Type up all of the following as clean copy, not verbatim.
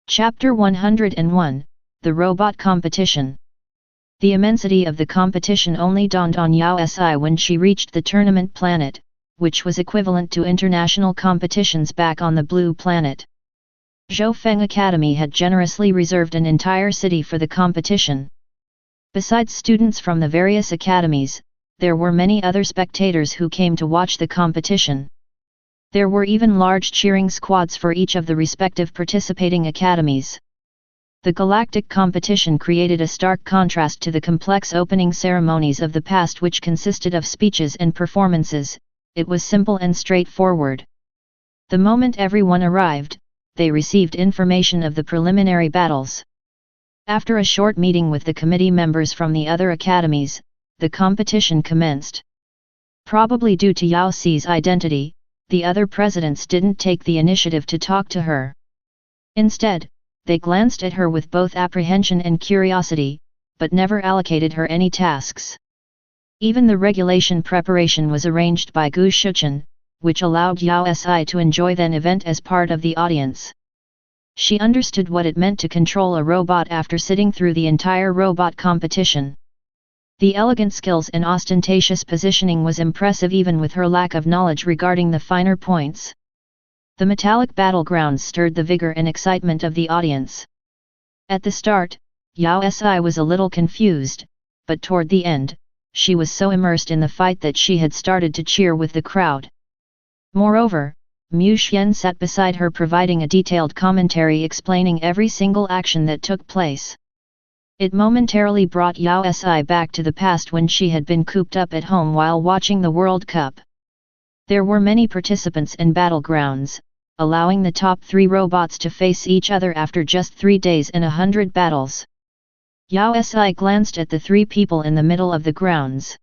Chapter 101, The Robot Competition. The immensity of the competition only dawned on Yao Si when she reached the tournament planet, which was equivalent to international competitions back on the Blue Planet. Zhou Academy had generously reserved an entire city for the competition. Besides students from the various academies, there were many other spectators who came to watch the competition. There were even large cheering squads for each of the respective participating academies. The galactic competition created a stark contrast to the complex opening ceremonies of the past, which consisted of speeches and performances. It was simple and straightforward. The moment everyone arrived, they received information of the preliminary battles. After a short meeting with the committee members from the other academies, the competition commenced. Probably due to Yao Si's identity, the other presidents didn't take the initiative to talk to her. Instead, they glanced at her with both apprehension and curiosity, but never allocated her any tasks. Even the regulation preparation was arranged by Gu Shuchen, which allowed Yao Si to enjoy the event as part of the audience. She understood what it meant to control a robot after sitting through the entire robot competition. The elegant skills and ostentatious positioning was impressive even with her lack of knowledge regarding the finer points. The metallic battlegrounds stirred the vigor and excitement of the audience. At the start, Yao Si was a little confused, but toward the end, she was so immersed in the fight that she had started to cheer with the crowd. Moreover, Mu Xian sat beside her, providing a detailed commentary explaining every single action that took place. It momentarily brought Yao Si back to the past when she had been cooped up at home while watching the World Cup. There were many participants and battlegrounds, allowing the top 3 robots to face each other after just 3 days and 100 battles. Yao Si glanced at the 3 people in the middle of the grounds.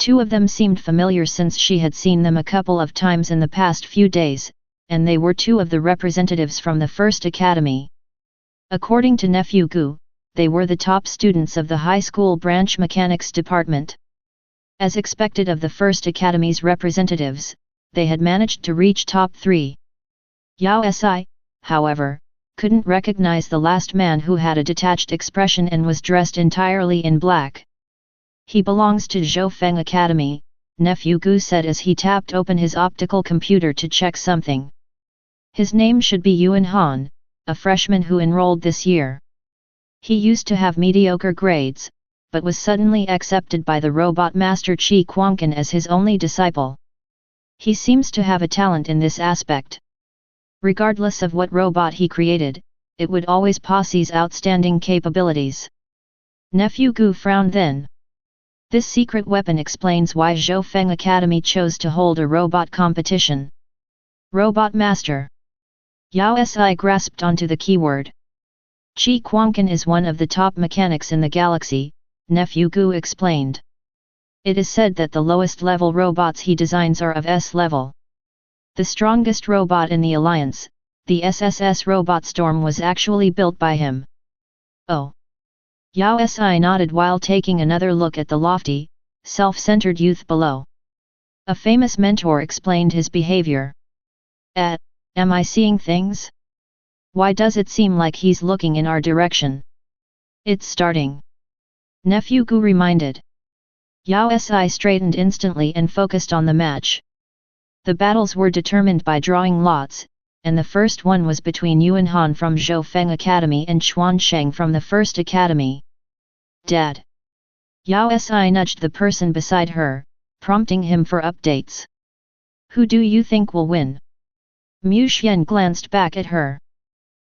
2 of them seemed familiar since she had seen them a couple of times in the past few days, and they were 2 of the representatives from the First Academy. According to Nephew Gu, they were the top students of the high school branch mechanics department. As expected of the First Academy's representatives, they had managed to reach top 3. Yao Si, however, couldn't recognize the last man, who had a detached expression and was dressed entirely in black. He belongs to Zhou Academy, Nephew Gu said as he tapped open his optical computer to check something. His name should be Yuan Han, a freshman who enrolled this year. He used to have mediocre grades, but was suddenly accepted by the robot master Qián as his only disciple. He seems to have a talent in this aspect. Regardless of what robot he created, it would always possess outstanding capabilities. Nephew Gu frowned then. This secret weapon explains why Zhou Academy chose to hold a robot competition. Robot Master. Yao Si grasped onto the keyword. Qián is one of the top mechanics in the galaxy, Nephew Gu explained. It is said that the lowest level robots he designs are of S level. The strongest robot in the Alliance, the SSS Robot Storm, was actually built by him. Oh. Yao Si nodded while taking another look at the lofty, self-centered youth below. A famous mentor explained his behavior. Am I seeing things? Why does it seem like he's looking in our direction? It's starting. Nephew Gu reminded. Yao Si straightened instantly and focused on the match. The battles were determined by drawing lots, and the first one was between Yuan Han from Zhou Academy and Xuan Sheng from the First Academy. Dad. Yao Si nudged the person beside her, prompting him for updates. Who do you think will win? Mu Xian glanced back at her.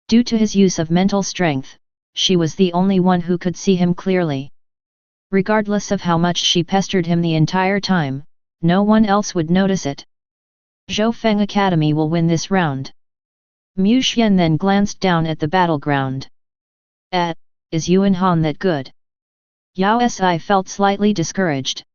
Due to his use of mental strength, she was the only one who could see him clearly. Regardless of how much she pestered him the entire time, no one else would notice it. Zhou Academy will win this round. Mu Xian then glanced down at the battleground. Is Yuan Han that good? Yao Si felt slightly discouraged.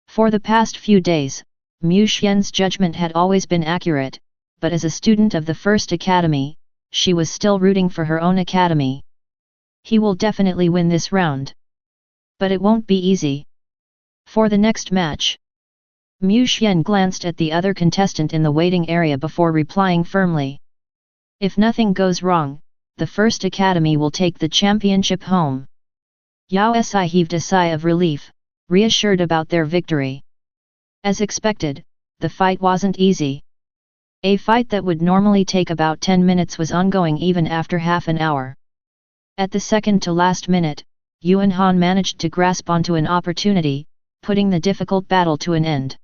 For the past few days, Mu Xian's judgment had always been accurate, but as a student of the First Academy, she was still rooting for her own academy. He will definitely win this round. But it won't be easy. For the next match. Mu Xian glanced at the other contestant in the waiting area before replying firmly. If nothing goes wrong, the first academy will take the championship home. Yao Si heaved a sigh of relief, reassured about their victory. As expected, the fight wasn't easy. A fight that would normally take about 10 minutes was ongoing even after half an hour. At the second to last minute, Yuan Han managed to grasp onto an opportunity, putting the difficult battle to an end.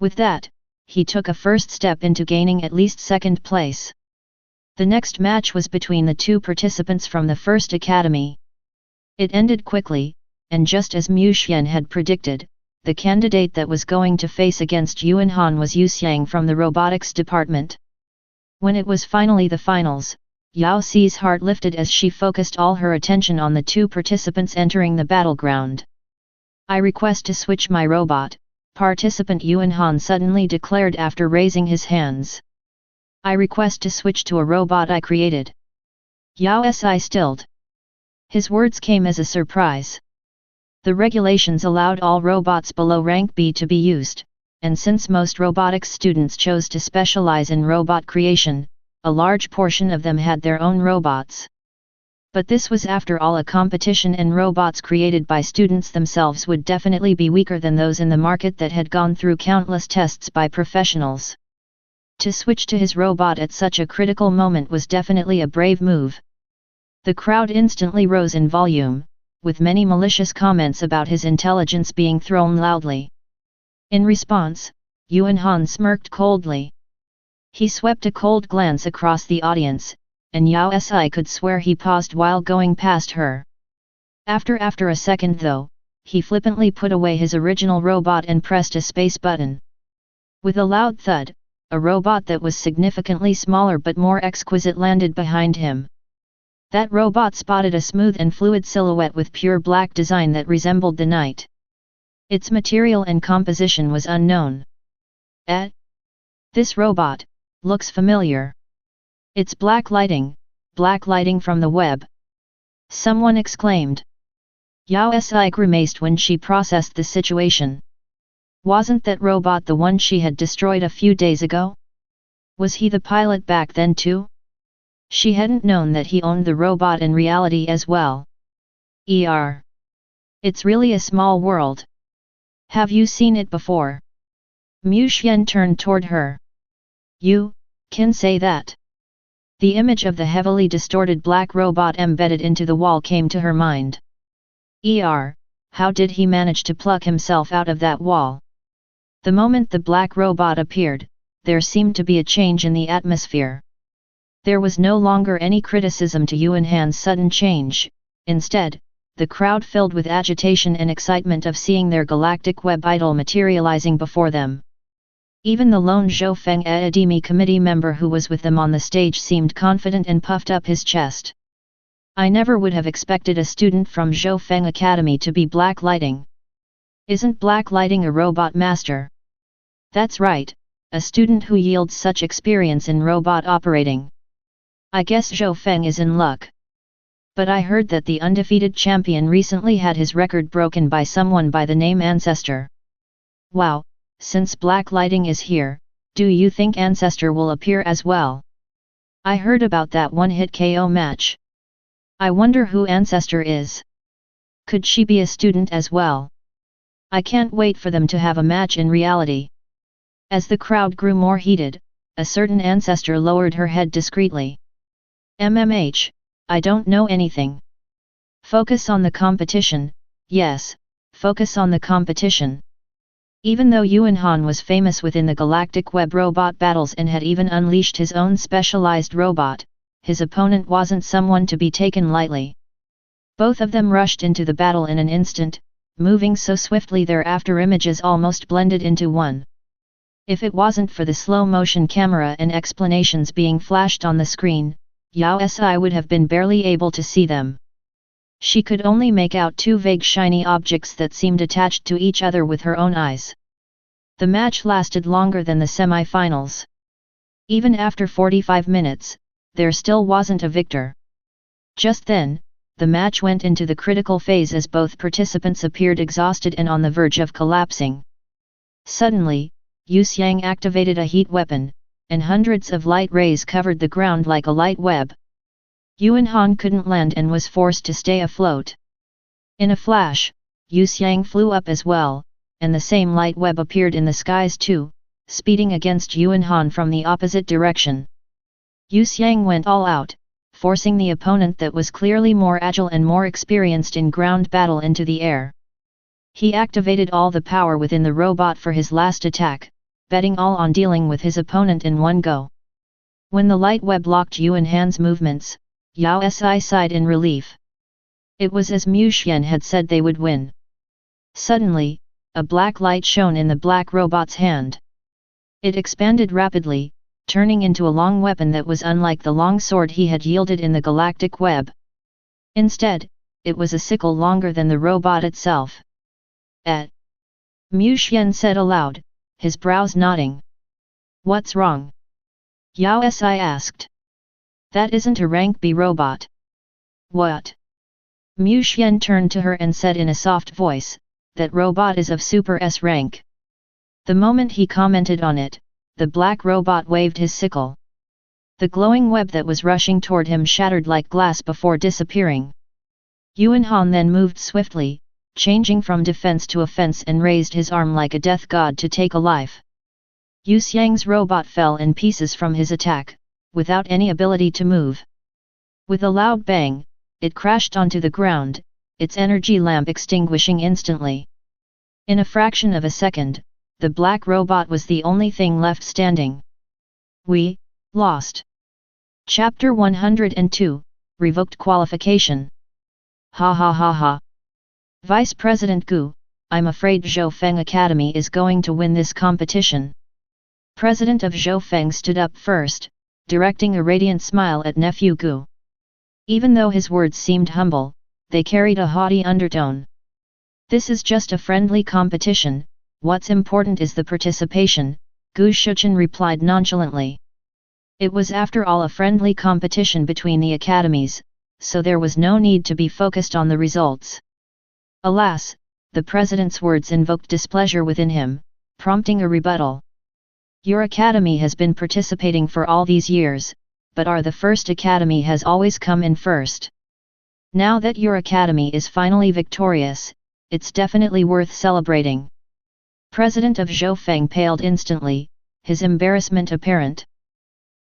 With that, he took a first step into gaining at least second place. The next match was between the two participants from the first academy. It ended quickly, and just as Mu Xian had predicted, the candidate that was going to face against Yuan Han was Yu Xiang from the robotics department. When it was finally the finals, Yao Si's heart lifted as she focused all her attention on the two participants entering the battleground. "I request to switch my robot," participant Yuan Han suddenly declared after raising his hands. "I request to switch to a robot I created." Yao Si stilled. His words came as a surprise. The regulations allowed all robots below rank B to be used, and since most robotics students chose to specialize in robot creation, a large portion of them had their own robots. But this was after all a competition, and robots created by students themselves would definitely be weaker than those in the market that had gone through countless tests by professionals. To switch to his robot at such a critical moment was definitely a brave move. The crowd instantly rose in volume, with many malicious comments about his intelligence being thrown loudly. In response, Yuan Han smirked coldly. He swept a cold glance across the audience, and Yao Si could swear he paused while going past her. After a second though, he flippantly put away his original robot and pressed a space button. With a loud thud, a robot that was significantly smaller but more exquisite landed behind him. That robot spotted a smooth and fluid silhouette with pure black design that resembled the night. Its material and composition was unknown. This robot looks familiar. It's black lighting from the web. Someone exclaimed. Yao Si grimaced when she processed the situation. Wasn't that robot the one she had destroyed a few days ago? Was he the pilot back then too? She hadn't known that he owned the robot in reality as well. It's really a small world. Have you seen it before? Mu Xian turned toward her. You can say that. The image of the heavily distorted black robot embedded into the wall came to her mind. How did he manage to pluck himself out of that wall? The moment the black robot appeared, there seemed to be a change in the atmosphere. There was no longer any criticism to Yuan Han's sudden change. Instead, the crowd filled with agitation and excitement of seeing their galactic web idol materializing before them. Even the lone Zhou Feng Academy committee member who was with them on the stage seemed confident and puffed up his chest. I never would have expected a student from Zhou Feng Academy to be black lighting. Isn't black lighting a robot master? That's right, a student who yields such experience in robot operating. I guess Zhou Feng is in luck. But I heard that the undefeated champion recently had his record broken by someone by the name Ancestor. Wow, since black lighting is here, do you think Ancestor will appear as well? I heard about that one-hit KO match. I wonder who Ancestor is. Could she be a student as well? I can't wait for them to have a match in reality. As the crowd grew more heated, a certain Ancestor lowered her head discreetly. I don't know anything. Focus on the competition, yes, focus on the competition. Even though Yuan Han was famous within the galactic web robot battles and had even unleashed his own specialized robot, his opponent wasn't someone to be taken lightly. Both of them rushed into the battle in an instant, moving so swiftly their after images almost blended into one. If it wasn't for the slow-motion camera and explanations being flashed on the screen, Yao Si would have been barely able to see them. She could only make out two vague shiny objects that seemed attached to each other with her own eyes. The match lasted longer than the semi-finals. Even after 45 minutes, there still wasn't a victor. Just then, the match went into the critical phase as both participants appeared exhausted and on the verge of collapsing. Suddenly, Yu Xiang activated a heat weapon, and hundreds of light rays covered the ground like a light web. Yuan Han couldn't land and was forced to stay afloat. In a flash, Yu Xiang flew up as well, and the same light web appeared in the skies too, speeding against Yuan Han from the opposite direction. Yu Xiang went all out, forcing the opponent that was clearly more agile and more experienced in ground battle into the air. He activated all the power within the robot for his last attack, betting all on dealing with his opponent in one go. When the light web blocked Yuan Han's movements, Yao Si sighed in relief. It was as Mu Xian had said they would win. Suddenly, a black light shone in the black robot's hand. It expanded rapidly, turning into a long weapon that was unlike the long sword he had wielded in the galactic web. Instead, it was a sickle longer than the robot itself. Mu Xian said aloud, his brows nodding. What's wrong? Yao Si asked. That isn't a rank B robot. What? Mu Xian turned to her and said in a soft voice, that robot is of Super S rank. The moment he commented on it, the black robot waved his sickle. The glowing web that was rushing toward him shattered like glass before disappearing. Yuan Han then moved swiftly, changing from defense to offense and raised his arm like a death god to take a life. Yu Xiang's robot fell in pieces from his attack, without any ability to move. With a loud bang, it crashed onto the ground, its energy lamp extinguishing instantly. In a fraction of a second, the black robot was the only thing left standing. We lost. Chapter 102, Revoked Qualification. Ha ha ha ha. Vice President Gu, I'm afraid Zhou Feng Academy is going to win this competition. President of Zhou Feng stood up first, directing a radiant smile at nephew Gu. Even though his words seemed humble, they carried a haughty undertone. This is just a friendly competition, what's important is the participation, Gu Shuchen replied nonchalantly. It was after all a friendly competition between the academies, so there was no need to be focused on the results. Alas, the president's words invoked displeasure within him, prompting a rebuttal. Your academy has been participating for all these years, but the first academy has always come in first. Now that your academy is finally victorious, it's definitely worth celebrating. President of Zhou Feng paled instantly, his embarrassment apparent.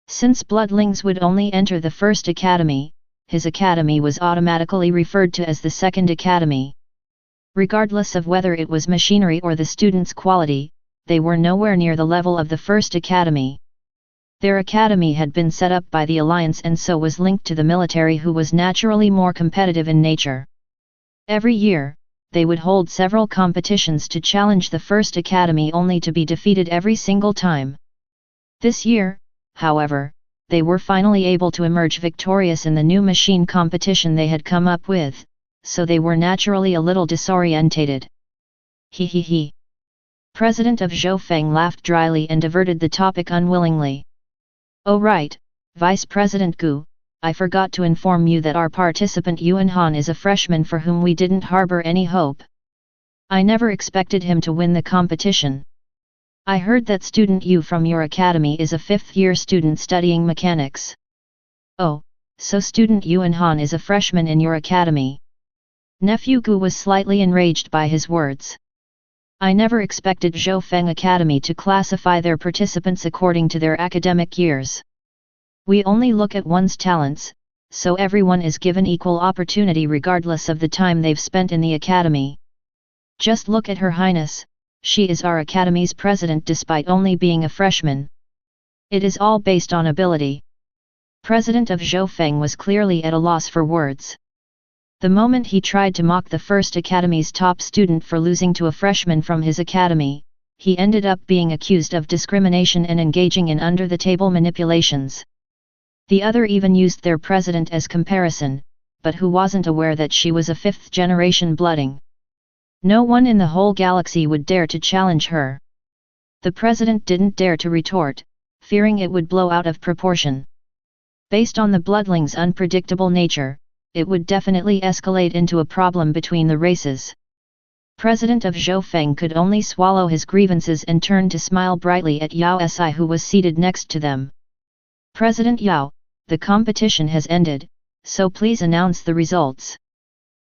Since bloodlings would only enter the first academy, his academy was automatically referred to as the second academy. Regardless of whether it was machinery or the students' quality, they were nowhere near the level of the first academy. Their academy had been set up by the alliance and so was linked to the military, who was naturally more competitive in nature. Every year, they would hold several competitions to challenge the first academy, only to be defeated every single time. This year, however, they were finally able to emerge victorious in the new machine competition they had come up with, so they were naturally a little disorientated. He he he. President of Zhou Feng laughed dryly and diverted the topic unwillingly. Oh right, Vice President Gu, I forgot to inform you that our participant Yuan Han is a freshman for whom we didn't harbor any hope. I never expected him to win the competition. I heard that student Yu from your academy is a fifth-year student studying mechanics. Oh, so student Yuan Han is a freshman in your academy. Nephew Gu was slightly enraged by his words. I never expected Zhou Feng Academy to classify their participants according to their academic years. We only look at one's talents, so everyone is given equal opportunity regardless of the time they've spent in the academy. Just look at Her Highness, she is our academy's president despite only being a freshman. It is all based on ability. President of Zhou Feng was clearly at a loss for words. The moment he tried to mock the first academy's top student for losing to a freshman from his academy, he ended up being accused of discrimination and engaging in under-the-table manipulations. The other even used their president as comparison, but who wasn't aware that she was a fifth-generation bloodling. No one in the whole galaxy would dare to challenge her. The president didn't dare to retort, fearing it would blow out of proportion. Based on the bloodling's unpredictable nature, it would definitely escalate into a problem between the races. President of Zhou Feng could only swallow his grievances and turn to smile brightly at Yao Si, who was seated next to them. President Yao, the competition has ended, so please announce the results.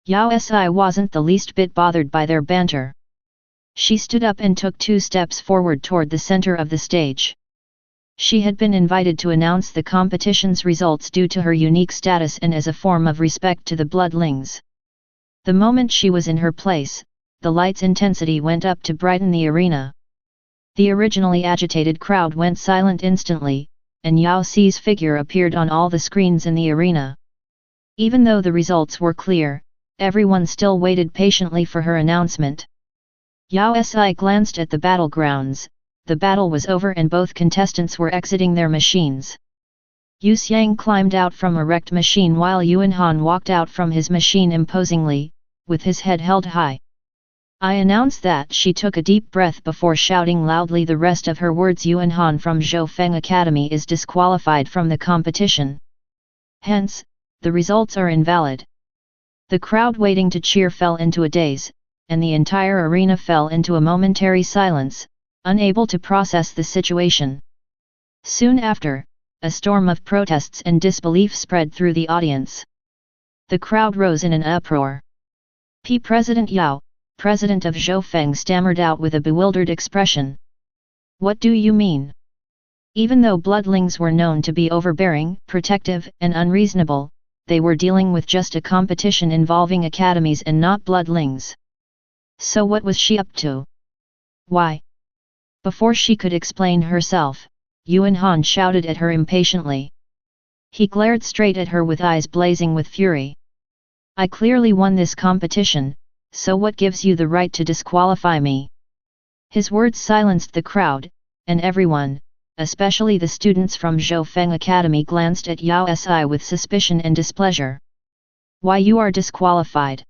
Yao Si wasn't the least bit bothered by their banter. She stood up and took 2 steps forward toward the center of the stage. She had been invited to announce the competition's results due to her unique status and as a form of respect to the bloodlings. The moment she was in her place, the light's intensity went up to brighten the arena. The originally agitated crowd went silent instantly, and Yao Si's figure appeared on all the screens in the arena. Even though the results were clear, everyone still waited patiently for her announcement. Yao Si glanced at the battlegrounds. The battle was over and both contestants were exiting their machines. Yu Xiang climbed out from a wrecked machine while Yuan Han walked out from his machine imposingly, with his head held high. I announced that. She took a deep breath before shouting loudly the rest of her words. Yuan Han from Zhou Academy is disqualified from the competition. Hence, the results are invalid. The crowd waiting to cheer fell into a daze, and the entire arena fell into a momentary silence, unable to process the situation. Soon after, a storm of protests and disbelief spread through the audience. The crowd rose in an uproar. President Yao, president of Zhou, stammered out with a bewildered expression. What do you mean? Even though bloodlings were known to be overbearing, protective, and unreasonable, they were dealing with just a competition involving academies and not bloodlings. So what was she up to? Why? Before she could explain herself, Yuan Han shouted at her impatiently. He glared straight at her with eyes blazing with fury. I clearly won this competition, so what gives you the right to disqualify me? His words silenced the crowd, and everyone, especially the students from Zhou Academy, glanced at Yao Si with suspicion and displeasure. Why you are disqualified?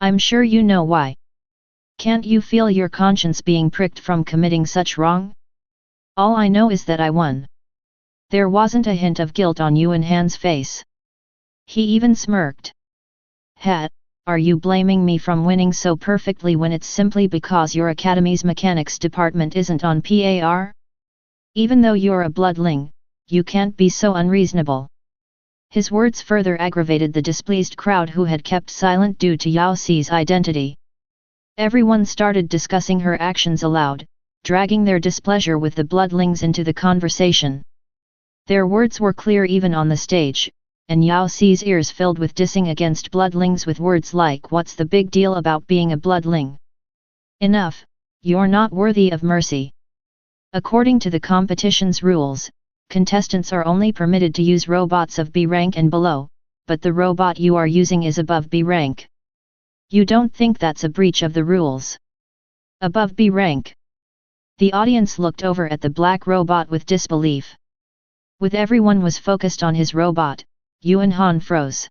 I'm sure you know why. Can't you feel your conscience being pricked from committing such wrong? All I know is that I won. There wasn't a hint of guilt on Yuan Han's face. He even smirked. Are you blaming me from winning so perfectly when it's simply because your academy's mechanics department isn't on par? Even though you're a bloodling, you can't be so unreasonable. His words further aggravated the displeased crowd who had kept silent due to Yao Si's identity. Everyone started discussing her actions aloud, dragging their displeasure with the bloodlings into the conversation. Their words were clear even on the stage, and Yao Si's ears filled with dissing against bloodlings with words like "What's the big deal about being a bloodling? Enough, you're not worthy of mercy." According to the competition's rules, contestants are only permitted to use robots of B rank and below, but the robot you are using is above B rank. You don't think that's a breach of the rules? Above B rank? The audience looked over at the black robot with disbelief. With everyone was focused on his robot, Yuan Han froze.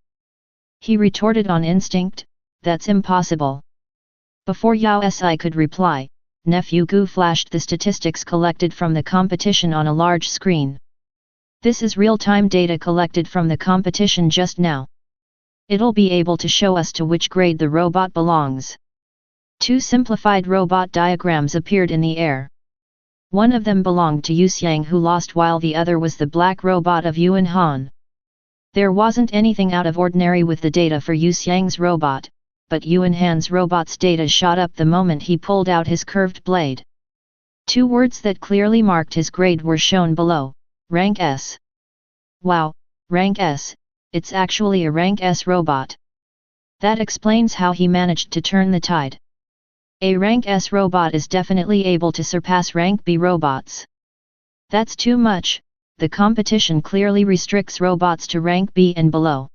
He retorted on instinct, "That's impossible." Before Yao Si could reply, Nephew Gu flashed the statistics collected from the competition on a large screen. This is real-time data collected from the competition just now. It'll be able to show us to which grade the robot belongs. 2 simplified robot diagrams appeared in the air. One of them belonged to Yu Xiang, who lost, while the other was the black robot of Yuan Han. There wasn't anything out of ordinary with the data for Yu Xiang's robot, but Yuan Han's robot's data shot up the moment he pulled out his curved blade. 2 words that clearly marked his grade were shown below: Rank S. Wow, Rank S. It's actually a Rank S robot. That explains how he managed to turn the tide. A Rank S robot is definitely able to surpass Rank B robots. That's too much. The competition clearly restricts robots to Rank B and below.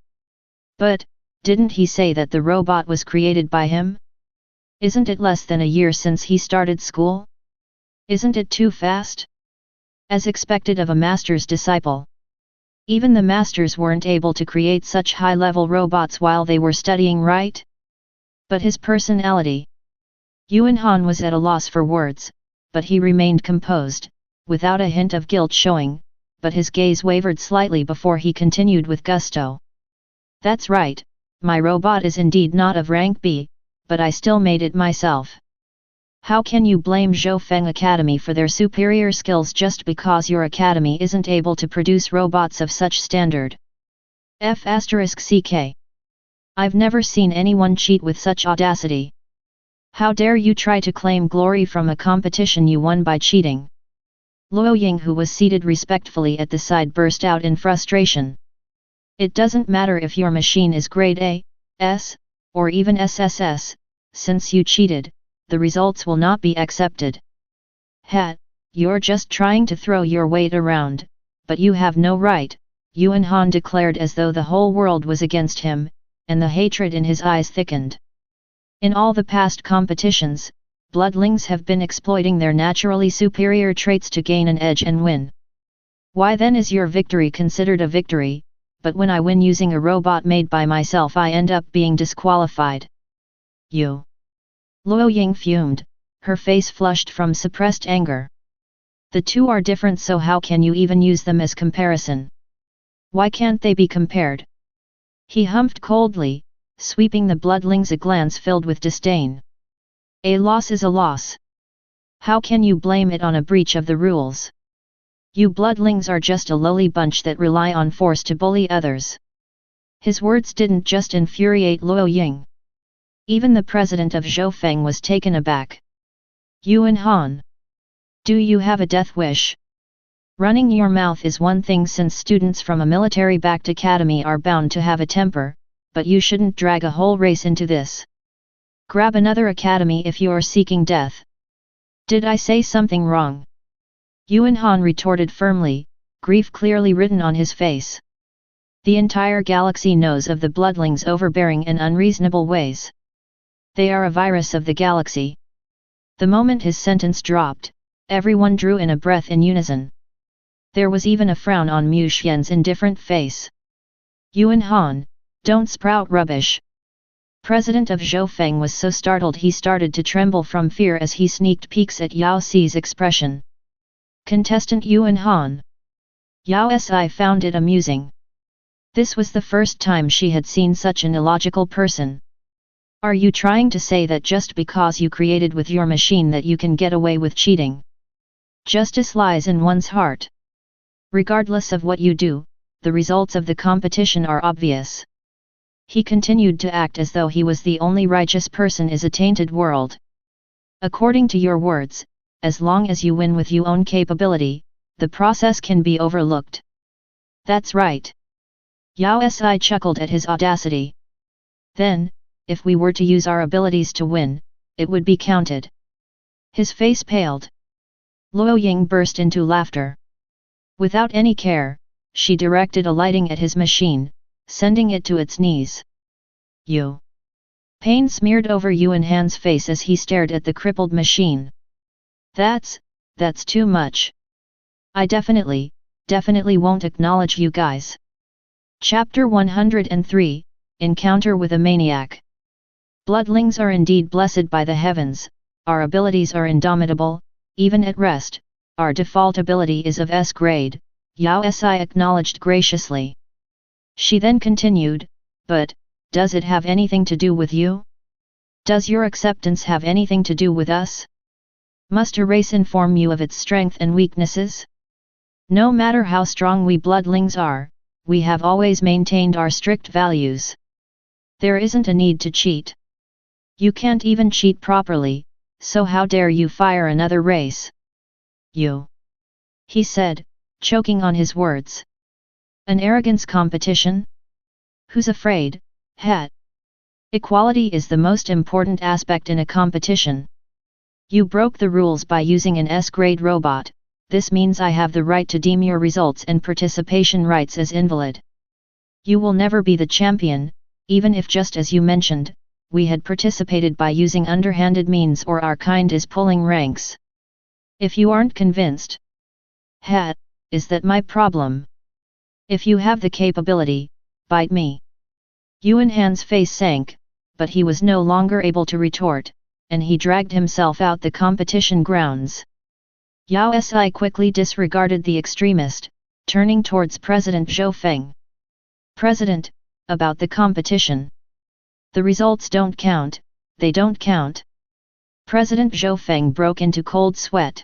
But, didn't he say that the robot was created by him? Isn't it less than a year since he started school? Isn't it too fast? As expected of a master's disciple. Even the masters weren't able to create such high-level robots while they were studying, right? But his personality. Yuan Han was at a loss for words, but he remained composed, without a hint of guilt showing, but his gaze wavered slightly before he continued with gusto. That's right, my robot is indeed not of rank B, but I still made it myself. How can you blame Zhou Academy for their superior skills just because your academy isn't able to produce robots of such standard? F***ck. I've never seen anyone cheat with such audacity. How dare you try to claim glory from a competition you won by cheating? Luo Ying, who was seated respectfully at the side, burst out in frustration. It doesn't matter if your machine is grade A, S, or even SSS, since you cheated, the results will not be accepted. Hat, you're just trying to throw your weight around, but you have no right, Yuan Han declared as though the whole world was against him, and the hatred in his eyes thickened. In all the past competitions, bloodlings have been exploiting their naturally superior traits to gain an edge and win. Why then is your victory considered a victory, but when I win using a robot made by myself I end up being disqualified? You. Luo Ying fumed, her face flushed from suppressed anger. The two are different, so how can you even use them as comparison? Why can't they be compared? He humphed coldly, sweeping the bloodlings a glance filled with disdain. A loss is a loss. How can you blame it on a breach of the rules? You bloodlings are just a lowly bunch that rely on force to bully others. His words didn't just infuriate Luo Ying. Even the president of Zhoufeng was taken aback. Yuan Han. Do you have a death wish? Running your mouth is one thing, since students from a military-backed academy are bound to have a temper, but you shouldn't drag a whole race into this. Grab another academy if you're seeking death. Did I say something wrong? Yuan Han retorted firmly, grief clearly written on his face. The entire galaxy knows of the bloodlings' overbearing and unreasonable ways. They are a virus of the galaxy. The moment his sentence dropped, everyone drew in a breath in unison. There was even a frown on Mu Xian's indifferent face. Yuan Han, don't sprout rubbish. President of Zhoufeng was so startled he started to tremble from fear as he sneaked peeks at Yao Si's expression. Contestant Yuan Han. Yao Si found it amusing. This was the first time she had seen such an illogical person. Are you trying to say that just because you created with your machine that you can get away with cheating? Justice lies in one's heart. Regardless of what you do, the results of the competition are obvious. He continued to act as though he was the only righteous person in a tainted world. According to your words, as long as you win with your own capability, the process can be overlooked. That's right. Yao Si chuckled at his audacity. Then, if we were to use our abilities to win, it would be counted. His face paled. Luo Ying burst into laughter. Without any care, she directed a lighting at his machine, sending it to its knees. You. Pain smeared over Yuan Han's face as he stared at the crippled machine. That's too much. I definitely won't acknowledge you guys. Chapter 103, Encounter with a Maniac. Bloodlings are indeed blessed by the heavens, our abilities are indomitable, even at rest. Our default ability is of S grade, Yao Si acknowledged graciously. She then continued, but, does it have anything to do with you? Does your acceptance have anything to do with us? Must a race inform you of its strength and weaknesses? No matter how strong we bloodlings are, we have always maintained our strict values. There isn't a need to cheat. You can't even cheat properly, so how dare you fire another race? You. He said, choking on his words. An arrogance competition? Who's afraid? Hat. Equality is the most important aspect in a competition. You broke the rules by using an S-grade robot, this means I have the right to deem your results and participation rights as invalid. You will never be the champion, even if, just as you mentioned, we had participated by using underhanded means or our kind is pulling ranks. If you aren't convinced, Hat, is that my problem? If you have the capability, bite me. Yuan Han's face sank, but he was no longer able to retort, and he dragged himself out the competition grounds. Yao Si quickly disregarded the extremist, turning towards President Zhoufeng. President, about the competition. The results don't count, they don't count. President Zhoufeng broke into cold sweat.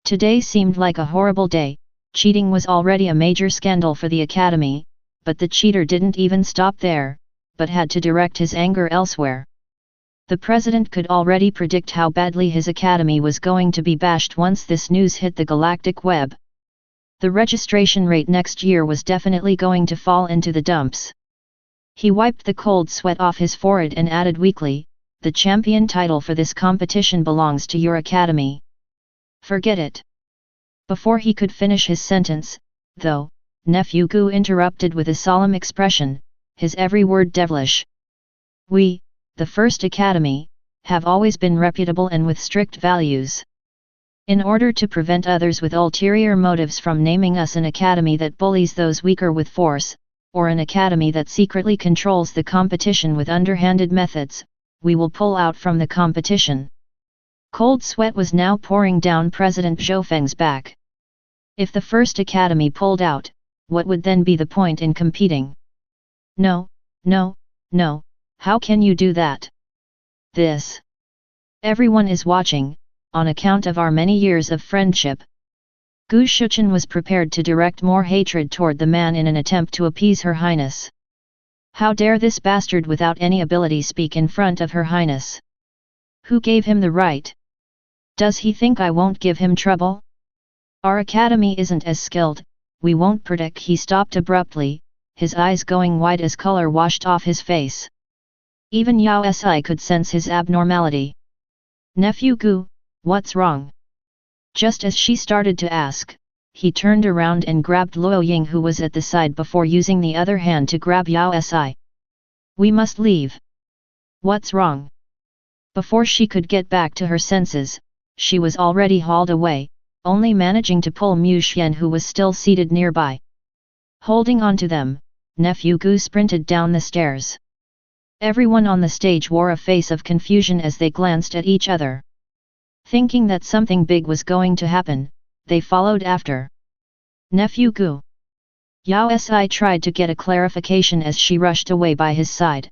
Today seemed like a horrible day. Cheating was already a major scandal for the academy, but the cheater didn't even stop there, but had to direct his anger elsewhere. The president could already predict how badly his academy was going to be bashed once this news hit the galactic web. The registration rate next year was definitely going to fall into the dumps. He wiped the cold sweat off his forehead and added weakly, "The champion title for this competition belongs to your academy. Forget it." Before he could finish his sentence, though, Nephew Gu interrupted with a solemn expression, his every word devilish. "We, the First Academy, have always been reputable and with strict values. In order to prevent others with ulterior motives from naming us an academy that bullies those weaker with force, or an academy that secretly controls the competition with underhanded methods, we will pull out from the competition." Cold sweat was now pouring down President Zhou Feng's back. If the First Academy pulled out, what would then be the point in competing? No, no, no. How can you do that? This. Everyone is watching, on account of our many years of friendship. Gu Shuchen was prepared to direct more hatred toward the man in an attempt to appease Her Highness. How dare this bastard without any ability speak in front of Her Highness? Who gave him the right? Does he think I won't give him trouble? Our academy isn't as skilled, we won't predict. He stopped abruptly, his eyes going wide as color washed off his face. Even Yao Si could sense his abnormality. "Nephew Gu, what's wrong?" Just as she started to ask, he turned around and grabbed Luo Ying, who was at the side, before using the other hand to grab Yao Si. "We must leave." "What's wrong?" Before she could get back to her senses, she was already hauled away, only managing to pull Mu Xian, who was still seated nearby. Holding on to them, Nephew Gu sprinted down the stairs. Everyone on the stage wore a face of confusion as they glanced at each other. Thinking that something big was going to happen, they followed after. "Nephew Gu." Yao Si tried to get a clarification as she rushed away by his side.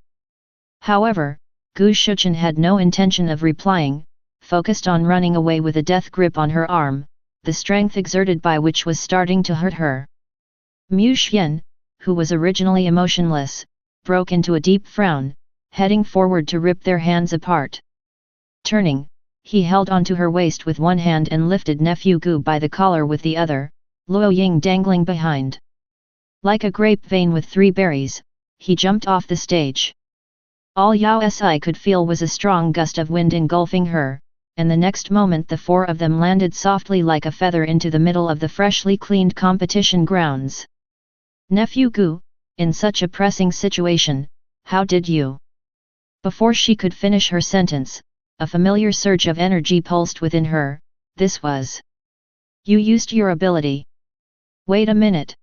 However, Gu Shuchen had no intention of replying, focused on running away with a death grip on her arm, the strength exerted by which was starting to hurt her. Mu Xian, who was originally emotionless, broke into a deep frown, heading forward to rip their hands apart. Turning, he held onto her waist with one hand and lifted Nephew Gu by the collar with the other, Luo Ying dangling behind. Like a grapevine with 3 berries, he jumped off the stage. All Yao Si could feel was a strong gust of wind engulfing her, and the next moment the 4 of them landed softly like a feather into the middle of the freshly cleaned competition grounds. "Nephew Gu, in such a pressing situation, how did you?" Before she could finish her sentence, a familiar surge of energy pulsed within her. This was. "You used your ability." "Wait a minute.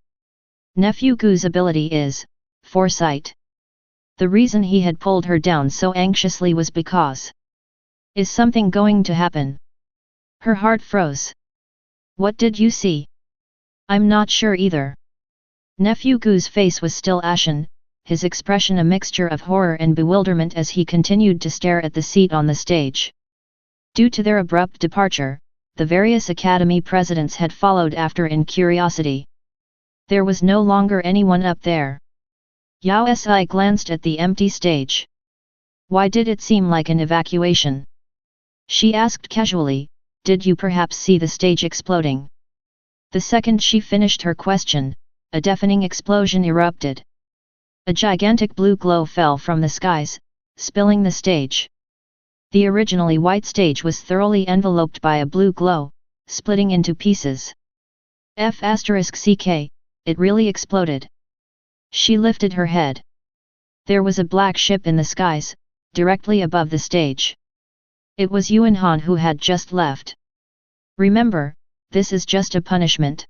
Nephew Gu's ability is foresight." The reason he had pulled her down so anxiously was because. Is something going to happen? Her heart froze. "What did you see?" "I'm not sure either." Nephew Gu's face was still ashen, his expression a mixture of horror and bewilderment as he continued to stare at the seat on the stage. Due to their abrupt departure, the various academy presidents had followed after in curiosity. There was no longer anyone up there. Yao Si glanced at the empty stage. "Why did it seem like an evacuation?" she asked casually. "Did you perhaps see the stage exploding?" The second she finished her question, a deafening explosion erupted. A gigantic blue glow fell from the skies, spilling the stage. The originally white stage was thoroughly enveloped by a blue glow, splitting into pieces. *CK, it really exploded. She lifted her head. There was a black ship in the skies, directly above the stage. It was Yuan Han who had just left. "Remember, this is just a punishment.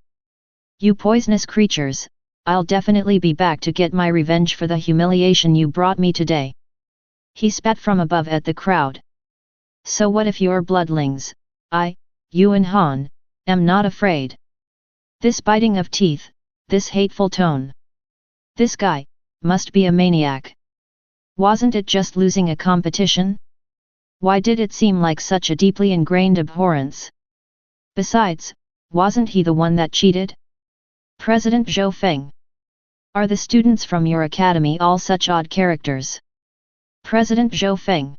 You poisonous creatures, I'll definitely be back to get my revenge for the humiliation you brought me today." He spat from above at the crowd. "So what if you're bloodlings? I, Yuan Han, am not afraid." This biting of teeth, this hateful tone. This guy must be a maniac. Wasn't it just losing a competition? Why did it seem like such a deeply ingrained abhorrence? Besides, wasn't he the one that cheated? President Zhou Feng. Are the students from your academy all such odd characters? President Zhou Feng.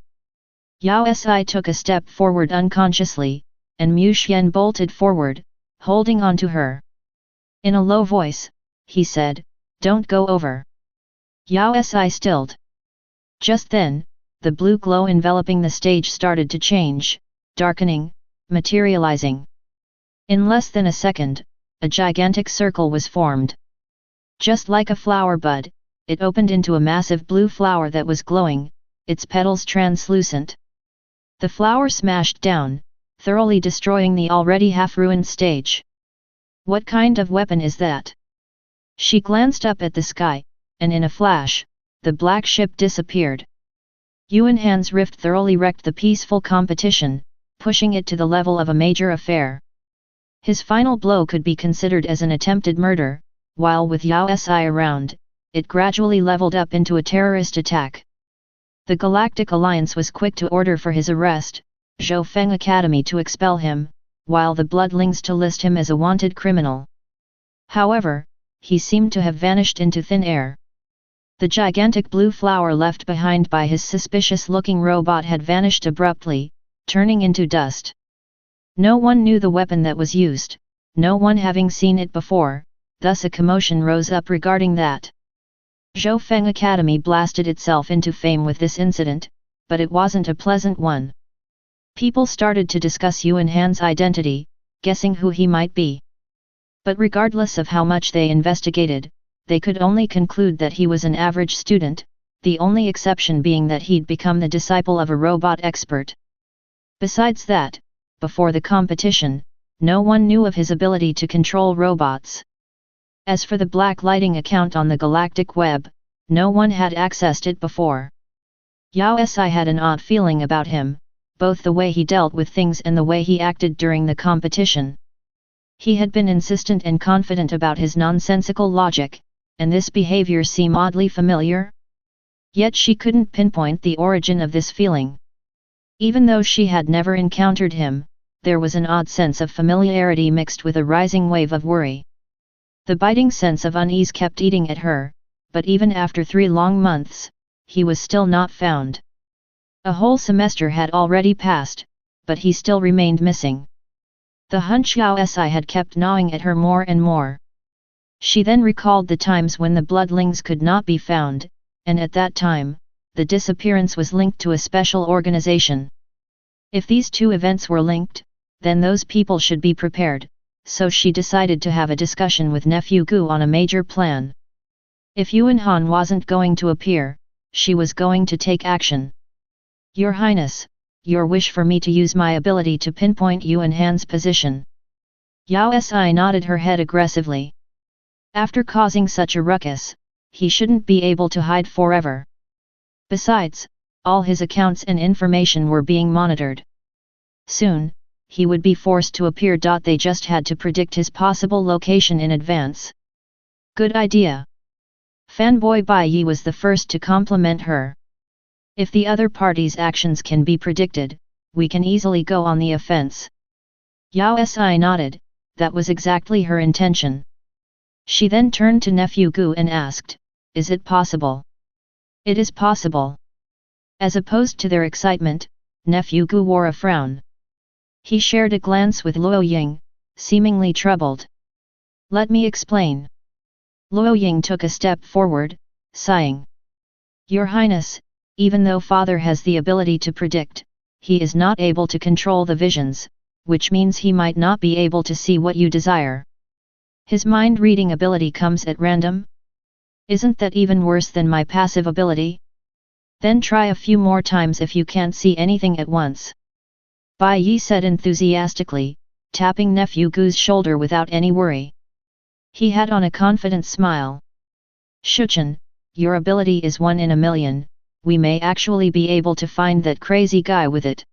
Yao Si took a step forward unconsciously, and Mu Xian bolted forward, holding on to her. In a low voice, he said, "Don't go over." Yao Si stilled. Just then, the blue glow enveloping the stage started to change, darkening, materializing. In less than a second, a gigantic circle was formed. Just like a flower bud, it opened into a massive blue flower that was glowing, its petals translucent. The flower smashed down, thoroughly destroying the already half-ruined stage. What kind of weapon is that? She glanced up at the sky, and in a flash, the black ship disappeared. Yuan Han's rift thoroughly wrecked the peaceful competition, pushing it to the level of a major affair. His final blow could be considered as an attempted murder, while with Yao Si around, it gradually leveled up into a terrorist attack. The Galactic Alliance was quick to order for his arrest, Zhou Feng Academy to expel him, while the bloodlings to list him as a wanted criminal. However, he seemed to have vanished into thin air. The gigantic blue flower left behind by his suspicious-looking robot had vanished abruptly, turning into dust. No one knew the weapon that was used, no one having seen it before, thus a commotion rose up regarding that. Zhou Feng Academy blasted itself into fame with this incident, but it wasn't a pleasant one. People started to discuss Yuan Han's identity, guessing who he might be. But regardless of how much they investigated, they could only conclude that he was an average student, the only exception being that he'd become the disciple of a robot expert. Besides that, before the competition, no one knew of his ability to control robots. As for the black lighting account on the galactic web, no one had accessed it before. Yao Si had an odd feeling about him, both the way he dealt with things and the way he acted during the competition. He had been insistent and confident about his nonsensical logic, and this behavior seemed oddly familiar. Yet she couldn't pinpoint the origin of this feeling. Even though she had never encountered him, there was an odd sense of familiarity mixed with a rising wave of worry. The biting sense of unease kept eating at her, but even after 3 long months, he was still not found. A whole semester had already passed, but he still remained missing. The hunch Yao Si had kept gnawing at her more and more. She then recalled the times when the bloodlings could not be found, and at that time, the disappearance was linked to a special organization. If these two events were linked, then those people should be prepared, so she decided to have a discussion with nephew Gu on a major plan. If Yuan Han wasn't going to appear, she was going to take action. Your Highness, your wish for me to use my ability to pinpoint Yuan Han's position. Yao Si nodded her head aggressively. After causing such a ruckus, he shouldn't be able to hide forever. Besides, all his accounts and information were being monitored. Soon, he would be forced to appear. They just had to predict his possible location in advance. Good idea. Fanboy Bai Yi was the first to compliment her. If the other party's actions can be predicted, we can easily go on the offense. Yao Si nodded, that was exactly her intention. She then turned to nephew Gu and asked, "Is it possible?" "It is possible." As opposed to their excitement, nephew Gu wore a frown. He shared a glance with Luo Ying, seemingly troubled. "Let me explain." Luo Ying took a step forward, sighing. "Your Highness, even though Father has the ability to predict, he is not able to control the visions, which means he might not be able to see what you desire. His mind-reading ability comes at random? Isn't that even worse than my passive ability? Then try a few more times if you can't see anything at once." Bai Yi said enthusiastically, tapping nephew Gu's shoulder without any worry. He had on a confident smile. "Shuchen, your ability is 1 in a million, we may actually be able to find that crazy guy with it."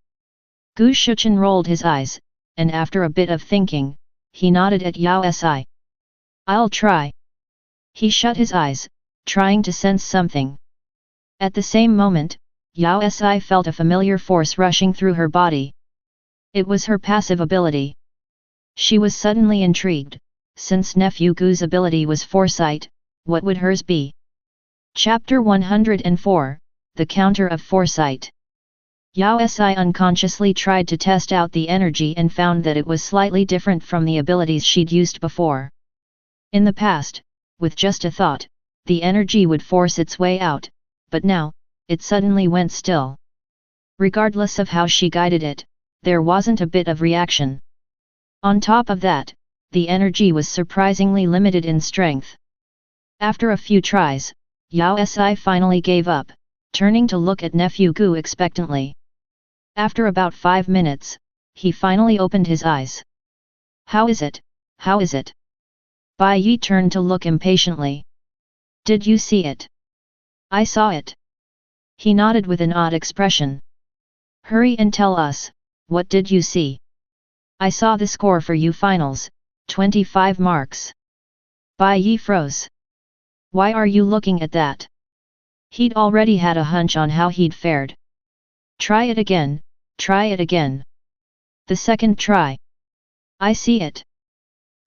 Gu Shuchen rolled his eyes, and after a bit of thinking, he nodded at Yao Si. "I'll try." He shut his eyes, trying to sense something. At the same moment, Yao Si felt a familiar force rushing through her body. It was her passive ability. She was suddenly intrigued, since nephew Gu's ability was foresight, what would hers be? Chapter 104, The Counter of Foresight. Yao Si unconsciously tried to test out the energy and found that it was slightly different from the abilities she'd used before. In the past, with just a thought, the energy would force its way out, but now, it suddenly went still. Regardless of how she guided it, there wasn't a bit of reaction. On top of that, the energy was surprisingly limited in strength. After a few tries, Yao Si finally gave up, turning to look at nephew Gu expectantly. After about 5 minutes, he finally opened his eyes. How is it? How is it? Bai Yi turned to look impatiently. Did you see it? I saw it. He nodded with an odd expression. Hurry and tell us, what did you see? I saw the score for you finals, 25 marks. Bai Yi froze. Why are you looking at that? He'd already had a hunch on how he'd fared. Try it again, try it again. The second try. I see it.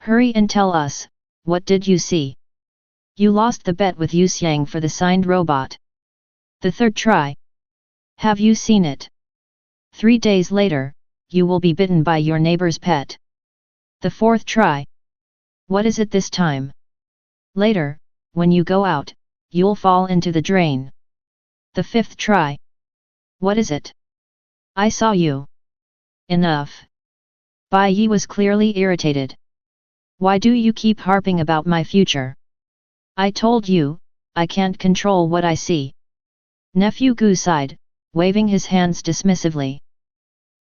Hurry and tell us, what did you see? You lost the bet with Yu Xiang for the signed robot. The third try. Have you seen it? 3 days later, you will be bitten by your neighbor's pet. The fourth try. What is it this time? Later, when you go out, you'll fall into the drain. The fifth try. What is it? I saw you. Enough. Bai Yi was clearly irritated. Why do you keep harping about my future? I told you, I can't control what I see. Nephew Gu sighed, waving his hands dismissively.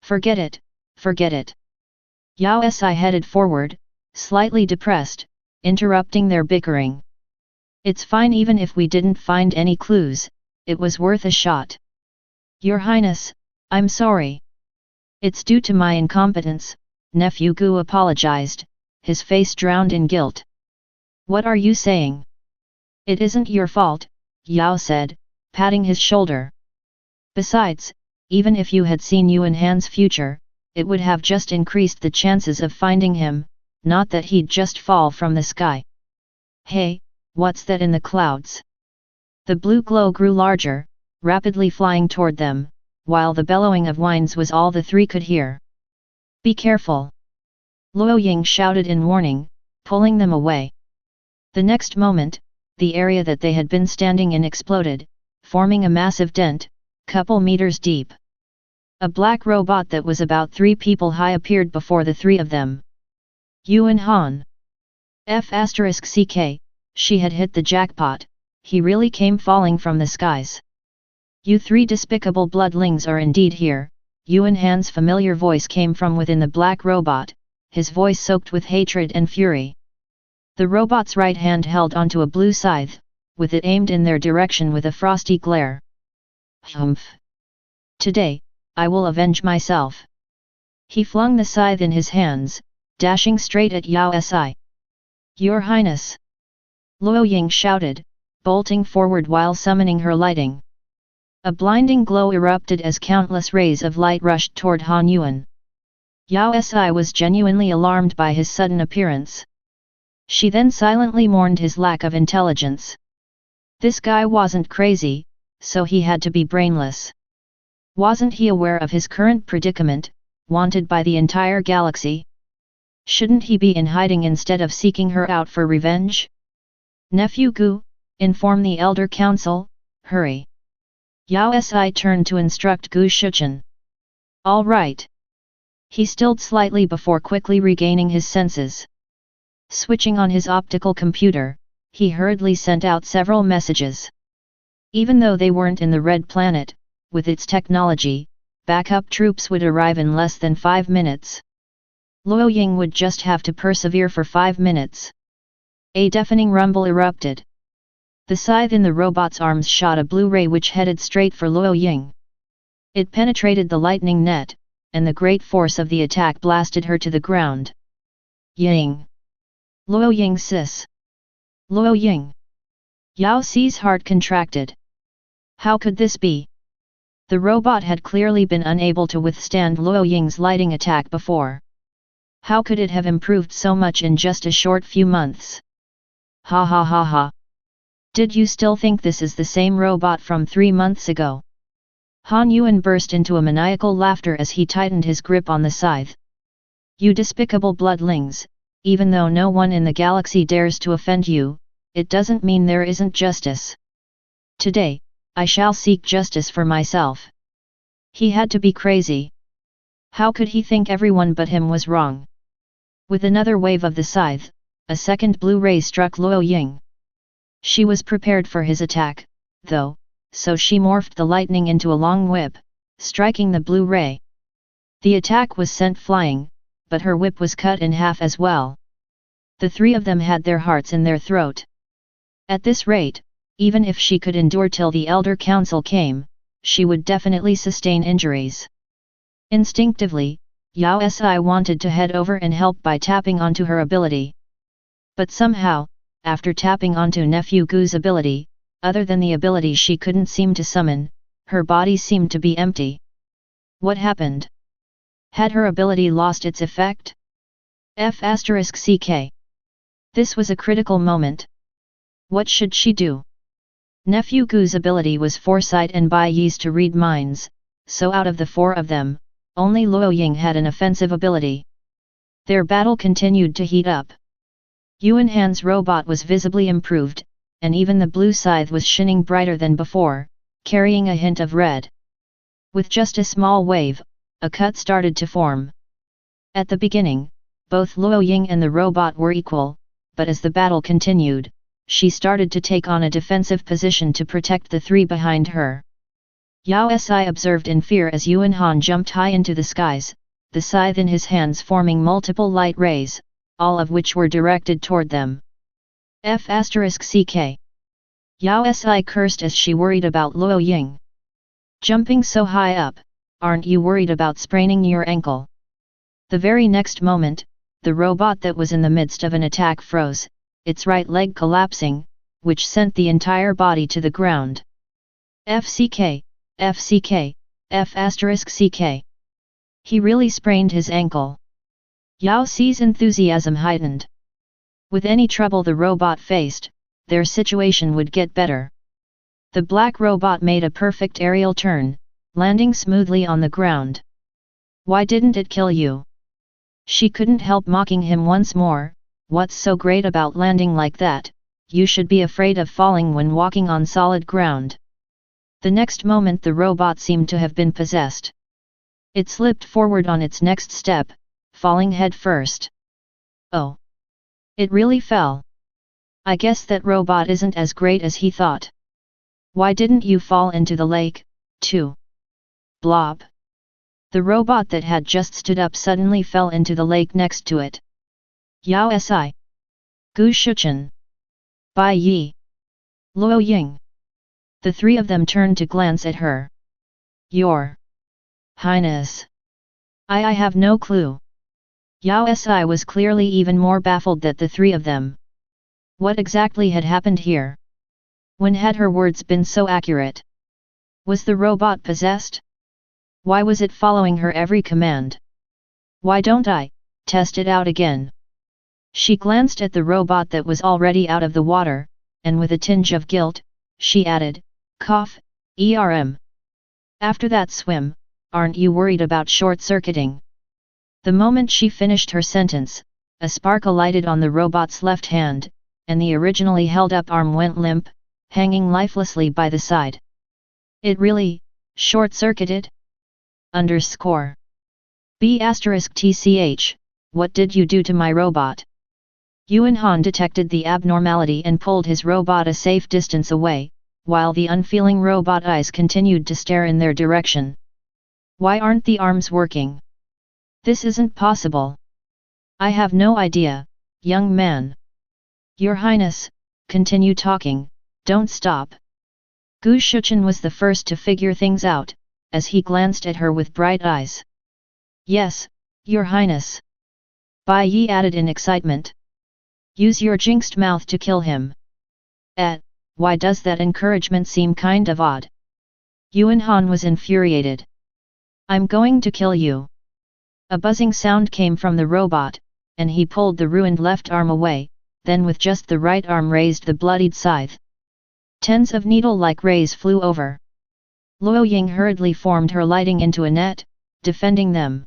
Forget it, forget it. Yao Si headed forward, slightly depressed, interrupting their bickering. It's fine even if we didn't find any clues, it was worth a shot. Your Highness, I'm sorry. It's due to my incompetence, nephew Gu apologized, his face drowned in guilt. What are you saying? It isn't your fault, Yao said, patting his shoulder. Besides, even if you had seen Yuan Han's future, it would have just increased the chances of finding him, not that he'd just fall from the sky. Hey, what's that in the clouds? The blue glow grew larger, rapidly flying toward them, while the bellowing of whines was all the three could hear. Be careful! Luo Ying shouted in warning, pulling them away. The next moment, the area that they had been standing in exploded, forming a massive dent, couple meters deep. A black robot that was about 3 people high appeared before the 3 of them. Yuan Han. F***ck, she had hit the jackpot, he really came falling from the skies. You 3 despicable bloodlings are indeed here, Yuan Han's familiar voice came from within the black robot, his voice soaked with hatred and fury. The robot's right hand held onto a blue scythe, with it aimed in their direction with a frosty glare. Humph! Today, I will avenge myself. He flung the scythe in his hands, dashing straight at Yao Si. Your Highness! Luo Ying shouted, bolting forward while summoning her lighting. A blinding glow erupted as countless rays of light rushed toward Han Yuan. Yao Si was genuinely alarmed by his sudden appearance. She then silently mourned his lack of intelligence. This guy wasn't crazy, so he had to be brainless. Wasn't he aware of his current predicament, wanted by the entire galaxy? Shouldn't he be in hiding instead of seeking her out for revenge? Nephew Gu, inform the Elder Council, hurry. Yao Si turned to instruct Gu Shuchen. All right. He stilled slightly before quickly regaining his senses. Switching on his optical computer, he hurriedly sent out several messages. Even though they weren't in the Red Planet, with its technology, backup troops would arrive in less than 5 minutes. Luo Ying would just have to persevere for 5 minutes. A deafening rumble erupted. The scythe in the robot's arms shot a blue ray which headed straight for Luo Ying. It penetrated the lightning net, and the great force of the attack blasted her to the ground. Ying! Luo Ying sis! Luo Ying! Yao Si's heart contracted. How could this be? The robot had clearly been unable to withstand Luo Ying's lighting attack before. How could it have improved so much in just a short few months? Ha ha ha ha! Did you still think this is the same robot from 3 months ago? Han Yuan burst into a maniacal laughter as he tightened his grip on the scythe. You despicable bloodlings, even though no one in the galaxy dares to offend you, it doesn't mean there isn't justice. Today, I shall seek justice for myself. He had to be crazy. How could he think everyone but him was wrong? With another wave of the scythe, a second blue ray struck Luo Ying. She was prepared for his attack, though, so she morphed the lightning into a long whip, striking the blue ray. The attack was sent flying, but her whip was cut in half as well. The three of them had their hearts in their throat. At this rate, even if she could endure till the Elder Council came, she would definitely sustain injuries. Instinctively, Yao Si wanted to head over and help by tapping onto her ability. But somehow, after tapping onto Nephew Gu's ability, other than the ability she couldn't seem to summon, her body seemed to be empty. What happened? Had her ability lost its effect? F***ck. This was a critical moment. What should she do? Nephew Gu's ability was foresight and Bai Yi's to read minds, so out of the four of them, only Luo Ying had an offensive ability. Their battle continued to heat up. Yuan Han's robot was visibly improved, and even the blue scythe was shining brighter than before, carrying a hint of red. With just a small wave, a cut started to form. At the beginning, both Luo Ying and the robot were equal, but as the battle continued, she started to take on a defensive position to protect the three behind her. Yao Si observed in fear as Yuan Han jumped high into the skies, the scythe in his hands forming multiple light rays, all of which were directed toward them. F***ck. Yao Si cursed as she worried about Luo Ying. Jumping so high up, aren't you worried about spraining your ankle? The very next moment, the robot that was in the midst of an attack froze, its right leg collapsing, which sent the entire body to the ground. FCK, FCK, F***ck. He really sprained his ankle. Yao Si's enthusiasm heightened. With any trouble the robot faced, their situation would get better. The black robot made a perfect aerial turn, landing smoothly on the ground. Why didn't it kill you? She couldn't help mocking him once more. What's so great about landing like that? You should be afraid of falling when walking on solid ground. The next moment the robot seemed to have been possessed. It slipped forward on its next step, falling head first. Oh! It really fell. I guess that robot isn't as great as he thought. Why didn't you fall into the lake, too? Blob. The robot that had just stood up suddenly fell into the lake next to it. Yao Si. Gu Shuchen. Bai Yi. Luo Ying. The three of them turned to glance at her. Your Highness. I have no clue. Yao Si was clearly even more baffled than the three of them. What exactly had happened here? When had her words been so accurate? Was the robot possessed? Why was it following her every command? Why don't I test it out again? She glanced at the robot that was already out of the water, and with a tinge of guilt, she added, cough, After that swim, aren't you worried about short-circuiting? The moment she finished her sentence, a spark alighted on the robot's left hand, and the originally held-up arm went limp, hanging lifelessly by the side. It really short-circuited? B***tch, what did you do to my robot? Yuan Han detected the abnormality and pulled his robot a safe distance away, while the unfeeling robot eyes continued to stare in their direction. Why aren't the arms working? This isn't possible. I have no idea, young man. Your Highness, continue talking, don't stop. Gu Shuchen was the first to figure things out, as he glanced at her with bright eyes. Yes, Your Highness. Bai Yi added in excitement. Use your jinxed mouth to kill him. Why does that encouragement seem kind of odd? Yuan Han was infuriated. I'm going to kill you. A buzzing sound came from the robot, and he pulled the ruined left arm away, then with just the right arm raised the bloodied scythe. Tens of needle-like rays flew over. Luo Ying hurriedly formed her lighting into a net, defending them.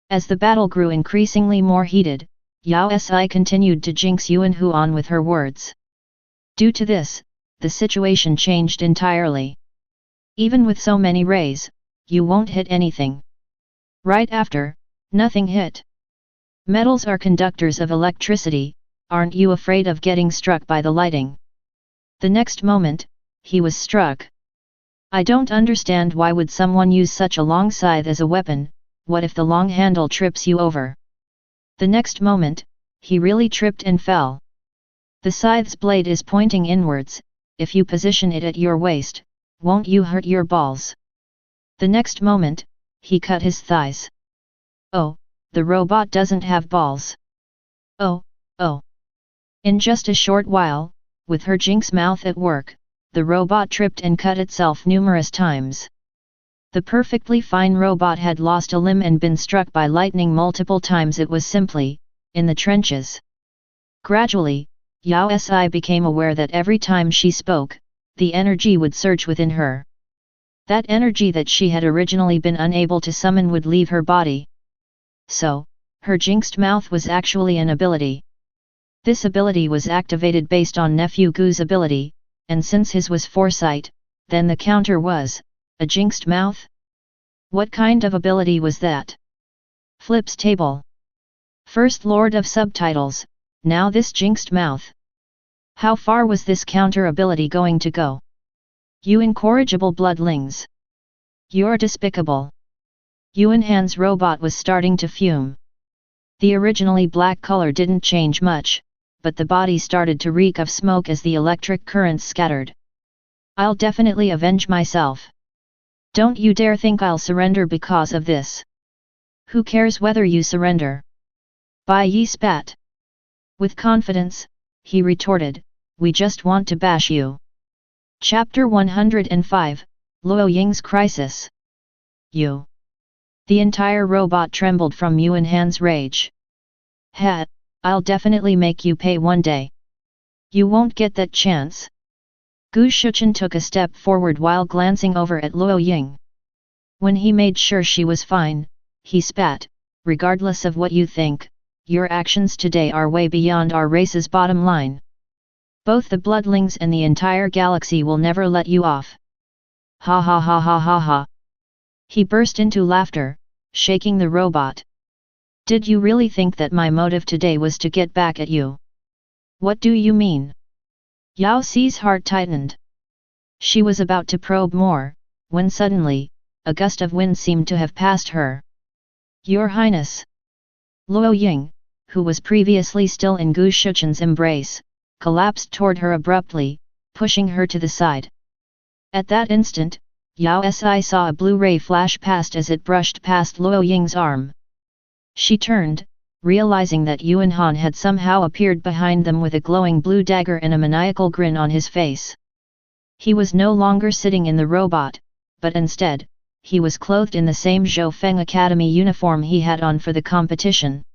As the battle grew increasingly more heated, Yao Si continued to jinx Yuan Hu on with her words. Due to this, the situation changed entirely. Even with so many rays, you won't hit anything. Right after, nothing hit. Metals are conductors of electricity, aren't you afraid of getting struck by the lighting? The next moment, he was struck. I don't understand why would someone use such a long scythe as a weapon. What if the long handle trips you over? The next moment, he really tripped and fell. The scythe's blade is pointing inwards, if you position it at your waist, won't you hurt your balls? The next moment, he cut his thighs. Oh, the robot doesn't have balls. Oh. In just a short while, with her jinx mouth at work, the robot tripped and cut itself numerous times. The perfectly fine robot had lost a limb and been struck by lightning multiple times. It was simply, in the trenches. Gradually, Yao Si became aware that every time she spoke, the energy would surge within her. That energy that she had originally been unable to summon would leave her body. So, her jinxed mouth was actually an ability. This ability was activated based on Nephew Gu's ability, and since his was foresight, then the counter was, a jinxed mouth? What kind of ability was that? Flips table. First Lord of Subtitles, now this jinxed mouth. How far was this counter ability going to go? You incorrigible bloodlings. You're despicable. Yuan Han's robot was starting to fume. The originally black color didn't change much, but the body started to reek of smoke as the electric currents scattered. I'll definitely avenge myself. Don't you dare think I'll surrender because of this. Who cares whether you surrender? Bai Yi spat. With confidence, he retorted, we just want to bash you. Chapter 105, Luo Ying's Crisis. You. The entire robot trembled from Yuan Han's rage. Ha, I'll definitely make you pay one day. You won't get that chance. Gu Shichen took a step forward while glancing over at Luo Ying. When he made sure she was fine, he spat, regardless of what you think, your actions today are way beyond our race's bottom line. Both the bloodlings and the entire galaxy will never let you off. Ha ha ha ha ha ha. He burst into laughter, shaking the robot. Did you really think that my motive today was to get back at you? What do you mean? Yao Si's heart tightened. She was about to probe more, when suddenly, a gust of wind seemed to have passed her. Your Highness! Luo Ying, who was previously still in Gu Shichen's embrace, collapsed toward her abruptly, pushing her to the side. At that instant, Yao Si saw a blue ray flash past as it brushed past Luo Ying's arm. She turned, realizing that Yuan Han had somehow appeared behind them with a glowing blue dagger and a maniacal grin on his face. He was no longer sitting in the robot, but instead, he was clothed in the same Zhou Feng Academy uniform he had on for the competition.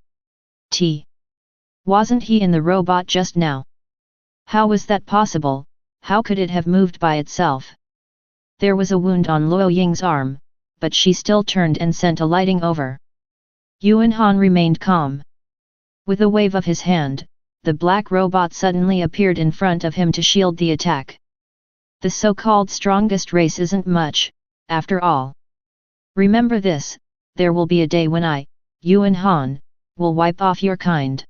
Wasn't he in the robot just now? How was that possible? How could it have moved by itself? There was a wound on Luo Ying's arm, but she still turned and sent a lighting over. Yuan Han remained calm. With a wave of his hand, the black robot suddenly appeared in front of him to shield the attack. The so-called strongest race isn't much, after all. Remember this, there will be a day when I, Yuan Han, will wipe off your kind.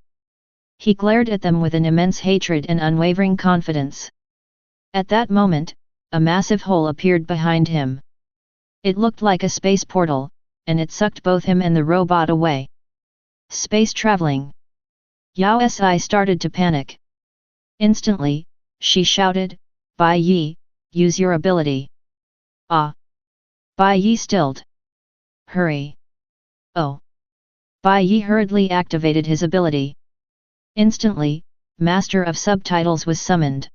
He glared at them with an immense hatred and unwavering confidence. At that moment, a massive hole appeared behind him. It looked like a space portal, and it sucked both him and the robot away. Space traveling. Yao Si started to panic. Instantly, she shouted, Bai Yi, use your ability. Ah! Bai Yi stilled. Hurry! Oh! Bai Yi hurriedly activated his ability. Instantly, Master of Subtitles was summoned.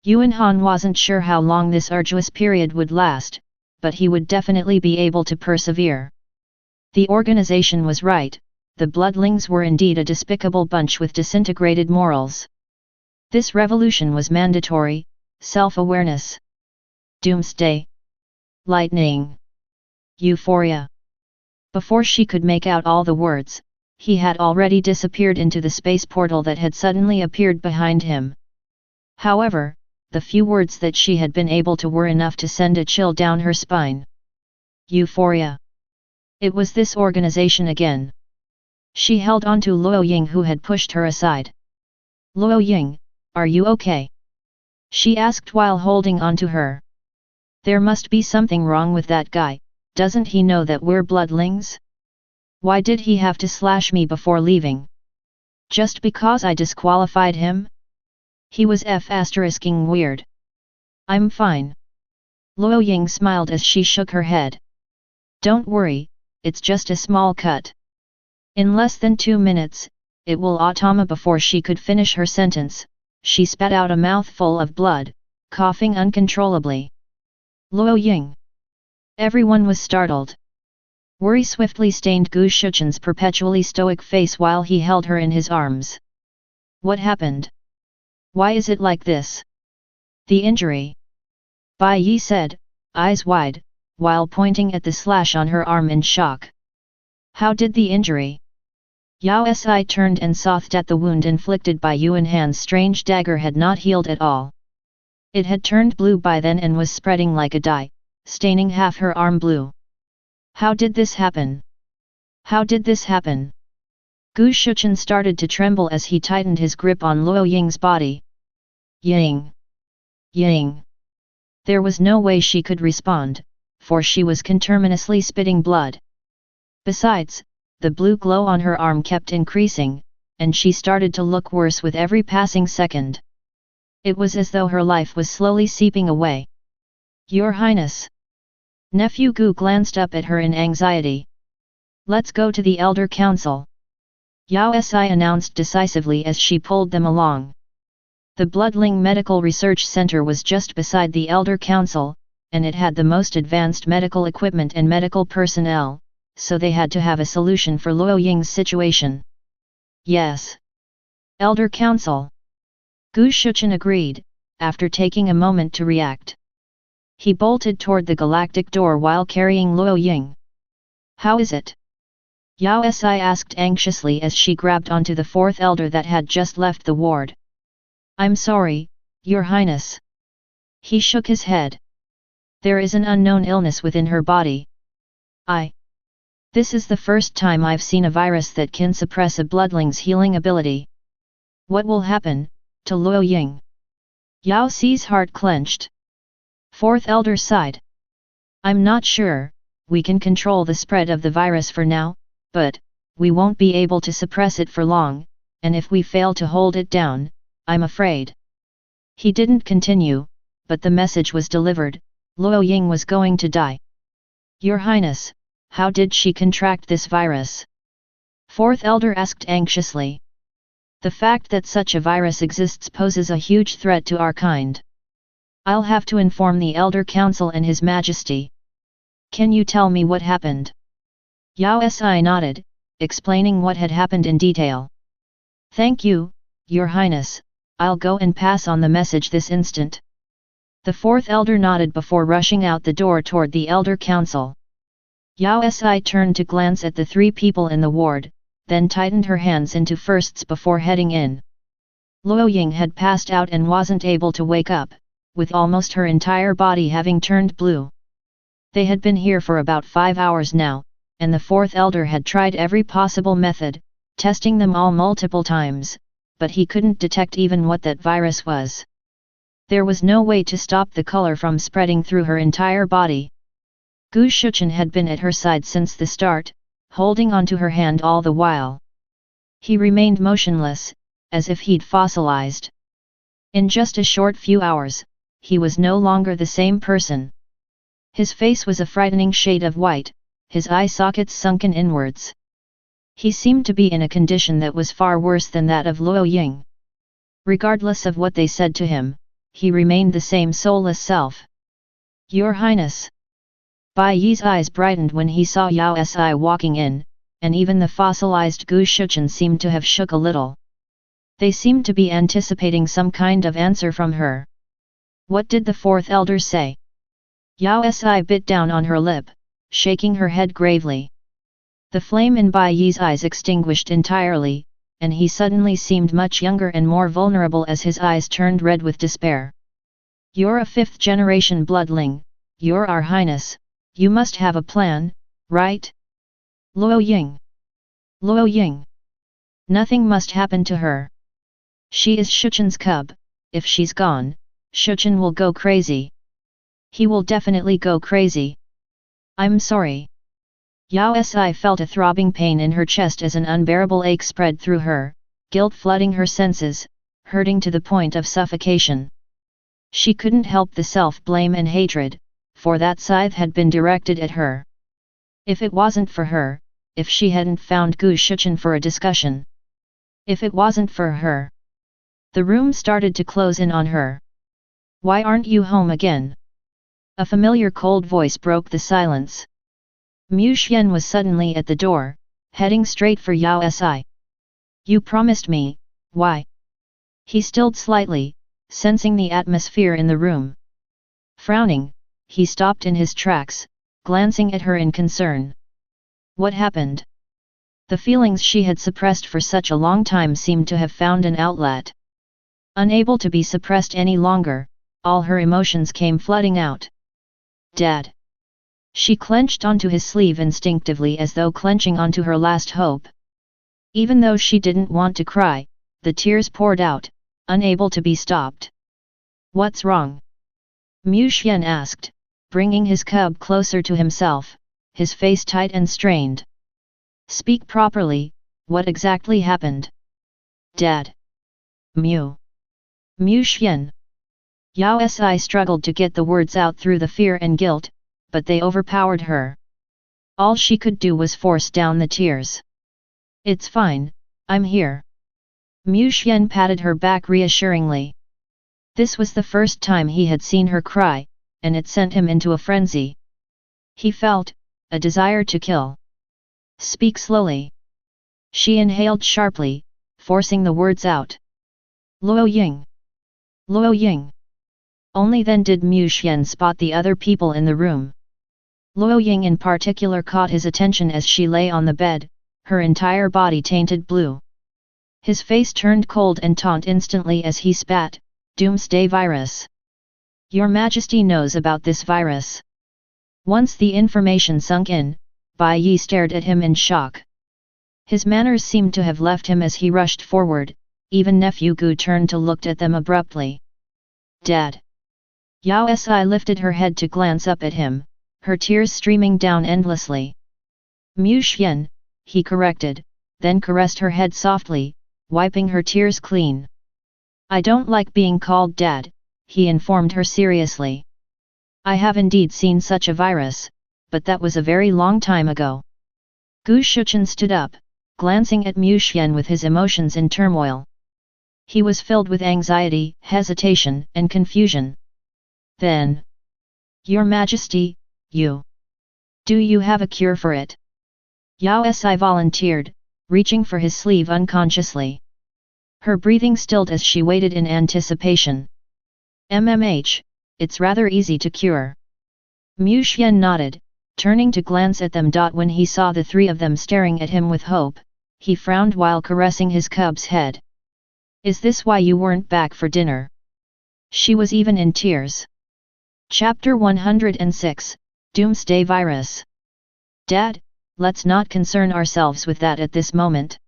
Yuan Han wasn't sure how long this arduous period would last, but he would definitely be able to persevere. The organization was right, the bloodlings were indeed a despicable bunch with disintegrated morals. This revolution was mandatory, self-awareness, doomsday, lightning, euphoria. Before she could make out all the words, he had already disappeared into the space portal that had suddenly appeared behind him. However, the few words that she had been able to were enough to send a chill down her spine. Euphoria. It was this organization again. She held on to Luo Ying, who had pushed her aside. Luo Ying, are you okay? She asked while holding on to her. There must be something wrong with that guy. Doesn't he know that we're bloodlings? Why did he have to slash me before leaving? Just because I disqualified him? He was f***ing weird. I'm fine. Luo Ying smiled as she shook her head. Don't worry, it's just a small cut. In less than 2 minutes, it will automa. Before she could finish her sentence, she spat out a mouthful of blood, coughing uncontrollably. Luo Ying. Everyone was startled. Worry swiftly stained Gu Shuchen's perpetually stoic face while he held her in his arms. What happened? Why is it like this? The injury. Bai Yi said, eyes wide, while pointing at the slash on her arm in shock. How did the injury? Yao Si turned and saw that the wound inflicted by Yuan Han's strange dagger had not healed at all. It had turned blue by then and was spreading like a dye, staining half her arm blue. How did this happen? How did this happen? Gu Shuchen started to tremble as he tightened his grip on Luo Ying's body. Ying! Ying! There was no way she could respond, for she was conterminously spitting blood. Besides, the blue glow on her arm kept increasing, and she started to look worse with every passing second. It was as though her life was slowly seeping away. Your Highness! Nephew Gu glanced up at her in anxiety. Let's go to the Elder Council. Yao Si announced decisively as she pulled them along. The Bloodling Medical Research Center was just beside the Elder Council, and it had the most advanced medical equipment and medical personnel, so they had to have a solution for Luo Ying's situation. Yes. Elder Council. Gu Shuchen agreed, after taking a moment to react. He bolted toward the galactic door while carrying Luo Ying. How is it? Yao Si asked anxiously as she grabbed onto the fourth elder that had just left the ward. I'm sorry, Your Highness. He shook his head. There is an unknown illness within her body. This is the first time I've seen a virus that can suppress a bloodling's healing ability. What will happen to Luo Ying? Yao Si's heart clenched. Fourth elder sighed. I'm not sure. We can control the spread of the virus for now, but we won't be able to suppress it for long, and if we fail to hold it down, I'm afraid. He didn't continue, but the message was delivered. Luo Ying was going to die. Your Highness, how did she contract this virus? Fourth elder asked anxiously. The fact that such a virus exists poses a huge threat to our kind. I'll have to inform the Elder Council and His Majesty. Can you tell me what happened? Yao Si nodded, explaining what had happened in detail. Thank you, Your Highness, I'll go and pass on the message this instant. The fourth elder nodded before rushing out the door toward the Elder Council. Yao Si turned to glance at the 3 people in the ward, then tightened her hands into fists before heading in. Luo Ying had passed out and wasn't able to wake up, with almost her entire body having turned blue. They had been here for about 5 hours now, and the fourth elder had tried every possible method, testing them all multiple times, but he couldn't detect even what that virus was. There was no way to stop the color from spreading through her entire body. Gu Shuchen had been at her side since the start, holding onto her hand all the while. He remained motionless, as if he'd fossilized. In just a short few hours, he was no longer the same person. His face was a frightening shade of white, his eye sockets sunken inwards. He seemed to be in a condition that was far worse than that of Luo Ying. Regardless of what they said to him, he remained the same soulless self. Your Highness! Bai Yi's eyes brightened when he saw Yao Si walking in, and even the fossilized Gu Shuchen seemed to have shook a little. They seemed to be anticipating some kind of answer from her. What did the fourth elder say? Yao Si bit down on her lip, shaking her head gravely. The flame in Bai Yi's eyes extinguished entirely, and he suddenly seemed much younger and more vulnerable as his eyes turned red with despair. You're a fifth-generation bloodling, you're our highness, you must have a plan, right? Luo Ying. Luo Ying. Nothing must happen to her. She is Shuchen's cub, if she's gone, Shuchen will go crazy. He will definitely go crazy. I'm sorry. Yao Si felt a throbbing pain in her chest as an unbearable ache spread through her, guilt flooding her senses, hurting to the point of suffocation. She couldn't help the self-blame and hatred, for that scythe had been directed at her. If it wasn't for her, if she hadn't found Gu Shichen for a discussion. If it wasn't for her. The room started to close in on her. Why aren't you home again? A familiar cold voice broke the silence. Mu Xian was suddenly at the door, heading straight for Yao Si. You promised me, why? He stilled slightly, sensing the atmosphere in the room. Frowning, he stopped in his tracks, glancing at her in concern. What happened? The feelings she had suppressed for such a long time seemed to have found an outlet. Unable to be suppressed any longer, all her emotions came flooding out. Dad. She clenched onto his sleeve instinctively as though clenching onto her last hope. Even though she didn't want to cry, the tears poured out, unable to be stopped. What's wrong? Mu Xian asked, bringing his cub closer to himself, his face tight and strained. Speak properly, what exactly happened? Dad. Mu Xian. Yao Si struggled to get the words out through the fear and guilt, but they overpowered her. All she could do was force down the tears. It's fine, I'm here. Mu Xian patted her back reassuringly. This was the first time he had seen her cry, and it sent him into a frenzy. He felt a desire to kill. Speak slowly. She inhaled sharply, forcing the words out. Luo Ying. Luo Ying. Only then did Mu Xian spot the other people in the room. Luo Ying in particular caught his attention as she lay on the bed, her entire body tainted blue. His face turned cold and taut instantly as he spat, Doomsday virus. Your Majesty knows about this virus. Once the information sunk in, Bai Yi stared at him in shock. His manners seemed to have left him as he rushed forward, even nephew Gu turned to look at them abruptly. Dad. Yao Si lifted her head to glance up at him, her tears streaming down endlessly. Mu Xian, he corrected, then caressed her head softly, wiping her tears clean. I don't like being called Dad, he informed her seriously. I have indeed seen such a virus, but that was a very long time ago. Gu Shichen stood up, glancing at Mu Xian with his emotions in turmoil. He was filled with anxiety, hesitation, and confusion. Then, Your Majesty, do you have a cure for it? Yao Si volunteered, reaching for his sleeve unconsciously. Her breathing stilled as she waited in anticipation. It's rather easy to cure. Mu Xian nodded, turning to glance at them. When he saw the three of them staring at him with hope, he frowned while caressing his cub's head. Is this why you weren't back for dinner? She was even in tears. Chapter 106, Doomsday Virus. Dad, let's not concern ourselves with that at this moment.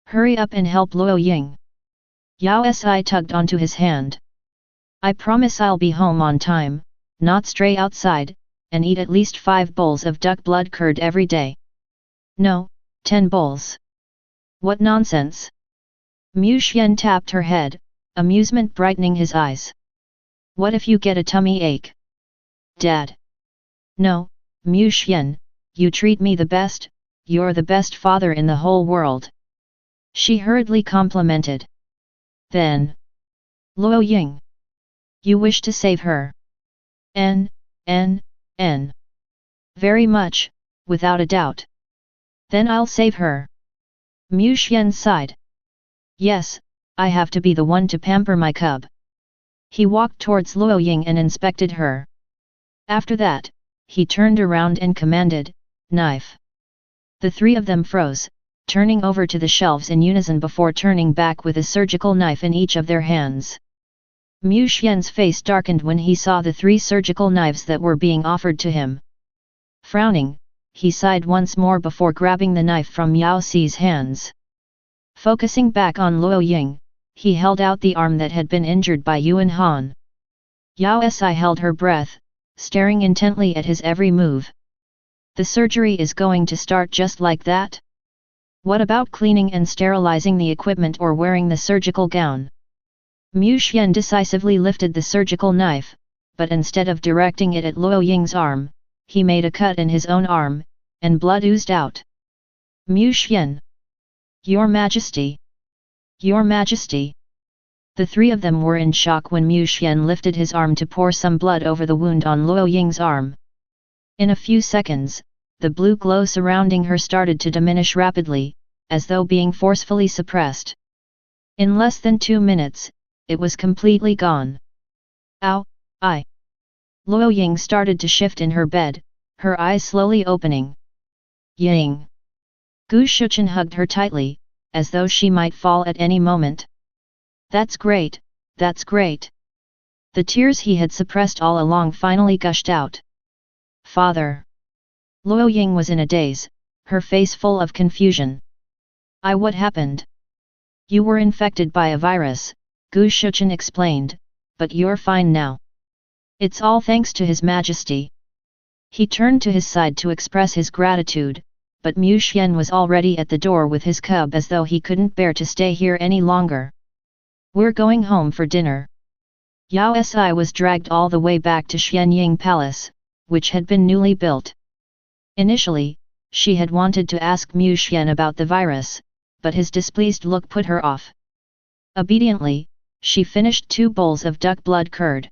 Hurry up and help Luo Ying. Yao Si tugged onto his hand. I promise I'll be home on time, not stray outside, and eat at least 5 bowls of duck blood curd every day. No, 10 bowls. What nonsense. Mu Xian tapped her head, amusement brightening his eyes. What if you get a tummy ache? Dad. No, Mu Xian, you treat me the best, you're the best father in the whole world. She hurriedly complimented. Then. Luo Ying. You wish to save her? N. Very much, without a doubt. Then I'll save her. Mu Xian sighed. Yes, I have to be the one to pamper my cub. He walked towards Luo Ying and inspected her. After that, he turned around and commanded, "Knife." The three of them froze, turning over to the shelves in unison before turning back with a surgical knife in each of their hands. Mu Xian's face darkened when he saw the three surgical knives that were being offered to him. Frowning, he sighed once more before grabbing the knife from Yao Si's hands. Focusing back on Luo Ying, he held out the arm that had been injured by Yuan Han. Yao Si held her breath, staring intently at his every move. The surgery is going to start just like that? What about cleaning and sterilizing the equipment or wearing the surgical gown? Mu Xian decisively lifted the surgical knife, but instead of directing it at Luo Ying's arm, he made a cut in his own arm, and blood oozed out. Mu Xian! Your Majesty! Your Majesty! The three of them were in shock when Mu Xian lifted his arm to pour some blood over the wound on Luo Ying's arm. In a few seconds, the blue glow surrounding her started to diminish rapidly, as though being forcefully suppressed. In less than 2 minutes, it was completely gone. Ow! I! Luo Ying started to shift in her bed, her eyes slowly opening. Ying! Gu Shuchen hugged her tightly, as though she might fall at any moment. That's great, that's great! The tears he had suppressed all along finally gushed out. Father! Luo Ying was in a daze, her face full of confusion. What happened? You were infected by a virus, Gu Shuchen explained, but you're fine now. It's all thanks to His Majesty. He turned to his side to express his gratitude, but Mu Xian was already at the door with his cub as though he couldn't bear to stay here any longer. We're going home for dinner. Yao Si was dragged all the way back to Xianying Palace, which had been newly built. Initially, she had wanted to ask Mu Xian about the virus, but his displeased look put her off. Obediently, she finished 2 bowls of duck blood curd.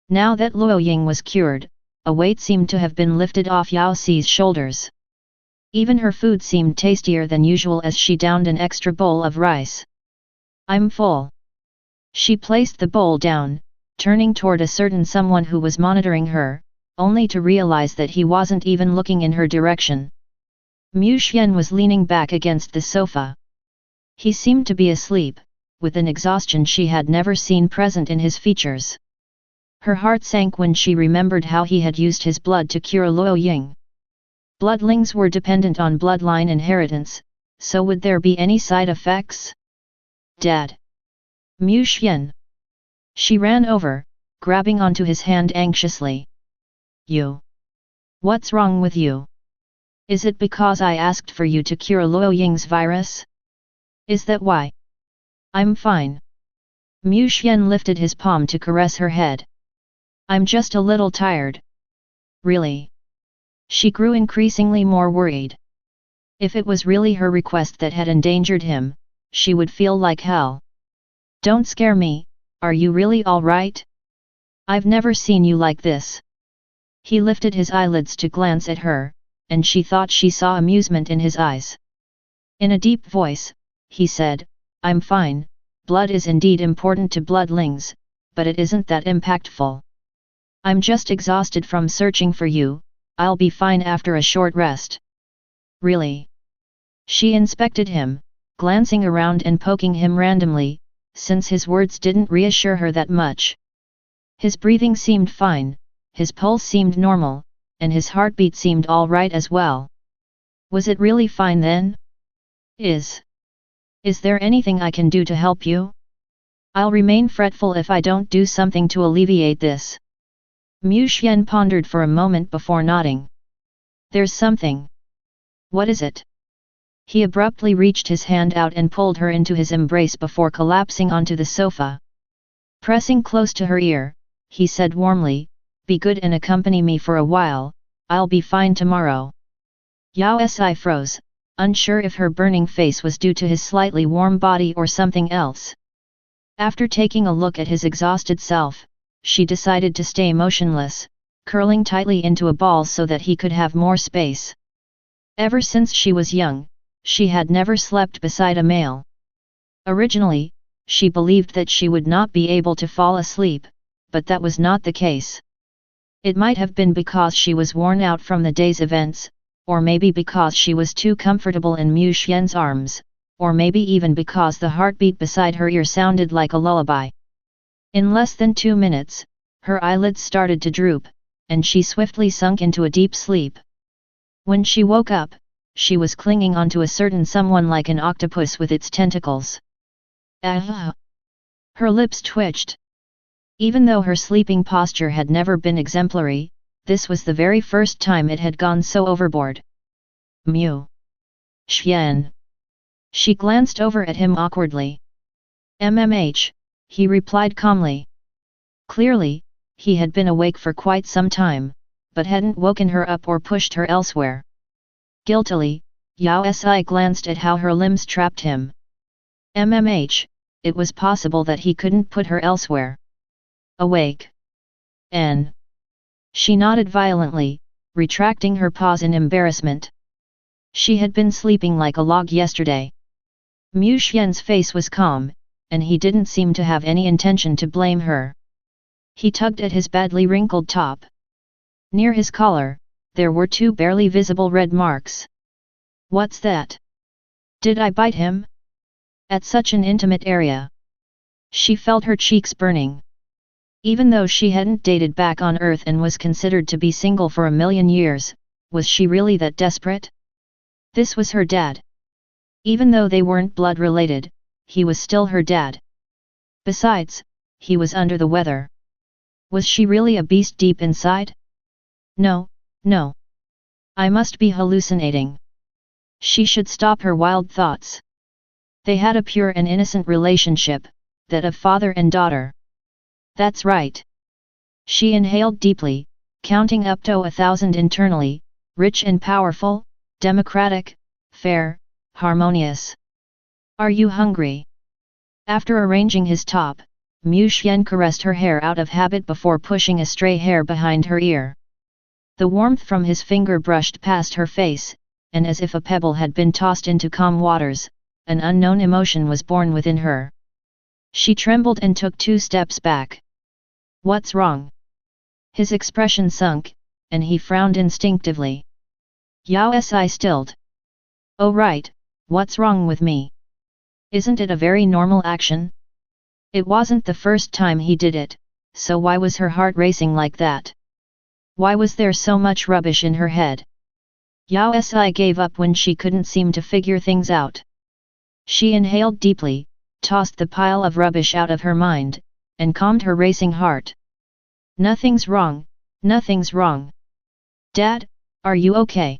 Now that Luo Ying was cured, a weight seemed to have been lifted off Yao Si's shoulders. Even her food seemed tastier than usual as she downed an extra bowl of rice. I'm full. She placed the bowl down, turning toward a certain someone who was monitoring her, only to realize that he wasn't even looking in her direction. Mu Xian was leaning back against the sofa. He seemed to be asleep, with an exhaustion she had never seen present in his features. Her heart sank when she remembered how he had used his blood to cure Luo Ying. Bloodlings were dependent on bloodline inheritance, so would there be any side effects? Dad! Mu Xian! She ran over, grabbing onto his hand anxiously. You! What's wrong with you? Is it because I asked for you to cure Luo Ying's virus? Is that why? I'm fine. Mu Xian lifted his palm to caress her head. I'm just a little tired. Really? She grew increasingly more worried. If it was really her request that had endangered him, she would feel like hell. Don't scare me, are you really all right? I've never seen you like this. He lifted his eyelids to glance at her, and she thought she saw amusement in his eyes. In a deep voice, he said, I'm fine, blood is indeed important to bloodlings, but it isn't that impactful. I'm just exhausted from searching for you, I'll be fine after a short rest. Really? She inspected him, glancing around and poking him randomly, since his words didn't reassure her that much. His breathing seemed fine, his pulse seemed normal, and his heartbeat seemed all right as well. Was it really fine then? Is there anything I can do to help you? I'll remain fretful if I don't do something to alleviate this. Mu Xian pondered for a moment before nodding. There's something. What is it? He abruptly reached his hand out and pulled her into his embrace before collapsing onto the sofa. Pressing close to her ear, he said warmly, be good and accompany me for a while, I'll be fine tomorrow. Yao Si froze, unsure if her burning face was due to his slightly warm body or something else. After taking a look at his exhausted self, she decided to stay motionless, curling tightly into a ball so that he could have more space. Ever since she was young, she had never slept beside a male. Originally, she believed that she would not be able to fall asleep, but that was not the case. It might have been because she was worn out from the day's events, or maybe because she was too comfortable in Mu Xian's arms, or maybe even because the heartbeat beside her ear sounded like a lullaby. In less than 2 minutes, her eyelids started to droop, and she swiftly sunk into a deep sleep. When she woke up, she was clinging onto a certain someone like an octopus with its tentacles. Ah! Her lips twitched. Even though her sleeping posture had never been exemplary, this was the very first time it had gone so overboard. Mu Xian. She glanced over at him awkwardly. He replied calmly. Clearly, he had been awake for quite some time, but hadn't woken her up or pushed her elsewhere. Guiltily, Yao Si glanced at how her limbs trapped him. It was possible that he couldn't put her elsewhere. Awake. She nodded violently, retracting her paws in embarrassment. She had been sleeping like a log yesterday. Mu Xian's face was calm, and he didn't seem to have any intention to blame her. He tugged at his badly wrinkled top. Near his collar, there were 2 barely visible red marks. What's that? Did I bite him? At such an intimate area. She felt her cheeks burning. Even though she hadn't dated back on Earth and was considered to be single for 1,000,000 years, was she really that desperate? This was her dad. Even though they weren't blood related, he was still her dad. Besides, he was under the weather. Was she really a beast deep inside? No, no. I must be hallucinating. She should stop her wild thoughts. They had a pure and innocent relationship, that of father and daughter. That's right. She inhaled deeply, counting up to 1,000 internally, rich and powerful, democratic, fair, harmonious. Are you hungry? After arranging his top, Mu Xian caressed her hair out of habit before pushing a stray hair behind her ear. The warmth from his finger brushed past her face, and as if a pebble had been tossed into calm waters, an unknown emotion was born within her. She trembled and took 2 steps back. What's wrong? His expression sunk, and he frowned instinctively. Yao Si stilled. Oh right, what's wrong with me? Isn't it a very normal action? It wasn't the first time he did it, so why was her heart racing like that? Why was there so much rubbish in her head? Yao Si gave up when she couldn't seem to figure things out. She inhaled deeply, tossed the pile of rubbish out of her mind, and calmed her racing heart. Nothing's wrong, nothing's wrong. Dad, are you okay?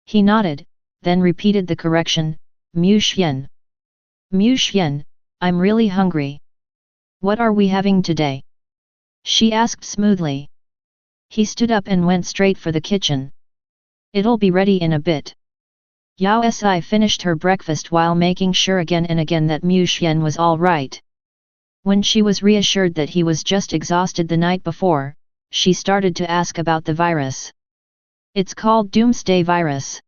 He nodded, then repeated the correction, Mu Xian. Mu Xian, I'm really hungry. What are we having today? She asked smoothly. He stood up and went straight for the kitchen. It'll be ready in a bit. Yao Si finished her breakfast while making sure again and again that Mu Xian was all right. When she was reassured that he was just exhausted the night before, she started to ask about the virus. It's called Doomsday Virus.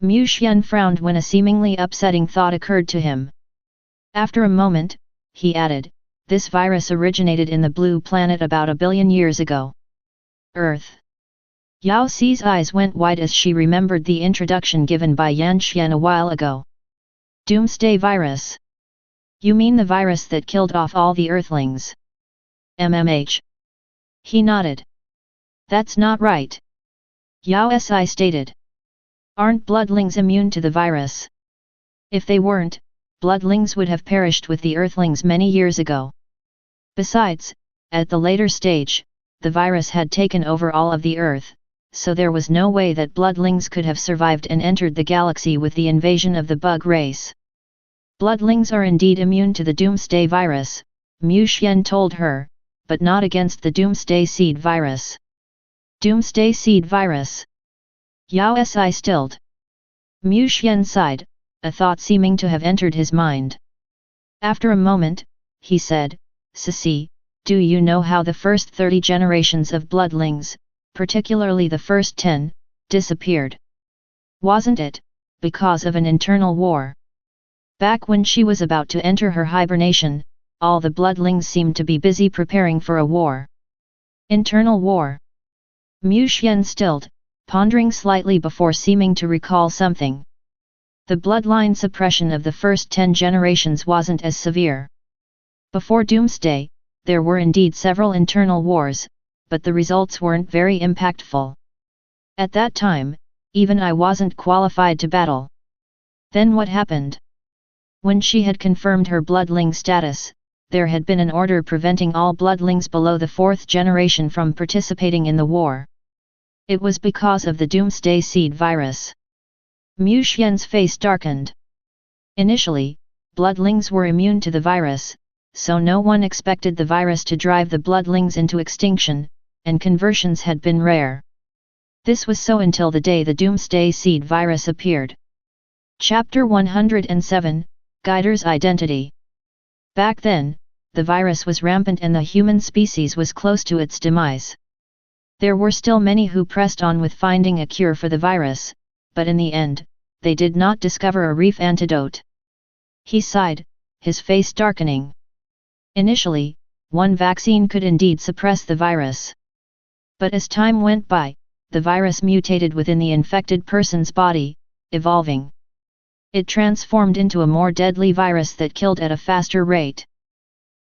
Mu Xian frowned when a seemingly upsetting thought occurred to him. After a moment, he added, this virus originated in the blue planet about 1 billion years ago. Earth. Yao Si's eyes went wide as she remembered the introduction given by Yan Xian a while ago. Doomsday Virus. You mean the virus that killed off all the Earthlings? He nodded. That's not right. Yao Si stated. Aren't bloodlings immune to the virus? If they weren't, bloodlings would have perished with the Earthlings many years ago. Besides, at the later stage, the virus had taken over all of the Earth, so there was no way that bloodlings could have survived and entered the galaxy with the invasion of the bug race. Bloodlings are indeed immune to the Doomsday Virus, Mu Xian told her, but not against the Doomsday Seed Virus. Doomsday Seed Virus. Yao Si stilled. Mu Xian sighed, a thought seeming to have entered his mind. After a moment, he said, Sissy, do you know how the first 30 generations of bloodlings, particularly the first 10, disappeared? Wasn't it because of an internal war? Back when she was about to enter her hibernation, all the bloodlings seemed to be busy preparing for a war. Internal war. Mu Xian stilled, pondering slightly before seeming to recall something. The bloodline suppression of the first 10 generations wasn't as severe. Before Doomsday, there were indeed several internal wars, but the results weren't very impactful. At that time, even I wasn't qualified to battle. Then what happened? When she had confirmed her bloodling status, there had been an order preventing all bloodlings below the 4th generation from participating in the war. It was because of the Doomsday Seed virus. Mu Xian's face darkened. Initially, bloodlings were immune to the virus, so no one expected the virus to drive the bloodlings into extinction, and conversions had been rare. This was so until the day the Doomsday Seed virus appeared. Chapter 107, Guider's Identity. Back then, the virus was rampant and the human species was close to its demise. There were still many who pressed on with finding a cure for the virus, but in the end, they did not discover a reef antidote. He sighed, his face darkening. Initially, one vaccine could indeed suppress the virus. But as time went by, the virus mutated within the infected person's body, evolving. It transformed into a more deadly virus that killed at a faster rate.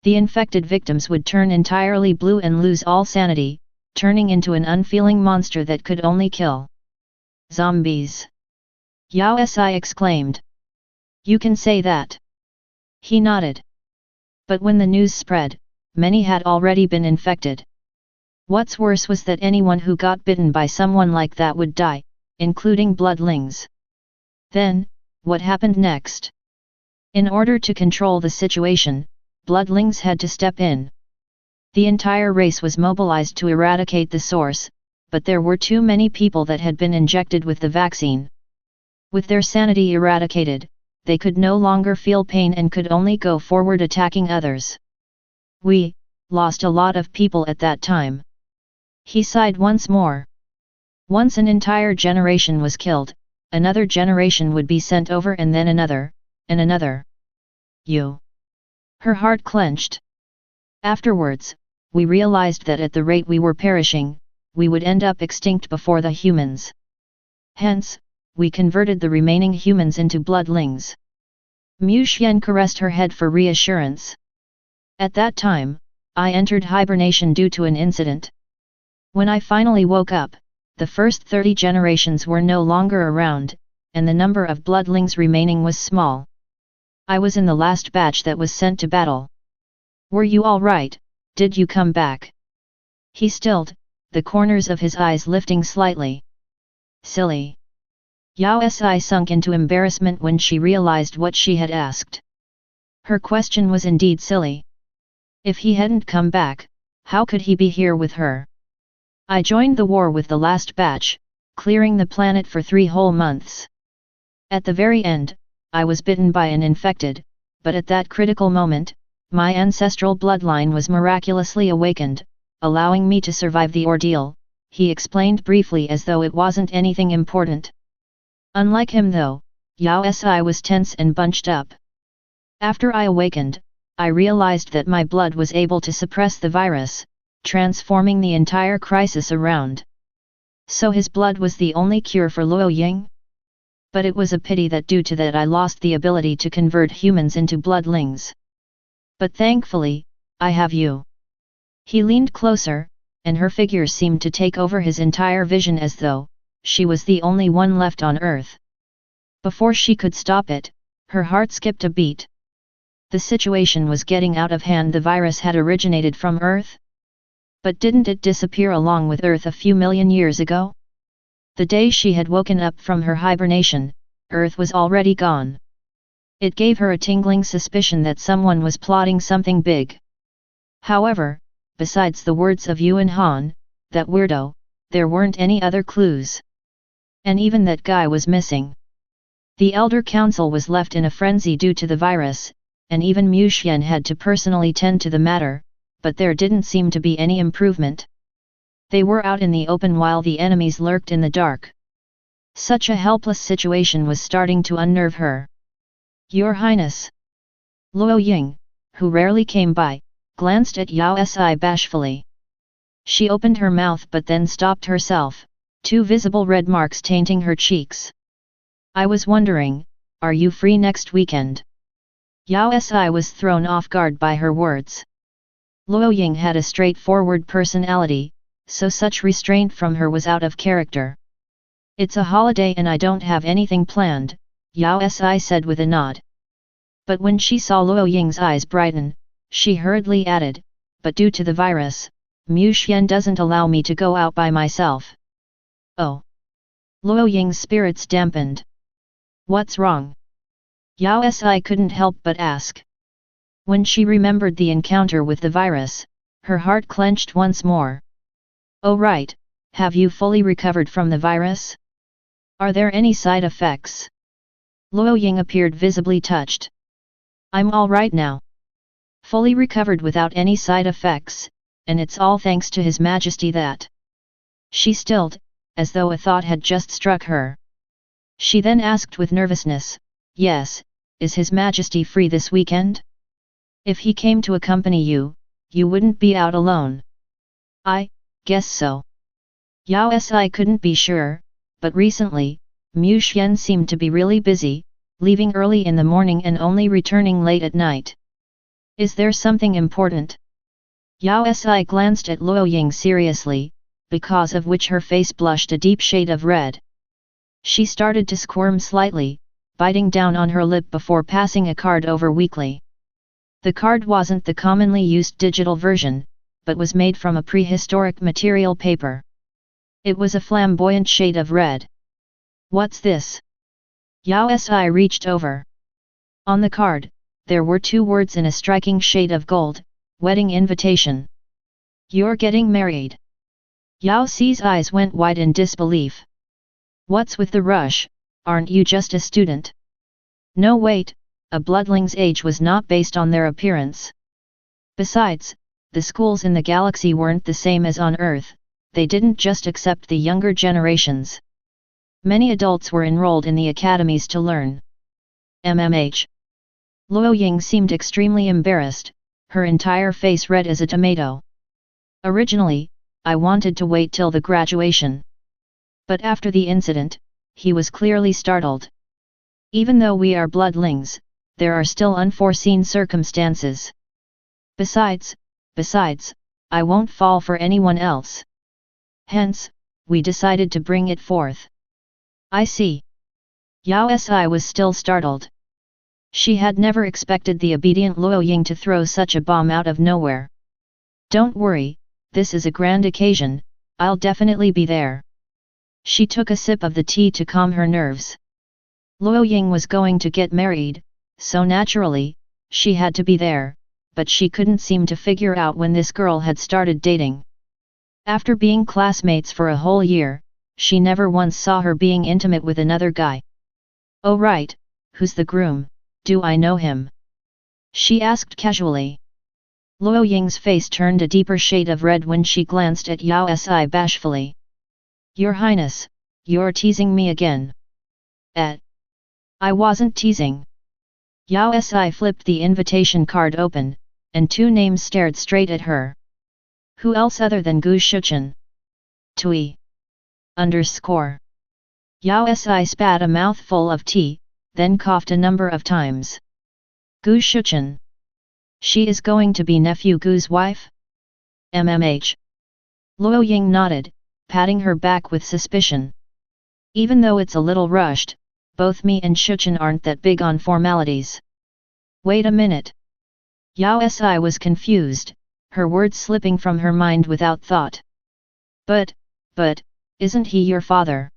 The infected victims would turn entirely blue and lose all sanity, turning into an unfeeling monster that could only kill. Zombies! Yao Si exclaimed. You can say that. He nodded. But when the news spread, many had already been infected. What's worse was that anyone who got bitten by someone like that would die, including bloodlings. Then, what happened next? In order to control the situation, bloodlings had to step in. The entire race was mobilized to eradicate the source, but there were too many people that had been injected with the vaccine. With their sanity eradicated, they could no longer feel pain and could only go forward attacking others. We lost a lot of people at that time. He sighed once more. Once an entire generation was killed, another generation would be sent over and then another, and another. You. Her heart clenched. Afterwards, we realized that at the rate we were perishing, we would end up extinct before the humans. Hence, we converted the remaining humans into bloodlings. Mu Xian caressed her head for reassurance. At that time, I entered hibernation due to an incident. When I finally woke up, the first 30 generations were no longer around, and the number of bloodlings remaining was small. I was in the last batch that was sent to battle. Were you all right? Did you come back? He stilled, the corners of his eyes lifting slightly. Silly. Yao Si sunk into embarrassment when she realized what she had asked. Her question was indeed silly. If he hadn't come back, how could he be here with her? I joined the war with the last batch, clearing the planet for 3 whole months. At the very end, I was bitten by an infected, but at that critical moment, my ancestral bloodline was miraculously awakened, allowing me to survive the ordeal, he explained briefly as though it wasn't anything important. Unlike him though, Yao Si was tense and bunched up. After I awakened, I realized that my blood was able to suppress the virus, transforming the entire crisis around. So his blood was the only cure for Luo Ying? But it was a pity that due to that I lost the ability to convert humans into bloodlings. But thankfully, I have you. He leaned closer, and her figure seemed to take over his entire vision as though she was the only one left on Earth. Before she could stop it, her heart skipped a beat. The situation was getting out of hand. The virus had originated from Earth? But didn't it disappear along with Earth a few million years ago? The day she had woken up from her hibernation, Earth was already gone. It gave her a tingling suspicion that someone was plotting something big. However, besides the words of Yuan Han, that weirdo, there weren't any other clues. And even that guy was missing. The Elder Council was left in a frenzy due to the virus, and even Mu Xian had to personally tend to the matter, but there didn't seem to be any improvement. They were out in the open while the enemies lurked in the dark. Such a helpless situation was starting to unnerve her. Your Highness. Luo Ying, who rarely came by, glanced at Yao Si bashfully. She opened her mouth but then stopped herself, two visible red marks tainting her cheeks. I was wondering, are you free next weekend? Yao Si was thrown off guard by her words. Luo Ying had a straightforward personality, so such restraint from her was out of character. It's a holiday and I don't have anything planned, Yao Si said with a nod. But when she saw Luo Ying's eyes brighten, she hurriedly added, but due to the virus, Mu Xian doesn't allow me to go out by myself. Oh. Luo Ying's spirits dampened. What's wrong? Yao Si couldn't help but ask. When she remembered the encounter with the virus, her heart clenched once more. Oh right, have you fully recovered from the virus? Are there any side effects? Luo Ying appeared visibly touched. I'm all right now. Fully recovered without any side effects, and it's all thanks to His Majesty that. She stilled, as though a thought had just struck her. She then asked with nervousness, yes, is His Majesty free this weekend? If he came to accompany you, you wouldn't be out alone. I guess so. Yao Si couldn't be sure, but recently, Mu Xian seemed to be really busy, leaving early in the morning and only returning late at night. Is there something important? Yao Si glanced at Luo Ying seriously, because of which her face blushed a deep shade of red. She started to squirm slightly, biting down on her lip before passing a card over weakly. The card wasn't the commonly used digital version, but was made from a prehistoric material paper. It was a flamboyant shade of red. What's this? Yao Si reached over. On the card, there were two words in a striking shade of gold, wedding invitation. You're getting married. Yao Si's eyes went wide in disbelief. What's with the rush, aren't you just a student? No wait, a bloodling's age was not based on their appearance. Besides, the schools in the galaxy weren't the same as on Earth, they didn't just accept the younger generations. Many adults were enrolled in the academies to learn. MMH. Luo Ying seemed extremely embarrassed, her entire face red as a tomato. Originally, I wanted to wait till the graduation. But after the incident, he was clearly startled. Even though we are bloodlings, there are still unforeseen circumstances. Besides, I won't fall for anyone else. Hence, we decided to bring it forth. I see. Yao Si was still startled. She had never expected the obedient Luo Ying to throw such a bomb out of nowhere. Don't worry, this is a grand occasion, I'll definitely be there. She took a sip of the tea to calm her nerves. Luo Ying was going to get married, so naturally, she had to be there, but she couldn't seem to figure out when this girl had started dating. After being classmates for a whole year, she never once saw her being intimate with another guy. Oh right, who's the groom, do I know him? She asked casually. Luo Ying's face turned a deeper shade of red when she glanced at Yao Si bashfully. Your Highness, you're teasing me again. I wasn't teasing. Yao Si flipped the invitation card open, and two names stared straight at her. Who else other than Gu Shuchen? Tui. _ Yao Si spat a mouthful of tea, then coughed a number of times. Gu Shuchen. She is going to be nephew Gu's wife? MMH. Luo Ying nodded, patting her back with suspicion. Even though it's a little rushed, both me and Shuchen aren't that big on formalities. Wait a minute. Yao Si was confused, her words slipping from her mind without thought. But, isn't he your father?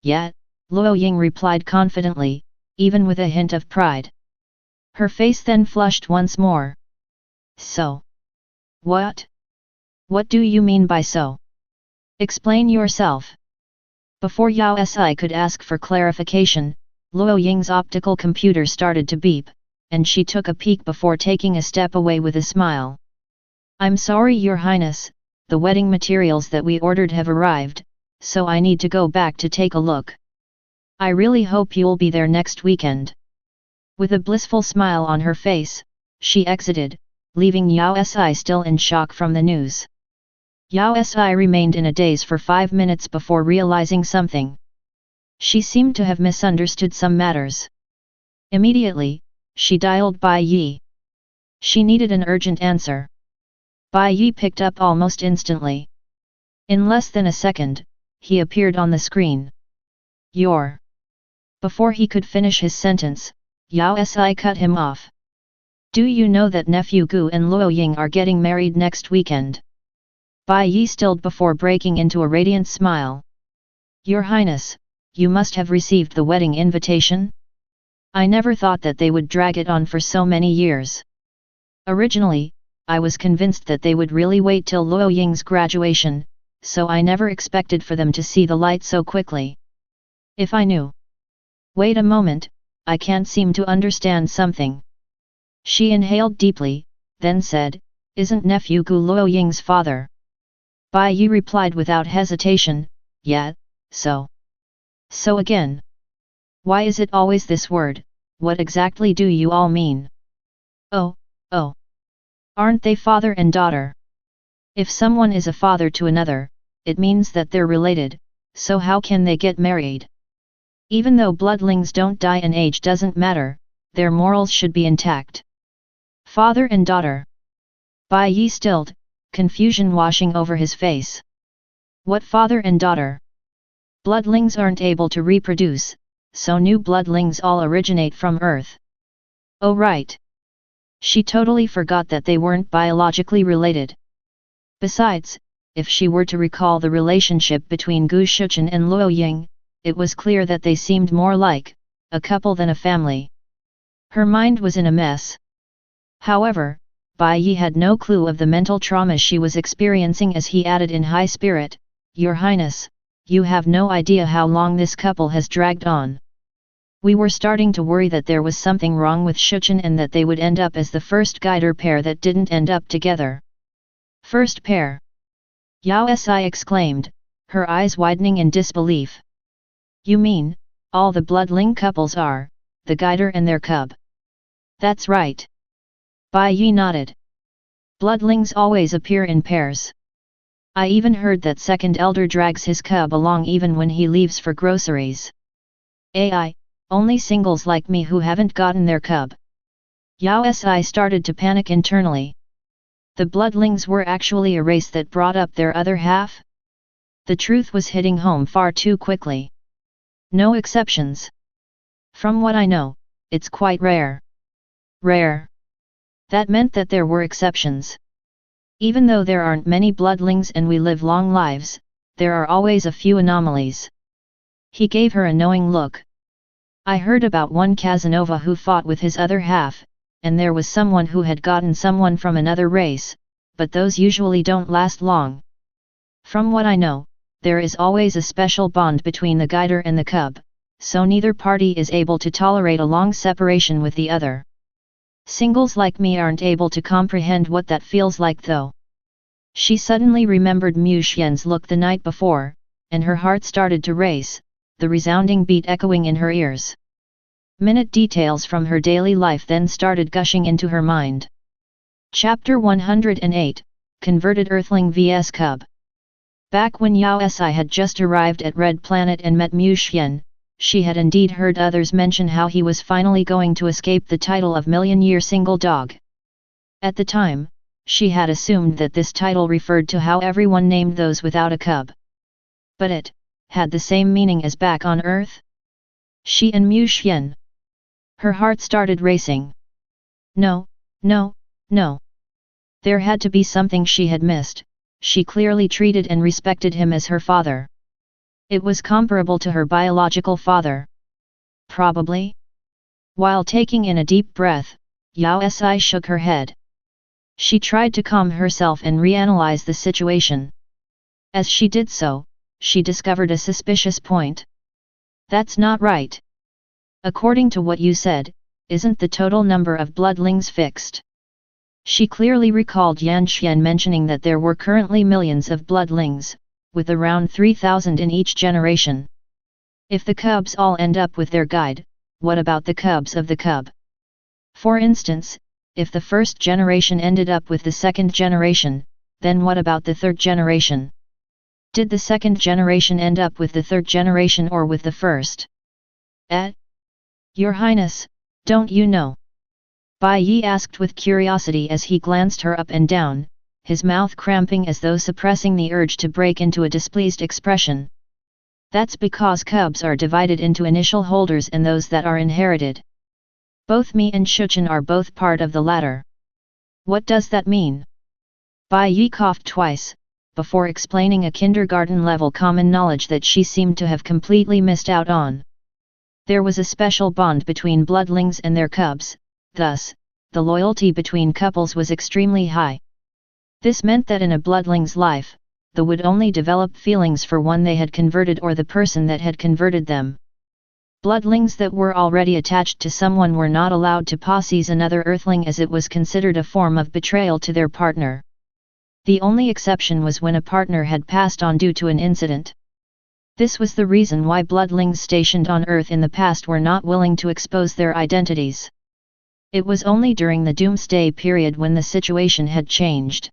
Yeah, Luo Ying replied confidently, even with a hint of pride. Her face then flushed once more. So? What? What do you mean by so? Explain yourself. Before Yao Si could ask for clarification, Luo Ying's optical computer started to beep, and she took a peek before taking a step away with a smile. I'm sorry Your Highness, the wedding materials that we ordered have arrived, so I need to go back to take a look. I really hope you'll be there next weekend. With a blissful smile on her face, she exited, leaving Yao Si still in shock from the news. Yao Si remained in a daze for 5 minutes before realizing something. She seemed to have misunderstood some matters. Immediately, she dialed Bai Yi. She needed an urgent answer. Bai Yi picked up almost instantly. In less than a second, he appeared on the screen. Your. Before he could finish his sentence, Yao Si cut him off. Do you know that nephew Gu and Luo Ying are getting married next weekend? Bai Yi stilled before breaking into a radiant smile. Your Highness, you must have received the wedding invitation? I never thought that they would drag it on for so many years. Originally, I was convinced that they would really wait till Luo Ying's graduation, so I never expected for them to see the light so quickly. If I knew. Wait a moment, I can't seem to understand something. She inhaled deeply, then said, Isn't nephew Gu Luo Ying's father? Bai Yi replied without hesitation, Yeah, so. So again. Why is it always this word? What exactly do you all mean? Oh. Aren't they father and daughter? If someone is a father to another, it means that they're related, so how can they get married? Even though bloodlings don't die and age doesn't matter, their morals should be intact. Father and daughter. Bai Yi stilled, confusion washing over his face. What father and daughter? Bloodlings aren't able to reproduce, so new bloodlings all originate from Earth. Oh right. She totally forgot that they weren't biologically related. Besides, if she were to recall the relationship between Gu Shichen and Luo Ying, it was clear that they seemed more like a couple than a family. Her mind was in a mess. However, Bai Yi had no clue of the mental trauma she was experiencing as he added in high spirit, Your Highness, you have no idea how long this couple has dragged on. We were starting to worry that there was something wrong with Shichen and that they would end up as the first guider pair that didn't end up together. First pair. Yao Si exclaimed, her eyes widening in disbelief. You mean, all the bloodling couples are, the guider and their cub? That's right. Bai Yi nodded. Bloodlings always appear in pairs. I even heard that second elder drags his cub along even when he leaves for groceries. AI, only singles like me who haven't gotten their cub. Yao Si started to panic internally. The bloodlings were actually a race that brought up their other half? The truth was hitting home far too quickly. No exceptions. From what I know, it's quite rare. Rare. That meant that there were exceptions. Even though there aren't many bloodlings and we live long lives, there are always a few anomalies. He gave her a knowing look. I heard about one Casanova who fought with his other half, and there was someone who had gotten someone from another race, but those usually don't last long. From what I know, there is always a special bond between the guider and the cub, so neither party is able to tolerate a long separation with the other. Singles like me aren't able to comprehend what that feels like though. She suddenly remembered Mu Xian's look the night before, and her heart started to race, the resounding beat echoing in her ears. Minute details from her daily life then started gushing into her mind. Chapter 108, Converted Earthling vs Cub. Back when Yao Si had just arrived at Red Planet and met Mu Xian, she had indeed heard others mention how he was finally going to escape the title of Million-Year Single Dog. At the time, she had assumed that this title referred to how everyone named those without a cub. But it had the same meaning as back on Earth? She and Mu Xian. Her heart started racing. No. There had to be something she had missed. She clearly treated and respected him as her father. It was comparable to her biological father. Probably. While taking in a deep breath, Yao Si shook her head. She tried to calm herself and reanalyze the situation. As she did so, she discovered a suspicious point. That's not right. According to what you said, isn't the total number of bloodlings fixed? She clearly recalled Yan Xian mentioning that there were currently millions of bloodlings, with around 3,000 in each generation. If the cubs all end up with their guide, what about the cubs of the cub? For instance, if the first generation ended up with the second generation, then what about the third generation? Did the second generation end up with the third generation or with the first? Your Highness, don't you know? Bai Yi asked with curiosity as he glanced her up and down, his mouth cramping as though suppressing the urge to break into a displeased expression. That's because cubs are divided into initial holders and those that are inherited. Both me and Shuchen are both part of the latter. What does that mean? Bai Yi coughed twice, before explaining a kindergarten-level common knowledge that she seemed to have completely missed out on. There was a special bond between bloodlings and their cubs, thus, the loyalty between couples was extremely high. This meant that in a bloodling's life, they would only develop feelings for one they had converted or the person that had converted them. Bloodlings that were already attached to someone were not allowed to possess another earthling as it was considered a form of betrayal to their partner. The only exception was when a partner had passed on due to an incident. This was the reason why bloodlings stationed on Earth in the past were not willing to expose their identities. It was only during the Doomsday period when the situation had changed.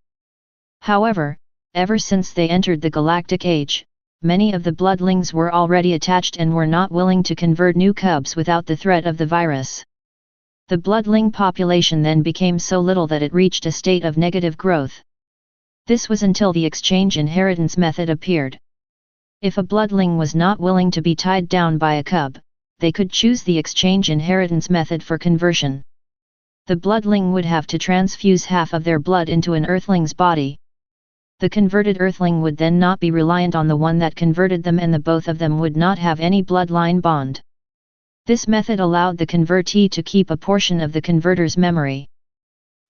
However, ever since they entered the Galactic Age, many of the bloodlings were already attached and were not willing to convert new cubs without the threat of the virus. The bloodling population then became so little that it reached a state of negative growth. This was until the exchange inheritance method appeared. If a bloodling was not willing to be tied down by a cub, they could choose the exchange inheritance method for conversion. The bloodling would have to transfuse half of their blood into an earthling's body. The converted earthling would then not be reliant on the one that converted them and the both of them would not have any bloodline bond. This method allowed the convertee to keep a portion of the converter's memory.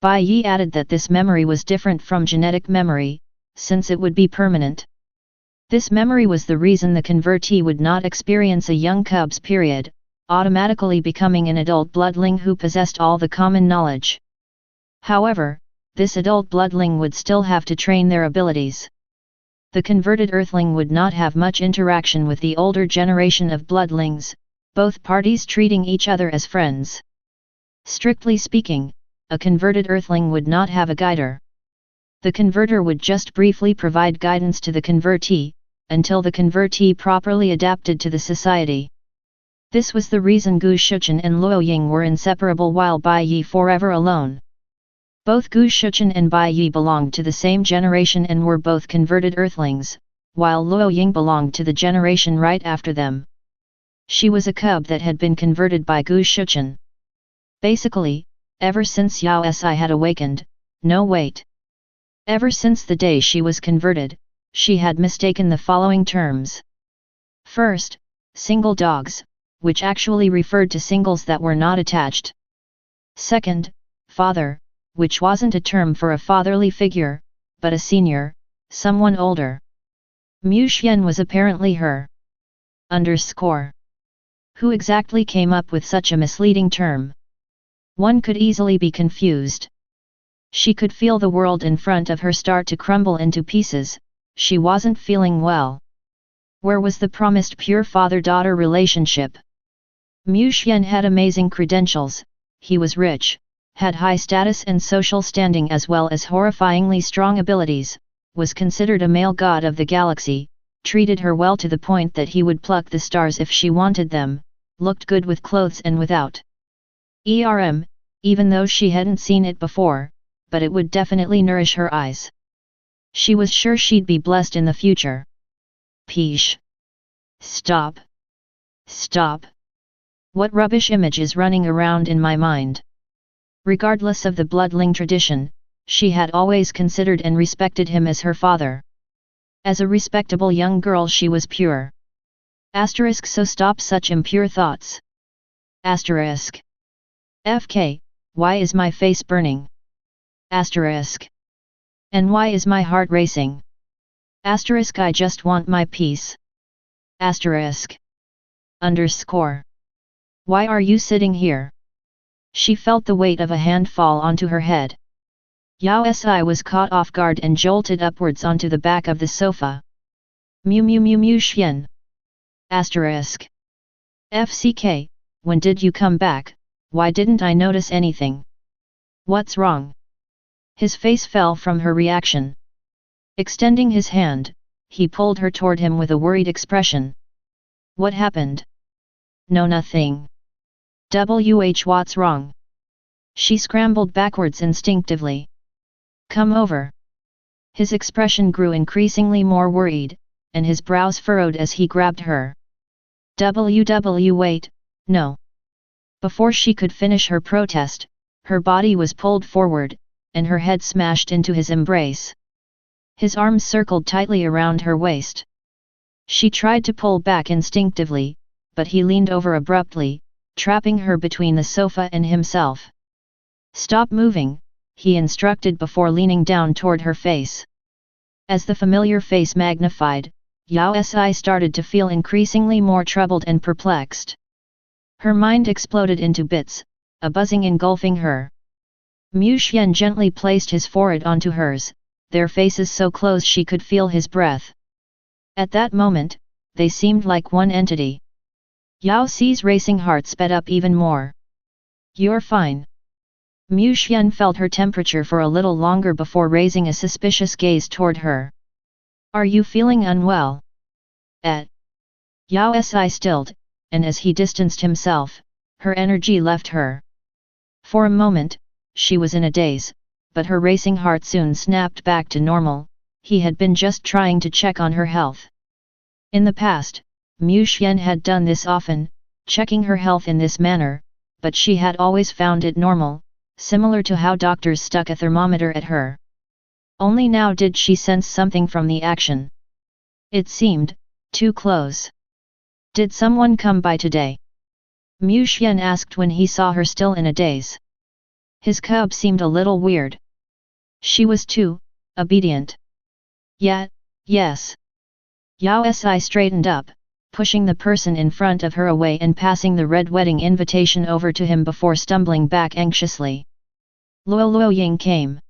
Bai Yi added that this memory was different from genetic memory, since it would be permanent. This memory was the reason the convertee would not experience a young cub's period, automatically becoming an adult bloodling who possessed all the common knowledge. However, this adult bloodling would still have to train their abilities. The converted earthling would not have much interaction with the older generation of bloodlings, both parties treating each other as friends. Strictly speaking, a converted earthling would not have a guider. The converter would just briefly provide guidance to the convertee, until the convertee properly adapted to the society. This was the reason Gu Shuchen and Luo Ying were inseparable while Bai Yi forever alone. Both Gu Shuchen and Bai Yi belonged to the same generation and were both converted earthlings, while Luo Ying belonged to the generation right after them. She was a cub that had been converted by Gu Shuchen. Basically, ever since Yao Si had awakened, no wait. Ever since the day she was converted, she had mistaken the following terms. First, single dogs, which actually referred to singles that were not attached. Second, father, which wasn't a term for a fatherly figure, but a senior, someone older. Mu Xian was apparently her. Who exactly came up with such a misleading term? One could easily be confused. She could feel the world in front of her start to crumble into pieces. She wasn't feeling well. Where was the promised pure father-daughter relationship? Mu Xian had amazing credentials, he was rich, had high status and social standing as well as horrifyingly strong abilities, was considered a male god of the galaxy, treated her well to the point that he would pluck the stars if she wanted them, looked good with clothes and without. Even though she hadn't seen it before, but it would definitely nourish her eyes. She was sure she'd be blessed in the future. Peesh. Stop. Stop. What rubbish image is running around in my mind? Regardless of the bloodling tradition, she had always considered and respected him as her father. As a respectable young girl she was pure. So stop such impure thoughts. FK, why is my face burning? And why is my heart racing? I just want my peace. Why are you sitting here? She felt the weight of a hand fall onto her head. Yao Si was caught off guard and jolted upwards onto the back of the sofa. Mu Xian. FCK, when did you come back, why didn't I notice anything? What's wrong? His face fell from her reaction. Extending his hand, he pulled her toward him with a worried expression. What happened? No, nothing. What's wrong? She scrambled backwards instinctively. Come over. His expression grew increasingly more worried, and his brows furrowed as he grabbed her. Wait, no. Before she could finish her protest, her body was pulled forward, and her head smashed into his embrace. His arms circled tightly around her waist. She tried to pull back instinctively, but he leaned over abruptly, trapping her between the sofa and himself. Stop moving, he instructed before leaning down toward her face. As the familiar face magnified, Yao Si started to feel increasingly more troubled and perplexed. Her mind exploded into bits, a buzzing engulfing her. Mu Xian gently placed his forehead onto hers, their faces so close she could feel his breath. At that moment, they seemed like one entity. Yao Si's racing heart sped up even more. You're fine. Mu Xian felt her temperature for a little longer before raising a suspicious gaze toward her. Are you feeling unwell? Yao Si stilled, and as he distanced himself, her energy left her. For a moment, she was in a daze, but her racing heart soon snapped back to normal. He had been just trying to check on her health. In the past, Mu Xian had done this often, checking her health in this manner, but she had always found it normal, similar to how doctors stuck a thermometer at her. Only now did she sense something from the action. It seemed too close. Did someone come by today? Mu Xian asked when he saw her still in a daze. His cub seemed a little weird. She was too obedient. Yes. Yao Si straightened up, pushing the person in front of her away and passing the red wedding invitation over to him before stumbling back anxiously. Luo Ying came.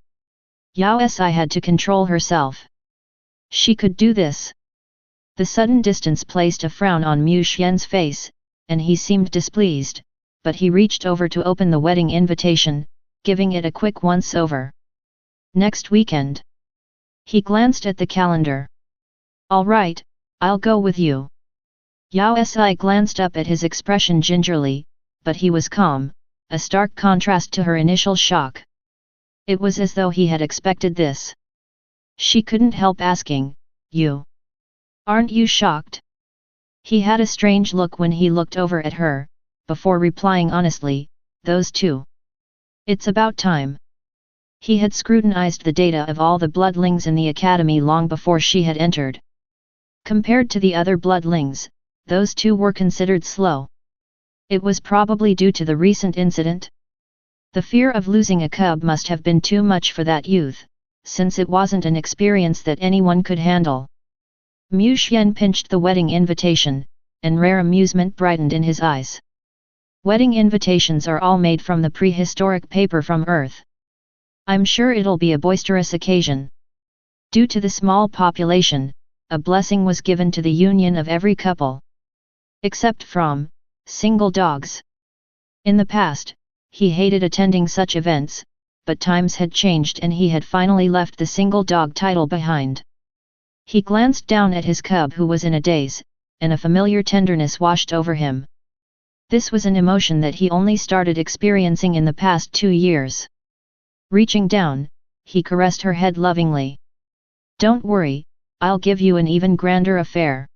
Yao Si had to control herself. She could do this. The sudden distance placed a frown on Mu Xian's face, and he seemed displeased, but he reached over to open the wedding invitation, giving it a quick once-over. Next weekend. He glanced at the calendar. All right, I'll go with you. Yao Si glanced up at his expression gingerly, but he was calm, a stark contrast to her initial shock. It was as though he had expected this. She couldn't help asking, You? Aren't you shocked? He had a strange look when he looked over at her, before replying honestly, those two. It's about time. He had scrutinized the data of all the bloodlings in the academy long before she had entered. Compared to the other bloodlings, those two were considered slow. It was probably due to the recent incident. The fear of losing a cub must have been too much for that youth, since it wasn't an experience that anyone could handle. Mu Xian pinched the wedding invitation, and rare amusement brightened in his eyes. Wedding invitations are all made from the prehistoric paper from Earth. I'm sure it'll be a boisterous occasion. Due to the small population, a blessing was given to the union of every couple. Except from single dogs. In the past, he hated attending such events, but times had changed and he had finally left the single dog title behind. He glanced down at his cub who was in a daze, and a familiar tenderness washed over him. This was an emotion that he only started experiencing in the past 2 years. Reaching down, he caressed her head lovingly. Don't worry, I'll give you an even grander affair.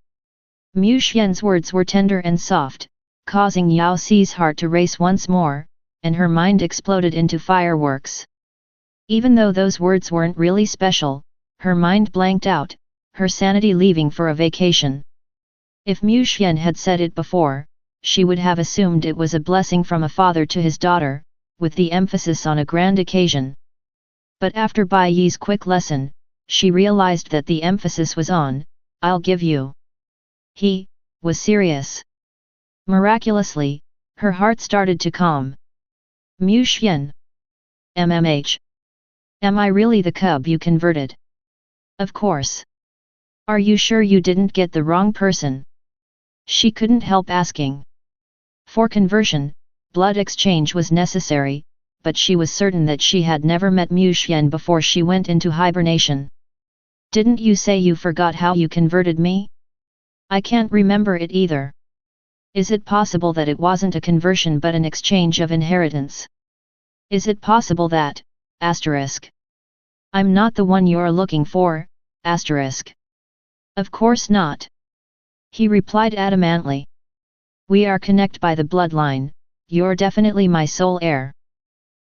Mu Xian's words were tender and soft, causing Yao Si's heart to race once more, and her mind exploded into fireworks. Even though those words weren't really special, her mind blanked out, her sanity leaving for a vacation. If Mu Xian had said it before, she would have assumed it was a blessing from a father to his daughter, with the emphasis on a grand occasion. But after Bai Yi's quick lesson, she realized that the emphasis was on, I'll give you. He was serious. Miraculously, her heart started to calm. Mu Xian. MMH. Am I really the cub you converted? Of course. Are you sure you didn't get the wrong person? She couldn't help asking. For conversion, blood exchange was necessary, but she was certain that she had never met Mu Xian before she went into hibernation. Didn't you say you forgot how you converted me? I can't remember it either. Is it possible that it wasn't a conversion but an exchange of inheritance? Is it possible that, I'm not the one you're looking for, Of course not. He replied adamantly. We are connected by the bloodline, you're definitely my sole heir.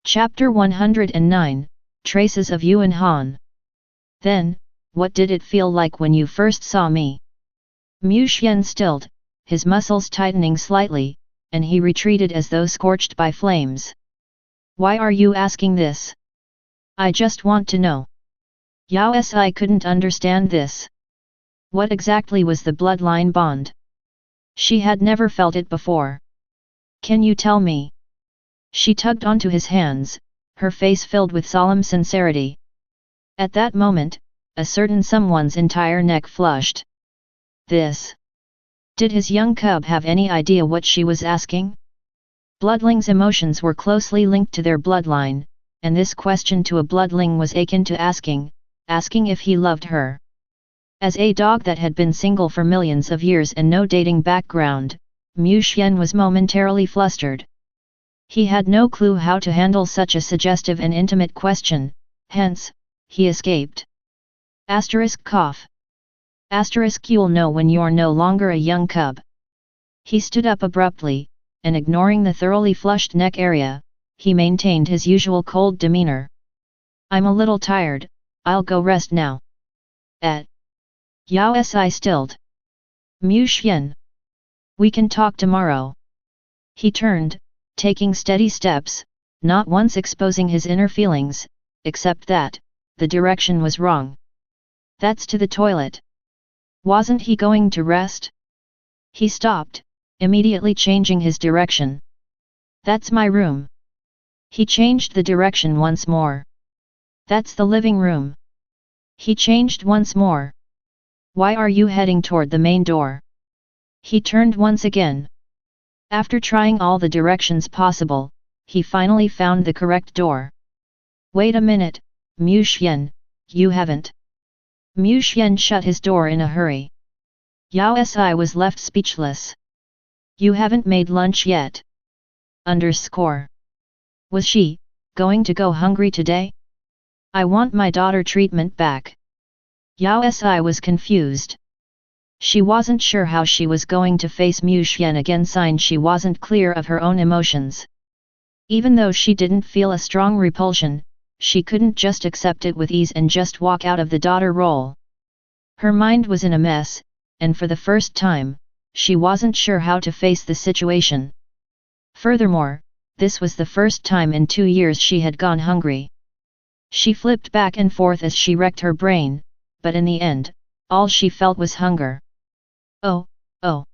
Chapter 109, Traces of Yuan Han. Then, what did it feel like when you first saw me? Mu Xian stilled, his muscles tightening slightly, and he retreated as though scorched by flames. Why are you asking this? I just want to know. Yao Si couldn't understand this. What exactly was the bloodline bond? She had never felt it before. Can you tell me? She tugged onto his hands, her face filled with solemn sincerity. At that moment, a certain someone's entire neck flushed. This. Did his young cub have any idea what she was asking? Bloodlings' emotions were closely linked to their bloodline, and this question to a bloodling was akin to asking if he loved her. As a dog that had been single for millions of years and no dating background, Mu Xian was momentarily flustered. He had no clue how to handle such a suggestive and intimate question, hence, he escaped. Cough. You'll know when you're no longer a young cub. He stood up abruptly, and ignoring the thoroughly flushed neck area, he maintained his usual cold demeanor. I'm a little tired, I'll go rest now. Yao Si stilled. Mu Xian. We can talk tomorrow. He turned, taking steady steps, not once exposing his inner feelings, except that, the direction was wrong. That's to the toilet. Wasn't he going to rest? He stopped, immediately changing his direction. That's my room. He changed the direction once more. That's the living room. He changed once more. Why are you heading toward the main door? He turned once again. After trying all the directions possible, he finally found the correct door. Wait a minute, Mu Xian, you haven't. Mu Xian shut his door in a hurry. Yao Si was left speechless. You haven't made lunch yet. Was she going to go hungry today? I want my daughter treatment back. Yao Si was confused. She wasn't sure how she was going to face Mu Xian again, sign she wasn't clear of her own emotions. Even though she didn't feel a strong repulsion, she couldn't just accept it with ease and just walk out of the daughter role. Her mind was in a mess, and for the first time, she wasn't sure how to face the situation. Furthermore, this was the first time in 2 years she had gone hungry. She flipped back and forth as she wrecked her brain, but in the end, all she felt was hunger. Oh.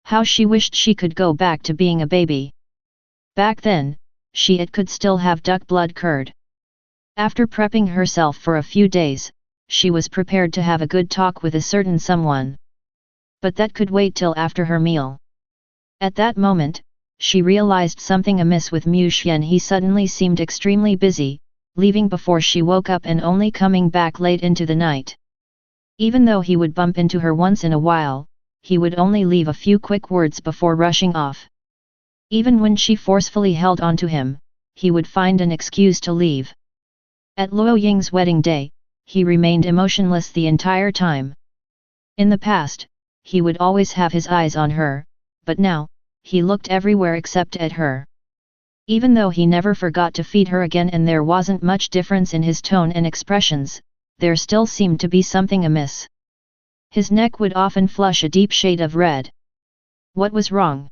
How she wished she could go back to being a baby. Back then, it could still have duck blood curd. After prepping herself for a few days, she was prepared to have a good talk with a certain someone. But that could wait till after her meal. At that moment, she realized something amiss with Mu Xian. He suddenly seemed extremely busy, leaving before she woke up and only coming back late into the night. Even though he would bump into her once in a while, he would only leave a few quick words before rushing off. Even when she forcefully held onto him, he would find an excuse to leave. At Luo Ying's wedding day, he remained emotionless the entire time. In the past, he would always have his eyes on her, but now, he looked everywhere except at her. Even though he never forgot to feed her again and there wasn't much difference in his tone and expressions, there still seemed to be something amiss. His neck would often flush a deep shade of red. What was wrong?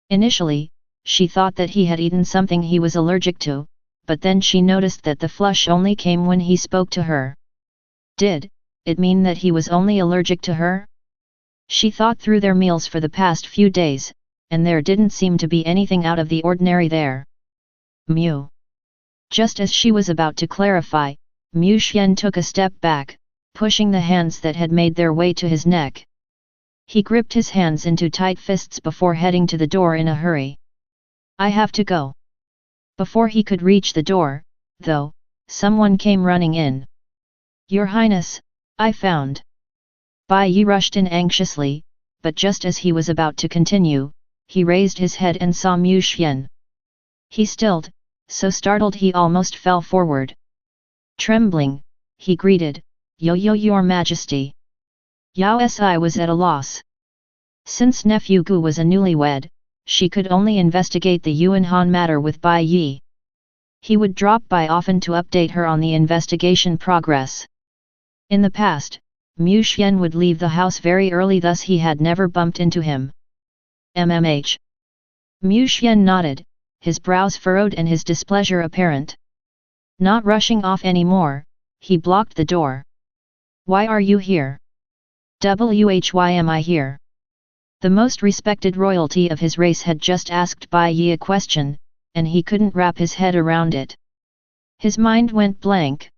Initially, she thought that he had eaten something he was allergic to, but then she noticed that the flush only came when he spoke to her. Did it mean that he was only allergic to her? She thought through their meals for the past few days, and there didn't seem to be anything out of the ordinary there. Mu. Just as she was about to clarify, Mu Xian took a step back, pushing the hands that had made their way to his neck. He gripped his hands into tight fists before heading to the door in a hurry. I have to go. Before he could reach the door, though, someone came running in. Your Highness, I found. Bai Yi rushed in anxiously, but just as he was about to continue, he raised his head and saw Mu Xian. He stilled, so startled he almost fell forward. Trembling, he greeted, Yo, Your Majesty. Yao Si was at a loss. Since nephew Gu was a newlywed, she could only investigate the Yuan Han matter with Bai Yi. He would drop by often to update her on the investigation progress. In the past, Mu Xian would leave the house very early, thus he had never bumped into him. MMH. Mu Xian nodded, his brows furrowed and his displeasure apparent. Not rushing off anymore, he blocked the door. Why are you here? Why am I here? The most respected royalty of his race had just asked Bai Yi a question, and he couldn't wrap his head around it. His mind went blank.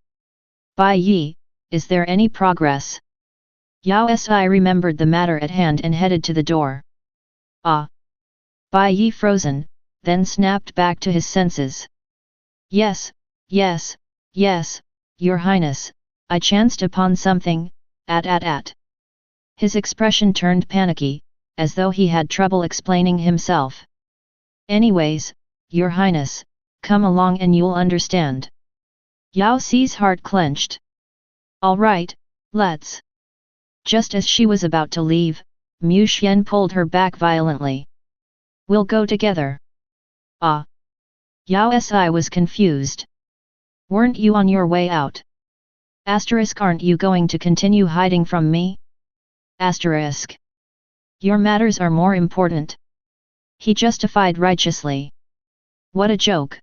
Bai Yi, is there any progress? Yao Si remembered the matter at hand and headed to the door. Ah! Bai Yi frozen, then snapped back to his senses. Yes, Your Highness, I chanced upon something, at. His expression turned panicky, as though he had trouble explaining himself. Anyways, Your Highness, come along and you'll understand. Yao Si's heart clenched. All right, let's. Just as she was about to leave, Mu Xian pulled her back violently. We'll go together. Ah! Yao Si was confused. Weren't you on your way out? Aren't you going to continue hiding from me? Your matters are more important. He justified righteously. What a joke!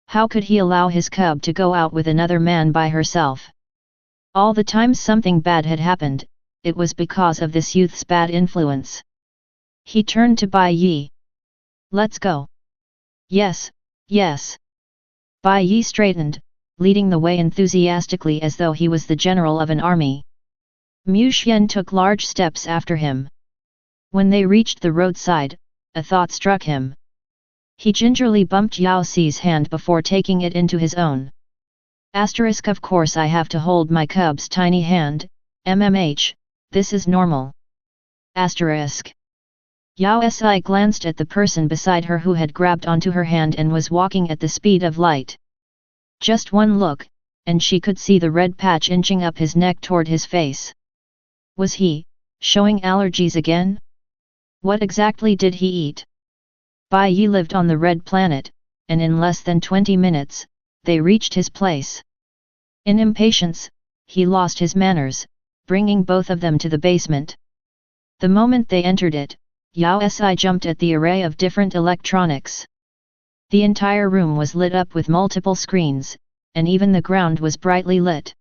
How could he allow his cub to go out with another man by herself? All the times something bad had happened, it was because of this youth's bad influence. He turned to Bai Yi. Let's go. Yes. Bai Yi straightened, leading the way enthusiastically as though he was the general of an army. Mu Xian took large steps after him. When they reached the roadside, a thought struck him. He gingerly bumped Yao Si's hand before taking it into his own. Of course I have to hold my cub's tiny hand, MMH, this is normal. Yao Si glanced at the person beside her who had grabbed onto her hand and was walking at the speed of light. Just one look, and she could see the red patch inching up his neck toward his face. Was he showing allergies again? What exactly did he eat? Bai Yi lived on the Red Planet, and in less than 20 minutes, they reached his place. In impatience, he lost his manners, bringing both of them to the basement. The moment they entered it, Yao Si jumped at the array of different electronics. The entire room was lit up with multiple screens, and even the ground was brightly lit.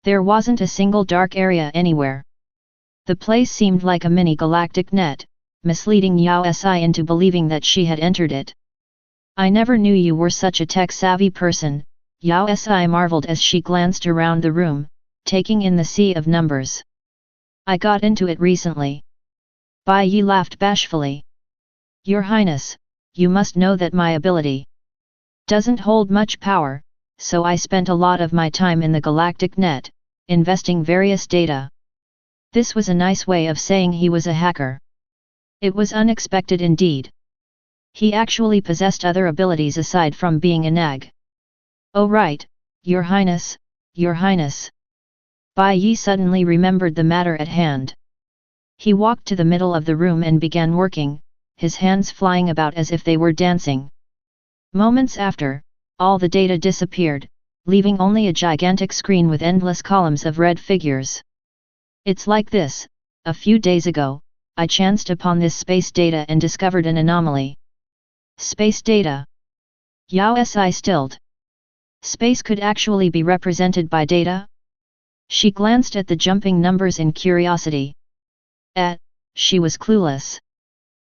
There wasn't a single dark area anywhere. The place seemed like a mini galactic net, misleading Yao Si into believing that she had entered it. I never knew you were such a tech-savvy person, Yao Si marveled as she glanced around the room, taking in the sea of numbers. I got into it recently. Bai Yi laughed bashfully. Your Highness, you must know that my ability doesn't hold much power, so I spent a lot of my time in the galactic net, investing various data. This was a nice way of saying he was a hacker. It was unexpected indeed. He actually possessed other abilities aside from being a nag. Oh right, Your Highness, Your Highness. Bai Yi suddenly remembered the matter at hand. He walked to the middle of the room and began working, his hands flying about as if they were dancing. Moments after, all the data disappeared, leaving only a gigantic screen with endless columns of red figures. It's like this, a few days ago, I chanced upon this space data and discovered an anomaly. Space data? Yao Si stilled. Space could actually be represented by data? She glanced at the jumping numbers in curiosity. She was clueless.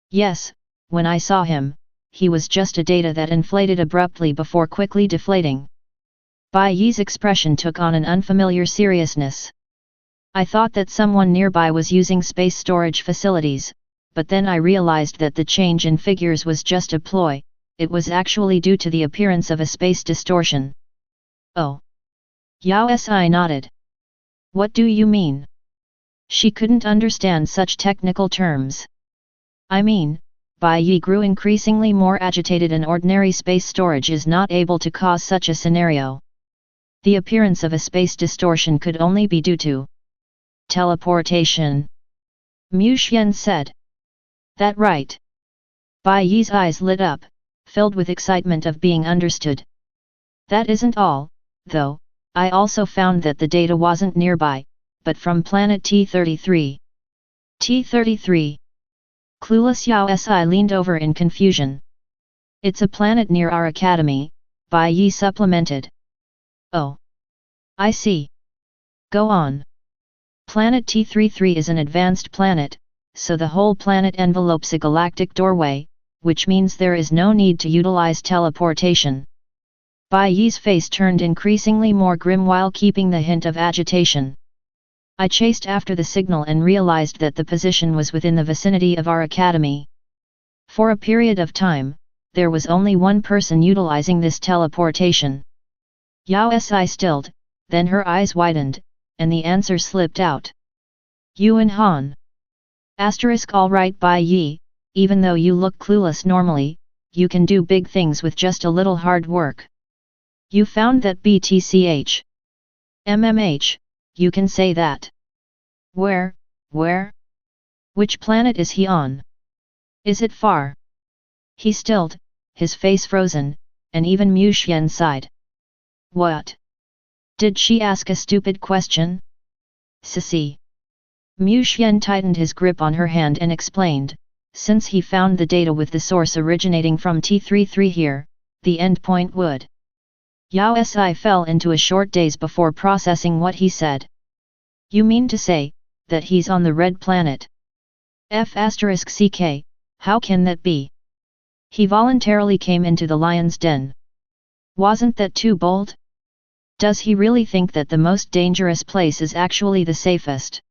Yes, when I saw him, he was just a data that inflated abruptly before quickly deflating. Bai Yi's expression took on an unfamiliar seriousness. I thought that someone nearby was using space storage facilities, but then I realized that the change in figures was just a ploy, it was actually due to the appearance of a space distortion. Oh. Yao Si nodded. What do you mean? She couldn't understand such technical terms. I mean, Bai Yi grew increasingly more agitated and ordinary space storage is not able to cause such a scenario. The appearance of a space distortion could only be due to teleportation. Mu Xian said. That right. Bai Yi's eyes lit up, filled with excitement of being understood. That isn't all, though, I also found that the data wasn't nearby, but from planet T-33. T-33. Clueless Yao Si leaned over in confusion. It's a planet near our academy, Bai Yi supplemented. Oh. I see. Go on. Planet T-33 is an advanced planet, so the whole planet envelopes a galactic doorway, which means there is no need to utilize teleportation. Bai Yi's face turned increasingly more grim while keeping the hint of agitation. I chased after the signal and realized that the position was within the vicinity of our academy. For a period of time, there was only one person utilizing this teleportation. Yao Si stilled, then her eyes widened, and the answer slipped out. Yuan Han. Alright Bai Yi, even though you look clueless normally, you can do big things with just a little hard work. You found that BTCH. MMH, you can say that. Where? Which planet is he on? Is it far? He stilled, his face frozen, and even Mu Xian sighed. What? Did she ask a stupid question? Sissy. Mu Xian tightened his grip on her hand and explained, since he found the data with the source originating from T-33 here, the endpoint would. Yao Si fell into a short daze before processing what he said. You mean to say, that he's on the red planet? F***ck, how can that be? He voluntarily came into the lion's den. Wasn't that too bold? Does he really think that the most dangerous place is actually the safest?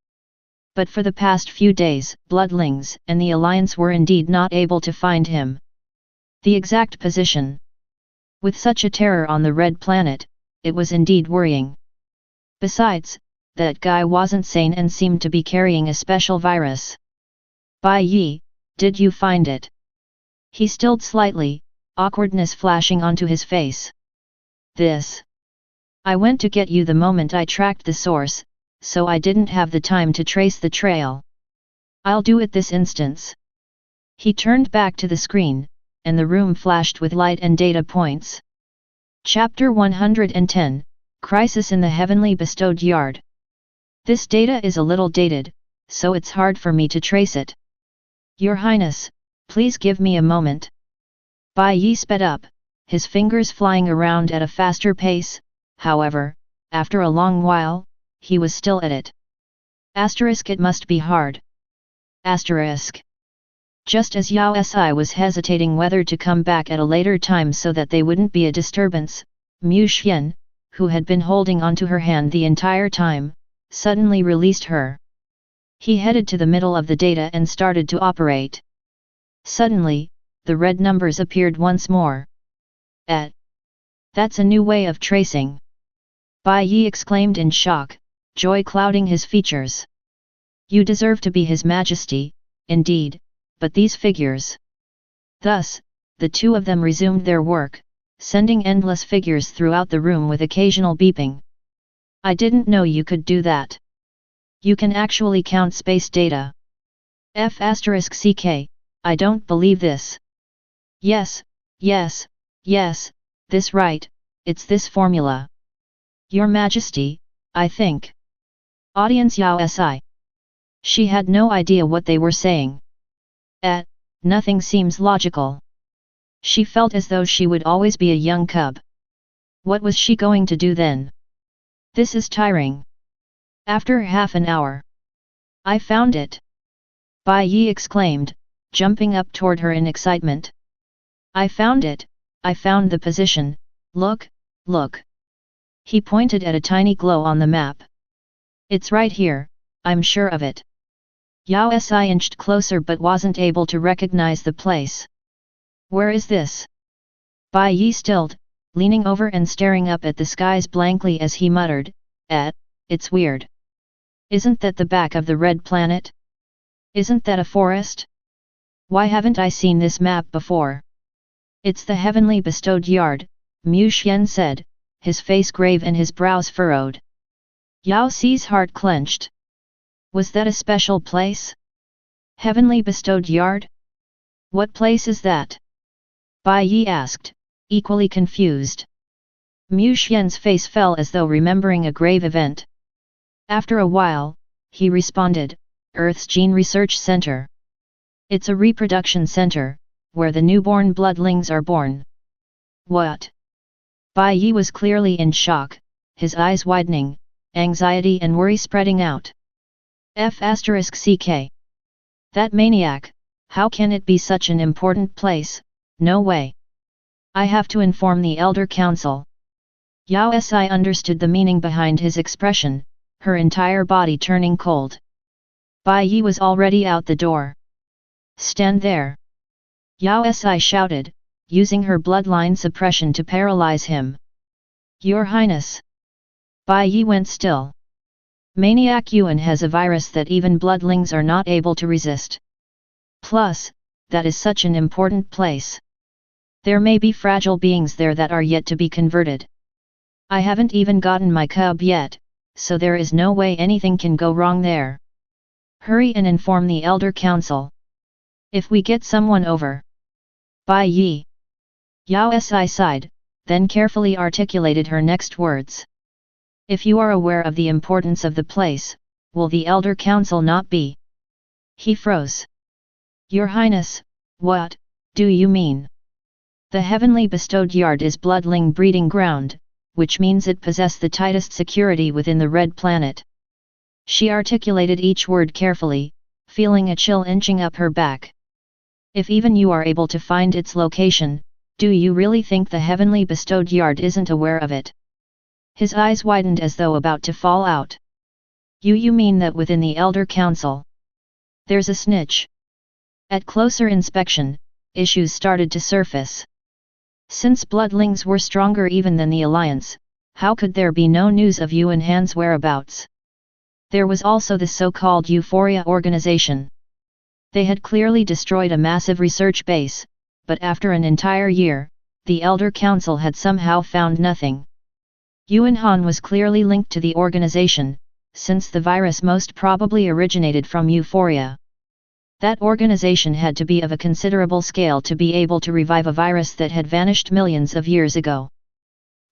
But for the past few days, bloodlings and the Alliance were indeed not able to find him. The exact position. With such a terror on the red planet, it was indeed worrying. Besides, that guy wasn't sane and seemed to be carrying a special virus. Bai Yi, did you find it? He stilled slightly, awkwardness flashing onto his face. This. I went to get you the moment I tracked the source, so I didn't have the time to trace the trail. I'll do it this instance. He turned back to the screen, and the room flashed with light and data points. Chapter 110, Crisis in the Heavenly Bestowed Yard. This data is a little dated, so it's hard for me to trace it. Your Highness, please give me a moment. Bai Yi sped up, his fingers flying around at a faster pace, however, after a long while, he was still at it. It must be hard. Just as Yao Si was hesitating whether to come back at a later time so that they wouldn't be a disturbance, Mu Xian, who had been holding onto her hand the entire time, suddenly released her. He headed to the middle of the data and started to operate. Suddenly, the red numbers appeared once more. That's a new way of tracing. Bai Yi exclaimed in shock, joy clouding his features. You deserve to be His Majesty, indeed, but these figures. Thus, the two of them resumed their work, sending endless figures throughout the room with occasional beeping. I didn't know you could do that. You can actually count space data. F***ck, I don't believe this. Yes, this right, it's this formula. Your Majesty, I think. Audience Yao Si. She had no idea what they were saying. Nothing seems logical. She felt as though she would always be a young cub. What was she going to do then? This is tiring. After half an hour. I found it. Bai Yi exclaimed, jumping up toward her in excitement. I found it, I found the position, look. He pointed at a tiny glow on the map. It's right here, I'm sure of it. Yao Si inched closer but wasn't able to recognize the place. Where is this? Bai Yi stilled, leaning over and staring up at the skies blankly as he muttered, it's weird. Isn't that the back of the red planet? Isn't that a forest? Why haven't I seen this map before? It's the heavenly bestowed yard, Mu Xian said, his face grave and his brows furrowed. Yao Si's heart clenched. Was that a special place? Heavenly bestowed yard? What place is that? Bai Yi asked, equally confused. Mu Xian's face fell as though remembering a grave event. After a while, he responded, Earth's Gene Research Center. It's a reproduction center, where the newborn bloodlings are born. What? Bai Yi was clearly in shock, his eyes widening, anxiety and worry spreading out. F***ck. That maniac, how can it be such an important place? No way. I have to inform the Elder Council. Yao Si understood the meaning behind his expression, her entire body turning cold. Bai Yi was already out the door. Stand there! Yao Si shouted, using her bloodline suppression to paralyze him. Your Highness! Bai Yi went still. Maniac Yuan has a virus that even bloodlings are not able to resist. Plus, that is such an important place. There may be fragile beings there that are yet to be converted. I haven't even gotten my cub yet, so there is no way anything can go wrong there. Hurry and inform the Elder Council. If we get someone over. Bai Yi. Yao Si sighed, then carefully articulated her next words. If you are aware of the importance of the place, will the Elder Council not be? He froze. Your Highness, what do you mean? The heavenly bestowed yard is bloodling breeding ground, which means it possesses the tightest security within the Red Planet. She articulated each word carefully, feeling a chill inching up her back. If even you are able to find its location, do you really think the heavenly bestowed yard isn't aware of it? His eyes widened as though about to fall out. You mean that within the Elder Council? There's a snitch. At closer inspection, issues started to surface. Since bloodlings were stronger even than the Alliance, how could there be no news of Yuan Han's whereabouts? There was also the so-called Euphoria organization. They had clearly destroyed a massive research base, but after an entire year, the Elder Council had somehow found nothing. Yuan Han was clearly linked to the organization, since the virus most probably originated from Euphoria. That organization had to be of a considerable scale to be able to revive a virus that had vanished millions of years ago.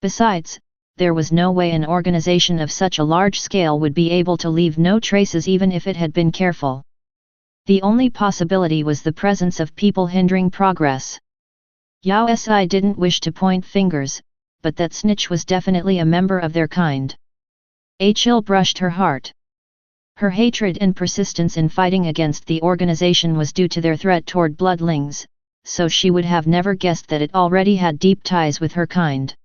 Besides, there was no way an organization of such a large scale would be able to leave no traces even if it had been careful. The only possibility was the presence of people hindering progress. Yao Si didn't wish to point fingers, but that snitch was definitely a member of their kind. A chill brushed her heart. Her hatred and persistence in fighting against the organization was due to their threat toward bloodlings, so she would have never guessed that it already had deep ties with her kind.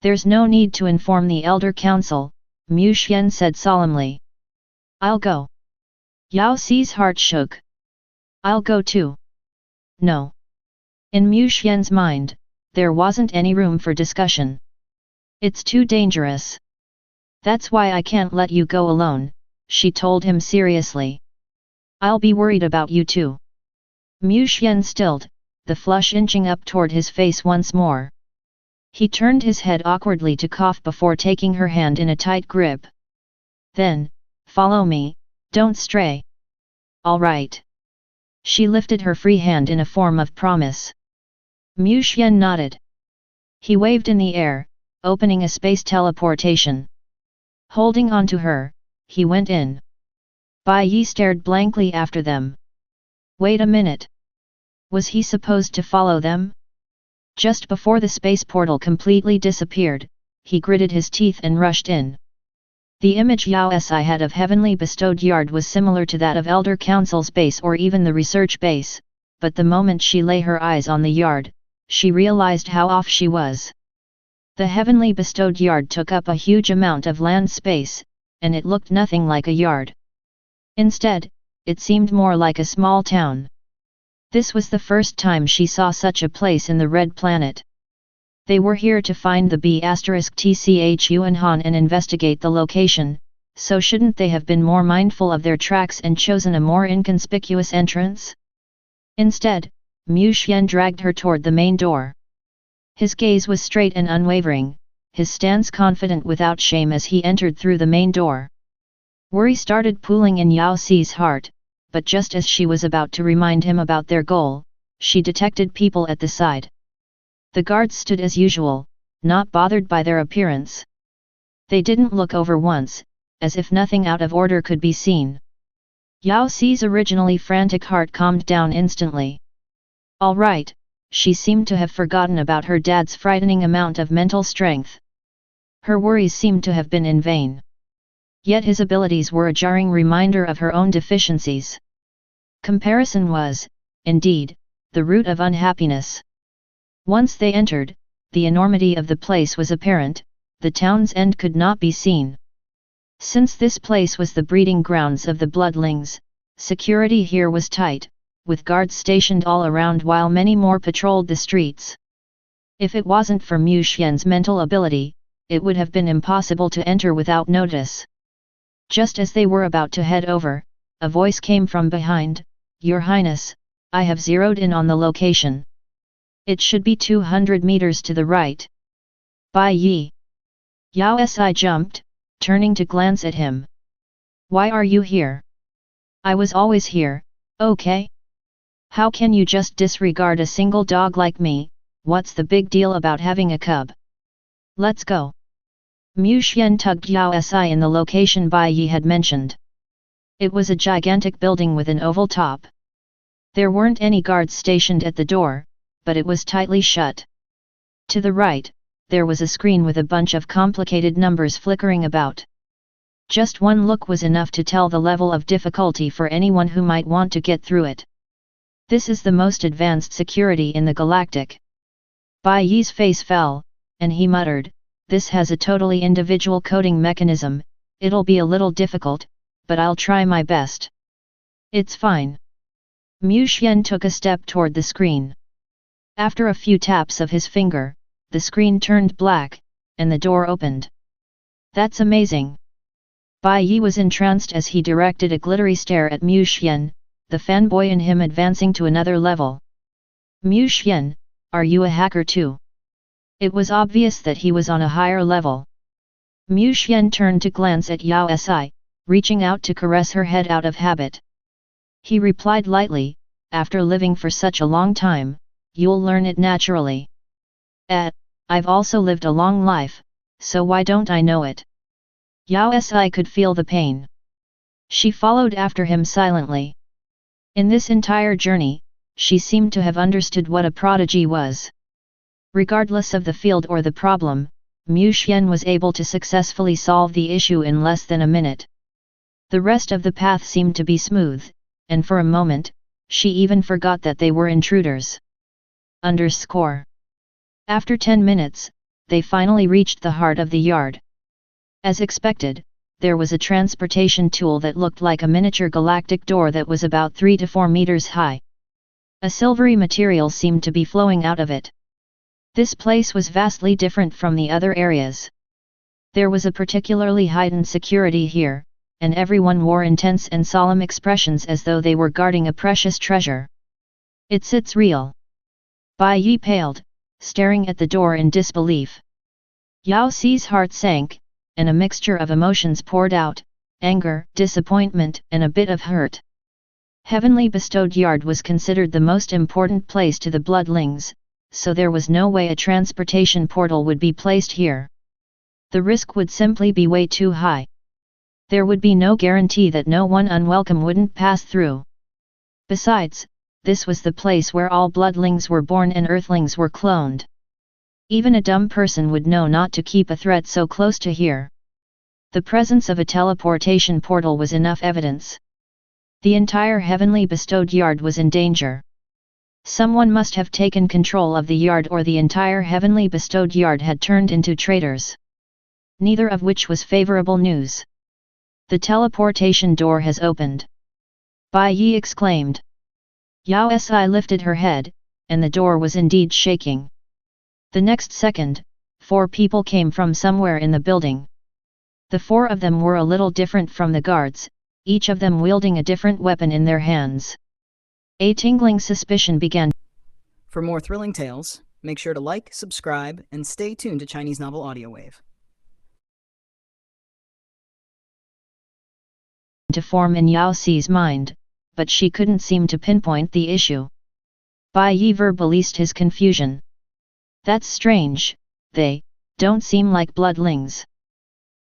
There's no need to inform the Elder Council, Mu Xian said solemnly. I'll go. Yao Si's heart shook. I'll go too. No. In Mu Xian's mind, there wasn't any room for discussion. It's too dangerous. That's why I can't let you go alone, she told him seriously. I'll be worried about you too. Mu Xian stilled, the flush inching up toward his face once more. He turned his head awkwardly to cough before taking her hand in a tight grip. Then, follow me, don't stray. All right. She lifted her free hand in a form of promise. Mu Xian nodded. He waved in the air, opening a space teleportation. Holding on to her, he went in. Bai Yi stared blankly after them. Wait a minute. Was he supposed to follow them? Just before the space portal completely disappeared, he gritted his teeth and rushed in. The image Yao Si had of heavenly bestowed yard was similar to that of Elder Council's base or even the research base, but the moment she lay her eyes on the yard, she realized how off she was. The heavenly bestowed yard took up a huge amount of land space, and it looked nothing like a yard. Instead, it seemed more like a small town. This was the first time she saw such a place in the Red Planet. They were here to find the B*TCHUNHAN and investigate the location, so shouldn't they have been more mindful of their tracks and chosen a more inconspicuous entrance? Instead, Mu Xian dragged her toward the main door. His gaze was straight and unwavering, his stance confident without shame as he entered through the main door. Worry started pooling in Yao Si's heart, but just as she was about to remind him about their goal, she detected people at the side. The guards stood as usual, not bothered by their appearance. They didn't look over once, as if nothing out of order could be seen. Yao Si's originally frantic heart calmed down instantly. All right, she seemed to have forgotten about her dad's frightening amount of mental strength. Her worries seemed to have been in vain. Yet his abilities were a jarring reminder of her own deficiencies. Comparison was, indeed, the root of unhappiness. Once they entered, the enormity of the place was apparent, the town's end could not be seen. Since this place was the breeding grounds of the bloodlings, security here was tight, with guards stationed all around while many more patrolled the streets. If it wasn't for Mu Xian's mental ability, it would have been impossible to enter without notice. Just as they were about to head over, a voice came from behind, "Your Highness, I have zeroed in on the location. It should be 200 meters to the right." Bai Yi. Yao Si jumped, turning to glance at him. "Why are you here?" "I was always here, okay? How can you just disregard a single dog like me? What's the big deal about having a cub? Let's go." Mu Xian tugged Yao Si in the location Bai Yi had mentioned. It was a gigantic building with an oval top. There weren't any guards stationed at the door, but it was tightly shut. To the right, there was a screen with a bunch of complicated numbers flickering about. Just one look was enough to tell the level of difficulty for anyone who might want to get through it. This is the most advanced security in the galactic. Bai Yi's face fell, and he muttered, "This has a totally individual coding mechanism, it'll be a little difficult, but I'll try my best." "It's fine." Mu Xian took a step toward the screen. After a few taps of his finger, the screen turned black, and the door opened. "That's amazing." Bai Yi was entranced as he directed a glittery stare at Mu Xian, the fanboy in him advancing to another level. "Mu Xian, are you a hacker too?" It was obvious that he was on a higher level. Mu Xian turned to glance at Yao Si, reaching out to caress her head out of habit. He replied lightly, "After living for such a long time, you'll learn it naturally." I've also lived a long life, so why don't I know it?" Yao Si could feel the pain. She followed after him silently. In this entire journey, she seemed to have understood what a prodigy was. Regardless of the field or the problem, Mu Xian was able to successfully solve the issue in less than a minute. The rest of the path seemed to be smooth, and for a moment, she even forgot that they were intruders. After 10 minutes, they finally reached the heart of the yard. As expected, there was a transportation tool that looked like a miniature galactic door that was about 3 to 4 meters high. A silvery material seemed to be flowing out of it. This place was vastly different from the other areas. There was a particularly heightened security here, and everyone wore intense and solemn expressions as though they were guarding a precious treasure. It's real." Bai Yi paled, staring at the door in disbelief. Yao Si's heart sank, and a mixture of emotions poured out, anger, disappointment, and a bit of hurt. Heavenly Bestowed Yard was considered the most important place to the bloodlings, so there was no way a transportation portal would be placed here. The risk would simply be way too high. There would be no guarantee that no one unwelcome wouldn't pass through. Besides, this was the place where all bloodlings were born and earthlings were cloned. Even a dumb person would know not to keep a threat so close to here. The presence of a teleportation portal was enough evidence. The entire Heavenly Bestowed Yard was in danger. Someone must have taken control of the yard, or the entire Heavenly Bestowed Yard had turned into traitors. Neither of which was favorable news. The teleportation door has opened. Bai Yi exclaimed. Yao Si lifted her head, and the door was indeed shaking. The next second, 4 people came from somewhere in the building. The 4 of them were a little different from the guards, each of them wielding a different weapon in their hands. A tingling suspicion began. For more thrilling tales, make sure to like, subscribe, and stay tuned to Chinese Novel Audio Wave. To form in Yao Si's mind, but she couldn't seem to pinpoint the issue. Bai Yi verbalized his confusion. That's strange, they don't seem like bloodlings.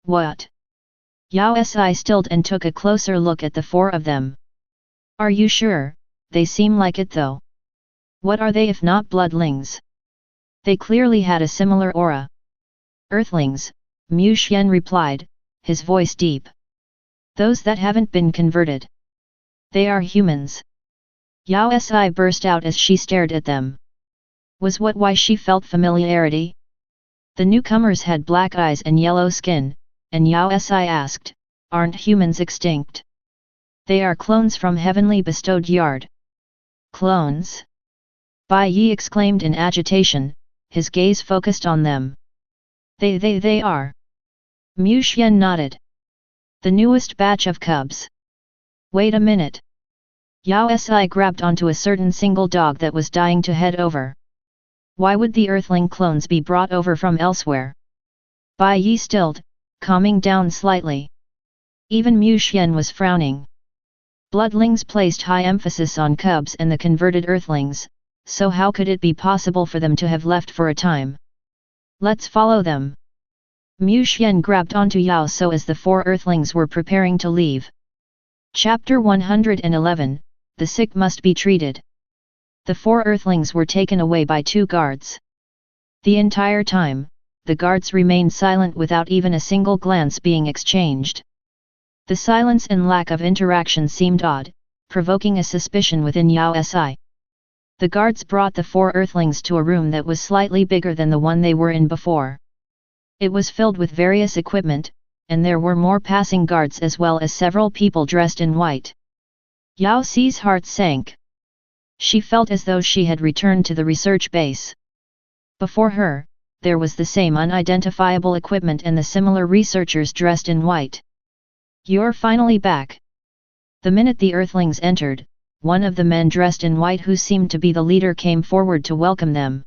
What? Yao Si stilled and took a closer look at the 4 of them. Are you sure? They seem like it though. What are they if not bloodlings? They clearly had a similar aura. Earthlings, Mu Xian replied, his voice deep. Those that haven't been converted. They are humans. Yao Si burst out as she stared at them. Was what why she felt familiarity? The newcomers had black eyes and yellow skin, and Yao Si asked, aren't humans extinct? They are clones from heavenly bestowed yard. Clones? Bai Yi exclaimed in agitation, his gaze focused on them. They are. Mu Xian nodded. The newest batch of cubs. Wait a minute. Yao Si grabbed onto a certain single dog that was dying to head over. Why would the earthling clones be brought over from elsewhere? Bai Yi stilled, calming down slightly. Even Mu Xian was frowning. Bloodlings placed high emphasis on cubs and the converted earthlings, so how could it be possible for them to have left for a time? Let's follow them. Mu Xian grabbed onto Yao So as the 4 earthlings were preparing to leave. Chapter 111, The Sick Must Be Treated. The 4 earthlings were taken away by 2 guards. The entire time, the guards remained silent without even a single glance being exchanged. The silence and lack of interaction seemed odd, provoking a suspicion within Yao Si. The guards brought the 4 earthlings to a room that was slightly bigger than the one they were in before. It was filled with various equipment, and there were more passing guards as well as several people dressed in white. Yao Si's heart sank. She felt as though she had returned to the research base. Before her, there was the same unidentifiable equipment and the similar researchers dressed in white. You're finally back. The minute the earthlings entered, one of the men dressed in white who seemed to be the leader came forward to welcome them.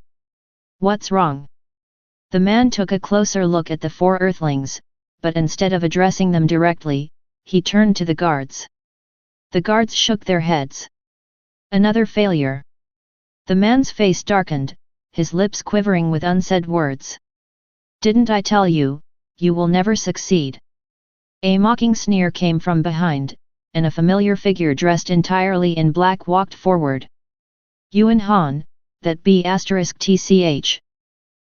What's wrong? The man took a closer look at the 4 earthlings, but instead of addressing them directly, he turned to the guards. The guards shook their heads. Another failure. The man's face darkened, his lips quivering with unsaid words. Didn't I tell you, you will never succeed? A mocking sneer came from behind, and a familiar figure dressed entirely in black walked forward. Yuan Han, that be *tch.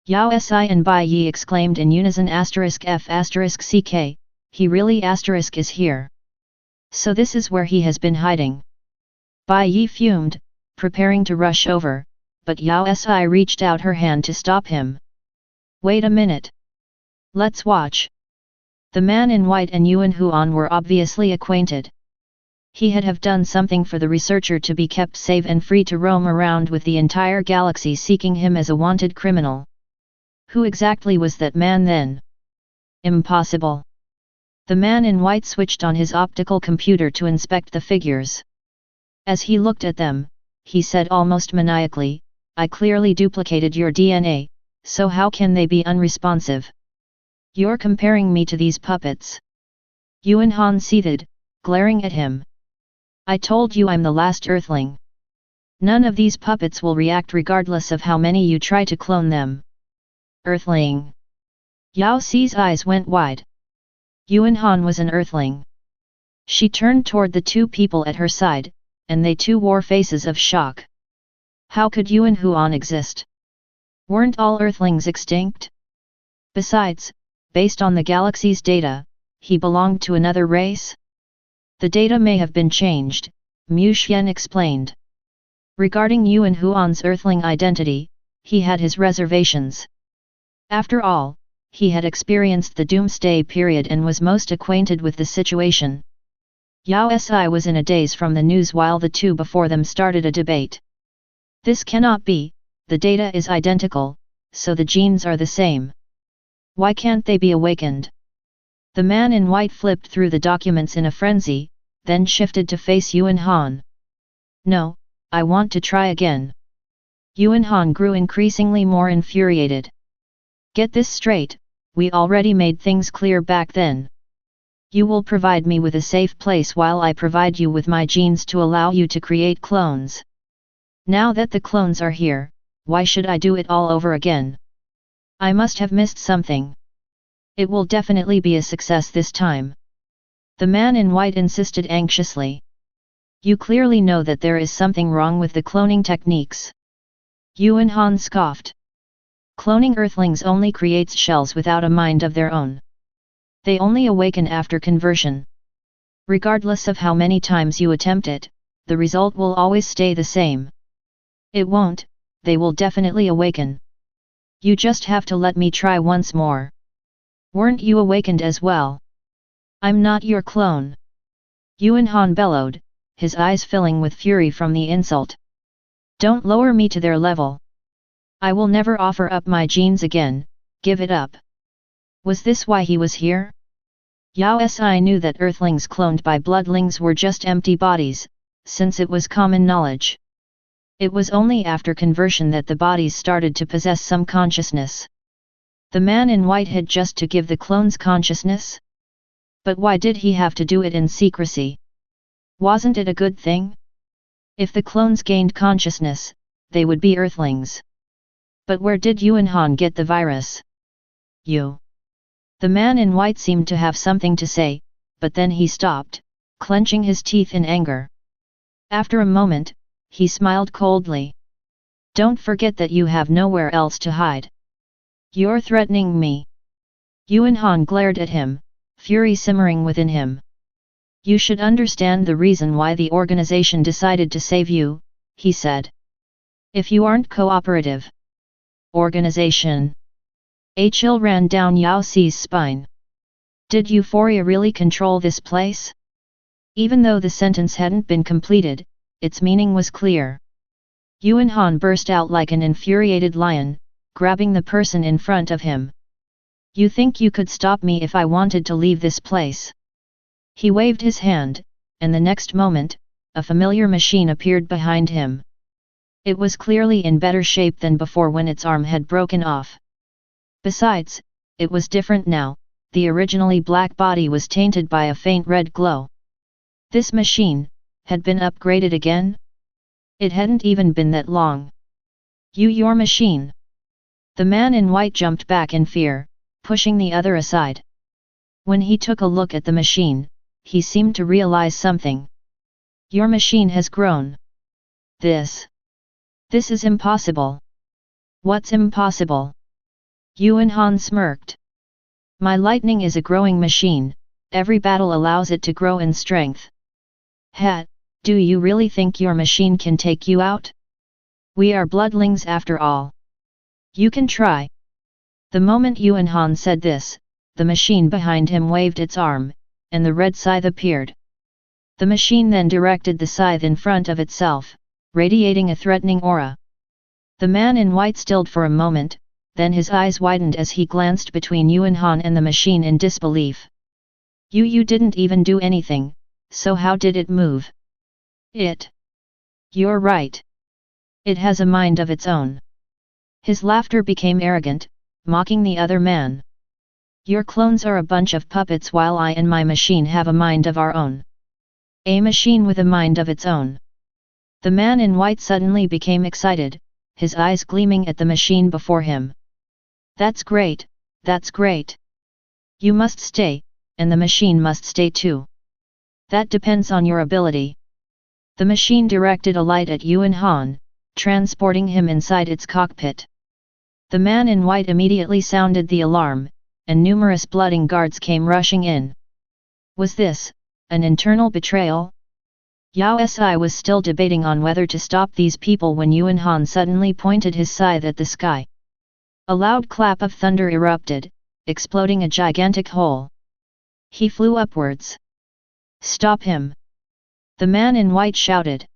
Yao Si and Bai Yi exclaimed in unison *f*ck, he really is here. So this is where he has been hiding. Bai Yi fumed, preparing to rush over, but Yao Si reached out her hand to stop him. Wait a minute. Let's watch. The man in white and Yuan Huan were obviously acquainted. He had have done something for the researcher to be kept safe and free to roam around with the entire galaxy seeking him as a wanted criminal. Who exactly was that man then? Impossible. The man in white switched on his optical computer to inspect the figures. As he looked at them, he said almost maniacally, I clearly duplicated your DNA, so how can they be unresponsive? You're comparing me to these puppets. Yuan Han seethed, glaring at him. I told you I'm the last earthling. None of these puppets will react regardless of how many you try to clone them. Earthling. Yao Si's eyes went wide. Yuan Han was an earthling. She turned toward the 2 people at her side, and they too wore faces of shock. How could Yuan Huan exist? Weren't all earthlings extinct? Besides, based on the galaxy's data, he belonged to another race? The data may have been changed, Mu Xian explained. Regarding Yuan Huan's earthling identity, he had his reservations. After all, he had experienced the doomsday period and was most acquainted with the situation. Yao Si was in a daze from the news while the two before them started a debate. This cannot be, the data is identical, so the genes are the same. Why can't they be awakened? The man in white flipped through the documents in a frenzy, then shifted to face Yuan Han. No, I want to try again. Yuan Han grew increasingly more infuriated. Get this straight, we already made things clear back then. You will provide me with a safe place while I provide you with my genes to allow you to create clones. Now that the clones are here, why should I do it all over again? I must have missed something. It will definitely be a success this time. The man in white insisted anxiously. You clearly know that there is something wrong with the cloning techniques. Yuan Han scoffed. Cloning Earthlings only creates shells without a mind of their own. They only awaken after conversion. Regardless of how many times you attempt it, the result will always stay the same. It won't, they will definitely awaken. You just have to let me try once more. Weren't you awakened as well? I'm not your clone. Yuan Han bellowed, his eyes filling with fury from the insult. Don't lower me to their level. I will never offer up my genes again, give it up. Was this why he was here? Yao Si knew that Earthlings cloned by bloodlings were just empty bodies, since it was common knowledge. It was only after conversion that the bodies started to possess some consciousness. The man in white had just to give the clones consciousness? But why did he have to do it in secrecy? Wasn't it a good thing? If the clones gained consciousness, they would be Earthlings. But where did Yuan Han get the virus? You. The man in white seemed to have something to say, but then he stopped, clenching his teeth in anger. After a moment, he smiled coldly. Don't forget that you have nowhere else to hide. You're threatening me. Yuan Han glared at him, fury simmering within him. You should understand the reason why the organization decided to save you, he said. If you aren't cooperative. Organization. A chill ran down Yao Si's spine. Did Euphoria really control this place? Even though the sentence hadn't been completed, its meaning was clear. Yuan Han burst out like an infuriated lion, grabbing the person in front of him. You think you could stop me if I wanted to leave this place? He waved his hand, and the next moment, a familiar machine appeared behind him. It was clearly in better shape than before when its arm had broken off. Besides, it was different now, the originally black body was tainted by a faint red glow. This machine had been upgraded again? It hadn't even been that long. Your machine. The man in white jumped back in fear, pushing the other aside. When he took a look at the machine, he seemed to realize something. Your machine has grown. This is impossible. What's impossible? Yuan Han smirked. My lightning is a growing machine, every battle allows it to grow in strength. Do you really think your machine can take you out? We are bloodlings after all. You can try. The moment Yuan Han said this, the machine behind him waved its arm, and the red scythe appeared. The machine then directed the scythe in front of itself, radiating a threatening aura. The man in white stilled for a moment, then his eyes widened as he glanced between Yuan Han and the machine in disbelief. You didn't even do anything, so how did it move? You're right. It has a mind of its own. His laughter became arrogant, mocking the other man. Your clones are a bunch of puppets while I and my machine have a mind of our own. A machine with a mind of its own. The man in white suddenly became excited, his eyes gleaming at the machine before him. That's great, that's great. You must stay, and the machine must stay too. That depends on your ability. The machine directed a light at Yuan Han, transporting him inside its cockpit. The man in white immediately sounded the alarm, and numerous blooding guards came rushing in. Was this an internal betrayal? Yao Si was still debating on whether to stop these people when Yuan Han suddenly pointed his scythe at the sky. A loud clap of thunder erupted, exploding a gigantic hole. He flew upwards. Stop him! The man in white shouted.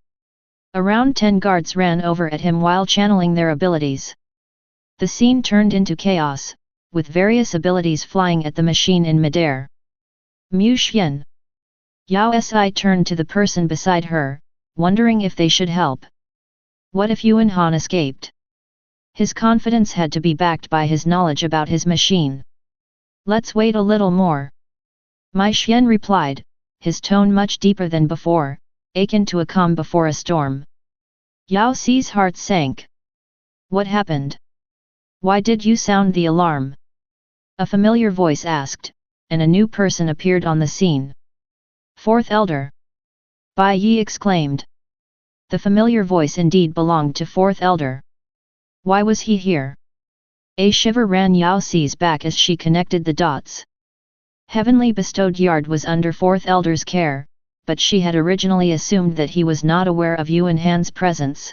Around 10 guards ran over at him while channeling their abilities. The scene turned into chaos, with various abilities flying at the machine in midair. Mu Xian! Yao Si turned to the person beside her, wondering if they should help. What if Yuan Han escaped? His confidence had to be backed by his knowledge about his machine. Let's wait a little more. Mai Xian replied, his tone much deeper than before, akin to a calm before a storm. Yao Si's heart sank. What happened? Why did you sound the alarm? A familiar voice asked, and a new person appeared on the scene. Fourth Elder! Bai Yi exclaimed. The familiar voice indeed belonged to Fourth Elder. Why was he here? A shiver ran Yao Si's back as she connected the dots. Heavenly Bestowed Yard was under Fourth Elder's care, but she had originally assumed that he was not aware of Yuan Han's presence.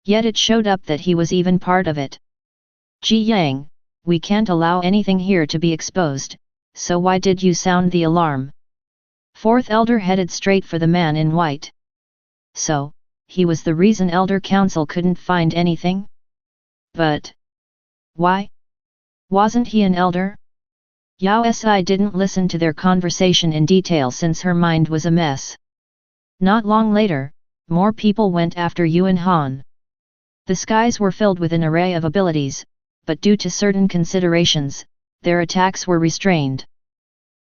Yet it showed up that he was even part of it. Ji Yang, we can't allow anything here to be exposed, so why did you sound the alarm? Fourth Elder headed straight for the man in white. So, he was the reason Elder Council couldn't find anything? But why? Wasn't he an elder? Yao Si didn't listen to their conversation in detail since her mind was a mess. Not long later, more people went after Yuan Han. The skies were filled with an array of abilities, but due to certain considerations, their attacks were restrained.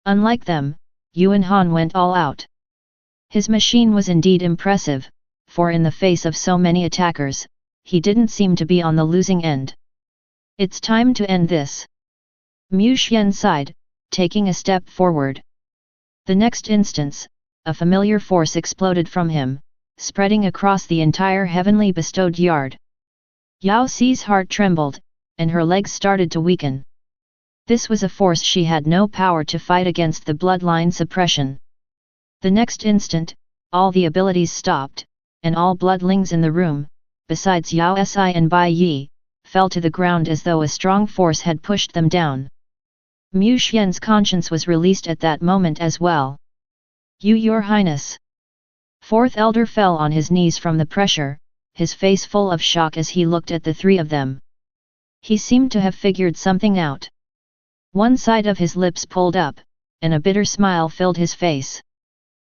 Unlike them, Yuan Han went all out. His machine was indeed impressive, for in the face of so many attackers, he didn't seem to be on the losing end. It's time to end this. Mu Xian sighed, taking a step forward. The next instance, a familiar force exploded from him, spreading across the entire heavenly bestowed yard. Yao Si's heart trembled, and her legs started to weaken. This was a force she had no power to fight against the bloodline suppression. The next instant, all the abilities stopped, and all bloodlings in the room, besides Yao Si and Bai Yi, fell to the ground as though a strong force had pushed them down. Mu Xian's conscience was released at that moment as well. Your Highness! Fourth Elder fell on his knees from the pressure, his face full of shock as he looked at the three of them. He seemed to have figured something out. One side of his lips pulled up, and a bitter smile filled his face.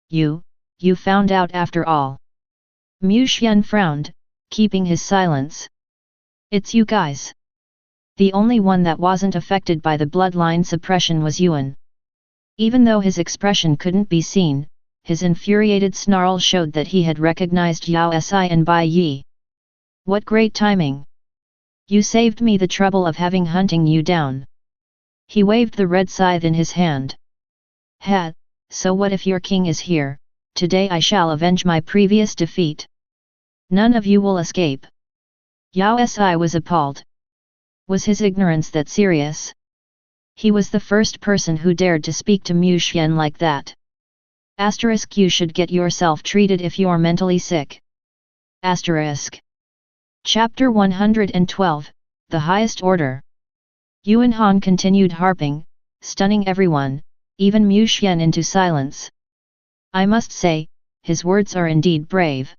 You found out after all. Mu Xian frowned, keeping his silence. It's you guys. The only one that wasn't affected by the bloodline suppression was Yuan. Even though his expression couldn't be seen, his infuriated snarl showed that he had recognized Yao Si and Bai Yi. What great timing! You saved me the trouble of having hunting you down. He waved the red scythe in his hand. So what if your king is here? Today I shall avenge my previous defeat. None of you will escape. Yao Si was appalled. Was his ignorance that serious? He was the first person who dared to speak to Mu Xian like that. Asterisk, you should get yourself treated if you're mentally sick. Asterisk. Chapter 112, The Highest Order. Yuan Han continued harping, stunning everyone, even Mu Xian into silence. I must say, his words are indeed brave.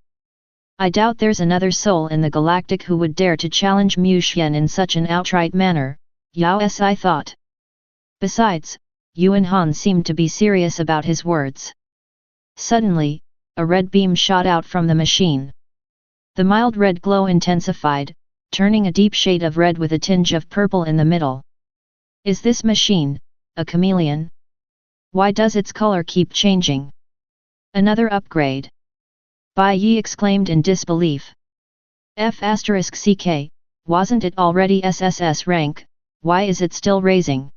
I doubt there's another soul in the galactic who would dare to challenge Mu Xian in such an outright manner, Yao Si thought. Besides, Yuan Han seemed to be serious about his words. Suddenly, a red beam shot out from the machine. The mild red glow intensified, turning a deep shade of red with a tinge of purple in the middle. Is this machine a chameleon? Why does its color keep changing? Another upgrade. Bai Yi exclaimed in disbelief. F***ck, wasn't it already SSS rank, why is it still raising?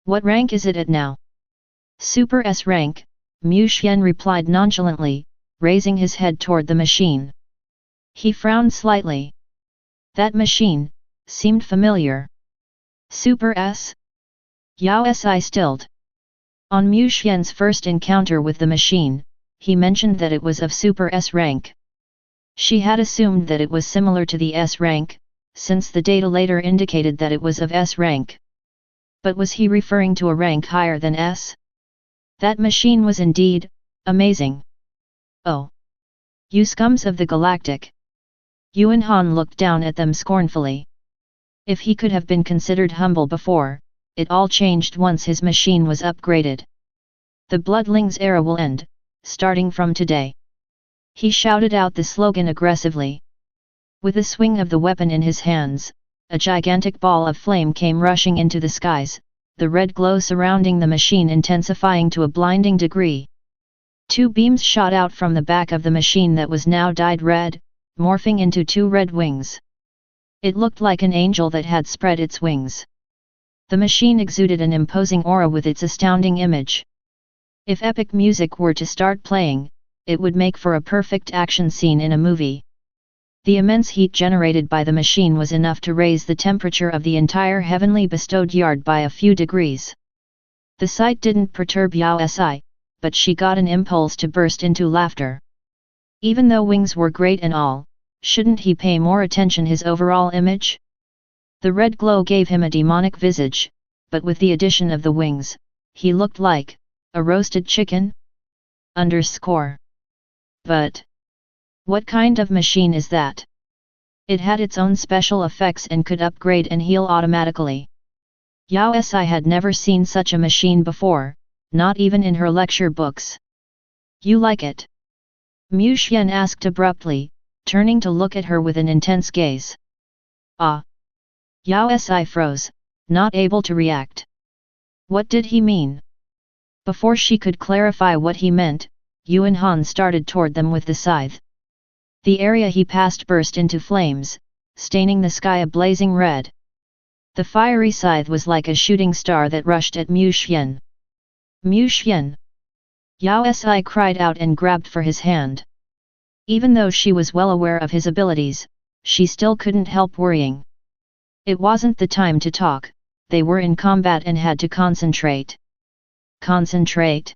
What rank is it at now? Super S rank, Mu Xian replied nonchalantly, raising his head toward the machine. He frowned slightly. That machine seemed familiar. Super S? Yao Si stilled. On Mu Xian's first encounter with the machine, he mentioned that it was of Super S rank. She had assumed that it was similar to the S rank, since the data later indicated that it was of S rank. But was he referring to a rank higher than S? That machine was indeed Amazing. Oh. You scums of the galactic. Yuan Han looked down at them scornfully. If he could have been considered humble before, it all changed once his machine was upgraded. The bloodlings era will end, starting from today. He shouted out the slogan aggressively. With a swing of the weapon in his hands, a gigantic ball of flame came rushing into the skies, the red glow surrounding the machine intensifying to a blinding degree. Two beams shot out from the back of the machine that was now dyed red, morphing into two red wings. It looked like an angel that had spread its wings. The machine exuded an imposing aura with its astounding image. If epic music were to start playing, it would make for a perfect action scene in a movie. The immense heat generated by the machine was enough to raise the temperature of the entire heavenly bestowed yard by a few degrees. The sight didn't perturb Yao Si, but she got an impulse to burst into laughter. Even though wings were great and all, shouldn't he pay more attention his overall image? The red glow gave him a demonic visage, but with the addition of the wings, he looked like a roasted chicken? But what kind of machine is that? It had its own special effects and could upgrade and heal automatically. Yao Si had never seen such a machine before, not even in her lecture books. You like it? Mu Xian asked abruptly, turning to look at her with an intense gaze. Ah! Yao Si froze, not able to react. What did he mean? Before she could clarify what he meant, Yuan Han started toward them with the scythe. The area he passed burst into flames, staining the sky a blazing red. The fiery scythe was like a shooting star that rushed at Mu Xian. Mu Xian! Yao Si cried out and grabbed for his hand. Even though she was well aware of his abilities, she still couldn't help worrying. It wasn't the time to talk, they were in combat and had to concentrate. Concentrate?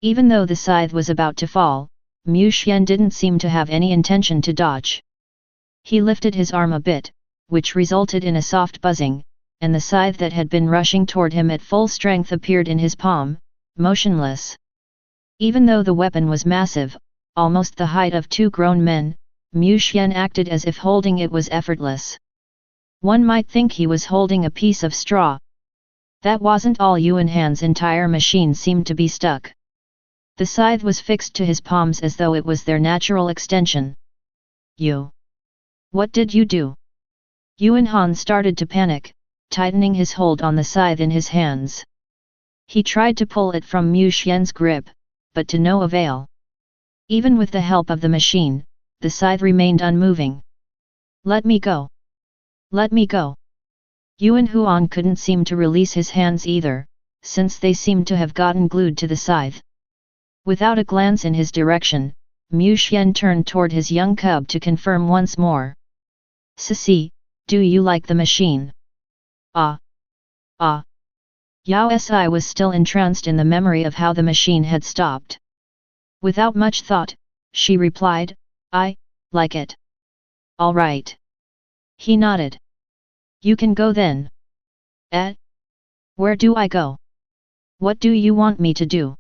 Even though the scythe was about to fall, Mu Xian didn't seem to have any intention to dodge. He lifted his arm a bit, which resulted in a soft buzzing, and the scythe that had been rushing toward him at full strength appeared in his palm, motionless. Even though the weapon was massive, almost the height of two grown men, Mu Xian acted as if holding it was effortless. One might think he was holding a piece of straw. That wasn't all. Yuan Han's entire machine seemed to be stuck. The scythe was fixed to his palms as though it was their natural extension. You! What did you do? Yuan Han started to panic, tightening his hold on the scythe in his hands. He tried to pull it from Mu Xian's grip, but to no avail. Even with the help of the machine, the scythe remained unmoving. Let me go! Let me go! Yuan Huan couldn't seem to release his hands either, since they seemed to have gotten glued to the scythe. Without a glance in his direction, Mu Xian turned toward his young cub to confirm once more. Sissy, do you like the machine? Ah! Ah! Yao Si was still entranced in the memory of how the machine had stopped. Without much thought, she replied, I like it. All right. He nodded. You can go then. Where do I go? What do you want me to do?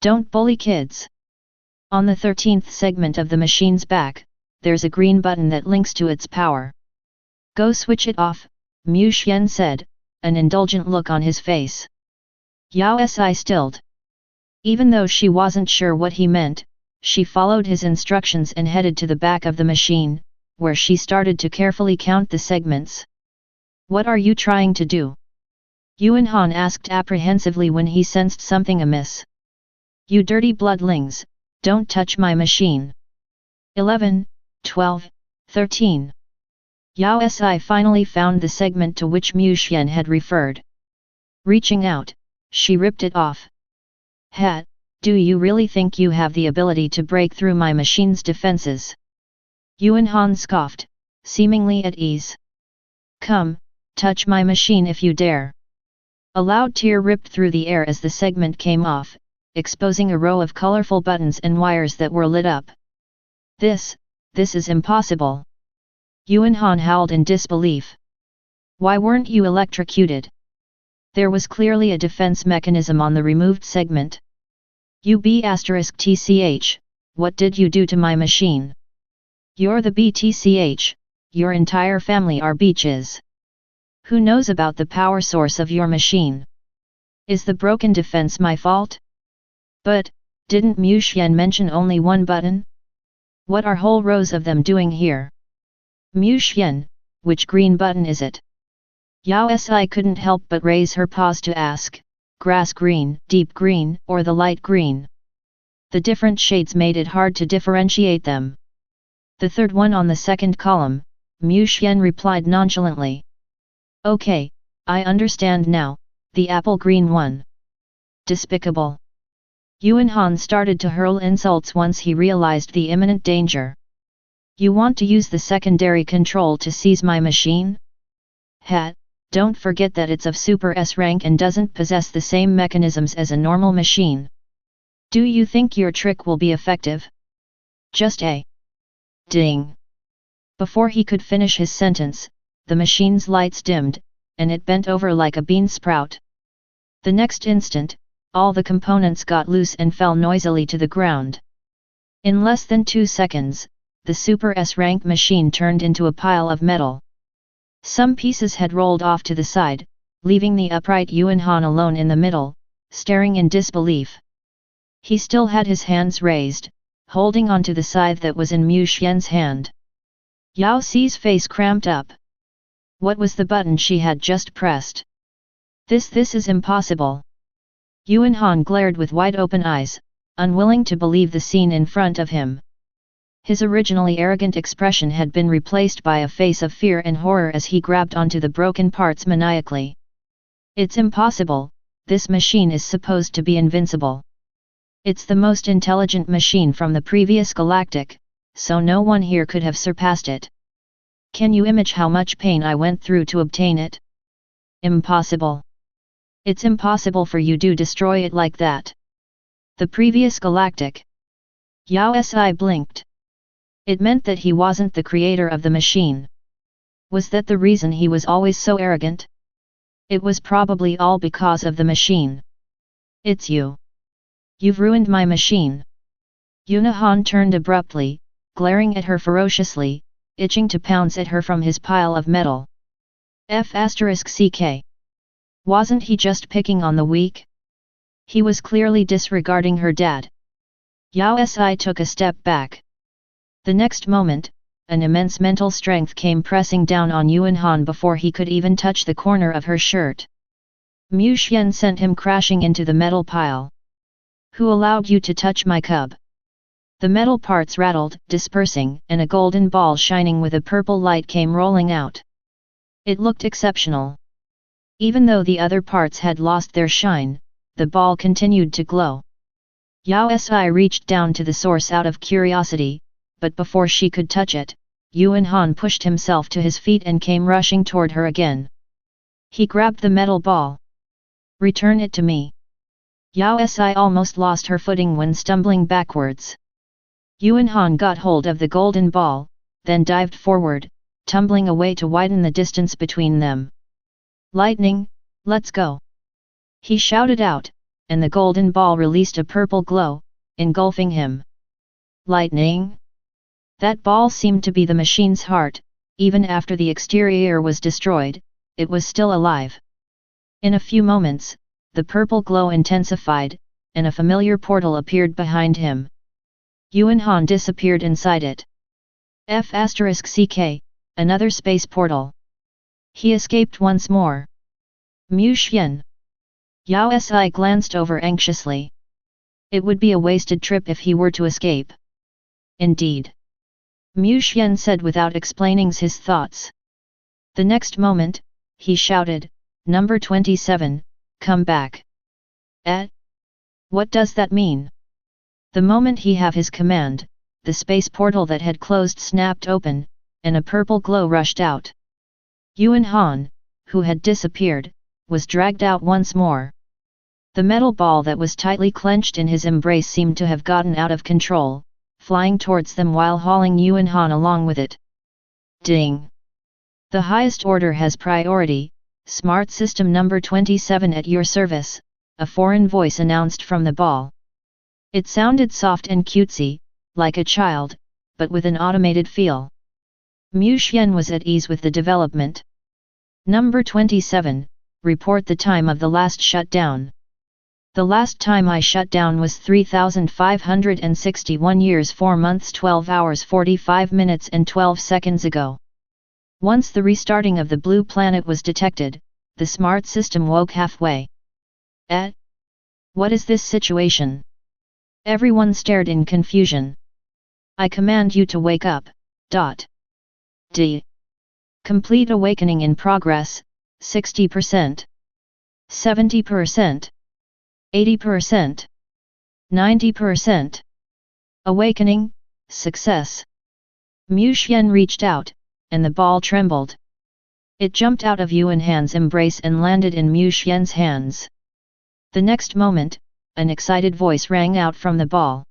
Don't bully kids. On the 13th segment of the machine's back, there's a green button that links to its power. Go switch it off, Mu Xian said, an indulgent look on his face. Yao Si stilled. Even though she wasn't sure what he meant, she followed his instructions and headed to the back of the machine, where she started to carefully count the segments. What are you trying to do? Yuan Han asked apprehensively when he sensed something amiss. You dirty bloodlings, don't touch my machine. 11, 12, 13. Yao Si finally found the segment to which Mu Xian had referred. Reaching out, she ripped it off. Do you really think you have the ability to break through my machine's defenses? Yuan Han scoffed, seemingly at ease. Come, touch my machine if you dare. A loud tear ripped through the air as the segment came off, exposing a row of colorful buttons and wires that were lit up. This is impossible. Yuan Han howled in disbelief. Why weren't you electrocuted? There was clearly a defense mechanism on the removed segment. UB*TCH, what did you do to my machine? You're the BTCH, your entire family are beaches. Who knows about the power source of your machine? Is the broken defense my fault? But, didn't Mu Xian mention only one button? What are whole rows of them doing here? Mu Xian, which green button is it? Yao Si couldn't help but raise her paws to ask, grass green, deep green, or the light green? The different shades made it hard to differentiate them. The third one on the second column, Mu Xian replied nonchalantly. Okay, I understand now, the apple green one. Despicable. Yuan Han started to hurl insults once he realized the imminent danger. You want to use the secondary control to seize my machine? Ha, don't forget that it's of Super S rank and doesn't possess the same mechanisms as a normal machine. Do you think your trick will be effective? Just a ding. Before he could finish his sentence, the machine's lights dimmed, and it bent over like a bean sprout. The next instant, all the components got loose and fell noisily to the ground. In less than 2 seconds, the Super S rank machine turned into a pile of metal. Some pieces had rolled off to the side, leaving the upright Yuan Han alone in the middle, staring in disbelief. He still had his hands raised, holding onto the scythe that was in Mu Xian's hand. Yao Si's face cramped up. What was the button she had just pressed? This is impossible. Yuan Han glared with wide-open eyes, unwilling to believe the scene in front of him. His originally arrogant expression had been replaced by a face of fear and horror as he grabbed onto the broken parts maniacally. It's impossible, this machine is supposed to be invincible. It's the most intelligent machine from the previous galactic, so no one here could have surpassed it. Can you imagine how much pain I went through to obtain it? Impossible. It's impossible for you to destroy it like that. The previous galactic. Yao Si blinked. It meant that he wasn't the creator of the machine. Was that the reason he was always so arrogant? It was probably all because of the machine. It's you. You've ruined my machine. Yuan Han turned abruptly, glaring at her ferociously, itching to pounce at her from his pile of metal. F***ck. Wasn't he just picking on the weak? He was clearly disregarding her dad. Yao Si took a step back. The next moment, an immense mental strength came pressing down on Yuan Han before he could even touch the corner of her shirt. Mu Xian sent him crashing into the metal pile. Who allowed you to touch my cub? The metal parts rattled, dispersing, and a golden ball shining with a purple light came rolling out. It looked exceptional. Even though the other parts had lost their shine, the ball continued to glow. Yao Si reached down to the source out of curiosity, but before she could touch it, Yuan Han pushed himself to his feet and came rushing toward her again. He grabbed the metal ball. Return it to me. Yao Si almost lost her footing when stumbling backwards. Yuan Han got hold of the golden ball, then dived forward, tumbling away to widen the distance between them. Lightning, let's go! He shouted out, and the golden ball released a purple glow, engulfing him. Lightning? That ball seemed to be the machine's heart. Even after the exterior was destroyed, it was still alive. In a few moments, the purple glow intensified, and a familiar portal appeared behind him. Yuan Han disappeared inside it. F***ck, another space portal. He escaped once more. Mu Xian. Yao Si glanced over anxiously. It would be a wasted trip if he were to escape. Indeed. Mu Xian said without explaining his thoughts. The next moment, he shouted, Number 27, come back. What does that mean? The moment he have his command, the space portal that had closed snapped open, and a purple glow rushed out. Yuan Han, who had disappeared, was dragged out once more. The metal ball that was tightly clenched in his embrace seemed to have gotten out of control, flying towards them while hauling Yuan Han along with it. Ding! The highest order has priority, Smart System number 27 at your service, a foreign voice announced from the ball. It sounded soft and cutesy, like a child, but with an automated feel. Mu Xian was at ease with the development. Number 27, report the time of the last shutdown. The last time I shut down was 3,561 years 4 months 12 hours 45 minutes and 12 seconds ago. Once the restarting of the blue planet was detected, the smart system woke halfway. What is this situation? Everyone stared in confusion. I command you to wake up. D. Complete awakening in progress, 60%. 70%. 80%. 90%. Awakening, success. Mu Xian reached out, and the ball trembled. It jumped out of Yuan Han's embrace and landed in Mu Xian's hands. The next moment, an excited voice rang out from the ball.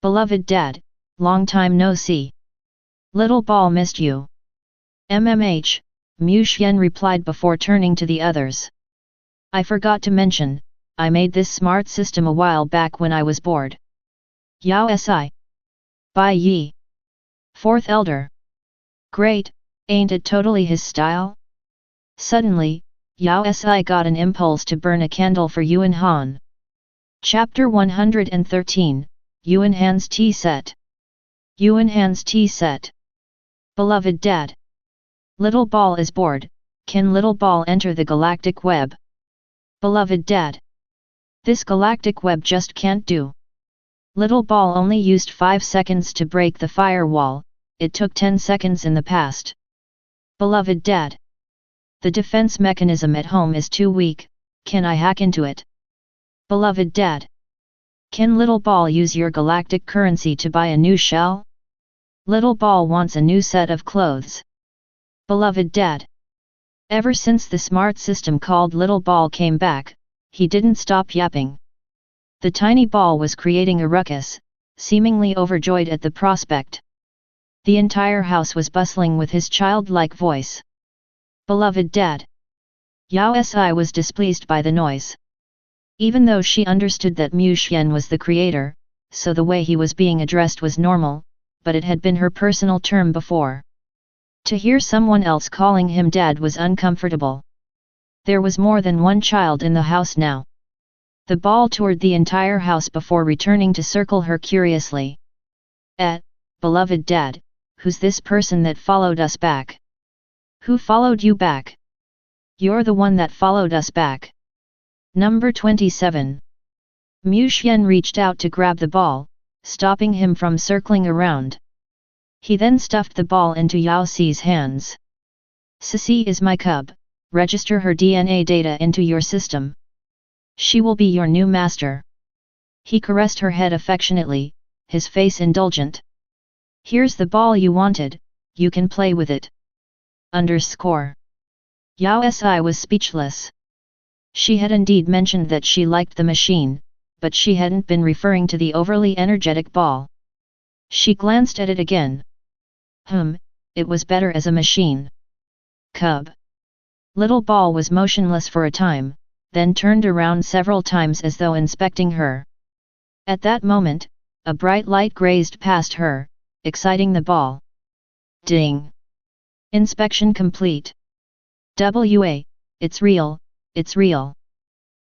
Beloved Dad, long time no see. Little ball missed you. MMH, Mu Xian replied before turning to the others. I forgot to mention, I made this smart system a while back when I was bored. Yao Si. Bai Yi. Fourth Elder. Great, ain't it totally his style? Suddenly, Yao Si got an impulse to burn a candle for Yuan Han. Chapter 113, Yuan Han's Tea Set. Yuan Han's Tea Set. Beloved Dad. Little ball is bored, can little ball enter the galactic web? Beloved Dad. This galactic web just can't do. Little ball only used 5 seconds to break the firewall, it took 10 seconds in the past. Beloved Dad. The defense mechanism at home is too weak, can I hack into it? Beloved Dad. Can little ball use your galactic currency to buy a new shell? Little ball wants a new set of clothes. Beloved Dad. Ever since the smart system called Little Ball came back, he didn't stop yapping. The tiny ball was creating a ruckus, seemingly overjoyed at the prospect. The entire house was bustling with his childlike voice. Beloved Dad. Yao Si was displeased by the noise. Even though she understood that Mu Xian was the creator, so the way he was being addressed was normal, but it had been her personal term before. To hear someone else calling him Dad was uncomfortable. There was more than one child in the house now. The ball toured the entire house before returning to circle her curiously. Beloved Dad, who's this person that followed us back? Who followed you back? You're the one that followed us back. Number 27. Mu Xian reached out to grab the ball, stopping him from circling around. He then stuffed the ball into Yao Si's hands. Sissy is my cub, register her DNA data into your system. She will be your new master. He caressed her head affectionately, his face indulgent. Here's the ball you wanted, you can play with it. Yao Si was speechless. She had indeed mentioned that she liked the machine, but she hadn't been referring to the overly energetic ball. She glanced at it again. It was better as a machine. Cub. Little ball was motionless for a time, then turned around several times as though inspecting her. At that moment, a bright light grazed past her, exciting the ball. Ding! Inspection complete. It's real, it's real.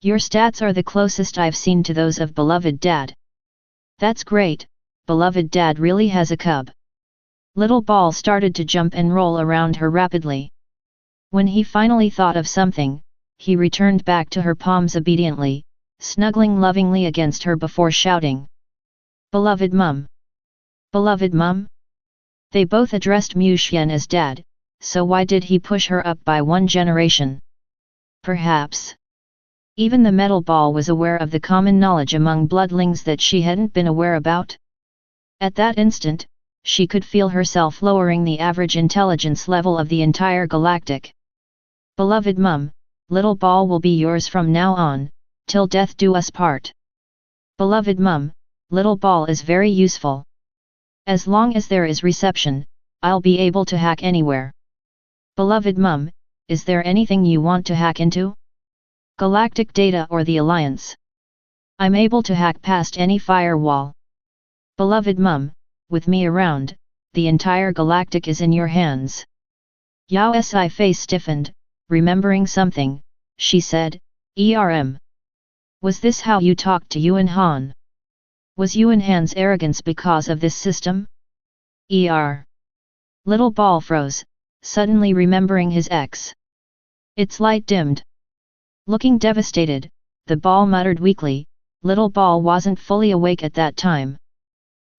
Your stats are the closest I've seen to those of beloved Dad. That's great, beloved Dad really has a cub. Little ball started to jump and roll around her rapidly. When he finally thought of something, he returned back to her palms obediently, snuggling lovingly against her before shouting. Beloved Mum! Beloved Mum! They both addressed Mu Xian as Dad, so why did he push her up by one generation? Perhaps. Even the metal ball was aware of the common knowledge among bloodlings that she hadn't been aware about. At that instant, she could feel herself lowering the average intelligence level of the entire galactic. Beloved Mum, little ball will be yours from now on, till death do us part. Beloved Mum, little ball is very useful. As long as there is reception, I'll be able to hack anywhere. Beloved Mum, is there anything you want to hack into? Galactic data or the Alliance? I'm able to hack past any firewall. Beloved Mum, with me around, the entire galactic is in your hands. Yao Si face stiffened, remembering something, she said, Was this how you talked to Yuan Han? Was Yuan Han's arrogance because of this system? Little Ball froze, suddenly remembering his ex. Its light dimmed. Looking devastated, the ball muttered weakly, Little Ball wasn't fully awake at that time.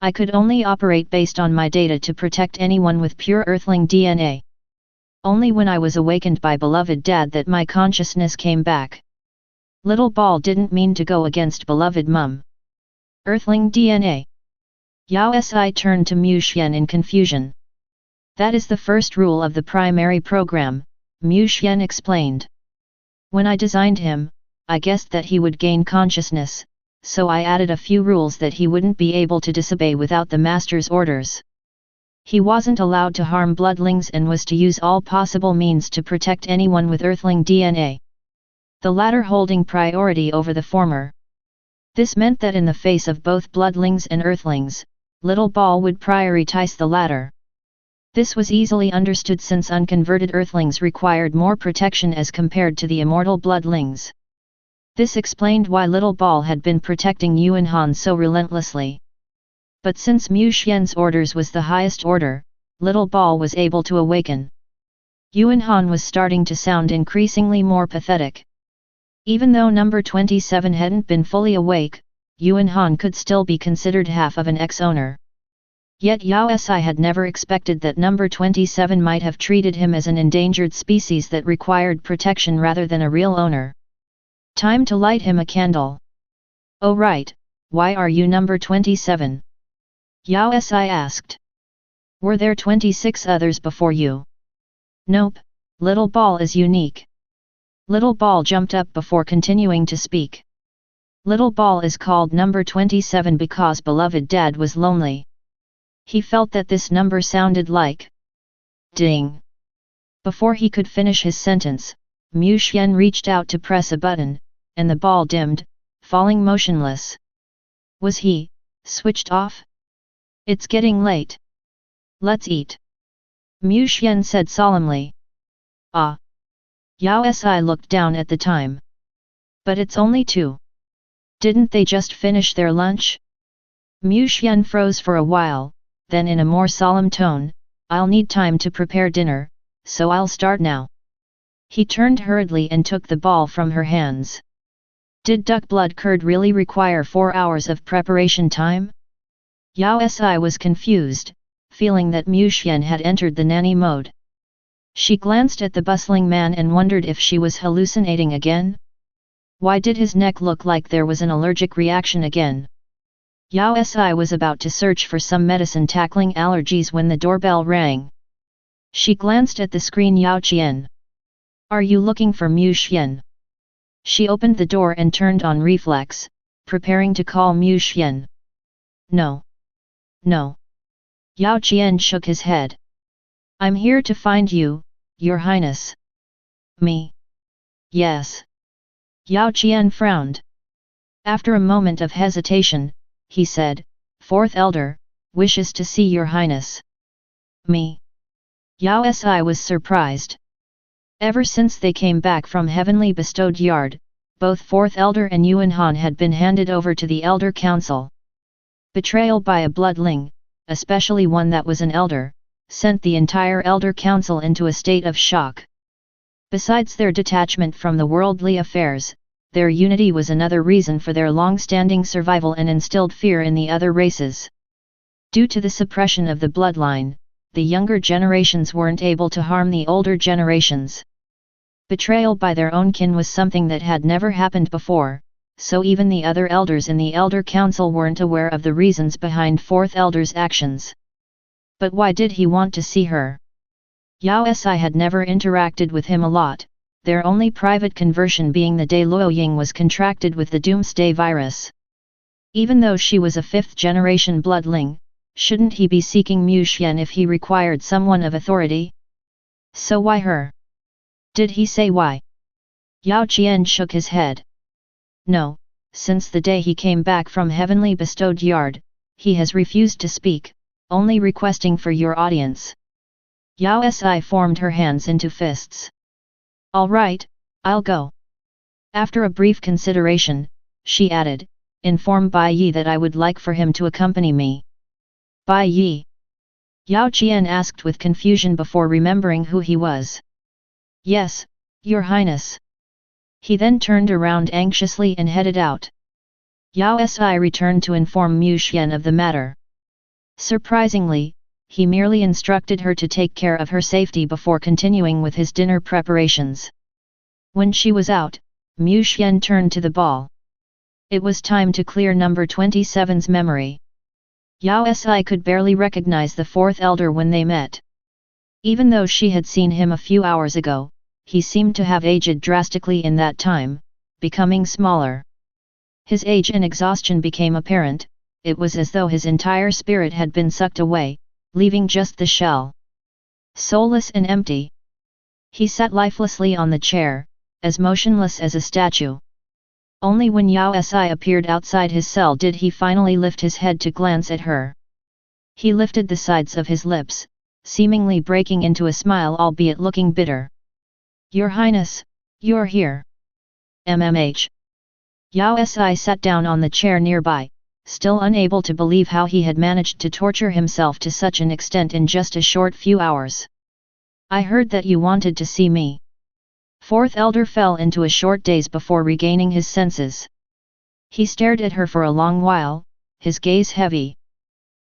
I could only operate based on my data to protect anyone with pure Earthling DNA. Only when I was awakened by beloved Dad that my consciousness came back. Little Ball didn't mean to go against beloved Mum. Earthling DNA. Yao Si turned to Mu Xian in confusion. That is the first rule of the primary program, Mu Xian explained. When I designed him, I guessed that he would gain consciousness, so I added a few rules that he wouldn't be able to disobey without the Master's orders. He wasn't allowed to harm bloodlings and was to use all possible means to protect anyone with Earthling DNA. The latter holding priority over the former. This meant that in the face of both bloodlings and Earthlings, Little Ball would prioritize the latter. This was easily understood since unconverted Earthlings required more protection as compared to the immortal bloodlings. This explained why Little Ball had been protecting Yuan Han so relentlessly. But since Mu Xian's orders was the highest order, Little Ball was able to awaken. Yuan Han was starting to sound increasingly more pathetic. Even though number 27 hadn't been fully awake, Yuan Han could still be considered half of an ex-owner. Yet Yao Si had never expected that number 27 might have treated him as an endangered species that required protection rather than a real owner. Time to light him a candle. Oh right, why are you number 27? Yao Si asked. Were there 26 others before you? Nope, Little Ball is unique. Little Ball jumped up before continuing to speak. Little Ball is called number 27 because beloved Dad was lonely. He felt that this number sounded like ding. Before he could finish his sentence, Mu Xian reached out to press a button, and the ball dimmed, falling motionless. Was he switched off? It's getting late. Let's eat. Mu Xian said solemnly. Ah. Yao Si looked down at the time. But it's only 2. Didn't they just finish their lunch? Mu Xian froze for a while, then in a more solemn tone, I'll need time to prepare dinner, so I'll start now. He turned hurriedly and took the ball from her hands. Did duck blood curd really require 4 hours of preparation time? Yao Si was confused, feeling that Mu Xian had entered the nanny mode. She glanced at the bustling man and wondered if she was hallucinating again. Why did his neck look like there was an allergic reaction again? Yao Si was about to search for some medicine tackling allergies when the doorbell rang. She glanced at the screen. Yao Qian. Are you looking for Mu Xian? She opened the door and turned on reflex, preparing to call Mu Xian. No. No. Yao Qian shook his head. I'm here to find you, Your Highness. Me? Yes. Yao Qian frowned. After a moment of hesitation, he said, Fourth Elder, wishes to see Your Highness. Me? Yao Si was surprised. Ever since they came back from Heavenly Bestowed Yard, both Fourth Elder and Yuan Han had been handed over to the Elder Council. Betrayal by a bloodling, especially one that was an elder, sent the entire Elder Council into a state of shock. Besides their detachment from the worldly affairs, their unity was another reason for their long-standing survival and instilled fear in the other races. Due to the suppression of the bloodline, the younger generations weren't able to harm the older generations. Betrayal by their own kin was something that had never happened before, so even the other elders in the Elder Council weren't aware of the reasons behind Fourth Elder's actions. But why did he want to see her? Yao Si had never interacted with him a lot, their only private conversion being the day Luo Ying was contracted with the Doomsday virus. Even though she was a 5th-generation bloodling, shouldn't he be seeking Mu Xian if he required someone of authority? So why her? Did he say why? Yao Qian shook his head. No, since the day he came back from heavenly bestowed yard, he has refused to speak, only requesting for your audience. Yao Si formed her hands into fists. All right, I'll go. After a brief consideration, she added, inform Bai Yi that I would like for him to accompany me. Bai Yi? Yao Qián asked with confusion before remembering who he was. Yes, Your Highness. He then turned around anxiously and headed out. Yao Si returned to inform Mu Xian of the matter. Surprisingly, he merely instructed her to take care of her safety before continuing with his dinner preparations. When she was out, Mu Xian turned to the ball. It was time to clear number 27's memory. Yao Si could barely recognize the fourth elder when they met. Even though she had seen him a few hours ago, he seemed to have aged drastically in that time, becoming smaller. His age and exhaustion became apparent. It was as though his entire spirit had been sucked away, leaving just the shell. Soulless and empty. He sat lifelessly on the chair, as motionless as a statue. Only when Yao Si appeared outside his cell did he finally lift his head to glance at her. He lifted the sides of his lips, seemingly breaking into a smile, albeit looking bitter. Your Highness, you're here. MMH. Yao Si sat down on the chair nearby, still unable to believe how he had managed to torture himself to such an extent in just a short few hours. I heard that you wanted to see me. Fourth elder fell into a short daze before regaining his senses. He stared at her for a long while, his gaze heavy.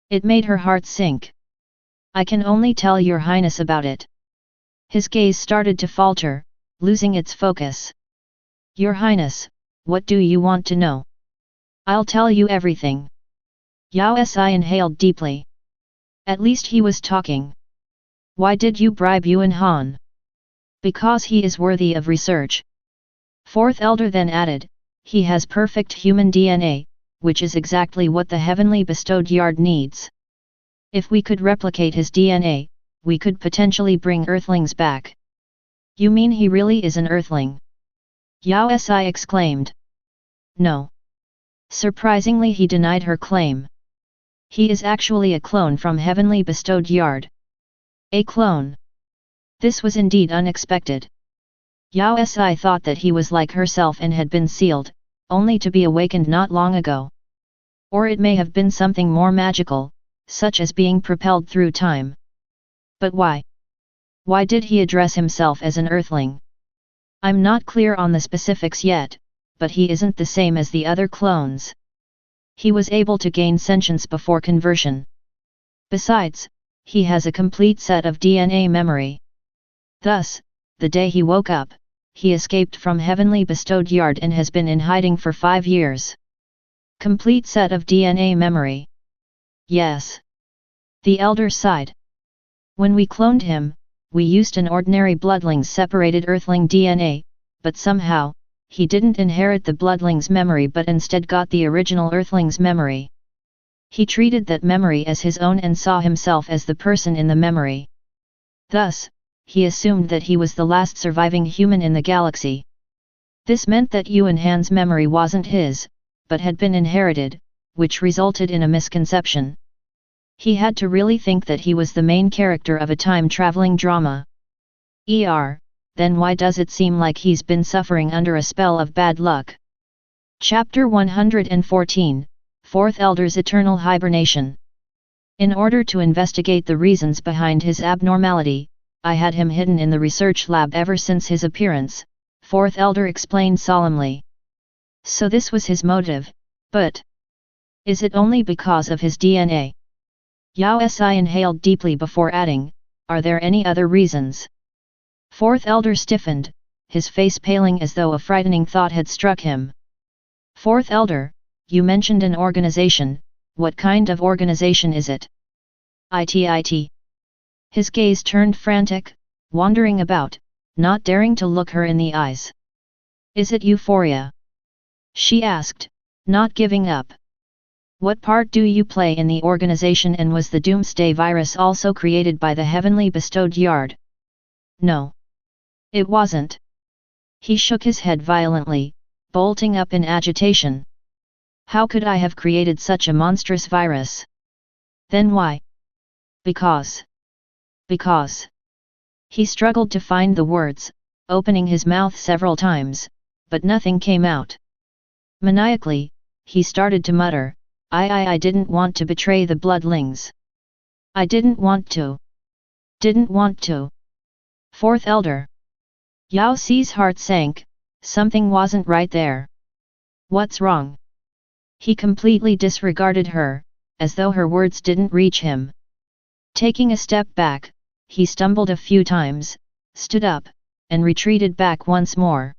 It made her heart sink. I can only tell Your Highness about it. His gaze started to falter, losing its focus. Your Highness, what do you want to know? I'll tell you everything. Yao Si inhaled deeply. At least he was talking. Why did you bribe Yuan Han? Because he is worthy of research. Fourth elder then added, he has perfect human DNA, which is exactly what the heavenly bestowed yard needs. If we could replicate his DNA, we could potentially bring earthlings back. You mean he really is an earthling? Yao Si exclaimed. No. Surprisingly, he denied her claim. He is actually a clone from heavenly bestowed yard. A clone. This was indeed unexpected. Yao Si thought that he was like herself and had been sealed, only to be awakened not long ago. Or it may have been something more magical, such as being propelled through time. But why? Why did he address himself as an earthling? I'm not clear on the specifics yet, but he isn't the same as the other clones. He was able to gain sentience before conversion. Besides, he has a complete set of DNA memory. Thus, the day he woke up, he escaped from heavenly bestowed yard and has been in hiding for 5 years. Complete set of DNA memory. Yes. The elder sighed. When we cloned him, we used an ordinary bloodling's separated earthling DNA, but somehow, he didn't inherit the bloodling's memory but instead got the original earthling's memory. He treated that memory as his own and saw himself as the person in the memory. Thus, he assumed that he was the last surviving human in the galaxy. This meant that Yuan Han's memory wasn't his, but had been inherited, which resulted in a misconception. He had to really think that he was the main character of a time-traveling drama. Then why does it seem like he's been suffering under a spell of bad luck? Chapter 114, Fourth Elder's Eternal Hibernation. In order to investigate the reasons behind his abnormality, I had him hidden in the research lab ever since his appearance, Fourth Elder explained solemnly. So this was his motive, but is it only because of his DNA? Yao Si inhaled deeply before adding, are there any other reasons? Fourth Elder stiffened, his face paling as though a frightening thought had struck him. Fourth Elder, you mentioned an organization, what kind of organization is it? IT. His gaze turned frantic, wandering about, not daring to look her in the eyes. Is it Euphoria? She asked, not giving up. What part do you play in the organization, and was the doomsday virus also created by the heavenly bestowed yard? No. It wasn't. He shook his head violently, bolting up in agitation. How could I have created such a monstrous virus? Then why? Because. He struggled to find the words, opening his mouth several times, but nothing came out. Maniacally, he started to mutter, I didn't want to betray the bloodlings. I didn't want to. Fourth Elder. Yao Si's heart sank, something wasn't right there. What's wrong? He completely disregarded her, as though her words didn't reach him. Taking a step back, he stumbled a few times, stood up, and retreated back once more.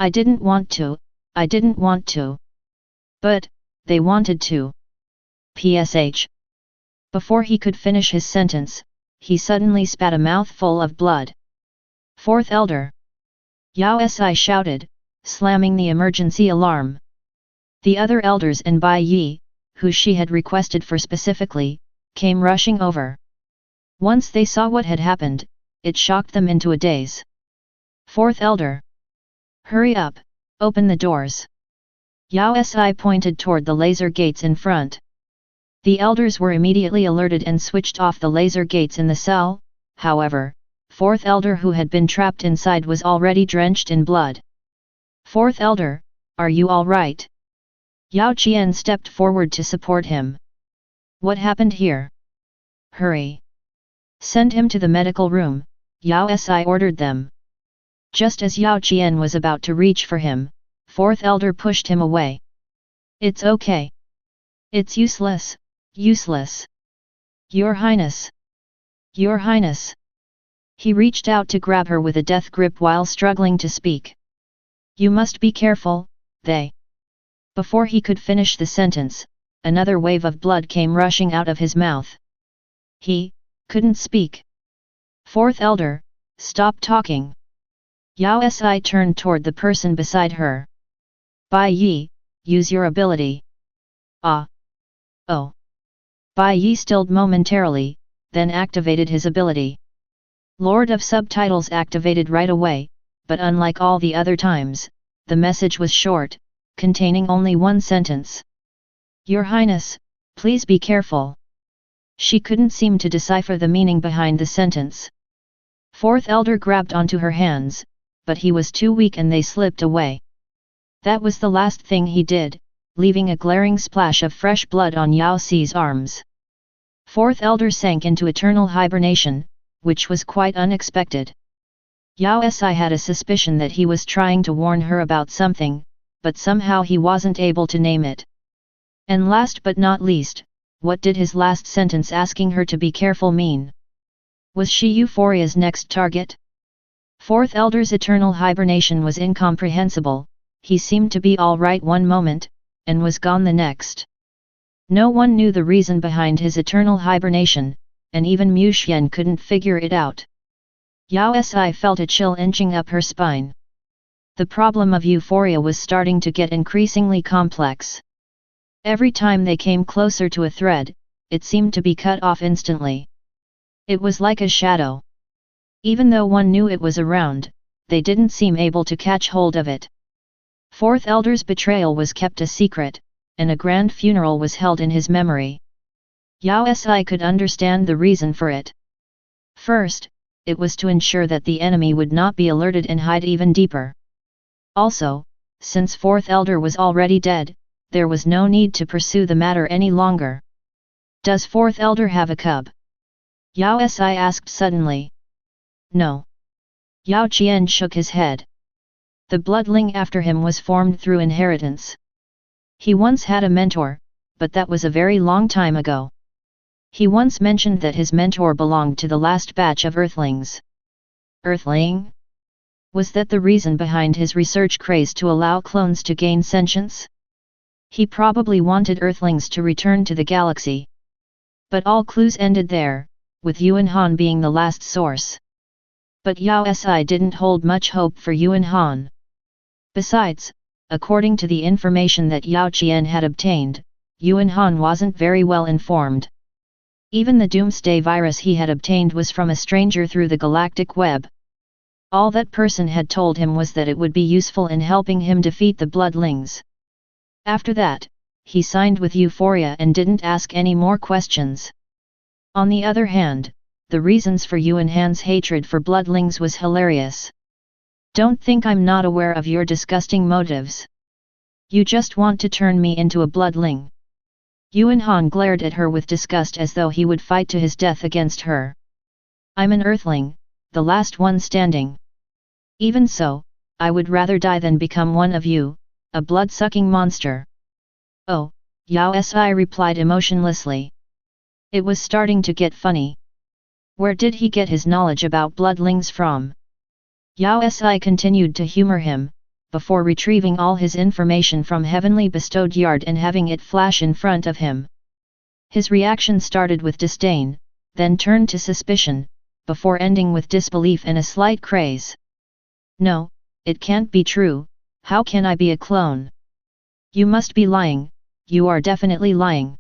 I didn't want to. But, they wanted to. PSH. Before he could finish his sentence, he suddenly spat a mouthful of blood. Fourth Elder. Yao Si shouted, slamming the emergency alarm. The other elders and Bai Yi, who she had requested for specifically, came rushing over. Once they saw what had happened, it shocked them into a daze. Fourth Elder. Hurry up, open the doors. Yao Si pointed toward the laser gates in front. The elders were immediately alerted and switched off the laser gates in the cell. However, Fourth Elder who had been trapped inside was already drenched in blood. Fourth Elder, are you all right? Yao Qián stepped forward to support him. What happened here? Hurry. Send him to the medical room, Yao Si ordered them. Just as Yao Qián was about to reach for him, Fourth Elder pushed him away. It's okay. It's useless. Your Highness. He reached out to grab her with a death grip while struggling to speak. You must be careful, they. Before he could finish the sentence, another wave of blood came rushing out of his mouth. He couldn't speak. Fourth Elder, stop talking. Yao Si turned toward the person beside her. Bai Yi, use your ability. Ah. Oh. Bai Yi stilled momentarily, then activated his ability. Lord of Subtitles activated right away, but unlike all the other times, the message was short, containing only one sentence. Your Highness, please be careful. She couldn't seem to decipher the meaning behind the sentence. Fourth Elder grabbed onto her hands, but he was too weak and they slipped away. That was the last thing he did, leaving a glaring splash of fresh blood on Yao Si's arms. Fourth Elder sank into eternal hibernation, which was quite unexpected. Yao Si had a suspicion that he was trying to warn her about something, but somehow he wasn't able to name it. And last but not least, what did his last sentence asking her to be careful mean? Was she Euphoria's next target? Fourth Elder's eternal hibernation was incomprehensible. He seemed to be all right one moment, and was gone the next. No one knew the reason behind his eternal hibernation, and even Mu Xian couldn't figure it out. Yao Si felt a chill inching up her spine. The problem of Euphoria was starting to get increasingly complex. Every time they came closer to a thread, it seemed to be cut off instantly. It was like a shadow. Even though one knew it was around, they didn't seem able to catch hold of it. Fourth Elder's betrayal was kept a secret, and a grand funeral was held in his memory. Yao Si could understand the reason for it. First, it was to ensure that the enemy would not be alerted and hide even deeper. Also, since Fourth Elder was already dead, there was no need to pursue the matter any longer. Does Fourth Elder have a cub? Yao Si asked suddenly. No. Yao Qián shook his head. The bloodling after him was formed through inheritance. He once had a mentor, but that was a very long time ago. He once mentioned that his mentor belonged to the last batch of Earthlings. Earthling? Was that the reason behind his research craze to allow clones to gain sentience? He probably wanted Earthlings to return to the galaxy. But all clues ended there, with Yuan Han being the last source. But Yao Si didn't hold much hope for Yuan Han. Besides, according to the information that Yao Qián had obtained, Yuan Han wasn't very well informed. Even the doomsday virus he had obtained was from a stranger through the galactic web. All that person had told him was that it would be useful in helping him defeat the bloodlings. After that, he signed with Euphoria and didn't ask any more questions. On the other hand, the reasons for Yuan Han's hatred for bloodlings was hilarious. Don't think I'm not aware of your disgusting motives. You just want to turn me into a bloodling. Yuan Han glared at her with disgust as though he would fight to his death against her. I'm an earthling, the last one standing. Even so, I would rather die than become one of you, a blood-sucking monster. Oh, Yao Si replied emotionlessly. It was starting to get funny. Where did he get his knowledge about bloodlings from? Yao Si continued to humor him, before retrieving all his information from Heavenly Bestowed Yard and having it flash in front of him. His reaction started with disdain, then turned to suspicion, before ending with disbelief and a slight craze. No, it can't be true, how can I be a clone? You must be lying, you are definitely lying.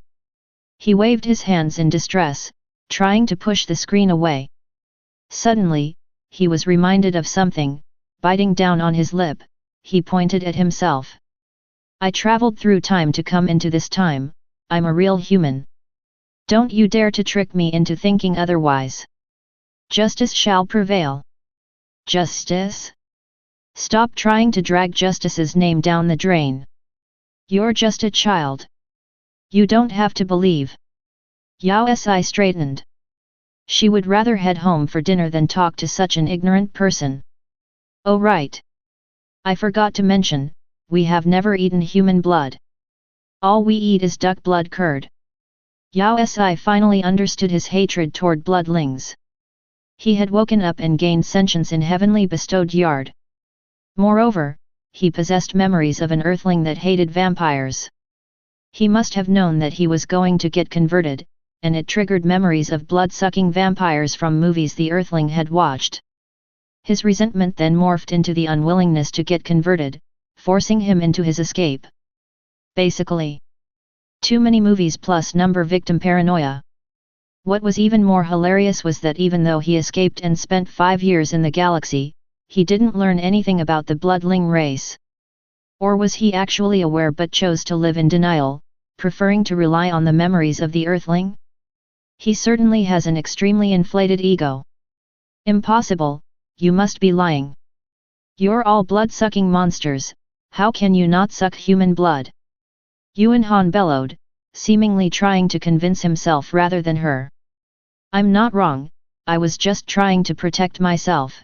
He waved his hands in distress, trying to push the screen away. Suddenly, he was reminded of something, biting down on his lip, he pointed at himself. I traveled through time to come into this time, I'm a real human. Don't you dare to trick me into thinking otherwise. Justice shall prevail. Justice? Stop trying to drag Justice's name down the drain. You're just a child. You don't have to believe. Yao Si straightened. She would rather head home for dinner than talk to such an ignorant person. Oh right. I forgot to mention, we have never eaten human blood. All we eat is duck blood curd. Yao Si finally understood his hatred toward bloodlings. He had woken up and gained sentience in Heavenly Bestowed Yard. Moreover, he possessed memories of an earthling that hated vampires. He must have known that he was going to get converted, and it triggered memories of blood-sucking vampires from movies the earthling had watched. His resentment then morphed into the unwillingness to get converted, forcing him into his escape. Basically, too many movies plus number victim paranoia. What was even more hilarious was that even though he escaped and spent 5 years in the galaxy, he didn't learn anything about the bloodling race. Or was he actually aware but chose to live in denial, preferring to rely on the memories of the earthling? He certainly has an extremely inflated ego. Impossible, you must be lying. You're all blood-sucking monsters, how can you not suck human blood? Yuan Han bellowed, seemingly trying to convince himself rather than her. I'm not wrong, I was just trying to protect myself.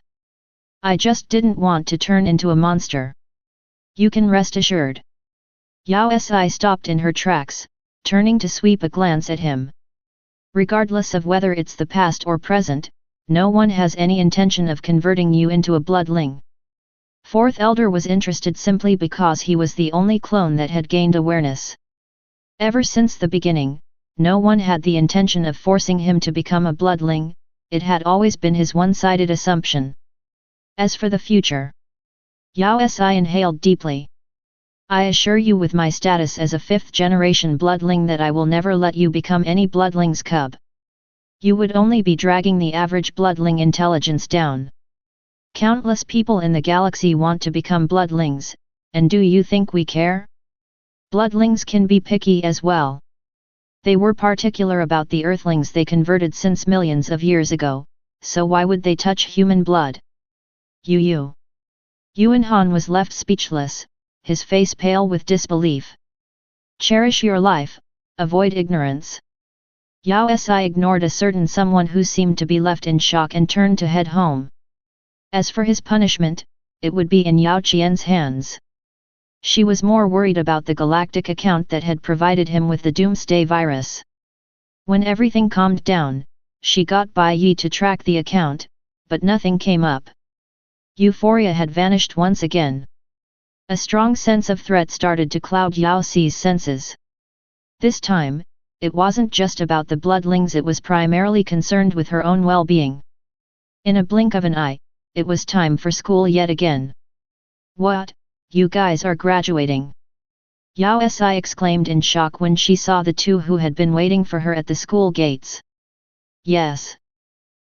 I just didn't want to turn into a monster. You can rest assured. Yao Si stopped in her tracks, turning to sweep a glance at him. Regardless of whether it's the past or present, no one has any intention of converting you into a bloodling. Fourth Elder was interested simply because he was the only clone that had gained awareness. Ever since the beginning, no one had the intention of forcing him to become a bloodling, it had always been his one-sided assumption. As for the future, Yao Si inhaled deeply. I assure you with my status as a 5th-generation bloodling that I will never let you become any bloodling's cub. You would only be dragging the average bloodling intelligence down. Countless people in the galaxy want to become bloodlings, and do you think we care? Bloodlings can be picky as well. They were particular about the earthlings they converted since millions of years ago, so why would they touch human blood? Yuan Han was left speechless, his face pale with disbelief. Cherish your life, avoid ignorance. Yao Si ignored a certain someone who seemed to be left in shock and turned to head home. As for his punishment, it would be in Yao Qian's hands. She was more worried about the galactic account that had provided him with the doomsday virus. When everything calmed down, she got Bai Yi to track the account, but nothing came up. Euphoria had vanished once again. A strong sense of threat started to cloud Yao Si's senses. This time, it wasn't just about the bloodlings, it was primarily concerned with her own well-being. In a blink of an eye, it was time for school yet again. What, you guys are graduating? Yao Si exclaimed in shock when she saw the two who had been waiting for her at the school gates. Yes.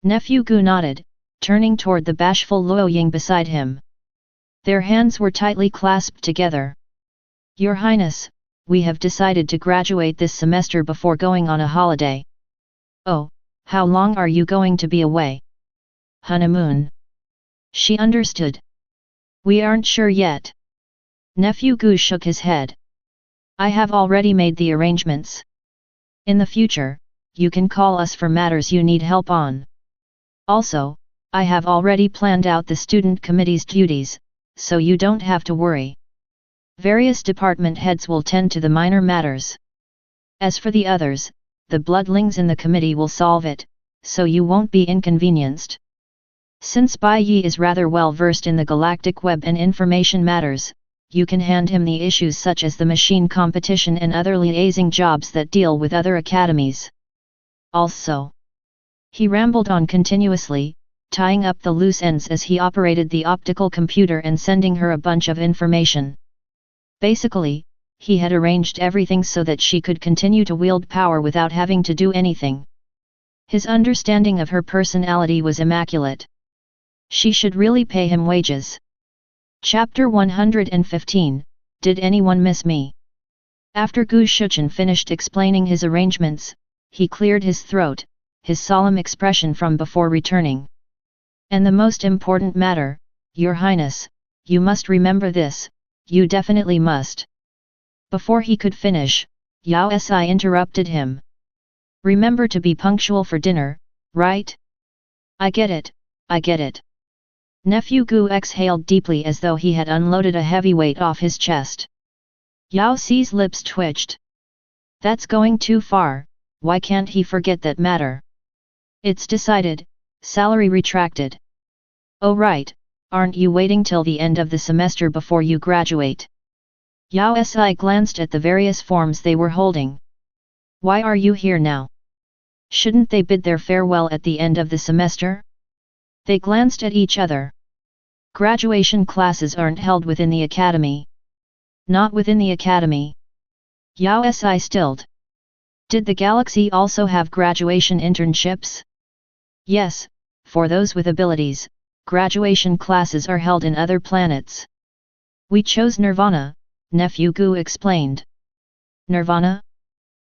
Nephew Gu nodded, turning toward the bashful Luo Ying beside him. Their hands were tightly clasped together. Your Highness, we have decided to graduate this semester before going on a holiday. Oh, how long are you going to be away? Honeymoon. She understood. We aren't sure yet. Nephew Gu shook his head. I have already made the arrangements. In the future, you can call us for matters you need help on. Also, I have already planned out the student committee's duties, so you don't have to worry. Various department heads will tend to the minor matters. As for the others, the bloodlings in the committee will solve it, so you won't be inconvenienced. Since Bai Yi is rather well versed in the galactic web and information matters, you can hand him the issues such as the machine competition and other liaising jobs that deal with other academies. Also, he rambled on continuously, tying up the loose ends as he operated the optical computer and sending her a bunch of information. Basically, he had arranged everything so that she could continue to wield power without having to do anything. His understanding of her personality was immaculate. She should really pay him wages. Chapter 115, Did Anyone Miss Me? After Gu Shuchen finished explaining his arrangements, he cleared his throat, his solemn expression from before returning. And the most important matter, Your Highness, you must remember this, you definitely must. Before he could finish, Yao Si interrupted him. Remember to be punctual for dinner, right? I get it, I get it. Nephew Gu exhaled deeply as though he had unloaded a heavy weight off his chest. Yao Si's lips twitched. That's going too far, why can't he forget that matter? It's decided, salary retracted. Oh right, aren't you waiting till the end of the semester before you graduate? Yao Si glanced at the various forms they were holding. Why are you here now? Shouldn't they bid their farewell at the end of the semester? They glanced at each other. Graduation classes aren't held within the academy. Not within the academy. Yao Si stilled. Did the galaxy also have graduation internships? Yes, for those with abilities, graduation classes are held in other planets. We chose Nirvana, Nephew Gu explained. Nirvana?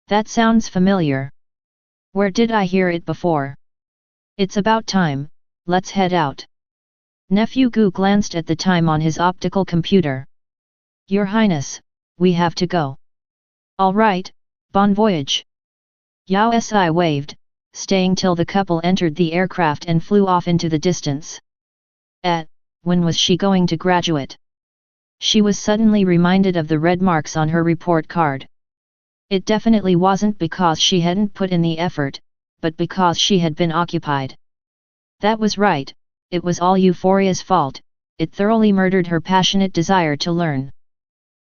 That sounds familiar. Where did I hear it before? It's about time, let's head out. Nephew Gu glanced at the time on his optical computer. Your Highness, we have to go. All right, bon voyage. Yao Si waved, staying till the couple entered the aircraft and flew off into the distance. When was she going to graduate? She was suddenly reminded of the red marks on her report card. It definitely wasn't because she hadn't put in the effort, but because she had been occupied. That was right, it was all Euphoria's fault, it thoroughly murdered her passionate desire to learn.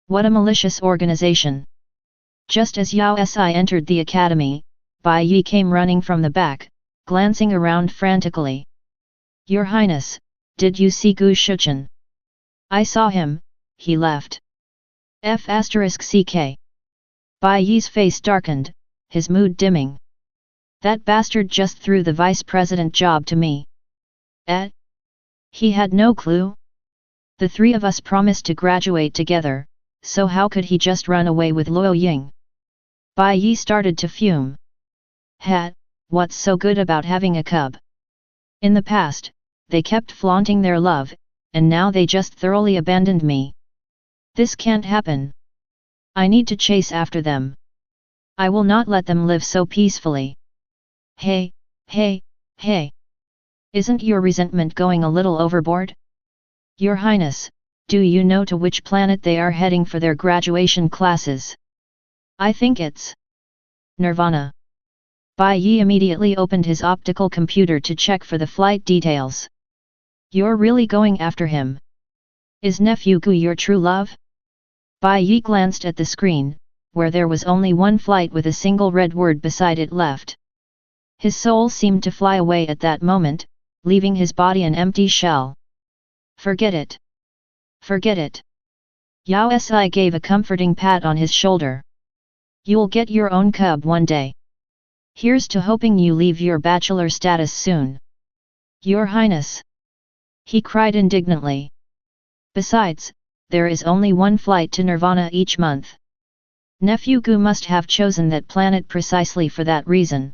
What a malicious organization! Just as Yao Si entered the academy, Bai Yi came running from the back, glancing around frantically. Your Highness, did you see Gu Shuchen? I saw him, he left. F***ck. Bai Yi's face darkened, his mood dimming. That bastard just threw the vice president job to me. He had no clue? The three of us promised to graduate together, so how could he just run away with Luo Ying? Bai Yi started to fume. What's so good about having a cub? In the past, they kept flaunting their love, and now they just thoroughly abandoned me. This can't happen. I need to chase after them. I will not let them live so peacefully. Hey! Isn't your resentment going a little overboard? Your Highness, do you know to which planet they are heading for their graduation classes? I think it's Nirvana. Bai Yi immediately opened his optical computer to check for the flight details. You're really going after him? Is Nephew Gu your true love? Bai Yi glanced at the screen, where there was only one flight with a single red word beside it left. His soul seemed to fly away at that moment, leaving his body an empty shell. Forget it. Forget it. Yao Si gave a comforting pat on his shoulder. You'll get your own cub one day. Here's to hoping you leave your bachelor status soon. Your Highness! He cried indignantly. Besides, there is only one flight to Nirvana each month. Nephew Gu must have chosen that planet precisely for that reason.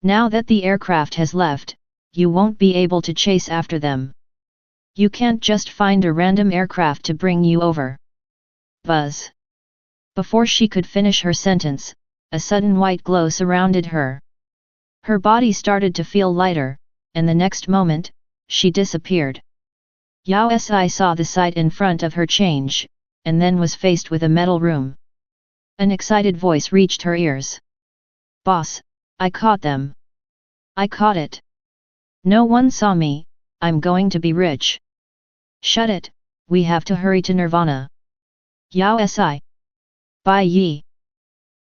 Now that the aircraft has left, you won't be able to chase after them. You can't just find a random aircraft to bring you over. Buzz. Before she could finish her sentence, a sudden white glow surrounded her. Her body started to feel lighter, and the next moment, she disappeared. Yao Si saw the sight in front of her change, and then was faced with a metal room. An excited voice reached her ears. "Boss, I caught them. I caught it. No one saw me, I'm going to be rich." "Shut it, we have to hurry to Nirvana." Yao Si. Bai Yi.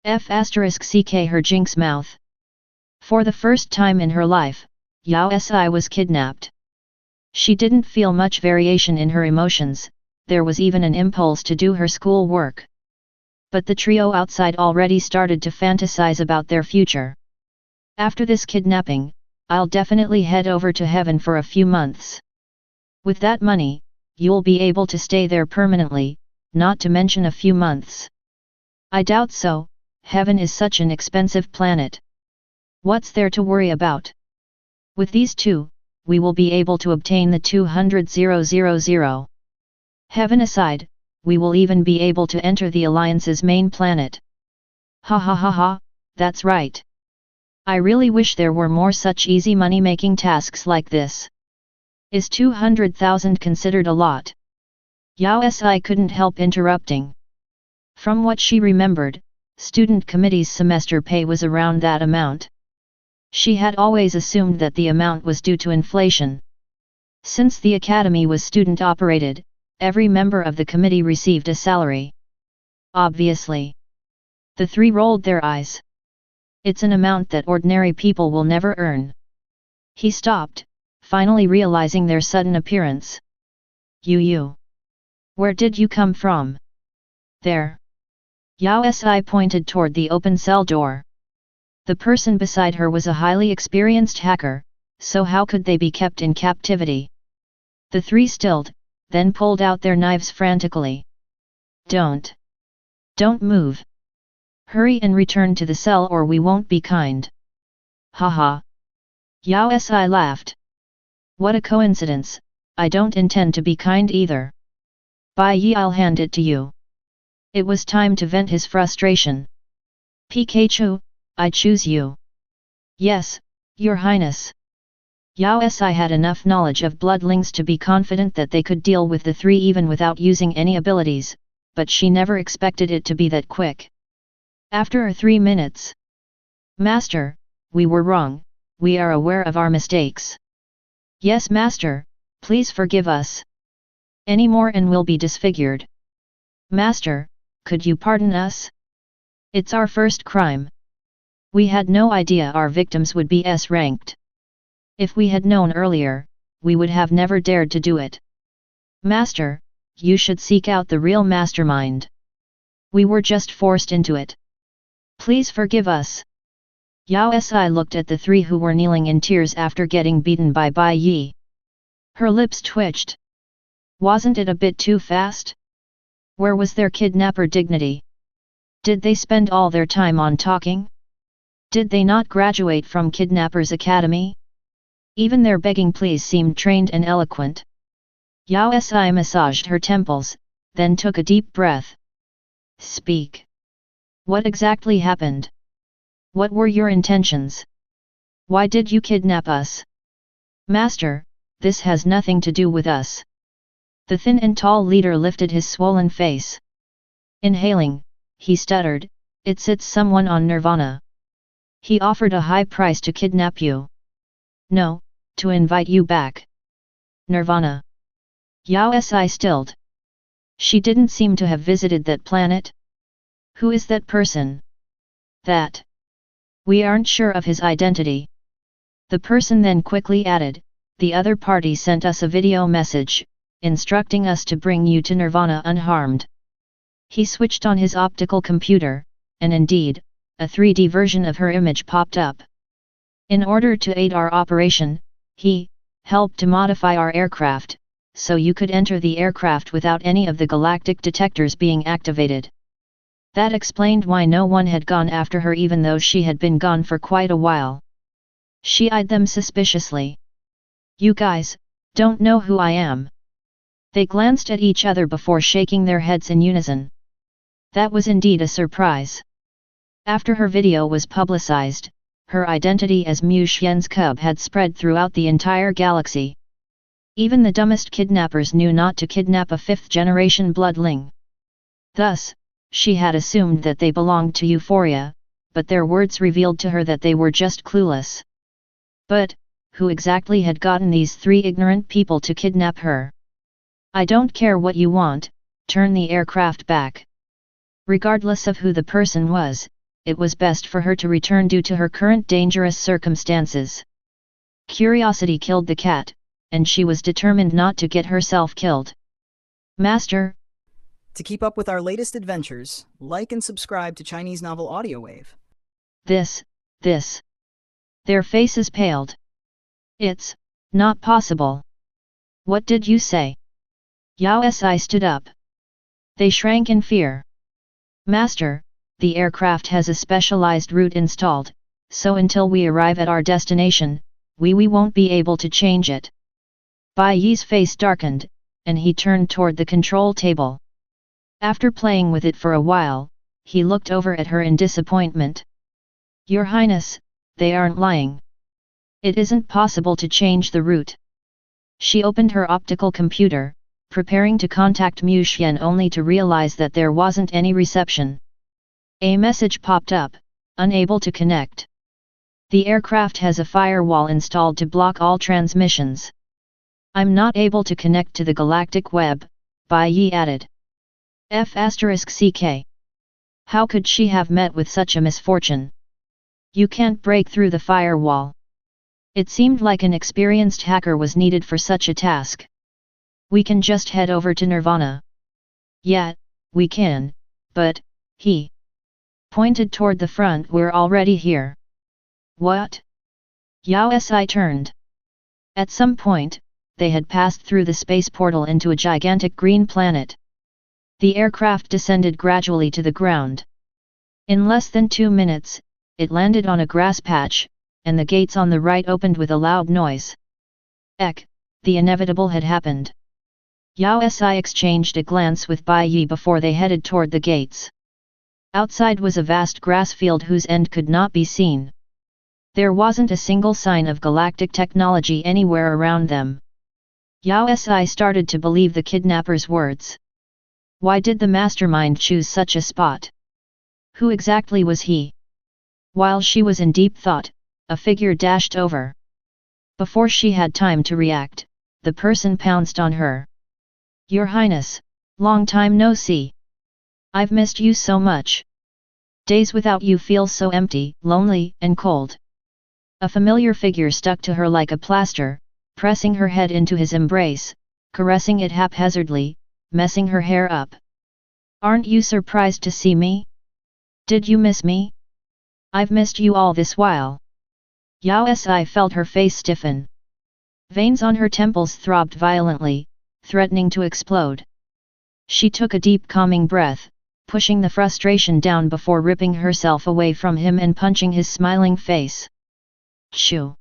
F***ck her Jink's mouth. For the first time in her life, Yao Si was kidnapped. She didn't feel much variation in her emotions, there was even an impulse to do her school work. But the trio outside already started to fantasize about their future. "After this kidnapping, I'll definitely head over to heaven for a few months. With that money, you'll be able to stay there permanently, not to mention a few months." "I doubt so, heaven is such an expensive planet. What's there to worry about? With these two, we will be able to obtain the 200,000. Heaven aside, we will even be able to enter the Alliance's main planet." "Ha ha ha ha, that's right. I really wish there were more such easy money-making tasks like this. Is 200,000 considered a lot?" Yao Si couldn't help interrupting. From what she remembered, student committee's semester pay was around that amount. She had always assumed that the amount was due to inflation. Since the academy was student-operated, every member of the committee received a salary. Obviously. The three rolled their eyes. It's an amount that ordinary people will never earn. He stopped, finally realizing their sudden appearance. You. Where did you come from?" "There." Yao Si pointed toward the open cell door. The person beside her was a highly experienced hacker, so how could they be kept in captivity? The three stilled, then pulled out their knives frantically. Don't move. Hurry and return to the cell or we won't be kind." "Haha." Yao Si laughed. "What a coincidence, I don't intend to be kind either. Bai Yi, I'll hand it to you." It was time to vent his frustration. "Pikachu, I choose you." "Yes, Your Highness." Yao Si had enough knowledge of bloodlings to be confident that they could deal with the three even without using any abilities, but she never expected it to be that quick. After 3 minutes. "Master, we were wrong, we are aware of our mistakes." "Yes, Master, please forgive us. Any more and we'll be disfigured." "Master, could you pardon us? It's our first crime. We had no idea our victims would be S-ranked. If we had known earlier, we would have never dared to do it." "Master, you should seek out the real mastermind. We were just forced into it. Please forgive us." Yao Si looked at the three who were kneeling in tears after getting beaten by Bai Yi. Her lips twitched. Wasn't it a bit too fast? Where was their kidnapper dignity? Did they spend all their time on talking? Did they not graduate from Kidnappers Academy? Even their begging pleas seemed trained and eloquent. Yao Si massaged her temples, then took a deep breath. "Speak. What exactly happened? What were your intentions? Why did you kidnap us?" "Master, this has nothing to do with us." The thin and tall leader lifted his swollen face. Inhaling, he stuttered, "It's someone on Nirvana. He offered a high price to kidnap you." "No, to invite you back." "Nirvana?" Yao Si stilled. She didn't seem to have visited that planet. "Who is that person?" "That. We aren't sure of his identity." The person then quickly added, "The other party sent us a video message, instructing us to bring you to Nirvana unharmed." He switched on his optical computer, and indeed, a 3D version of her image popped up. "In order to aid our operation, he helped to modify our aircraft, so you could enter the aircraft without any of the galactic detectors being activated." That explained why no one had gone after her even though she had been gone for quite a while. She eyed them suspiciously. You guys, don't know who I am. They glanced at each other before shaking their heads in unison. That was indeed a surprise. After her video was publicized, her identity as Mu Xian's cub had spread throughout the entire galaxy. Even the dumbest kidnappers knew not to kidnap a fifth-generation bloodling. Thus, she had assumed that they belonged to Euphoria, but their words revealed to her that they were just clueless. But, who exactly had gotten these three ignorant people to kidnap her? I don't care what you want, turn the aircraft back. Regardless of who the person was, it was best for her to return due to her current dangerous circumstances. Curiosity killed the cat, and she was determined not to get herself killed. Master. To keep up with our latest adventures, like and subscribe to Chinese Novel Audio Wave. This. Their faces paled. It's not possible. What did you say? Yao Si stood up. They shrank in fear. Master, the aircraft has a specialized route installed, so until we arrive at our destination, we won't be able to change it. Bai Yi's face darkened, and he turned toward the control table. After playing with it for a while, he looked over at her in disappointment. Your Highness, they aren't lying. It isn't possible to change the route. She opened her optical computer, preparing to contact Mu Xian only to realize that there wasn't any reception. A message popped up, unable to connect. The aircraft has a firewall installed to block all transmissions. I'm not able to connect to the galactic web, Bai Yi added. F***ck. How could she have met with such a misfortune? You can't break through the firewall. It seemed like an experienced hacker was needed for such a task. We can just head over to Nirvana. Yeah, we can, but, he pointed toward the front. We're already here. What? Yao Si turned. At some point, they had passed through the space portal into a gigantic green planet. The aircraft descended gradually to the ground. In less than 2 minutes, it landed on a grass patch, and the gates on the right opened with a loud noise. Eck, the inevitable had happened. Yao Si exchanged a glance with Bai Yi before they headed toward the gates. Outside was a vast grass field whose end could not be seen. There wasn't a single sign of galactic technology anywhere around them. Yao Si started to believe the kidnapper's words. Why did the mastermind choose such a spot? Who exactly was he? While she was in deep thought, a figure dashed over. Before she had time to react, the person pounced on her. Your Highness, long time no see. I've missed you so much. Days without you feel so empty, lonely, and cold. A familiar figure stuck to her like a plaster, pressing her head into his embrace, caressing it haphazardly, messing her hair up. Aren't you surprised to see me? Did you miss me? I've missed you all this while. Yao Si felt her face stiffen. Veins on her temples throbbed violently, threatening to explode. She took a deep calming breath, pushing the frustration down before ripping herself away from him and punching his smiling face. Chu.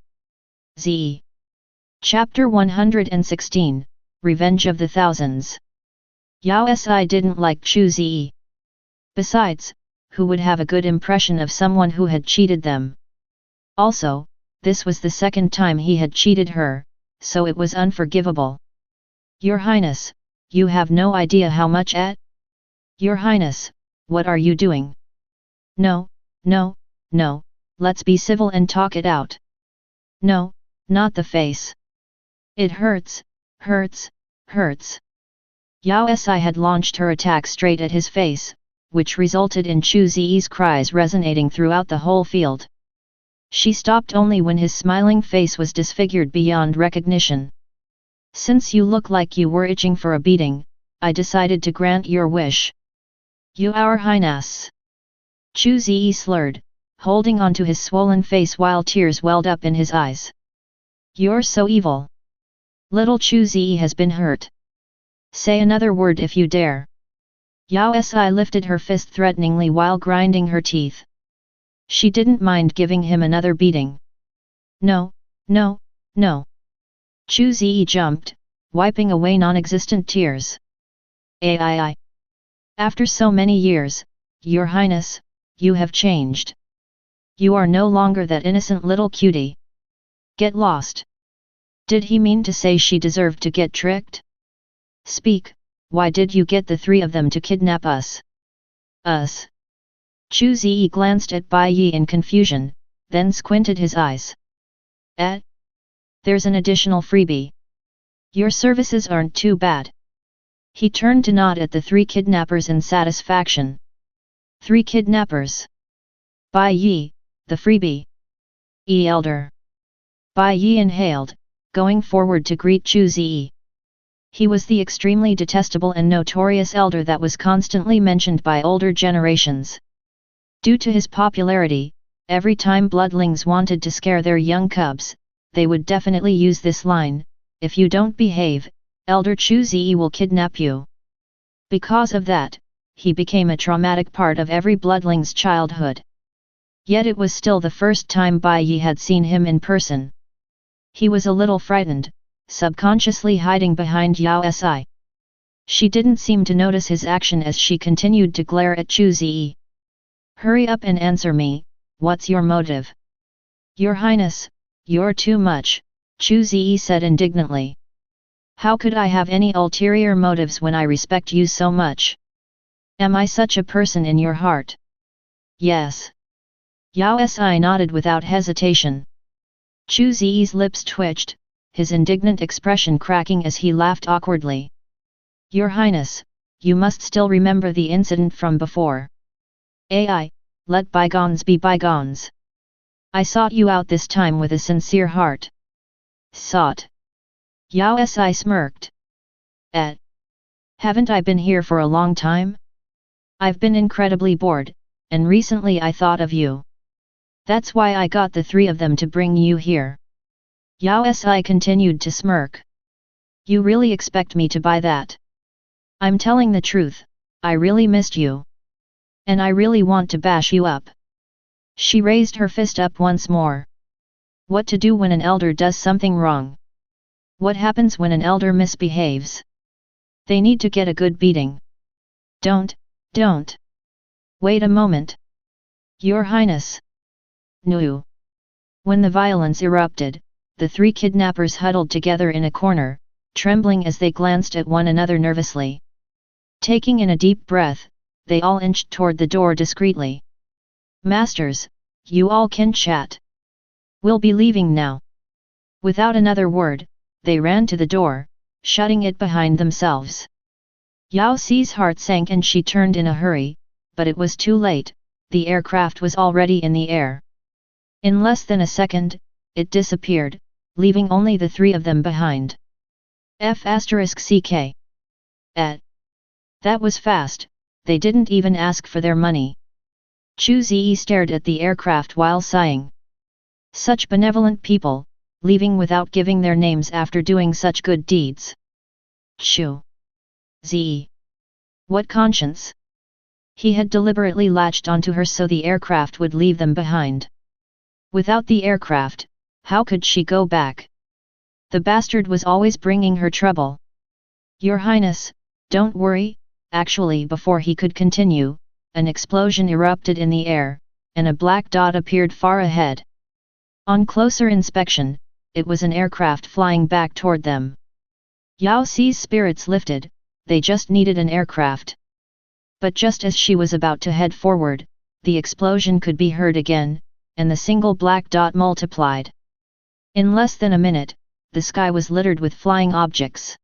Z. Chapter 116, Revenge of the Thousands. Yao Si didn't like Chu Zi. Besides, who would have a good impression of someone who had cheated them? Also, this was the second time he had cheated her, so it was unforgivable. Your Highness, you have no idea how much at? Your Highness, what are you doing? No, let's be civil and talk it out. No, not the face. It hurts. Yao Si had launched her attack straight at his face, which resulted in Chu Zi's cries resonating throughout the whole field. She stopped only when his smiling face was disfigured beyond recognition. Since you look like you were itching for a beating, I decided to grant your wish. Your Highness. Chu Zi slurred, holding onto his swollen face while tears welled up in his eyes. You're so evil. Little Chu Zi has been hurt. Say another word if you dare. Yao Si lifted her fist threateningly while grinding her teeth. She didn't mind giving him another beating. No, no, no. Chu Ziyi jumped, wiping away non-existent tears. Ai. After so many years, Your Highness, you have changed. You are no longer that innocent little cutie. Get lost. Did he mean to say she deserved to get tricked? Speak, why did you get the three of them to kidnap us? Us? Chu Ziyi glanced at Bai Yi in confusion, then squinted his eyes. There's an additional freebie. Your services aren't too bad. He turned to nod at the three kidnappers in satisfaction. 3 kidnappers. Bai Yi, the freebie. Elder. Bai Yi inhaled, going forward to greet Chu Ziyi. He was the extremely detestable and notorious elder that was constantly mentioned by older generations. Due to his popularity, every time bloodlings wanted to scare their young cubs, they would definitely use this line, "If you don't behave, Elder Chu Ziyi will kidnap you." Because of that, he became a traumatic part of every bloodling's childhood. Yet it was still the first time Bai Yi had seen him in person. He was a little frightened, subconsciously hiding behind Yao Si. She didn't seem to notice his action as she continued to glare at Chu Ziyi. Hurry up and answer me, what's your motive? Your Highness, you're too much, Chu Ziyi said indignantly. How could I have any ulterior motives when I respect you so much? Am I such a person in your heart? Yes. Yao Si nodded without hesitation. Chu Ziyi's lips twitched, his indignant expression cracking as he laughed awkwardly. Your Highness, you must still remember the incident from before. Let bygones be bygones. I sought you out this time with a sincere heart. Sought? Yao Si smirked. Haven't I been here for a long time? I've been incredibly bored, and recently I thought of you. That's why I got the 3 of them to bring you here. Yao Si continued to smirk. You really expect me to buy that? I'm telling the truth, I really missed you. And I really want to bash you up. She raised her fist up once more. What to do when an elder does something wrong? What happens when an elder misbehaves? They need to get a good beating. Don't. Wait a moment. Your Highness. No. When the violence erupted, the 3 kidnappers huddled together in a corner, trembling as they glanced at one another nervously. Taking in a deep breath, they all inched toward the door discreetly. Masters, you all can chat. We'll be leaving now. Without another word, they ran to the door, shutting it behind themselves. Yao Si's heart sank and she turned in a hurry, but it was too late, the aircraft was already in the air. In less than a second, it disappeared, leaving only the 3 of them behind. F***ck. That was fast, they didn't even ask for their money. Chu Ziyi stared at the aircraft while sighing. Such benevolent people, leaving without giving their names after doing such good deeds. Chu Ziyi. What conscience? He had deliberately latched onto her so the aircraft would leave them behind. Without the aircraft, how could she go back? The bastard was always bringing her trouble. Your Highness, don't worry. Actually, before he could continue, an explosion erupted in the air, and a black dot appeared far ahead. On closer inspection, it was an aircraft flying back toward them. Yao Si's spirits lifted, they just needed an aircraft. But just as she was about to head forward, the explosion could be heard again, and the single black dot multiplied. In less than a minute, the sky was littered with flying objects.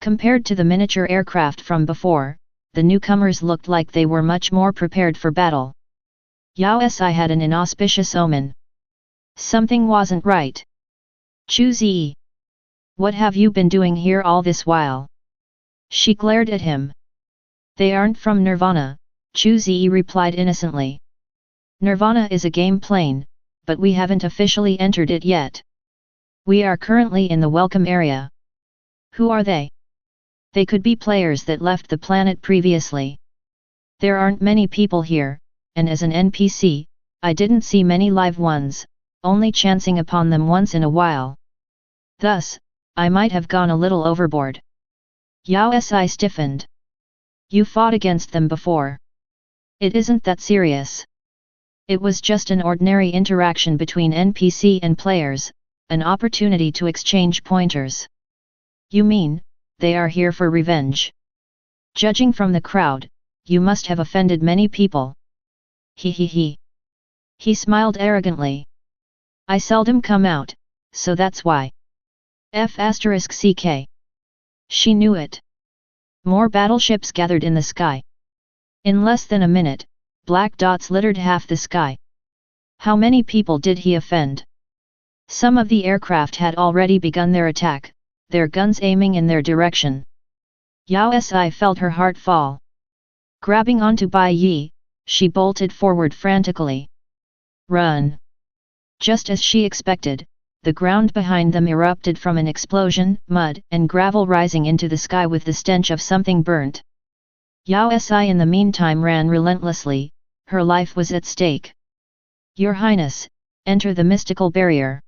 Compared to the miniature aircraft from before, the newcomers looked like they were much more prepared for battle. Yao Si had an inauspicious omen. Something wasn't right. Chu Ziyi. What have you been doing here all this while? She glared at him. They aren't from Nirvana, Chu Ziyi replied innocently. Nirvana is a game plane, but we haven't officially entered it yet. We are currently in the welcome area. Who are they? They could be players that left the planet previously. There aren't many people here, and as an NPC, I didn't see many live ones, only chancing upon them once in a while. Thus, I might have gone a little overboard. Yao Si stiffened. You fought against them before. It isn't that serious. It was just an ordinary interaction between NPC and players, an opportunity to exchange pointers. You mean, they are here for revenge? Judging from the crowd, you must have offended many people. He. He smiled arrogantly. I seldom come out, so that's why. *CK. She knew it. More battleships gathered in the sky. In less than a minute, black dots littered half the sky. How many people did he offend? Some of the aircraft had already begun their attack, their guns aiming in their direction. Yao Si felt her heart fall. Grabbing onto Bai Yi, she bolted forward frantically. Run! Just as she expected, the ground behind them erupted from an explosion, mud and gravel rising into the sky with the stench of something burnt. Yao Si in the meantime ran relentlessly, her life was at stake. Your Highness, enter the mystical barrier.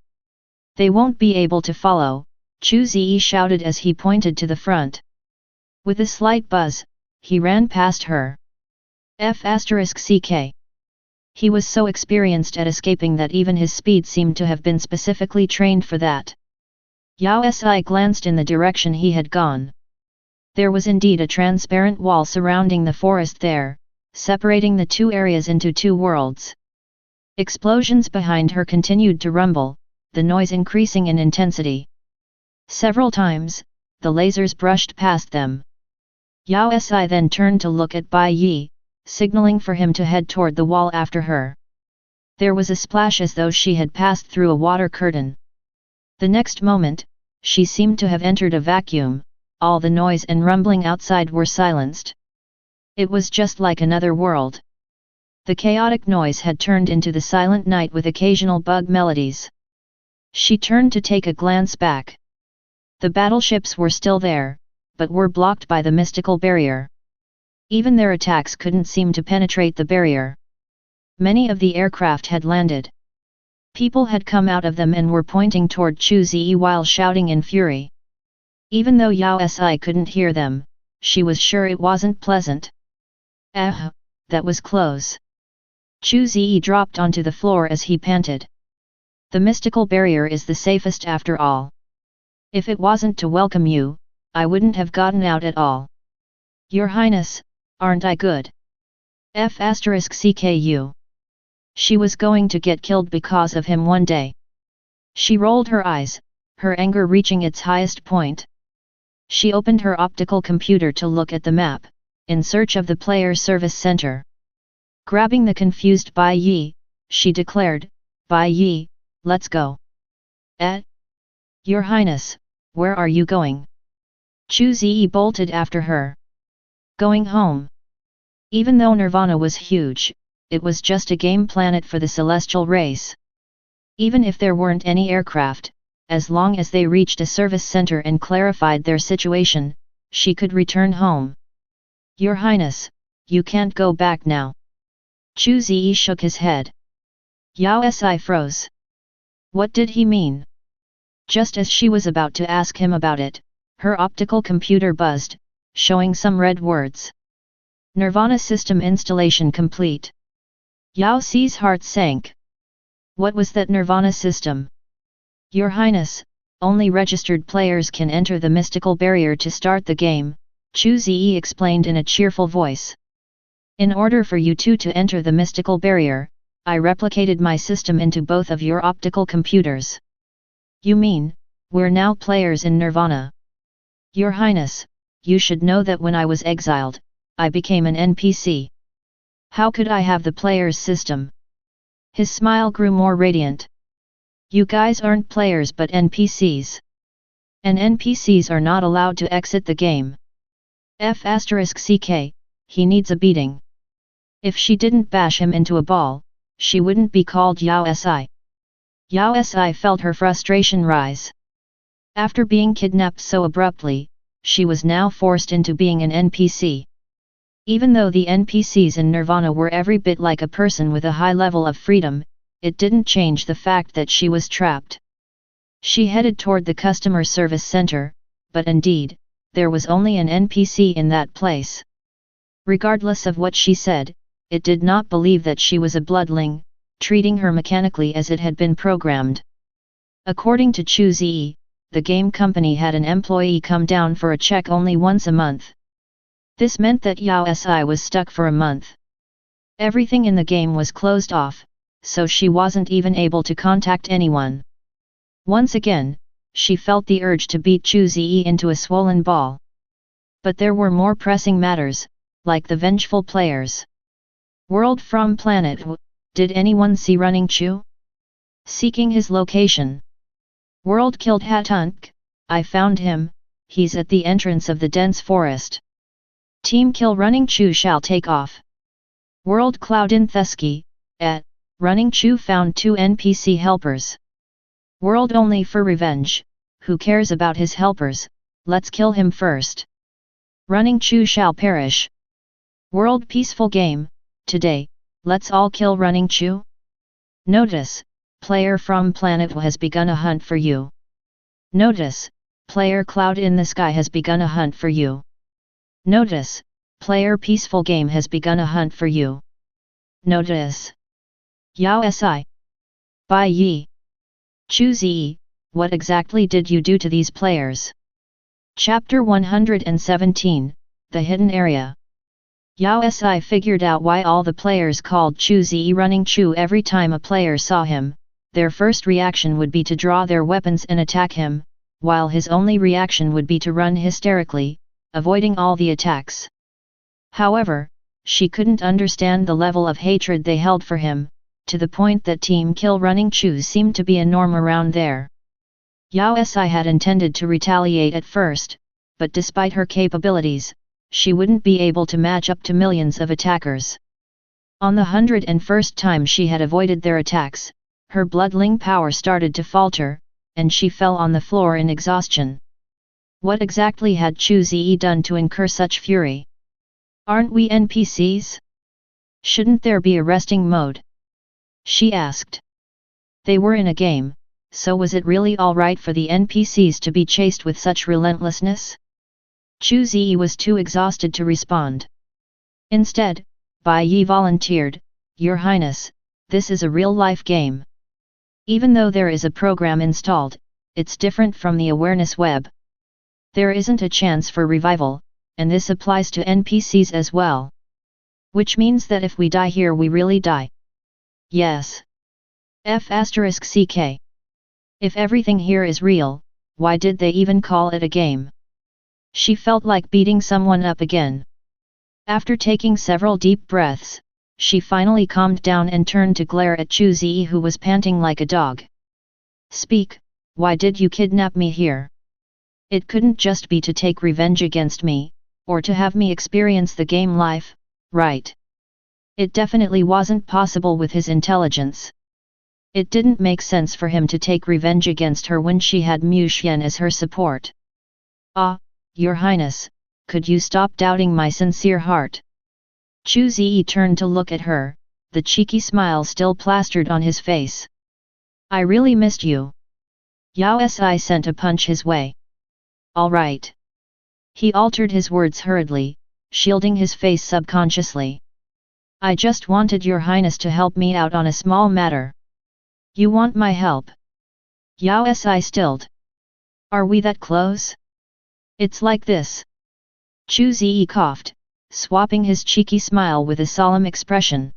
They won't be able to follow, Chu Ziyi shouted as he pointed to the front. With a slight buzz, he ran past her. *CK. He was so experienced at escaping that even his speed seemed to have been specifically trained for that. Yao Si glanced in the direction he had gone. There was indeed a transparent wall surrounding the forest there, separating the two areas into two worlds. Explosions behind her continued to rumble, the noise increasing in intensity. Several times, the lasers brushed past them. Yao Si then turned to look at Bai Yi, signaling for him to head toward the wall after her. There was a splash as though she had passed through a water curtain. The next moment, she seemed to have entered a vacuum, all the noise and rumbling outside were silenced. It was just like another world. The chaotic noise had turned into the silent night with occasional bug melodies. She turned to take a glance back. The battleships were still there, but were blocked by the mystical barrier. Even their attacks couldn't seem to penetrate the barrier. Many of the aircraft had landed. People had come out of them and were pointing toward Chu Ziyi while shouting in fury. Even though Yao Si couldn't hear them, she was sure it wasn't pleasant. That was close. Chu Ziyi dropped onto the floor as he panted. The mystical barrier is the safest after all. If it wasn't to welcome you, I wouldn't have gotten out at all. Your Highness, aren't I good? *CKU. She was going to get killed because of him one day. She rolled her eyes, her anger reaching its highest point. She opened her optical computer to look at the map, in search of the player service center. Grabbing the confused Bai Yi, she declared, Bai Yi, let's go. Your Highness, where are you going? Chu Ziyi bolted after her. Going home. Even though Nirvana was huge, it was just a game planet for the celestial race. Even if there weren't any aircraft, as long as they reached a service center and clarified their situation, she could return home. Your Highness, you can't go back now. Chu Ziyi shook his head. Yao Si froze. What did he mean? Just as she was about to ask him about it, her optical computer buzzed, showing some red words. Nirvana system installation complete. Yao Si's heart sank. What was that Nirvana system? Your Highness, only registered players can enter the mystical barrier to start the game, Chu Ziyi explained in a cheerful voice. In order for you two to enter the mystical barrier, I replicated my system into both of your optical computers. You mean, we're now players in Nirvana? Your Highness, you should know that when I was exiled, I became an NPC. How could I have the player's system? His smile grew more radiant. You guys aren't players but NPCs. And NPCs are not allowed to exit the game. *CK, he needs a beating. If she didn't bash him into a ball, she wouldn't be called Yao Si. Yao Si felt her frustration rise. After being kidnapped so abruptly, she was now forced into being an NPC. Even though the NPCs in Nirvana were every bit like a person with a high level of freedom, it didn't change the fact that she was trapped. She headed toward the customer service center, but indeed, there was only an NPC in that place. Regardless of what she said, it did not believe that she was a bloodling, treating her mechanically as it had been programmed. According to Qián, the game company had an employee come down for a check only once a month. This meant that Yao Si was stuck for a month. Everything in the game was closed off, so she wasn't even able to contact anyone. Once again, she felt the urge to beat Qián into a swollen ball. But there were more pressing matters, like the vengeful players. World from Planet W. Did anyone see Running Chu? Seeking his location. World killed Hatunk. I found him, he's at the entrance of the dense forest. Team kill Running Chu shall take off. World Cloud in Thesky, at Running Chu found 2 NPC helpers. World only for revenge, who cares about his helpers, let's kill him first. Running Chu shall perish. World peaceful game, today, let's all kill Running Chu. Notice, player from Planet W has begun a hunt for you. Notice, player Cloud in the Sky has begun a hunt for you. Notice, player Peaceful Game has begun a hunt for you. Notice. Yao Si. Bai Yi. Qián, what exactly did you do to these players? Chapter 117, The Hidden Area. Yao Si figured out why all the players called Qián Running Chu every time a player saw him. Their first reaction would be to draw their weapons and attack him, while his only reaction would be to run hysterically, avoiding all the attacks. However, she couldn't understand the level of hatred they held for him, to the point that Team Kill Running Chu seemed to be a norm around there. Yao Si had intended to retaliate at first, but despite her capabilities, she wouldn't be able to match up to millions of attackers. On the 101st time she had avoided their attacks, her bloodling power started to falter, and she fell on the floor in exhaustion. What exactly had Qián done to incur such fury? Aren't we NPCs? Shouldn't there be a resting mode? She asked. They were in a game, so was it really alright for the NPCs to be chased with such relentlessness? Qián was too exhausted to respond. Instead, Bai Yi volunteered, Your Highness, this is a real-life game. Even though there is a program installed, it's different from the awareness web. There isn't a chance for revival, and this applies to NPCs as well. Which means that if we die here we really die. Yes. F***ck. If everything here is real, why did they even call it a game? She felt like beating someone up again. After taking several deep breaths, she finally calmed down and turned to glare at Qián, who was panting like a dog. Speak, why did you kidnap me here? It couldn't just be to take revenge against me, or to have me experience the game life, right? It definitely wasn't possible with his intelligence. It didn't make sense for him to take revenge against her when she had Mu Xian as her support. Ah, Your Highness, could you stop doubting my sincere heart? Qián turned to look at her, the cheeky smile still plastered on his face. I really missed you. Yao Si sent a punch his way. All right. He altered his words hurriedly, shielding his face subconsciously. I just wanted Your Highness to help me out on a small matter. You want my help? Yao Si stilled. Are we that close? It's like this. Qián coughed, swapping his cheeky smile with a solemn expression.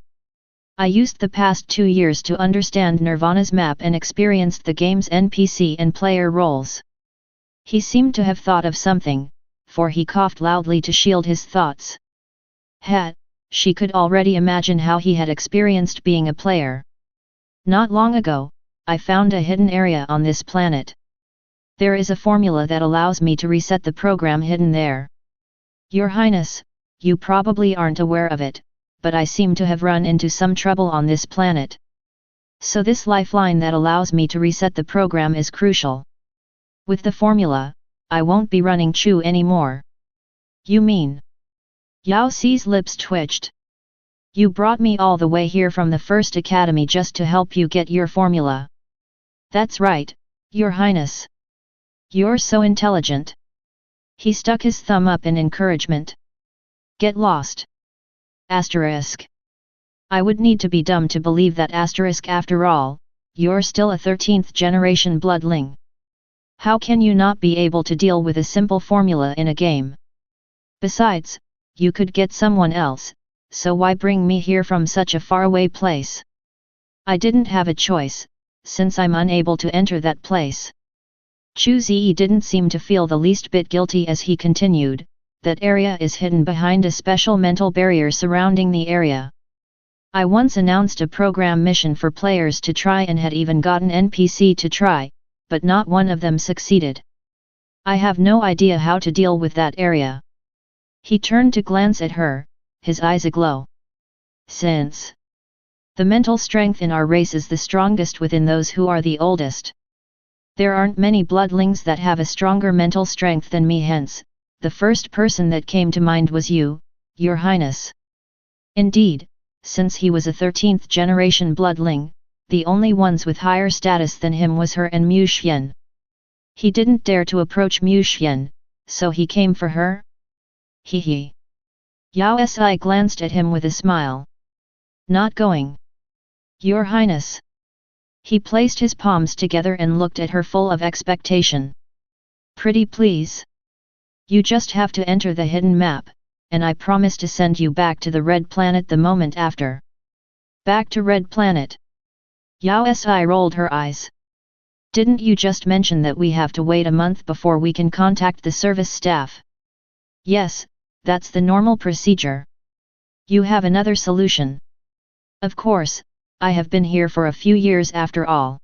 I used the past 2 years to understand Nirvana's map and experienced the game's NPC and player roles. He seemed to have thought of something, for he coughed loudly to shield his thoughts. She could already imagine how he had experienced being a player. Not long ago, I found a hidden area on this planet. There is a formula that allows me to reset the program hidden there. Your Highness, you probably aren't aware of it, but I seem to have run into some trouble on this planet. So this lifeline that allows me to reset the program is crucial. With the formula, I won't be running Chu anymore. You mean? Yao Si's lips twitched. You brought me all the way here from the first academy just to help you get your formula. That's right, Your Highness. You're so intelligent. He stuck his thumb up in encouragement. Get lost. Asterisk. I would need to be dumb to believe that asterisk after all, you're still a 13th generation bloodling. How can you not be able to deal with a simple formula in a game? Besides, you could get someone else, so why bring me here from such a faraway place? I didn't have a choice, since I'm unable to enter that place. Chu Ziyi didn't seem to feel the least bit guilty as he continued, that area is hidden behind a special mental barrier surrounding the area. I once announced a program mission for players to try and had even gotten NPC to try, but not one of them succeeded. I have no idea how to deal with that area. He turned to glance at her, his eyes aglow. Since the mental strength in our race is the strongest within those who are the oldest. There aren't many bloodlings that have a stronger mental strength than me, hence, the first person that came to mind was you, Your Highness. Indeed, since he was a 13th generation bloodling, the only ones with higher status than him was her and Mu Xian. He didn't dare to approach Mu Xian, so he came for her? He. Yao Si glanced at him with a smile. Not going. Your Highness. He placed his palms together and looked at her full of expectation. Pretty please. You just have to enter the hidden map, and I promise to send you back to the Red Planet the moment after. Back to Red Planet. Yao Si rolled her eyes. Didn't you just mention that we have to wait a month before we can contact the service staff? Yes, that's the normal procedure. You have another solution. Of course, I have been here for a few years after all.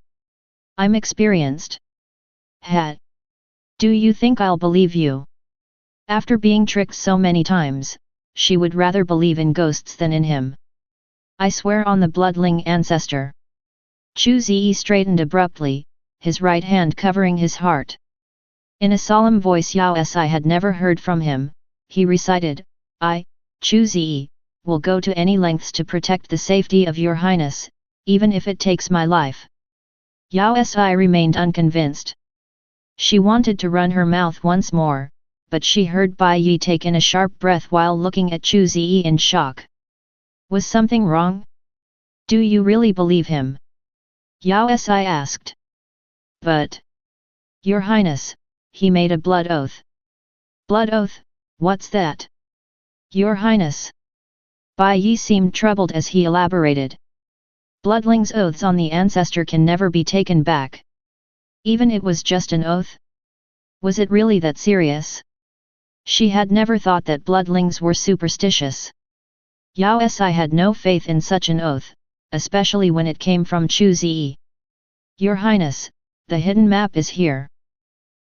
I'm experienced. Do you think I'll believe you? After being tricked so many times, she would rather believe in ghosts than in him. I swear on the bloodling ancestor. Chu Ziyi straightened abruptly, his right hand covering his heart. In a solemn voice Yao Si had never heard from him, he recited, I, Chu Ziyi, will go to any lengths to protect the safety of Your Highness, even if it takes my life. Yao Si remained unconvinced. She wanted to run her mouth once more, but she heard Bai Yi take in a sharp breath while looking at Chu Ziyi in shock. Was something wrong? Do you really believe him? Yao Si asked. But, Your Highness, he made a blood oath. Blood oath, what's that? Your Highness. Bai Yi seemed troubled as he elaborated. Bloodlings' oaths on the ancestor can never be taken back. Even it was just an oath? Was it really that serious? She had never thought that bloodlings were superstitious. Yao Si had no faith in such an oath, especially when it came from Chu Ziyi. Your Highness, the hidden map is here.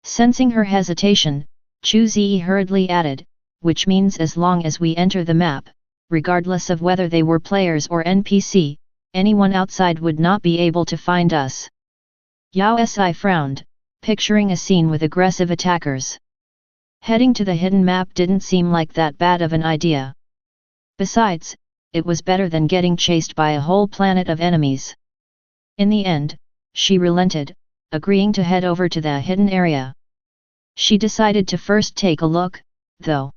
Sensing her hesitation, Chu Ziyi hurriedly added, which means as long as we enter the map, regardless of whether they were players or NPC, anyone outside would not be able to find us. Yao Si frowned, picturing a scene with aggressive attackers. Heading to the hidden map didn't seem like that bad of an idea. Besides, it was better than getting chased by a whole planet of enemies. In the end, she relented, agreeing to head over to the hidden area. She decided to first take a look, though.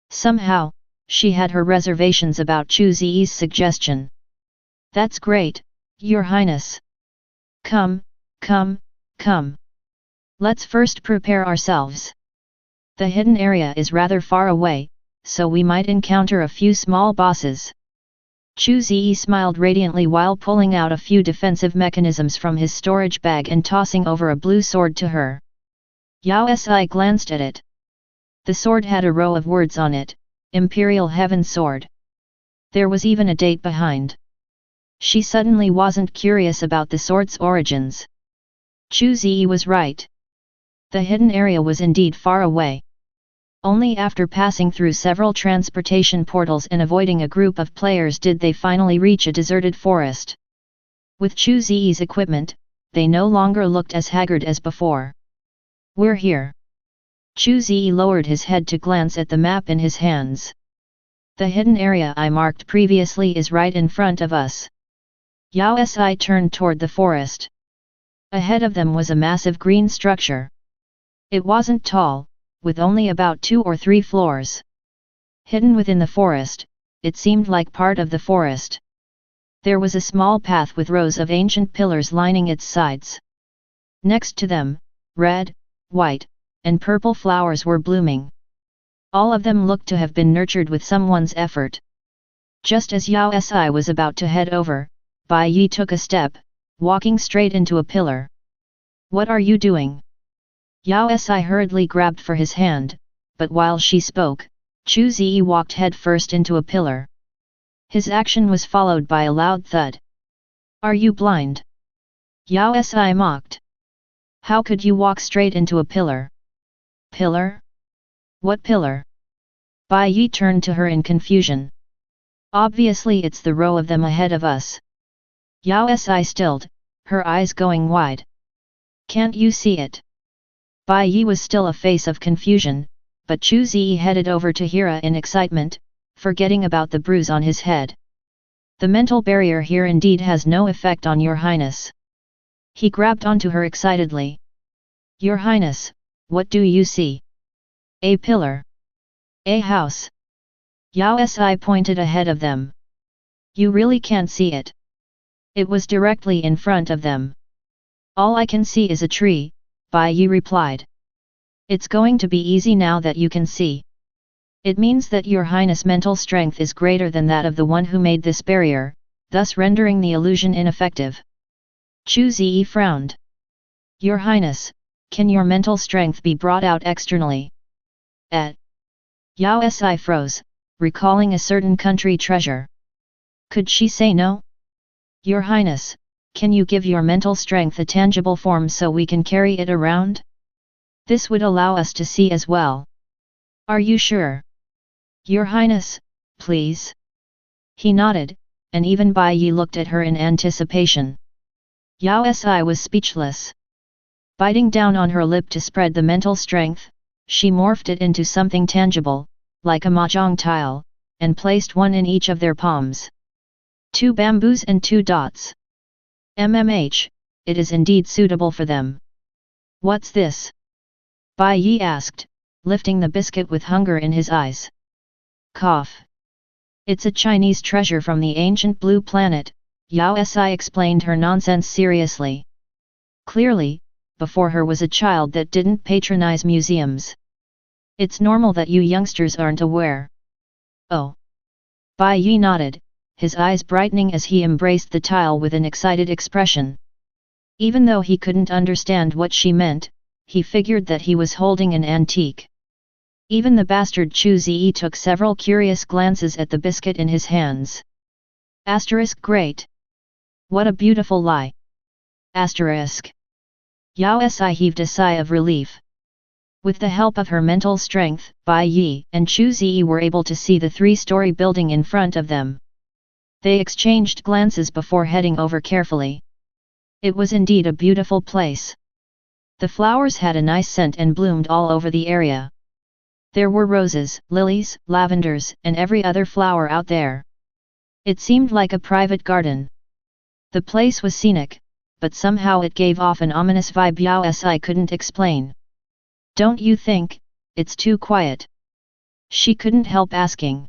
Somehow, she had her reservations about Chu Ziyi's suggestion. That's great, Your Highness. Come. Let's first prepare ourselves. The hidden area is rather far away, so we might encounter a few small bosses. Chu Ziyi smiled radiantly while pulling out a few defensive mechanisms from his storage bag and tossing over a blue sword to her. Yao Si glanced at it. The sword had a row of words on it, Imperial Heaven Sword. There was even a date behind. She suddenly wasn't curious about the sword's origins. Chu Ziyi was right. The hidden area was indeed far away. Only after passing through several transportation portals and avoiding a group of players did they finally reach a deserted forest. With Chu Ziyi's equipment, they no longer looked as haggard as before. We're here. Chu Zi lowered his head to glance at the map in his hands. The hidden area I marked previously is right in front of us. Yao Si turned toward the forest. Ahead of them was a massive green structure. It wasn't tall, with only about 2 or 3 floors. Hidden within the forest, it seemed like part of the forest. There was a small path with rows of ancient pillars lining its sides. Next to them, red, white, and purple flowers were blooming. All of them looked to have been nurtured with someone's effort. Just as Yao Si was about to head over, Bai Yi took a step, walking straight into a pillar. "What are you doing?" Yao Si hurriedly grabbed for his hand, but while she spoke, Chu Zi walked head first into a pillar. His action was followed by a loud thud. "Are you blind?" Yao Si mocked. "How could you walk straight into a pillar?" "Pillar? What pillar?" Bai Yi turned to her in confusion. "Obviously it's the row of them ahead of us." Yao Si stilled, her eyes going wide. "Can't you see it?" Bai Yi was still a face of confusion, but Chu Zi headed over to Hira in excitement, forgetting about the bruise on his head. "The mental barrier here indeed has no effect on your highness." He grabbed onto her excitedly. "Your highness, what do you see?" "A pillar. A house." Yao Si pointed ahead of them. "You really can't see it." It was directly in front of them. "All I can see is a tree," Bai Yi replied. "It's going to be easy now that you can see. It means that your highness' mental strength is greater than that of the one who made this barrier, thus rendering the illusion ineffective." Chu Zi frowned. "Your highness, can your mental strength be brought out externally?" Yao Si froze, recalling a certain country treasure. Could she say no? "Your highness, can you give your mental strength a tangible form so we can carry it around? This would allow us to see as well." "Are you sure?" "Your highness, please." He nodded, and even Bai Yi looked at her in anticipation. Yao Si was speechless. Biting down on her lip to spread the mental strength, she morphed it into something tangible, like a mahjong tile, and placed one in each of their palms. 2 bamboos and 2 dots. MMH, it is indeed suitable for them. "What's this?" Bai Yi asked, lifting the biscuit with hunger in his eyes. Cough. "It's a Chinese treasure from the ancient blue planet," Yao Si explained her nonsense seriously. Clearly, before her was a child that didn't patronize museums. "It's normal that you youngsters aren't aware." "Oh." Bai Yi nodded, his eyes brightening as he embraced the tile with an excited expression. Even though he couldn't understand what she meant, he figured that he was holding an antique. Even the bastard Chu Zi took several curious glances at the biscuit in his hands. Great. What a beautiful lie. Yao Si heaved a sigh of relief. With the help of her mental strength, Bai Yi and Chu Zi were able to see the 3-story building in front of them. They exchanged glances before heading over carefully. It was indeed a beautiful place. The flowers had a nice scent and bloomed all over the area. There were roses, lilies, lavenders, and every other flower out there. It seemed like a private garden. The place was scenic, but somehow it gave off an ominous vibe Yao Si couldn't explain. "Don't you think it's too quiet?" She couldn't help asking.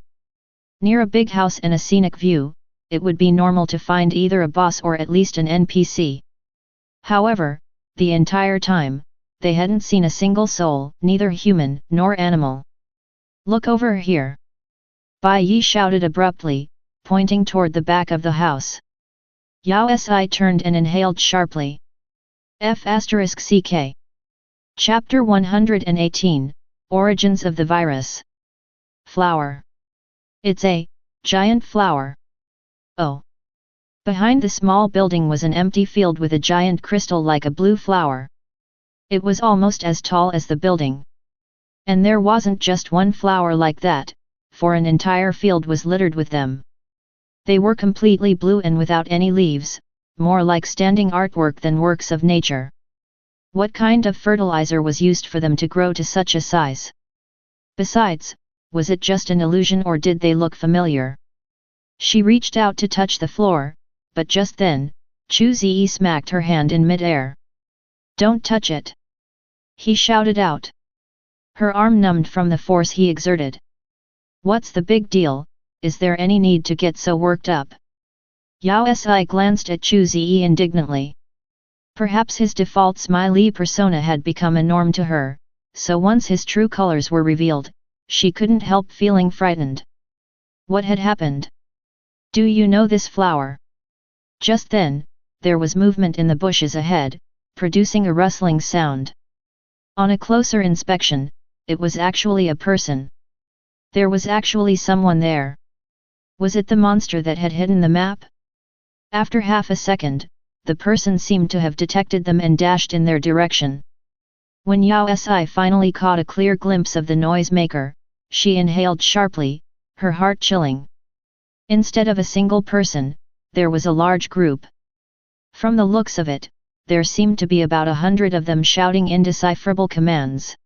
Near a big house and a scenic view, it would be normal to find either a boss or at least an NPC. However, the entire time, they hadn't seen a single soul, neither human nor animal. "Look over here!" Bai Yi shouted abruptly, pointing toward the back of the house. Yao Si turned and inhaled sharply. *CK. Chapter 118, Origins of the Virus. Flower. It's a giant flower. Oh. Behind the small building was an empty field with a giant crystal like a blue flower. It was almost as tall as the building. And there wasn't just one flower like that, for an entire field was littered with them. They were completely blue and without any leaves, more like standing artwork than works of nature. What kind of fertilizer was used for them to grow to such a size? Besides, was it just an illusion or did they look familiar? She reached out to touch the floor, but just then, Chu Ziyi smacked her hand in mid-air. "Don't touch it!" he shouted out. Her arm numbed from the force he exerted. "What's the big deal? Is there any need to get so worked up?" Yao Si glanced at Chu Ziyi indignantly. Perhaps his default smiley persona had become a norm to her, so once his true colors were revealed, she couldn't help feeling frightened. What had happened? "Do you know this flower?" Just then, there was movement in the bushes ahead, producing a rustling sound. On a closer inspection, it was actually a person. There was actually someone there. Was it the monster that had hidden the map? After half a second, the person seemed to have detected them and dashed in their direction. When Yao Si finally caught a clear glimpse of the noisemaker, she inhaled sharply, her heart chilling. Instead of a single person, there was a large group. From the looks of it, there seemed to be about 100 of them shouting indecipherable commands.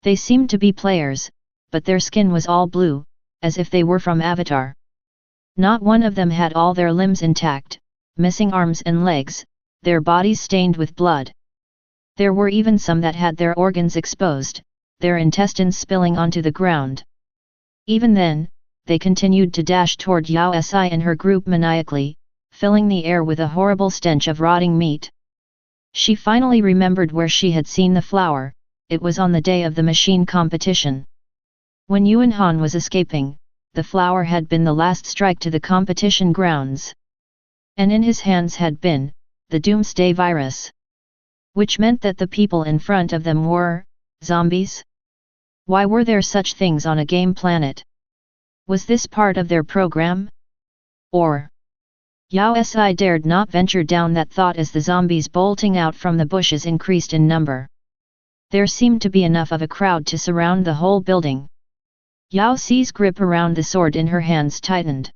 They seemed to be players, but their skin was all blue, as if they were from Avatar. Not one of them had all their limbs intact, missing arms and legs, their bodies stained with blood. There were even some that had their organs exposed, their intestines spilling onto the ground. Even then, they continued to dash toward Yao Si and her group maniacally, filling the air with a horrible stench of rotting meat. She finally remembered where she had seen the flower. It was on the day of the machine competition. When Yuan Han was escaping, the flower had been the last strike to the competition grounds. And in his hands had been the doomsday virus. Which meant that the people in front of them were zombies? Why were there such things on a game planet? Was this part of their program? Or? Yao Si dared not venture down that thought as the zombies bolting out from the bushes increased in number. There seemed to be enough of a crowd to surround the whole building. Yao Si's grip around the sword in her hands tightened.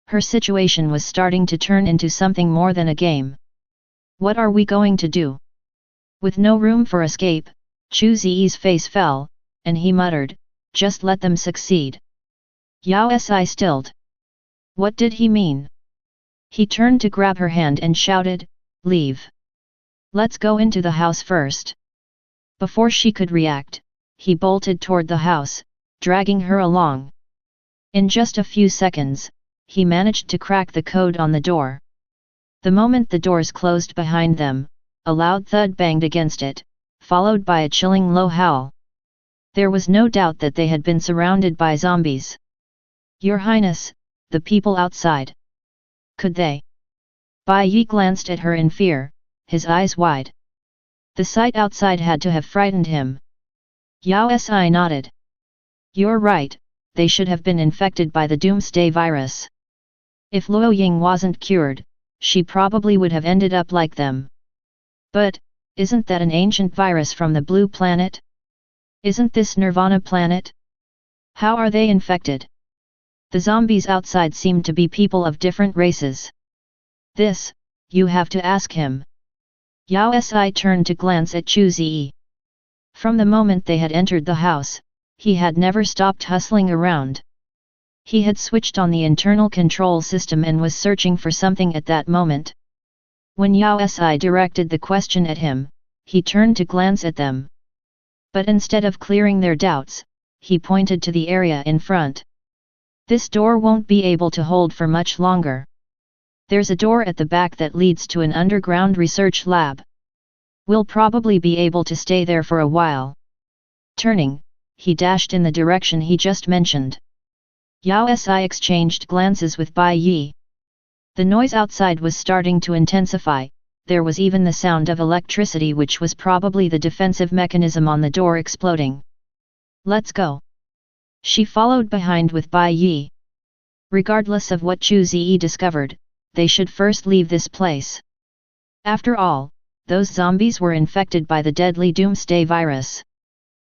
Her situation was starting to turn into something more than a game. What are we going to do? With no room for escape, Chu Ziyi's face fell, and he muttered, "Just let them succeed." Yao Si stilled. What did he mean? He turned to grab her hand and shouted, "Leave. Let's go into the house first." Before she could react, he bolted toward the house, dragging her along. In just a few seconds, he managed to crack the code on the door. The moment the doors closed behind them, a loud thud banged against it, followed by a chilling low howl. There was no doubt that they had been surrounded by zombies. "Your Highness, the people outside. Could they?" Bai Yi glanced at her in fear, his eyes wide. The sight outside had to have frightened him. Yao Si nodded. "You're right, they should have been infected by the doomsday virus. If Luo Ying wasn't cured, she probably would have ended up like them. But, isn't that an ancient virus from the blue planet? Isn't this Nirvana planet? How are they infected?" The zombies outside seemed to be people of different races. "This, you have to ask him." Yao Si turned to glance at Chu Ziyi. From the moment they had entered the house, he had never stopped hustling around. He had switched on the internal control system and was searching for something at that moment. When Yao Si directed the question at him, he turned to glance at them. But instead of clearing their doubts, he pointed to the area in front. "This door won't be able to hold for much longer. There's a door at the back that leads to an underground research lab. We'll probably be able to stay there for a while." Turning, he dashed in the direction he just mentioned. Yao Si exchanged glances with Bai Yi. The noise outside was starting to intensify. There was even the sound of electricity, which was probably the defensive mechanism on the door exploding. "Let's go." She followed behind with Bai Yi. Regardless of what Chu Ziyi discovered, they should first leave this place. After all, those zombies were infected by the deadly doomsday virus.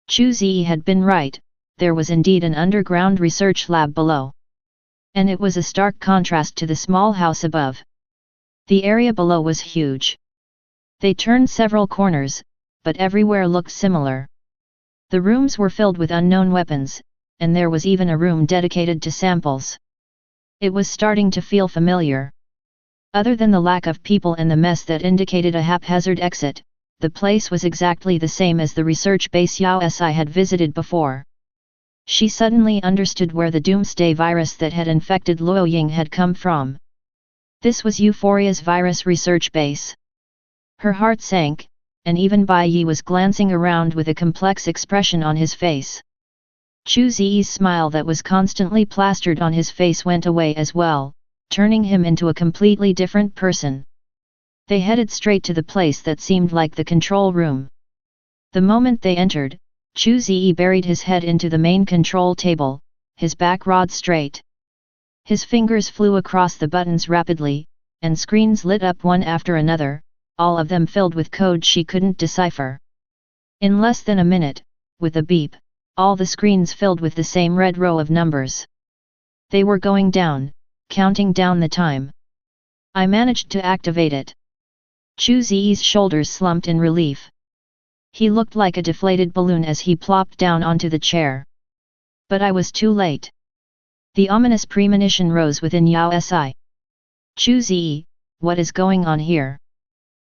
Chu Ziyi had been right, there was indeed an underground research lab below. And it was a stark contrast to the small house above. The area below was huge. They turned several corners, but everywhere looked similar. The rooms were filled with unknown weapons, and there was even a room dedicated to samples. It was starting to feel familiar. Other than the lack of people and the mess that indicated a haphazard exit, the place was exactly the same as the research base Yao Si had visited before. She suddenly understood where the doomsday virus that had infected Luoying had come from. This was Euphoria's virus research base. Her heart sank, and even Bai Yi was glancing around with a complex expression on his face. Chu Ziyi's smile that was constantly plastered on his face went away as well, turning him into a completely different person. They headed straight to the place that seemed like the control room. The moment they entered, Chu Ziyi buried his head into the main control table, his back rod straight. His fingers flew across the buttons rapidly, and screens lit up one after another, all of them filled with code she couldn't decipher. In less than a minute, with a beep, all the screens filled with the same red row of numbers. They were going down, counting down the time. I managed to activate it. Chu Ziyi's shoulders slumped in relief. He looked like a deflated balloon as he plopped down onto the chair. But I was too late. The ominous premonition rose within Yao Si. Chu Ziyi, what is going on here?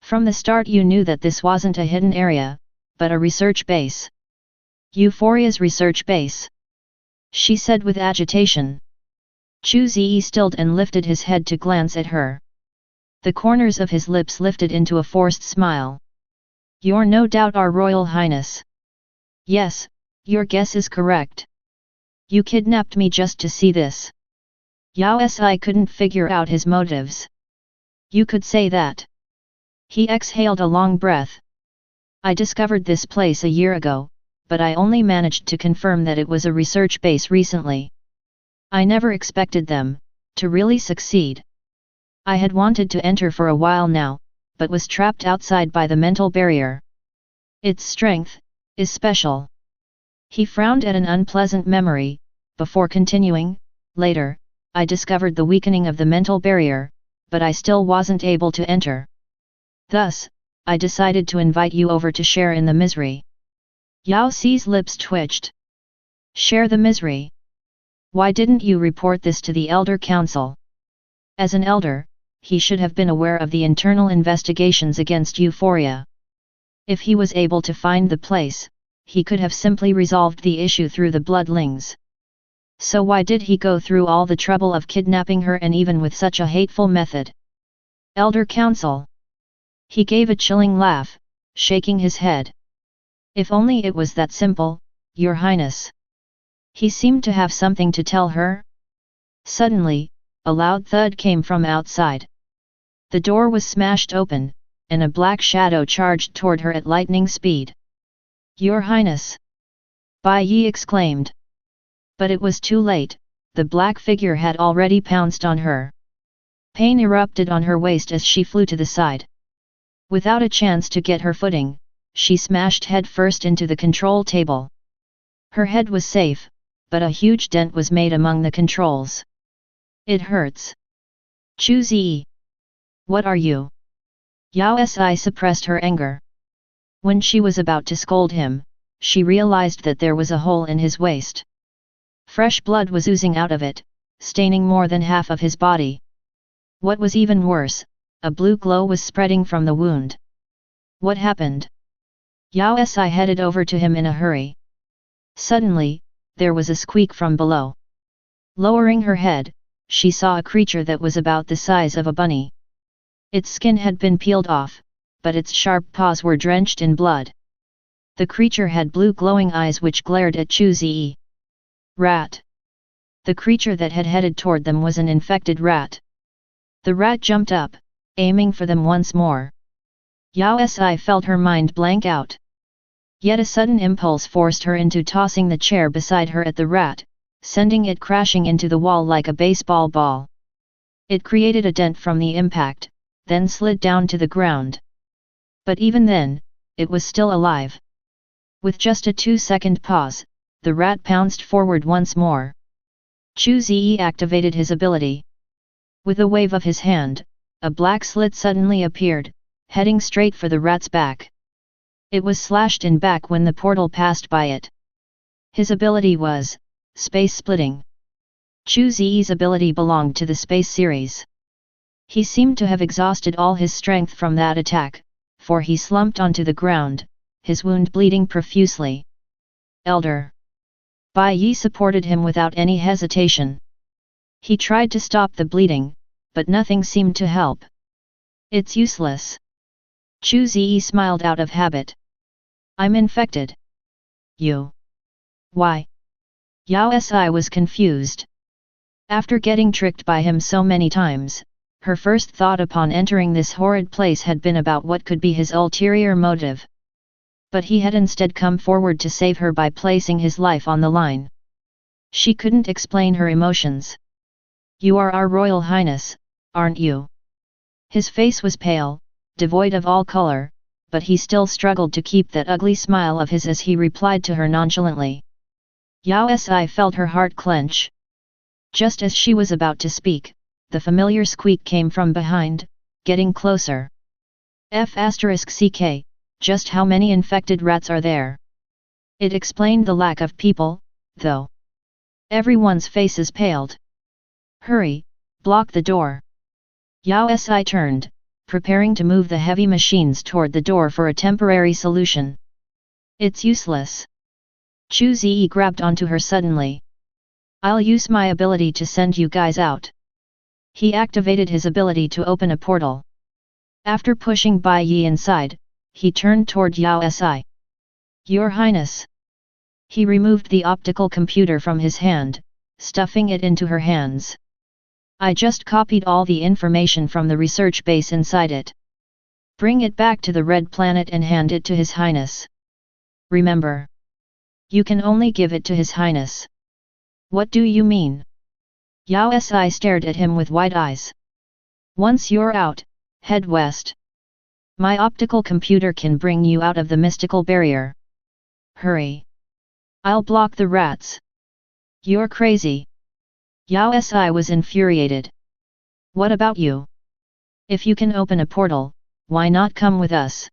From the start you knew that this wasn't a hidden area, but a research base. Euphoria's research base, she said with agitation. Chu Ziyi stilled and lifted his head to glance at her. The corners of his lips lifted into a forced smile. You're no doubt our Royal Highness. Yes, your guess is correct. You kidnapped me just to see this. Yao Si couldn't figure out his motives. You could say that. He exhaled a long breath. I discovered this place a year ago, but I only managed to confirm that it was a research base recently. I never expected them to really succeed. I had wanted to enter for a while now, but was trapped outside by the mental barrier. Its strength is special. He frowned at an unpleasant memory, before continuing. Later, I discovered the weakening of the mental barrier, but I still wasn't able to enter. Thus, I decided to invite you over to share in the misery. Yao Si's lips twitched. Share the misery? Why didn't you report this to the Elder Council? As an elder, he should have been aware of the internal investigations against Euphoria. If he was able to find the place, he could have simply resolved the issue through the bloodlings. So why did he go through all the trouble of kidnapping her, and even with such a hateful method? Elder Council. He gave a chilling laugh, shaking his head. If only it was that simple, Your Highness. He seemed to have something to tell her. Suddenly, a loud thud came from outside. The door was smashed open, and a black shadow charged toward her at lightning speed. Your Highness! Bai Yi exclaimed. But it was too late, the black figure had already pounced on her. Pain erupted on her waist as she flew to the side. Without a chance to get her footing, she smashed head first into the control table. Her head was safe, but a huge dent was made among the controls. It hurts. Chu Ziyi. What are you? Yao Si suppressed her anger. When she was about to scold him, she realized that there was a hole in his waist. Fresh blood was oozing out of it, staining more than half of his body. What was even worse, a blue glow was spreading from the wound. What happened? Yao Si headed over to him in a hurry. Suddenly, there was a squeak from below. Lowering her head, she saw a creature that was about the size of a bunny. Its skin had been peeled off, but its sharp paws were drenched in blood. The creature had blue glowing eyes which glared at Chu Ziyi. Rat. The creature that had headed toward them was an infected rat. The rat jumped up, aiming for them once more. Yao Si felt her mind blank out. Yet a sudden impulse forced her into tossing the chair beside her at the rat, sending it crashing into the wall like a baseball ball. It created a dent from the impact, then slid down to the ground. But even then, it was still alive. With just a 2-second pause, the rat pounced forward once more. Chu Ziyi activated his ability. With a wave of his hand, a black slit suddenly appeared, heading straight for the rat's back. It was slashed in back when the portal passed by it. His ability was space splitting. Chu Ziyi's ability belonged to the space series. He seemed to have exhausted all his strength from that attack, for he slumped onto the ground, his wound bleeding profusely. Elder Bai Yi supported him without any hesitation. He tried to stop the bleeding, but nothing seemed to help. It's useless. Chu Ziyi smiled out of habit. I'm infected. You? Why? Yao Si was confused. After getting tricked by him so many times, her first thought upon entering this horrid place had been about what could be his ulterior motive. But he had instead come forward to save her by placing his life on the line. She couldn't explain her emotions. You are our Royal Highness, aren't you? His face was pale, devoid of all color, but he still struggled to keep that ugly smile of his as he replied to her nonchalantly. Yao Si felt her heart clench. Just as she was about to speak, the familiar squeak came from behind, getting closer. F***ck, just how many infected rats are there? It explained the lack of people, though. Everyone's faces paled. Hurry, block the door. Yao Si turned, preparing to move the heavy machines toward the door for a temporary solution. It's useless. Chu Ziyi grabbed onto her suddenly. I'll use my ability to send you guys out. He activated his ability to open a portal. After pushing Bai Yi inside, he turned toward Yao Si. Your Highness. He removed the optical computer from his hand, stuffing it into her hands. I just copied all the information from the research base inside it. Bring it back to the Red Planet and hand it to His Highness. Remember. You can only give it to His Highness. What do you mean? Yao Si stared at him with wide eyes. Once you're out, head west. My optical computer can bring you out of the mystical barrier. Hurry. I'll block the rats. You're crazy. Yao Si was infuriated. What about you? If you can open a portal, why not come with us?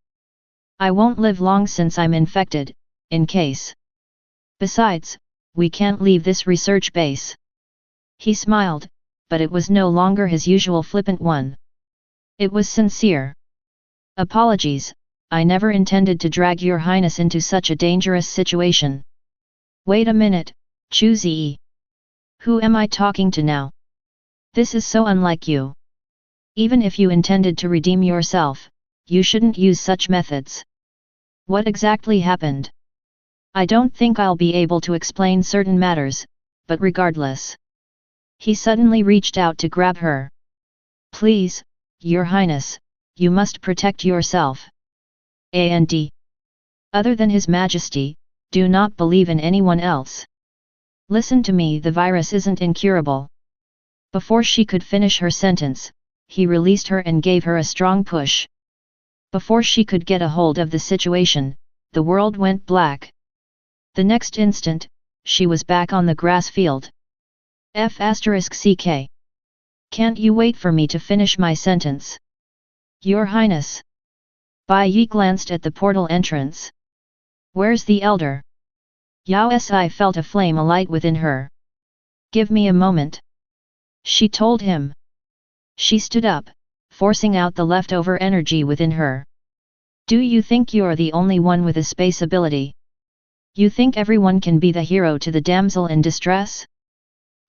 I won't live long since I'm infected, in case. Besides, we can't leave this research base. He smiled, but it was no longer his usual flippant one. It was sincere. Apologies, I never intended to drag your highness into such a dangerous situation. Wait a minute, Chu Ziyi. Who am I talking to now? This is so unlike you. Even if you intended to redeem yourself, you shouldn't use such methods. What exactly happened? I don't think I'll be able to explain certain matters, but regardless. He suddenly reached out to grab her. Please, Your Highness, you must protect yourself. And other than His Majesty, do not believe in anyone else. Listen to me, the virus isn't incurable. Before she could finish her sentence, he released her and gave her a strong push. Before she could get a hold of the situation, the world went black. The next instant, she was back on the grass field. F***ck. Can't you wait for me to finish my sentence? Your Highness. Bai Yi glanced at the portal entrance. Where's the elder? Yao Si felt a flame alight within her. Give me a moment. She told him. She stood up, forcing out the leftover energy within her. Do you think you're the only one with a space ability? You think everyone can be the hero to the damsel in distress?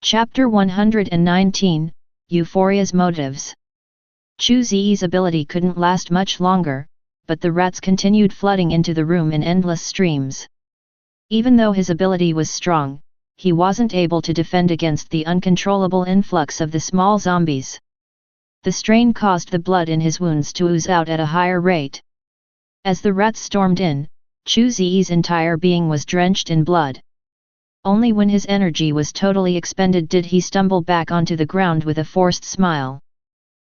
Chapter 119, Euphoria's Motives. Chu Ziyi's ability couldn't last much longer, but the rats continued flooding into the room in endless streams. Even though his ability was strong, he wasn't able to defend against the uncontrollable influx of the small zombies. The strain caused the blood in his wounds to ooze out at a higher rate. As the rats stormed in, Chu Ziyi's entire being was drenched in blood. Only when his energy was totally expended did he stumble back onto the ground with a forced smile.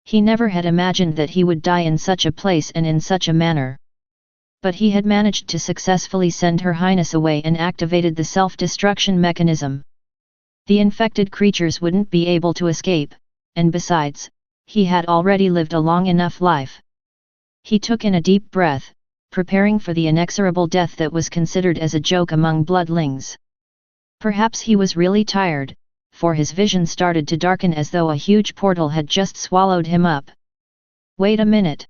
He never had imagined that he would die in such a place and in such a manner. But he had managed to successfully send Her Highness away and activated the self-destruction mechanism. The infected creatures wouldn't be able to escape, and besides, he had already lived a long enough life. He took in a deep breath, preparing for the inexorable death that was considered as a joke among bloodlings. Perhaps he was really tired, for his vision started to darken as though a huge portal had just swallowed him up. Wait a minute.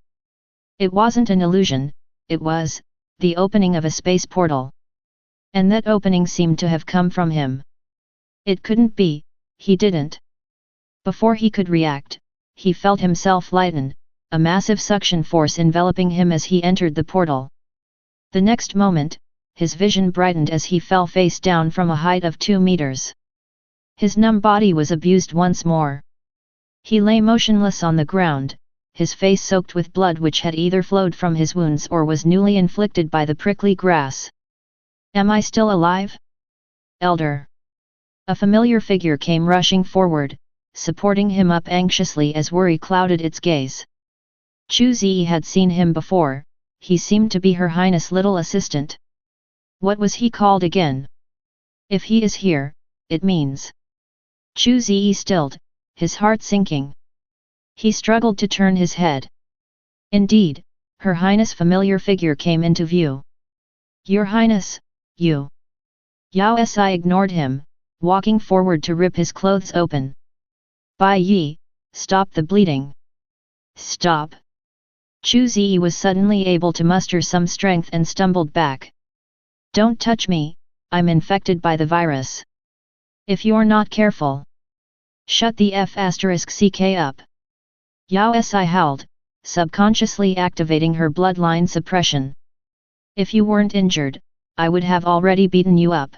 It wasn't an illusion, it was the opening of a space portal. And that opening seemed to have come from him. It couldn't be, he didn't. Before he could react, he felt himself lighten, a massive suction force enveloping him as he entered the portal. The next moment, his vision brightened as he fell face down from a height of 2 meters. His numb body was abused once more. He lay motionless on the ground, his face soaked with blood which had either flowed from his wounds or was newly inflicted by the prickly grass. Am I still alive? Elder. A familiar figure came rushing forward, supporting him up anxiously as worry clouded its gaze. Chu Zi had seen him before, he seemed to be Her Highness' little assistant. What was he called again? If he is here, it means. Chu Zi stilled, his heart sinking. He struggled to turn his head. Indeed, Her Highness' familiar figure came into view. Your Highness, you. Yao Si ignored him, walking forward to rip his clothes open. Bai Yi, stop the bleeding. Stop. Chu Zi was suddenly able to muster some strength and stumbled back. Don't touch me, I'm infected by the virus. If you're not careful. Shut the *ck up. Yao Si howled, subconsciously activating her bloodline suppression. If you weren't injured, I would have already beaten you up.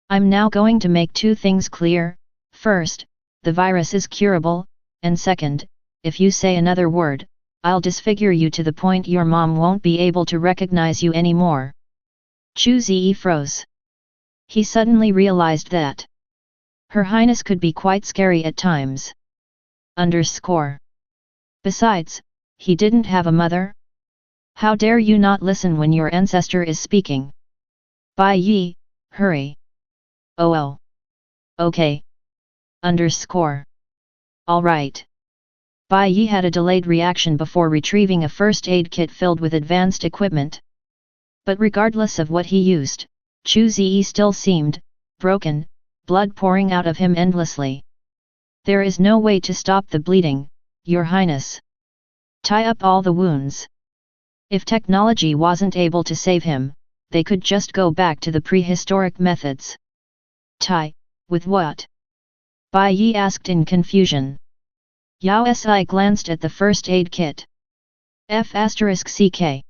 I'm now going to make 2 things clear. First, the virus is curable, and second, if you say another word, I'll disfigure you to the point your mom won't be able to recognize you anymore. Chu Zi froze. He suddenly realized that Her Highness could be quite scary at times. Besides, he didn't have a mother. How dare you not listen when your ancestor is speaking? Bai Yi, hurry. Oh. Okay. All right. Bai Yi had a delayed reaction before retrieving a first aid kit filled with advanced equipment. But regardless of what he used, Chu Zi still seemed broken, blood pouring out of him endlessly. There is no way to stop the bleeding, Your Highness. Tie up all the wounds. If technology wasn't able to save him, they could just go back to the prehistoric methods. Tie, with what? Bai Yi asked in confusion. Yao Si glanced at the first aid kit. *ck.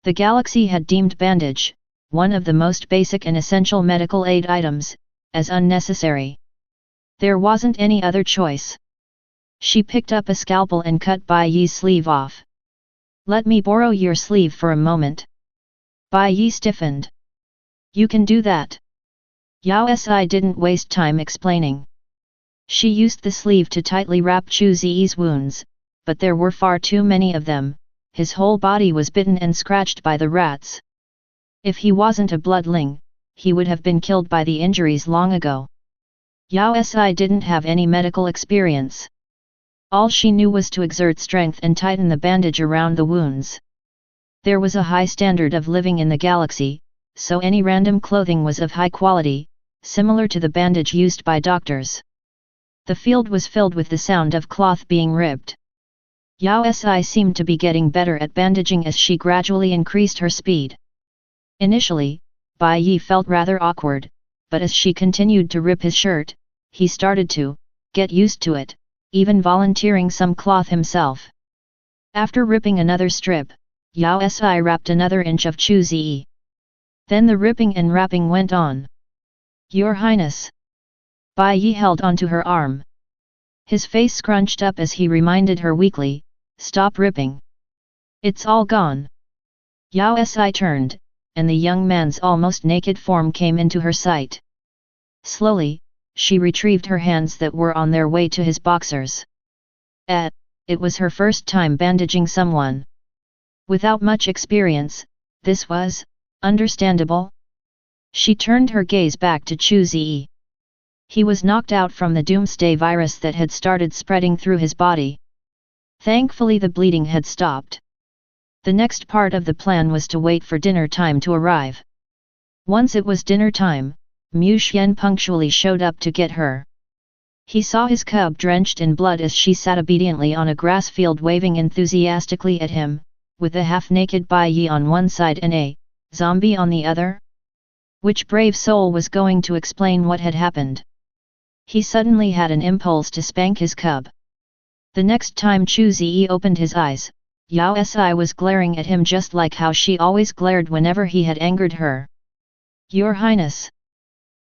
The galaxy had deemed bandage, one of the most basic and essential medical aid items, as unnecessary. There wasn't any other choice. She picked up a scalpel and cut Bai Yi's sleeve off. Let me borrow your sleeve for a moment. Bai Yi stiffened. You can do that. Yao Si didn't waste time explaining. She used the sleeve to tightly wrap Chu Zi's wounds, but there were far too many of them, his whole body was bitten and scratched by the rats. If he wasn't a bloodling, he would have been killed by the injuries long ago. Yao Si didn't have any medical experience. All she knew was to exert strength and tighten the bandage around the wounds. There was a high standard of living in the galaxy, so any random clothing was of high quality, similar to the bandage used by doctors. The field was filled with the sound of cloth being ripped. Yao Si seemed to be getting better at bandaging as she gradually increased her speed. Initially, Bai Yi felt rather awkward, but as she continued to rip his shirt, he started to get used to it, even volunteering some cloth himself. After ripping another strip, Yao Si wrapped another inch of Chu Zi. Then the ripping and wrapping went on. Your Highness. Bai Yi held onto her arm. His face scrunched up as he reminded her weakly, stop ripping. It's all gone. Yao Si turned, and the young man's almost naked form came into her sight. Slowly, she retrieved her hands that were on their way to his boxers. It was her first time bandaging someone. Without much experience, this was understandable. She turned her gaze back to Chu Zi. He was knocked out from the doomsday virus that had started spreading through his body. Thankfully the bleeding had stopped. The next part of the plan was to wait for dinner time to arrive. Once it was dinner time, Mu Xian punctually showed up to get her. He saw his cub drenched in blood as she sat obediently on a grass field waving enthusiastically at him, with a half-naked Bai Yi on one side and a zombie on the other. Which brave soul was going to explain what had happened? He suddenly had an impulse to spank his cub. The next time Chu Ziyi opened his eyes, Yao Si was glaring at him just like how she always glared whenever he had angered her. Your Highness.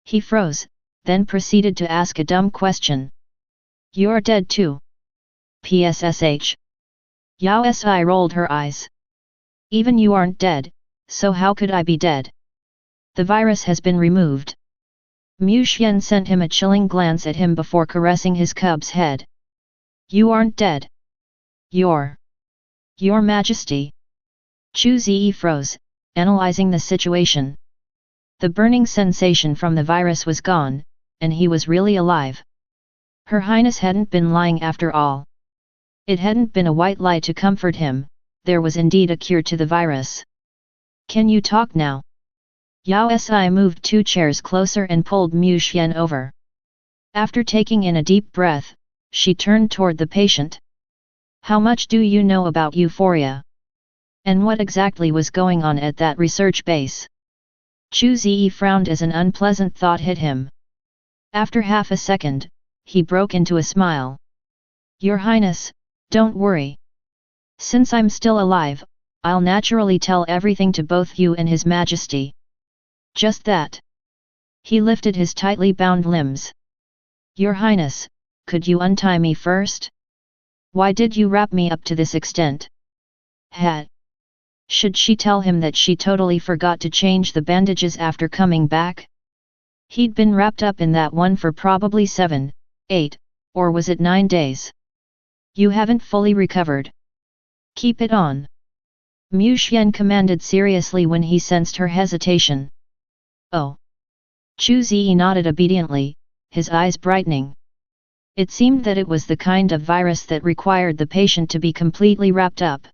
He froze, then proceeded to ask a dumb question. You're dead too. PSSH. Yao Si rolled her eyes. Even you aren't dead, so how could I be dead? The virus has been removed. Mu Xian sent him a chilling glance at him before caressing his cub's head. You aren't dead. Your Majesty. Chu Ziyi froze, analyzing the situation. The burning sensation from the virus was gone, and he was really alive. Her Highness hadn't been lying after all. It hadn't been a white lie to comfort him, there was indeed a cure to the virus. Can you talk now? Yao Si moved 2 chairs closer and pulled Mu Xian over. After taking in a deep breath, she turned toward the patient. How much do you know about euphoria? And what exactly was going on at that research base? Chu Ziyi frowned as an unpleasant thought hit him. After half a second, he broke into a smile. Your Highness, don't worry. Since I'm still alive, I'll naturally tell everything to both you and His Majesty. Just that. He lifted his tightly bound limbs. Your Highness, could you untie me first? Why did you wrap me up to this extent? Should she tell him that she totally forgot to change the bandages after coming back? He'd been wrapped up in that one for probably 7, 8, or was it 9 days? You haven't fully recovered. Keep it on. Mu Xian commanded seriously when he sensed her hesitation. Oh. Chu Ziyi nodded obediently, his eyes brightening. It seemed that it was the kind of virus that required the patient to be completely wrapped up.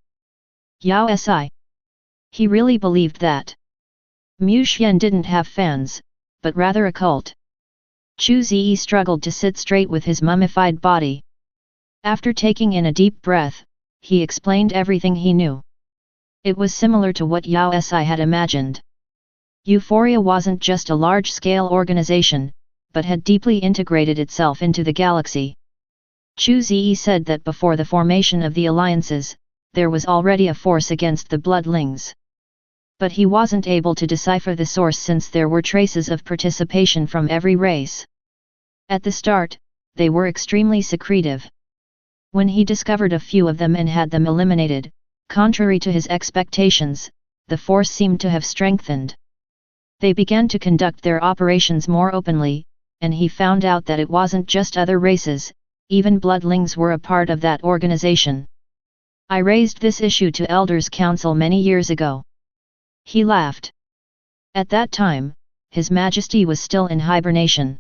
Yao Si. He really believed that. Mu Xian didn't have fans, but rather a cult. Chu Ziyi struggled to sit straight with his mummified body. After taking in a deep breath, he explained everything he knew. It was similar to what Yao Si had imagined. Euphoria wasn't just a large-scale organization, but had deeply integrated itself into the galaxy. Chu Ziyi said that before the formation of the alliances, there was already a force against the bloodlings. But he wasn't able to decipher the source since there were traces of participation from every race. At the start, they were extremely secretive. When he discovered a few of them and had them eliminated, contrary to his expectations, the force seemed to have strengthened. They began to conduct their operations more openly, and he found out that it wasn't just other races, even bloodlings were a part of that organization. I raised this issue to Elders' Council many years ago. He laughed. At that time, His Majesty was still in hibernation.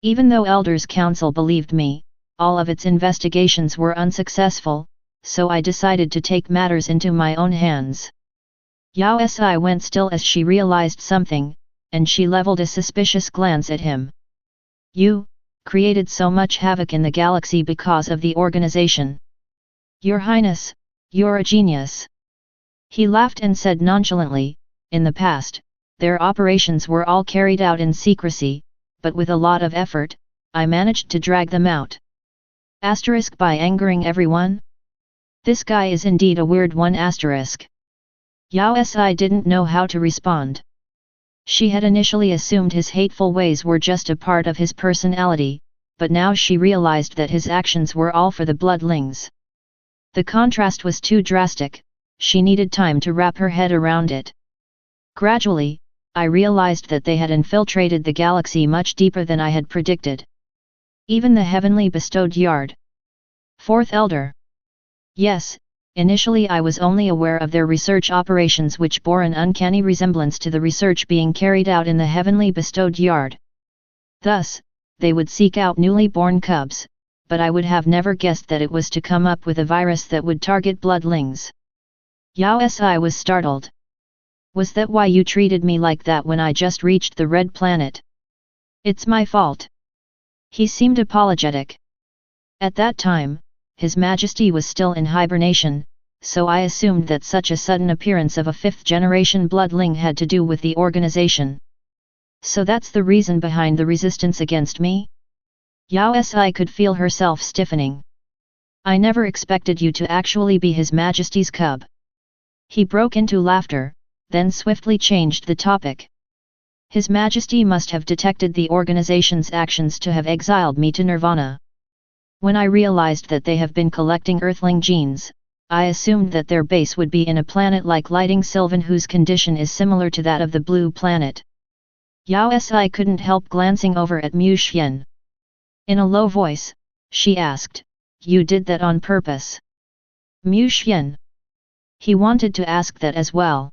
Even though Elders' Council believed me, all of its investigations were unsuccessful, so I decided to take matters into my own hands. Yao Si went still as she realized something, and she leveled a suspicious glance at him. You created so much havoc in the galaxy because of the organization. Your Highness, you're a genius. He laughed and said nonchalantly, in the past, their operations were all carried out in secrecy, but with a lot of effort, I managed to drag them out. Asterisk by angering everyone? This guy is indeed a weird one asterisk. Yao Si didn't know how to respond. She had initially assumed his hateful ways were just a part of his personality, but now she realized that his actions were all for the bloodlings. The contrast was too drastic, she needed time to wrap her head around it. Gradually, I realized that they had infiltrated the galaxy much deeper than I had predicted. Even the heavenly bestowed yard. Fourth Elder. Yes, initially I was only aware of their research operations which bore an uncanny resemblance to the research being carried out in the heavenly bestowed yard. Thus, they would seek out newly born cubs, but I would have never guessed that it was to come up with a virus that would target bloodlings. Yao Si was startled. Was that why you treated me like that when I just reached the red planet? It's my fault. He seemed apologetic. At that time, His Majesty was still in hibernation, so I assumed that such a sudden appearance of a fifth-generation bloodling had to do with the organization. So that's the reason behind the resistance against me? Yao Si could feel herself stiffening. I never expected you to actually be His Majesty's cub. He broke into laughter, then swiftly changed the topic. His Majesty must have detected the organization's actions to have exiled me to Nirvana. When I realized that they have been collecting Earthling genes, I assumed that their base would be in a planet like Lighting Sylvan whose condition is similar to that of the Blue Planet. Yao Si couldn't help glancing over at Mu Xian. In a low voice, she asked, "You did that on purpose?" Mu Xian. He wanted to ask that as well.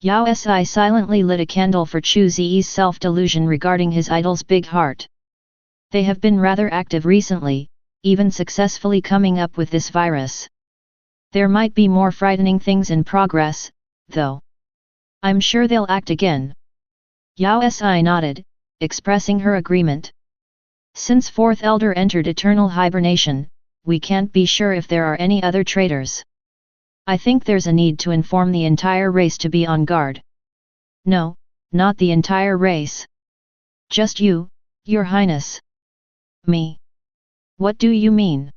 Yao Si silently lit a candle for Chu Ziyi's self-delusion regarding his idol's big heart. They have been rather active recently, even successfully coming up with this virus. There might be more frightening things in progress, though. I'm sure they'll act again. Yao Si nodded, expressing her agreement. Since Fourth Elder entered eternal hibernation, we can't be sure if there are any other traitors. I think there's a need to inform the entire race to be on guard. No, not the entire race. Just you, Your Highness. Me? What do you mean?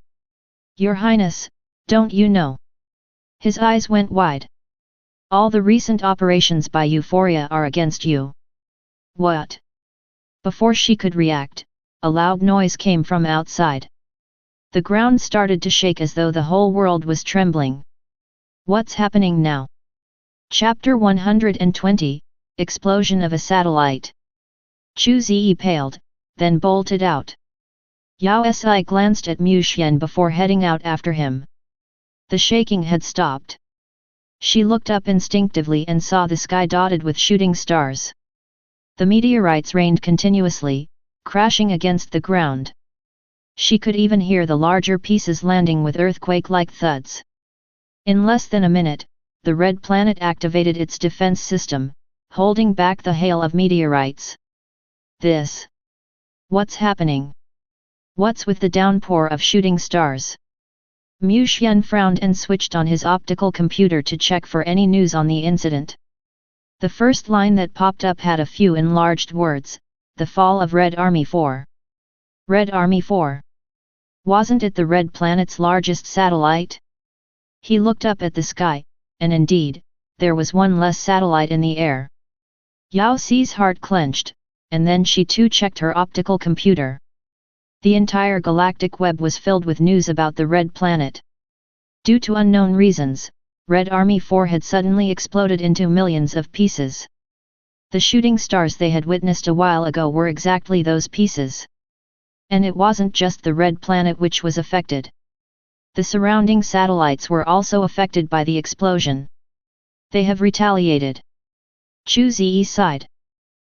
Your Highness, don't you know? His eyes went wide. All the recent operations by Euphoria are against you. What? Before she could react, a loud noise came from outside. The ground started to shake as though the whole world was trembling. What's happening now? Chapter 120, Explosion of a Satellite. Chu Ziyi paled, then bolted out. Yao Si glanced at Mu Xian before heading out after him. The shaking had stopped. She looked up instinctively and saw the sky dotted with shooting stars. The meteorites rained continuously, crashing against the ground. She could even hear the larger pieces landing with earthquake-like thuds. In less than a minute, the red planet activated its defense system, holding back the hail of meteorites. What's happening? What's with the downpour of shooting stars? Mu Xian frowned and switched on his optical computer to check for any news on the incident. The first line that popped up had a few enlarged words, "The fall of Red Army 4. Red Army 4. Wasn't it the Red Planet's largest satellite?" He looked up at the sky, and indeed, there was one less satellite in the air. Yao Si's heart clenched, and then she too checked her optical computer. The entire galactic web was filled with news about the Red Planet. Due to unknown reasons, Red Army 4 had suddenly exploded into millions of pieces. The shooting stars they had witnessed a while ago were exactly those pieces. And it wasn't just the Red Planet which was affected. The surrounding satellites were also affected by the explosion. They have retaliated. Chu Ziyi sighed.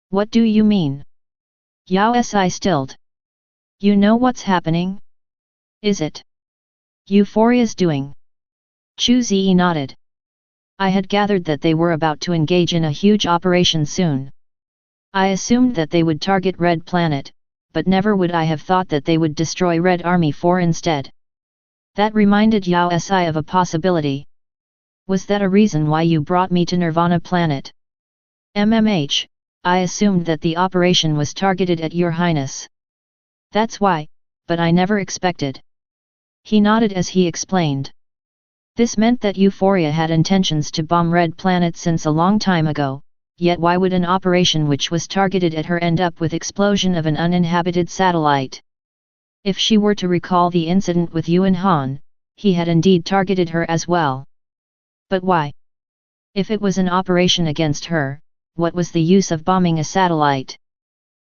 What do you mean? Yao Si stilled. You know what's happening? Is it Euphoria's doing? Chu Ziyi nodded. I had gathered that they were about to engage in a huge operation soon. I assumed that they would target Red Planet, but never would I have thought that they would destroy Red Army 4 instead. That reminded Yao Si of a possibility. Was that a reason why you brought me to Nirvana Planet? I assumed that the operation was targeted at Your Highness. That's why, but I never expected. He nodded as he explained. This meant that Euphoria had intentions to bomb Red Planet since a long time ago, yet why would an operation which was targeted at her end up with explosion of an uninhabited satellite? If she were to recall the incident with Yuan Han, he had indeed targeted her as well. But why? If it was an operation against her, what was the use of bombing a satellite?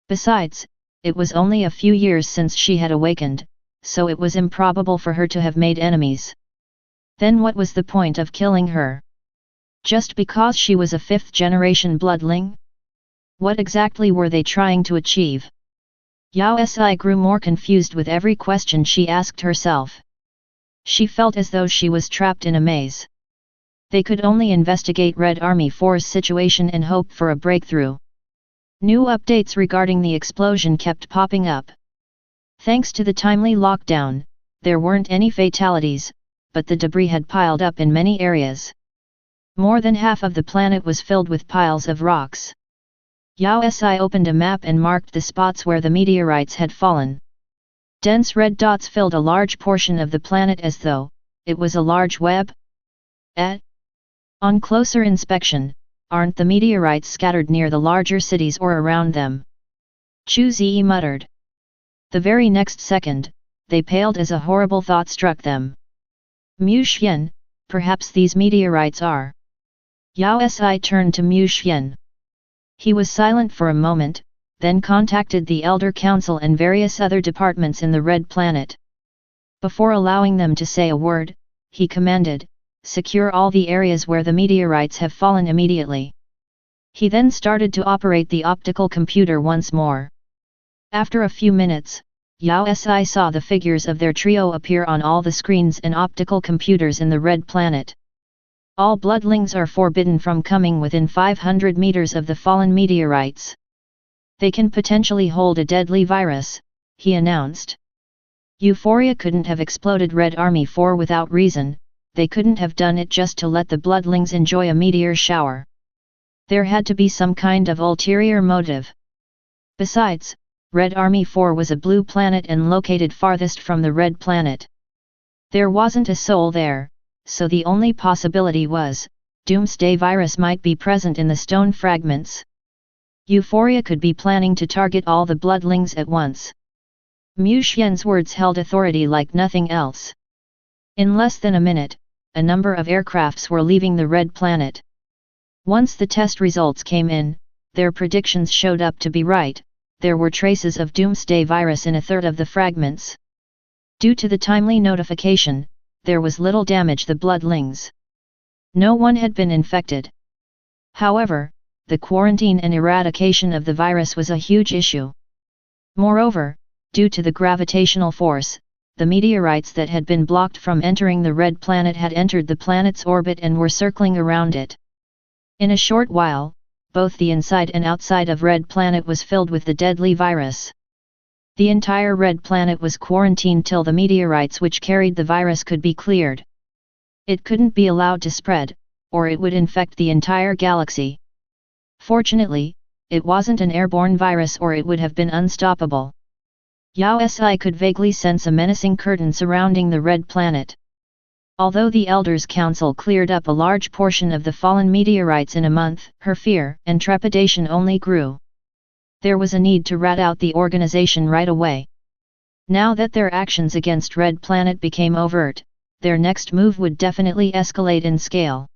Besides, it was only a few years since she had awakened, so it was improbable for her to have made enemies. Then what was the point of killing her? Just because she was a fifth-generation bloodling? What exactly were they trying to achieve? Yao Si grew more confused with every question she asked herself. She felt as though she was trapped in a maze. They could only investigate Red Army 4's situation and hope for a breakthrough. New updates regarding the explosion kept popping up. Thanks to the timely lockdown, there weren't any fatalities, but the debris had piled up in many areas. More than half of the planet was filled with piles of rocks. Yao Si opened a map and marked the spots where the meteorites had fallen. Dense red dots filled a large portion of the planet as though it was a large web. On closer inspection, aren't the meteorites scattered near the larger cities or around them? Chu Zi muttered. The very next second, they paled as a horrible thought struck them. Mu Xian, perhaps these meteorites are. Yao Si turned to Mu Xian. He was silent for a moment, then contacted the Elder Council and various other departments in the Red Planet. Before allowing them to say a word, he commanded, "Secure all the areas where the meteorites have fallen immediately." He then started to operate the optical computer once more. After a few minutes, Yao Si saw the figures of their trio appear on all the screens and optical computers in the Red Planet. All bloodlings are forbidden from coming within 500 meters of the fallen meteorites. They can potentially hold a deadly virus, he announced. Euphoria couldn't have exploded Red Army 4 without reason, they couldn't have done it just to let the bloodlings enjoy a meteor shower. There had to be some kind of ulterior motive. Besides, Red Army 4 was a blue planet and located farthest from the Red Planet. There wasn't a soul there, so the only possibility was, Doomsday virus might be present in the stone fragments. Euphoria could be planning to target all the bloodlings at once. Mu Xian's words held authority like nothing else. In less than a minute, a number of aircrafts were leaving the Red Planet. Once the test results came in, their predictions showed up to be right. There were traces of Doomsday virus in a third of the fragments. Due to the timely notification, there was little damage the bloodlings. No one had been infected. However, the quarantine and eradication of the virus was a huge issue. Moreover, due to the gravitational force, the meteorites that had been blocked from entering the Red Planet had entered the planet's orbit and were circling around it. In a short while, both the inside and outside of Red Planet was filled with the deadly virus. The entire Red Planet was quarantined till the meteorites which carried the virus could be cleared. It couldn't be allowed to spread, or it would infect the entire galaxy. Fortunately, it wasn't an airborne virus or it would have been unstoppable. Yao Si could vaguely sense a menacing curtain surrounding the Red Planet. Although the Elders' Council cleared up a large portion of the fallen meteorites in a month, her fear and trepidation only grew. There was a need to rat out the organization right away. Now that their actions against Red Planet became overt, their next move would definitely escalate in scale.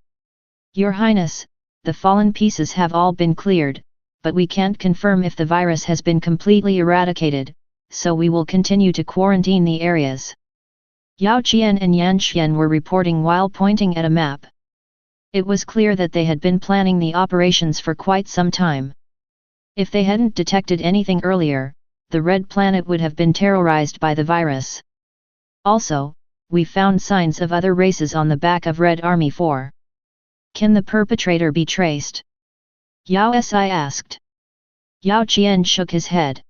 Your Highness, the fallen pieces have all been cleared, but we can't confirm if the virus has been completely eradicated, so we will continue to quarantine the areas. Yao Qián and Yan Xian were reporting while pointing at a map. It was clear that they had been planning the operations for quite some time. If they hadn't detected anything earlier, the Red Planet would have been terrorized by the virus. Also, we found signs of other races on the back of Red Army 4. Can the perpetrator be traced? Yao Si asked. Yao Qián shook his head.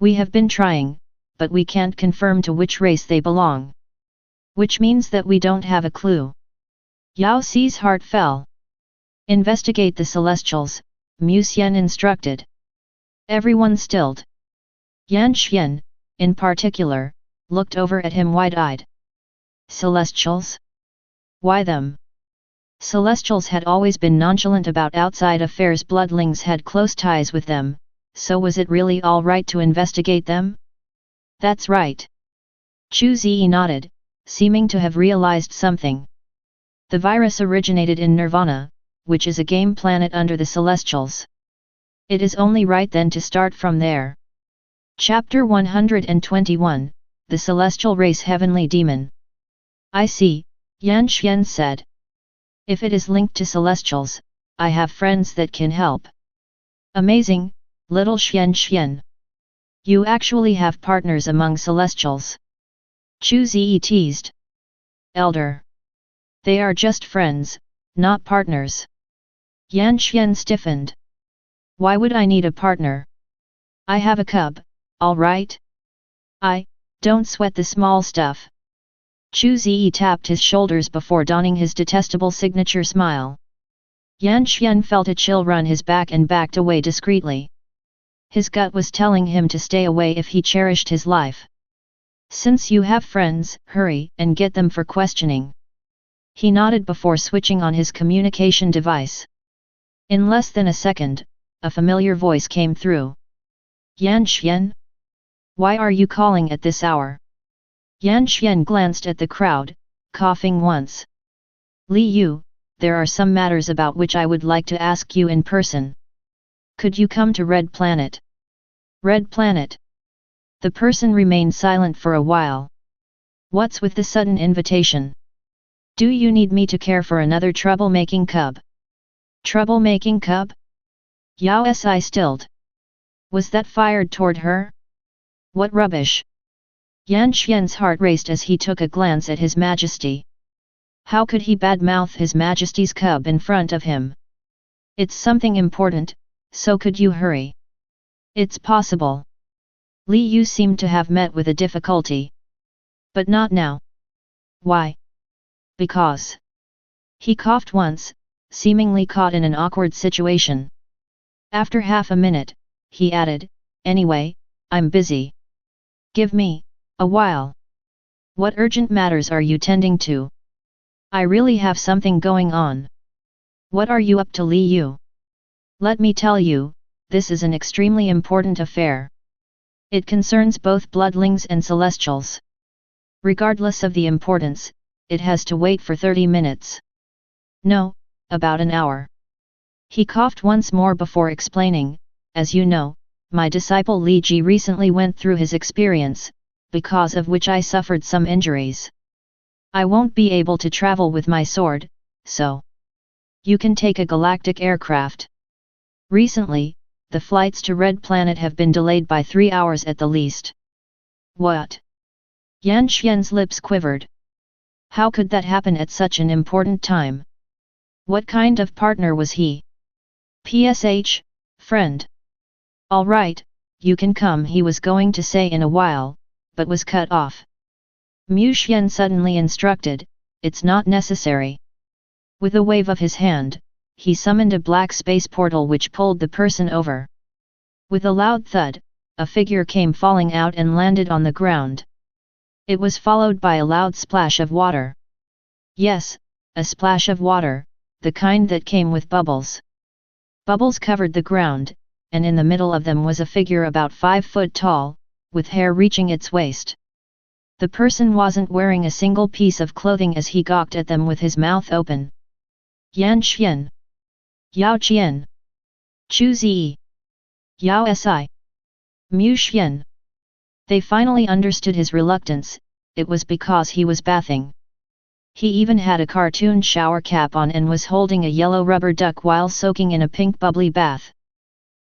We have been trying, but we can't confirm to which race they belong. Which means that we don't have a clue. Yao Si's heart fell. Investigate the Celestials, Mu Xian instructed. Everyone stilled. Yan Xian, in particular, looked over at him wide-eyed. Celestials? Why them? Celestials had always been nonchalant about outside affairs. Bloodlings had close ties with them, so was it really all right to investigate them? That's right. Chu Zi nodded, seeming to have realized something. The virus originated in Nirvana, which is a game planet under the Celestials. It is only right then to start from there. Chapter 121, The Celestial Race Heavenly Demon. I see, Yan Xian said. If it is linked to Celestials, I have friends that can help. Amazing, little Xian Xian. You actually have partners among Celestials. Chu Zi teased. Elder. They are just friends, not partners. Yan Xian stiffened. Why would I need a partner? I have a cub, all right? Don't sweat the small stuff. Chu Ziyi tapped his shoulders before donning his detestable signature smile. Yan Xian felt a chill run his back and backed away discreetly. His gut was telling him to stay away if he cherished his life. Since you have friends, hurry and get them for questioning. He nodded before switching on his communication device. In less than a second, a familiar voice came through. Yan Xian? Why are you calling at this hour? Yan Xian glanced at the crowd, coughing once. Li Yu, there are some matters about which I would like to ask you in person. Could you come to Red Planet? Red Planet? The person remained silent for a while. What's with the sudden invitation? Do you need me to care for another troublemaking cub? Troublemaking cub? Yao Si stilled. Was that fired toward her? What rubbish! Yan Xian's heart raced as he took a glance at His Majesty. How could he badmouth His Majesty's cub in front of him? It's something important, so could you hurry? It's possible. Li Yu seemed to have met with a difficulty. But not now. Why? Because. He coughed once, seemingly caught in an awkward situation. After half a minute, he added, anyway, I'm busy. Give me a while. What urgent matters are you tending to? I really have something going on. What are you up to, Li Yu? Let me tell you, this is an extremely important affair. It concerns both bloodlings and celestials. Regardless of the importance, it has to wait for 30 minutes. No, about an hour. He coughed once more before explaining, as you know, my disciple Li Ji recently went through his experience, because of which I suffered some injuries. I won't be able to travel with my sword, so you can take a galactic aircraft. Recently, the flights to Red Planet have been delayed by 3 hours at the least. What? Yan Xian's lips quivered. How could that happen at such an important time? What kind of partner was he? PSH, friend. All right, you can come, he was going to say in a while, but was cut off. Mu Xian suddenly instructed, it's not necessary. With a wave of his hand, he summoned a black space portal which pulled the person over. With a loud thud, a figure came falling out and landed on the ground. It was followed by a loud splash of water. Yes, a splash of water, the kind that came with bubbles. Bubbles covered the ground, and in the middle of them was a figure about 5 foot tall, with hair reaching its waist. The person wasn't wearing a single piece of clothing as he gawked at them with his mouth open. Yan Xian. Yao Qian. Chu Ziyi. Yao Si. Mu Xian. They finally understood his reluctance, it was because he was bathing. He even had a cartoon shower cap on and was holding a yellow rubber duck while soaking in a pink bubbly bath.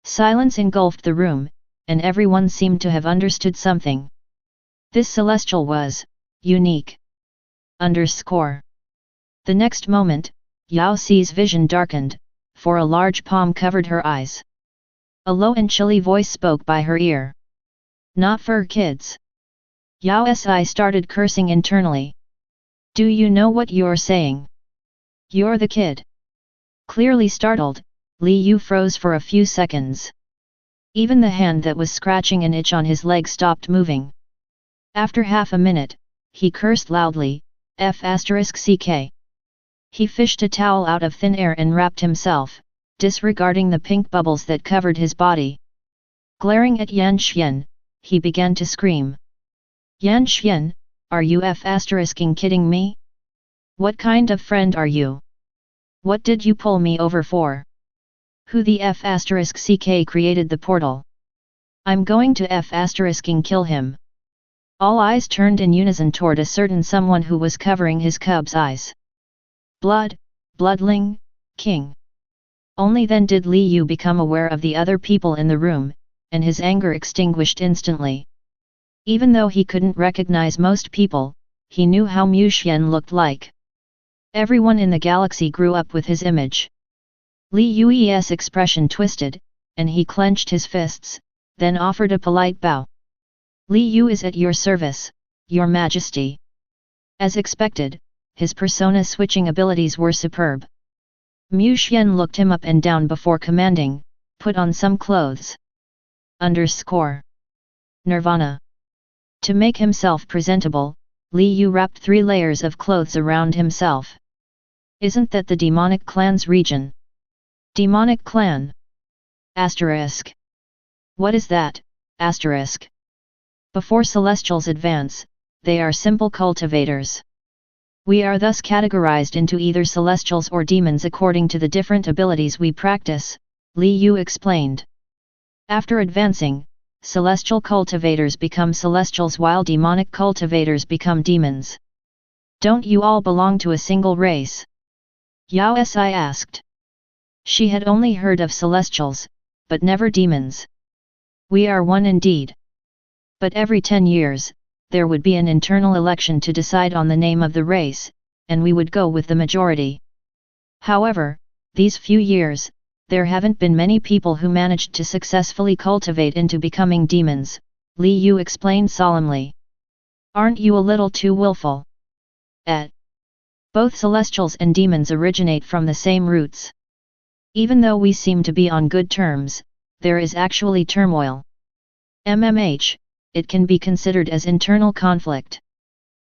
Silence engulfed the room, and everyone seemed to have understood something. This celestial was unique. The next moment, Yao Si's vision darkened, for a large palm covered her eyes. A low and chilly voice spoke by her ear. Not for kids. Yao Si started cursing internally. Do you know what you're saying? You're the kid. Clearly startled, Li Yu froze for a few seconds. Even the hand that was scratching an itch on his leg stopped moving. After half a minute, he cursed loudly, F***ck. He fished a towel out of thin air and wrapped himself, disregarding the pink bubbles that covered his body. Glaring at Yan Xian, he began to scream. Yan Xian, are you F***ing kidding me? What kind of friend are you? What did you pull me over for? Who the F***ck created the portal? I'm going to F***ing kill him. All eyes turned in unison toward a certain someone who was covering his cub's eyes. Bloodling, king. Only then did Li Yu become aware of the other people in the room, and his anger extinguished instantly. Even though he couldn't recognize most people, he knew how Mu Xian looked like. Everyone in the galaxy grew up with his image. Li Yue's expression twisted, and he clenched his fists, then offered a polite bow. Li Yu is at your service, Your Majesty. As expected, his persona-switching abilities were superb. Mu Xian looked him up and down before commanding, put on some clothes. Nirvana. To make himself presentable, Li Yu wrapped 3 layers of clothes around himself. Isn't that the demonic clan's region? Demonic clan? Asterisk. What is that? Asterisk. Before celestials advance, they are simple cultivators. We are thus categorized into either celestials or demons according to the different abilities we practice, Li Yu explained. After advancing, celestial cultivators become celestials while demonic cultivators become demons. Don't you all belong to a single race? Yao Si asked. She had only heard of celestials, but never demons. We are one indeed. But every 10 years, there would be an internal election to decide on the name of the race, and we would go with the majority. However, these few years, there haven't been many people who managed to successfully cultivate into becoming demons, Li Yu explained solemnly. Aren't you a little too willful? Both celestials and demons originate from the same roots. Even though we seem to be on good terms, there is actually turmoil. It can be considered as internal conflict.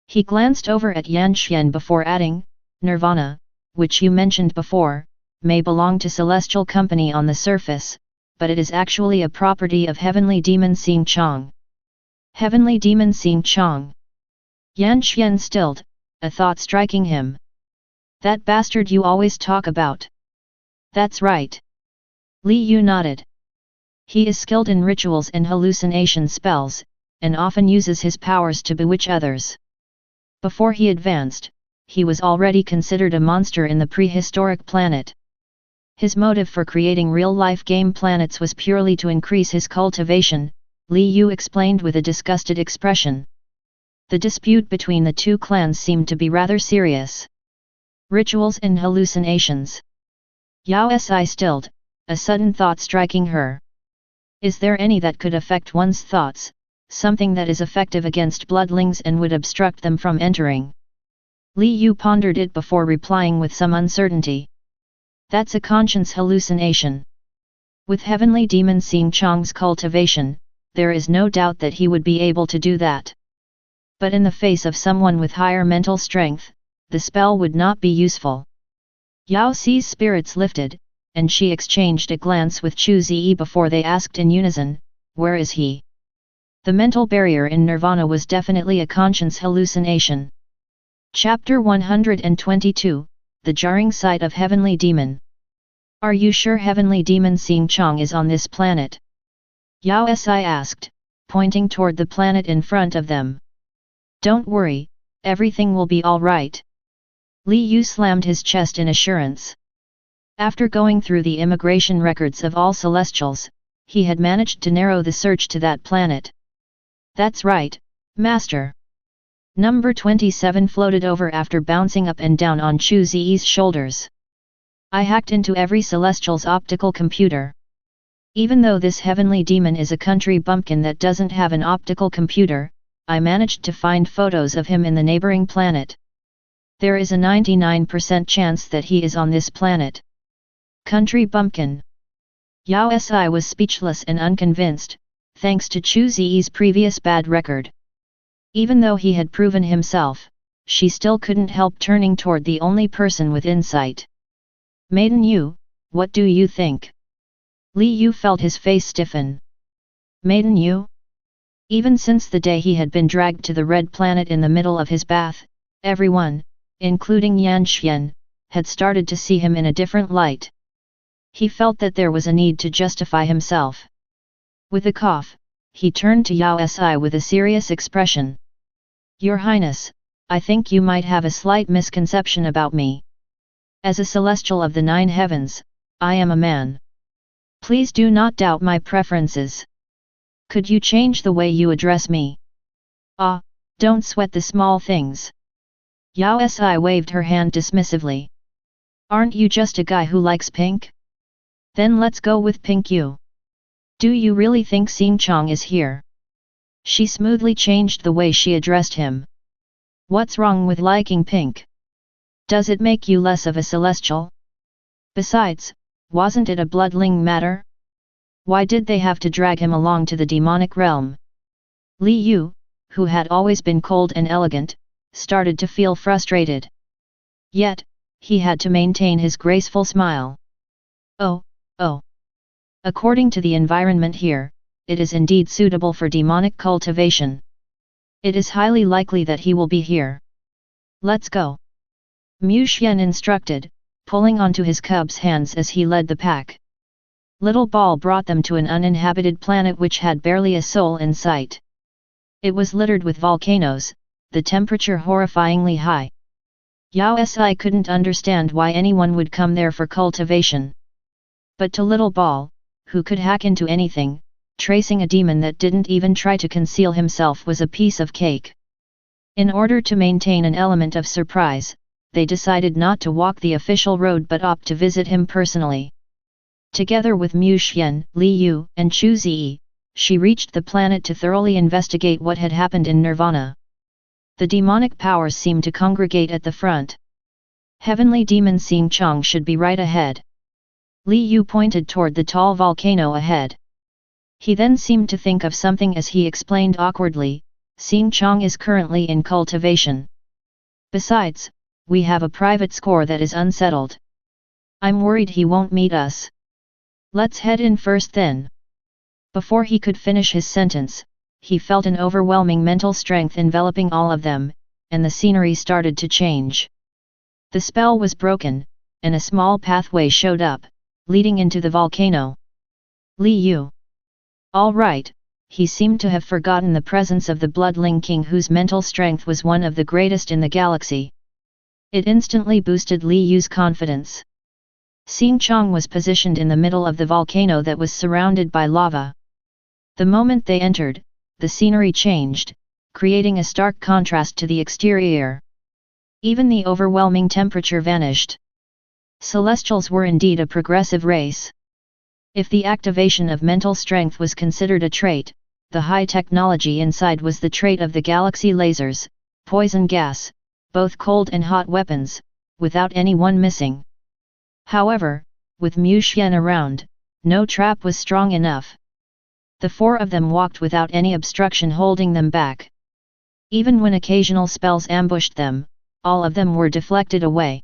He glanced over at Yan Xian before adding, Nirvana, which you mentioned before, may belong to celestial company on the surface, but it is actually a property of heavenly demon Xing Chong. Heavenly demon Xing Chong. Yan Xian stilled, a thought striking him. That bastard you always talk about. That's right. Li Yu nodded. He is skilled in rituals and hallucination spells, and often uses his powers to bewitch others. Before he advanced, he was already considered a monster in the prehistoric planet. His motive for creating real-life game planets was purely to increase his cultivation, Li Yu explained with a disgusted expression. The dispute between the two clans seemed to be rather serious. Rituals and hallucinations. Yao Si stilled, a sudden thought striking her. Is there any that could affect one's thoughts, something that is effective against bloodlings and would obstruct them from entering? Li Yu pondered it before replying with some uncertainty. That's a conscience hallucination. With heavenly demon Xing Chong's cultivation, there is no doubt that he would be able to do that. But in the face of someone with higher mental strength, the spell would not be useful. Yao Si's spirits lifted, and she exchanged a glance with Chu Ziyi before they asked in unison, where is he? The mental barrier in Nirvana was definitely a conscience hallucination. Chapter 122, The Jarring Sight of Heavenly Demon. Are you sure Heavenly Demon Xing Chong is on this planet? Yao Si asked, pointing toward the planet in front of them. Don't worry, everything will be all right. Li Yu slammed his chest in assurance. After going through the immigration records of all celestials, he had managed to narrow the search to that planet. That's right, Master. Number 27 floated over after bouncing up and down on Chu Ziyi's shoulders. I hacked into every celestial's optical computer. Even though this heavenly demon is a country bumpkin that doesn't have an optical computer, I managed to find photos of him in the neighboring planet. There is a 99% chance that he is on this planet. Country bumpkin. Yao Si was speechless and unconvinced, thanks to Chu Ziyi's previous bad record. Even though he had proven himself, she still couldn't help turning toward the only person with insight. Maiden Yu, what do you think? Li Yu felt his face stiffen. Maiden Yu? Even since the day he had been dragged to the red planet in the middle of his bath, everyone, including Yan Xian, had started to see him in a different light. He felt that there was a need to justify himself. With a cough, he turned to Yao Si with a serious expression. Your Highness, I think you might have a slight misconception about me. As a celestial of the 9 heavens, I am a man. Please do not doubt my preferences. Could you change the way you address me? Don't sweat the small things. Yao Si waved her hand dismissively. Aren't you just a guy who likes pink? Then let's go with pink you. Do you really think Xing Chong is here? She smoothly changed the way she addressed him. What's wrong with liking pink? Does it make you less of a celestial? Besides, wasn't it a bloodling matter? Why did they have to drag him along to the demonic realm? Li Yu, who had always been cold and elegant, started to feel frustrated. Yet, he had to maintain his graceful smile. Oh. According to the environment here, it is indeed suitable for demonic cultivation. It is highly likely that he will be here. Let's go. Mu Xian instructed, pulling onto his cub's hands as he led the pack. Little Ball brought them to an uninhabited planet which had barely a soul in sight. It was littered with volcanoes, the temperature horrifyingly high. Yao Si couldn't understand why anyone would come there for cultivation. But to Little Ball, who could hack into anything, tracing a demon that didn't even try to conceal himself was a piece of cake. In order to maintain an element of surprise, they decided not to walk the official road but opt to visit him personally. Together with Mu Xian, Li Yu, and Chu Ziyi, she reached the planet to thoroughly investigate what had happened in Nirvana. The demonic powers seemed to congregate at the front. Heavenly demon Xing Chong should be right ahead. Li Yu pointed toward the tall volcano ahead. He then seemed to think of something as he explained awkwardly, Xing Chong is currently in cultivation. Besides, we have a private score that is unsettled. I'm worried he won't meet us. Let's head in first then. Before he could finish his sentence, he felt an overwhelming mental strength enveloping all of them, and the scenery started to change. The spell was broken, and a small pathway showed up, leading into the volcano. Li Yu. All right, he seemed to have forgotten the presence of the bloodling king whose mental strength was one of the greatest in the galaxy. It instantly boosted Li Yu's confidence. Xing Chong was positioned in the middle of the volcano that was surrounded by lava. The moment they entered, the scenery changed, creating a stark contrast to the exterior. Even the overwhelming temperature vanished. Celestials were indeed a progressive race. If the activation of mental strength was considered a trait, the high technology inside was the trait of the galaxy lasers, poison gas, both cold and hot weapons, without anyone missing. However, with Mu Xian around, no trap was strong enough. The four of them walked without any obstruction holding them back. Even when occasional spells ambushed them, all of them were deflected away.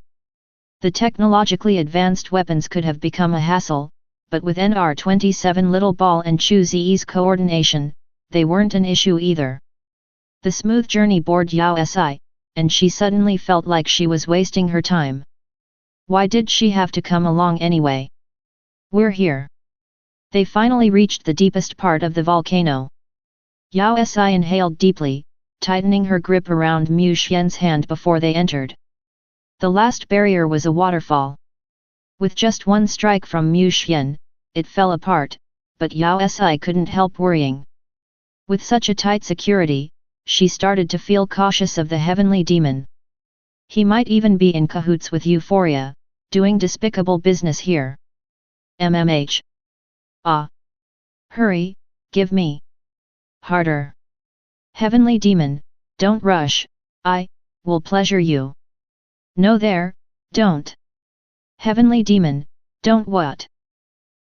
The technologically advanced weapons could have become a hassle, but with NR-27 Little Ball and Chu Ziyi's coordination, they weren't an issue either. The smooth journey bored Yao Si, and she suddenly felt like she was wasting her time. Why did she have to come along anyway? We're here. They finally reached the deepest part of the volcano. Yao Si inhaled deeply, tightening her grip around Mu Xian's hand before they entered. The last barrier was a waterfall. With just one strike from Mu Xian, it fell apart, but Yao Si couldn't help worrying. With such a tight security, she started to feel cautious of the heavenly demon. He might even be in cahoots with Euphoria, doing despicable business here. MMH. Ah! Hurry, give me. Harder. Heavenly demon, don't rush, I will pleasure you. No there, don't. Heavenly demon, don't what?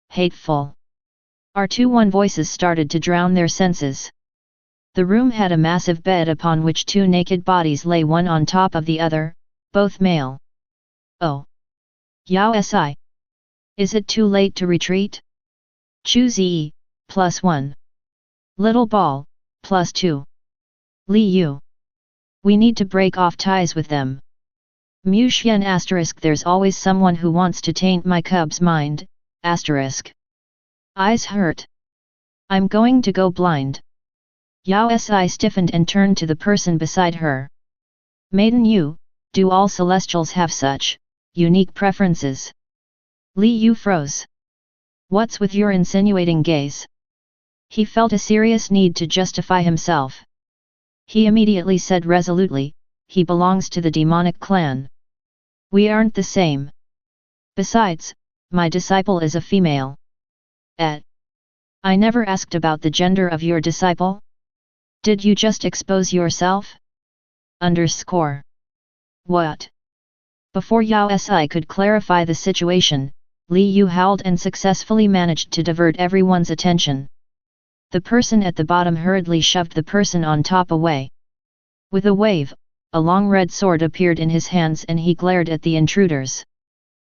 Hateful. R21 voices started to drown their senses. The room had a massive bed upon which two naked bodies lay one on top of the other, both male. Oh. Yao Si. Is it too late to retreat? Chu Ziyi, +1. Little Ball, +2. Li Yu. We need to break off ties with them. Mu Xian *. There's always someone who wants to taint my cub's mind, *. Eyes hurt. I'm going to go blind. Yao Si stiffened and turned to the person beside her. Maiden Yu, do all celestials have such unique preferences? Li Yu froze. What's with your insinuating gaze? He felt a serious need to justify himself. He immediately said resolutely, he belongs to the demonic clan. We aren't the same. Besides, my disciple is a female. I never asked about the gender of your disciple? Did you just expose yourself? What? Before Yao Si could clarify the situation, Li Yu howled and successfully managed to divert everyone's attention. The person at the bottom hurriedly shoved the person on top away. With a wave, a long red sword appeared in his hands and he glared at the intruders.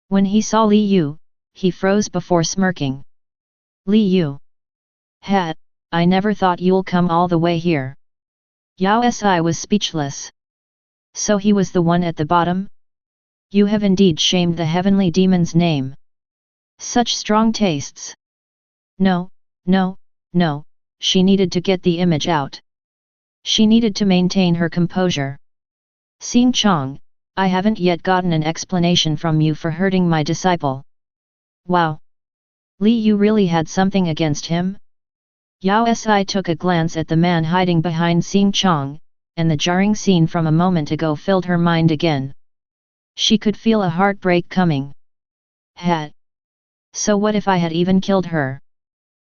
When he saw Li Yu, he froze before smirking. Li Yu. I never thought you'll come all the way here. Yao Si was speechless. So he was the one at the bottom? You have indeed shamed the heavenly demon's name. Such strong tastes. No, she needed to get the image out. She needed to maintain her composure. Xing Chong, I haven't yet gotten an explanation from you for hurting my disciple. Wow! Li Yu really had something against him? Yao Si took a glance at the man hiding behind Xing Chong, and the jarring scene from a moment ago filled her mind again. She could feel a heartbreak coming. So what if I had even killed her?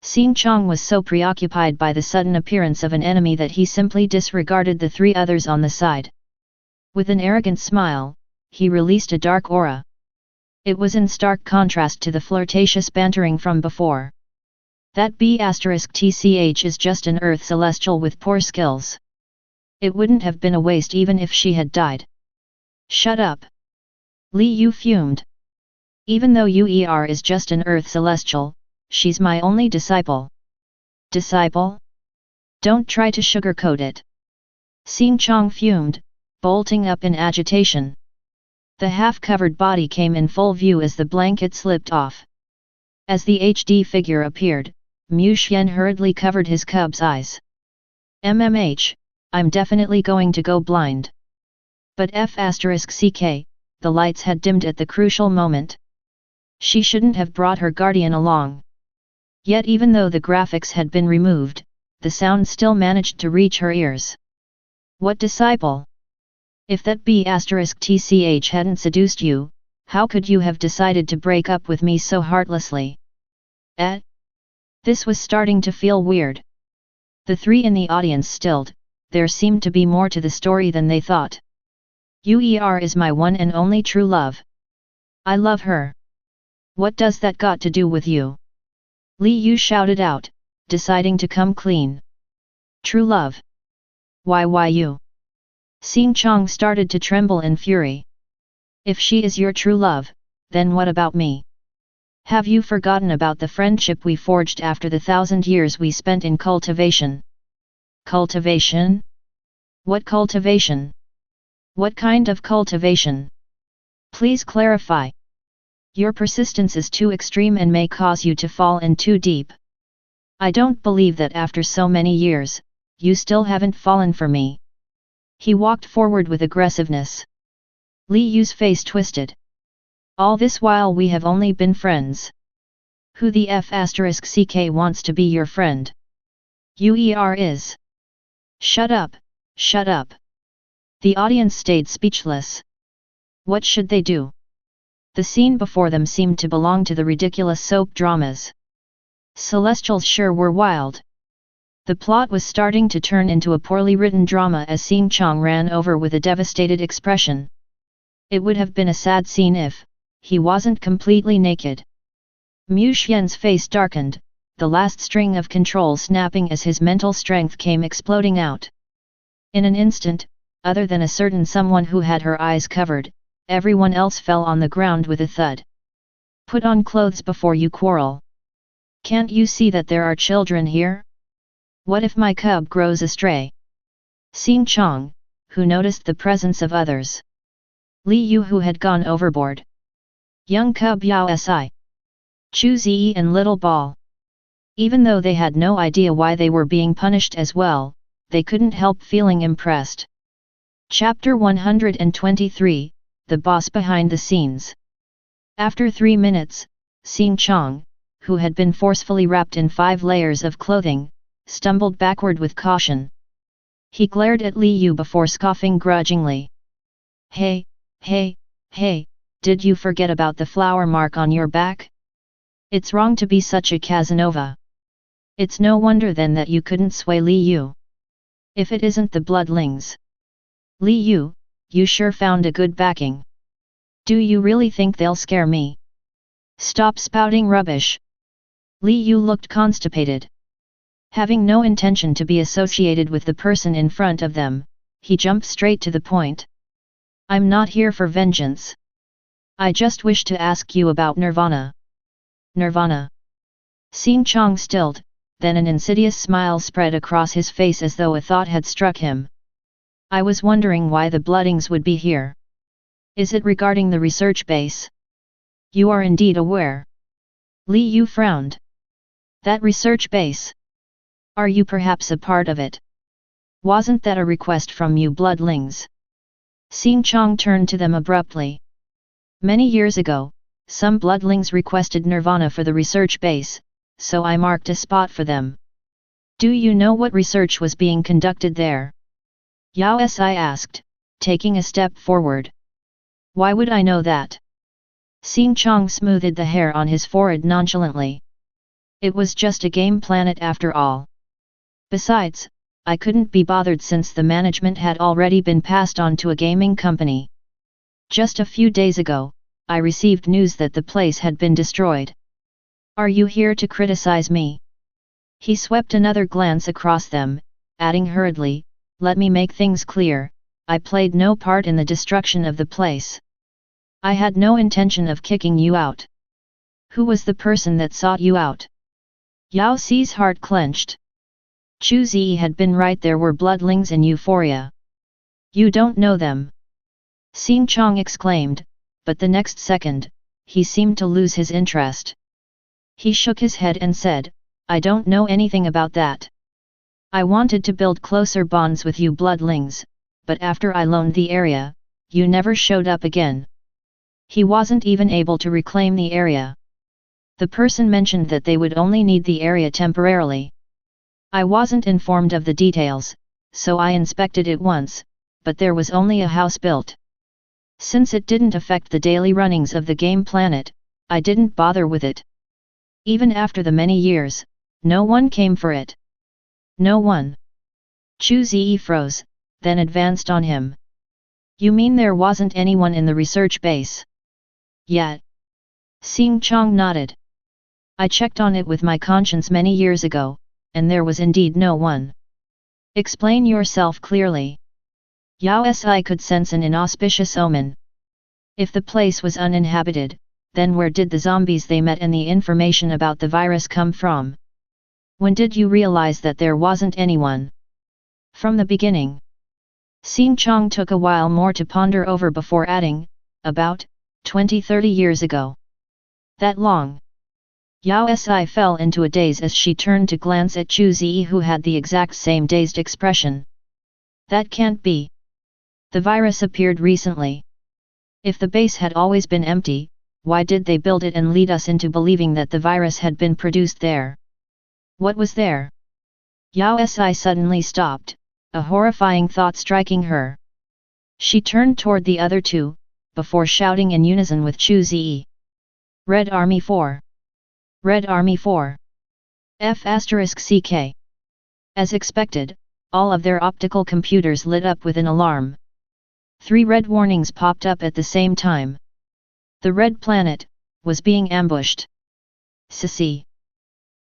Xing Chong was so preoccupied by the sudden appearance of an enemy that he simply disregarded the three others on the side. With an arrogant smile, he released a dark aura. It was in stark contrast to the flirtatious bantering from before. That B*TCH is just an Earth Celestial with poor skills. It wouldn't have been a waste even if she had died. Shut up! Li Yu fumed. Even though UER is just an Earth Celestial, she's my only disciple. Disciple? Don't try to sugarcoat it. Xing Chong fumed, bolting up in agitation. The half-covered body came in full view as the blanket slipped off. As the HD figure appeared, Mu Xian hurriedly covered his cub's eyes. I'm definitely going to go blind. But F***CK, the lights had dimmed at the crucial moment. She shouldn't have brought her guardian along. Yet even though the graphics had been removed, the sound still managed to reach her ears. What disciple? If that B*TCH hadn't seduced you, how could you have decided to break up with me so heartlessly? This was starting to feel weird. The three in the audience stilled, there seemed to be more to the story than they thought. UER is my one and only true love. I love her. What does that got to do with you? Li Yu shouted out, deciding to come clean. True love? Why you? Xing Chong started to tremble in fury. If she is your true love, then what about me? Have you forgotten about the friendship we forged after the 1,000 years we spent in cultivation? Cultivation? What cultivation? What kind of cultivation? Please clarify. Your persistence is too extreme and may cause you to fall in too deep. I don't believe that after so many years, you still haven't fallen for me. He walked forward with aggressiveness. Li Yu's face twisted. All this while we have only been friends. Who the F***CK wants to be your friend? UER is. Shut up, shut up. The audience stayed speechless. What should they do? The scene before them seemed to belong to the ridiculous soap dramas. Celestials sure were wild. The plot was starting to turn into a poorly written drama as Xing Chong ran over with a devastated expression. It would have been a sad scene if he wasn't completely naked. Mu Xian's face darkened, the last string of control snapping as his mental strength came exploding out. In an instant, other than a certain someone who had her eyes covered, everyone else fell on the ground with a thud. Put on clothes before you quarrel. Can't you see that there are children here? What if my cub grows astray? Xing Chong, who noticed the presence of others. Li Yu who had gone overboard. Young cub Yao Si. Chu Zi and Little Ball. Even though they had no idea why they were being punished as well, they couldn't help feeling impressed. Chapter 123, The Boss Behind the Scenes. After 3 minutes, Xing Chong, who had been forcefully wrapped in 5 layers of clothing, stumbled backward with caution. He glared at Li Yu before scoffing grudgingly. Hey, did you forget about the flower mark on your back? It's wrong to be such a Casanova. It's no wonder then that you couldn't sway Li Yu. If it isn't the bloodlings. Li Yu, you sure found a good backing. Do you really think they'll scare me? Stop spouting rubbish. Li Yu looked constipated. Having no intention to be associated with the person in front of them, he jumped straight to the point. I'm not here for vengeance. I just wish to ask you about Nirvana. Nirvana. Xin Chong stilled, then an insidious smile spread across his face as though a thought had struck him. I was wondering why the bloodlings would be here. Is it regarding the research base? You are indeed aware. Li Yu frowned. That research base? Are you perhaps a part of it? Wasn't that a request from you bloodlings? Xin Chong turned to them abruptly. Many years ago, some bloodlings requested Nirvana for the research base, so I marked a spot for them. Do you know what research was being conducted there? Yao Si asked, taking a step forward. Why would I know that? Xin Chong smoothed the hair on his forehead nonchalantly. It was just a game planet after all. Besides, I couldn't be bothered since the management had already been passed on to a gaming company. Just a few days ago, I received news that the place had been destroyed. Are you here to criticize me? He swept another glance across them, adding hurriedly, let me make things clear, I played no part in the destruction of the place. I had no intention of kicking you out. Who was the person that sought you out? Yao Si's heart clenched. Chu Zi had been right, there were bloodlings in Euphoria. You don't know them. Xin Chong exclaimed, but the next second, he seemed to lose his interest. He shook his head and said, I don't know anything about that. I wanted to build closer bonds with you bloodlings, but after I loaned the area, you never showed up again. He wasn't even able to reclaim the area. The person mentioned that they would only need the area temporarily. I wasn't informed of the details, so I inspected it once, but there was only a house built. Since it didn't affect the daily runnings of the game planet, I didn't bother with it. Even after the many years, no one came for it. No one. Chu Zi froze, then advanced on him. You mean there wasn't anyone in the research base? Yet. Xin Chong nodded. I checked on it with my conscience many years ago, and there was indeed no one. Explain yourself clearly. Yao Si could sense an inauspicious omen. If the place was uninhabited, then where did the zombies they met and the information about the virus come from? When did you realize that there wasn't anyone? From the beginning. Xin Chong took a while more to ponder over before adding, about 20-30 years ago. That long? Yao Si fell into a daze as she turned to glance at Chu Zi, who had the exact same dazed expression. That can't be. The virus appeared recently. If the base had always been empty, why did they build it and lead us into believing that the virus had been produced there? What was there? Yao Si suddenly stopped, a horrifying thought striking her. She turned toward the other two, before shouting in unison with Chu Zi. Red Army 4. Red Army 4. F***CK. As expected, all of their optical computers lit up with an alarm. 3 red warnings popped up at the same time. The red planet was being ambushed. Sissy.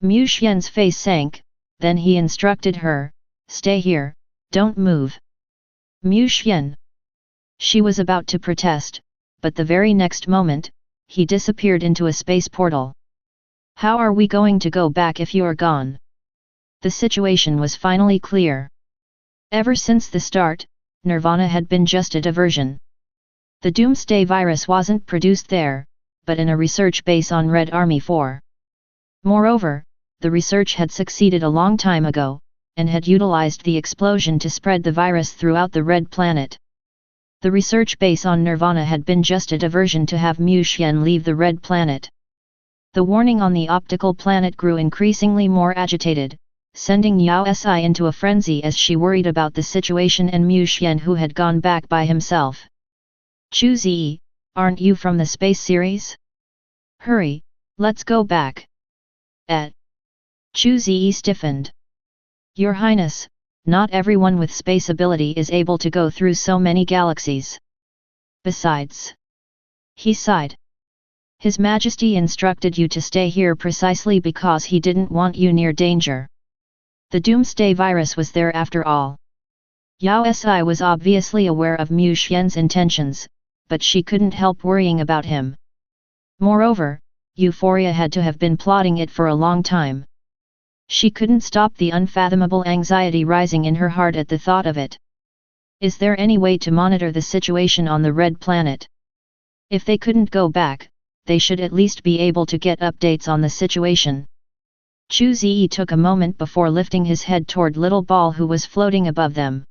Mu Xian's face sank, then he instructed her, stay here, don't move. Mu Xian. She was about to protest, but the very next moment, he disappeared into a space portal. How are we going to go back if you're gone? The situation was finally clear. Ever since the start, Nirvana had been just a diversion. The Doomsday virus wasn't produced there, but in a research base on Red Army 4. Moreover, the research had succeeded a long time ago, and had utilized the explosion to spread the virus throughout the Red Planet. The research base on Nirvana had been just a diversion to have Mu Xian leave the Red Planet. The warning on the optical planet grew increasingly more agitated, sending Yao Si into a frenzy as she worried about the situation and Mu Xian, who had gone back by himself. Chu Zi, aren't you from the space series? Hurry, let's go back. Chu Zi stiffened. Your Highness, not everyone with space ability is able to go through so many galaxies. Besides, he sighed. His Majesty instructed you to stay here precisely because he didn't want you near danger. The doomsday virus was there after all. Yao Si was obviously aware of Mu Xian's intentions, but she couldn't help worrying about him. Moreover, Euphoria had to have been plotting it for a long time. She couldn't stop the unfathomable anxiety rising in her heart at the thought of it. Is there any way to monitor the situation on the Red Planet? If they couldn't go back, they should at least be able to get updates on the situation. Chu Zi took a moment before lifting his head toward Little Ball, who was floating above them.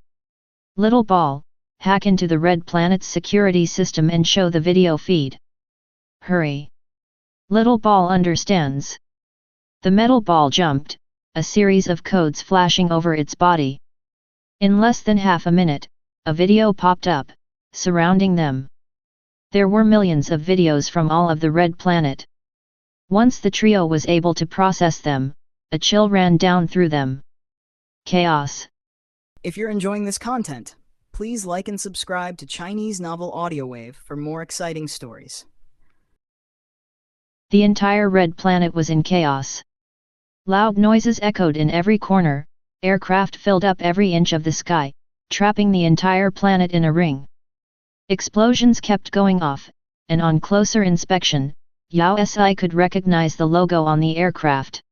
Little Ball, hack into the Red Planet's security system and show the video feed. Hurry. Little Ball understands. The metal ball jumped, a series of codes flashing over its body. In less than half a minute, a video popped up, surrounding them. There were millions of videos from all of the Red Planet. Once the trio was able to process them, a chill ran down through them. Chaos. If you're enjoying this content, please like and subscribe to Chinese Novel Audio Wave for more exciting stories. The entire Red Planet was in chaos. Loud noises echoed in every corner, aircraft filled up every inch of the sky, trapping the entire planet in a ring. Explosions kept going off, and on closer inspection, Yao Si could recognize the logo on the aircraft.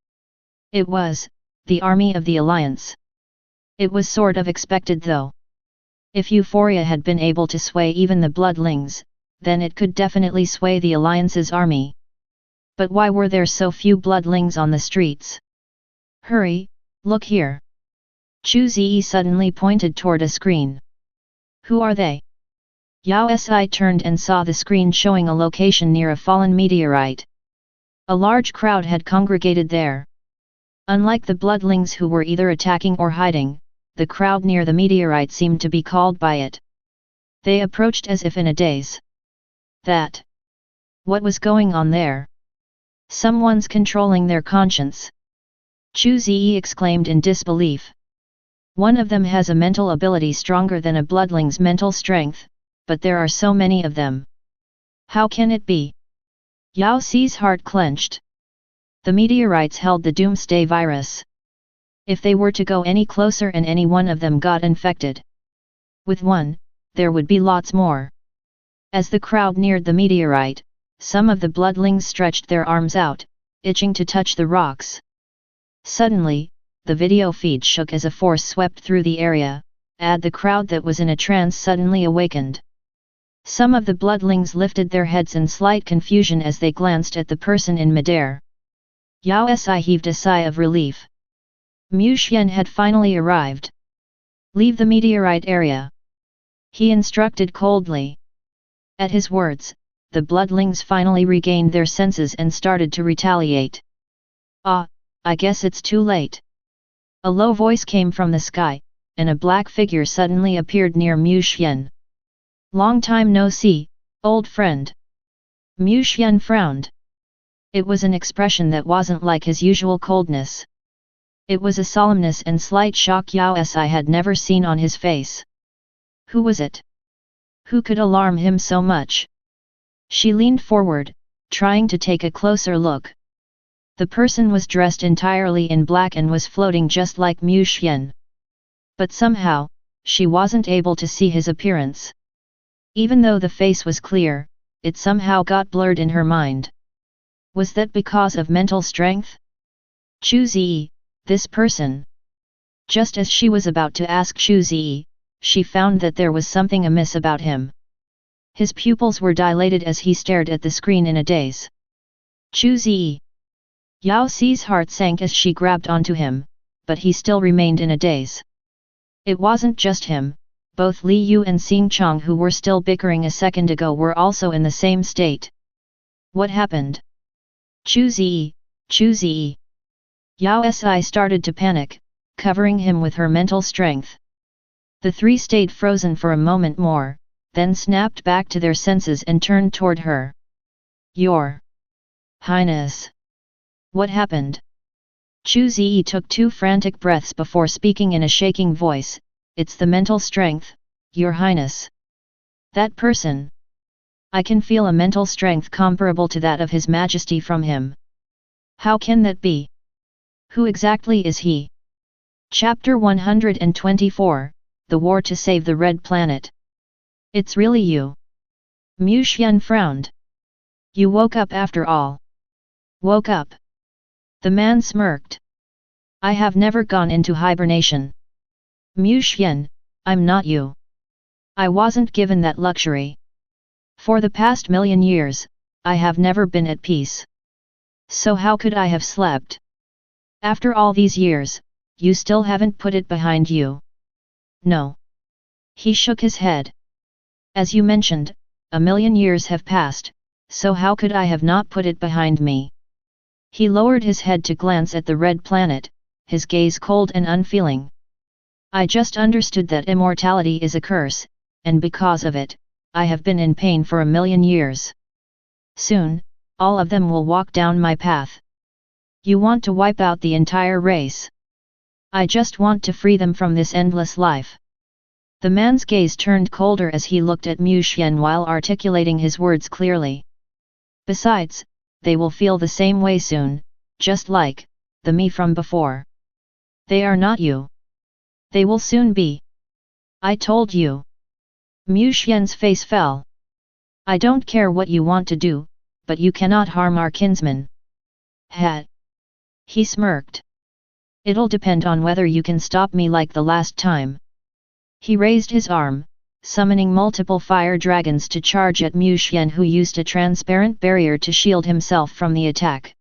It was the Army of the Alliance. It was sort of expected though. If Euphoria had been able to sway even the bloodlings, then it could definitely sway the Alliance's army. But why were there so few bloodlings on the streets? Hurry, look here. Chu Zi suddenly pointed toward a screen. Who are they? Yao Si turned and saw the screen showing a location near a fallen meteorite. A large crowd had congregated there. Unlike the bloodlings who were either attacking or hiding, the crowd near the meteorite seemed to be called by it. They approached as if in a daze. What was going on there? Someone's controlling their conscience. Chu Zi exclaimed in disbelief. One of them has a mental ability stronger than a bloodling's mental strength, but there are so many of them. How can it be? Yao Si's heart clenched. The meteorites held the doomsday virus. If they were to go any closer and any one of them got infected. With one, there would be lots more. As the crowd neared the meteorite, some of the bloodlings stretched their arms out, itching to touch the rocks. Suddenly, the video feed shook as a force swept through the area, and the crowd that was in a trance suddenly awakened. Some of the bloodlings lifted their heads in slight confusion as they glanced at the person in midair. Yao Si heaved a sigh of relief. Mu Xian had finally arrived. Leave the meteorite area. He instructed coldly. At his words, the bloodlings finally regained their senses and started to retaliate. I guess it's too late. A low voice came from the sky, and a black figure suddenly appeared near Mu Xian. Long time no see, old friend. Mu Xian frowned. It was an expression that wasn't like his usual coldness. It was a solemnness and slight shock Yao Si had never seen on his face. Who was it? Who could alarm him so much? She leaned forward, trying to take a closer look. The person was dressed entirely in black and was floating just like Mu Xian. But somehow, she wasn't able to see his appearance. Even though the face was clear, it somehow got blurred in her mind. Was that because of mental strength? Chu Zi, this person. Just as she was about to ask Chu Zi, she found that there was something amiss about him. His pupils were dilated as he stared at the screen in a daze. Chu Zi. Yao Si's heart sank as she grabbed onto him, but he still remained in a daze. It wasn't just him, both Li Yu and Xing Chong, who were still bickering a second ago, were also in the same state. What happened? Chu Zi, Chu Zi. Yao Si started to panic, covering him with her mental strength. The three stayed frozen for a moment more, then snapped back to their senses and turned toward her. "Your Highness! What happened?" Chu Ziyi took 2 frantic breaths before speaking in a shaking voice. "It's the mental strength, Your Highness. That person. I can feel a mental strength comparable to that of His Majesty from him. How can that be? Who exactly is he?" Chapter 124, The War to Save the Red Planet. "It's really you." Mu Xian frowned. "You woke up after all." "Woke up?" The man smirked. "I have never gone into hibernation. Mu Xian, I'm not you. I wasn't given that luxury. For the past 1,000,000 years, I have never been at peace. So how could I have slept? After all these years, you still haven't put it behind you." "No." He shook his head. "As you mentioned, 1,000,000 years have passed, so how could I have not put it behind me?" He lowered his head to glance at the red planet, his gaze cold and unfeeling. "I just understood that immortality is a curse, and because of it, I have been in pain for 1,000,000 years. Soon, all of them will walk down my path. You want to wipe out the entire race. I just want to free them from this endless life." The man's gaze turned colder as he looked at Mu Xian while articulating his words clearly. "Besides, they will feel the same way soon, just like the me from before. They are not you. They will soon be. I told you." Mu Xian's face fell. "I don't care what you want to do, but you cannot harm our kinsman." "Ha!" He smirked. "It'll depend on whether you can stop me like the last time." He raised his arm, summoning multiple fire dragons to charge at Mu Xian, who used a transparent barrier to shield himself from the attack.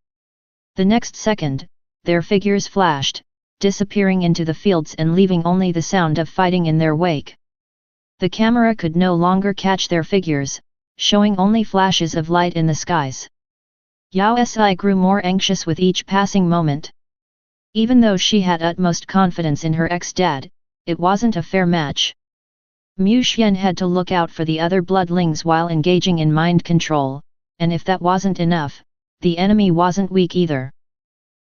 The next second, their figures flashed, disappearing into the fields and leaving only the sound of fighting in their wake. The camera could no longer catch their figures, showing only flashes of light in the skies. Yao Si grew more anxious with each passing moment. Even though she had utmost confidence in her ex-dad, it wasn't a fair match. Mu Xian had to look out for the other bloodlings while engaging in mind control, and if that wasn't enough, the enemy wasn't weak either.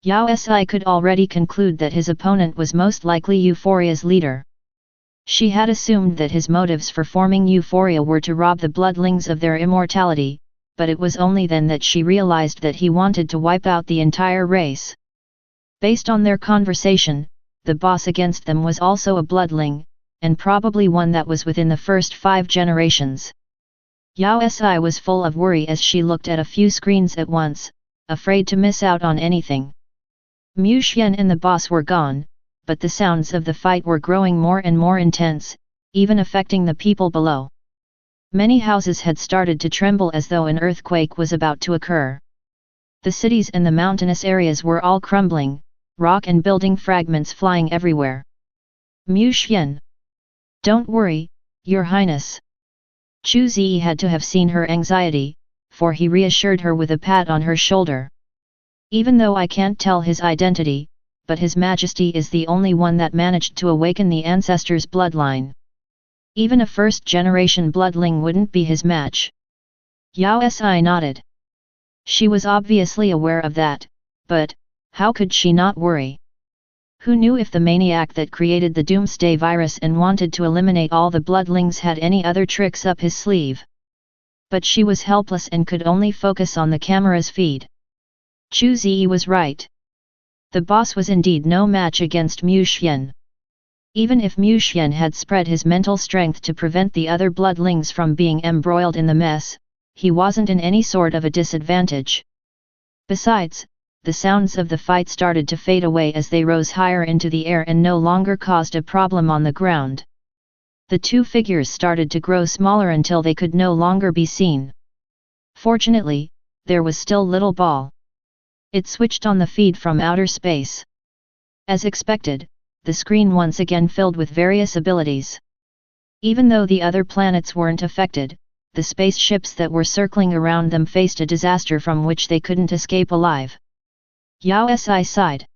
Yao Si could already conclude that his opponent was most likely Euphoria's leader. She had assumed that his motives for forming Euphoria were to rob the bloodlings of their immortality, but it was only then that she realized that he wanted to wipe out the entire race. Based on their conversation, the boss against them was also a bloodling, and probably one that was within the first 5 generations. Yao Si was full of worry as she looked at a few screens at once, afraid to miss out on anything. Mu Xian and the boss were gone, but the sounds of the fight were growing more and more intense, even affecting the people below. Many houses had started to tremble as though an earthquake was about to occur. The cities and the mountainous areas were all crumbling, rock and building fragments flying everywhere. Mu Xian. "Don't worry, Your Highness." Chu Ziyi had to have seen her anxiety, for he reassured her with a pat on her shoulder. "Even though I can't tell his identity, but His Majesty is the only one that managed to awaken the ancestors' bloodline. Even a first-generation bloodling wouldn't be his match." Yao Si nodded. She was obviously aware of that, but how could she not worry? Who knew if the maniac that created the doomsday virus and wanted to eliminate all the bloodlings had any other tricks up his sleeve? But she was helpless and could only focus on the camera's feed. Chu Ziyi was right. The boss was indeed no match against Mu Xian. Even if Mu Xian had spread his mental strength to prevent the other bloodlings from being embroiled in the mess, he wasn't in any sort of a disadvantage. Besides, the sounds of the fight started to fade away as they rose higher into the air and no longer caused a problem on the ground. The two figures started to grow smaller until they could no longer be seen. Fortunately, there was still little ball. It switched on the feed from outer space. As expected, the screen once again filled with various abilities. Even though the other planets weren't affected, the spaceships that were circling around them faced a disaster from which they couldn't escape alive. Yao Si sighed.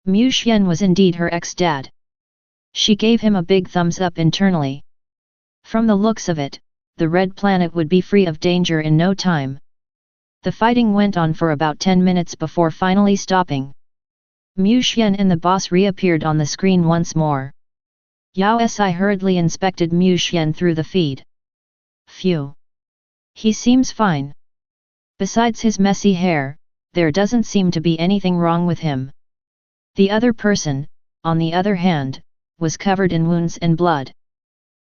Mu Xian was indeed her ex-dad. She gave him a big thumbs up internally. From the looks of it, the Red Planet would be free of danger in no time. The fighting went on for about 10 minutes before finally stopping. Mu Xian and the boss reappeared on the screen once more. Yao Si hurriedly inspected Mu Xian through the feed. Phew. He seems fine. Besides his messy hair, there doesn't seem to be anything wrong with him. The other person, on the other hand, was covered in wounds and blood.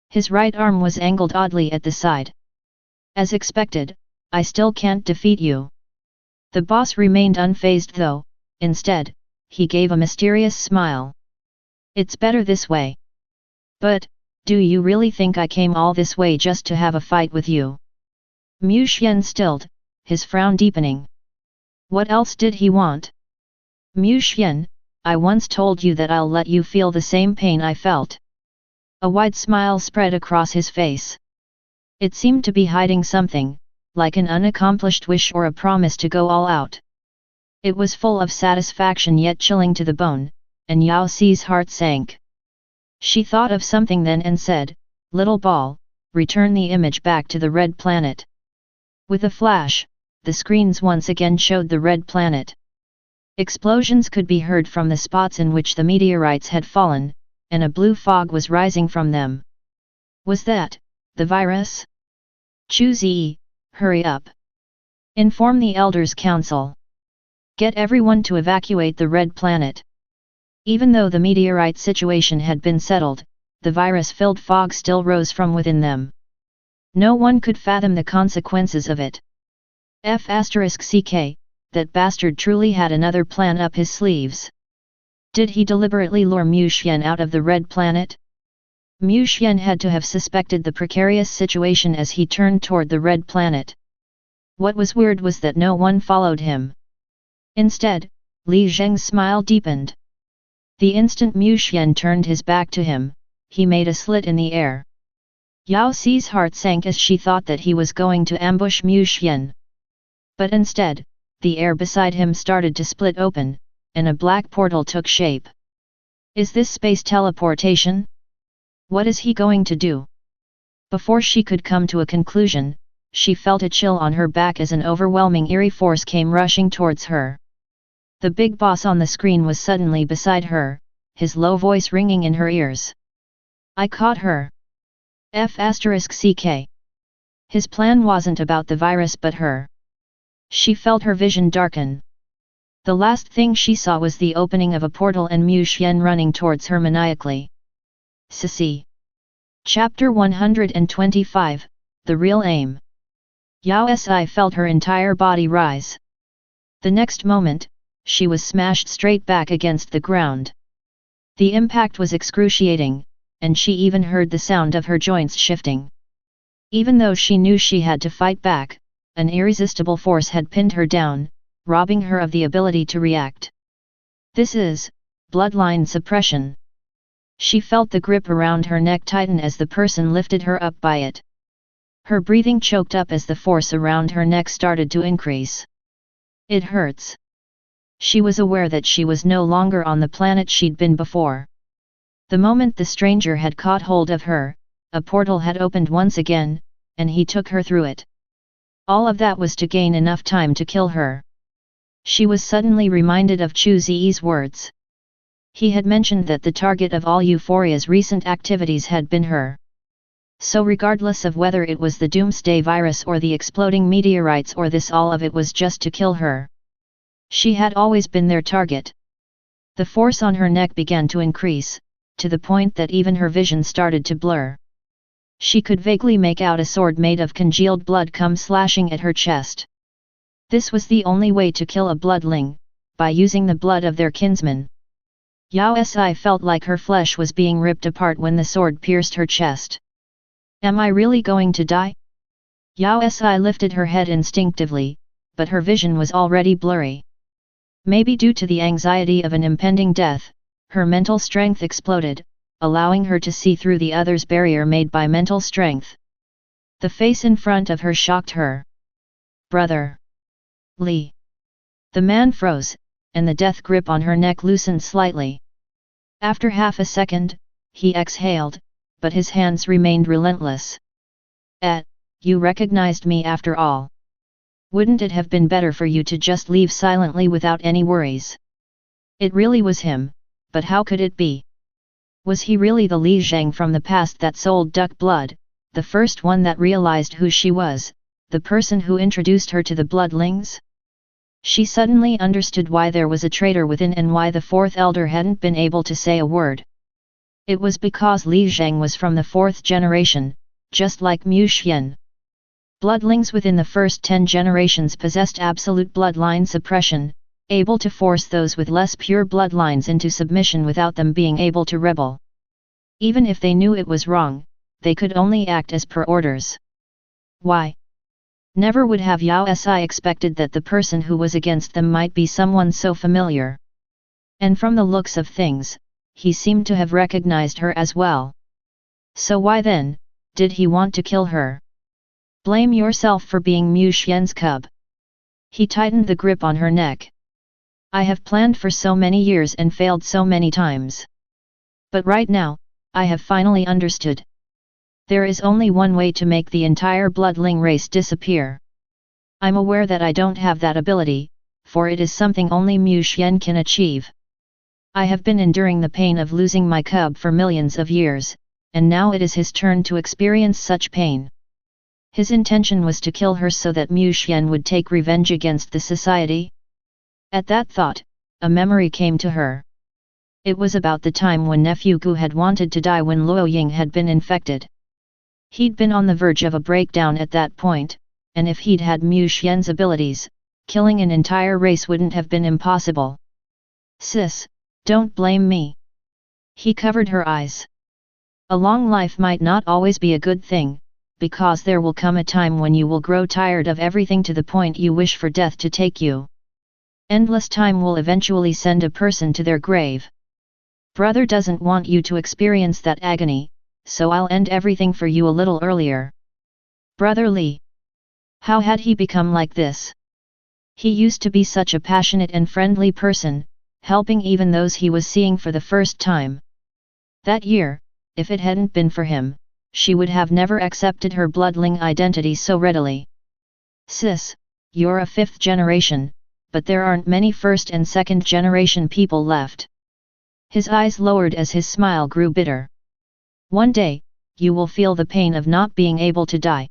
His right arm was angled oddly at the side. As expected, I still can't defeat you. The boss remained unfazed though. Instead, he gave a mysterious smile. It's better this way. But, do you really think I came all this way just to have a fight with you? Mu Xian stilled, his frown deepening. What else did he want? Mu Xian, I once told you that I'll let you feel the same pain I felt. A wide smile spread across his face. It seemed to be hiding something, like an unaccomplished wish or a promise to go all out. It was full of satisfaction yet chilling to the bone, and Yao Si's heart sank. She thought of something then and said, "Little ball, return the image back to the Red Planet." With a flash, the screens once again showed the Red Planet. Explosions could be heard from the spots in which the meteorites had fallen, and a blue fog was rising from them. Was that the virus? Chu Zi, hurry up. Inform the Elders' Council. Get everyone to evacuate the Red Planet. Even though the meteorite situation had been settled, the virus-filled fog still rose from within them. No one could fathom the consequences of it. *CK, that bastard truly had another plan up his sleeves. Did he deliberately lure Mu Xian out of the Red Planet? Mu Xian had to have suspected the precarious situation as he turned toward the Red Planet. What was weird was that no one followed him. Instead, Li Zheng's smile deepened. The instant Mu Xian turned his back to him, he made a slit in the air. Yao Si's heart sank as she thought that he was going to ambush Mu Xian. But instead, the air beside him started to split open, and a black portal took shape. Is this space teleportation? What is he going to do? Before she could come to a conclusion, she felt a chill on her back as an overwhelming eerie force came rushing towards her. The big boss on the screen was suddenly beside her, his low voice ringing in her ears. I caught her. *CK. His plan wasn't about the virus but her. She felt her vision darken. The last thing she saw was the opening of a portal and Mu Xian running towards her maniacally. Cosy. Chapter 125, The Real Aim. Yao Si felt her entire body rise. The next moment, she was smashed straight back against the ground. The impact was excruciating, and she even heard the sound of her joints shifting. Even though she knew she had to fight back, an irresistible force had pinned her down, robbing her of the ability to react. This is bloodline suppression. She felt the grip around her neck tighten as the person lifted her up by it. Her breathing choked up as the force around her neck started to increase. It hurts. She was aware that she was no longer on the planet she'd been before. The moment the stranger had caught hold of her, a portal had opened once again, and he took her through it. All of that was to gain enough time to kill her. She was suddenly reminded of Chu Zi's words. He had mentioned that the target of all Euphoria's recent activities had been her. So regardless of whether it was the doomsday virus or the exploding meteorites or this, all of it was just to kill her. She had always been their target. The force on her neck began to increase, to the point that even her vision started to blur. She could vaguely make out a sword made of congealed blood come slashing at her chest. This was the only way to kill a bloodling, by using the blood of their kinsman. Yao Si felt like her flesh was being ripped apart when the sword pierced her chest. Am I really going to die? Yao Si lifted her head instinctively, but her vision was already blurry. Maybe due to the anxiety of an impending death, her mental strength exploded, allowing her to see through the other's barrier made by mental strength. The face in front of her shocked her. Brother! Li! The man froze, and the death grip on her neck loosened slightly. After half a second, he exhaled, but his hands remained relentless. You recognized me after all. Wouldn't it have been better for you to just leave silently without any worries? It really was him, but how could it be? Was he really the Li Zhang from the past that sold duck blood, the first one that realized who she was, the person who introduced her to the bloodlings? She suddenly understood why there was a traitor within and why the fourth elder hadn't been able to say a word. It was because Li Zhang was from the fourth generation, just like Mu Xian. Bloodlings within the first 10 generations possessed absolute bloodline suppression, able to force those with less pure bloodlines into submission without them being able to rebel. Even if they knew it was wrong, they could only act as per orders. Why? Never would have Yao Si expected that the person who was against them might be someone so familiar. And from the looks of things, he seemed to have recognized her as well. So why then, did he want to kill her? Blame yourself for being Mu Xian's cub. He tightened the grip on her neck. I have planned for so many years and failed so many times. But right now, I have finally understood. There is only one way to make the entire bloodling race disappear. I'm aware that I don't have that ability, for it is something only Mu Xian can achieve. I have been enduring the pain of losing my cub for millions of years, and now it is his turn to experience such pain. His intention was to kill her so that Mu Xian would take revenge against the society. At that thought, a memory came to her. It was about the time when nephew Gu had wanted to die when Luo Ying had been infected. He'd been on the verge of a breakdown at that point, and if he'd had Mu Xian's abilities, killing an entire race wouldn't have been impossible. Sis, don't blame me. He covered her eyes. A long life might not always be a good thing, because there will come a time when you will grow tired of everything to the point you wish for death to take you. Endless time will eventually send a person to their grave. Brother doesn't want you to experience that agony, so I'll end everything for you a little earlier. Brother Li. How had he become like this? He used to be such a passionate and friendly person, helping even those he was seeing for the first time. That year, if it hadn't been for him, she would have never accepted her bloodling identity so readily. Sis, you're a 5th generation, but there aren't many 1st and 2nd generation people left. His eyes lowered as his smile grew bitter. One day, you will feel the pain of not being able to die.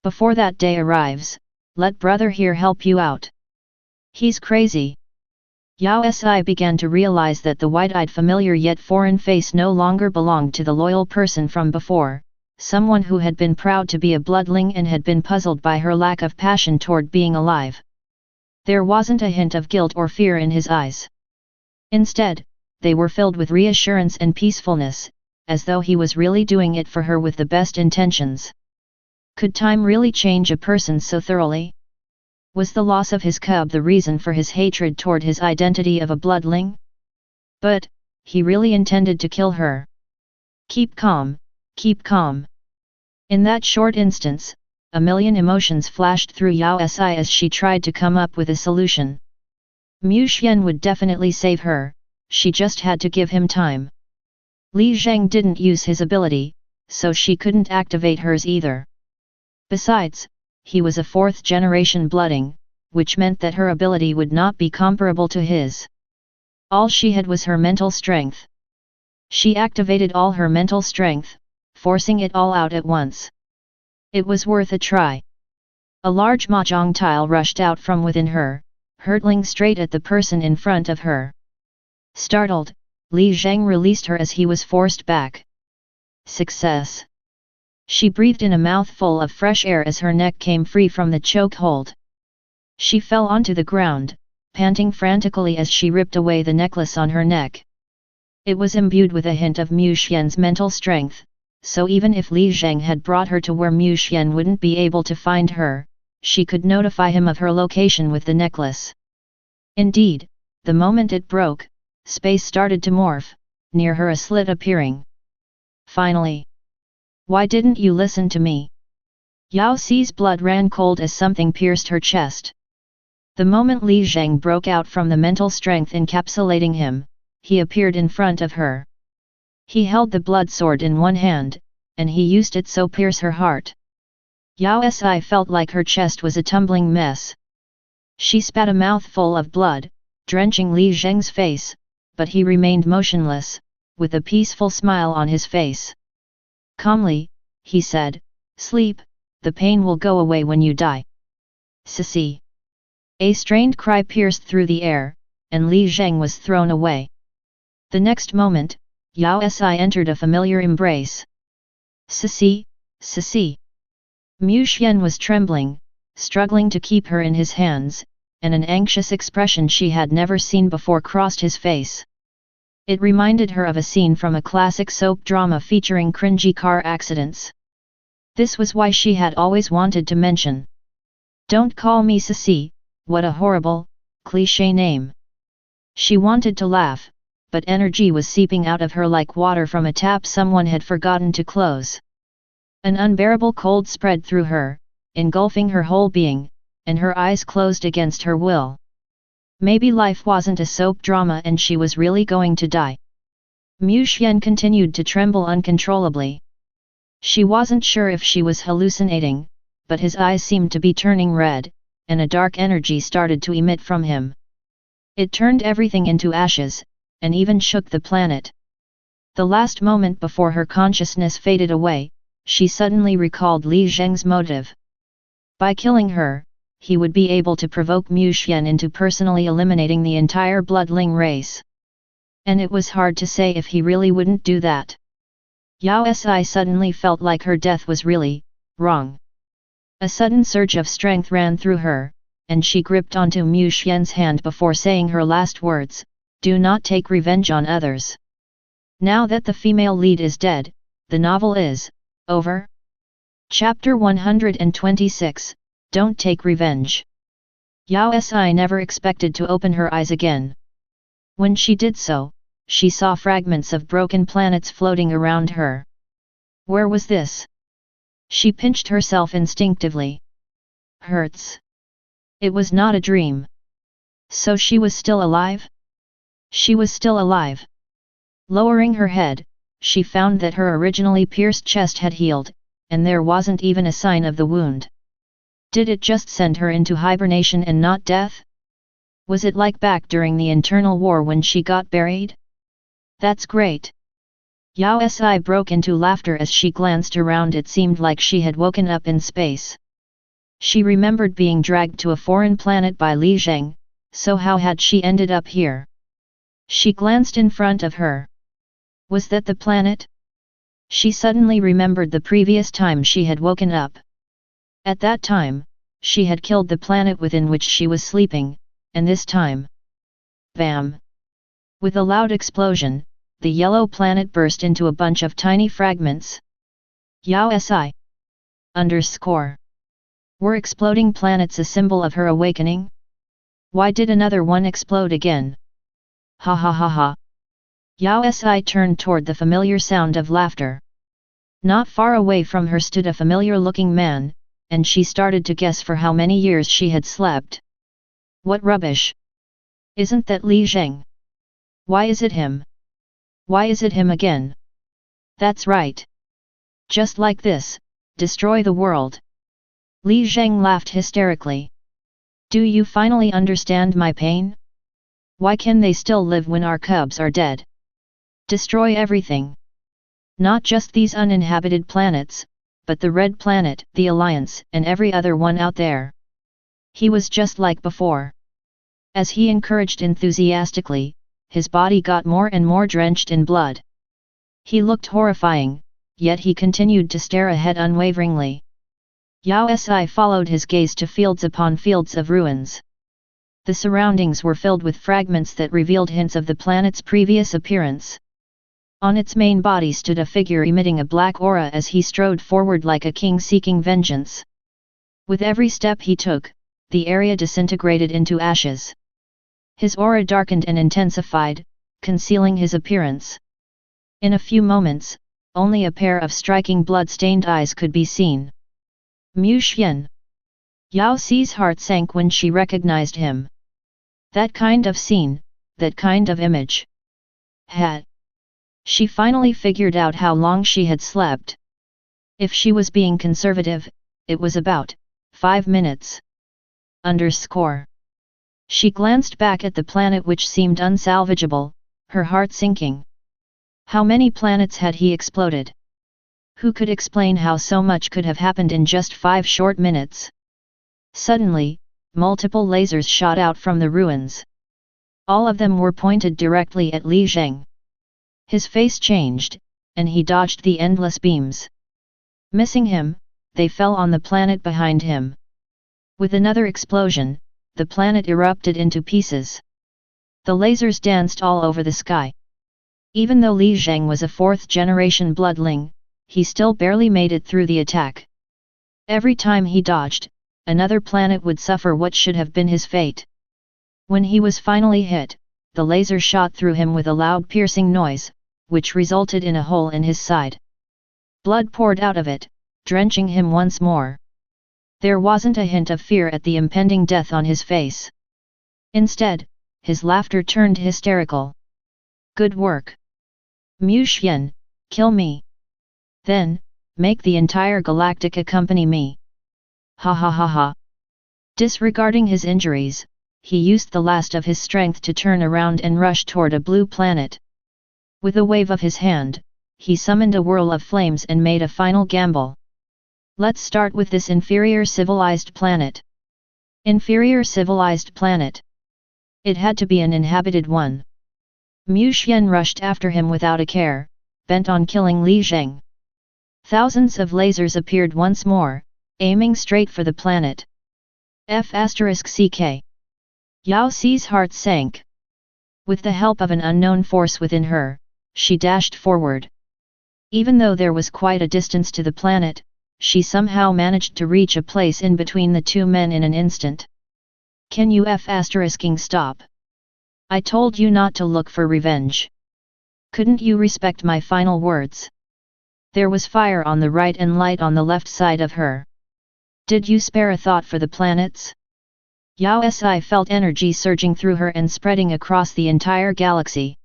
Before that day arrives, let brother here help you out. He's crazy. Yao Si began to realize that the wide-eyed familiar yet foreign face no longer belonged to the loyal person from before, someone who had been proud to be a bloodling and had been puzzled by her lack of passion toward being alive. There wasn't a hint of guilt or fear in his eyes. Instead, they were filled with reassurance and peacefulness, as though he was really doing it for her with the best intentions. Could time really change a person so thoroughly? Was the loss of his cub the reason for his hatred toward his identity of a bloodling? But, he really intended to kill her. Keep calm, keep calm. In that short instance, a million emotions flashed through Yao Si as she tried to come up with a solution. Mu Xian would definitely save her, she just had to give him time. Li Zhang didn't use his ability, so she couldn't activate hers either. Besides, he was a 4th generation bloodling, which meant that her ability would not be comparable to his. All she had was her mental strength. She activated all her mental strength, forcing it all out at once. It was worth a try. A large mahjong tile rushed out from within her, hurtling straight at the person in front of her. Startled, Li Zhang released her as he was forced back. Success! She breathed in a mouthful of fresh air as her neck came free from the chokehold. She fell onto the ground, panting frantically as she ripped away the necklace on her neck. It was imbued with a hint of Mu Xian's mental strength, so even if Li Zhang had brought her to where Mu Xian wouldn't be able to find her, she could notify him of her location with the necklace. Indeed, the moment it broke, space started to morph, near her a slit appearing. Finally! Why didn't you listen to me? Yao Si's blood ran cold as something pierced her chest. The moment Li Zheng broke out from the mental strength encapsulating him, he appeared in front of her. He held the blood sword in one hand, and he used it so pierce her heart. Yao Si felt like her chest was a tumbling mess. She spat a mouthful of blood, drenching Li Zheng's face, but he remained motionless, with a peaceful smile on his face. Calmly, he said, "Sleep, the pain will go away when you die." "Sissy." A strained cry pierced through the air, and Li Zheng was thrown away. The next moment, Yao Si entered a familiar embrace. "Sissy, Sissy." Mu Xian was trembling, struggling to keep her in his hands, and an anxious expression she had never seen before crossed his face. It reminded her of a scene from a classic soap drama featuring cringy car accidents. This was why she had always wanted to mention. "Don't call me Sissy, what a horrible, cliché name." She wanted to laugh, but energy was seeping out of her like water from a tap someone had forgotten to close. An unbearable cold spread through her, engulfing her whole being, and her eyes closed against her will. Maybe life wasn't a soap drama and she was really going to die. Mu Xian continued to tremble uncontrollably. She wasn't sure if she was hallucinating, but his eyes seemed to be turning red, and a dark energy started to emit from him. It turned everything into ashes, and even shook the planet. The last moment before her consciousness faded away, she suddenly recalled Li Zheng's motive. By killing her, he would be able to provoke Mu Xian into personally eliminating the entire bloodling race. And it was hard to say if he really wouldn't do that. Yao Si suddenly felt like her death was really wrong. A sudden surge of strength ran through her, and she gripped onto Mu Xian's hand before saying her last words, "Do not take revenge on others." Now that the female lead is dead, the novel is over. Chapter 126, Don't Take Revenge. Yao Si never expected to open her eyes again. When she did so, she saw fragments of broken planets floating around her. Where was this? She pinched herself instinctively. Hurts. It was not a dream. So she was still alive? She was still alive. Lowering her head, she found that her originally pierced chest had healed, and there wasn't even a sign of the wound. Did it just send her into hibernation and not death? Was it like back during the internal war when she got buried? That's great. Yao Si broke into laughter as she glanced around. It seemed like she had woken up in space. She remembered being dragged to a foreign planet by Li Zheng, so how had she ended up here? She glanced in front of her. Was that the planet? She suddenly remembered the previous time she had woken up. At that time, she had killed the planet within which she was sleeping, and this time... Bam! With a loud explosion, the yellow planet burst into a bunch of tiny fragments. Yao Si. _ Were exploding planets a symbol of her awakening? Why did another one explode again? Ha ha ha ha. Yao Si turned toward the familiar sound of laughter. Not far away from her stood a familiar-looking man, and she started to guess for how many years she had slept. What rubbish! Isn't that Li Zheng? Why is it him? Why is it him again? That's right. Just like this, destroy the world. Li Zheng laughed hysterically. Do you finally understand my pain? Why can they still live when our cubs are dead? Destroy everything. Not just these uninhabited planets, but the Red Planet, the Alliance, and every other one out there. He was just like before. As he encouraged enthusiastically, his body got more and more drenched in blood. He looked horrifying, yet he continued to stare ahead unwaveringly. Yao Si followed his gaze to fields upon fields of ruins. The surroundings were filled with fragments that revealed hints of the planet's previous appearance. On its main body stood a figure emitting a black aura as he strode forward like a king seeking vengeance. With every step he took, the area disintegrated into ashes. His aura darkened and intensified, concealing his appearance. In a few moments, only a pair of striking blood-stained eyes could be seen. Mu Xian. Yao Si's heart sank when she recognized him. That kind of scene, that kind of image. She finally figured out how long she had slept. If she was being conservative, it was about 5 minutes. She glanced back at the planet which seemed unsalvageable, her heart sinking. How many planets had he exploded? Who could explain how so much could have happened in just 5 short minutes? Suddenly, multiple lasers shot out from the ruins. All of them were pointed directly at Li Zheng. His face changed, and he dodged the endless beams. Missing him, they fell on the planet behind him. With another explosion, the planet erupted into pieces. The lasers danced all over the sky. Even though Li Zheng was a 4th-generation bloodling, he still barely made it through the attack. Every time he dodged, another planet would suffer what should have been his fate. When he was finally hit, the laser shot through him with a loud piercing noise, which resulted in a hole in his side. Blood poured out of it, drenching him once more. There wasn't a hint of fear at the impending death on his face. Instead, his laughter turned hysterical. Good work. Mu Xian, kill me. Then, make the entire Galactic accompany me. Ha ha ha ha. Disregarding his injuries, he used the last of his strength to turn around and rush toward a blue planet. With a wave of his hand, he summoned a whirl of flames and made a final gamble. Let's start with this inferior civilized planet. Inferior civilized planet. It had to be an inhabited one. Mu Xian rushed after him without a care, bent on killing Li Zheng. Thousands of lasers appeared once more, aiming straight for the planet. F***ck. Yao Si's heart sank. With the help of an unknown force within her, she dashed forward. Even though there was quite a distance to the planet, she somehow managed to reach a place in between the two men in an instant. Can you stop? I told you not to look for revenge. Couldn't you respect my final words? There was fire on the right and light on the left side of her. Did you spare a thought for the planets? Yao Si felt energy surging through her and spreading across the entire galaxy.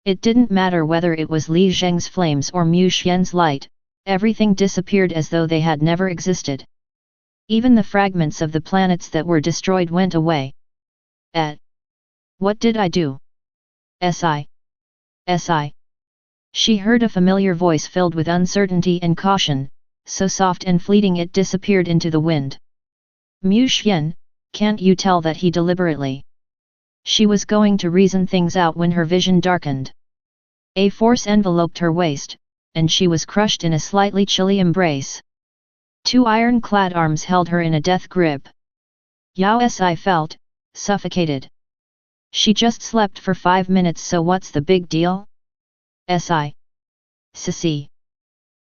It didn't matter whether it was Li Zheng's flames or Mu Xian's light, everything disappeared as though they had never existed. Even the fragments of the planets that were destroyed went away. What did I do? Si. She heard a familiar voice filled with uncertainty and caution, so soft and fleeting it disappeared into the wind. Mu Xian, can't you tell that he deliberately? She was going to reason things out when her vision darkened. A force enveloped her waist, and she was crushed in a slightly chilly embrace. 2 iron-clad arms held her in a death grip. Yao Si felt suffocated. She just slept for 5 minutes, so what's the big deal? Sissy.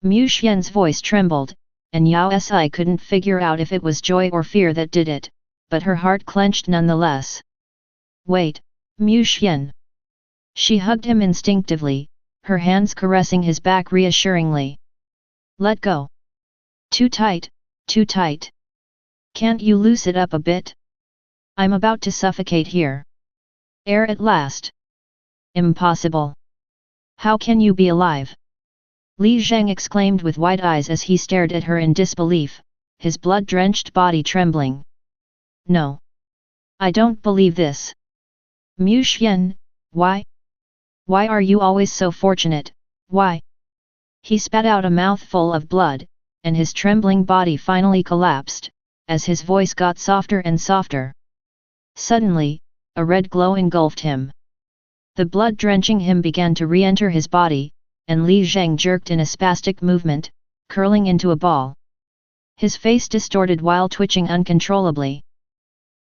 Mu Xian's voice trembled, and Yao Si couldn't figure out if it was joy or fear that did it, but her heart clenched nonetheless. Wait, Mu Xian. She hugged him instinctively, her hands caressing his back reassuringly. Let go. Too tight, too tight. Can't you loose it up a bit? I'm about to suffocate here. Air at last. Impossible. How can you be alive? Li Zheng exclaimed with wide eyes as he stared at her in disbelief, his blood-drenched body trembling. No. I don't believe this. Mu Xian, why? Why are you always so fortunate, why? He spat out a mouthful of blood, and his trembling body finally collapsed, as his voice got softer and softer. Suddenly, a red glow engulfed him. The blood drenching him began to re-enter his body, and Li Zheng jerked in a spastic movement, curling into a ball. His face distorted while twitching uncontrollably.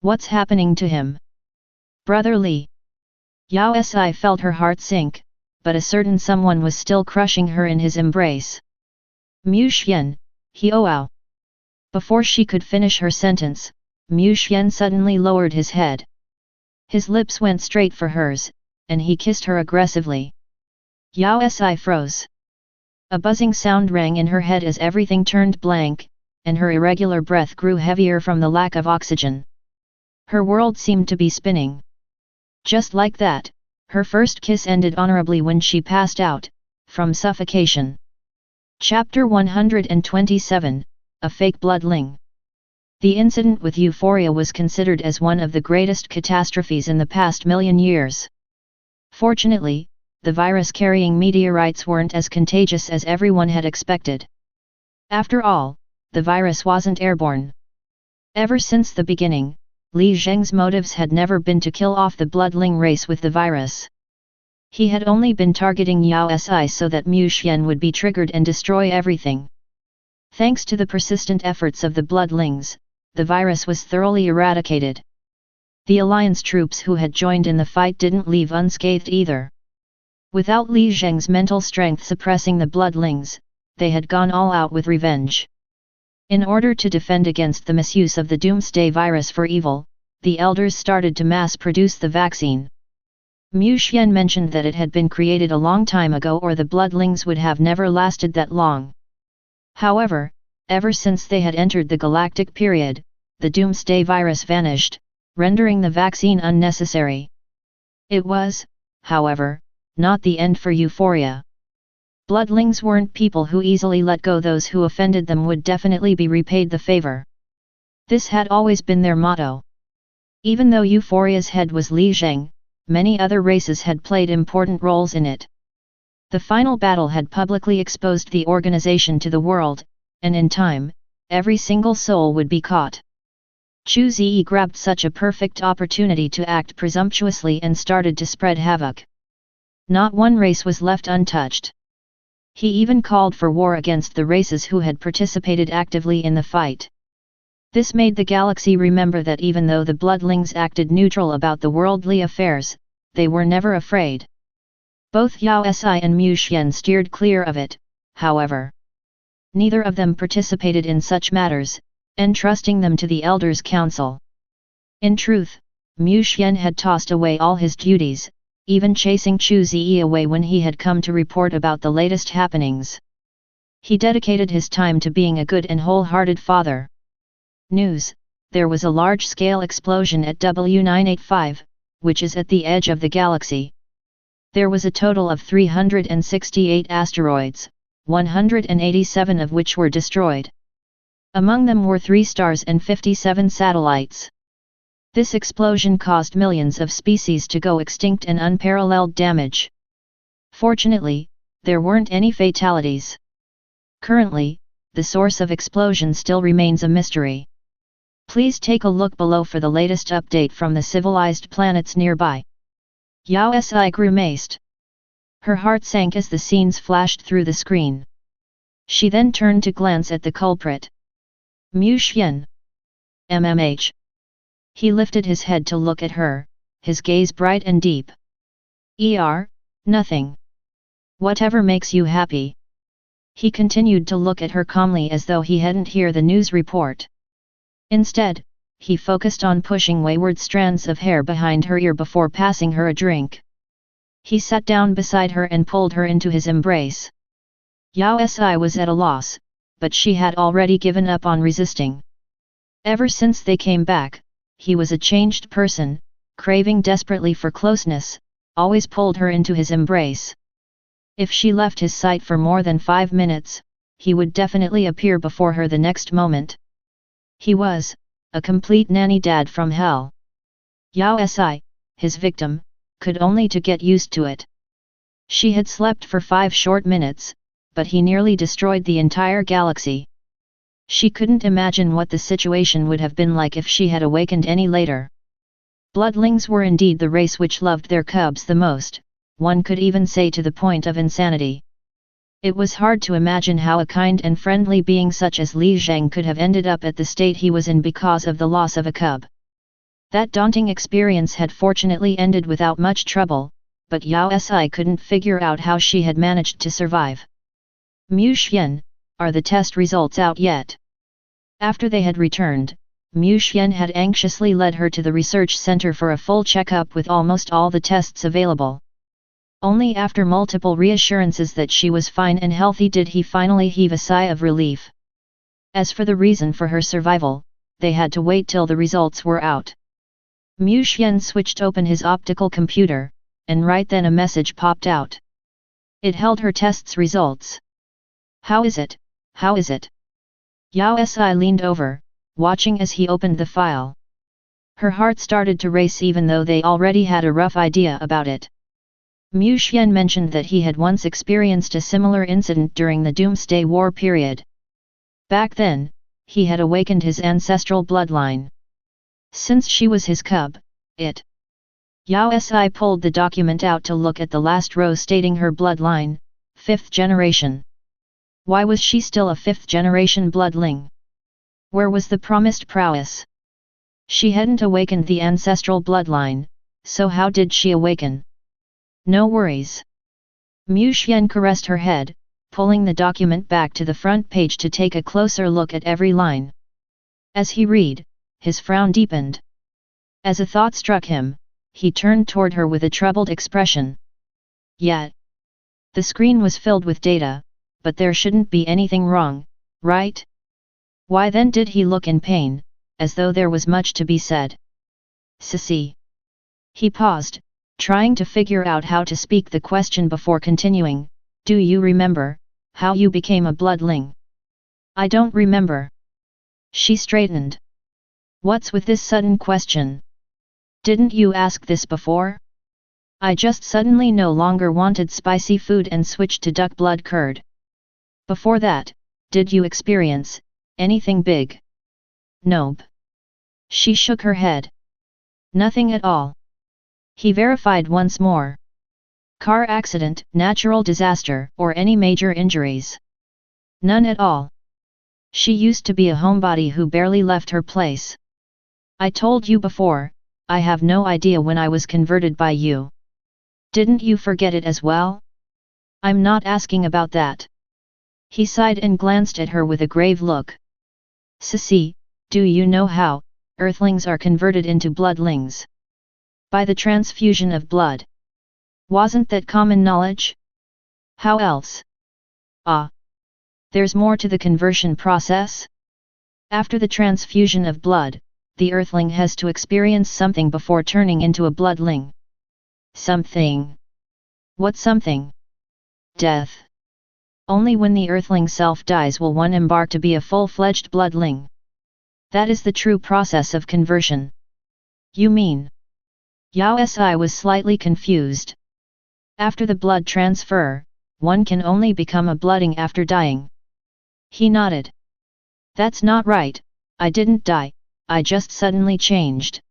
What's happening to him? Brother Li. Yao Si felt her heart sink, but a certain someone was still crushing her in his embrace. Mu Xian, Hiao. Before she could finish her sentence, Mu Xian suddenly lowered his head. His lips went straight for hers, and he kissed her aggressively. Yao Si froze. A buzzing sound rang in her head as everything turned blank, and her irregular breath grew heavier from the lack of oxygen. Her world seemed to be spinning. Just like that, her first kiss ended honorably when she passed out, from suffocation. Chapter 127, A Fake Bloodling. The incident with Euphoria was considered as one of the greatest catastrophes in the past million years. Fortunately, the virus-carrying meteorites weren't as contagious as everyone had expected. After all, the virus wasn't airborne. Ever since the beginning, Li Zheng's motives had never been to kill off the bloodling race with the virus. He had only been targeting Yao Si so that Mu Xian would be triggered and destroy everything. Thanks to the persistent efforts of the bloodlings, the virus was thoroughly eradicated. The alliance troops who had joined in the fight didn't leave unscathed either. Without Li Zheng's mental strength suppressing the bloodlings, they had gone all out with revenge. In order to defend against the misuse of the doomsday virus for evil, the elders started to mass-produce the vaccine. Mu Xian mentioned that it had been created a long time ago or the bloodlings would have never lasted that long. However, ever since they had entered the galactic period, the doomsday virus vanished, rendering the vaccine unnecessary. It was, however, not the end for Euphoria. Bloodlings weren't people who easily let go. Those who offended them would definitely be repaid the favor. This had always been their motto. Even though Euphoria's head was Li Zheng, many other races had played important roles in it. The final battle had publicly exposed the organization to the world, and in time, every single soul would be caught. Chu Ziyi grabbed such a perfect opportunity to act presumptuously and started to spread havoc. Not one race was left untouched. He even called for war against the races who had participated actively in the fight. This made the galaxy remember that even though the bloodlings acted neutral about the worldly affairs, they were never afraid. Both Yao Si and Mu Xian steered clear of it, however. Neither of them participated in such matters, entrusting them to the Elders' Council. In truth, Mu Xian had tossed away all his duties, even chasing Chu Ziyi away when he had come to report about the latest happenings. He dedicated his time to being a good and wholehearted father. News: there was a large-scale explosion at W985, which is at the edge of the galaxy. There was a total of 368 asteroids, 187 of which were destroyed. Among them were 3 stars and 57 satellites. This explosion caused millions of species to go extinct and unparalleled damage. Fortunately, there weren't any fatalities. Currently, the source of explosion still remains a mystery. Please take a look below for the latest update from the civilized planets nearby. Yao Si grimaced. Her heart sank as the scenes flashed through the screen. She then turned to glance at the culprit. Mu Xian. MMH. He lifted his head to look at her, his gaze bright and deep. Nothing. Whatever makes you happy. He continued to look at her calmly as though he hadn't heard the news report. Instead, he focused on pushing wayward strands of hair behind her ear before passing her a drink. He sat down beside her and pulled her into his embrace. Yao Si was at a loss, but she had already given up on resisting. Ever since they came back, he was a changed person, craving desperately for closeness, always pulled her into his embrace. If she left his sight for more than 5 minutes, he would definitely appear before her the next moment. He was a complete nanny dad from hell. Yao Si, his victim, could only to get used to it. She had slept for 5 short minutes, but he nearly destroyed the entire galaxy. She couldn't imagine what the situation would have been like if she had awakened any later. Bloodlings were indeed the race which loved their cubs the most, one could even say to the point of insanity. It was hard to imagine how a kind and friendly being such as Li Zheng could have ended up at the state he was in because of the loss of a cub. That daunting experience had fortunately ended without much trouble, but Yao Si couldn't figure out how she had managed to survive. Mu Xian, are the test results out yet? After they had returned, Mu Xian had anxiously led her to the research center for a full checkup with almost all the tests available. Only after multiple reassurances that she was fine and healthy did he finally heave a sigh of relief. As for the reason for her survival, they had to wait till the results were out. Mu Xian switched open his optical computer, and right then a message popped out. It held her test's results. How is it? How is it? Yao Si leaned over, watching as he opened the file. Her heart started to race even though they already had a rough idea about it. Mu Xian mentioned that he had once experienced a similar incident during the Doomsday War period. Back then, he had awakened his ancestral bloodline. Since she was his cub, Yao Si pulled the document out to look at the last row stating her bloodline, 5th generation. Why was she still a 5th generation bloodling? Where was the promised prowess? She hadn't awakened the ancestral bloodline, so how did she awaken? No worries. Mu Xian caressed her head, pulling the document back to the front page to take a closer look at every line. As he read, his frown deepened. As a thought struck him, he turned toward her with a troubled expression. Yet, the screen was filled with data, but there shouldn't be anything wrong, right? Why then did he look in pain, as though there was much to be said? Sissy. He paused, trying to figure out how to speak the question before continuing. Do you remember how you became a bloodling? I don't remember. She straightened. What's with this sudden question? Didn't you ask this before? I just suddenly no longer wanted spicy food and switched to duck blood curd. Before that, did you experience anything big? Nope. She shook her head. Nothing at all. He verified once more. Car accident, natural disaster, or any major injuries? None at all. She used to be a homebody who barely left her place. I told you before, I have no idea when I was converted by you. Didn't you forget it as well? I'm not asking about that. He sighed and glanced at her with a grave look. Sissy, do you know how Earthlings are converted into bloodlings? By the transfusion of blood. Wasn't that common knowledge? How else? Ah. There's more to the conversion process? After the transfusion of blood, the Earthling has to experience something before turning into a bloodling. Something. What something? Death. Only when the Earthling self dies will one embark to be a full-fledged bloodling. That is the true process of conversion. You mean? Yao Si was slightly confused. After the blood transfer, one can only become a bloodling after dying. He nodded. That's not right, I didn't die, I just suddenly changed.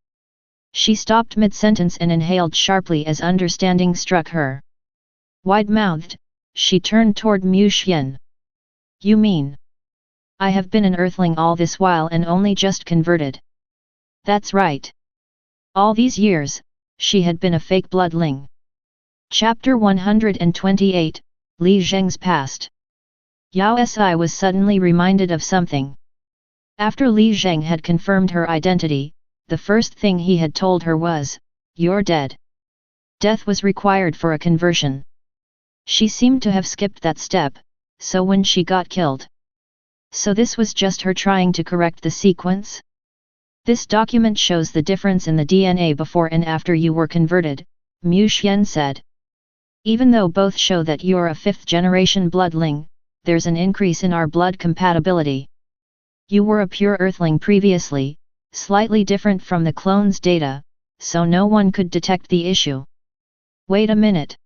She stopped mid-sentence and inhaled sharply as understanding struck her. Wide-mouthed, she turned toward Mu Xian. You mean? I have been an Earthling all this while and only just converted. That's right. All these years, she had been a fake bloodling. Chapter 128, Li Zheng's Past. Yao Si was suddenly reminded of something. After Li Zheng had confirmed her identity, the first thing he had told her was, "You're dead." Death was required for a conversion. She seemed to have skipped that step, so when she got killed. So this was just her trying to correct the sequence? This document shows the difference in the DNA before and after you were converted, Mu Xian said. Even though both show that you're a 5th generation bloodling, there's an increase in our blood compatibility. You were a pure Earthling previously, slightly different from the clone's data, so no one could detect the issue. Wait a minute.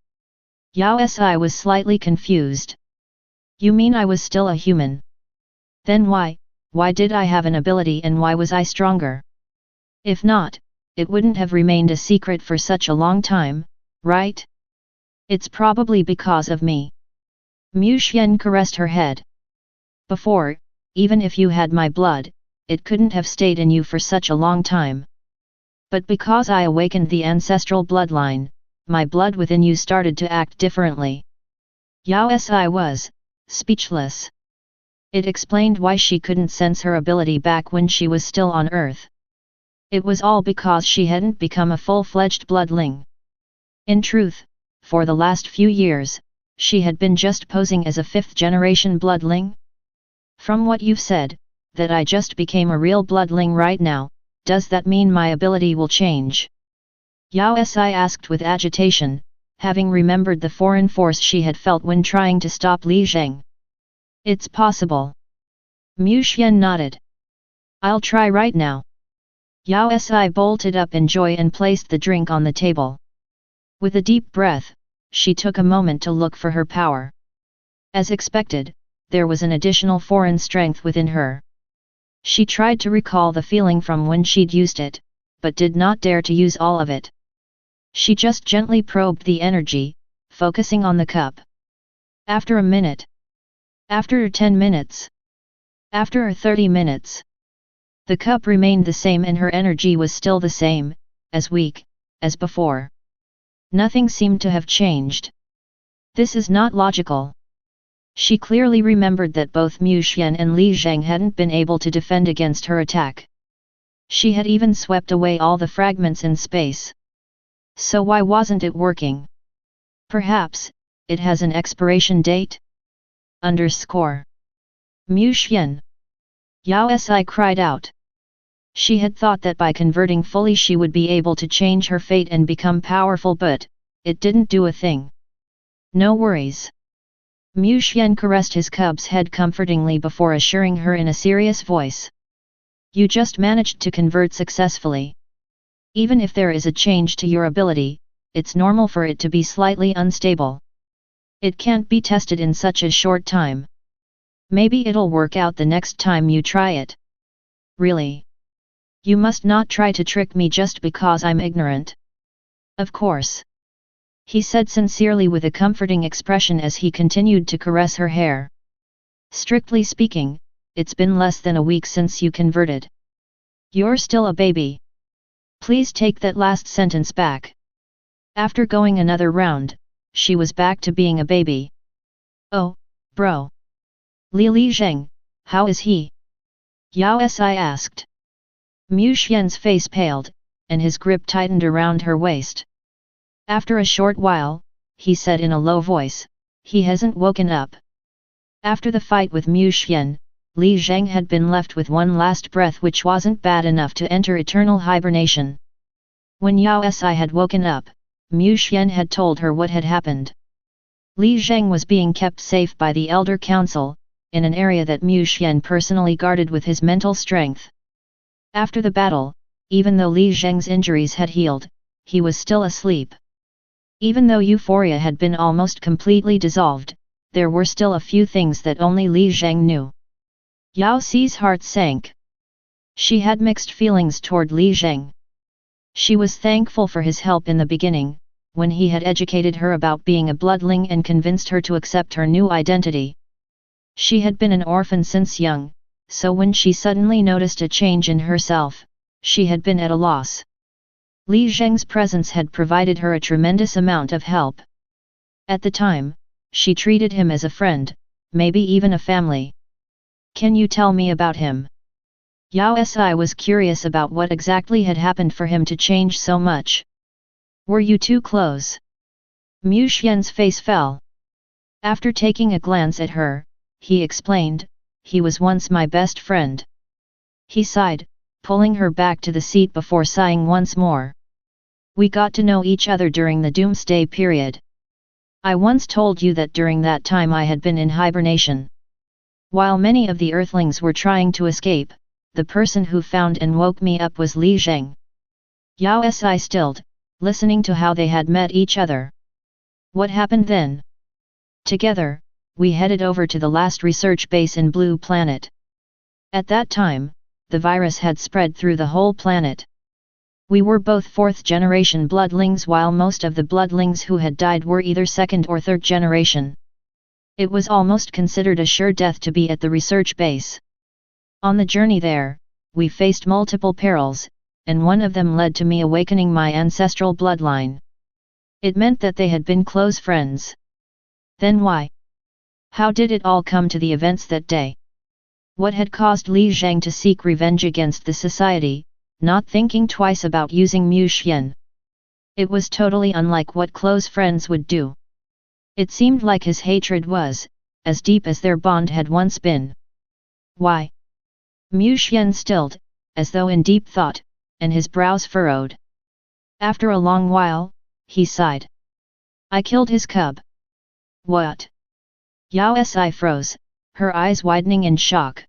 Yao Si was slightly confused. You mean I was still a human? Then why did I have an ability and why was I stronger? If not, it wouldn't have remained a secret for such a long time, right? It's probably because of me. Mu Xian caressed her head. Before, even if you had my blood, it couldn't have stayed in you for such a long time. But because I awakened the ancestral bloodline, my blood within you started to act differently. Yao Si was speechless. It explained why she couldn't sense her ability back when she was still on Earth. It was all because she hadn't become a full-fledged bloodling. In truth, for the last few years, she had been just posing as a 5th generation bloodling. From what you've said, that I just became a real bloodling right now, does that mean my ability will change? Yao Si asked with agitation, having remembered the foreign force she had felt when trying to stop Li Zheng. It's possible. Mu Xian nodded. I'll try right now. Yao Si bolted up in joy and placed the drink on the table. With a deep breath, she took a moment to look for her power. As expected, there was an additional foreign strength within her. She tried to recall the feeling from when she'd used it, but did not dare to use all of it. She just gently probed the energy, focusing on the cup. After a minute. After 10 minutes. After 30 minutes. The cup remained the same and her energy was still the same, as weak, as before. Nothing seemed to have changed. This is not logical. She clearly remembered that both Mu Xian and Li Zheng hadn't been able to defend against her attack. She had even swept away all the fragments in space. So why wasn't it working? Perhaps, it has an expiration date? Mu Xian. Yao Si cried out. She had thought that by converting fully she would be able to change her fate and become powerful, but it didn't do a thing. No worries. Mu Xian caressed his cub's head comfortingly before assuring her in a serious voice. You just managed to convert successfully. Even if there is a change to your ability, it's normal for it to be slightly unstable. It can't be tested in such a short time. Maybe it'll work out the next time you try it. Really? You must not try to trick me just because I'm ignorant. Of course. He said sincerely with a comforting expression as he continued to caress her hair. Strictly speaking, it's been less than a week since you converted. You're still a baby. Please take that last sentence back. After going another round, she was back to being a baby. Oh, bro. Li Zheng, how is he? Yao Si asked. Mu Xian's face paled, and his grip tightened around her waist. After a short while, he said in a low voice, he hasn't woken up. After the fight with Mu Xian, Li Zheng had been left with one last breath which wasn't bad enough to enter eternal hibernation. When Yao Si had woken up, Mu Xian had told her what had happened. Li Zheng was being kept safe by the Elder Council, in an area that Mu Xian personally guarded with his mental strength. After the battle, even though Li Zheng's injuries had healed, he was still asleep. Even though euphoria had been almost completely dissolved, there were still a few things that only Li Zheng knew. Yao Si's heart sank. She had mixed feelings toward Li Zheng. She was thankful for his help in the beginning, when he had educated her about being a bloodling and convinced her to accept her new identity. She had been an orphan since young, so when she suddenly noticed a change in herself, she had been at a loss. Li Zheng's presence had provided her a tremendous amount of help. At the time, she treated him as a friend, maybe even a family. Can you tell me about him? Yao Si was curious about what exactly had happened for him to change so much. Were you too close? Mu Xian's face fell. After taking a glance at her, he explained, he was once my best friend. He sighed, pulling her back to the seat before sighing once more. We got to know each other during the Doomsday period. I once told you that during that time I had been in hibernation. While many of the Earthlings were trying to escape, the person who found and woke me up was Li Zheng. Yao Si stilled, listening to how they had met each other. What happened then? Together, we headed over to the last research base in Blue Planet. At that time, the virus had spread through the whole planet. We were both fourth-generation bloodlings while most of the bloodlings who had died were either second or third generation. It was almost considered a sure death to be at the research base. On the journey there, we faced multiple perils, and one of them led to me awakening my ancestral bloodline. It meant that they had been close friends. Then why? How did it all come to the events that day? What had caused Li Zheng to seek revenge against the society, not thinking twice about using Mu Xian? It was totally unlike what close friends would do. It seemed like his hatred was, as deep as their bond had once been. Why? Mu Xian stilled, as though in deep thought, and his brows furrowed. After a long while, he sighed. I killed his cub. What? Yao Si froze, her eyes widening in shock.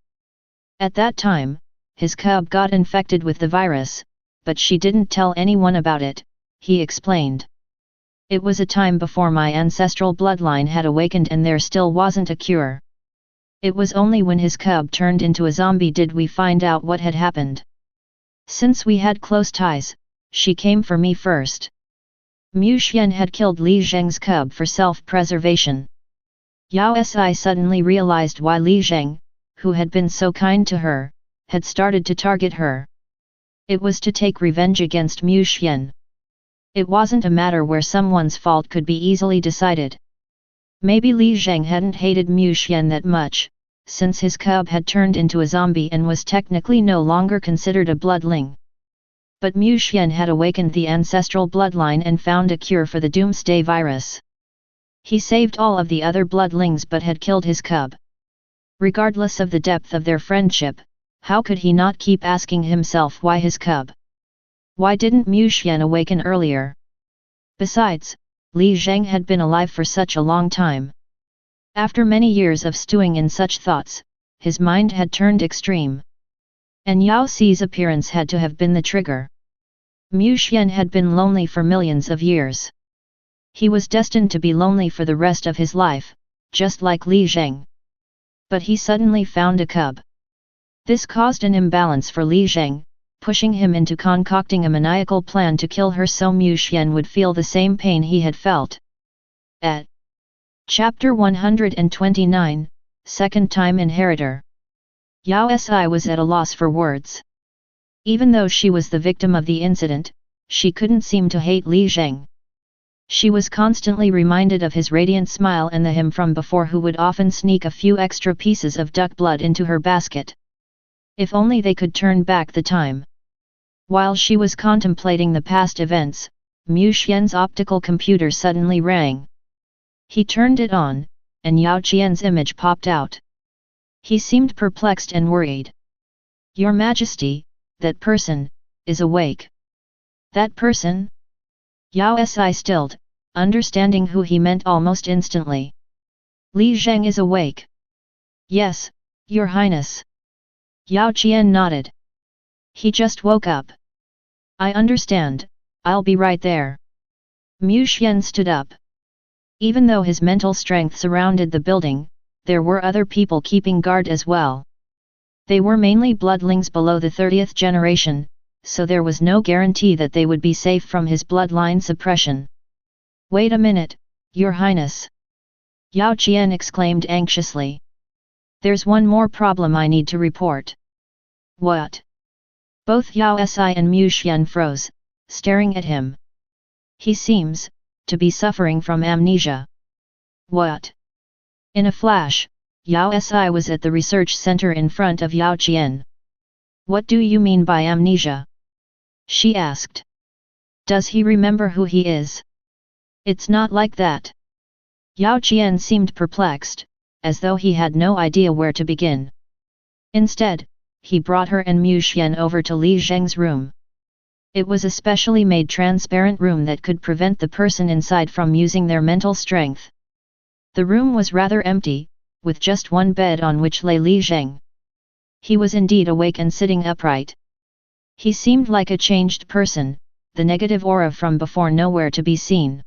At that time, his cub got infected with the virus, but she didn't tell anyone about it, he explained. It was a time before my ancestral bloodline had awakened and there still wasn't a cure. It was only when his cub turned into a zombie did we find out what had happened. Since we had close ties, she came for me first. Mu Xian had killed Li Zheng's cub for self-preservation. Yao Si suddenly realized why Li Zheng, who had been so kind to her, had started to target her. It was to take revenge against Mu Xian. It wasn't a matter where someone's fault could be easily decided. Maybe Li Zheng hadn't hated Mu Xian that much, since his cub had turned into a zombie and was technically no longer considered a bloodling. But Mu Xian had awakened the ancestral bloodline and found a cure for the doomsday virus. He saved all of the other bloodlings but had killed his cub. Regardless of the depth of their friendship, how could he not keep asking himself why his cub? Why didn't Mu Xian awaken earlier? Besides, Li Zheng had been alive for such a long time. After many years of stewing in such thoughts, his mind had turned extreme. And Yao Si's appearance had to have been the trigger. Mu Xian had been lonely for millions of years. He was destined to be lonely for the rest of his life, just like Li Zheng. But he suddenly found a cub. This caused an imbalance for Li Zheng, pushing him into concocting a maniacal plan to kill her so Mu Xian would feel the same pain he had felt. At Chapter 129, Second Time Inheritor. Yao Si was at a loss for words. Even though she was the victim of the incident, she couldn't seem to hate Li Zheng. She was constantly reminded of his radiant smile and the him from before who would often sneak a few extra pieces of duck blood into her basket. If only they could turn back the time. While she was contemplating the past events, Mu Xian's optical computer suddenly rang. He turned it on, and Yao Qian's image popped out. He seemed perplexed and worried. Your Majesty, that person, is awake. That person? Yao Si stilled, understanding who he meant almost instantly. Li Zheng is awake. Yes, Your Highness. Yao Qian nodded. He just woke up. I understand, I'll be right there. Mu Xian stood up. Even though his mental strength surrounded the building, there were other people keeping guard as well. They were mainly bloodlings below the 30th generation, so there was no guarantee that they would be safe from his bloodline suppression. Wait a minute, Your Highness. Yao Qian exclaimed anxiously. There's one more problem I need to report. What? Both Yao Si and Mu Xian froze, staring at him. He seems to be suffering from amnesia. What? In a flash, Yao Si was at the research center in front of Yao Qian. What do you mean by amnesia? She asked. Does he remember who he is? It's not like that. Yao Qian seemed perplexed, as though he had no idea where to begin. Instead, he brought her and Mu Xian over to Li Zheng's room. It was a specially made transparent room that could prevent the person inside from using their mental strength. The room was rather empty, with just one bed on which lay Li Zheng. He was indeed awake and sitting upright. He seemed like a changed person, the negative aura from before nowhere to be seen.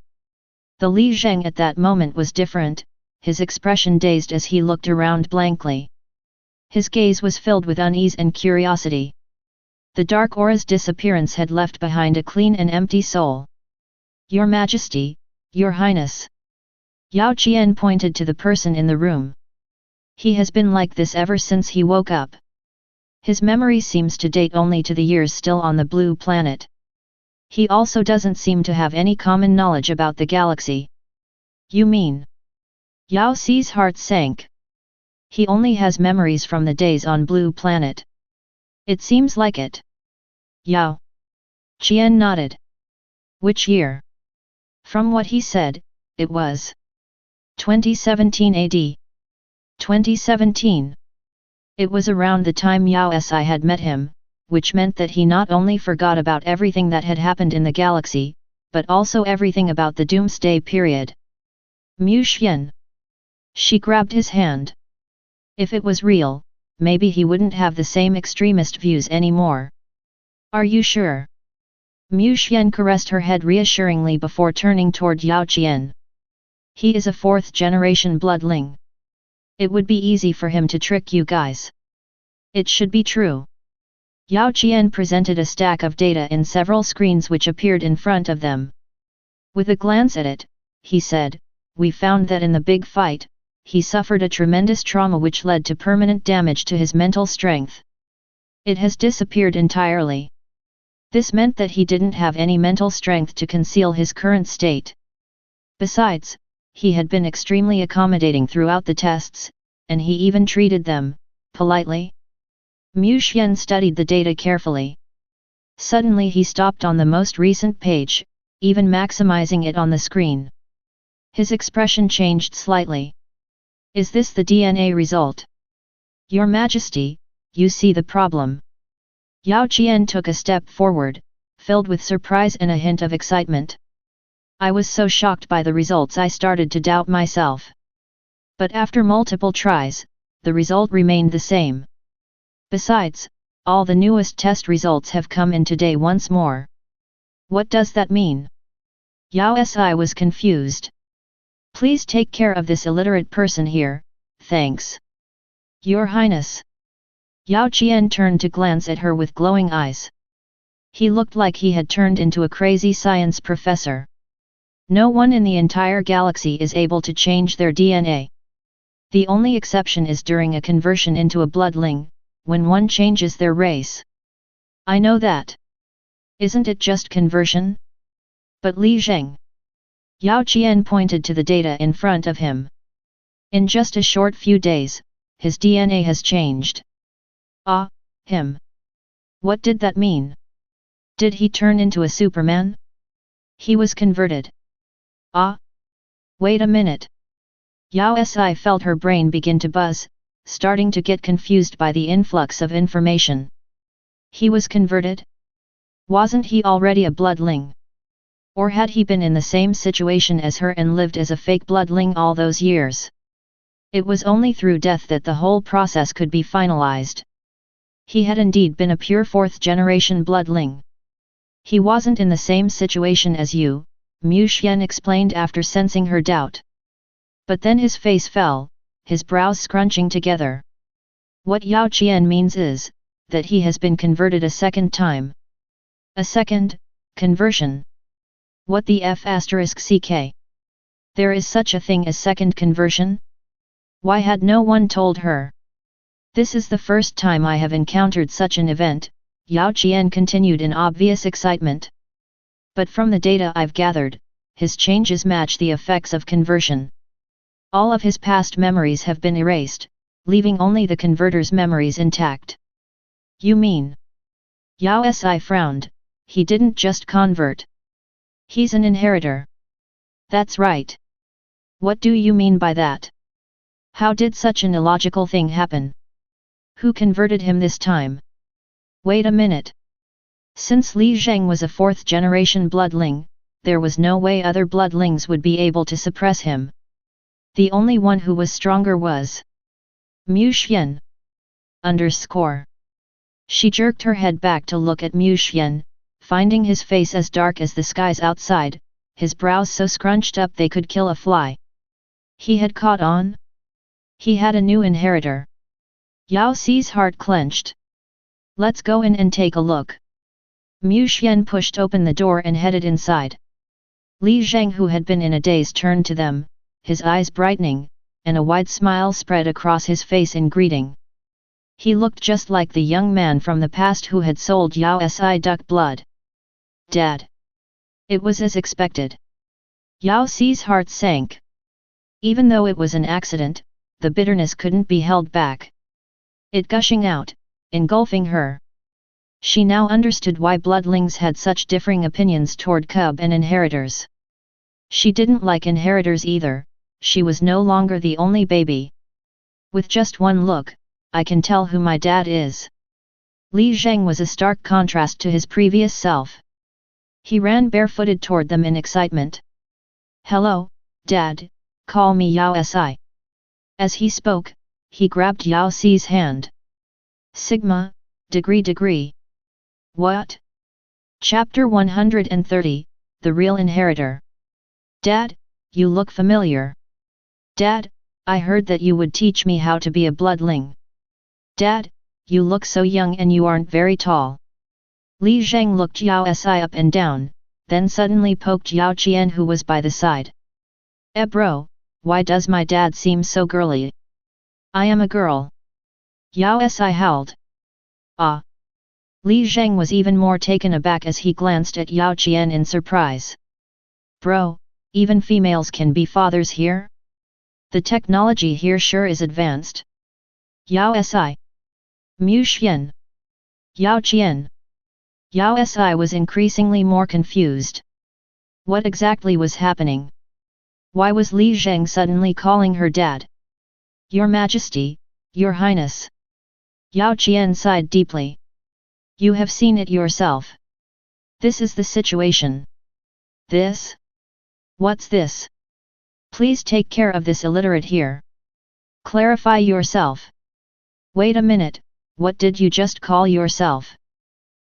The Li Zheng at that moment was different, his expression dazed as he looked around blankly. His gaze was filled with unease and curiosity. The dark aura's disappearance had left behind a clean and empty soul. Your Majesty, Your Highness. Yao Qian pointed to the person in the room. He has been like this ever since he woke up. His memory seems to date only to the years still on the blue planet. He also doesn't seem to have any common knowledge about the galaxy. You mean? Yao Si's heart sank. He only has memories from the days on blue planet. It seems like it. Yao Qian nodded. Which year? From what he said, it was 2017 AD. 2017. It was around the time Yao Si had met him, which meant that he not only forgot about everything that had happened in the galaxy, but also everything about the doomsday period. Mu Xian. She grabbed his hand. If it was real, maybe he wouldn't have the same extremist views anymore. Are you sure? Mu Xian caressed her head reassuringly before turning toward Yao Qian. He is a fourth-generation bloodling. It would be easy for him to trick you guys. It should be true. Yao Qian presented a stack of data in several screens which appeared in front of them. With a glance at it, he said, "We found that in the big fight, he suffered a tremendous trauma which led to permanent damage to his mental strength. It has disappeared entirely. This meant that he didn't have any mental strength to conceal his current state. Besides, he had been extremely accommodating throughout the tests, and he even treated them politely." Mu Xian studied the data carefully. Suddenly he stopped on the most recent page, even maximizing it on the screen. His expression changed slightly. "Is this the DNA result? Your Majesty, you see the problem." Yao Qian took a step forward, filled with surprise and a hint of excitement. "I was so shocked by the results I started to doubt myself. But after multiple tries, the result remained the same. Besides, all the newest test results have come in today once more." "What does that mean?" Yao Si was confused. "Please take care of this illiterate person here, thanks." "Your Highness." Yao Qian turned to glance at her with glowing eyes. He looked like he had turned into a crazy science professor. No one in the entire galaxy is able to change their DNA. The only exception is during a conversion into a bloodling, when one changes their race. "I know that. Isn't it just conversion?" "But Li Zheng." Yao Qian pointed to the data in front of him. "In just a short few days, his DNA has changed." "Ah, him. What did that mean? Did he turn into a Superman?" "He was converted." "Ah? Wait a minute." Yao Si felt her brain begin to buzz, starting to get confused by the influx of information. He was converted? Wasn't he already a bloodling? Or had he been in the same situation as her and lived as a fake bloodling all those years? It was only through death that the whole process could be finalized. He had indeed been a pure fourth-generation bloodling. "He wasn't in the same situation as you," Mu Xian explained after sensing her doubt. But then his face fell, his brows scrunching together. "What Yao Qian means is, that he has been converted a second time." "A second conversion? What the f*ck? There is such a thing as second conversion? Why had no one told her?" "This is the first time I have encountered such an event," Yao Qian continued in obvious excitement. "But from the data I've gathered, his changes match the effects of conversion. All of his past memories have been erased, leaving only the converter's memories intact." "You mean?" Yao Si frowned, "He didn't just convert. He's an inheritor." "That's right. What do you mean by that? How did such an illogical thing happen? Who converted him this time?" "Wait a minute. Since Li Zheng was a fourth-generation bloodling, there was no way other bloodlings would be able to suppress him. The only one who was stronger was Mu Xian. _ She jerked her head back to look at Mu Xian, finding his face as dark as the skies outside, his brows so scrunched up they could kill a fly. He had caught on? He had a new inheritor. Yao Si's heart clenched. "Let's go in and take a look." Mu Xian pushed open the door and headed inside. Li Zheng, who had been in a daze, turned to them, his eyes brightening, and a wide smile spread across his face in greeting. He looked just like the young man from the past who had sold Yao Si duck blood. "Dad." It was as expected. Yao Si's heart sank. Even though it was an accident, the bitterness couldn't be held back. It gushing out, engulfing her. She now understood why bloodlings had such differing opinions toward cub and inheritors. She didn't like inheritors either. She was no longer the only baby. With just one look, I can tell who my dad is." Li Zheng was a stark contrast to his previous self. He ran barefooted toward them in excitement. "Hello, Dad, call me Yao Si." As he spoke, he grabbed Yao Si's hand. Sigma, degree. What? Chapter 130, The Real Inheritor. "Dad, you look familiar." "Dad, I heard that you would teach me how to be a bloodling." "Dad, you look so young and you aren't very tall." Li Zheng looked Yao Si up and down, then suddenly poked Yao Qián, who was by the side. Bro, why does my dad seem so girly?" "I am a girl." Yao Si howled. "Ah." Li Zheng was even more taken aback as he glanced at Yao Qián in surprise. "Bro, even females can be fathers here? The technology here sure is advanced." Yao Si. Mu Xian. Yao Qián. Yao Si was increasingly more confused. What exactly was happening? Why was Li Zheng suddenly calling her dad? "Your Majesty, Your Highness." Yao Qián sighed deeply. "You have seen it yourself. This is the situation." "This? What's this? Please take care of this illiterate here. Clarify yourself." "Wait a minute, what did you just call yourself?"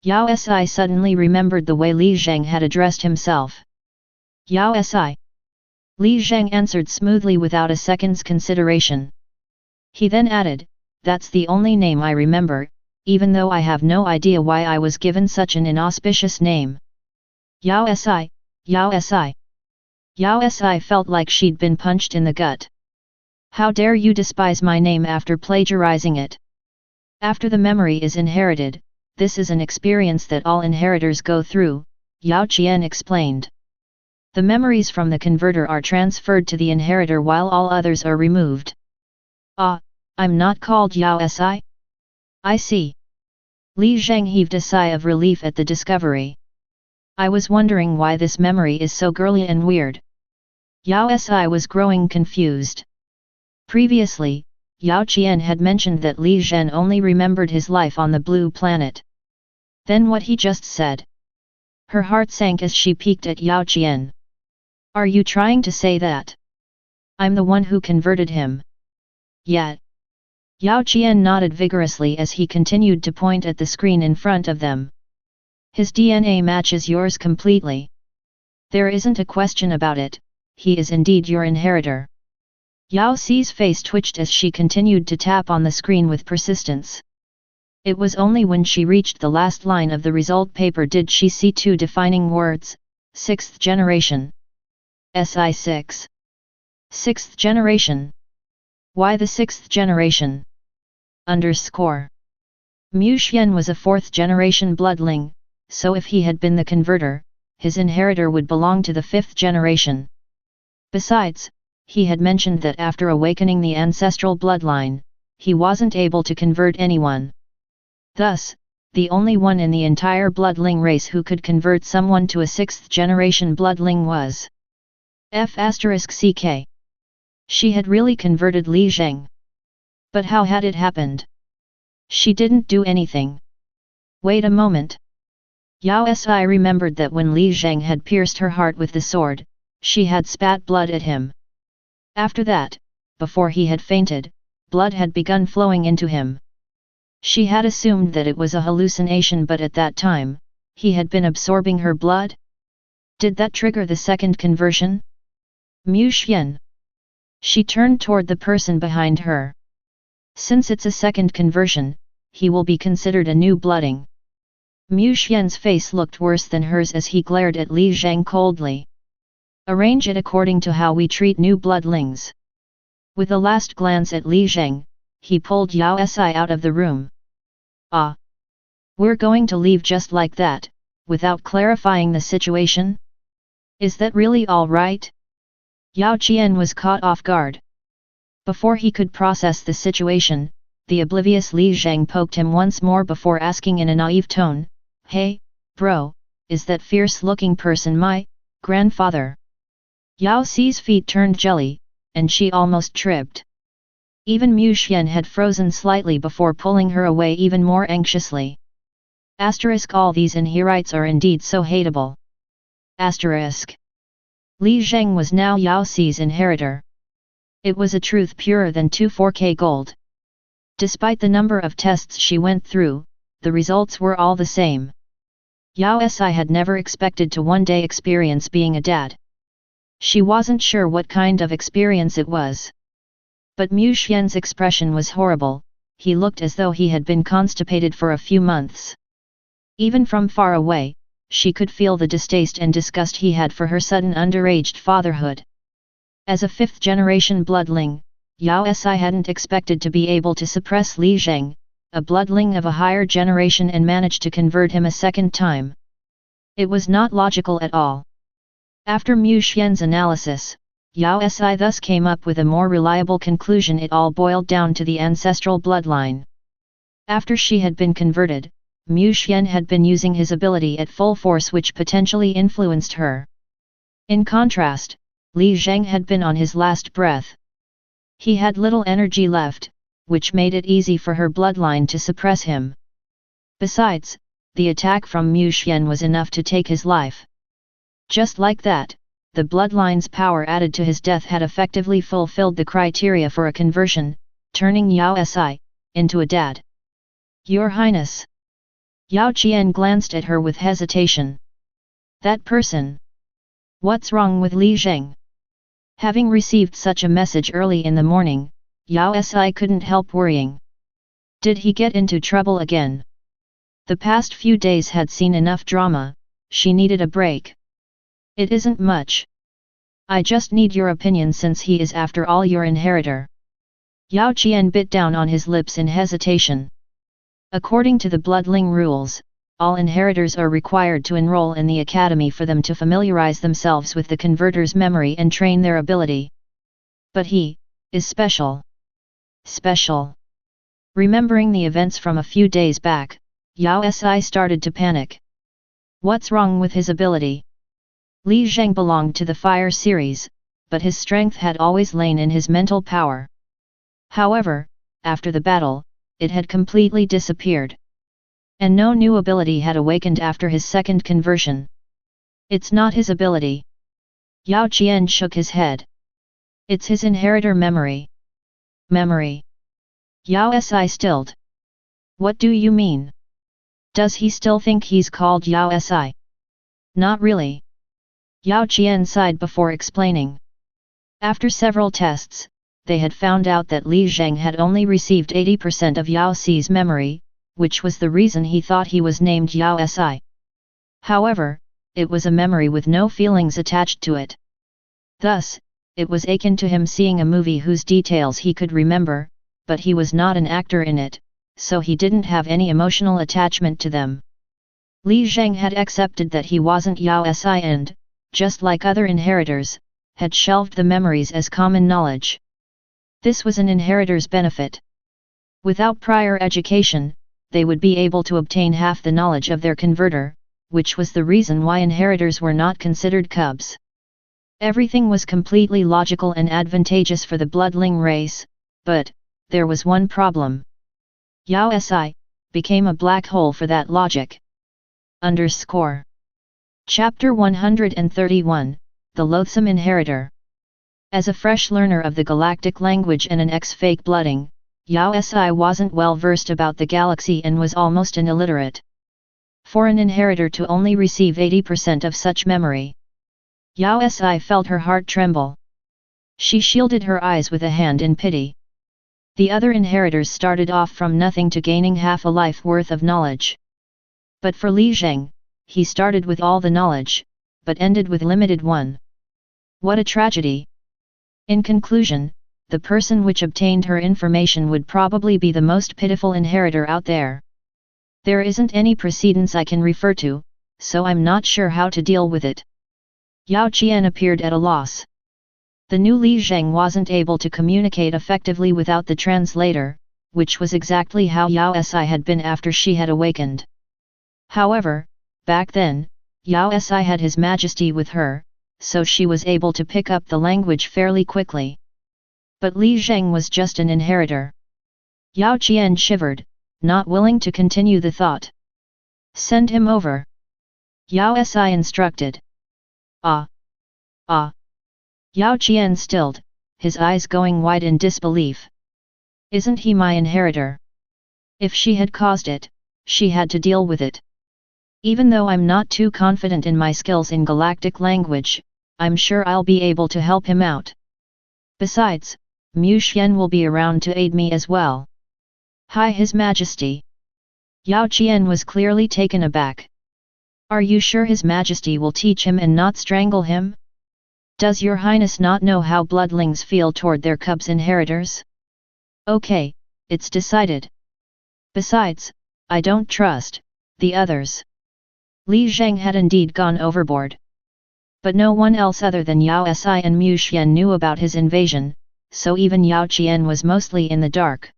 Yao Si suddenly remembered the way Li Zheng had addressed himself. "Yao Si." Li Zheng answered smoothly without a second's consideration. He then added, "That's the only name I remember, even though I have no idea why I was given such an inauspicious name." Yao Si, Yao Si. Yao Si felt like she'd been punched in the gut. "How dare you despise my name after plagiarizing it? After the memory is inherited, this is an experience that all inheritors go through," Yao Qián explained. "The memories from the converter are transferred to the inheritor while all others are removed." "Ah, I'm not called Yao Si? I see." Li Zheng heaved a sigh of relief at the discovery. "I was wondering why this memory is so girly and weird." Yao Si was growing confused. Previously, Yao Qián had mentioned that Li Zheng only remembered his life on the blue planet. Then what he just said? Her heart sank as she peeked at Yao Qián. "Are you trying to say that I'm the one who converted him?" "Yet." Yao Qián nodded vigorously as he continued to point at the screen in front of them. "His DNA matches yours completely. There isn't a question about it, he is indeed your inheritor." Yao Si's face twitched as she continued to tap on the screen with persistence. It was only when she reached the last line of the result paper did she see two defining words: sixth generation. SI6. Sixth generation. Why the sixth generation? Underscore. Mu Xian was a fourth generation bloodling, so if he had been the converter, his inheritor would belong to the fifth generation. Besides, he had mentioned that after awakening the ancestral bloodline, he wasn't able to convert anyone. Thus, the only one in the entire bloodling race who could convert someone to a sixth generation bloodling was F***ck. She had really converted Li Zheng. But how had it happened? She didn't do anything. Wait a moment. Yao Si remembered that when Li Zheng had pierced her heart with the sword, she had spat blood at him. After that, before he had fainted, blood had begun flowing into him. She had assumed that it was a hallucination, but at that time, he had been absorbing her blood? Did that trigger the second conversion? Mu Xian. She turned toward the person behind her. Since it's a second conversion, he will be considered a new bloodling. Mu Xian's face looked worse than hers as he glared at Li Zheng coldly. Arrange it according to how we treat new bloodlings. With a last glance at Li Zheng, he pulled Yao Si out of the room. Ah! We're going to leave just like that, without clarifying the situation? Is that really all right? Yao Qián was caught off guard. Before he could process the situation, the oblivious Li Zheng poked him once more before asking in a naive tone, "Hey, bro, is that fierce-looking person my grandfather?" Yao Si's feet turned jelly, and she almost tripped. Even Mu Xian had frozen slightly before pulling her away even more anxiously. All these inherites are indeed so hateable. Li Zheng was now Yao Si's inheritor. It was a truth purer than 24K gold. Despite the number of tests she went through, the results were all the same. Yao Si had never expected to one day experience being a dad. She wasn't sure what kind of experience it was. But Mu Xian's expression was horrible, he looked as though he had been constipated for a few months. Even from far away, she could feel the distaste and disgust he had for her sudden underaged fatherhood. As a fifth-generation bloodling, Yao Si hadn't expected to be able to suppress Li Zheng, a bloodling of a higher generation, and manage to convert him a second time. It was not logical at all. After Mu Xian's analysis, Yao Si thus came up with a more reliable conclusion: it all boiled down to the ancestral bloodline. After she had been converted, Mu Xian had been using his ability at full force, which potentially influenced her. In contrast, Li Zheng had been on his last breath. He had little energy left, which made it easy for her bloodline to suppress him. Besides, the attack from Mu Xian was enough to take his life. Just like that, the bloodline's power added to his death had effectively fulfilled the criteria for a conversion, turning Yao Si into a dad. Your Highness. Yao Qián glanced at her with hesitation. That person. What's wrong with Li Zheng? Having received such a message early in the morning, Yao Si couldn't help worrying. Did he get into trouble again? The past few days had seen enough drama, she needed a break. It isn't much. I just need your opinion, since he is after all your inheritor. Yao Qián bit down on his lips in hesitation. According to the bloodling rules, all inheritors are required to enroll in the academy for them to familiarize themselves with the converter's memory and train their ability. But he is special. Special. Remembering the events from a few days back, Yao Si started to panic. What's wrong with his ability? Li Zheng belonged to the fire series, but his strength had always lain in his mental power. However, after the battle, it had completely disappeared. And no new ability had awakened after his second conversion. It's not his ability. Yao Qián shook his head. It's his inheritor memory. Memory. Yao Si stilled. What do you mean? Does he still think he's called Yao Si? Not really. Yao Qián sighed before explaining. After several tests, they had found out that Li Zheng had only received 80% of Yao Si's memory, which was the reason he thought he was named Yao Si. However, it was a memory with no feelings attached to it. Thus, it was akin to him seeing a movie whose details he could remember, but he was not an actor in it, so he didn't have any emotional attachment to them. Li Zheng had accepted that he wasn't Yao Si and, just like other inheritors, had shelved the memories as common knowledge. This was an inheritor's benefit. Without prior education, they would be able to obtain half the knowledge of their converter, which was the reason why inheritors were not considered cubs. Everything was completely logical and advantageous for the bloodling race, but there was one problem. Yao Si became a black hole for that logic. Chapter 131, The Loathsome Inheritor. As a fresh learner of the galactic language and an ex-fake blooding, Yao Si wasn't well versed about the galaxy and was almost an illiterate. For an inheritor to only receive 80% of such memory, Yao Si felt her heart tremble. She shielded her eyes with a hand in pity. The other inheritors started off from nothing to gaining half a life worth of knowledge. But for Li Zheng, he started with all the knowledge, but ended with limited one. What a tragedy! In conclusion, the person which obtained her information would probably be the most pitiful inheritor out there. There isn't any precedence I can refer to, so I'm not sure how to deal with it. Yao Qián appeared at a loss. The new Li Zheng wasn't able to communicate effectively without the translator, which was exactly how Yao Si had been after she had awakened. However, back then, Yao Si had His Majesty with her, so she was able to pick up the language fairly quickly. But Li Zheng was just an inheritor. Yao Qián shivered, not willing to continue the thought. Send him over. Yao Si instructed. Ah! Ah! Yao Qián stilled, his eyes going wide in disbelief. Isn't he my inheritor? If she had caused it, she had to deal with it. Even though I'm not too confident in my skills in galactic language, I'm sure I'll be able to help him out. Besides, Mu Xian will be around to aid me as well. Hi His Majesty. Yao Qián was clearly taken aback. Are you sure His Majesty will teach him and not strangle him? Does your Highness not know how bloodlings feel toward their cubs' inheritors? Okay, it's decided. Besides, I don't trust the others. Li Zheng had indeed gone overboard. But no one else other than Yao Si and Mu Xian knew about his invasion, so even Yao Qián was mostly in the dark.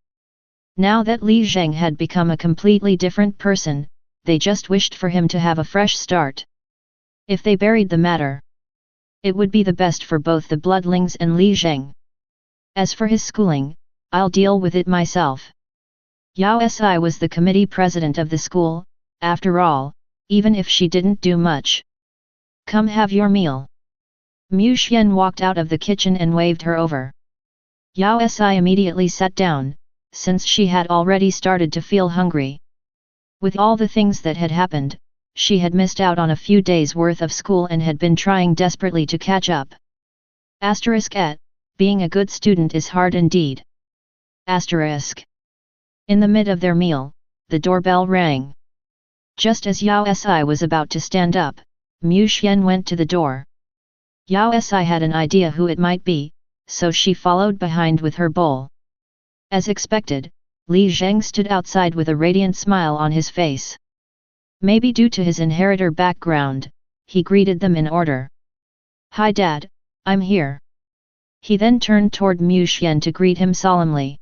Now that Li Zheng had become a completely different person, they just wished for him to have a fresh start. If they buried the matter, it would be the best for both the bloodlings and Li Zheng. As for his schooling, I'll deal with it myself. Yao Si was the committee president of the school, after all, even if she didn't do much. Come have your meal. Mu Xian walked out of the kitchen and waved her over. Yao Si immediately sat down, since she had already started to feel hungry. With all the things that had happened, she had missed out on a few days' worth of school and had been trying desperately to catch up. *@ Being a good student is hard indeed. *. In the mid of their meal, the doorbell rang. Just as Yao Si was about to stand up, Mu Xian went to the door. Yao Si had an idea who it might be, so she followed behind with her bowl. As expected, Li Zheng stood outside with a radiant smile on his face. Maybe due to his inheritor background, he greeted them in order. Hi Dad, I'm here. He then turned toward Mu Xian to greet him solemnly.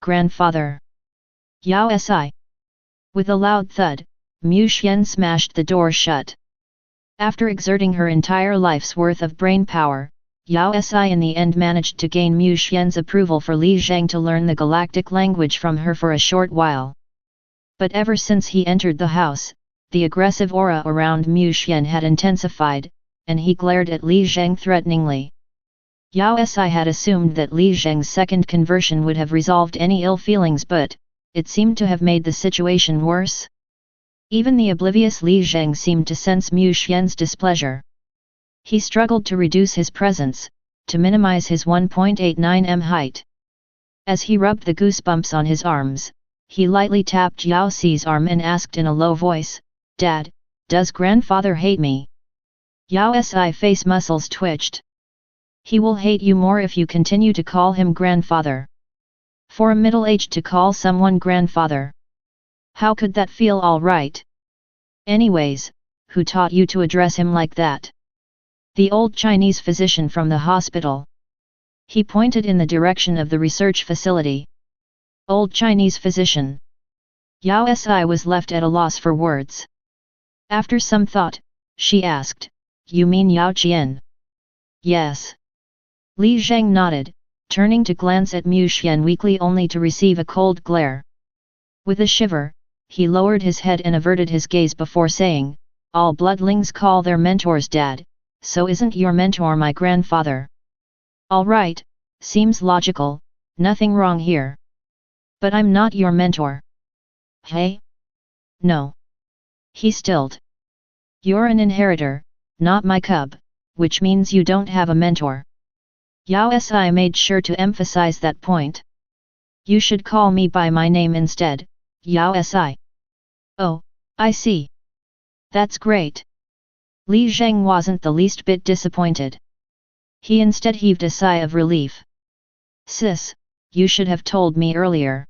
Grandfather. Yao Si. With a loud thud, Mu Xian smashed the door shut. After exerting her entire life's worth of brain power, Yao Si in the end managed to gain Mu Xian's approval for Li Zheng to learn the galactic language from her for a short while. But ever since he entered the house, the aggressive aura around Mu Xian had intensified, and he glared at Li Zheng threateningly. Yao Si had assumed that Li Zheng's second conversion would have resolved any ill feelings, but it seemed to have made the situation worse. Even the oblivious Li Zheng seemed to sense Mu Xian's displeasure. He struggled to reduce his presence, to minimize his 1.89 m height. As he rubbed the goosebumps on his arms, he lightly tapped Yao Si's arm and asked in a low voice, Dad, does grandfather hate me? Yao Si face muscles twitched. He will hate you more if you continue to call him grandfather. For a middle-aged to call someone grandfather. How could that feel all right? Anyways, who taught you to address him like that? The old Chinese physician from the hospital. He pointed in the direction of the research facility. Old Chinese physician. Yao Si was left at a loss for words. After some thought, she asked, You mean Yao Qián? Yes. Li Zheng nodded, turning to glance at Mu Xian weakly only to receive a cold glare. With a shiver, he lowered his head and averted his gaze before saying, All bloodlings call their mentors Dad, so isn't your mentor my grandfather? All right, seems logical, nothing wrong here. But I'm not your mentor. Hey? No. He stilled. You're an inheritor, not my cub, which means you don't have a mentor. Yao Si made sure to emphasize that point. You should call me by my name instead, Yao Si. Oh, I see. That's great. Li Zheng wasn't the least bit disappointed. He instead heaved a sigh of relief. Sis, you should have told me earlier.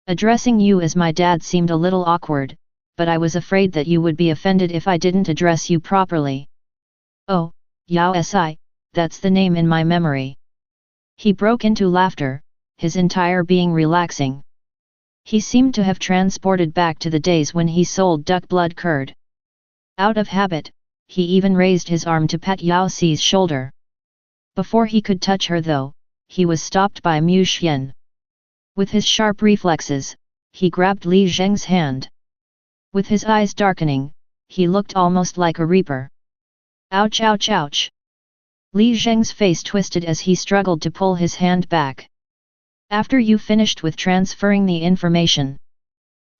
Addressing you as my dad seemed a little awkward, but I was afraid that you would be offended if I didn't address you properly. Oh, Yao Si, that's the name in my memory. He broke into laughter, his entire being relaxing. He seemed to have transported back to the days when he sold duck blood curd. Out of habit, he even raised his arm to pat Yao Si's shoulder. Before he could touch her though, he was stopped by Mu Xian. With his sharp reflexes, he grabbed Li Zheng's hand. With his eyes darkening, he looked almost like a reaper. Ouch, ouch, ouch! Li Zheng's face twisted as he struggled to pull his hand back. After you finished with transferring the information,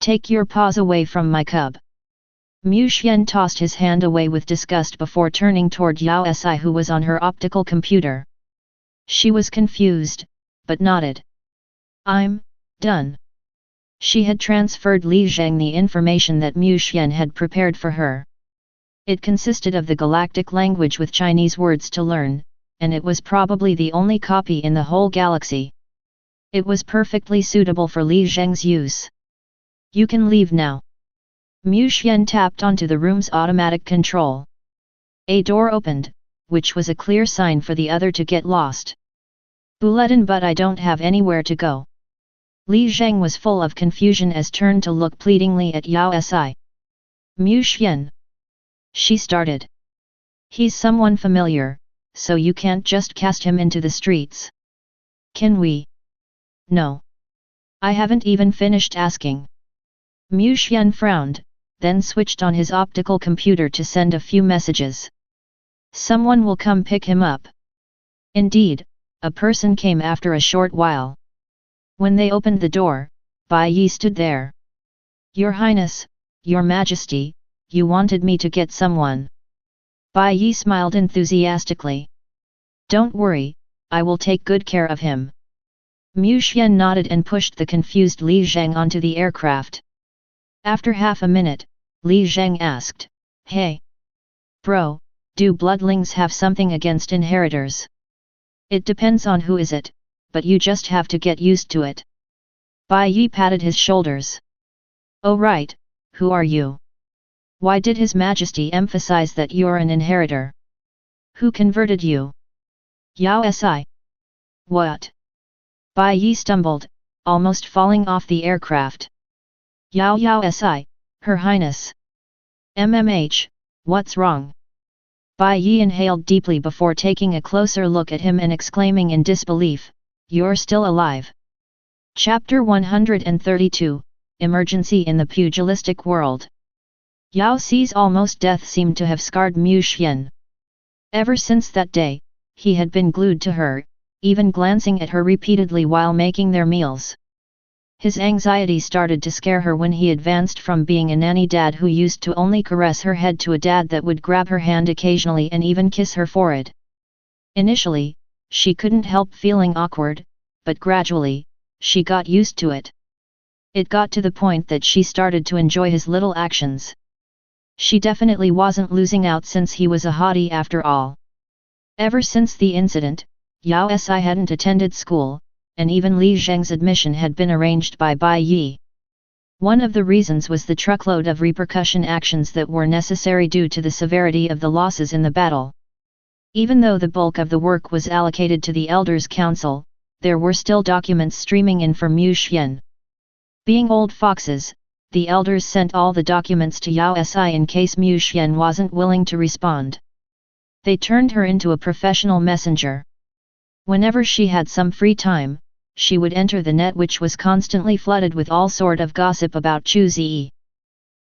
take your paws away from my cub. Mu Xian tossed his hand away with disgust before turning toward Yao Si, who was on her optical computer. She was confused, but nodded. I'm done. She had transferred Li Zheng the information that Mu Xian had prepared for her. It consisted of the galactic language with Chinese words to learn, and it was probably the only copy in the whole galaxy. It was perfectly suitable for Li Zheng's use. You can leave now. Mu Xian tapped onto the room's automatic control. A door opened, which was a clear sign for the other to get lost. Bulletin, but I don't have anywhere to go. Li Zheng was full of confusion as turned to look pleadingly at Yao Si. Mu Xian. She started. He's someone familiar, so you can't just cast him into the streets. Can we? No. I haven't even finished asking. Mu Xian frowned, then switched on his optical computer to send a few messages. Someone will come pick him up. Indeed, a person came after a short while. When they opened the door, Bai Yi stood there. Your Highness, Your Majesty, you wanted me to get someone. Bai Yi smiled enthusiastically. Don't worry, I will take good care of him. Mu Xian nodded and pushed the confused Li Zheng onto the aircraft. After half a minute, Li Zheng asked, Hey! Bro, do bloodlings have something against inheritors? It depends on who is it, but you just have to get used to it. Bai Yi patted his shoulders. Oh right, who are you? Why did His Majesty emphasize that you're an inheritor? Who converted you? Yao Si. What? Bai Yi stumbled, almost falling off the aircraft. Yao Si, Her Highness. MMH, what's wrong? Bai Yi inhaled deeply before taking a closer look at him and exclaiming in disbelief, You're still alive. Chapter 132, Emergency in the Pugilistic World. Yao Si's almost death seemed to have scarred Mu Xian. Ever since that day, he had been glued to her, even glancing at her repeatedly while making their meals. His anxiety started to scare her when he advanced from being a nanny dad who used to only caress her head to a dad that would grab her hand occasionally and even kiss her forehead. Initially, she couldn't help feeling awkward, but gradually, she got used to it. It got to the point that she started to enjoy his little actions. She definitely wasn't losing out since he was a hottie after all. Ever since the incident, Yao Si hadn't attended school, and even Li Zheng's admission had been arranged by Bai Yi. One of the reasons was the truckload of repercussion actions that were necessary due to the severity of the losses in the battle. Even though the bulk of the work was allocated to the Elders' Council, there were still documents streaming in from Mu Xian. Being old foxes, the elders sent all the documents to Yao Si in case Mu Xian wasn't willing to respond. They turned her into a professional messenger. Whenever she had some free time, she would enter the net, which was constantly flooded with all sort of gossip about Chu Zi.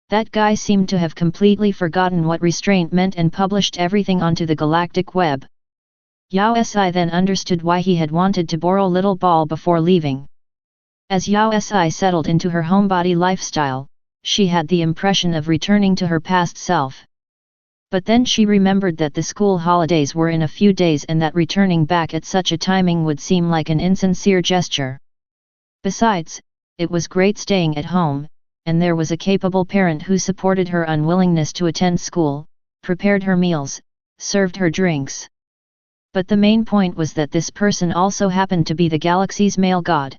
That guy seemed to have completely forgotten what restraint meant and published everything onto the galactic web. Yao Si then understood why he had wanted to borrow Little Ball before leaving. As Yao Si settled into her homebody lifestyle, she had the impression of returning to her past self. But then she remembered that the school holidays were in a few days and that returning back at such a timing would seem like an insincere gesture. Besides, it was great staying at home, and there was a capable parent who supported her unwillingness to attend school, prepared her meals, served her drinks. But the main point was that this person also happened to be the galaxy's male god.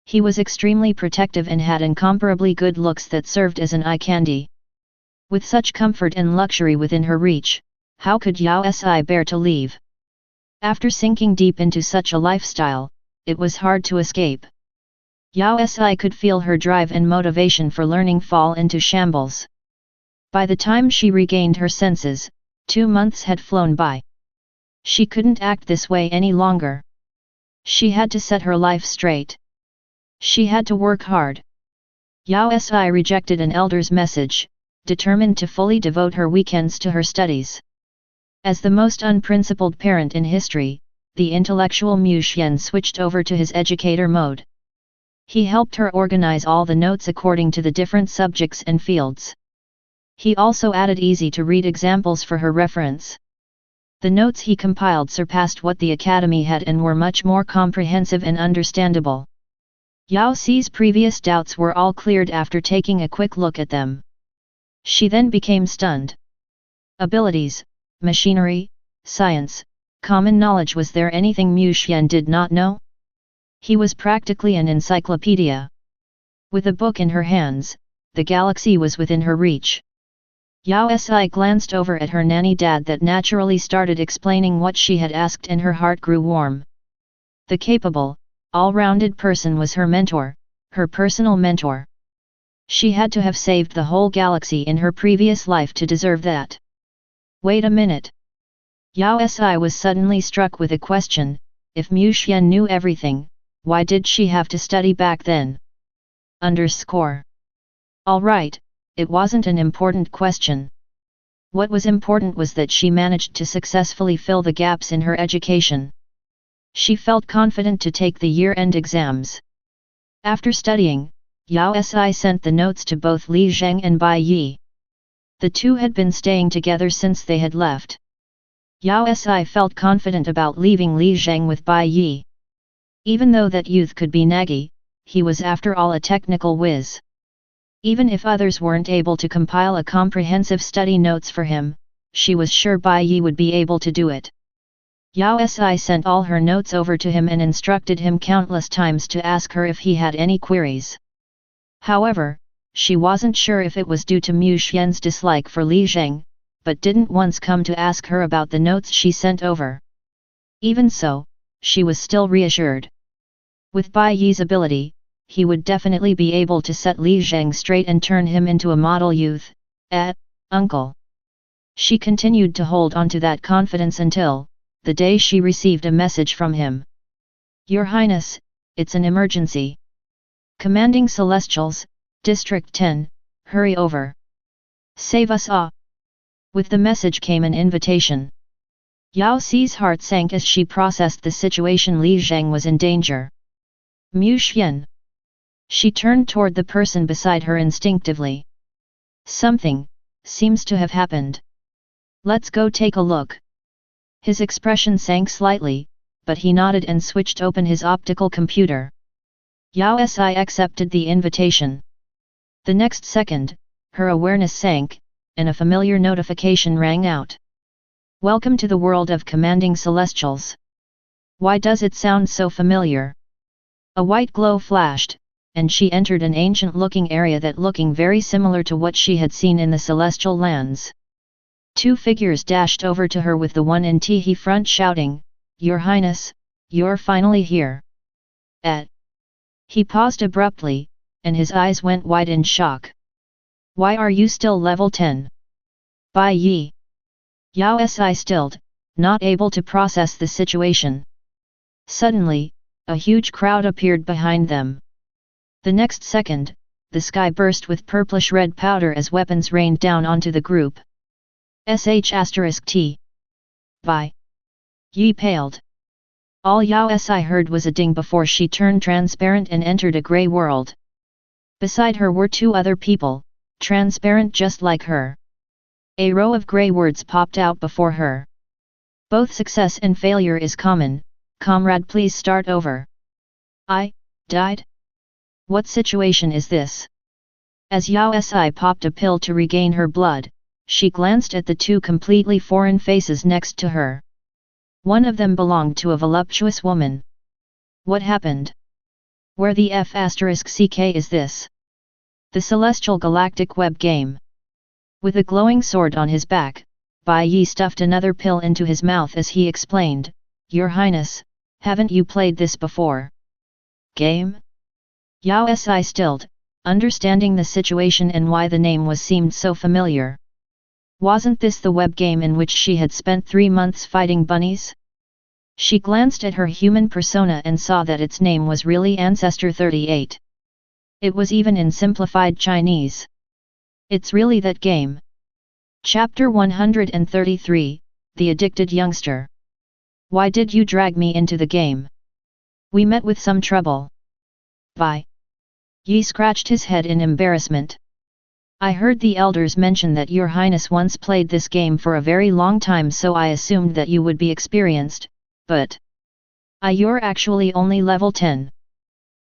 He was extremely protective and had incomparably good looks that served as an eye candy. With such comfort and luxury within her reach, how could Yao Si bear to leave? After sinking deep into such a lifestyle, it was hard to escape. Yao Si could feel her drive and motivation for learning fall into shambles. By the time she regained her senses, 2 months had flown by. She couldn't act this way any longer. She had to set her life straight. She had to work hard. Yao Si rejected an elder's message, determined to fully devote her weekends to her studies. As the most unprincipled parent in history, the intellectual Mu Xian switched over to his educator mode. He helped her organize all the notes according to the different subjects and fields. He also added easy-to-read examples for her reference. The notes he compiled surpassed what the academy had and were much more comprehensive and understandable. Yao Si's previous doubts were all cleared after taking a quick look at them. She then became stunned. Abilities, machinery, science, common knowledge. Was there anything Mu Xian did not know? He was practically an encyclopedia. With a book in her hands, the galaxy was within her reach. Yao Si glanced over at her nanny dad that naturally started explaining what she had asked and her heart grew warm. The capable, all-rounded person was her mentor, her personal mentor. She had to have saved the whole galaxy in her previous life to deserve that. Wait a minute. Yao Si was suddenly struck with a question: if Mu Xian knew everything, why did she have to study back then? Alright, it wasn't an important question. What was important was that she managed to successfully fill the gaps in her education. She felt confident to take the year-end exams. After studying, Yao Si sent the notes to both Li Zheng and Bai Yi. The two had been staying together since they had left. Yao Si felt confident about leaving Li Zheng with Bai Yi. Even though that youth could be naggy, he was after all a technical whiz. Even if others weren't able to compile a comprehensive study notes for him, she was sure Bai Yi would be able to do it. Yao Si sent all her notes over to him and instructed him countless times to ask her if he had any queries. However, she wasn't sure if it was due to Mu Xian's dislike for Li Zheng, but didn't once come to ask her about the notes she sent over. Even so, she was still reassured. With Bai Yi's ability, he would definitely be able to set Li Zheng straight and turn him into a model youth, uncle. She continued to hold on to that confidence until the day she received a message from him. Your Highness, it's an emergency. Commanding Celestials, District 10, hurry over. Save us all. With the message came an invitation. Yao Si's heart sank as she processed the situation. Li Zheng was in danger. Mu Xian. She turned toward the person beside her instinctively. Something seems to have happened. Let's go take a look. His expression sank slightly, but he nodded and switched open his optical computer. Yao Si accepted the invitation. The next second, her awareness sank, and a familiar notification rang out. Welcome to the world of commanding celestials. Why does it sound so familiar? A white glow flashed, and she entered an ancient-looking area that looking very similar to what she had seen in the celestial lands. Two figures dashed over to her with the one in Tihi front shouting, Your Highness, you're finally here. He paused abruptly, and his eyes went wide in shock. Why are you still level 10? Bai Yi. Yao Si stilled, not able to process the situation. Suddenly, a huge crowd appeared behind them. The next second, the sky burst with purplish-red powder as weapons rained down onto the group. *T. Bai Yi paled. All Yao Si heard was a ding before she turned transparent and entered a grey world. Beside her were two other people, transparent just like her. A row of grey words popped out before her. Both success and failure is common, comrade, please start over. I died? What situation is this? As Yao Si popped a pill to regain her blood, she glanced at the two completely foreign faces next to her. One of them belonged to a voluptuous woman. What happened? Where the *CK is this? The Celestial Galactic Web Game. With a glowing sword on his back, Bai Yi stuffed another pill into his mouth as he explained, Your Highness, haven't you played this before? Game? Yao Si stilled, understanding the situation and why the name seemed so familiar. Wasn't this the web game in which she had spent 3 months fighting bunnies? She glanced at her human persona and saw that its name was really Ancestor 38. It was even in simplified Chinese. It's really that game. Chapter 133, The Addicted Youngster. Why did you drag me into the game? We met with some trouble. Bai Yi scratched his head in embarrassment. I heard the elders mention that your highness once played this game for a very long time, so I assumed that you would be experienced, but you're actually only level 10.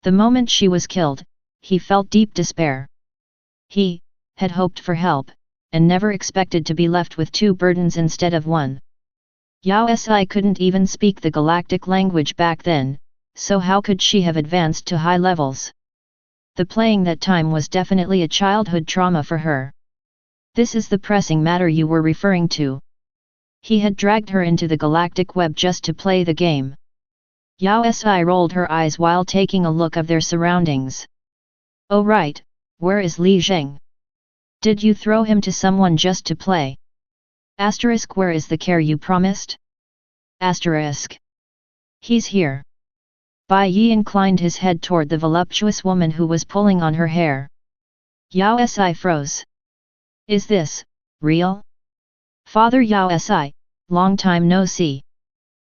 The moment she was killed, he felt deep despair. He had hoped for help, and never expected to be left with 2 burdens instead of 1. Yao Si couldn't even speak the galactic language back then, so how could she have advanced to high levels? The playing that time was definitely a childhood trauma for her. This is the pressing matter you were referring to. He had dragged her into the galactic web just to play the game. Yao Si rolled her eyes while taking a look of their surroundings. Oh right, where is Li Zheng? Did you throw him to someone just to play? Asterisk, where is the care you promised? Asterisk. He's here. Bai Yi inclined his head toward the voluptuous woman who was pulling on her hair. Yao Si froze. Is this real? Father Yao Si, long time no see.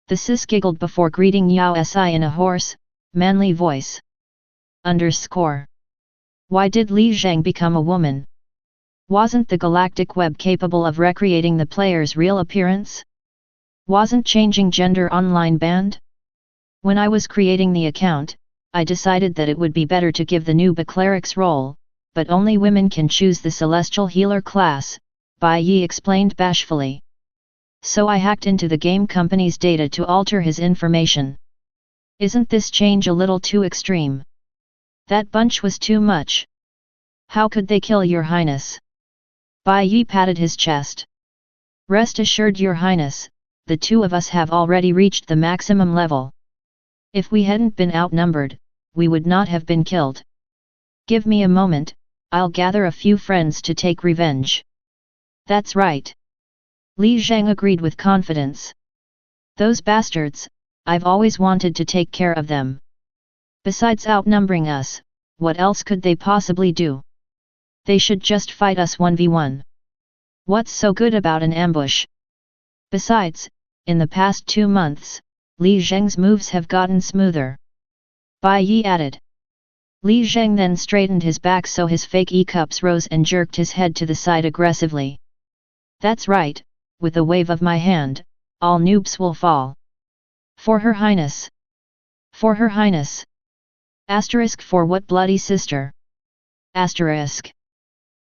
The sis giggled before greeting Yao Si in a hoarse, manly voice. Underscore. Why did Li Zheng become a woman? Wasn't the galactic web capable of recreating the player's real appearance? Wasn't changing gender online banned? When I was creating the account, I decided that it would be better to give the noob a cleric's role, but only women can choose the celestial healer class, Bai Yi explained bashfully. So I hacked into the game company's data to alter his information. Isn't this change a little too extreme? That bunch was too much. How could they kill your highness? Bai Yi patted his chest. Rest assured, your highness, the 2 of us have already reached the maximum level. If we hadn't been outnumbered, we would not have been killed. Give me a moment, I'll gather a few friends to take revenge. That's right. Li Zheng agreed with confidence. Those bastards, I've always wanted to take care of them. Besides outnumbering us, what else could they possibly do? They should just fight us 1v1. What's so good about an ambush? Besides, in the past 2 months, Li Zheng's moves have gotten smoother. Bai Yi added. Li Zheng then straightened his back so his fake E-cups rose and jerked his head to the side aggressively. That's right, with a wave of my hand, all noobs will fall. For her highness. For her highness. Asterisk, for what, bloody sister? Asterisk.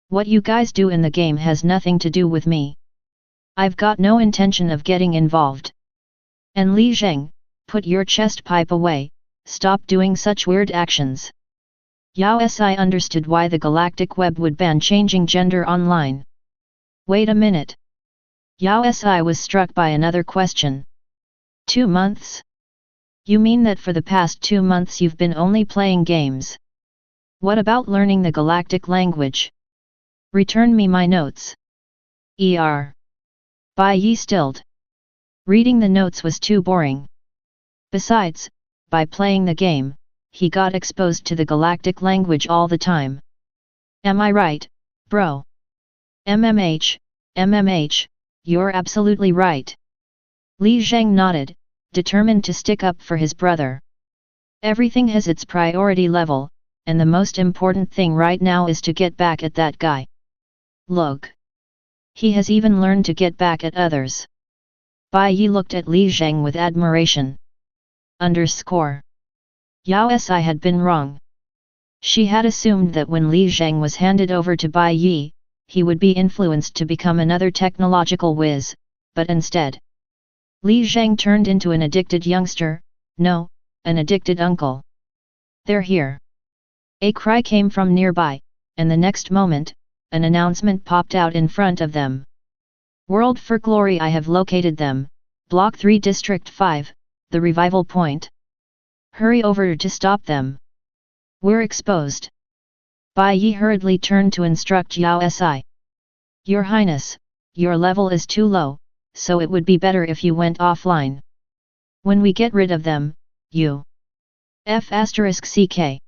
What you guys do in the game has nothing to do with me. I've got no intention of getting involved. And Li Zheng, put your chest pipe away, stop doing such weird actions. Yao Si understood why the galactic web would ban changing gender online. Wait a minute. Yao Si was struck by another question. 2 months? You mean that for the past 2 months you've been only playing games? What about learning the galactic language? Return me my notes. Bai Yi stilled. Reading the notes was too boring. Besides, by playing the game, he got exposed to the galactic language all the time. Am I right, bro? MMH, you're absolutely right. Li Zheng nodded, determined to stick up for his brother. Everything has its priority level, and the most important thing right now is to get back at that guy. Look. He has even learned to get back at others. Bai Yi looked at Li Zheng with admiration. Underscore. Yao Si had been wrong. She had assumed that when Li Zheng was handed over to Bai Yi, he would be influenced to become another technological whiz, but instead, Li Zheng turned into an addicted youngster, no, an addicted uncle. They're here. A cry came from nearby, and the next moment, an announcement popped out in front of them. World for glory, I have located them, Block 3 District 5, the revival point. Hurry over to stop them. We're exposed. Bai Yi hurriedly turned to instruct Yao Si. Your Highness, your level is too low, so it would be better if you went offline. When we get rid of them, you *CK.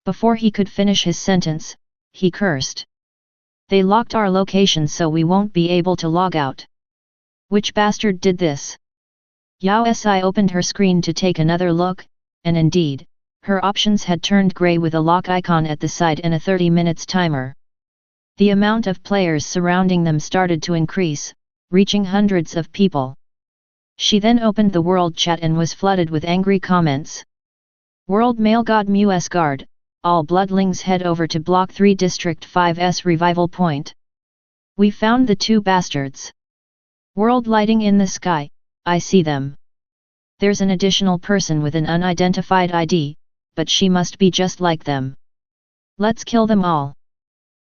Before he could finish his sentence, he cursed. They locked our location so we won't be able to log out. Which bastard did this? Yao Si opened her screen to take another look, and indeed, her options had turned grey with a lock icon at the side and a 30 minutes timer. The amount of players surrounding them started to increase, reaching hundreds of people. She then opened the world chat and was flooded with angry comments. World Male God Mus Guard, all bloodlings head over to Block 3 District 5's revival point. We found the two bastards. World lighting in the sky, I see them. There's an additional person with an unidentified ID, but she must be just like them. Let's kill them all.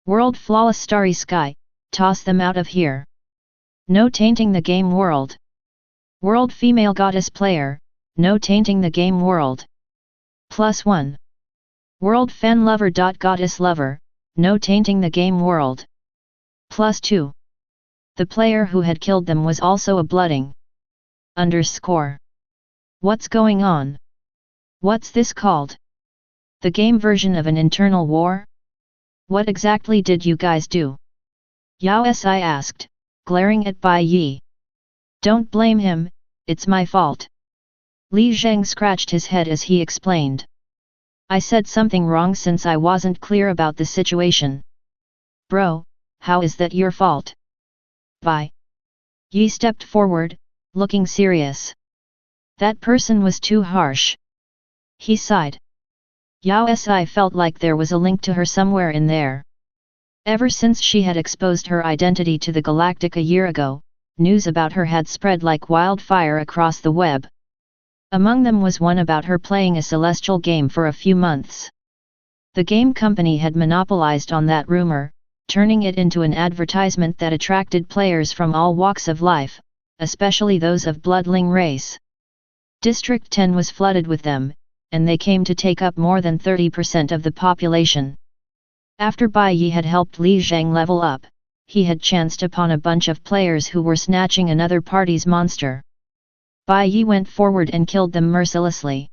World flawless starry sky, toss them out of here. No tainting the game world. World female goddess player, no tainting the game world. +1. World fan lover. Goddess lover, no tainting the game world. +2. The player who had killed them was also a bloodling. _ What's going on? What's this called? The game version of an internal war? What exactly did you guys do? Yao Si asked, glaring at Bai Yi. Don't blame him, it's my fault. Li Zheng scratched his head as he explained. I said something wrong since I wasn't clear about the situation. Bro, how is that your fault? Bai Yi stepped forward, looking serious. That person was too harsh. He sighed. Yao Si felt like there was a link to her somewhere in there. Ever since she had exposed her identity to the Galactic a year ago, news about her had spread like wildfire across the web. Among them was one about her playing a celestial game for a few months. The game company had monopolized on that rumor, turning it into an advertisement that attracted players from all walks of life, especially those of bloodling race. District 10 was flooded with them, and they came to take up more than 30% of the population. After Bai Yi had helped Li Zheng level up, he had chanced upon a bunch of players who were snatching another party's monster. Bai Yi went forward and killed them mercilessly.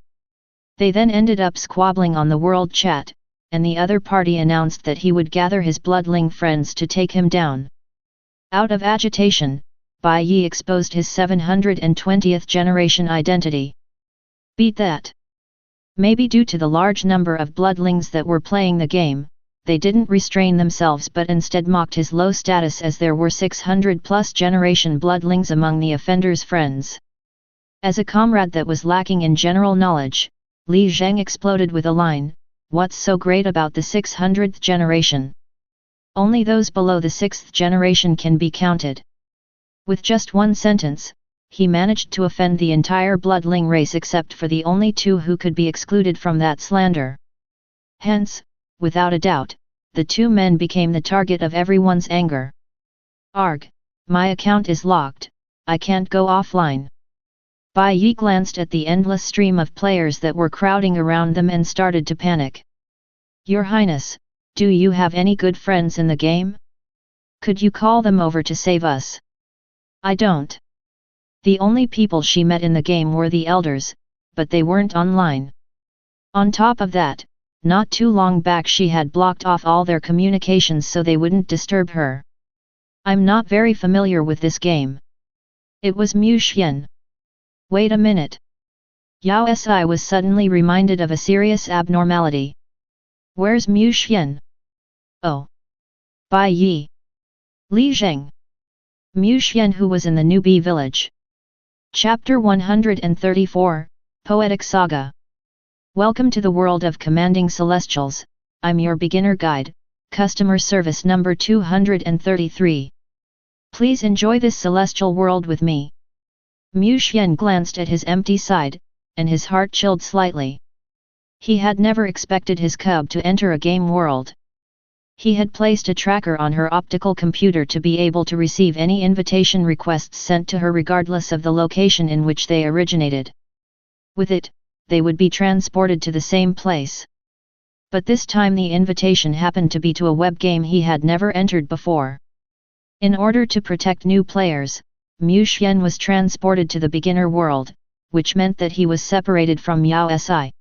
They then ended up squabbling on the world chat, and the other party announced that he would gather his bloodling friends to take him down. Out of agitation, Bai Yi exposed his 720th generation identity. Beat that! Maybe due to the large number of bloodlings that were playing the game, they didn't restrain themselves but instead mocked his low status as there were 600+ generation bloodlings among the offender's friends. As a comrade that was lacking in general knowledge, Li Zheng exploded with a line, "What's so great about the 600th generation? Only those below the 6th generation can be counted." With just one sentence, he managed to offend the entire bloodling race except for the only two who could be excluded from that slander. Hence, without a doubt, the two men became the target of everyone's anger. Arg, my account is locked, I can't go offline. Bai Yi glanced at the endless stream of players that were crowding around them and started to panic. Your Highness, do you have any good friends in the game? Could you call them over to save us? I don't. The only people she met in the game were the elders, but they weren't online. On top of that, not too long back she had blocked off all their communications so they wouldn't disturb her. I'm not very familiar with this game. It was Mu Xian. Wait a minute. Yao Si was suddenly reminded of a serious abnormality. Where's Mu Xian? Oh. Bai Yi. Li Zheng. Mu Xian who was in the newbie village. Chapter 134, Poetic Saga. Welcome to the world of Commanding Celestials, I'm your beginner guide, customer service number 233. Please enjoy this celestial world with me. Mu Xian glanced at his empty side, and his heart chilled slightly. He had never expected his cub to enter a game world. He had placed a tracker on her optical computer to be able to receive any invitation requests sent to her regardless of the location in which they originated. With it, they would be transported to the same place. But this time the invitation happened to be to a web game he had never entered before. In order to protect new players, Mu Xian was transported to the beginner world, which meant that he was separated from Yao Si.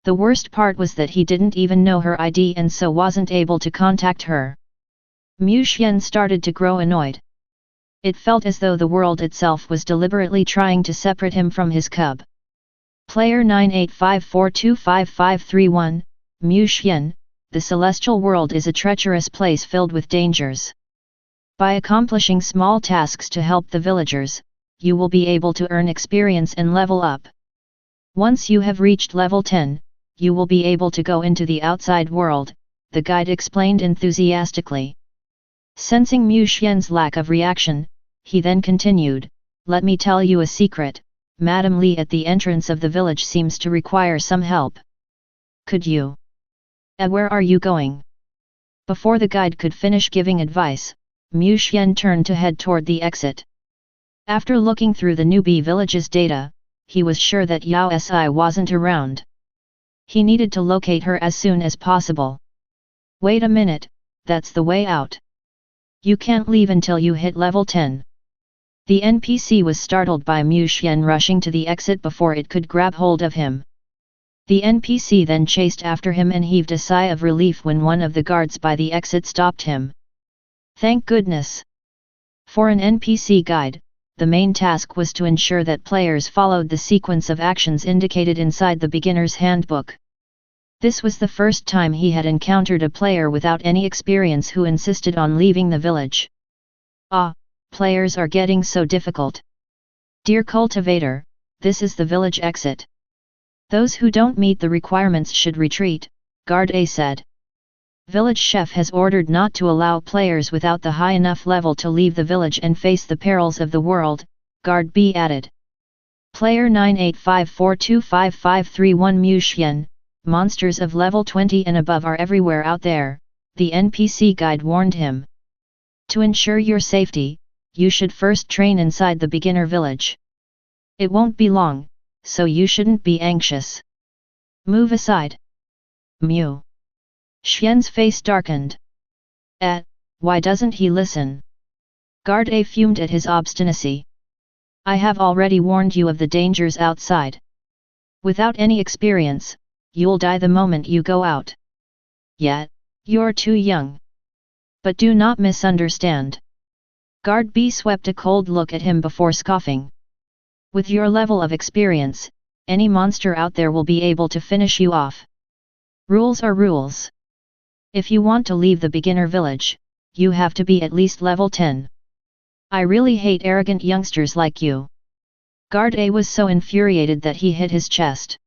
The worst part was that he didn't even know her ID and so wasn't able to contact her. Mu Xian started to grow annoyed. It felt as though the world itself was deliberately trying to separate him from his cub. Player 9854255531, Mu Xian, the celestial world is a treacherous place filled with dangers. By accomplishing small tasks to help the villagers, you will be able to earn experience and level up. Once you have reached level 10, you will be able to go into the outside world, the guide explained enthusiastically. Sensing Mu Xian's lack of reaction, he then continued, "Let me tell you a secret, Madame Li at the entrance of the village seems to require some help. Could you? Where are you going?" Before the guide could finish giving advice, Mu Xian turned to head toward the exit. After looking through the newbie village's data, he was sure that Yao Si wasn't around. He needed to locate her as soon as possible. "Wait a minute, that's the way out. You can't leave until you hit level 10. The NPC was startled by Mu Xian rushing to the exit before it could grab hold of him. The NPC then chased after him and heaved a sigh of relief when one of the guards by the exit stopped him. Thank goodness! For an NPC guide, the main task was to ensure that players followed the sequence of actions indicated inside the beginner's handbook. This was the first time he had encountered a player without any experience who insisted on leaving the village. Ah, players are getting so difficult. Dear cultivator, this is the village exit. Those who don't meet the requirements should retreat, Guard A said. Village chef has ordered not to allow players without the high enough level to leave the village and face the perils of the world, Guard B added. Player 9854255531 Mu Xian, monsters of level 20 and above are everywhere out there, the NPC guide warned him. To ensure your safety, you should first train inside the beginner village. It won't be long, so you shouldn't be anxious. Move aside. Mu Xian's face darkened. Why doesn't he listen? Guard A fumed at his obstinacy. I have already warned you of the dangers outside. Without any experience, you'll die the moment you go out. Yet, you're too young. But do not misunderstand. Guard B swept a cold look at him before scoffing. With your level of experience, any monster out there will be able to finish you off. Rules are rules. If you want to leave the beginner village, you have to be at least level 10. I really hate arrogant youngsters like you. Guard A was so infuriated that he hit his chest.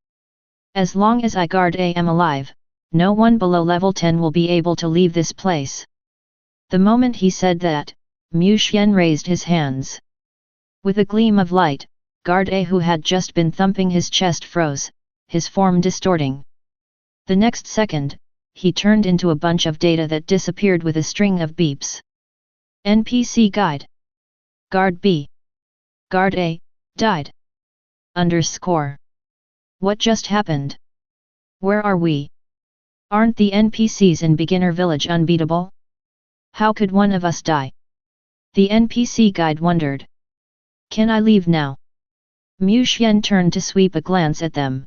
As long as I Guard A am alive, no one below level 10 will be able to leave this place. The moment he said that, Mu Xian raised his hands. With a gleam of light, Guard A who had just been thumping his chest froze, his form distorting. The next second, he turned into a bunch of data that disappeared with a string of beeps. NPC guide. Guard B. Guard A, died. _ What just happened? Where are we? Aren't the NPCs in beginner village unbeatable? How could one of us die? The NPC guide wondered. Can I leave now? Mu Xian turned to sweep a glance at them.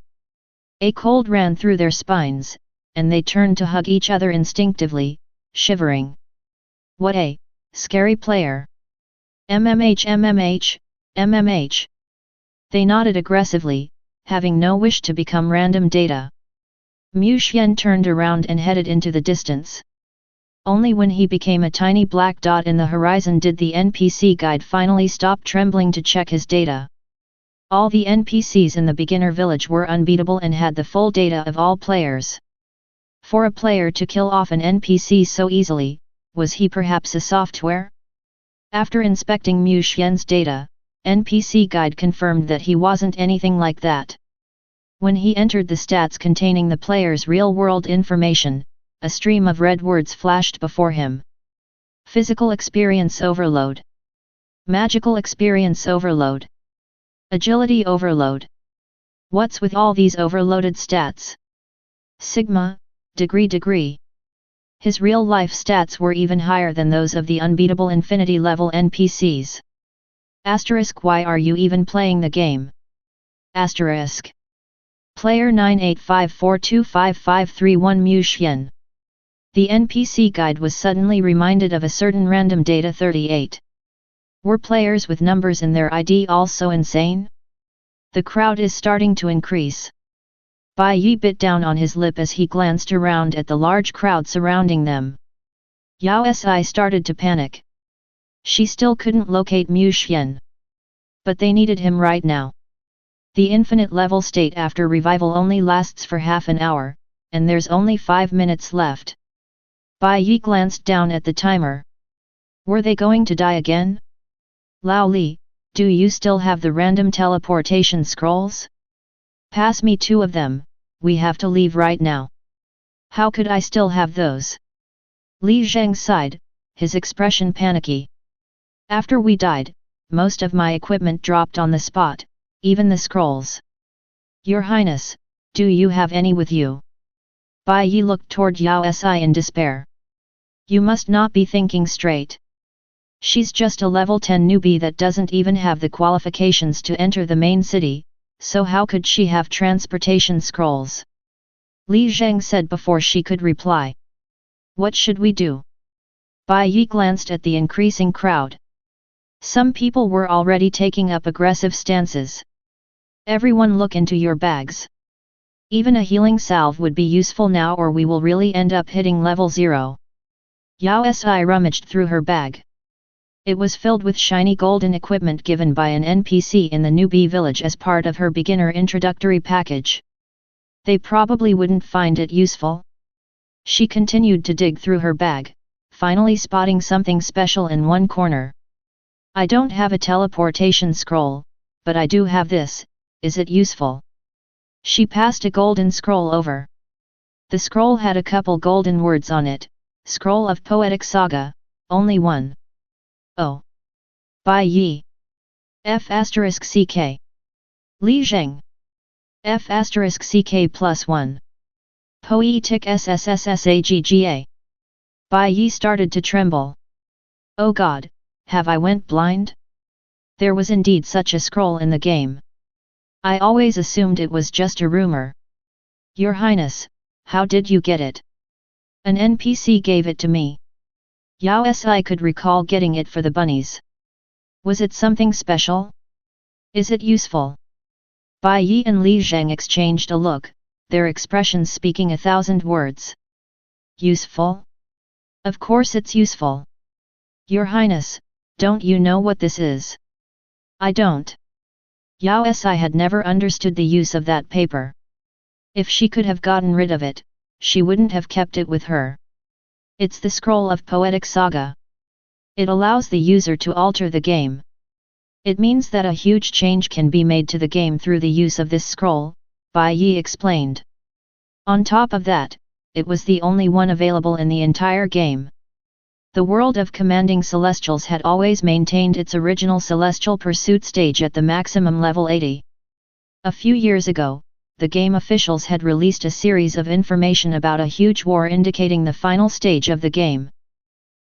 A cold ran through their spines, and they turned to hug each other instinctively, shivering. What a scary player! MMH. They nodded aggressively, having no wish to become random data. Mu Xian turned around and headed into the distance. Only when he became a tiny black dot in the horizon did the NPC guide finally stop trembling to check his data. All the NPCs in the beginner village were unbeatable and had the full data of all players. For a player to kill off an NPC so easily, was he perhaps a software? After inspecting Mu Xian's data, NPC Guide confirmed that he wasn't anything like that. When he entered the stats containing the player's real-world information, a stream of red words flashed before him. Physical experience overload. Magical experience overload. Agility overload. What's with all these overloaded stats? Sigma, degree. His real-life stats were even higher than those of the unbeatable infinity-level NPCs. Asterisk, why are you even playing the game? Asterisk. Player 985425531 Mu Qián. The NPC guide was suddenly reminded of a certain random data 38. Were players with numbers in their ID also insane? The crowd is starting to increase. Bai Yi bit down on his lip as he glanced around at the large crowd surrounding them. Yao Si started to panic. She still couldn't locate Mu Qián. But they needed him right now. The infinite level state after revival only lasts for half an hour, and there's only 5 minutes left. Bai Yi glanced down at the timer. Were they going to die again? Lao Li, do you still have the random teleportation scrolls? Pass me 2 of them, we have to leave right now. How could I still have those? Li Zheng sighed, his expression panicky. After we died, most of my equipment dropped on the spot, even the scrolls. Your Highness, do you have any with you? Bai Yi looked toward Yao Si in despair. You must not be thinking straight. She's just a level 10 newbie that doesn't even have the qualifications to enter the main city, so how could she have transportation scrolls? Li Zheng said before she could reply. What should we do? Bai Yi glanced at the increasing crowd. Some people were already taking up aggressive stances. Everyone look into your bags. Even a healing salve would be useful now or we will really end up hitting level 0. Yao Si rummaged through her bag. It was filled with shiny golden equipment given by an NPC in the newbie village as part of her beginner introductory package. They probably wouldn't find it useful. She continued to dig through her bag, finally spotting something special in one corner. I don't have a teleportation scroll, but I do have this, is it useful? She passed a golden scroll over. The scroll had a couple golden words on it, Scroll of Poetic Saga, only 1. Oh. Bai Yi. F***ck. Li Zheng. F***ck plus 1. Poetic SSSSAGGA. Bai Yi started to tremble. Oh God, have I went blind? There was indeed such a scroll in the game. I always assumed it was just a rumor. Your Highness, how did you get it? An NPC gave it to me. Yao Si could recall getting it for the bunnies. Was it something special? Is it useful? Bai Yi and Li Zheng exchanged a look, their expressions speaking 1,000 words. Useful? Of course it's useful. Your Highness, don't you know what this is? I don't. Yao Si had never understood the use of that paper. If she could have gotten rid of it, she wouldn't have kept it with her. It's the Scroll of Poetic Saga. It allows the user to alter the game. It means that a huge change can be made to the game through the use of this scroll, Bai Yi explained. On top of that, it was the only one available in the entire game. The world of commanding celestials had always maintained its original celestial pursuit stage at the maximum level 80. A few years ago, the game officials had released a series of information about a huge war indicating the final stage of the game.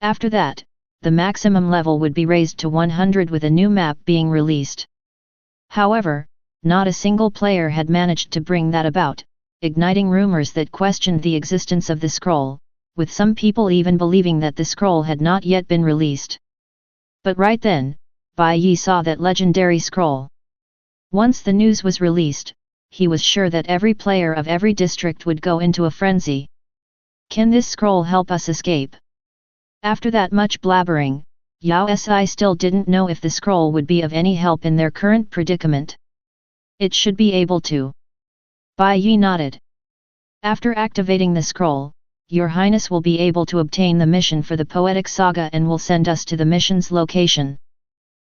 After that, the maximum level would be raised to 100 with a new map being released. However, not a single player had managed to bring that about, igniting rumors that questioned the existence of the scroll, with some people even believing that the scroll had not yet been released. But right then, Bai Yi saw that legendary scroll. Once the news was released, he was sure that every player of every district would go into a frenzy. Can this scroll help us escape? After that much blabbering, Yao Si still didn't know if the scroll would be of any help in their current predicament. It should be able to. Bai Yi nodded. After activating the scroll, Your Highness will be able to obtain the mission for the Poetic Saga and will send us to the mission's location.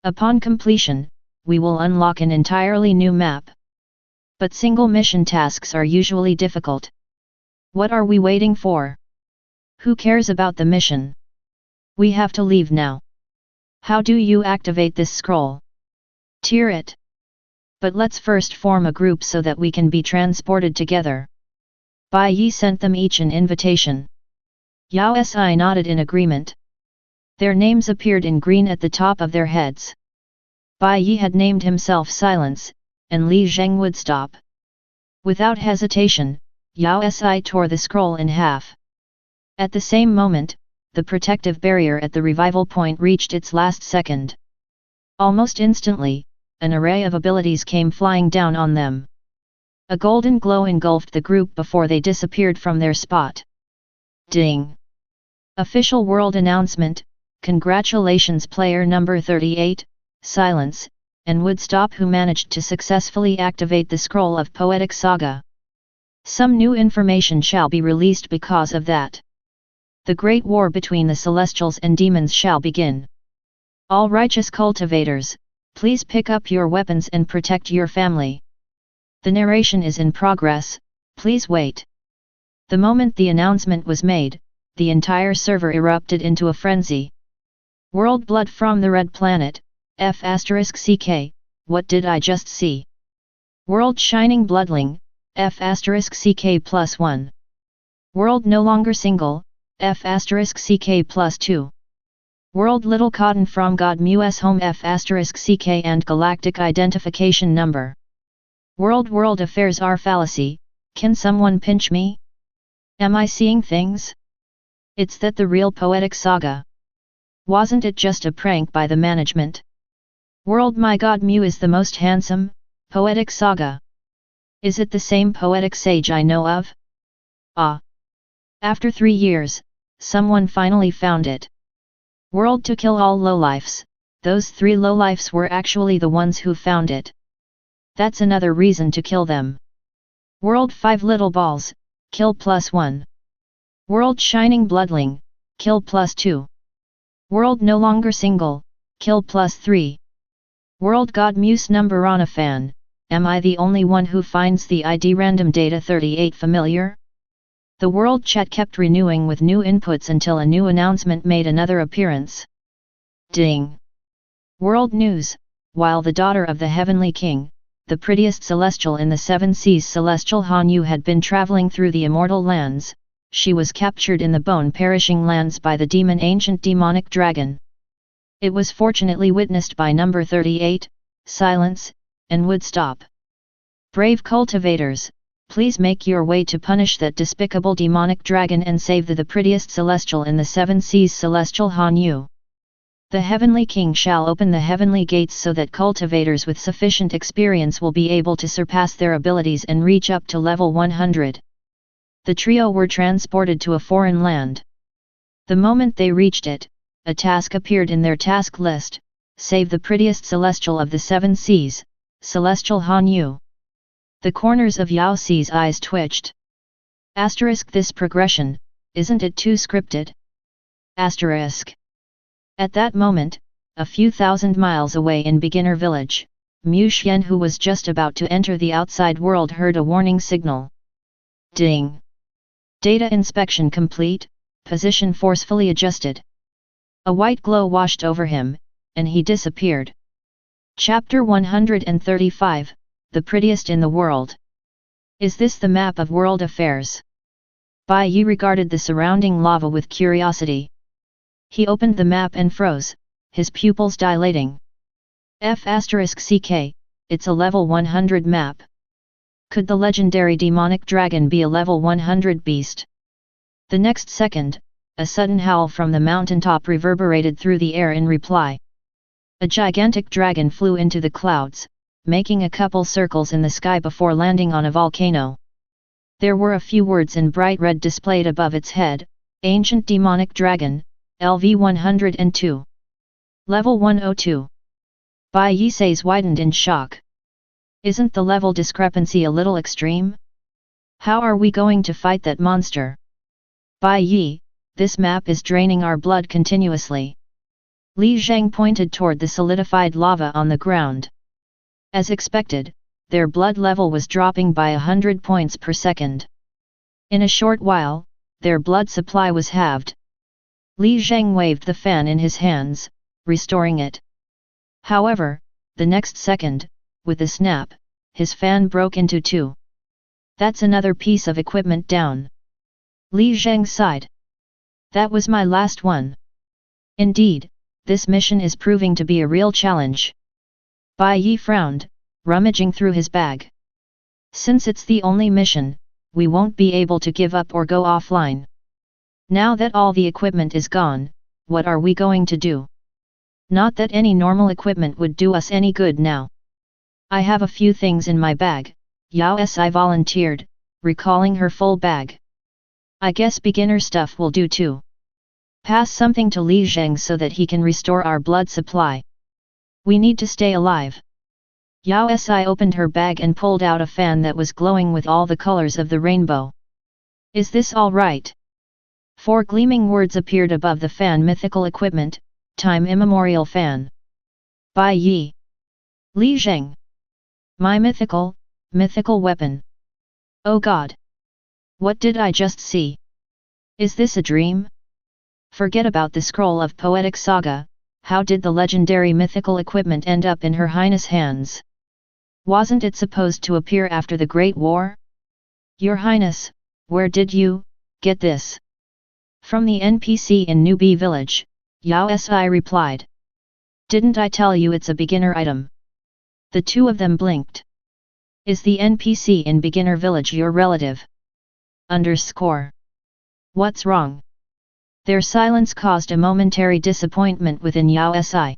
Upon completion, we will unlock an entirely new map. But single mission tasks are usually difficult. What are we waiting for? Who cares about the mission? We have to leave now. How do you activate this scroll? Tear it. But let's first form a group so that we can be transported together. Bai Yi sent them each an invitation. Yao Si nodded in agreement. Their names appeared in green at the top of their heads. Bai Yi had named himself Silence, and Li Zheng would stop. Without hesitation, Yao Si tore the scroll in half. At the same moment, the protective barrier at the revival point reached its last second. Almost instantly, an array of abilities came flying down on them. A golden glow engulfed the group before they disappeared from their spot. Ding! Official world announcement, congratulations player number 38, Silence, and Woodstop who managed to successfully activate the scroll of Poetic Saga. Some new information shall be released because of that. The great war between the celestials and demons shall begin. All righteous cultivators, please pick up your weapons and protect your family. The narration is in progress, please wait. The moment the announcement was made, the entire server erupted into a frenzy. World blood from the red planet, F***ck, what did I just see? World shining bloodling, F***ck+1. World no longer single, F***ck+2. World little cotton from God Mu's home F***ck and galactic identification number. World affairs are fallacy, can someone pinch me? Am I seeing things? It's that the real Poetic Saga. Wasn't it just a prank by the management? World my God Mu is the most handsome, Poetic Saga. Is it the same poetic sage I know of? Ah! After 3 years, someone finally found it. World to kill all lowlifes, those 3 lowlifes were actually the ones who found it. That's another reason to kill them. World 5 little balls, kill +1. World shining bloodling, kill +2. World no longer single, kill +3. World God Muse number on a fan, am I the only one who finds the ID random data 38 familiar? The world chat kept renewing with new inputs until a new announcement made another appearance. Ding! World news, while the daughter of the Heavenly King, the prettiest celestial in the 7 seas celestial Han Yu had been traveling through the immortal lands, she was captured in the bone-perishing lands by the demon ancient demonic dragon. It was fortunately witnessed by number 38, Silence, and Woodstop. Brave cultivators, please make your way to punish that despicable demonic dragon and save the prettiest celestial in the 7 seas celestial Han Yu. The Heavenly King shall open the heavenly gates so that cultivators with sufficient experience will be able to surpass their abilities and reach up to level 100. The trio were transported to a foreign land. The moment they reached it, a task appeared in their task list: save the prettiest celestial of the 7 seas, celestial Han Yu. The corners of Yao Si's eyes twitched. Asterisk this progression, isn't it too scripted? Asterisk. At that moment, a few thousand miles away in Beginner Village, Mu Xian who was just about to enter the outside world heard a warning signal. Ding! Data inspection complete, position forcefully adjusted. A white glow washed over him, and he disappeared. Chapter 135, The Prettiest in the World. Is this the map of world affairs? Bai Yi regarded the surrounding lava with curiosity. He opened the map and froze, his pupils dilating. F***ck, it's a level 100 map. Could the legendary demonic dragon be a level 100 beast? The next second, a sudden howl from the mountaintop reverberated through the air in reply. A gigantic dragon flew into the clouds, making a couple circles in the sky before landing on a volcano. There were a few words in bright red displayed above its head: Ancient Demonic Dragon, LV 102. Level 102. Bai Yi's widened in shock. Isn't the level discrepancy a little extreme? How are we going to fight that monster? Bai Yi, this map is draining our blood continuously. Li Zheng pointed toward the solidified lava on the ground. As expected, their blood level was dropping by 100 points per second. In a short while, their blood supply was halved. Li Zheng waved the fan in his hands, restoring it. However, the next second, with a snap, his fan broke into 2. That's another piece of equipment down. Li Zheng sighed. That was my last one. Indeed, this mission is proving to be a real challenge. Bai Yi frowned, rummaging through his bag. Since it's the only mission, we won't be able to give up or go offline. Now that all the equipment is gone, what are we going to do? Not that any normal equipment would do us any good now. I have a few things in my bag, Yao Si volunteered, recalling her full bag. I guess beginner stuff will do too. Pass something to Li Zheng so that he can restore our blood supply. We need to stay alive. Yao Si opened her bag and pulled out a fan that was glowing with all the colors of the rainbow. Is this all right? 4 gleaming words appeared above the fan. Mythical equipment, time immemorial fan. Bai Yi. Li Zheng. My mythical weapon. Oh God! What did I just see? Is this a dream? Forget about the scroll of poetic saga. How did the legendary mythical equipment end up in Her Highness' hands? Wasn't it supposed to appear after the Great War? Your Highness, where did you get this? From the NPC in Newbie Village, Yao Si replied. Didn't I tell you it's a beginner item? The two of them blinked. Is the NPC in Beginner Village your relative? What's wrong? Their silence caused a momentary disappointment within Yao Si.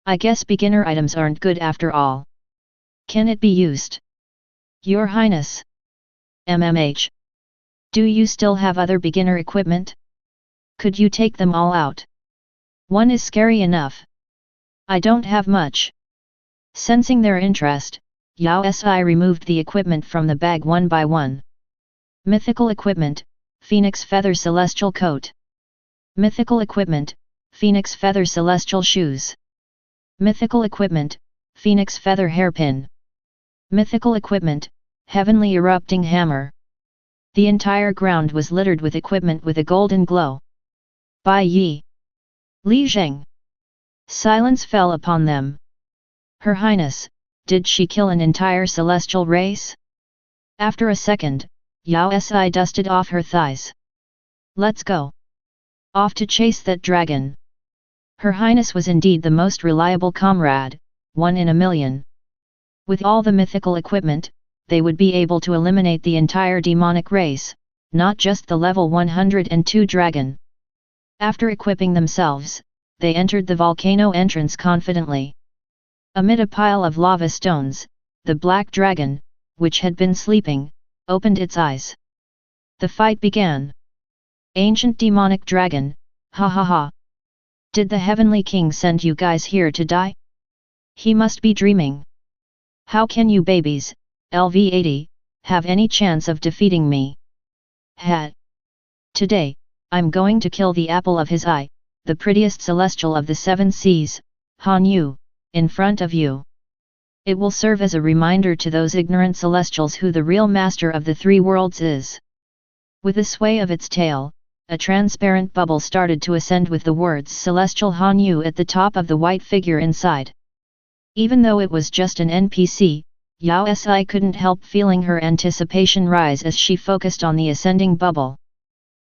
I guess beginner items aren't good after all. Can it be used? Your Highness. MMH. Do you still have other beginner equipment? Could you take them all out? One is scary enough. I don't have much. Sensing their interest, Yao Si removed the equipment from the bag one by one. Mythical equipment, Phoenix Feather Celestial Coat. Mythical equipment, Phoenix Feather Celestial Shoes. Mythical equipment, Phoenix Feather Hairpin. Mythical equipment, Heavenly Erupting Hammer. The entire ground was littered with equipment with a golden glow. Bai Yi. Li Zheng. Silence fell upon them. Her Highness, did she kill an entire celestial race? After a second, Yao Si dusted off her thighs. Let's go. Off to chase that dragon. Her Highness was indeed the most reliable comrade, one in a million. With all the mythical equipment, they would be able to eliminate the entire demonic race, not just the level 102 dragon. After equipping themselves, they entered the volcano entrance confidently. Amid a pile of lava stones, the black dragon, which had been sleeping, opened its eyes. The fight began. Ancient demonic dragon, ha ha ha. Did the Heavenly King send you guys here to die? He must be dreaming. How can you babies, LV80, have any chance of defeating me? Today, I'm going to kill the apple of his eye, the prettiest celestial of the 7 seas, Han Yu, in front of you. It will serve as a reminder to those ignorant celestials who the real master of the 3 worlds is. With a sway of its tail, a transparent bubble started to ascend with the words Celestial Han Yu at the top of the white figure inside. Even though it was just an NPC, Yao Si couldn't help feeling her anticipation rise as she focused on the ascending bubble.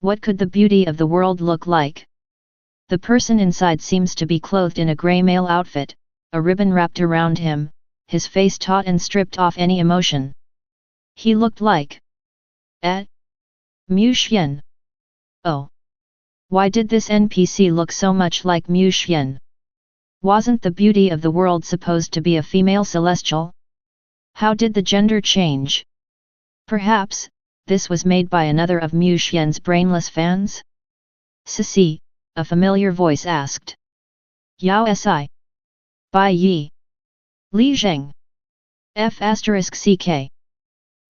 What could the beauty of the world look like? The person inside seems to be clothed in a grey male outfit, a ribbon wrapped around him, his face taut and stripped of any emotion. He looked like Mu Xian. Oh! Why did this NPC look so much like Mu Xian? Wasn't the beauty of the world supposed to be a female celestial? How did the gender change? Perhaps, this was made by another of Mu Xian's brainless fans? Sissy, a familiar voice asked. Yao Si. Bai Yi. Li Zheng. F***ck.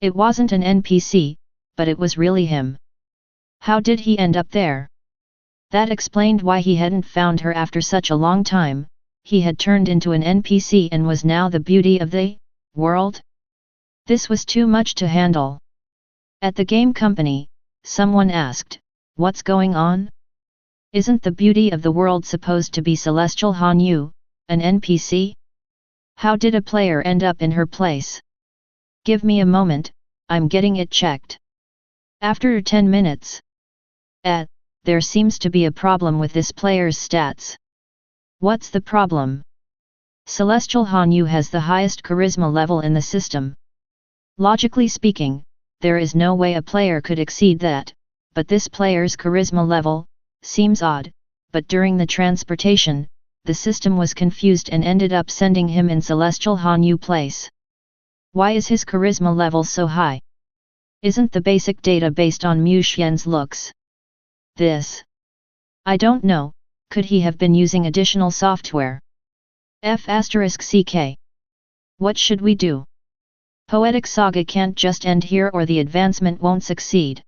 It wasn't an NPC, but it was really him. How did he end up there? That explained why he hadn't found her after such a long time. He had turned into an NPC and was now the beauty of the world? This was too much to handle. At the game company, someone asked, "What's going on? Isn't the beauty of the world supposed to be Celestial Han Yu, an NPC? How did a player end up in her place? Give me a moment, I'm getting it checked." After 10 minutes. There seems to be a problem with this player's stats. What's the problem? Celestial Hanyu has the highest charisma level in the system. Logically speaking, there is no way a player could exceed that, but this player's charisma level seems odd, but during the transportation, the system was confused and ended up sending him in Celestial Hanyu place. Why is his charisma level so high? Isn't the basic data based on Mu Xian's looks? This. I don't know, could he have been using additional software? F***ck. What should we do? Poetic saga can't just end here or the advancement won't succeed.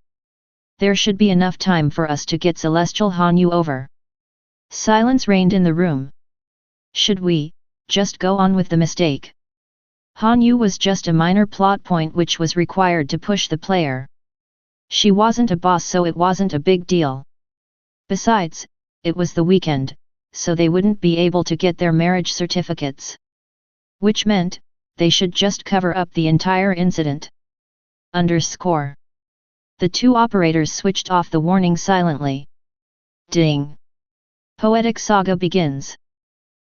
There should be enough time for us to get Celestial Hanyu over. Silence reigned in the room. Should we just go on with the mistake? Hanyu was just a minor plot point which was required to push the player. She wasn't a boss, so it wasn't a big deal. Besides, it was the weekend, so they wouldn't be able to get their marriage certificates. Which meant, they should just cover up the entire incident. The two operators switched off the warning silently. Ding! Poetic saga begins.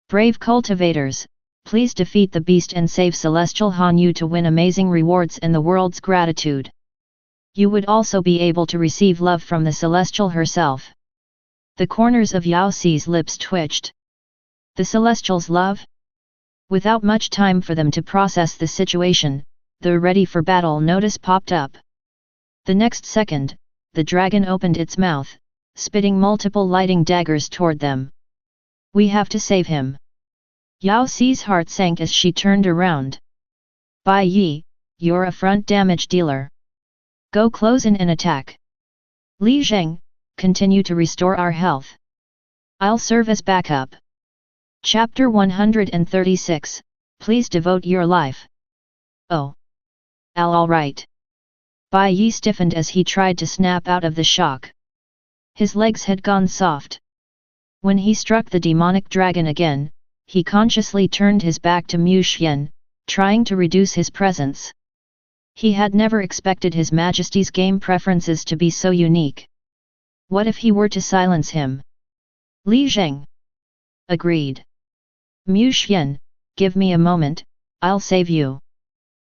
Brave cultivators, please defeat the beast and save Celestial Hanyu to win amazing rewards and the world's gratitude. You would also be able to receive love from the Celestial herself. The corners of Yao Si's lips twitched. The Celestial's love? Without much time for them to process the situation, the ready for battle notice popped up. The next second, the dragon opened its mouth, spitting multiple lighting daggers toward them. We have to save him. Yao Si's heart sank as she turned around. Bai Yi, you're a front damage dealer. Go close in and attack. Li Zheng, continue to restore our health. I'll serve as backup. Chapter 136, please devote your life. Oh. All right. Bai Yi stiffened as he tried to snap out of the shock. His legs had gone soft. When he struck the demonic dragon again, he consciously turned his back to Mu Xian, trying to reduce his presence. He had never expected His Majesty's game preferences to be so unique. What if he were to silence him? Li Zheng agreed. Mu Xian, give me a moment, I'll save you.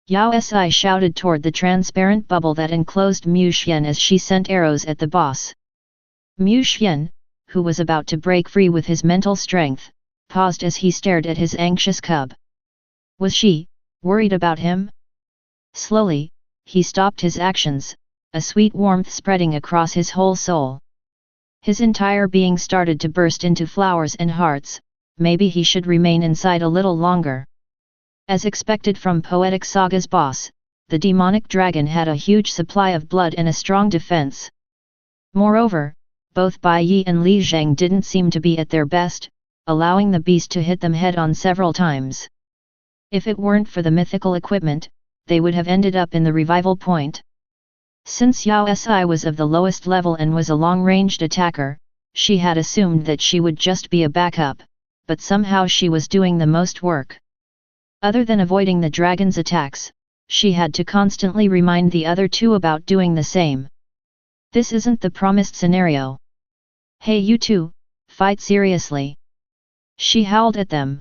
Yao Si shouted toward the transparent bubble that enclosed Mu Xian as she sent arrows at the boss. Mu Xian, who was about to break free with his mental strength, paused as he stared at his anxious cub. Was she worried about him? Slowly, he stopped his actions, a sweet warmth spreading across his whole soul. His entire being started to burst into flowers and hearts. Maybe he should remain inside a little longer. As expected from Poetic Saga's boss, the demonic dragon had a huge supply of blood and a strong defense. Moreover, both Bai Yi and Li Zheng didn't seem to be at their best, allowing the beast to hit them head-on several times. If it weren't for the mythical equipment, they would have ended up in the revival point. Since Yao Si was of the lowest level and was a long-ranged attacker, she had assumed that she would just be a backup, but somehow she was doing the most work. Other than avoiding the dragon's attacks, she had to constantly remind the other two about doing the same. This isn't the promised scenario. Hey you two, fight seriously. She howled at them.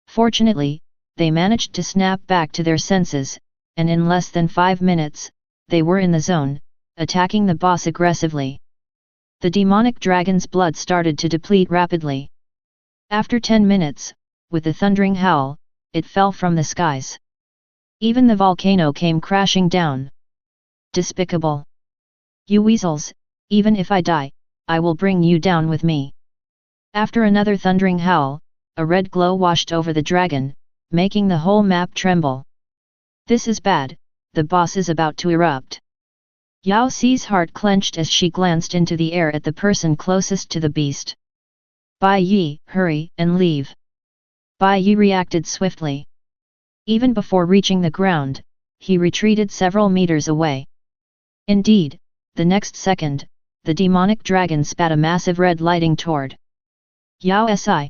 Fortunately, they managed to snap back to their senses, and in less than 5 minutes, they were in the zone, attacking the boss aggressively. The demonic dragon's blood started to deplete rapidly. After 10 minutes, with a thundering howl, it fell from the skies. Even the volcano came crashing down. Despicable. You weasels, even if I die, I will bring you down with me. After another thundering howl, a red glow washed over the dragon, making the whole map tremble. This is bad, the boss is about to erupt. Yao Si's heart clenched as she glanced into the air at the person closest to the beast. Bai Yi, hurry and leave. Bai Yi reacted swiftly. Even before reaching the ground, he retreated several meters away. Indeed, the next second, the demonic dragon spat a massive red lighting toward Yao Si.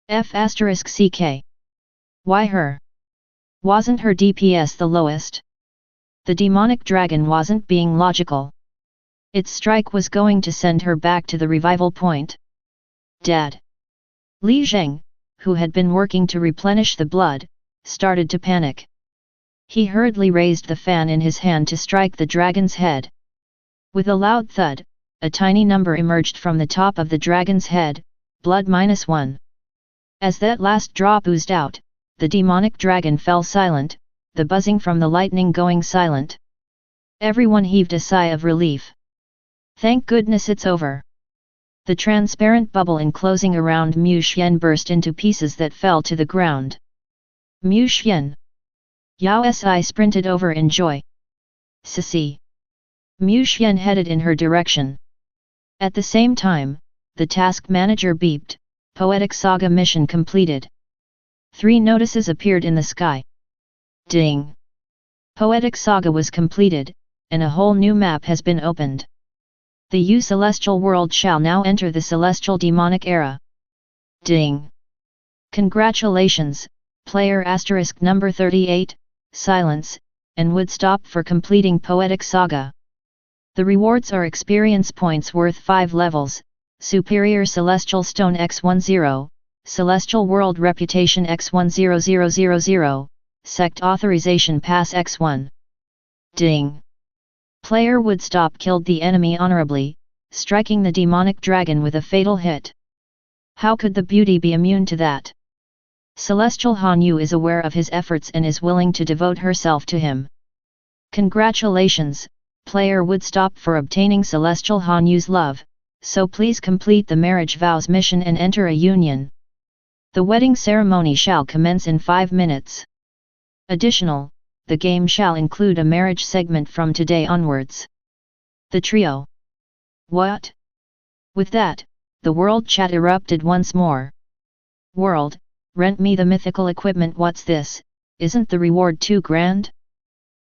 F***ck. Why her? Wasn't her DPS the lowest? The demonic dragon wasn't being logical. Its strike was going to send her back to the revival point. Dad. Li Zheng, who had been working to replenish the blood, started to panic. He hurriedly raised the fan in his hand to strike the dragon's head. With a loud thud, a tiny number emerged from the top of the dragon's head, blood -1. As that last drop oozed out, the demonic dragon fell silent, the buzzing from the lightning going silent. Everyone heaved a sigh of relief. Thank goodness it's over. The transparent bubble enclosing around Mu Xian burst into pieces that fell to the ground. Mu Xian! Yao Si sprinted over in joy. Sissy! Mu Xian headed in her direction. At the same time, the task manager beeped, Poetic Saga mission completed. 3 notices appeared in the sky. Ding! Poetic Saga was completed, and a whole new map has been opened. The U Celestial World shall now enter the Celestial Demonic Era. Ding! Congratulations, player number 38, silence, and would stop for completing Poetic Saga. The rewards are experience points worth 5 levels, Superior Celestial Stone X10, Celestial World Reputation X10000, Sect Authorization Pass X1. Ding! Player Woodstop killed the enemy honorably, striking the demonic dragon with a fatal hit. How could the beauty be immune to that? Celestial Hanyu is aware of his efforts and is willing to devote herself to him. Congratulations, player Woodstop, for obtaining Celestial Hanyu's love, so please complete the marriage vows mission and enter a union. The wedding ceremony shall commence in 5 minutes. Additional, the game shall include a marriage segment from today onwards. The trio. What? With that, the world chat erupted once more. World, rent me the mythical equipment. What's this? Isn't the reward too grand?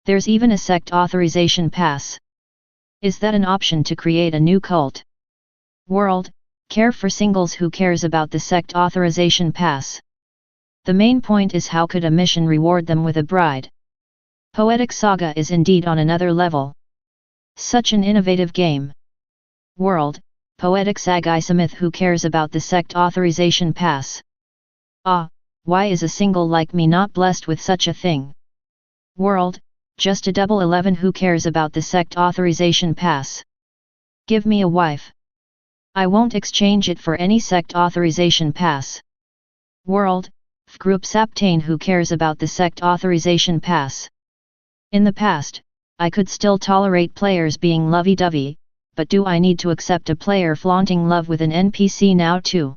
There's even a sect authorization pass. Is that an option to create a new cult? World, care for singles. Who cares about the sect authorization pass? The main point is how could a mission reward them with a bride? Poetic Saga is indeed on another level. Such an innovative game. World, Poetic Saga Smith. Who cares about the sect authorization pass? Ah, why is a single like me not blessed with such a thing? World, just a double 11. Who cares about the sect authorization pass? Give me a wife. I won't exchange it for any sect authorization pass. World, Group Saptane. Who cares about the sect authorization pass? In the past, I could still tolerate players being lovey-dovey, but do I need to accept a player flaunting love with an NPC now too?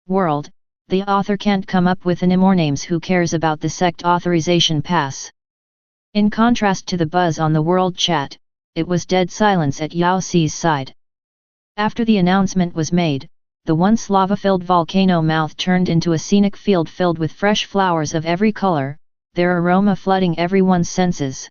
World, the author can't come up with any more names. Who cares about the sect authorization pass? In contrast to the buzz on the world chat, it was dead silence at Yao Si's side. After the announcement was made, the once lava-filled volcano mouth turned into a scenic field filled with fresh flowers of every color, their aroma flooding everyone's senses.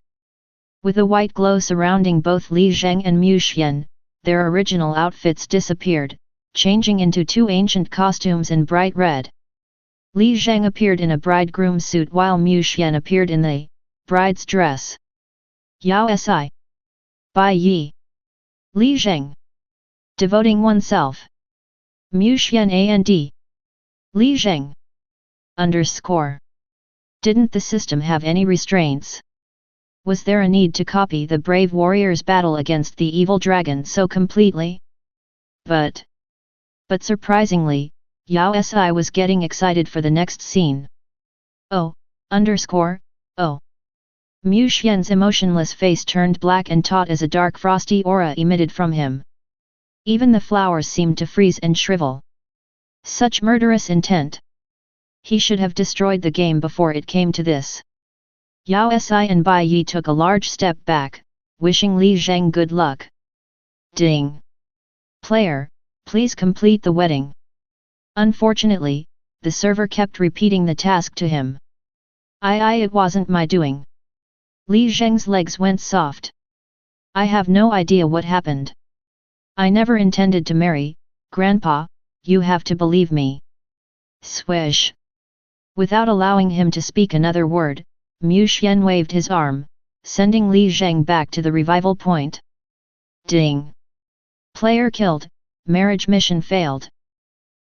With a white glow surrounding both Li Zheng and Mu Xian, their original outfits disappeared, changing into 2 ancient costumes in bright red. Li Zheng appeared in a bridegroom suit while Mu Xian appeared in the bride's dress. Yao Si. Bai Yi. Li Zheng. Devoting oneself. Mu Xian and Li Zheng. _ Didn't the system have any restraints? Was there a need to copy the brave warrior's battle against the evil dragon so completely? But surprisingly, Yao Si was getting excited for the next scene. Oh. Mu Xian's emotionless face turned black and taut as a dark frosty aura emitted from him. Even the flowers seemed to freeze and shrivel. Such murderous intent. He should have destroyed the game before it came to this. Yao Si and Bai Yi took a large step back, wishing Li Zheng good luck. Ding! Player, please complete the wedding. Unfortunately, the server kept repeating the task to him. It wasn't my doing. Li Zheng's legs went soft. I have no idea what happened. I never intended to marry, Grandpa, you have to believe me. Swish! Without allowing him to speak another word, Mu Xian waved his arm, sending Li Zheng back to the revival point. Ding! Player killed, marriage mission failed.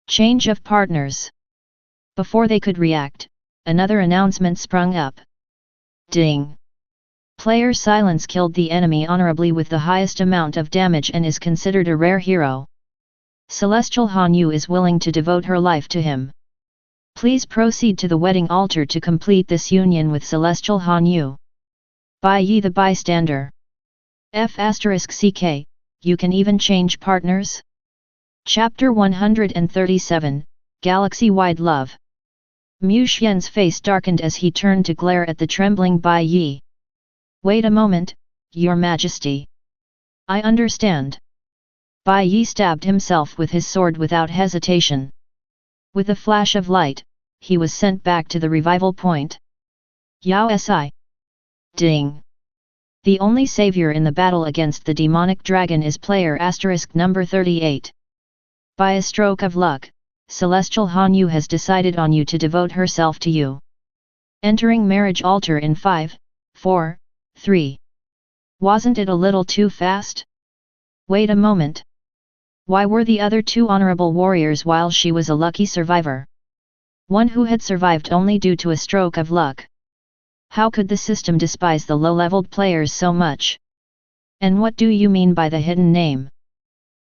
Change of partners. Before they could react, another announcement sprung up. Ding! Player Silence killed the enemy honorably with the highest amount of damage and is considered a rare hero. Celestial Hanyu is willing to devote her life to him. Please proceed to the wedding altar to complete this union with Celestial Hanyu. Bai Yi the bystander. F***ck, you can even change partners? Chapter 137, Galaxy-Wide Love. Mu Xian's face darkened as he turned to glare at the trembling Bai Yi. Wait a moment, Your Majesty. I understand. Bai Yi stabbed himself with his sword without hesitation. With a flash of light, he was sent back to the revival point. Yao Si. Ding! The only savior in the battle against the demonic dragon is player number 38. By a stroke of luck, Celestial Hanyu has decided on you to devote herself to you. Entering marriage altar in 5, 4, 3. Wasn't it a little too fast? Wait a moment. Why were the other two honorable warriors while she was a lucky survivor? One who had survived only due to a stroke of luck. How could the system despise the low-leveled players so much? And what do you mean by the hidden name?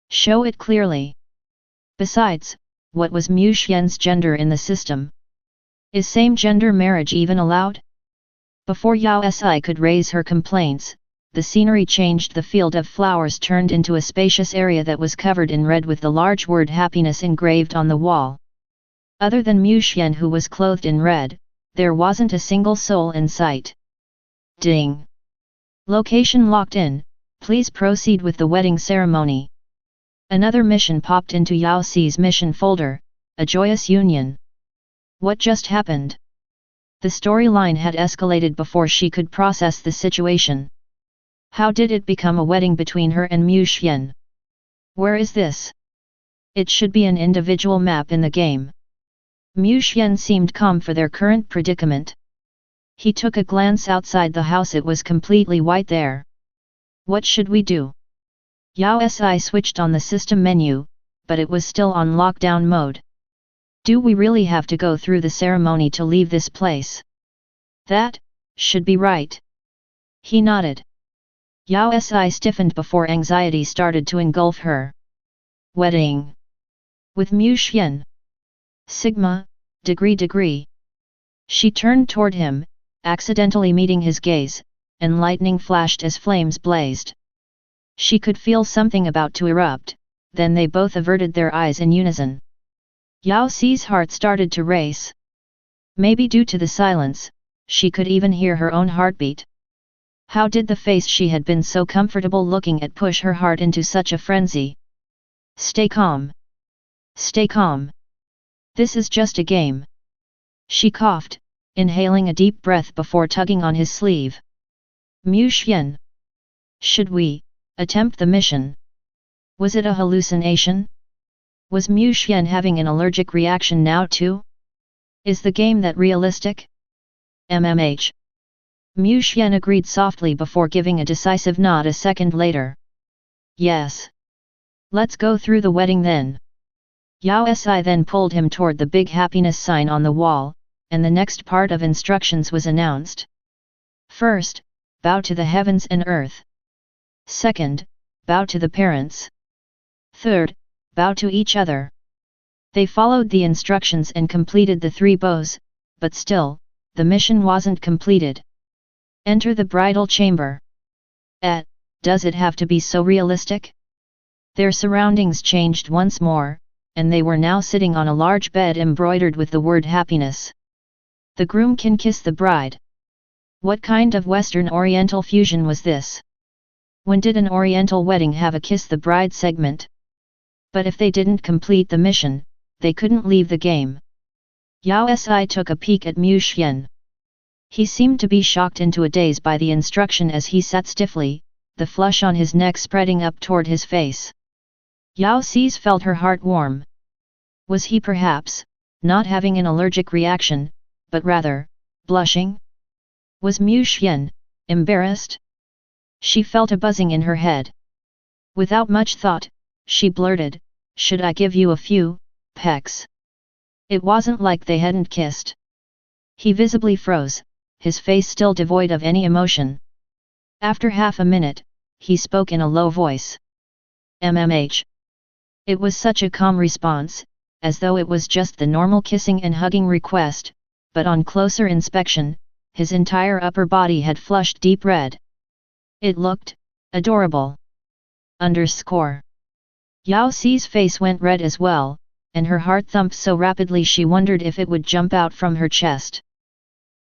Show it clearly. Besides, what was Mu Xian's gender in the system? Is same-gender marriage even allowed? Before Yao Si could raise her complaints, the scenery changed. The field of flowers turned into a spacious area that was covered in red with the large word happiness engraved on the wall. Other than Mu Xian, who was clothed in red, there wasn't a single soul in sight. Ding! Location locked in, please proceed with the wedding ceremony. Another mission popped into Yao Si's mission folder, a joyous union. What just happened? The storyline had escalated before she could process the situation. How did it become a wedding between her and Mu Xian? Where is this? It should be an individual map in the game. Mu Xian seemed calm for their current predicament. He took a glance outside the house. It was completely white there. What should we do? Yao Si switched on the system menu, but it was still on lockdown mode. Do we really have to go through the ceremony to leave this place? That should be right. He nodded. Yao Si stiffened before anxiety started to engulf her. Wedding. With Mu Xian. Sigma, degree. She turned toward him, accidentally meeting his gaze, and lightning flashed as flames blazed. She could feel something about to erupt, then they both averted their eyes in unison. Yao Si's heart started to race. Maybe due to the silence, she could even hear her own heartbeat. How did the face she had been so comfortable looking at push her heart into such a frenzy? Stay calm. Stay calm. This is just a game. She coughed, inhaling a deep breath before tugging on his sleeve. Mu Xian. Should we attempt the mission? Was it a hallucination? Was Mu Xian having an allergic reaction now too? Is the game that realistic? MMH. Mu Xian agreed softly before giving a decisive nod a second later. Yes. Let's go through the wedding then. Yao Si then pulled him toward the big happiness sign on the wall, and the next part of instructions was announced. First, bow to the heavens and earth. Second, bow to the parents. Third, bow to each other. They followed the instructions and completed the 3 bows, but still, the mission wasn't completed. Enter the bridal chamber. Does it have to be so realistic? Their surroundings changed once more, and they were now sitting on a large bed embroidered with the word happiness. The groom can kiss the bride. What kind of Western Oriental fusion was this? When did an Oriental wedding have a kiss the bride segment? But if they didn't complete the mission, they couldn't leave the game. Yao Si took a peek at Mu Xian. He seemed to be shocked into a daze by the instruction as he sat stiffly, the flush on his neck spreading up toward his face. Yao Si felt her heart warm. Was he perhaps not having an allergic reaction, but rather blushing? Was Mu Xian embarrassed? She felt a buzzing in her head. Without much thought, she blurted, "Should I give you a few pecks?" It wasn't like they hadn't kissed. He visibly froze, his face still devoid of any emotion. After half a minute, he spoke in a low voice. MMH. It was such a calm response, as though it was just the normal kissing and hugging request, but on closer inspection, his entire upper body had flushed deep red. It looked adorable. Yao Si's face went red as well, and her heart thumped so rapidly she wondered if it would jump out from her chest.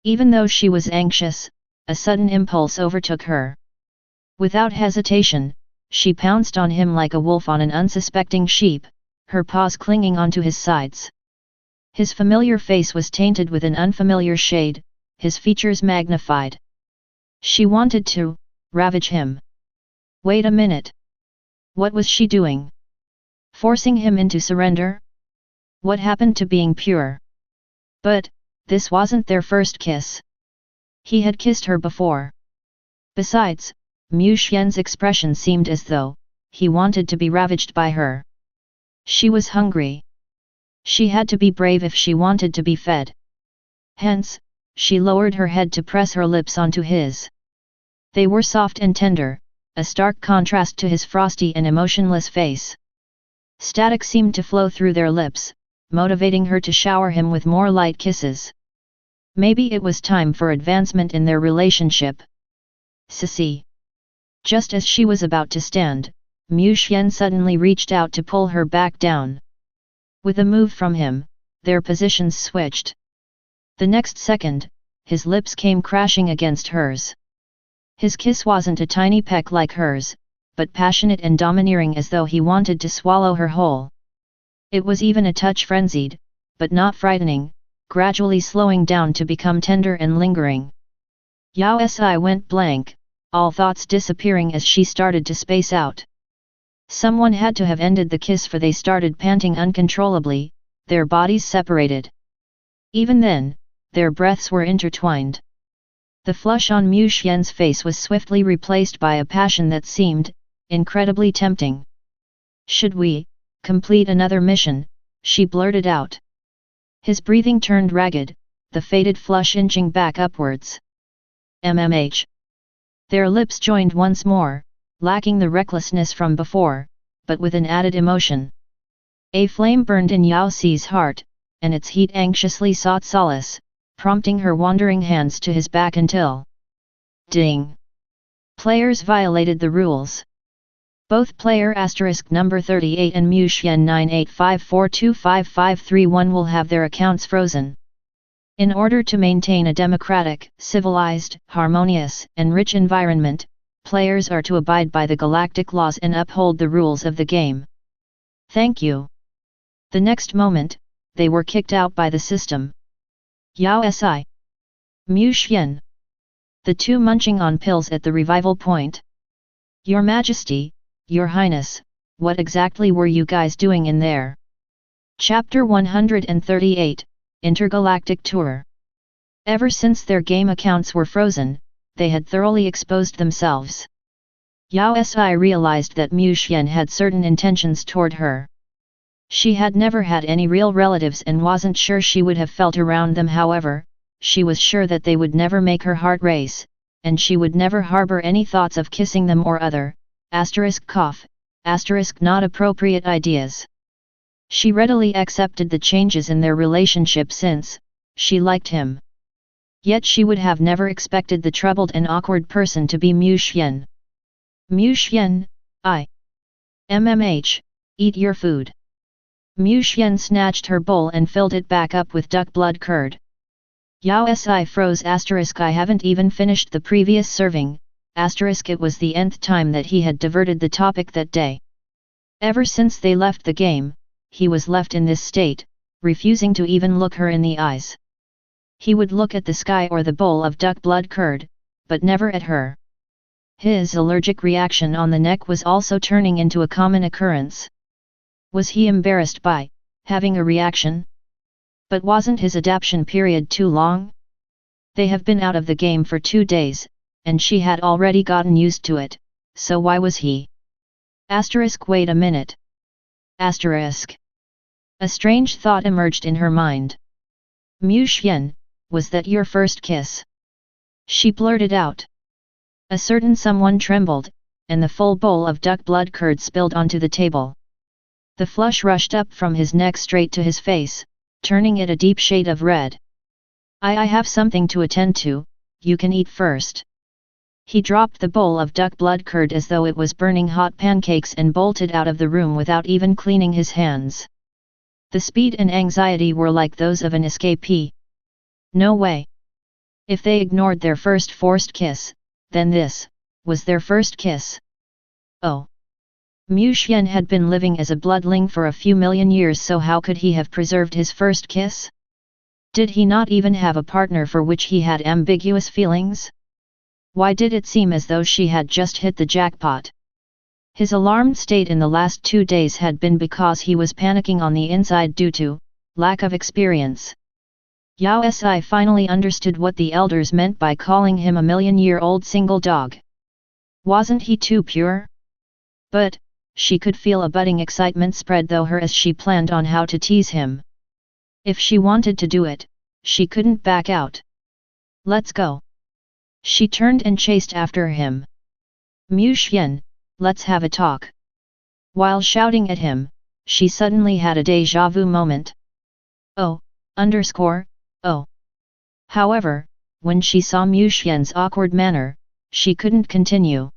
Even though she was anxious, a sudden impulse overtook her. Without hesitation, she pounced on him like a wolf on an unsuspecting sheep, her paws clinging onto his sides. His familiar face was tainted with an unfamiliar shade, his features magnified. She wanted to ravage him. Wait a minute. What was she doing? Forcing him into surrender? What happened to being pure? But this wasn't their first kiss. He had kissed her before. Besides, Mu Xian's expression seemed as though he wanted to be ravaged by her. She was hungry. She had to be brave if she wanted to be fed. Hence, she lowered her head to press her lips onto his. They were soft and tender, a stark contrast to his frosty and emotionless face. Static seemed to flow through their lips, motivating her to shower him with more light kisses. Maybe it was time for advancement in their relationship. Sissy. Just as she was about to stand, Mu Xian suddenly reached out to pull her back down. With a move from him, their positions switched. The next second, his lips came crashing against hers. His kiss wasn't a tiny peck like hers, but passionate and domineering as though he wanted to swallow her whole. It was even a touch frenzied, but not frightening, gradually slowing down to become tender and lingering. Yao Si went blank, all thoughts disappearing as she started to space out. Someone had to have ended the kiss, for they started panting uncontrollably, their bodies separated. Even then, their breaths were intertwined. The flush on Mu Xian's face was swiftly replaced by a passion that seemed incredibly tempting. Should we complete another mission? She blurted out. His breathing turned ragged, the faded flush inching back upwards. MMH. Their lips joined once more, lacking the recklessness from before, but with an added emotion. A flame burned in Yao Si's heart, and its heat anxiously sought solace, prompting her wandering hands to his back until... Ding! Players violated the rules. Both player number 38 and Mu Xian 985425531 will have their accounts frozen. In order to maintain a democratic, civilized, harmonious, and rich environment, players are to abide by the galactic laws and uphold the rules of the game. Thank you. The next moment, they were kicked out by the system. Yao Si. Mu Xian. The two munching on pills at the revival point. Your Majesty, Your Highness, what exactly were you guys doing in there? Chapter 138, Intergalactic Tour. Ever since their game accounts were frozen, they had thoroughly exposed themselves. Yao Si realized that Mu Xian had certain intentions toward her. She had never had any real relatives and wasn't sure she would have felt around them. However, she was sure that they would never make her heart race, and she would never harbor any thoughts of kissing them or other, not appropriate ideas. She readily accepted the changes in their relationship since she liked him. Yet she would have never expected the troubled and awkward person to be Mu Xian. Mu Xian, MMH, eat your food. Mu Xian snatched her bowl and filled it back up with duck blood curd. Yao Si froze *. I haven't even finished the previous serving, *. It was the nth time that he had diverted the topic that day. Ever since they left the game, he was left in this state, refusing to even look her in the eyes. He would look at the sky or the bowl of duck blood curd, but never at her. His allergic reaction on the neck was also turning into a common occurrence. Was he embarrassed by having a reaction? But wasn't his adaptation period too long? They have been out of the game for 2 days, and she had already gotten used to it, so why was he? Wait a minute. A strange thought emerged in her mind. Mu Xian, was that your first kiss? She blurted out. A certain someone trembled, and the full bowl of duck blood curd spilled onto the table. The flush rushed up from his neck straight to his face, turning it a deep shade of red. I have something to attend to, you can eat first. He dropped the bowl of duck blood curd as though it was burning hot pancakes and bolted out of the room without even cleaning his hands. The speed and anxiety were like those of an escapee. No way. If they ignored their first forced kiss, then this was their first kiss. Oh. Mu Xian had been living as a bloodling for a few million years, so how could he have preserved his first kiss? Did he not even have a partner for which he had ambiguous feelings? Why did it seem as though she had just hit the jackpot? His alarmed state in the last 2 days had been because he was panicking on the inside due to lack of experience. Yao Si finally understood what the elders meant by calling him a million-year-old single dog. Wasn't he too pure? But she could feel a budding excitement spread through her as she planned on how to tease him. If she wanted to do it, she couldn't back out. Let's go. She turned and chased after him. Mu Xian, let's have a talk. While shouting at him, she suddenly had a déjà vu moment. Oh. However, when she saw Mu Xian's awkward manner, she couldn't continue.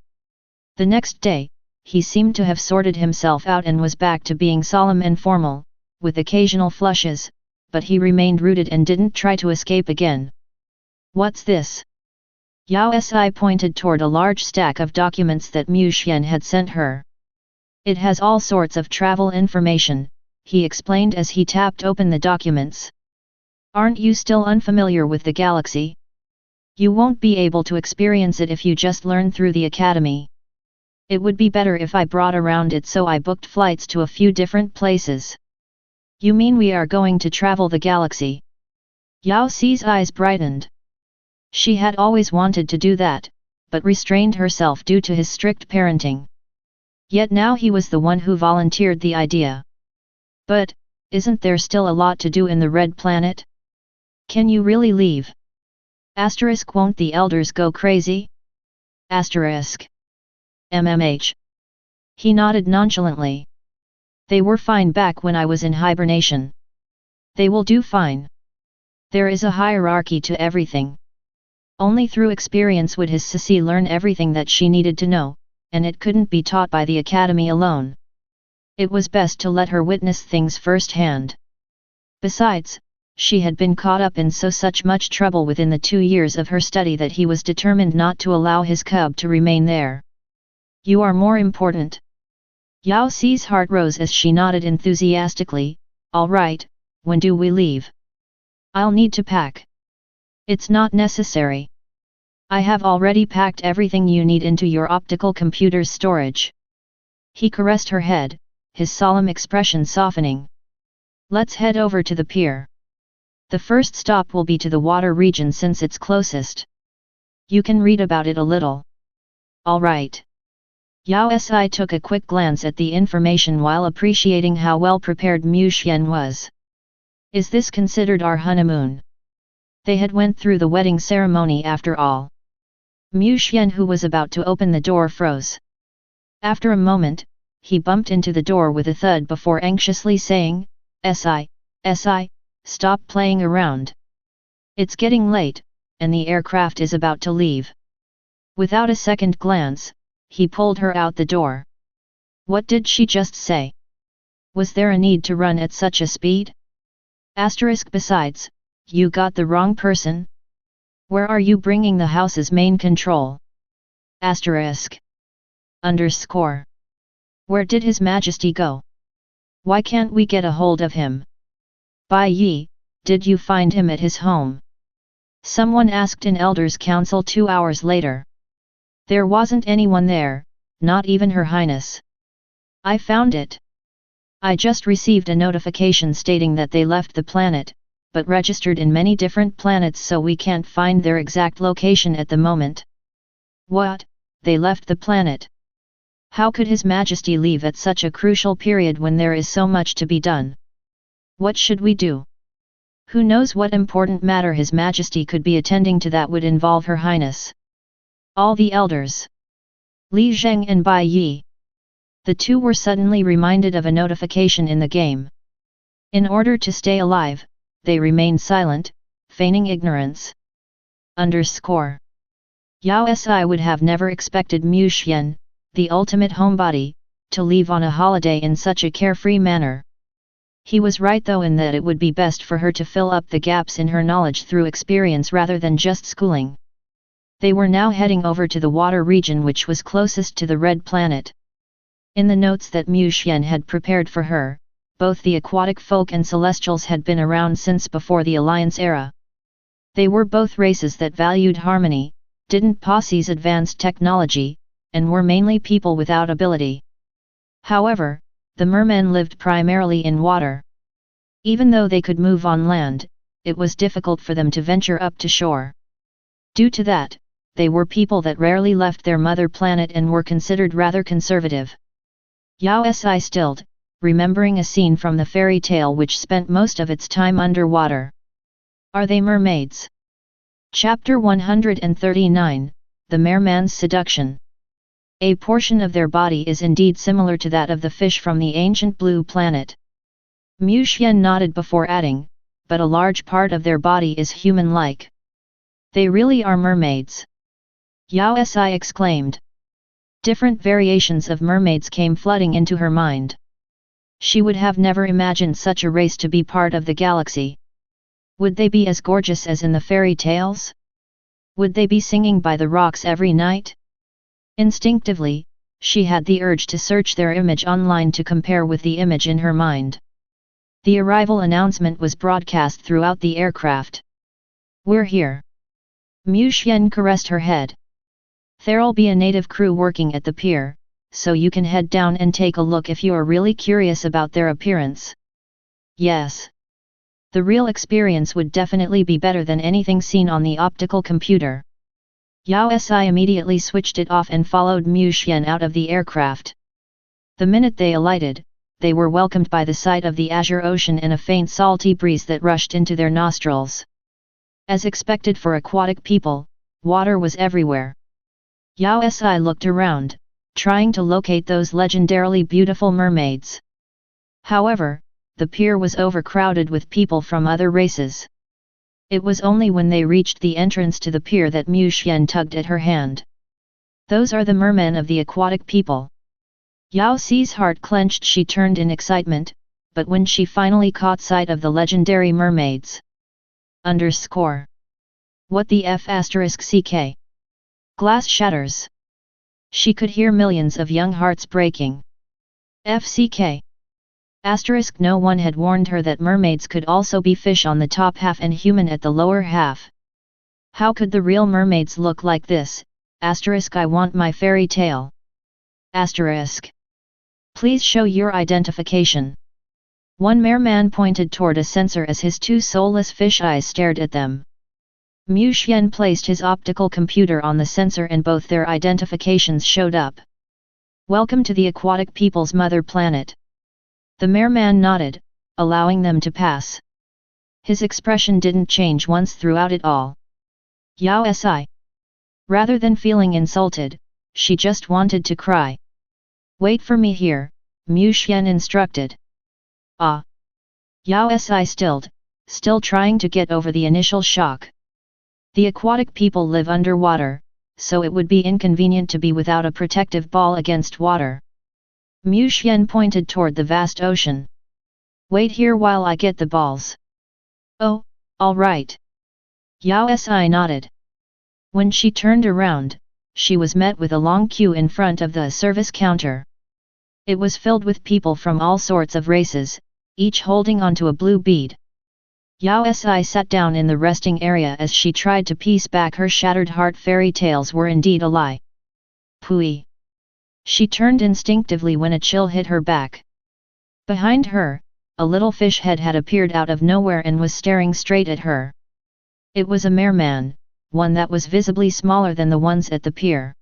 The next day, he seemed to have sorted himself out and was back to being solemn and formal, with occasional flushes, but he remained rooted and didn't try to escape again. What's this? Yao Si pointed toward a large stack of documents that Mu Xian had sent her. It has all sorts of travel information, he explained as he tapped open the documents. Aren't you still unfamiliar with the galaxy? You won't be able to experience it if you just learn through the academy. It would be better if I brought around it, so I booked flights to a few different places. You mean we are going to travel the galaxy? Yao Si's eyes brightened. She had always wanted to do that, but restrained herself due to his strict parenting. Yet now he was the one who volunteered the idea. But, isn't there still a lot to do in the Red Planet? Can you really leave? Asterisk, won't the elders go crazy? Asterisk. MMH. He nodded nonchalantly. They were fine back when I was in hibernation. They will do fine. There is a hierarchy to everything. Only through experience would his Sisi learn everything that she needed to know, and it couldn't be taught by the academy alone. It was best to let her witness things firsthand. Besides, she had been caught up in such much trouble within the 2 years of her study that he was determined not to allow his cub to remain there. You are more important. Yao Si's heart rose as she nodded enthusiastically. All right, when do we leave? I'll need to pack. It's not necessary. I have already packed everything you need into your optical computer's storage. He caressed her head, his solemn expression softening. Let's head over to the pier. The first stop will be to the water region since it's closest. You can read about it a little. All right. Yao Si took a quick glance at the information while appreciating how well prepared Mu Xian was. Is this considered our honeymoon? They had went through the wedding ceremony after all. Mu Xian, who was about to open the door, froze. After a moment, he bumped into the door with a thud before anxiously saying, Si, stop playing around. It's getting late, and the aircraft is about to leave. Without a second glance, he pulled her out the door. What did she just say? Was there a need to run at such a speed? Besides, you got the wrong person. Where are you bringing the house's main control? Where did His Majesty go? Why can't we get a hold of him? Bai Yi, did you find him at his home? Someone asked in Elders' Council 2 hours later. There wasn't anyone there, not even Her Highness. I found it. I just received a notification stating that they left the planet, but registered in many different planets, so we can't find their exact location at the moment. What? They left the planet? How could His Majesty leave at such a crucial period when there is so much to be done? What should we do? Who knows what important matter His Majesty could be attending to that would involve Her Highness. All the elders. Li Zheng and Bai Yi. The two were suddenly reminded of a notification in the game. In order to stay alive, they remained silent, feigning ignorance. Underscore. Yao Si would have never expected Mu Xian, the ultimate homebody, to leave on a holiday in such a carefree manner. He was right though in that it would be best for her to fill up the gaps in her knowledge through experience rather than just schooling. They were now heading over to the water region which was closest to the Red Planet. In the notes that Mu Xian had prepared for her, both the aquatic folk and celestials had been around since before the Alliance era. They were both races that valued harmony, didn't possess advanced technology, and were mainly people without ability. However, the mermen lived primarily in water. Even though they could move on land, it was difficult for them to venture up to shore. Due to that, they were people that rarely left their mother planet and were considered rather conservative. Yao Si stilled, remembering a scene from the fairy tale which spent most of its time underwater. Are they mermaids? Chapter 139, The Merman's Seduction. A portion of their body is indeed similar to that of the fish from the ancient blue planet. Mu Xian nodded before adding, but a large part of their body is human-like. They really are mermaids. Yao Si exclaimed. Different variations of mermaids came flooding into her mind. She would have never imagined such a race to be part of the galaxy. Would they be as gorgeous as in the fairy tales? Would they be singing by the rocks every night? Instinctively, she had the urge to search their image online to compare with the image in her mind. The arrival announcement was broadcast throughout the aircraft. We're here. Mu Xian caressed her head. There'll be a native crew working at the pier, so you can head down and take a look if you are really curious about their appearance. Yes. The real experience would definitely be better than anything seen on the optical computer. Yao Si immediately switched it off and followed Mu Xian out of the aircraft. The minute they alighted, they were welcomed by the sight of the azure ocean and a faint salty breeze that rushed into their nostrils. As expected for aquatic people, water was everywhere. Yao Si looked around, trying to locate those legendarily beautiful mermaids. However, the pier was overcrowded with people from other races. It was only when they reached the entrance to the pier that Mu Xian tugged at her hand. Those are the mermen of the aquatic people. Yao Si's heart clenched. She turned in excitement, but when she finally caught sight of the legendary mermaids. Underscore. What the f***ck? Glass shatters. She could hear millions of young hearts breaking. FCK. Asterisk. No one had warned her that mermaids could also be fish on the top half and human at the lower half. How could the real mermaids look like this? Asterisk. I want my fairy tale. Asterisk. Please show your identification. One merman pointed toward a sensor as his two soulless fish eyes stared at them. Mu Xian placed his optical computer on the sensor and both their identifications showed up. Welcome to the aquatic people's mother planet. The merman nodded, allowing them to pass. His expression didn't change once throughout it all. Yao Si. Rather than feeling insulted, she just wanted to cry. Wait for me here, Mu Xian instructed. Ah. Yao Si stilled, still trying to get over the initial shock. The aquatic people live underwater, so it would be inconvenient to be without a protective ball against water. Mu Xian pointed toward the vast ocean. Wait here while I get the balls. Oh, all right. Yao Si nodded. When she turned around, she was met with a long queue in front of the service counter. It was filled with people from all sorts of races, each holding onto a blue bead. Yao Si sat down in the resting area as she tried to piece back her shattered heart. Fairy tales were indeed a lie. Pui. She turned instinctively when a chill hit her back. Behind her, a little fish head had appeared out of nowhere and was staring straight at her. It was a merman, one that was visibly smaller than the ones at the pier.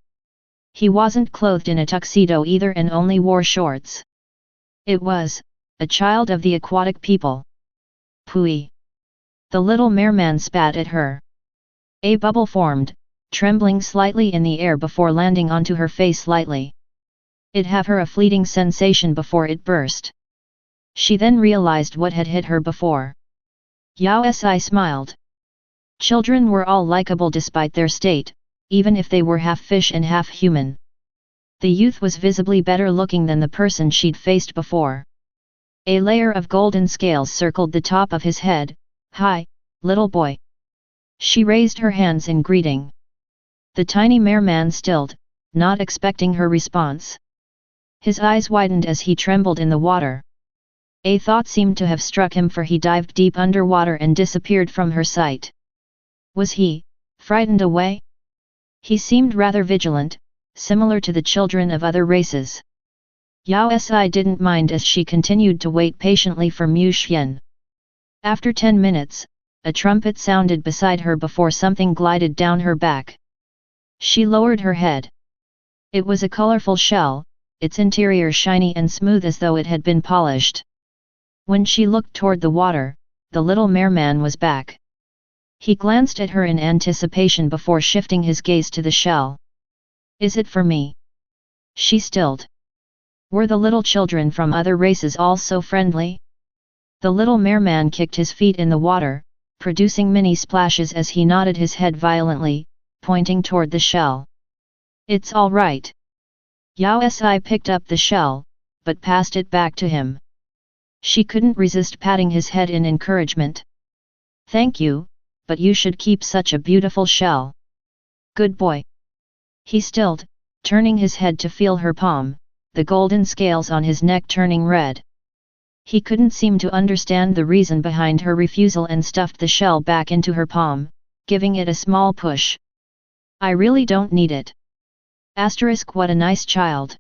He wasn't clothed in a tuxedo either and only wore shorts. It was a child of the aquatic people. Pui. The little merman spat at her. A bubble formed, trembling slightly in the air before landing onto her face lightly. It had her a fleeting sensation before it burst. She then realized what had hit her before. Yao Si smiled. Children were all likable despite their state, even if they were half fish and half human. The youth was visibly better looking than the person she'd faced before. A layer of golden scales circled the top of his head. "Hi, little boy." She raised her hands in greeting. The tiny merman stilled, not expecting her response. His eyes widened as he trembled in the water. A thought seemed to have struck him, for he dived deep underwater and disappeared from her sight. Was he frightened away? He seemed rather vigilant, similar to the children of other races. Yao Si didn't mind as she continued to wait patiently for Mu Xian. After 10 minutes, a trumpet sounded beside her before something glided down her back. She lowered her head. It was a colorful shell, its interior shiny and smooth as though it had been polished. When she looked toward the water, the little merman was back. He glanced at her in anticipation before shifting his gaze to the shell. "Is it for me?" She stilled. Were the little children from other races all so friendly? The little merman kicked his feet in the water, producing many splashes as he nodded his head violently, pointing toward the shell. "It's all right." Yao Si picked up the shell, but passed it back to him. She couldn't resist patting his head in encouragement. "Thank you, but you should keep such a beautiful shell." "Good boy." He stilled, turning his head to feel her palm, the golden scales on his neck turning red. He couldn't seem to understand the reason behind her refusal and stuffed the shell back into her palm, giving it a small push. "I really don't need it." Asterisk, what a nice child.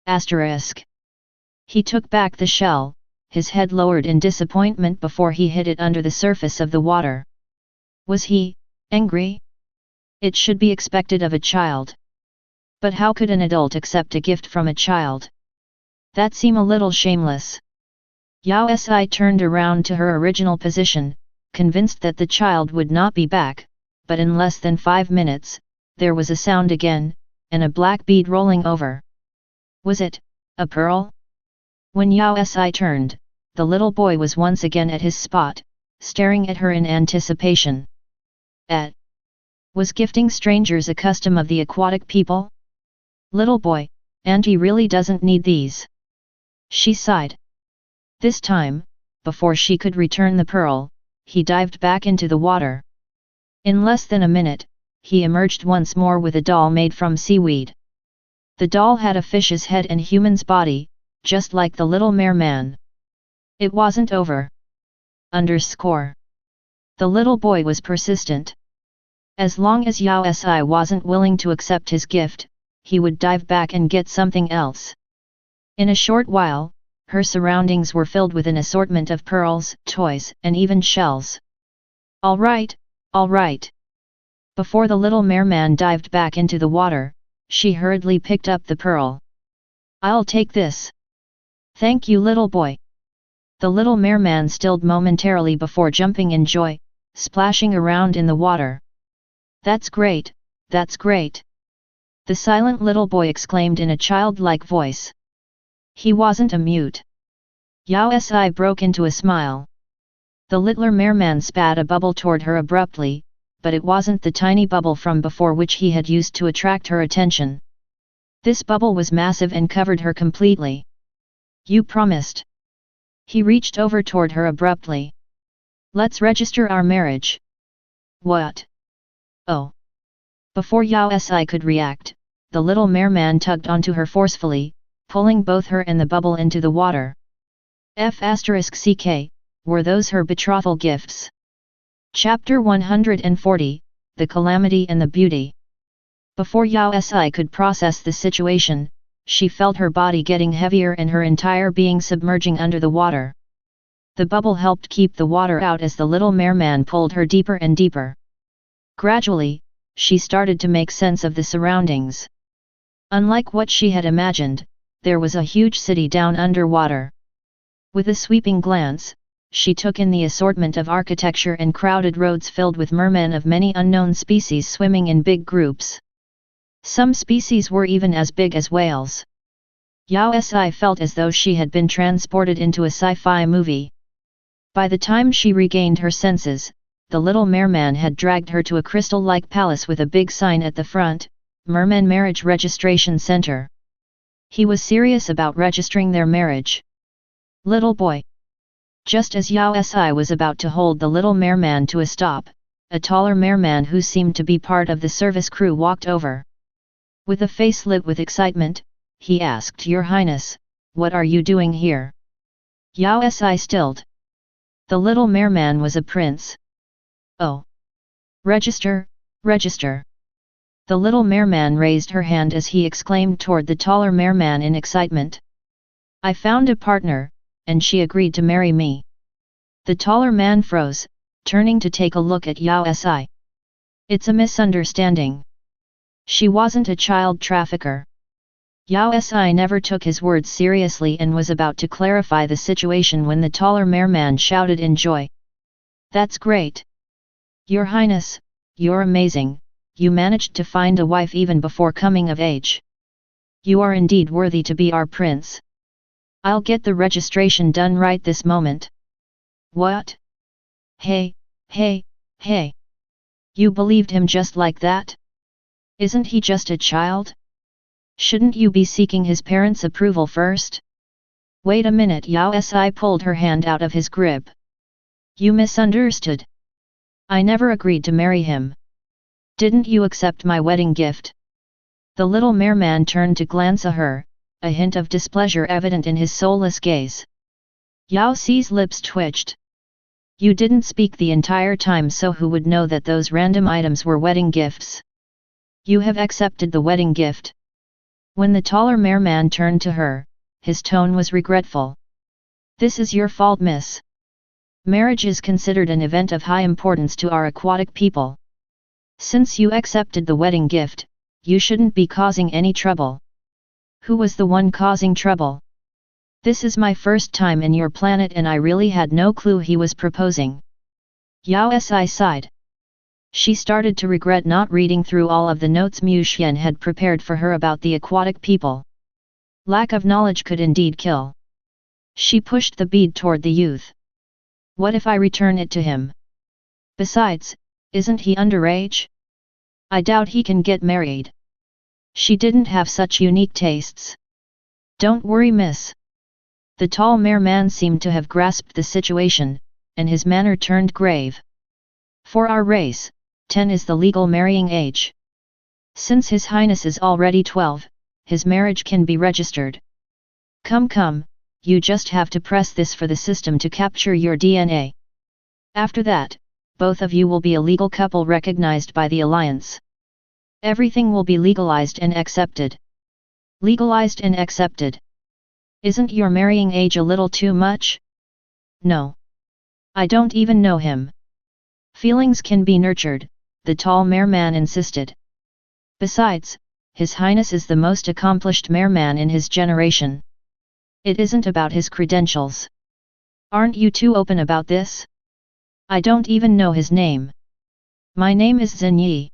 Asterisk. He took back the shell, his head lowered in disappointment before he hid it under the surface of the water. Was he angry? It should be expected of a child. But how could an adult accept a gift from a child? That seemed a little shameless. Yao Si turned around to her original position, convinced that the child would not be back, but in less than 5 minutes, there was a sound again, and a black bead rolling over. Was it a pearl? When Yao Si turned, the little boy was once again at his spot, staring at her in anticipation. Was gifting strangers a custom of the aquatic people? "Little boy, Auntie really doesn't need these." She sighed. This time, before she could return the pearl, he dived back into the water. In less than a minute, he emerged once more with a doll made from seaweed. The doll had a fish's head and human's body, just like the little merman. It wasn't over. The little boy was persistent. As long as Yao Si wasn't willing to accept his gift, he would dive back and get something else. In a short while, her surroundings were filled with an assortment of pearls, toys, and even shells. All right. Before the little merman dived back into the water, she hurriedly picked up the pearl. "I'll take this." "Thank you, little boy." The little merman stilled momentarily before jumping in joy, splashing around in the water. That's great, that's great!" the silent little boy exclaimed in a childlike voice. He wasn't a mute. Yao Si broke into a smile. The littler merman spat a bubble toward her abruptly, but it wasn't the tiny bubble from before which he had used to attract her attention. This bubble was massive and covered her completely. "You promised." He reached over toward her abruptly. "Let's register our marriage." "What?" "Oh." Before Yao Si could react, the little merman tugged onto her forcefully, pulling both her and the bubble into the water. *CK, were those her betrothal gifts? Chapter 140, The Calamity and the Beauty. Before Yao Si could process the situation, she felt her body getting heavier and her entire being submerging under the water. The bubble helped keep the water out as the little merman pulled her deeper and deeper. Gradually, she started to make sense of the surroundings. Unlike what she had imagined, there was a huge city down underwater. With a sweeping glance, she took in the assortment of architecture and crowded roads filled with mermen of many unknown species swimming in big groups. Some species were even as big as whales. Yao Si felt as though she had been transported into a sci-fi movie. By the time she regained her senses, the little merman had dragged her to a crystal-like palace with a big sign at the front, Merman Marriage Registration Center. He was serious about registering their marriage. Little boy. Just as Yao Si was about to hold the little merman to a stop, a taller merman who seemed to be part of the service crew walked over. With a face lit with excitement, he asked, "Your Highness, what are you doing here?" Yao Si stilled. The little merman was a prince. Oh! Register, register! The little merman raised her hand as he exclaimed toward the taller merman in excitement. "I found a partner, and she agreed to marry me." The taller man froze, turning to take a look at Yao Si. "It's a misunderstanding. She wasn't a child trafficker." Yao Si never took his words seriously and was about to clarify the situation when the taller merman shouted in joy. "That's great! Your Highness, you're amazing, you managed to find a wife even before coming of age. You are indeed worthy to be our prince. I'll get the registration done right this moment." "What? Hey, hey, hey! You believed him just like that? Isn't he just a child? Shouldn't you be seeking his parents' approval first?" "Wait a minute." Yao Si pulled her hand out of his grip. "You misunderstood. I never agreed to marry him. Didn't you accept my wedding gift?" The little merman turned to glance at her, a hint of displeasure evident in his soulless gaze. Yao Si's lips twitched. "You didn't speak the entire time, so who would know that those random items were wedding gifts? You have accepted the wedding gift." When the taller merman turned to her, his tone was regretful. "This is your fault, miss. Marriage is considered an event of high importance to our aquatic people. Since you accepted the wedding gift, you shouldn't be causing any trouble." "Who was the one causing trouble? This is my first time in your planet and I really had no clue he was proposing." Yao Si sighed. She started to regret not reading through all of the notes Mu Xian had prepared for her about the aquatic people. Lack of knowledge could indeed kill. She pushed the bead toward the youth. "What if I return it to him? Besides, isn't he underage? I doubt he can get married." She didn't have such unique tastes. "Don't worry, miss." The tall merman seemed to have grasped the situation, and his manner turned grave. "For our race, 10 is the legal marrying age. Since His Highness is already 12, his marriage can be registered. Come, you just have to press this for the system to capture your DNA. After that, both of you will be a legal couple recognized by the Alliance. Everything will be legalized and accepted." "Legalized and accepted? Isn't your marrying age a little too much?" "No. I don't even know him." "Feelings can be nurtured," the tall merman insisted. "Besides, His Highness is the most accomplished merman in his generation. It isn't about his credentials. Aren't you too open about this?" "I don't even know his name. My name is Zhen Yi."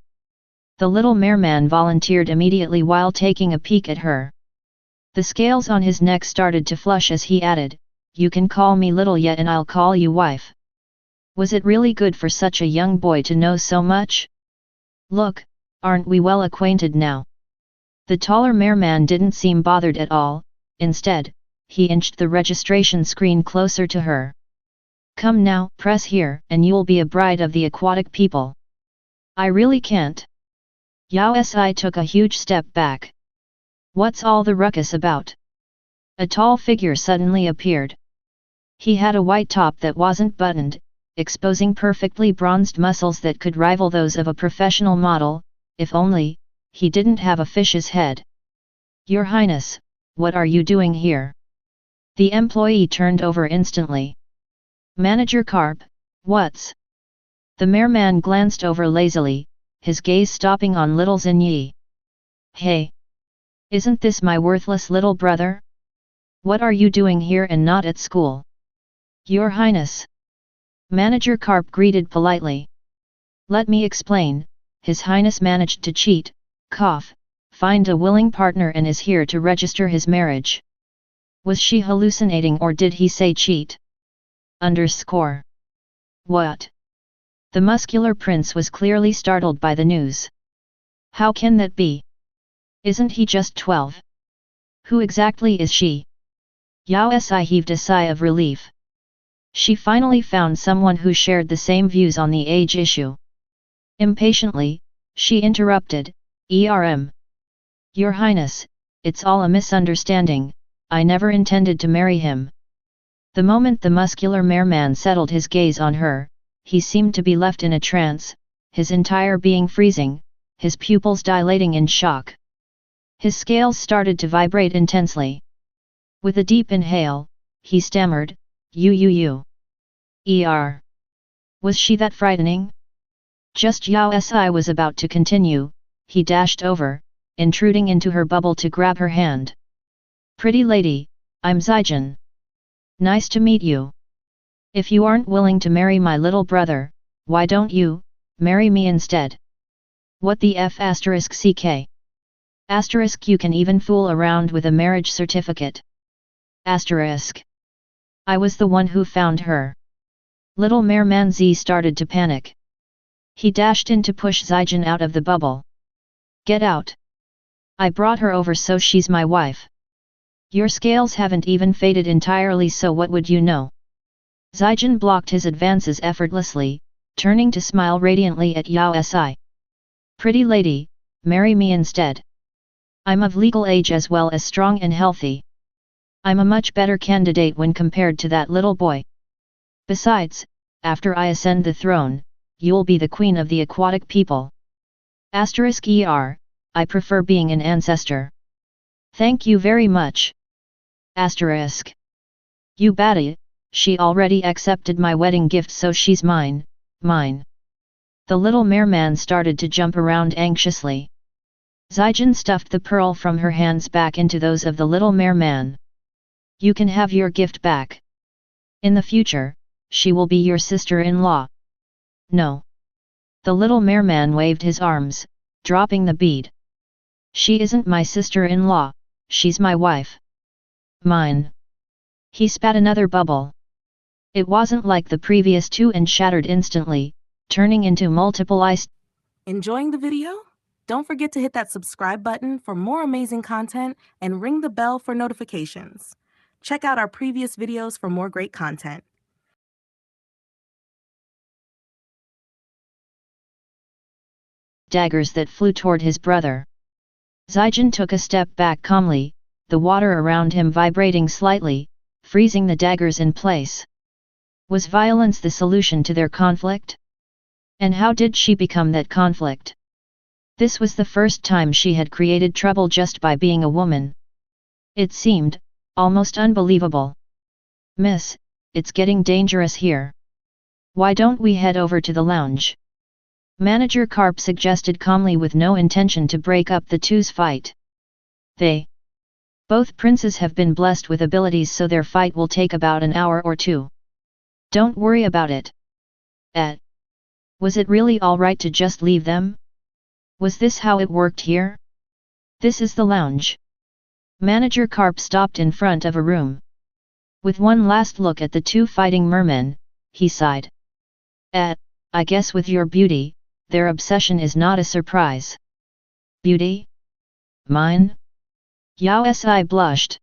The little merman volunteered immediately while taking a peek at her. The scales on his neck started to flush as he added, "You can call me Little Ye and I'll call you wife." Was it really good for such a young boy to know so much? "Look, aren't we well acquainted now?" The taller merman didn't seem bothered at all, instead, he inched the registration screen closer to her. "Come now, press here, and you'll be a bride of the aquatic people." "I really can't." Yao Si took a huge step back. "What's all the ruckus about?" A tall figure suddenly appeared. He had a white top that wasn't buttoned, exposing perfectly bronzed muscles that could rival those of a professional model, if only, he didn't have a fish's head. "Your Highness, what are you doing here?" The employee turned over instantly. "Manager Carp, what's?" The merman glanced over lazily, his gaze stopping on little Zhen Yi. "Hey! Isn't this my worthless little brother? What are you doing here and not at school?" Your Highness. Manager Carp greeted politely. Let me explain, His Highness managed to cheat, find a willing partner and is here to register his marriage. Was she hallucinating or did he say cheat? What? The muscular prince was clearly startled by the news. How can that be? Isn't he just 12? Who exactly is she? Yao Si heaved a sigh of relief. She finally found someone who shared the same views on the age issue. Impatiently, she interrupted, Your Highness, it's all a misunderstanding, I never intended to marry him. The moment the muscular merman settled his gaze on her, he seemed to be left in a trance, his entire being freezing, his pupils dilating in shock. His scales started to vibrate intensely. With a deep inhale, he stammered, Was she that frightening? Just Yao Si was about to continue, he dashed over, intruding into her bubble to grab her hand. Pretty lady, I'm Zijin. Nice to meet you. If you aren't willing to marry my little brother, why don't you marry me instead? What the *CK? You can even fool around with a marriage certificate. I was the one who found her. Little Merman Z started to panic. He dashed in to push Zijin out of the bubble. Get out. I brought her over so she's my wife. Your scales haven't even faded entirely, so what would you know? Zijin blocked his advances effortlessly, turning to smile radiantly at Yao Si. Pretty lady, marry me instead. I'm of legal age as well as strong and healthy. I'm a much better candidate when compared to that little boy. Besides, after I ascend the throne, you'll be the queen of the aquatic people. I prefer being an ancestor. Thank you very much. You batty, she already accepted my wedding gift so she's mine. The little merman started to jump around anxiously. Zijin stuffed the pearl from her hands back into those of the little merman. You can have your gift back. In the future, she will be your sister-in-law. No. The little merman waved his arms, dropping the bead. She isn't my sister-in-law, she's my wife. Mine. He spat another bubble. It wasn't like the previous two and shattered instantly, turning into multiple ice. Enjoying the video? Don't forget to hit that subscribe button for more amazing content and ring the bell for notifications. Check out our previous videos for more great content. Daggers that flew toward his brother. Zijin took a step back calmly, the water around him vibrating slightly, freezing the daggers in place. Was violence the solution to their conflict? And how did she become that conflict? This was the first time she had created trouble just by being a woman. It seemed almost unbelievable. Miss, it's getting dangerous here. Why don't we head over to the lounge? Manager Carp suggested calmly with no intention to break up the two's fight. Both princes have been blessed with abilities, so their fight will take about an hour or two. Don't worry about it. Was it really alright to just leave them? Was this how it worked here? This is the lounge. Manager Carp stopped in front of a room. With one last look at the two fighting mermen, he sighed. I guess with your beauty, their obsession is not a surprise. Beauty? Mine? Yao Si blushed.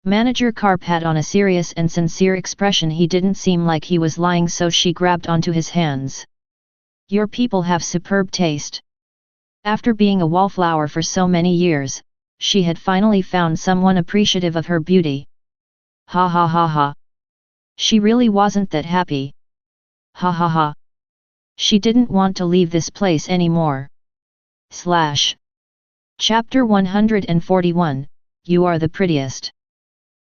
Manager Carp had on a serious and sincere expression. He didn't seem like he was lying, so she grabbed onto his hands. Your people have superb taste. After being a wallflower for so many years, she had finally found someone appreciative of her beauty. Ha ha ha ha. She really wasn't that happy. Ha ha ha. She didn't want to leave this place anymore. Chapter 141, You Are the Prettiest.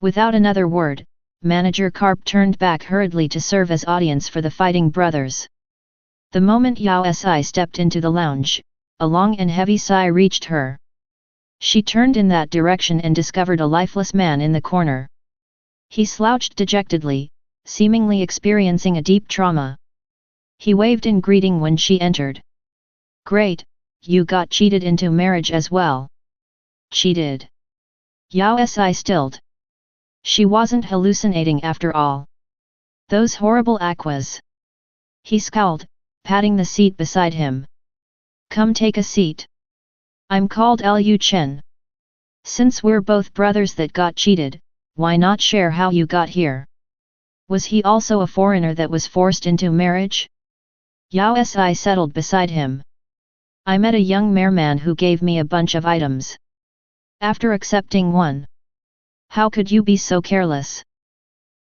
Without another word, Manager Carp turned back hurriedly to serve as audience for the fighting brothers. The moment Yao Si stepped into the lounge, a long and heavy sigh reached her. She turned in that direction and discovered a lifeless man in the corner. He slouched dejectedly, seemingly experiencing a deep trauma. He waved in greeting when she entered. Great, you got cheated into marriage as well. Cheated? Yao Si stilled. She wasn't hallucinating after all. Those horrible aquas. He scowled, patting the seat beside him. Come take a seat. I'm called Liu Chen. Since we're both brothers that got cheated, why not share how you got here? Was he also a foreigner that was forced into marriage? Yao Si settled beside him. I met a young merman who gave me a bunch of items. After accepting one. How could you be so careless?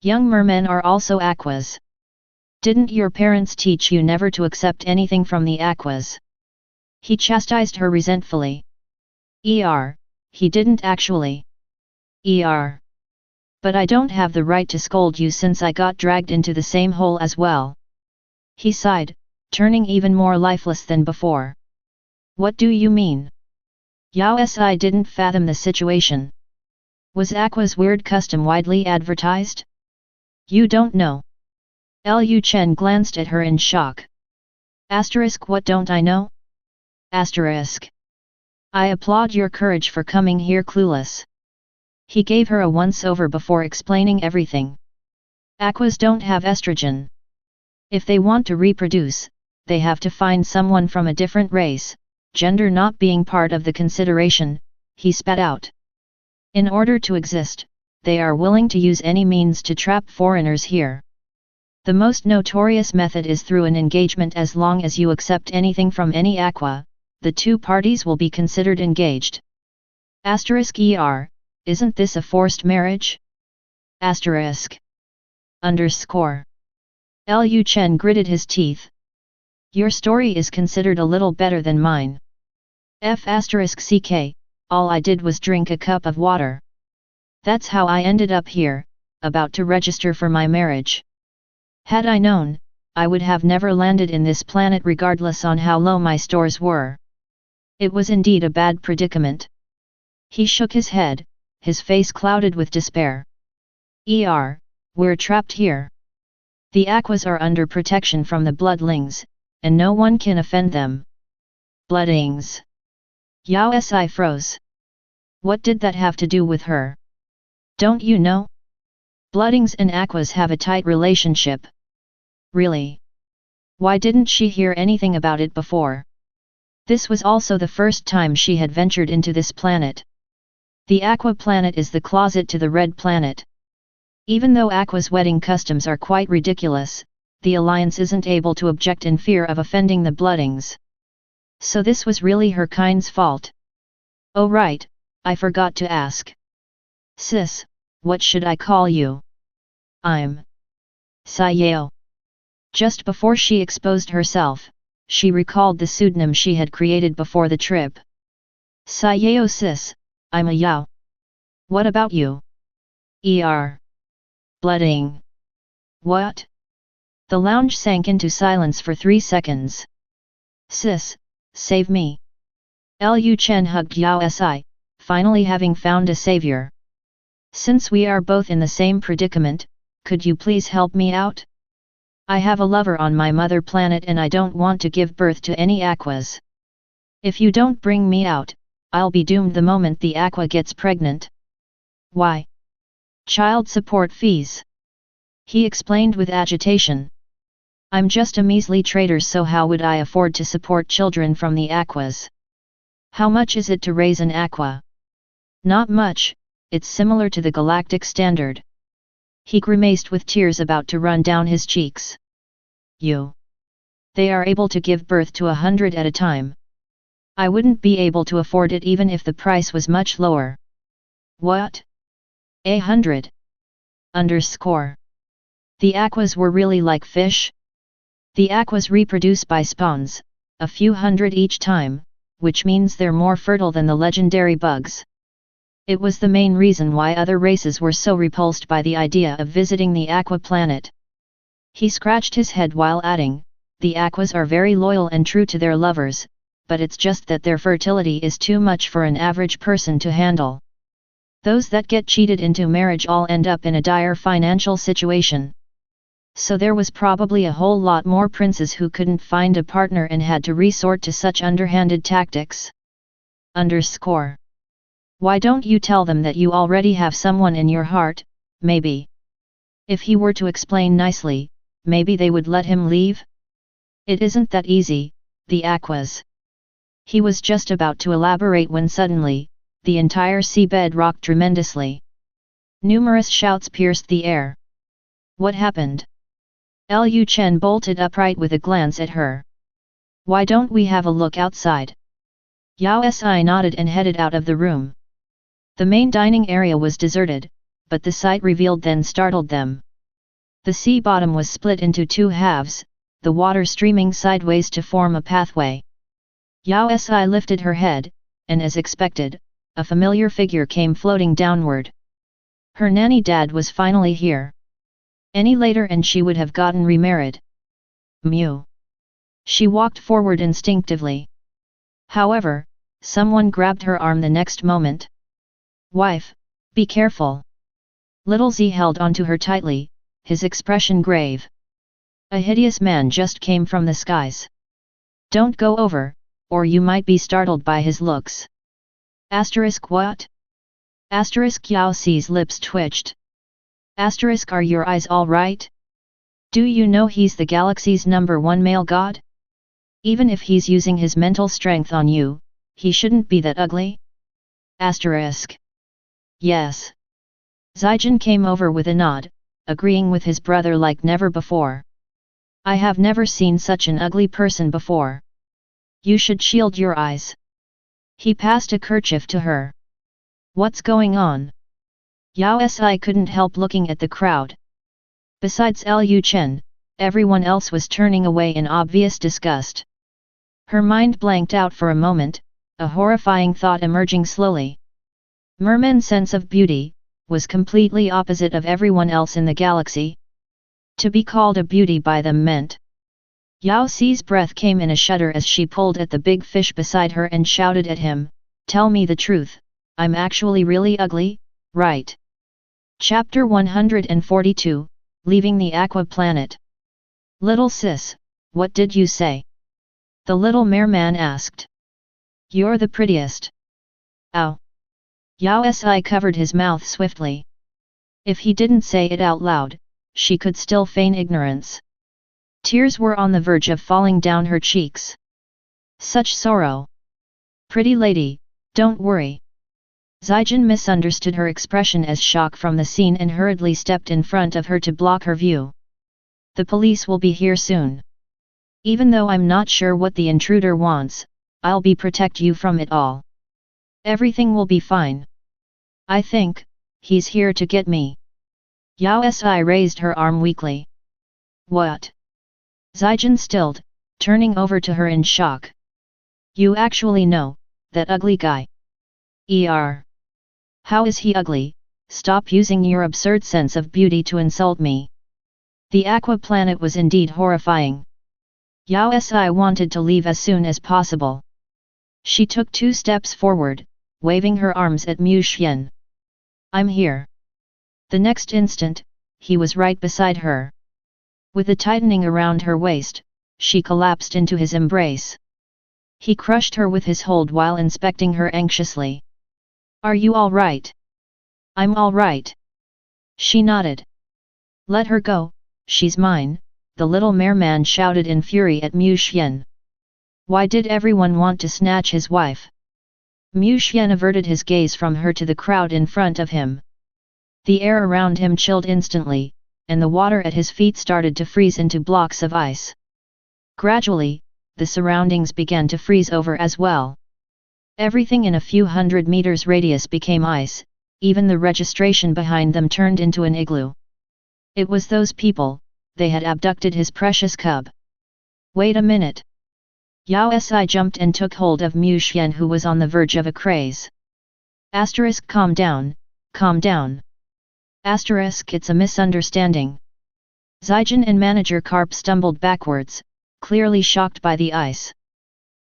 Young mermen are also aquas. Didn't your parents teach you never to accept anything from the aquas? He chastised her resentfully. He didn't actually. But I don't have the right to scold you since I got dragged into the same hole as well. He sighed, turning even more lifeless than before. What do you mean? Yao Si didn't fathom the situation. Was Aqua's weird custom widely advertised? You don't know. Liu Chen glanced at her in shock. What don't I know? I applaud your courage for coming here clueless. He gave her a once-over before explaining everything. Aquas don't have estrogen. If they want to reproduce, they have to find someone from a different race, gender not being part of the consideration, he spat out. In order to exist, they are willing to use any means to trap foreigners here. The most notorious method is through an engagement. As long as you accept anything from any aqua, the two parties will be considered engaged. Isn't this a forced marriage? Liu Chen gritted his teeth. Your story is considered a little better than mine. All I did was drink a cup of water. That's how I ended up here, about to register for my marriage. Had I known, I would have never landed in this planet regardless on how low my stores were. It was indeed a bad predicament. He shook his head, his face clouded with despair. We're trapped here. The aquas are under protection from the bloodlings, and no one can offend them. Bloodlings. Yao Si froze. What did that have to do with her? Don't you know? Bloodlings and aquas have a tight relationship. Really? Why didn't she hear anything about it before? This was also the first time she had ventured into this planet. The aqua planet is the closet to the red planet. Even though aqua's wedding customs are quite ridiculous, the alliance isn't able to object in fear of offending the bloodlings. So this was really her kind's fault. Oh right, I forgot to ask. Sis, what should I call you? I'm Yao. Just before she exposed herself, she recalled the pseudonym she had created before the trip. Yao sis, I'm a Yao. What about you? Blooding. What? The lounge sank into silence for 3 seconds. Sis, save me. Liu Chen hugged Yao Si, finally having found a savior. Since we are both in the same predicament, could you please help me out? I have a lover on my mother planet and I don't want to give birth to any aquas. If you don't bring me out, I'll be doomed the moment the aqua gets pregnant. Why? Child support fees. He explained with agitation. I'm just a measly trader, so how would I afford to support children from the aquas? How much is it to raise an aqua? Not much, it's similar to the galactic standard. He grimaced with tears about to run down his cheeks. They are able to give birth to 100 at a time. I wouldn't be able to afford it even if the price was much lower. What? 100? The aquas were really like fish? The aquas reproduce by spawns, a few hundred each time, which means they're more fertile than the legendary bugs. It was the main reason why other races were so repulsed by the idea of visiting the aqua planet. He scratched his head while adding, the aquas are very loyal and true to their lovers, but it's just that their fertility is too much for an average person to handle. Those that get cheated into marriage all end up in a dire financial situation. So there was probably a whole lot more princes who couldn't find a partner and had to resort to such underhanded tactics. Why don't you tell them that you already have someone in your heart, maybe? If he were to explain nicely, maybe they would let him leave? It isn't that easy, the Aquas. He was just about to elaborate when suddenly, the entire seabed rocked tremendously. Numerous shouts pierced the air. What happened? Liu Chen bolted upright with a glance at her. Why don't we have a look outside? Yao Si nodded and headed out of the room. The main dining area was deserted, but the sight revealed then startled them. The sea bottom was split into two halves, the water streaming sideways to form a pathway. Yao Si lifted her head, and as expected, a familiar figure came floating downward. Her nanny dad was finally here. Any later and she would have gotten remarried. Mew. She walked forward instinctively. However, someone grabbed her arm the next moment. Wife, be careful. Little Z held onto her tightly, his expression grave. A hideous man just came from the skies. Don't go over, or you might be startled by his looks. What? Yao Si's lips twitched. Are your eyes all right? Do you know he's the galaxy's #1 male god? Even if he's using his mental strength on you, he shouldn't be that ugly? Yes. Zijin came over with a nod, agreeing with his brother like never before. I have never seen such an ugly person before. You should shield your eyes. He passed a kerchief to her. What's going on? Yao Si couldn't help looking at the crowd. Besides Liu Chen, everyone else was turning away in obvious disgust. Her mind blanked out for a moment, a horrifying thought emerging slowly. Merman's sense of beauty was completely opposite of everyone else in the galaxy. To be called a beauty by them meant. Yao Si's breath came in a shudder as she pulled at the big fish beside her and shouted at him, "Tell me the truth, I'm actually really ugly, right?" Chapter 142, Leaving the Aqua Planet. Little sis, what did you say? The little merman asked. You're the prettiest. Ow. Yao Si covered his mouth swiftly. If he didn't say it out loud, she could still feign ignorance. Tears were on the verge of falling down her cheeks. Such sorrow. Pretty lady, don't worry. Zijin misunderstood her expression as shock from the scene and hurriedly stepped in front of her to block her view. The police will be here soon. Even though I'm not sure what the intruder wants, I'll protect you from it all. Everything will be fine. I think, he's here to get me. Yao Si raised her arm weakly. What? Zijin stilled, turning over to her in shock. You actually know, that ugly guy? How is he ugly? Stop using your absurd sense of beauty to insult me. The Aqua Planet was indeed horrifying. Yao Si wanted to leave as soon as possible. She took 2 steps forward, waving her arms at Mu Xian. I'm here. The next instant, he was right beside her. With a tightening around her waist, she collapsed into his embrace. He crushed her with his hold while inspecting her anxiously. Are you all right? I'm all right. She nodded. Let her go, she's mine, the little merman shouted in fury at Mu Xian. Why did everyone want to snatch his wife? Mu Xian averted his gaze from her to the crowd in front of him. The air around him chilled instantly, and the water at his feet started to freeze into blocks of ice. Gradually, the surroundings began to freeze over as well. Everything in a few hundred meters radius became ice, even the registration behind them turned into an igloo. It was those people, they had abducted his precious cub. Wait a minute. Yao Si jumped and took hold of Mu Xian, who was on the verge of a craze. Calm down, calm down. It's a misunderstanding. Zijin and Manager Carp stumbled backwards, clearly shocked by the ice.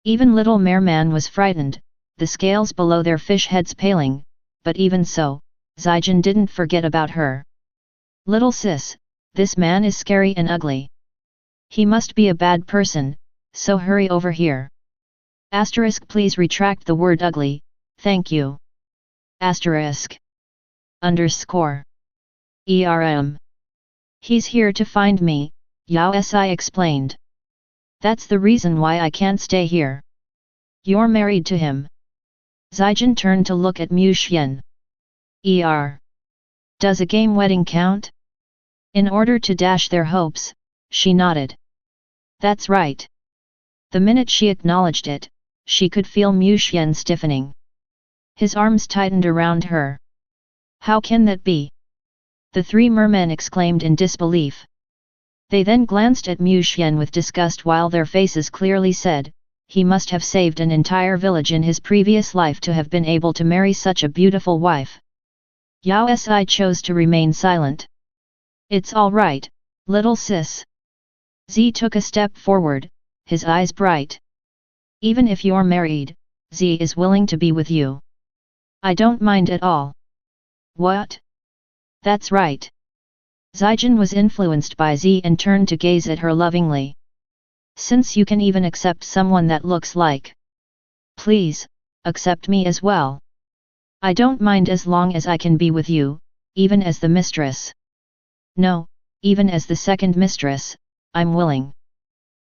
Even little merman was frightened, the scales below their fish heads paling, but even so, Zijin didn't forget about her. Little sis, this man is scary and ugly. He must be a bad person, so hurry over here. Asterisk, please retract the word ugly, thank you. Asterisk. Underscore. He's here to find me, Yao Si explained. That's the reason why I can't stay here. You're married to him. Zijin turned to look at Mu Xian. Does a game wedding count? In order to dash their hopes, she nodded. That's right. The minute she acknowledged it, she could feel Mu Xian stiffening. His arms tightened around her. How can that be? The three mermen exclaimed in disbelief. They then glanced at Mu Xian with disgust while their faces clearly said, he must have saved an entire village in his previous life to have been able to marry such a beautiful wife. Yao Si chose to remain silent. It's all right, little sis. Z took a step forward, his eyes bright. Even if you're married, Z is willing to be with you. I don't mind at all. What? That's right. Zijin was influenced by Z and turned to gaze at her lovingly. Since you can even accept someone that looks like. Please, accept me as well. I don't mind as long as I can be with you, even as the mistress. No, even as the second mistress, I'm willing.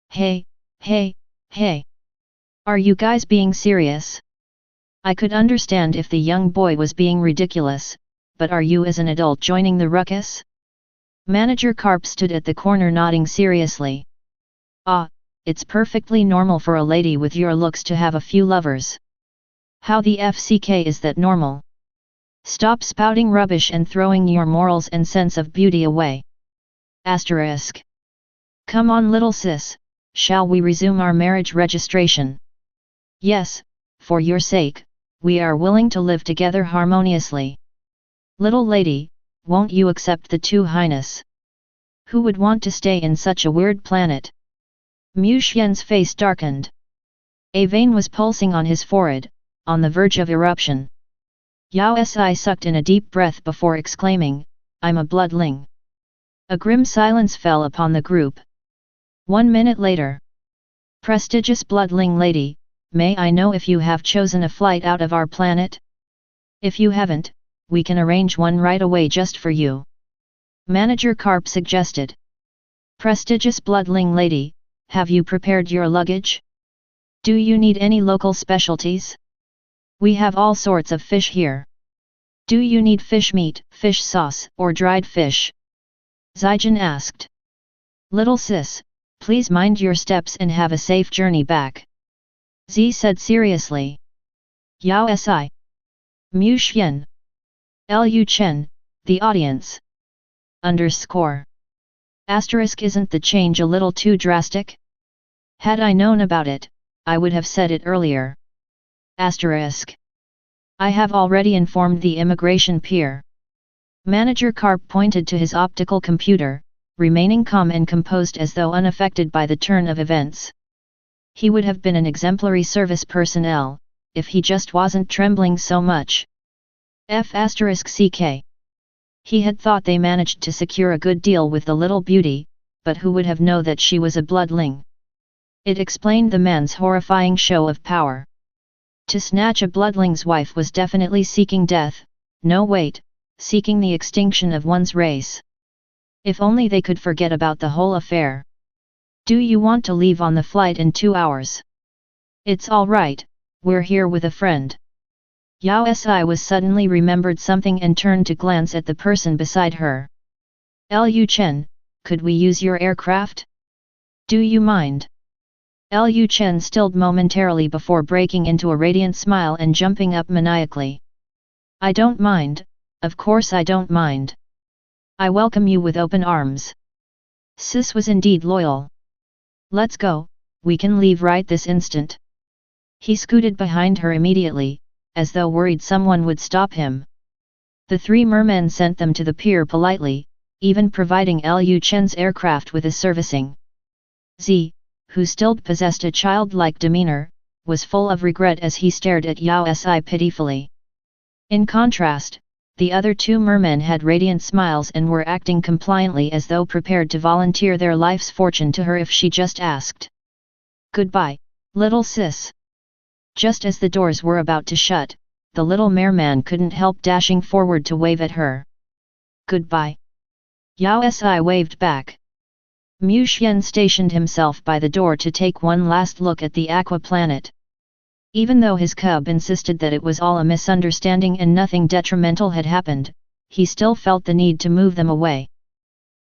Hey. Are you guys being serious? I could understand if the young boy was being ridiculous, but are you as an adult joining the ruckus? Manager Karp stood at the corner nodding seriously. It's perfectly normal for a lady with your looks to have a few lovers. How the FCK is that normal? Stop spouting rubbish and throwing your morals and sense of beauty away. Asterisk. Come on little sis, shall we resume our marriage registration? Yes, for your sake, we are willing to live together harmoniously. Little lady, won't you accept the two highness? Who would want to stay in such a weird planet? Mu Xian's face darkened. A vein was pulsing on his forehead, on the verge of eruption. Yao Si sucked in a deep breath before exclaiming, I'm a bloodling. A grim silence fell upon the group. 1 minute later. Prestigious bloodling lady, may I know if you have chosen a flight out of our planet? If you haven't, we can arrange one right away just for you. Manager Karp suggested. Prestigious bloodling lady, have you prepared your luggage? Do you need any local specialties? We have all sorts of fish here. Do you need fish meat, fish sauce, or dried fish? Zijin asked. Little sis, please mind your steps and have a safe journey back. Z said seriously. Yao Si. Mu Xian. Lu Chen, the audience. Underscore. Asterisk, isn't the change a little too drastic? Had I known about it, I would have said it earlier. Asterisk. I have already informed the immigration peer. Manager Karp pointed to his optical computer, remaining calm and composed as though unaffected by the turn of events. He would have been an exemplary service personnel, if he just wasn't trembling so much. *CK. He had thought they managed to secure a good deal with the little beauty, but who would have known that she was a bloodling? It explained the man's horrifying show of power. To snatch a bloodling's wife was definitely seeking death, no wait, seeking the extinction of one's race. If only they could forget about the whole affair. Do you want to leave on the flight in 2 hours? It's all right, we're here with a friend. Yao Si was suddenly remembered something and turned to glance at the person beside her. Lu Chen, could we use your aircraft? Do you mind? Lu Chen stilled momentarily before breaking into a radiant smile and jumping up maniacally. I don't mind, of course I don't mind. I welcome you with open arms. Sis was indeed loyal. Let's go, we can leave right this instant. He scooted behind her immediately, as though worried someone would stop him. The three mermen sent them to the pier politely, even providing Lu Chen's aircraft with a servicing. Z, who still possessed a childlike demeanor, was full of regret as he stared at Yao Si pitifully. In contrast, the other two mermen had radiant smiles and were acting compliantly as though prepared to volunteer their life's fortune to her if she just asked. "Goodbye, little sis." Just as the doors were about to shut, the little merman couldn't help dashing forward to wave at her. "Goodbye." Yao Si waved back. Mu Xian stationed himself by the door to take one last look at the aqua planet. Even though his cub insisted that it was all a misunderstanding and nothing detrimental had happened, he still felt the need to move them away.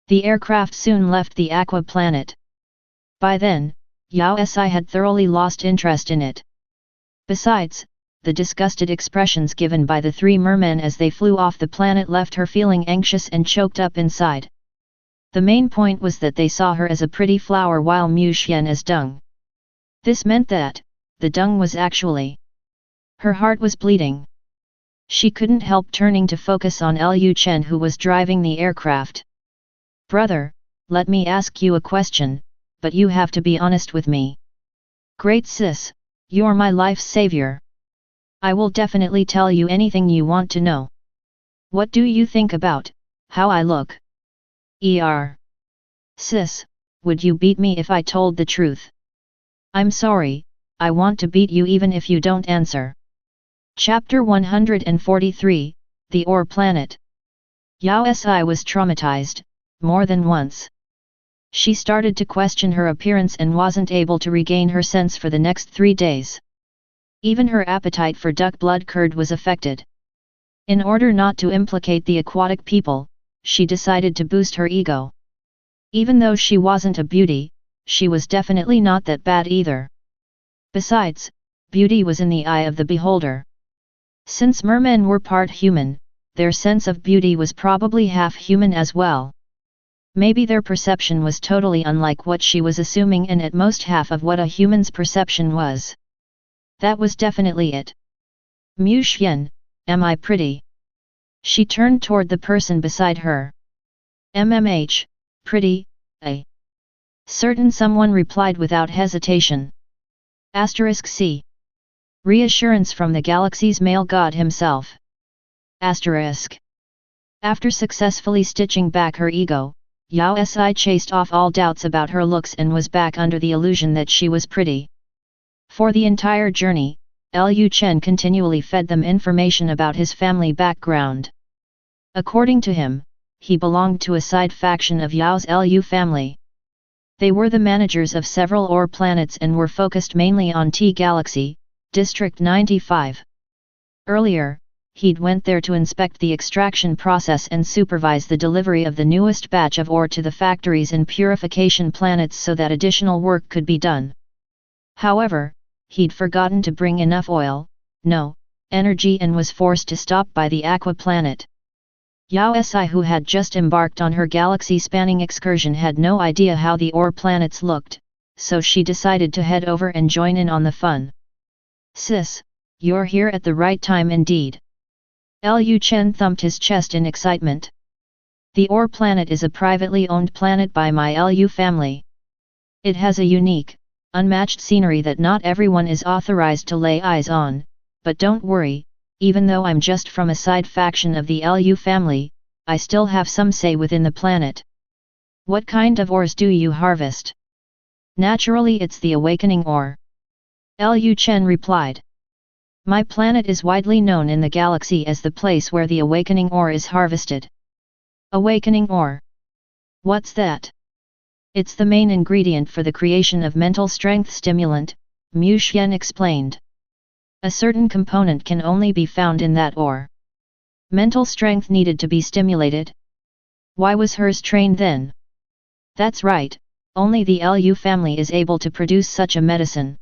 The aircraft soon left the aqua planet. By then, Yao Si had thoroughly lost interest in it. Besides, the disgusted expressions given by the three mermen as they flew off the planet left her feeling anxious and choked up inside. The main point was that they saw her as a pretty flower while Mu Xian as dung. This meant that the dung was actually. Her heart was bleeding. She couldn't help turning to focus on Liu Chen who was driving the aircraft. "Brother, let me ask you a question, but you have to be honest with me." "Great sis, you're my life's savior. I will definitely tell you anything you want to know. What do you think about how I look?" "Sis, would you beat me if I told the truth?" "I'm sorry, I want to beat you even if you don't answer." Chapter 143, The Ore Planet. Yao Si was traumatized, more than once. She started to question her appearance and wasn't able to regain her sense for the next 3 days. Even her appetite for duck blood curd was affected. In order not to implicate the aquatic people, she decided to boost her ego. Even though she wasn't a beauty, she was definitely not that bad either. Besides, beauty was in the eye of the beholder. Since mermen were part human, their sense of beauty was probably half human as well. Maybe their perception was totally unlike what she was assuming and at most half of what a human's perception was. That was definitely it. "Mu Xian, am I pretty?" She turned toward the person beside her. "MMH, pretty, eh?" Certain someone replied without hesitation. *C. Reassurance from the galaxy's male god himself. After successfully stitching back her ego, Yao Si chased off all doubts about her looks and was back under the illusion that she was pretty. For the entire journey, Liu Chen continually fed them information about his family background. According to him, he belonged to a side faction of Yao's Liu family. They were the managers of several ore planets and were focused mainly on T Galaxy, District 95. Earlier, he'd went there to inspect the extraction process and supervise the delivery of the newest batch of ore to the factories and purification planets so that additional work could be done. However, he'd forgotten to bring enough oil, energy and was forced to stop by the aqua planet. Yao Si, who had just embarked on her galaxy-spanning excursion, had no idea how the ore planets looked, so she decided to head over and join in on the fun. "Sis, you're here at the right time indeed." Liu Chen thumped his chest in excitement. "The ore planet is a privately owned planet by my Liu family. It has a unique, unmatched scenery that not everyone is authorized to lay eyes on, but don't worry. Even though I'm just from a side faction of the Liu family, I still have some say within the planet." "What kind of ores do you harvest?" "Naturally it's the awakening ore." Liu Chen replied. "My planet is widely known in the galaxy as the place where the awakening ore is harvested." "Awakening ore? What's that?" "It's the main ingredient for the creation of mental strength stimulant," Mu Xian explained. "A certain component can only be found in that ore. Mental strength needed to be stimulated." "Why was hers trained then?" "That's right, only the Liu family is able to produce such a medicine."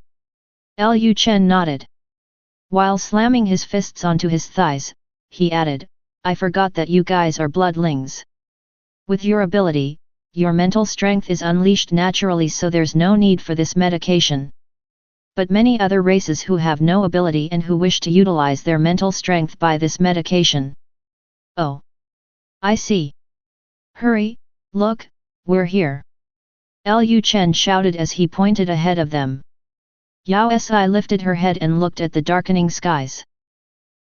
Liu Chen nodded. While slamming his fists onto his thighs, he added, "I forgot that you guys are bloodlings. With your ability, your mental strength is unleashed naturally, so there's no need for this medication. But many other races who have no ability and who wish to utilize their mental strength buy this medication." "Oh. I see. Hurry, look, we're here." Liu Chen shouted as he pointed ahead of them. Yao Si lifted her head and looked at the darkening skies.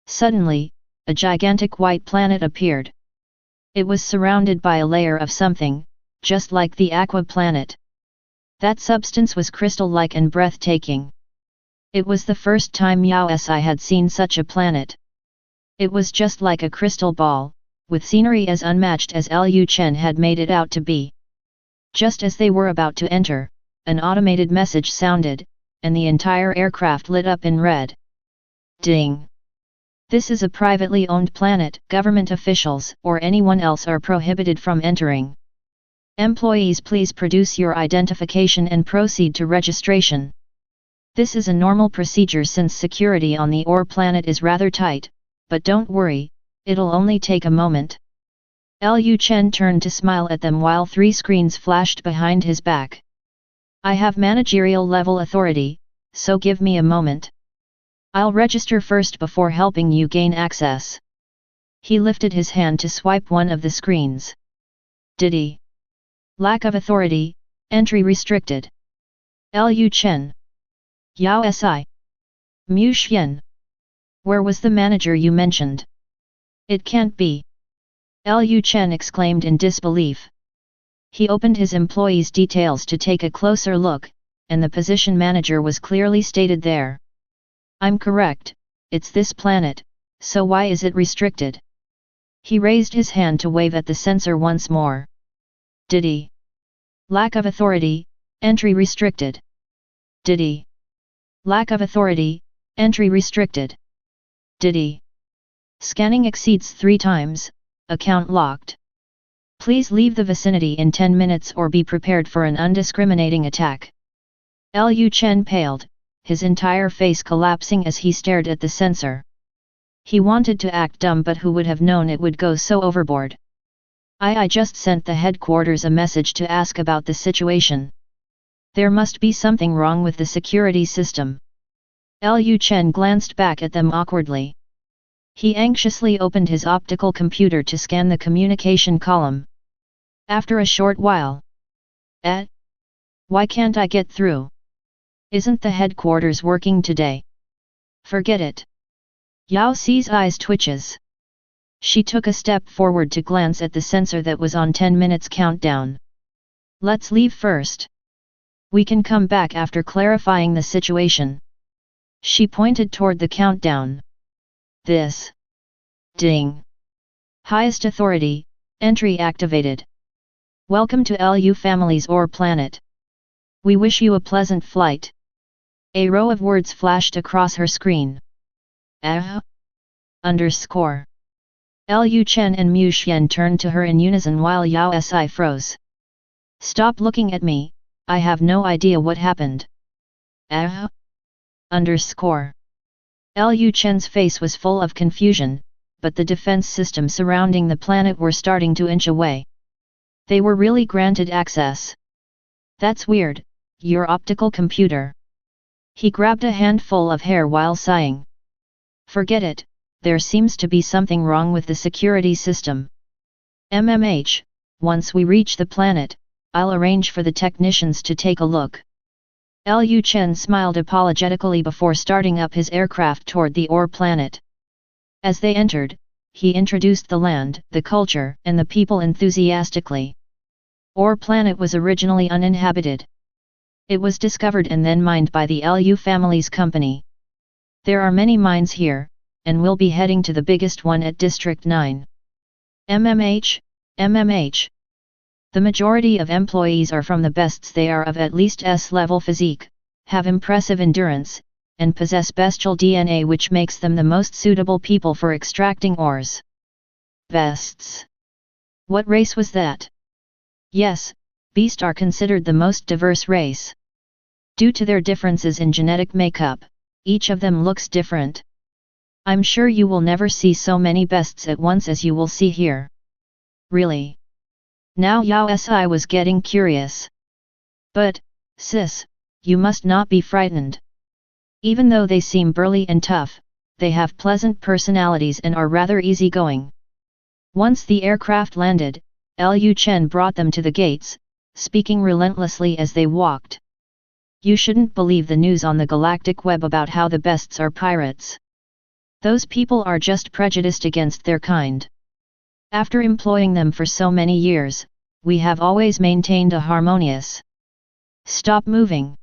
Suddenly, a gigantic white planet appeared. It was surrounded by a layer of something, just like the aqua planet. That substance was crystal-like and breathtaking. It was the first time Yao Si had seen such a planet. It was just like a crystal ball, with scenery as unmatched as Liu Chen had made it out to be. Just as they were about to enter, an automated message sounded, and the entire aircraft lit up in red. Ding! This is a privately owned planet. Government officials or anyone else are prohibited from entering. Employees, please produce your identification and proceed to registration. This is a normal procedure since security on the Or planet is rather tight, but don't worry, it'll only take a moment. Liu Chen turned to smile at them while 3 screens flashed behind his back. I have managerial level authority, so give me a moment. I'll register first before helping you gain access. He lifted his hand to swipe one of the screens. Did he? Lack of authority, entry restricted. Liu Chen. Yao Si. Mu Xian. Where was the manager you mentioned? It can't be. Liu Chen exclaimed in disbelief. He opened his employees' details to take a closer look, and the position manager was clearly stated there. I'm correct, it's this planet, so why is it restricted? He raised his hand to wave at the sensor once more. Did he? Lack of authority, entry restricted. Did he? Lack of authority, entry restricted. Did he? Scanning exceeds 3 times, account locked. Please leave the vicinity in 10 minutes or be prepared for an undiscriminating attack. Liu Chen paled, his entire face collapsing as he stared at the sensor. He wanted to act dumb, but who would have known it would go so overboard. I just sent the headquarters a message to ask about the situation. There must be something wrong with the security system. Liu Chen glanced back at them awkwardly. He anxiously opened his optical computer to scan the communication column. After a short while. Why can't I get through? Isn't the headquarters working today? Forget it. Yao Si's eyes twitches. She took a step forward to glance at the sensor that was on 10 minutes countdown. Let's leave first. We can come back after clarifying the situation. She pointed toward the countdown. This. Ding. Highest authority, entry activated. Welcome to Lu family's Or planet. We wish you a pleasant flight. A row of words flashed across her screen. Underscore. Liu Chen and Mu Xian turned to her in unison while Yao Si froze. Stop looking at me, I have no idea what happened. Underscore. Liu Chen's face was full of confusion, but the defense systems surrounding the planet were starting to inch away. They were really granted access. That's weird, your optical computer. He grabbed a handful of hair while sighing. Forget it, there seems to be something wrong with the security system. Once we reach the planet, I'll arrange for the technicians to take a look. Liu Chen smiled apologetically before starting up his aircraft toward the Or planet. As they entered, he introduced the land, the culture, and the people enthusiastically. Or planet was originally uninhabited. It was discovered and then mined by the Lu family's company. There are many mines here, and we'll be heading to the biggest one at District 9. MMH. The majority of employees are from the bests. They are of at least S-level physique, have impressive endurance, and possess bestial DNA, which makes them the most suitable people for extracting ores. Bests. What race was that? Yes, beasts are considered the most diverse race. Due to their differences in genetic makeup, each of them looks different. I'm sure you will never see so many bests at once as you will see here. Really? Now Yao Si was getting curious. But, sis, you must not be frightened. Even though they seem burly and tough, they have pleasant personalities and are rather easygoing. Once the aircraft landed, Liu Chen brought them to the gates, speaking relentlessly as they walked. You shouldn't believe the news on the galactic web about how the bests are pirates. Those people are just prejudiced against their kind. After employing them for so many years, we have always maintained a harmonious. Stop moving.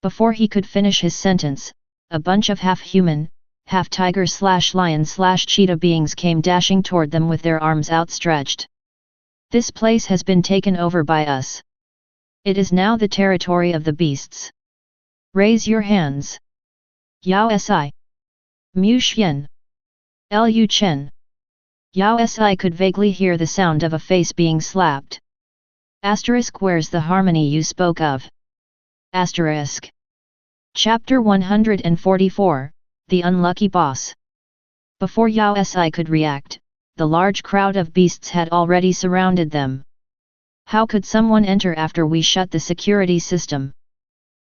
Before he could finish his sentence, a bunch of half-human, half-tiger/lion/cheetah beings came dashing toward them with their arms outstretched. This place has been taken over by us. It is now the territory of the beasts. Raise your hands. Yao Si. Mu Xian. Lu Chen. Yao Si could vaguely hear the sound of a face being slapped. Asterisk, where's the harmony you spoke of? Asterisk. Chapter 144, The Unlucky Boss. Before Yao Si could react, the large crowd of beasts had already surrounded them. How could someone enter after we shut the security system?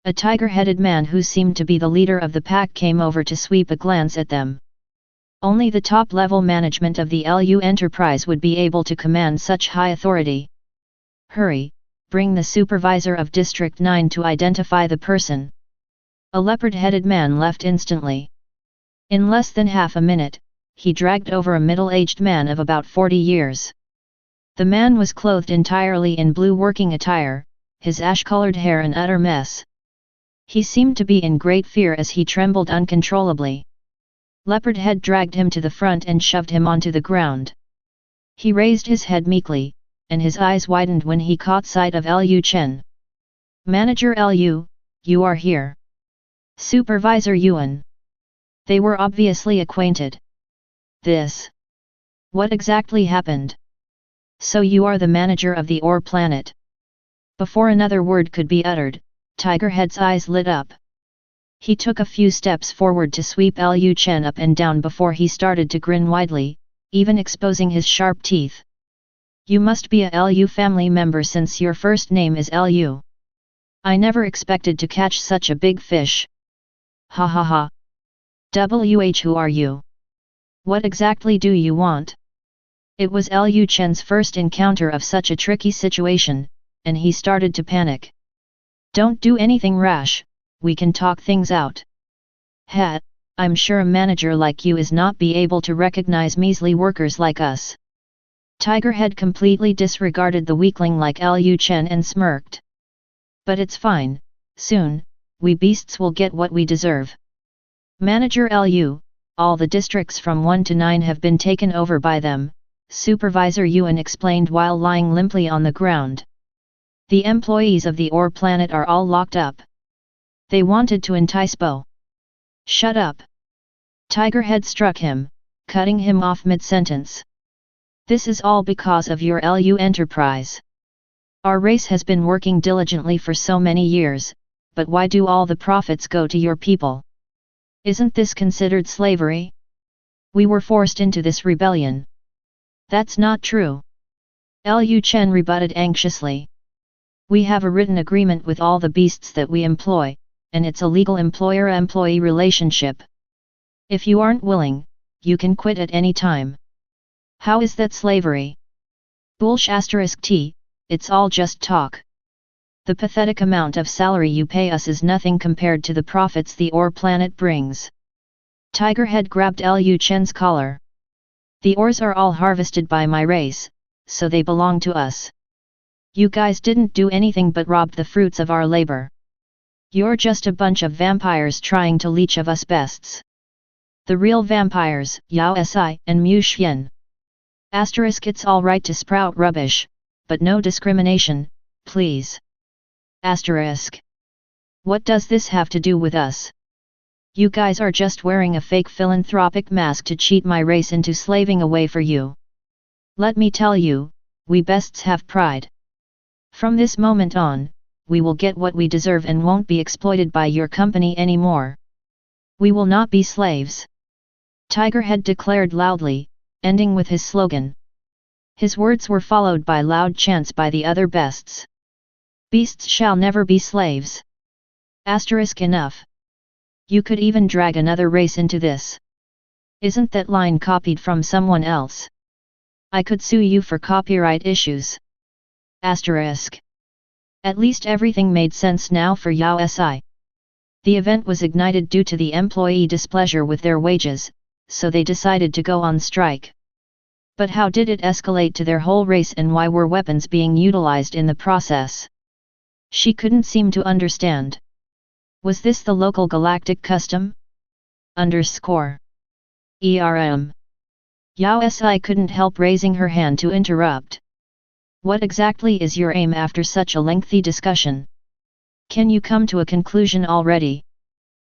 A tiger-headed man who seemed to be the leader of the pack came over to sweep a glance at them. Only the top-level management of the LU Enterprise would be able to command such high authority. Hurry, bring the supervisor of District 9 to identify the person. A leopard-headed man left instantly. In less than half a minute, he dragged over a middle-aged man of about 40 years. The man was clothed entirely in blue working attire, his ash-colored hair an utter mess. He seemed to be in great fear as he trembled uncontrollably. Leopardhead dragged him to the front and shoved him onto the ground. He raised his head meekly, and his eyes widened when he caught sight of Lu Chen. Manager Lu, you are here. Supervisor Yuan. They were obviously acquainted. This. What exactly happened? So you are the manager of the Ore planet. Before another word could be uttered, Tigerhead's eyes lit up. He took a few steps forward to sweep Lu Chen up and down before he started to grin widely, even exposing his sharp teeth. You must be a Lu family member since your first name is Lu. I never expected to catch such a big fish. Ha ha ha. Who are you? What exactly do you want? It was Lu Chen's first encounter of such a tricky situation, and he started to panic. Don't do anything rash, we can talk things out. I'm sure a manager like you is not be able to recognize measly workers like us. Tigerhead completely disregarded the weakling like Lu Chen and smirked. But it's fine, soon, we beasts will get what we deserve. Manager Lu, all the districts from 1 to 9 have been taken over by them, Supervisor Yuan explained while lying limply on the ground. The employees of the Ore planet are all locked up. They wanted to entice Bo. Shut up. Tigerhead struck him, cutting him off mid-sentence. This is all because of your LU Enterprise. Our race has been working diligently for so many years, but why do all the profits go to your people? Isn't this considered slavery? We were forced into this rebellion. That's not true. Lu Chen rebutted anxiously. We have a written agreement with all the beasts that we employ, and it's a legal employer-employee relationship. If you aren't willing, you can quit at any time. How is that slavery? T, it's all just talk. The pathetic amount of salary you pay us is nothing compared to the profits the Ore planet brings. Tigerhead grabbed Lu Chen's collar. The ores are all harvested by my race, so they belong to us. You guys didn't do anything but robbed the fruits of our labor. You're just a bunch of vampires trying to leech of us bests. The real vampires, Yao Si and Mu Xian. Asterisk, it's alright to sprout rubbish, but no discrimination, please. Asterisk. What does this have to do with us? You guys are just wearing a fake philanthropic mask to cheat my race into slaving away for you. Let me tell you, we bests have pride. From this moment on, we will get what we deserve and won't be exploited by your company anymore. We will not be slaves. Tigerhead declared loudly, ending with his slogan. His words were followed by loud chants by the other bests. Beasts shall never be slaves. Asterisk, enough. You could even drag another race into this. Isn't that line copied from someone else? I could sue you for copyright issues. Asterisk. At least everything made sense now for Yao Si. The event was ignited due to the employee displeasure with their wages, so they decided to go on strike. But how did it escalate to their whole race, and why were weapons being utilized in the process? She couldn't seem to understand. Was this the local galactic custom? ERM. Yao Si couldn't help raising her hand to interrupt. What exactly is your aim after such a lengthy discussion? Can you come to a conclusion already?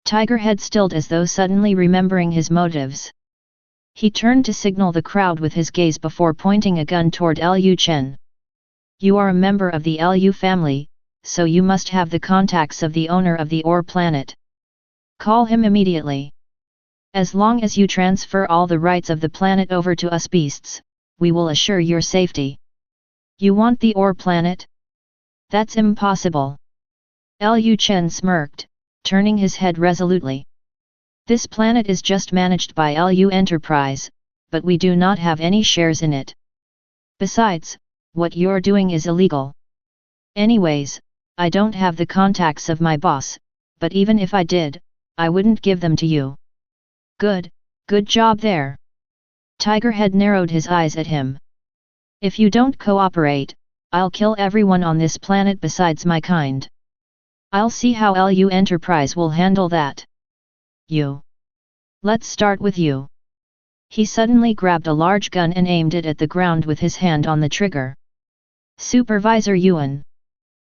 Tigerhead stilled as though suddenly remembering his motives. He turned to signal the crowd with his gaze before pointing a gun toward Liu Chen. You are a member of the Liu family, so you must have the contacts of the owner of the Ore planet. Call him immediately. As long as you transfer all the rights of the planet over to us beasts, we will assure your safety. You want the Ore planet? That's impossible. Liu Chen smirked, turning his head resolutely. This planet is just managed by Liu Enterprise, but we do not have any shares in it. Besides, what you're doing is illegal. Anyways, I don't have the contacts of my boss, but even if I did, I wouldn't give them to you. Good job there. Tigerhead narrowed his eyes at him. If you don't cooperate, I'll kill everyone on this planet besides my kind. I'll see how Liu Enterprise will handle that. You. Let's start with you. He suddenly grabbed a large gun and aimed it at the ground with his hand on the trigger. Supervisor Yuan.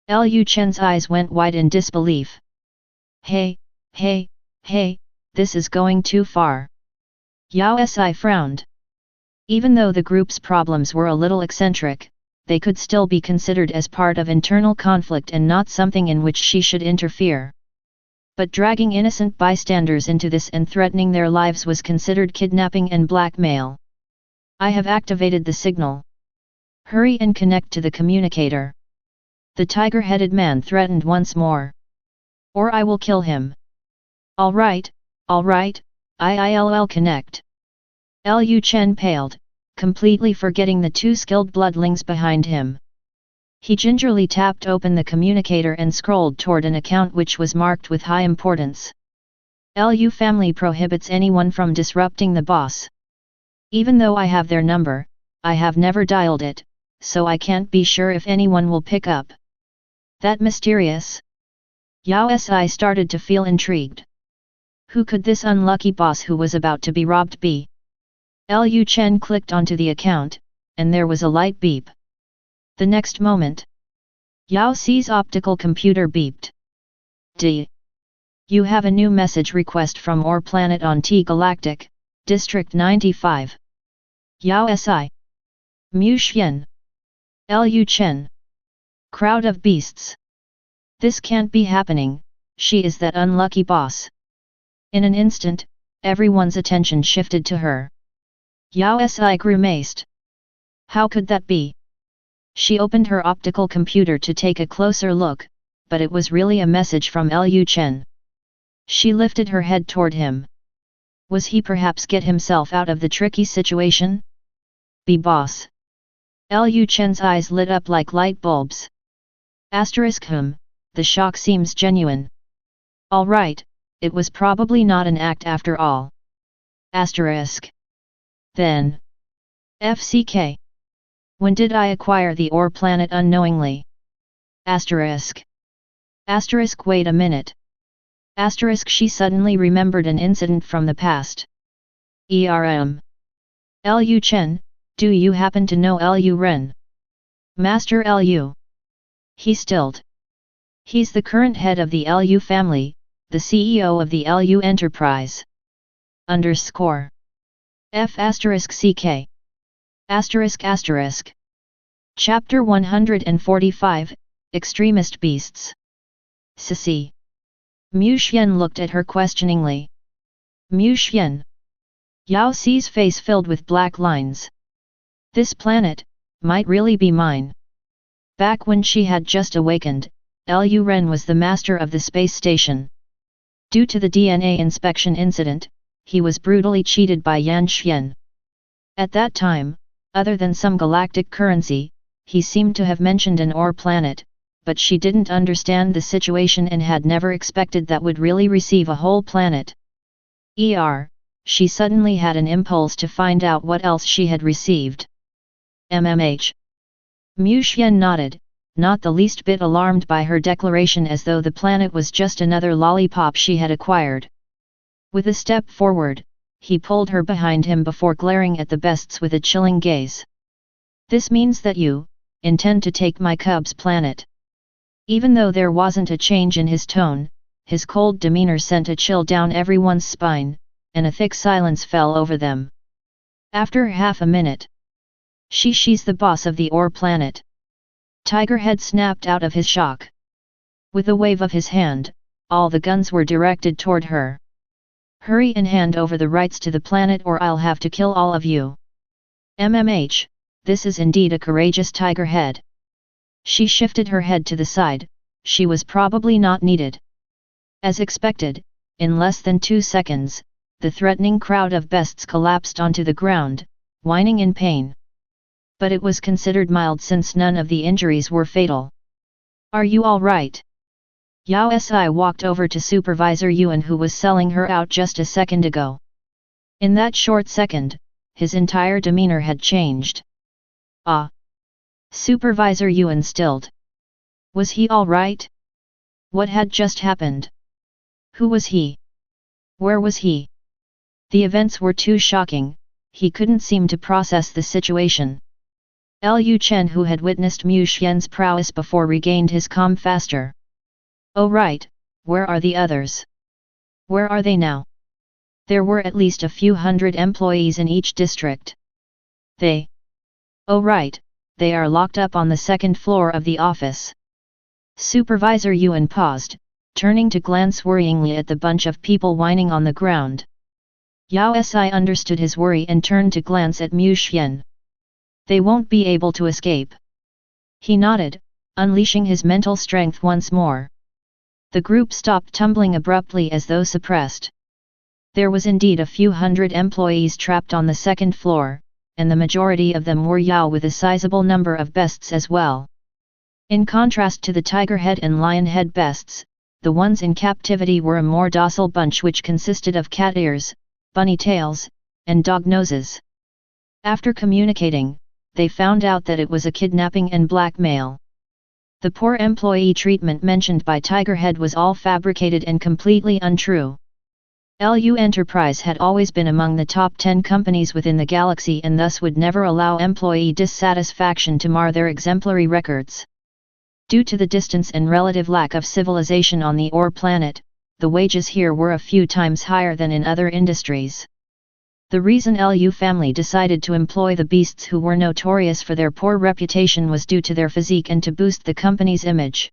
Liu Chen's eyes went wide in disbelief. Hey, this is going too far. Yao Si frowned. Even though the group's problems were a little eccentric, they could still be considered as part of internal conflict and not something in which she should interfere. But dragging innocent bystanders into this and threatening their lives was considered kidnapping and blackmail. I have activated the signal. Hurry and connect to the communicator. The tiger-headed man threatened once more. Or I will kill him. All right, I'll connect. Liu Chen paled, completely forgetting the two skilled bloodlings behind him. He gingerly tapped open the communicator and scrolled toward an account which was marked with high importance. Liu family prohibits anyone from disrupting the boss. Even though I have their number, I have never dialed it, so I can't be sure if anyone will pick up. That mysterious? Yao Si started to feel intrigued. Who could this unlucky boss who was about to be robbed be? Liu Chen clicked onto the account, and there was a light beep. The next moment, Yao Si's optical computer beeped. You have a new message request from Ore Planet on T Galactic, District 95. Yao Si. Mu Xian. Liu Chen. Crowd of beasts. This can't be happening, she is that unlucky boss. In an instant, everyone's attention shifted to her. Yao Si grimaced. How could that be? She opened her optical computer to take a closer look, but it was really a message from Liu Chen. She lifted her head toward him. Was he perhaps get himself out of the tricky situation? Be boss. Liu Chen's eyes lit up like light bulbs. The shock seems genuine. All right, it was probably not an act after all. Then. FCK. When did I acquire the Ore planet unknowingly? Wait a minute. She suddenly remembered an incident from the past. Liu Chen, do you happen to know Liu Ren? Master Liu. He stilled. He's the current head of the Liu family, the CEO of the Liu Enterprise. F***CK. Chapter 145, Extremist Beasts. Sissy. Mu Xian looked at her questioningly. Mu Xian. Yao Si's face filled with black lines. This planet might really be mine. Back when she had just awakened, Liu Ren was the master of the space station. Due to the DNA inspection incident, he was brutally cheated by Yan Xian. At that time, other than some galactic currency, he seemed to have mentioned an Ore planet, but she didn't understand the situation and had never expected that would really receive a whole planet. she suddenly had an impulse to find out what else she had received. MMH. Mu Xian nodded, not the least bit alarmed by her declaration, as though the planet was just another lollipop she had acquired. With a step forward, he pulled her behind him before glaring at the beasts with a chilling gaze. This means that you intend to take my cub's planet. Even though there wasn't a change in his tone, his cold demeanor sent a chill down everyone's spine, and a thick silence fell over them. After half a minute, she's the boss of the Ore planet. Tigerhead snapped out of his shock. With a wave of his hand, all the guns were directed toward her. Hurry and hand over the rights to the planet, or I'll have to kill all of you. MMH, this is indeed a courageous Tigerhead. She shifted her head to the side, she was probably not needed. As expected, in less than 2 seconds, the threatening crowd of beasts collapsed onto the ground, whining in pain. But it was considered mild since none of the injuries were fatal. Are you all right? Yao Si walked over to Supervisor Yuan, who was selling her out just a second ago. In that short second, his entire demeanor had changed. Ah! Supervisor Yuan stilled. Was he all right? What had just happened? Who was he? Where was he? The events were too shocking, he couldn't seem to process the situation. Liu Chen, who had witnessed Mu Xian's prowess before, regained his calm faster. Oh right, where are the others? Where are they now? There were at least a few hundred employees in each district. Oh right, they are locked up on the second floor of the office. Supervisor Yuan paused, turning to glance worryingly at the bunch of people whining on the ground. Yao Si understood his worry and turned to glance at Mu Xian. They won't be able to escape. He nodded, unleashing his mental strength once more. The group stopped tumbling abruptly as though suppressed. There was indeed a few hundred employees trapped on the second floor, and the majority of them were Yao, with a sizable number of beasts as well. In contrast to the tiger-head and lion-head beasts, the ones in captivity were a more docile bunch which consisted of cat ears, bunny tails, and dog noses. After communicating, they found out that it was a kidnapping and blackmail. The poor employee treatment mentioned by Tigerhead was all fabricated and completely untrue. LU Enterprise had always been among the top 10 companies within the galaxy and thus would never allow employee dissatisfaction to mar their exemplary records. Due to the distance and relative lack of civilization on the Ore planet, the wages here were a few times higher than in other industries. The reason LU family decided to employ the beasts, who were notorious for their poor reputation, was due to their physique and to boost the company's image.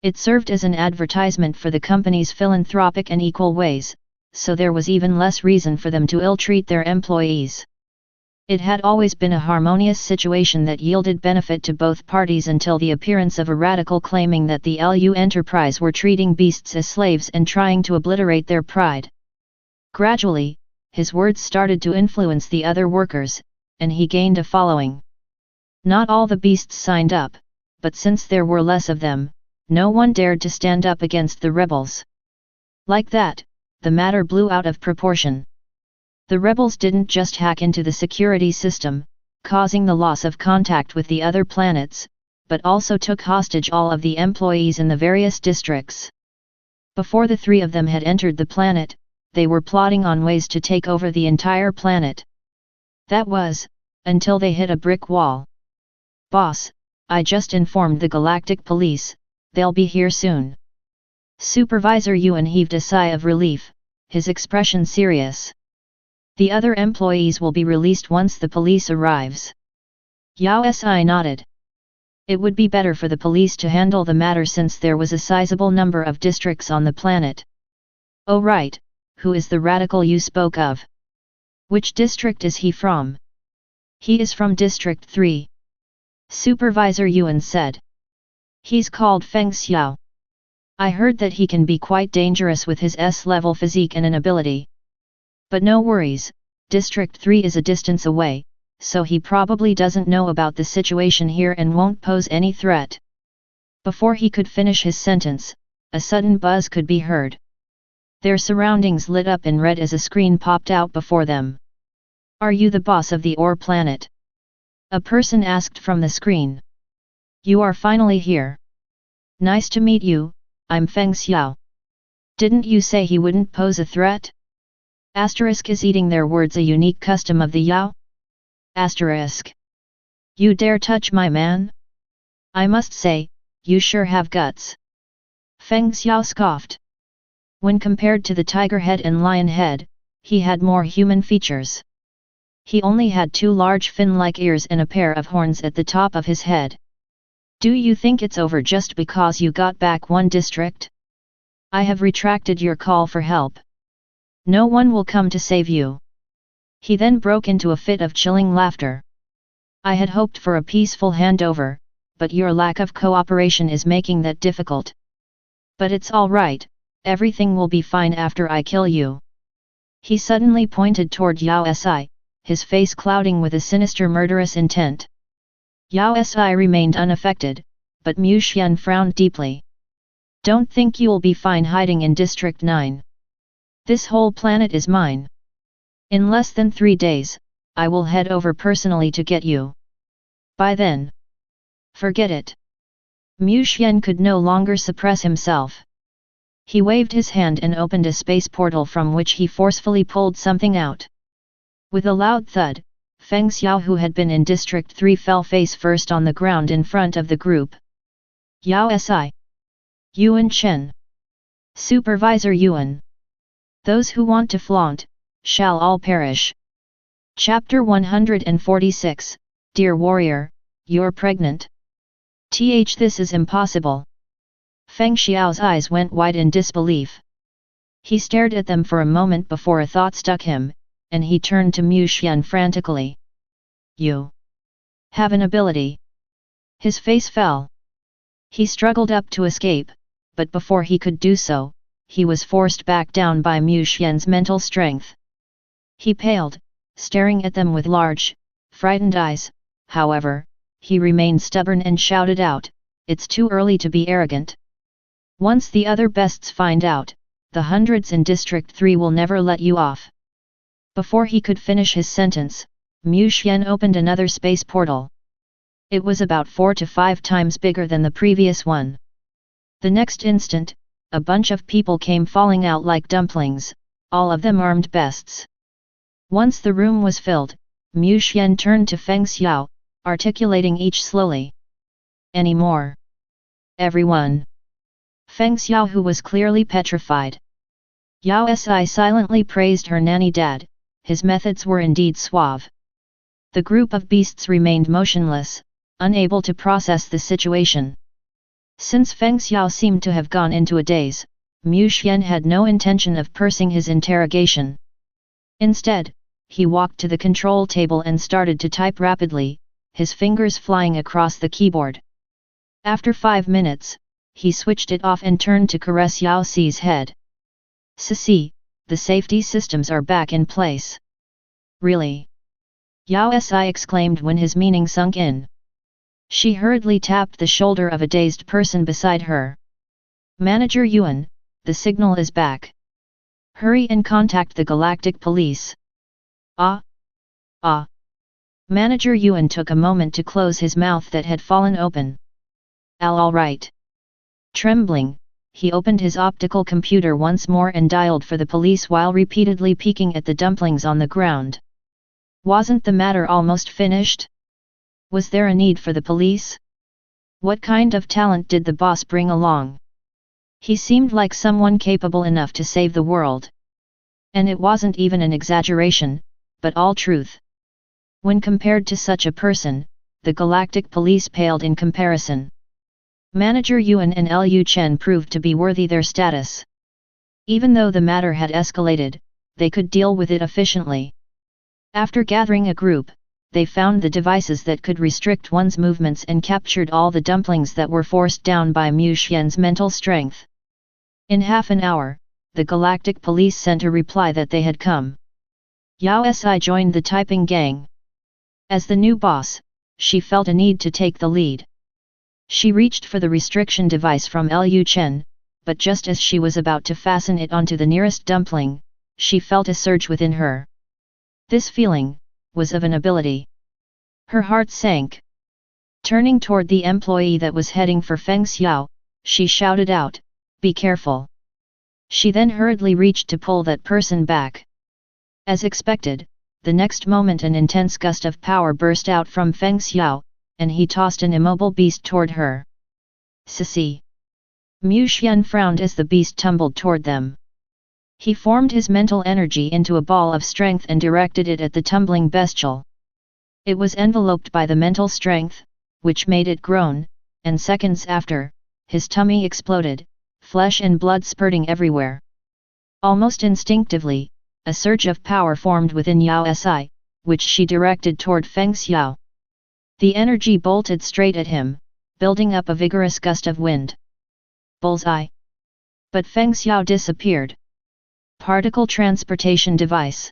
It served as an advertisement for the company's philanthropic and equal ways, so there was even less reason for them to ill-treat their employees. It had always been a harmonious situation that yielded benefit to both parties until the appearance of a radical claiming that the LU Enterprise were treating beasts as slaves and trying to obliterate their pride. Gradually, his words started to influence the other workers, and he gained a following. Not all the beasts signed up, but since there were less of them, no one dared to stand up against the rebels. Like that, the matter blew out of proportion. The rebels didn't just hack into the security system, causing the loss of contact with the other planets, but also took hostage all of the employees in the various districts. Before the three of them had entered the planet, they were plotting on ways to take over the entire planet. That was, until they hit a brick wall. Boss, I just informed the Galactic Police, they'll be here soon. Supervisor Yuan heaved a sigh of relief, his expression serious. The other employees will be released once the police arrives. Yao Si nodded. It would be better for the police to handle the matter since there was a sizable number of districts on the planet. Oh right, who is the radical you spoke of? Which district is he from? He is from District 3. Supervisor Yuan said. He's called Feng Xiao. I heard that he can be quite dangerous with his S-level physique and an ability. But no worries, District 3 is a distance away, so he probably doesn't know about the situation here and won't pose any threat. Before he could finish his sentence, a sudden buzz could be heard. Their surroundings lit up in red as a screen popped out before them. "Are you the boss of the Ore planet?" a person asked from the screen. "You are finally here. Nice to meet you, I'm Feng Xiao. Didn't you say he wouldn't pose a threat?" Asterisk is eating their words a unique custom of the Yao? Asterisk. "You dare touch my man? I must say, you sure have guts." Feng Xiao scoffed. When compared to the tiger head and lion head, he had more human features. He only had 2 large fin-like ears and a pair of horns at the top of his head. "Do you think it's over just because you got back 1 district? I have retracted your call for help. No one will come to save you." He then broke into a fit of chilling laughter. "I had hoped for a peaceful handover, but your lack of cooperation is making that difficult. But it's all right, everything will be fine after I kill you." He suddenly pointed toward Yao Si, his face clouding with a sinister murderous intent. Yao Si remained unaffected, but Mu Xian frowned deeply. "Don't think you'll be fine hiding in District 9. This whole planet is mine. In less than 3 days, I will head over personally to get you. By then, forget it." Mu Xian could no longer suppress himself. He waved his hand and opened a space portal from which he forcefully pulled something out. With a loud thud, Feng Xiao, who had been in District 3, fell face first on the ground in front of the group. "Yao Si. Yuan Chen. Supervisor Yuan. Those who want to flaunt, shall all perish." Chapter 146, Dear Warrior, you're pregnant. This is impossible. Feng Xiao's eyes went wide in disbelief. He stared at them for a moment before a thought struck him, and he turned to Mu Xian frantically. "You have an ability." His face fell. He struggled up to escape, but before he could do so, he was forced back down by Mu Xian's mental strength. He paled, staring at them with large, frightened eyes. However, he remained stubborn and shouted out, "It's too early to be arrogant. Once the other bests find out, the hundreds in District 3 will never let you off." Before he could finish his sentence, Mu Xian opened another space portal. It was about 4 to 5 times bigger than the previous one. The next instant, a bunch of people came falling out like dumplings, all of them armed bests. Once the room was filled, Mu Xian turned to Feng Xiao, articulating each slowly. "Any more? Everyone." Feng Xiao, who was clearly petrified. Yao Si silently praised her nanny dad, his methods were indeed suave. The group of beasts remained motionless, unable to process the situation. Since Feng Xiao seemed to have gone into a daze, Mu Xian had no intention of pursing his interrogation. Instead, he walked to the control table and started to type rapidly, his fingers flying across the keyboard. After 5 minutes, he switched it off and turned to caress Yao Si's head. "Sisi, the safety systems are back in place." "Really?" Yao Si exclaimed when his meaning sunk in. She hurriedly tapped the shoulder of a dazed person beside her. "Manager Yuan, the signal is back. Hurry and contact the Galactic Police." Ah. Manager Yuan took a moment to close his mouth that had fallen open. All right." Trembling, he opened his optical computer once more and dialed for the police while repeatedly peeking at the dumplings on the ground. Wasn't the matter almost finished? Was there a need for the police? What kind of talent did the boss bring along? He seemed like someone capable enough to save the world. And it wasn't even an exaggeration, but all truth. When compared to such a person, the Galactic Police paled in comparison. Manager Yuan and Liu Chen proved to be worthy their status. Even though the matter had escalated, they could deal with it efficiently. After gathering a group, they found the devices that could restrict one's movements and captured all the dumplings that were forced down by Mu Xian's mental strength. In half an hour, the Galactic Police sent a reply that they had come. Yao Si joined the typing gang. As the new boss, she felt a need to take the lead. She reached for the restriction device from Liu Chen, but just as she was about to fasten it onto the nearest dumpling, she felt a surge within her. This feeling was of an ability. Her heart sank. Turning toward the employee that was heading for Feng Xiao, she shouted out, "Be careful." She then hurriedly reached to pull that person back. As expected, the next moment an intense gust of power burst out from Feng Xiao, and he tossed an immobile beast toward her. "Sissy." Mu Xian frowned as the beast tumbled toward them. He formed his mental energy into a ball of strength and directed it at the tumbling bestial. It was enveloped by the mental strength, which made it groan, and seconds after, his tummy exploded, flesh and blood spurting everywhere. Almost instinctively, a surge of power formed within Yao Si, which she directed toward Feng Xiao. The energy bolted straight at him, building up a vigorous gust of wind. Bullseye! But Feng Xiao disappeared. Particle transportation device.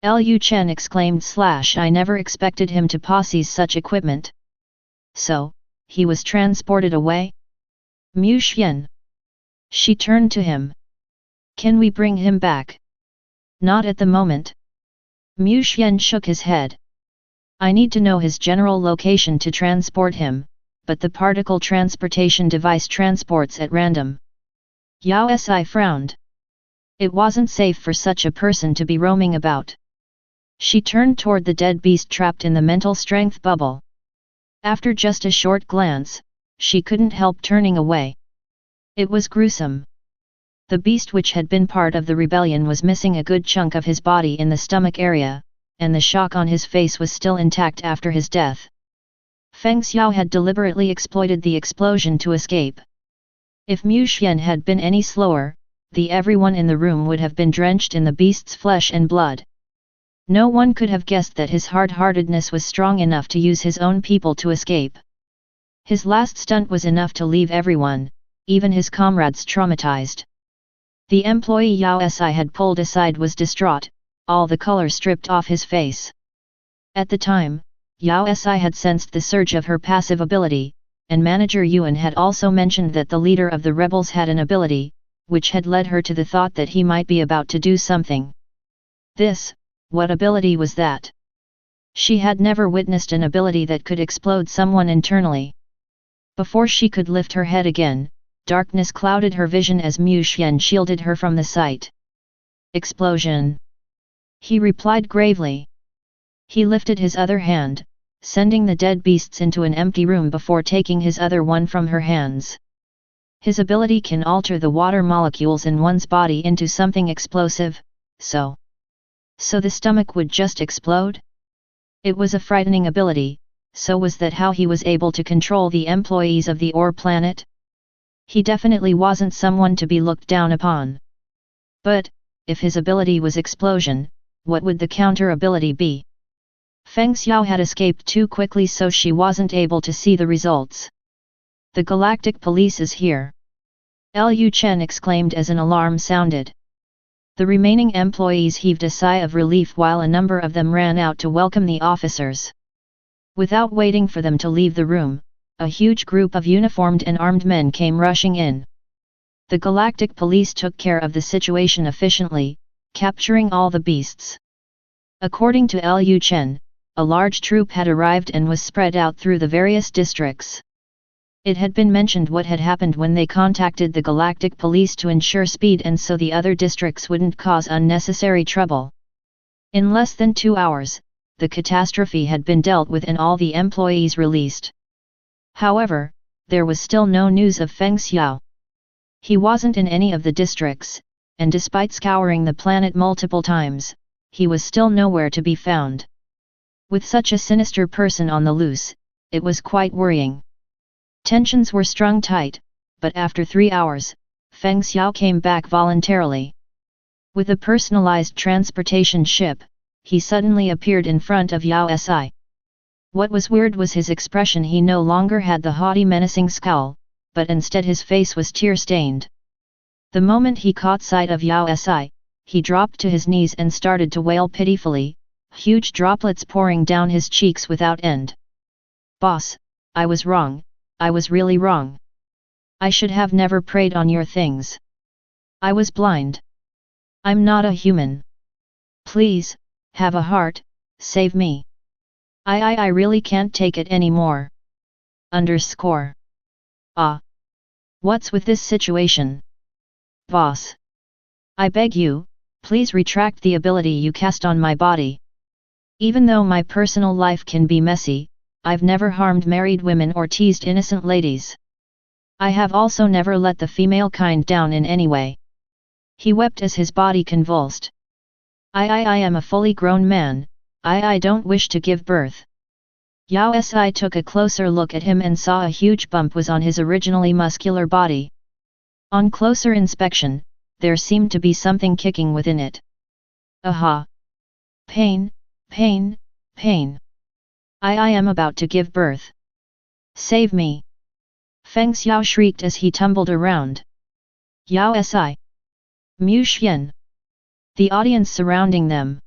Liu Chen exclaimed / I never expected him to possess such equipment. So, he was transported away? Mu Xian. She turned to him. Can we bring him back? Not at the moment. Mu Xian shook his head. I need to know his general location to transport him, but the particle transportation device transports at random. Yao Si frowned. It wasn't safe for such a person to be roaming about. She turned toward the dead beast trapped in the mental strength bubble. After just a short glance, she couldn't help turning away. It was gruesome. The beast which had been part of the rebellion was missing a good chunk of his body in the stomach area, and the shock on his face was still intact after his death. Feng Xiao had deliberately exploited the explosion to escape. If Mu Xian had been any slower, everyone in the room would have been drenched in the beast's flesh and blood. No one could have guessed that his hard-heartedness was strong enough to use his own people to escape. His last stunt was enough to leave everyone, even his comrades, traumatized. The employee Yao Si had pulled aside was distraught, all the color stripped off his face. At the time, Yao Si had sensed the surge of her passive ability, and Manager Yuan had also mentioned that the leader of the rebels had an ability, which had led her to the thought that he might be about to do something. What ability was that? She had never witnessed an ability that could explode someone internally. Before she could lift her head again, darkness clouded her vision as Mu Xian shielded her from the sight. Explosion! He replied gravely. He lifted his other hand, sending the dead beasts into an empty room before taking his other one from her hands. His ability can alter the water molecules in one's body into something explosive, so the stomach would just explode? It was a frightening ability, so was that how he was able to control the employees of the ore planet? He definitely wasn't someone to be looked down upon. But, if his ability was explosion, what would the counter ability be? Feng Xiao had escaped too quickly so she wasn't able to see the results. The Galactic Police is here! Liu Chen exclaimed as an alarm sounded. The remaining employees heaved a sigh of relief while a number of them ran out to welcome the officers. Without waiting for them to leave the room, a huge group of uniformed and armed men came rushing in. The Galactic Police took care of the situation efficiently, capturing all the beasts. According to Liu Chen, a large troop had arrived and was spread out through the various districts. It had been mentioned what had happened when they contacted the Galactic Police to ensure speed and so the other districts wouldn't cause unnecessary trouble. In less than 2 hours, the catastrophe had been dealt with and all the employees released. However, there was still no news of Feng Xiao. He wasn't in any of the districts, and despite scouring the planet multiple times, he was still nowhere to be found. With such a sinister person on the loose, it was quite worrying. Tensions were strung tight, but after 3 hours, Feng Xiao came back voluntarily. With a personalized transportation ship, he suddenly appeared in front of Yao Si. What was weird was his expression. He no longer had the haughty menacing scowl, but instead his face was tear-stained. The moment he caught sight of Yao Si, he dropped to his knees and started to wail pitifully, huge droplets pouring down his cheeks without end. "Boss, I was wrong, I was really wrong. I should have never preyed on your things. I was blind. I'm not a human. Please, have a heart, save me. I really can't take it anymore. Underscore. Ah. What's with this situation? Boss. I beg you, please retract the ability you cast on my body. Even though my personal life can be messy, I've never harmed married women or teased innocent ladies. I have also never let the female kind down in any way. He wept as his body convulsed. I am a fully grown man, I don't wish to give birth. Yao Si took a closer look at him and saw a huge bump was on his originally muscular body. On closer inspection, there seemed to be something kicking within it. Aha! Pain, pain, pain. I am about to give birth. Save me! Feng Xiao shrieked as he tumbled around. Yao Si! Mu Xian! The audience surrounding them.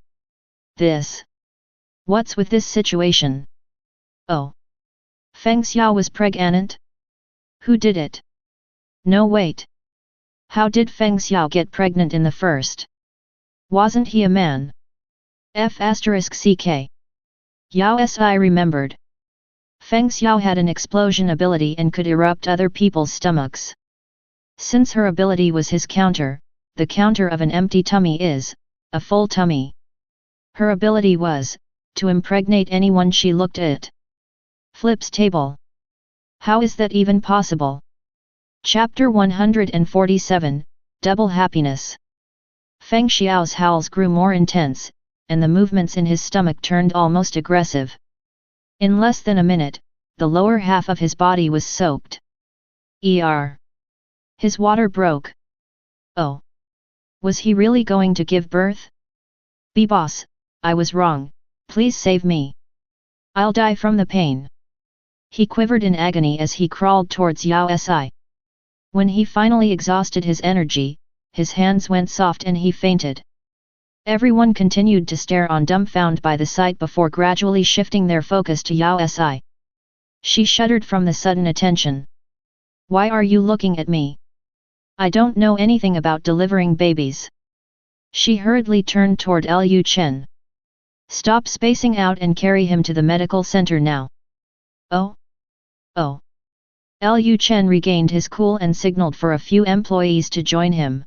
This. What's with this situation? Oh. Feng Xiao was pregnant? Who did it? No wait. How did Feng Xiao get pregnant in the first? Wasn't he a man? F***ck. Yao Si remembered. Feng Xiao had an explosion ability and could erupt other people's stomachs. Since her ability was his counter, the counter of an empty tummy is a full tummy. Her ability was to impregnate anyone she looked at. Flips table. How is that even possible? Chapter 147, Double Happiness. Feng Xiao's howls grew more intense, and the movements in his stomach turned almost aggressive. In less than a minute, the lower half of his body was soaked. His water broke. Oh. Was he really going to give birth? Boss, I was wrong, please save me. I'll die from the pain. He quivered in agony as he crawled towards Yao Si. When he finally exhausted his energy, his hands went soft and he fainted. Everyone continued to stare on dumbfounded by the sight before gradually shifting their focus to Yao Si. She shuddered from the sudden attention. Why are you looking at me? I don't know anything about delivering babies. She hurriedly turned toward Liu Chen. Stop spacing out and carry him to the medical center now. Oh? Oh. Liu Chen regained his cool and signaled for a few employees to join him.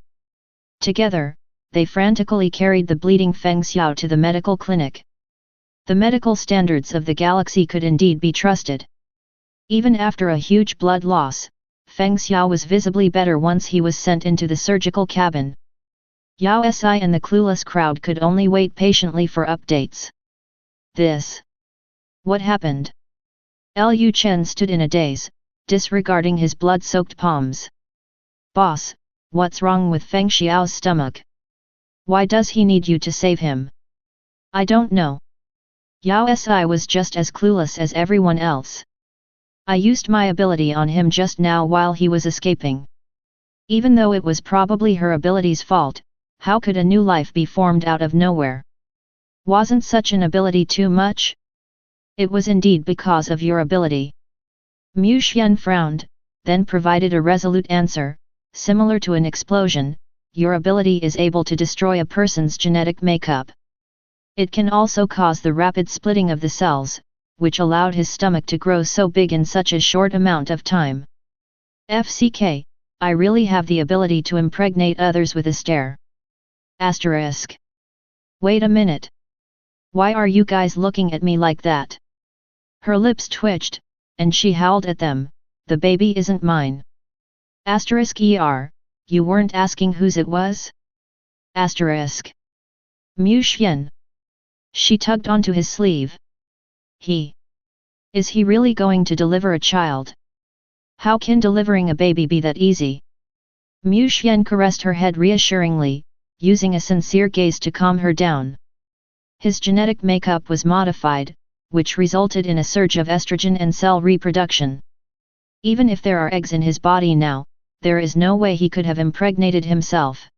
Together, they frantically carried the bleeding Feng Xiao to the medical clinic. The medical standards of the galaxy could indeed be trusted. Even after a huge blood loss, Feng Xiao was visibly better once he was sent into the surgical cabin. Yao Si and the clueless crowd could only wait patiently for updates. This. What happened? Liu Chen stood in a daze, disregarding his blood-soaked palms. Boss, what's wrong with Feng Xiao's stomach? Why does he need you to save him? I don't know. Yao Si was just as clueless as everyone else. I used my ability on him just now while he was escaping. Even though it was probably her ability's fault, how could a new life be formed out of nowhere? Wasn't such an ability too much? It was indeed because of your ability. Mu Xian frowned, then provided a resolute answer, similar to an explosion, your ability is able to destroy a person's genetic makeup. It can also cause the rapid splitting of the cells, which allowed his stomach to grow so big in such a short amount of time. FCK, I really have the ability to impregnate others with a stare. Asterisk. Wait a minute. Why are you guys looking at me like that? Her lips twitched, and she howled at them, the baby isn't mine. Asterisk you weren't asking whose it was? Asterisk. Mu Xian. She tugged onto his sleeve. Is he really going to deliver a child? How can delivering a baby be that easy? Mu Xian caressed her head reassuringly, using a sincere gaze to calm her down. His genetic makeup was modified, which resulted in a surge of estrogen and cell reproduction. Even if there are eggs in his body now, there is no way he could have impregnated himself.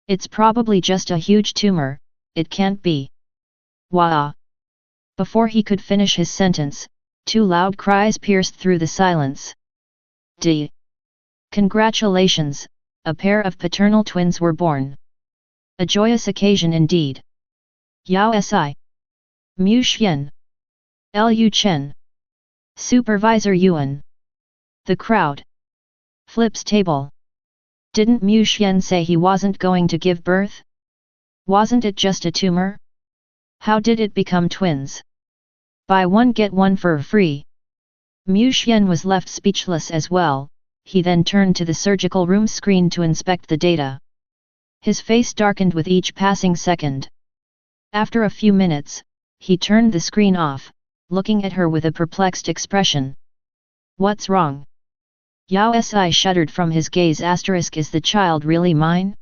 It's probably just a huge tumor, it can't be. Wah! Before he could finish his sentence, two loud cries pierced through the silence. D. Congratulations, a pair of paternal twins were born. A joyous occasion indeed. Yao Si. Mu Xian. Lu Chen. Supervisor Yuan. The crowd. Flips table. Didn't Mu Xian say he wasn't going to give birth? Wasn't it just a tumor? How did it become twins? Buy one get one for free. Mu Xian was left speechless as well. He then turned to the surgical room screen to inspect the data. His face darkened with each passing second. After a few minutes, he turned the screen off, looking at her with a perplexed expression. What's wrong? Yao Si shuddered from his gaze. Is the child really mine?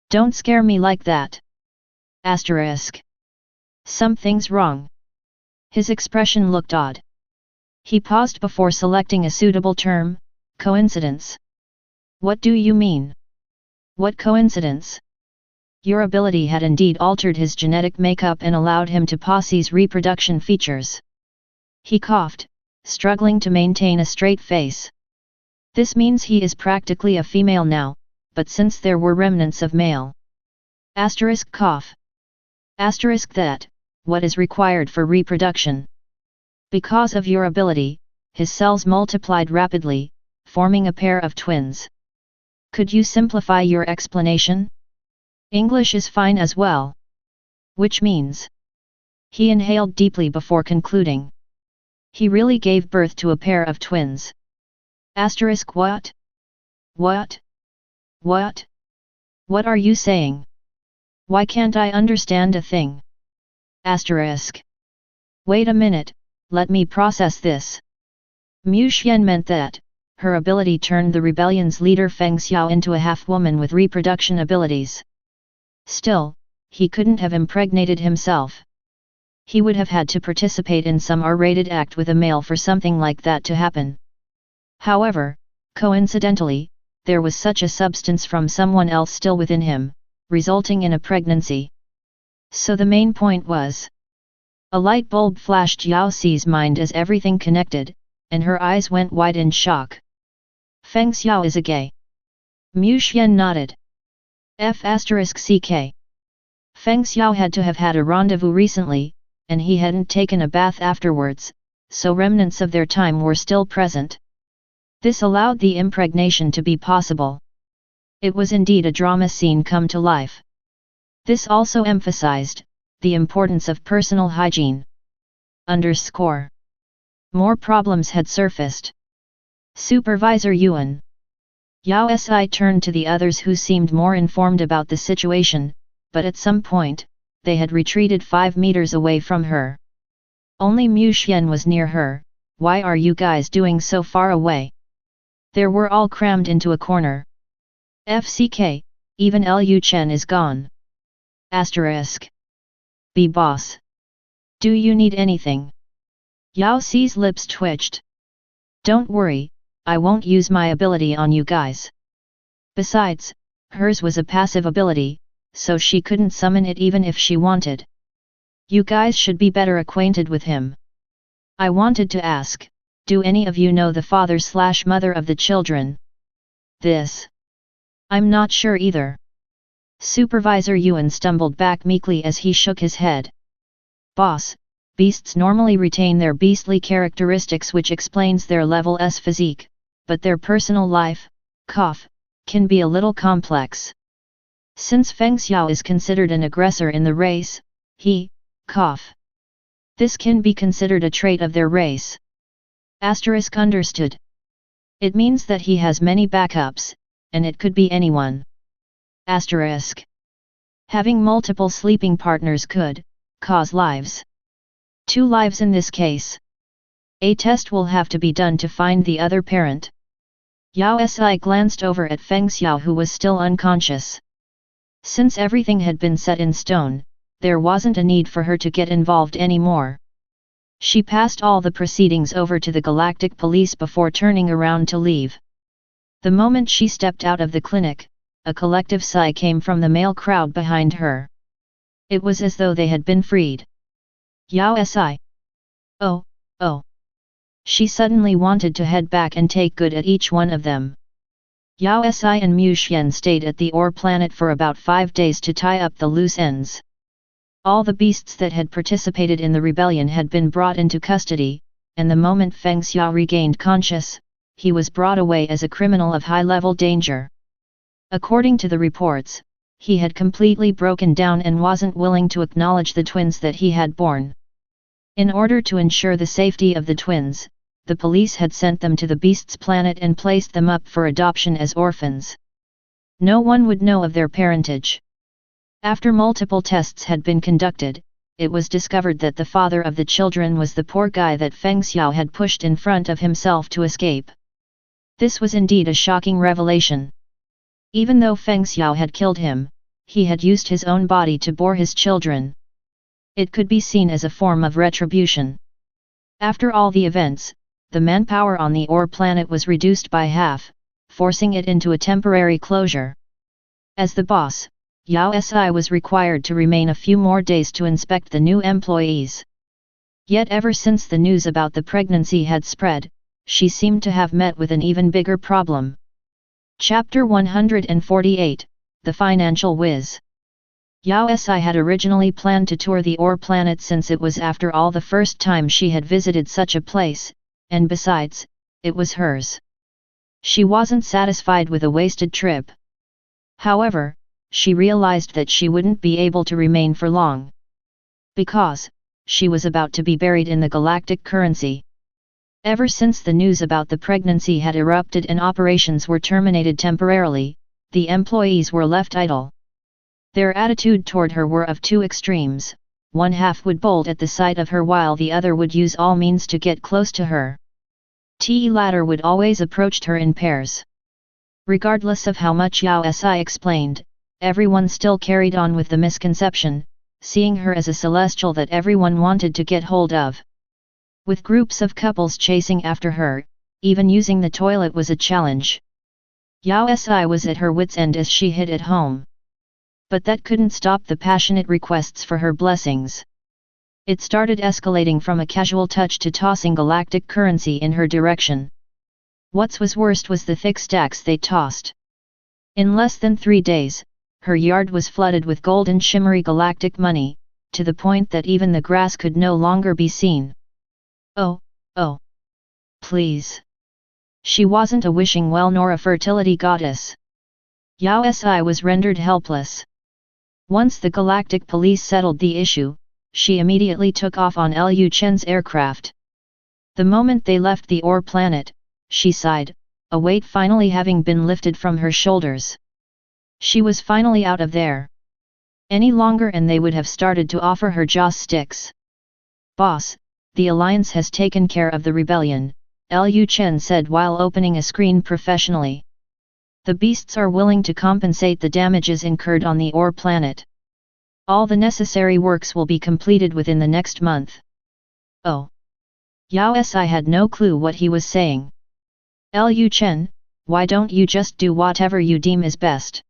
Don't scare me like that. Something's wrong. His expression looked odd. He paused before selecting a suitable term. Coincidence. What do you mean? What coincidence? Your ability had indeed altered his genetic makeup and allowed him to possess reproduction features. He coughed, struggling to maintain a straight face. This means he is practically a female now, but since there were remnants of male. Cough. That, what is required for reproduction? Because of your ability, his cells multiplied rapidly, forming a pair of twins. Could you simplify your explanation? English is fine as well. Which means? He inhaled deeply before concluding. He really gave birth to a pair of twins. What? What? What? What are you saying? Why can't I understand a thing? Wait a minute, let me process this. Mu Xian meant that her ability turned the rebellion's leader Feng Xiao into a half-woman with reproduction abilities. Still, he couldn't have impregnated himself. He would have had to participate in some R-rated act with a male for something like that to happen. However, coincidentally, there was such a substance from someone else still within him, resulting in a pregnancy. So the main point was. A light bulb flashed Yao Si's mind as everything connected, and her eyes went wide in shock. Feng Xiao is a gay. Mu Xian nodded. CK. Feng Xiao had to have had a rendezvous recently, and he hadn't taken a bath afterwards, so remnants of their time were still present. This allowed the impregnation to be possible. It was indeed a drama scene come to life. This also emphasized the importance of personal hygiene. More problems had surfaced. Supervisor Yuan. Yao Si turned to the others who seemed more informed about the situation, but at some point, they had retreated 5 meters away from her. Only Mu Xian was near her. Why are you guys doing so far away? They were all crammed into a corner. FCK, even Lu Chen is gone. B boss. Do you need anything? Yao Si's lips twitched. Don't worry, I won't use my ability on you guys. Besides, hers was a passive ability, so she couldn't summon it even if she wanted. You guys should be better acquainted with him. I wanted to ask, do any of you know the father/mother of the children? This. I'm not sure either. Supervisor Yuan stumbled back meekly as he shook his head. Boss, beasts normally retain their beastly characteristics, which explains their level S physique, but their personal life, can be a little complex. Since Feng Xiao is considered an aggressor in the race, this can be considered a trait of their race. Understood. It means that he has many backups, and it could be anyone. Having multiple sleeping partners could cause lives. 2 lives in this case. A test will have to be done to find the other parent. Yao Si glanced over at Feng Xiao, who was still unconscious. Since everything had been set in stone, there wasn't a need for her to get involved anymore. She passed all the proceedings over to the Galactic Police before turning around to leave. The moment she stepped out of the clinic, a collective sigh came from the male crowd behind her. It was as though they had been freed. Yao Si. Oh. She suddenly wanted to head back and take good at each one of them. Yao Si and Mu Xian stayed at the Ore planet for about 5 days to tie up the loose ends. All the beasts that had participated in the rebellion had been brought into custody, and the moment Feng Xiao regained conscious, he was brought away as a criminal of high-level danger. According to the reports, he had completely broken down and wasn't willing to acknowledge the twins that he had born. In order to ensure the safety of the twins, the police had sent them to the beasts' planet and placed them up for adoption as orphans. No one would know of their parentage. After multiple tests had been conducted, it was discovered that the father of the children was the poor guy that Feng Xiao had pushed in front of himself to escape. This was indeed a shocking revelation. Even though Feng Xiao had killed him, he had used his own body to bore his children. It could be seen as a form of retribution. After all the events, the manpower on the Ore planet was reduced by half, forcing it into a temporary closure. As the boss, Yao Si was required to remain a few more days to inspect the new employees. Yet ever since the news about the pregnancy had spread, she seemed to have met with an even bigger problem. Chapter 148, The Financial Whiz. Yao Si had originally planned to tour the Ore planet since it was after all the first time she had visited such a place, and besides, it was hers. She wasn't satisfied with a wasted trip. However, she realized that she wouldn't be able to remain for long. Because, she was about to be buried in the galactic currency. Ever since the news about the pregnancy had erupted and operations were terminated temporarily, the employees were left idle. Their attitude toward her were of two extremes: one half would bolt at the sight of her while the other would use all means to get close to her. The latter would always approach her in pairs. Regardless of how much Yao Si explained, everyone still carried on with the misconception, seeing her as a celestial that everyone wanted to get hold of. With groups of couples chasing after her, even using the toilet was a challenge. Yao Si was at her wits' end as she hid at home. But that couldn't stop the passionate requests for her blessings. It started escalating from a casual touch to tossing galactic currency in her direction. What was worst was the thick stacks they tossed. In less than 3 days, her yard was flooded with golden shimmery galactic money, to the point that even the grass could no longer be seen. Oh, please. She wasn't a wishing well nor a fertility goddess. Yao Si was rendered helpless. Once the galactic police settled the issue, she immediately took off on Liu Chen's aircraft. The moment they left the Ore planet, she sighed, a weight finally having been lifted from her shoulders. She was finally out of there. Any longer and they would have started to offer her joss sticks. Boss, the Alliance has taken care of the rebellion, Liu Chen said while opening a screen professionally. The beasts are willing to compensate the damages incurred on the Ore planet. All the necessary works will be completed within the next month. Oh. Yao Si had no clue what he was saying. Liu Chen, why don't you just do whatever you deem is best?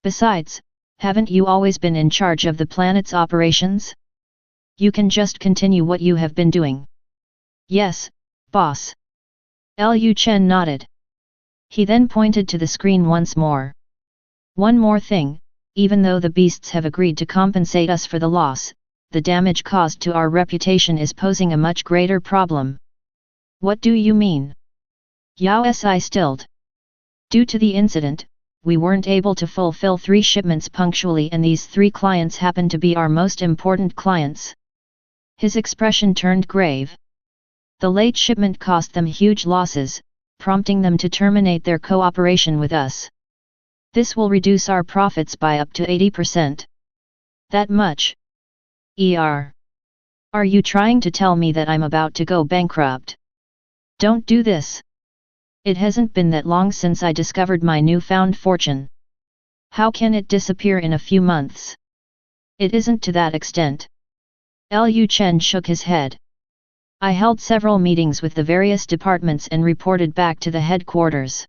Besides, haven't you always been in charge of the planet's operations? You can just continue what you have been doing. Yes, boss. Liu Chen nodded. He then pointed to the screen once more. One more thing, even though the beasts have agreed to compensate us for the loss, the damage caused to our reputation is posing a much greater problem. What do you mean? Yao Si stilled. Due to the incident, we weren't able to fulfill 3 shipments punctually and these 3 clients happen to be our most important clients. His expression turned grave. The late shipment cost them huge losses, prompting them to terminate their cooperation with us. This will reduce our profits by up to 80%. That much? Are you trying to tell me that I'm about to go bankrupt? Don't do this. It hasn't been that long since I discovered my newfound fortune. How can it disappear in a few months? It isn't to that extent. Liu Chen shook his head. I held several meetings with the various departments and reported back to the headquarters.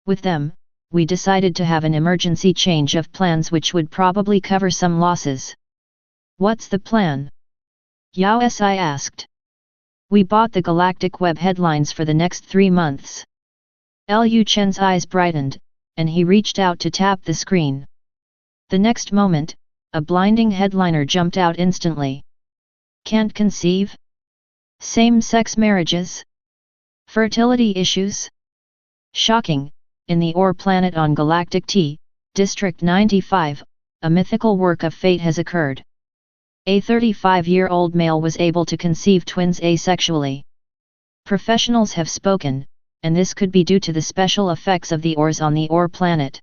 With them, we decided to have an emergency change of plans which would probably cover some losses. What's the plan? Yao Si asked. We bought the galactic web headlines for the next 3 months. Liu Chen's eyes brightened, and he reached out to tap the screen. The next moment, a blinding headliner jumped out instantly. Can't conceive? Same-sex marriages? Fertility issues? Shocking, in the Ore planet on Galactic T, District 95, a mythical work of fate has occurred. A 35-year-old male was able to conceive twins asexually. Professionals have spoken, and this could be due to the special effects of the ores on the Ore planet.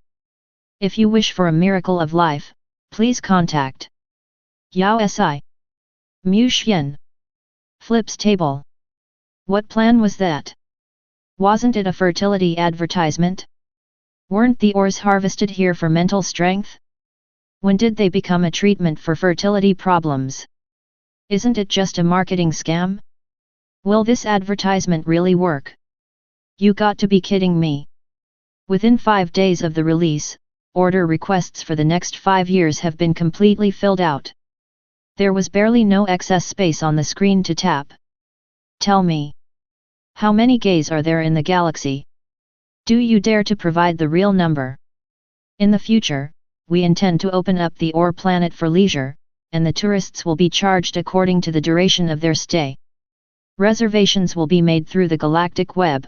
If you wish for a miracle of life, please contact Yao Si. Mu Xian. Flips table. What plan was that? Wasn't it a fertility advertisement? Weren't the ores harvested here for mental strength? When did they become a treatment for fertility problems? Isn't it just a marketing scam? Will this advertisement really work? You got to be kidding me. Within 5 days of the release, order requests for the next 5 years have been completely filled out. There was barely no excess space on the screen to tap. Tell me. How many gays are there in the galaxy? Do you dare to provide the real number? In the future, we intend to open up the Ore planet for leisure, and the tourists will be charged according to the duration of their stay. Reservations will be made through the galactic web.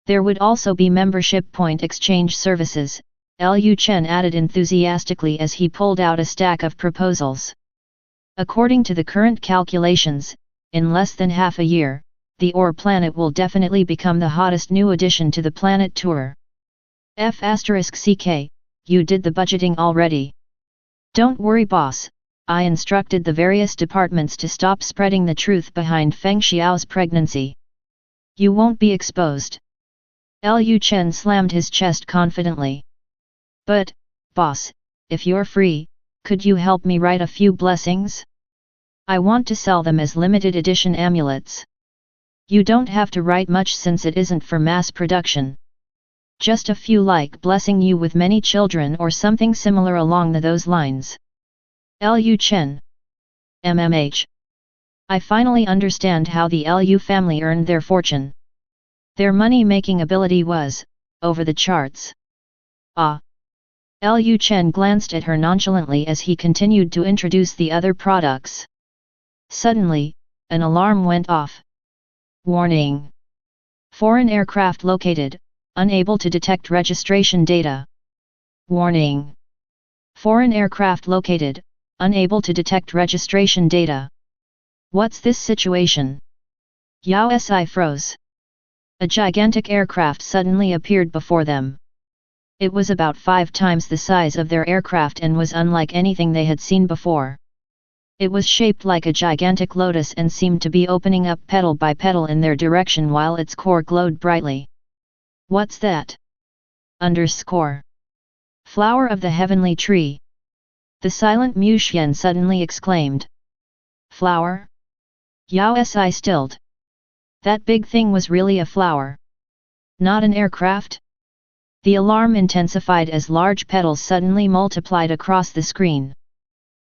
There would also be membership point exchange services, Liu Chen added enthusiastically as he pulled out a stack of proposals. According to the current calculations, in less than half a year, the Ore planet will definitely become the hottest new addition to the planet tour. F***ck, you did the budgeting already. Don't worry boss, I instructed the various departments to stop spreading the truth behind Feng Xiao's pregnancy. You won't be exposed. Liu Chen slammed his chest confidently. But, boss, if you're free, could you help me write a few blessings? I want to sell them as limited edition amulets. You don't have to write much since it isn't for mass production. Just a few like blessing you with many children or something similar along those lines. Liu Chen. MMH. I finally understand how the Liu family earned their fortune. Their money-making ability was, over the charts. Ah. Liu Chen glanced at her nonchalantly as he continued to introduce the other products. Suddenly, an alarm went off. Warning. Foreign aircraft located, unable to detect registration data. Warning. Foreign aircraft located, unable to detect registration data. What's this situation? Yao Si froze. A gigantic aircraft suddenly appeared before them. It was about 5 times the size of their aircraft and was unlike anything they had seen before. It was shaped like a gigantic lotus and seemed to be opening up petal by petal in their direction while its core glowed brightly. What's that? Flower of the heavenly tree. The silent Mu Xian suddenly exclaimed. Flower? Yao Si stilled. That big thing was really a flower. Not an aircraft? The alarm intensified as large petals suddenly multiplied across the screen.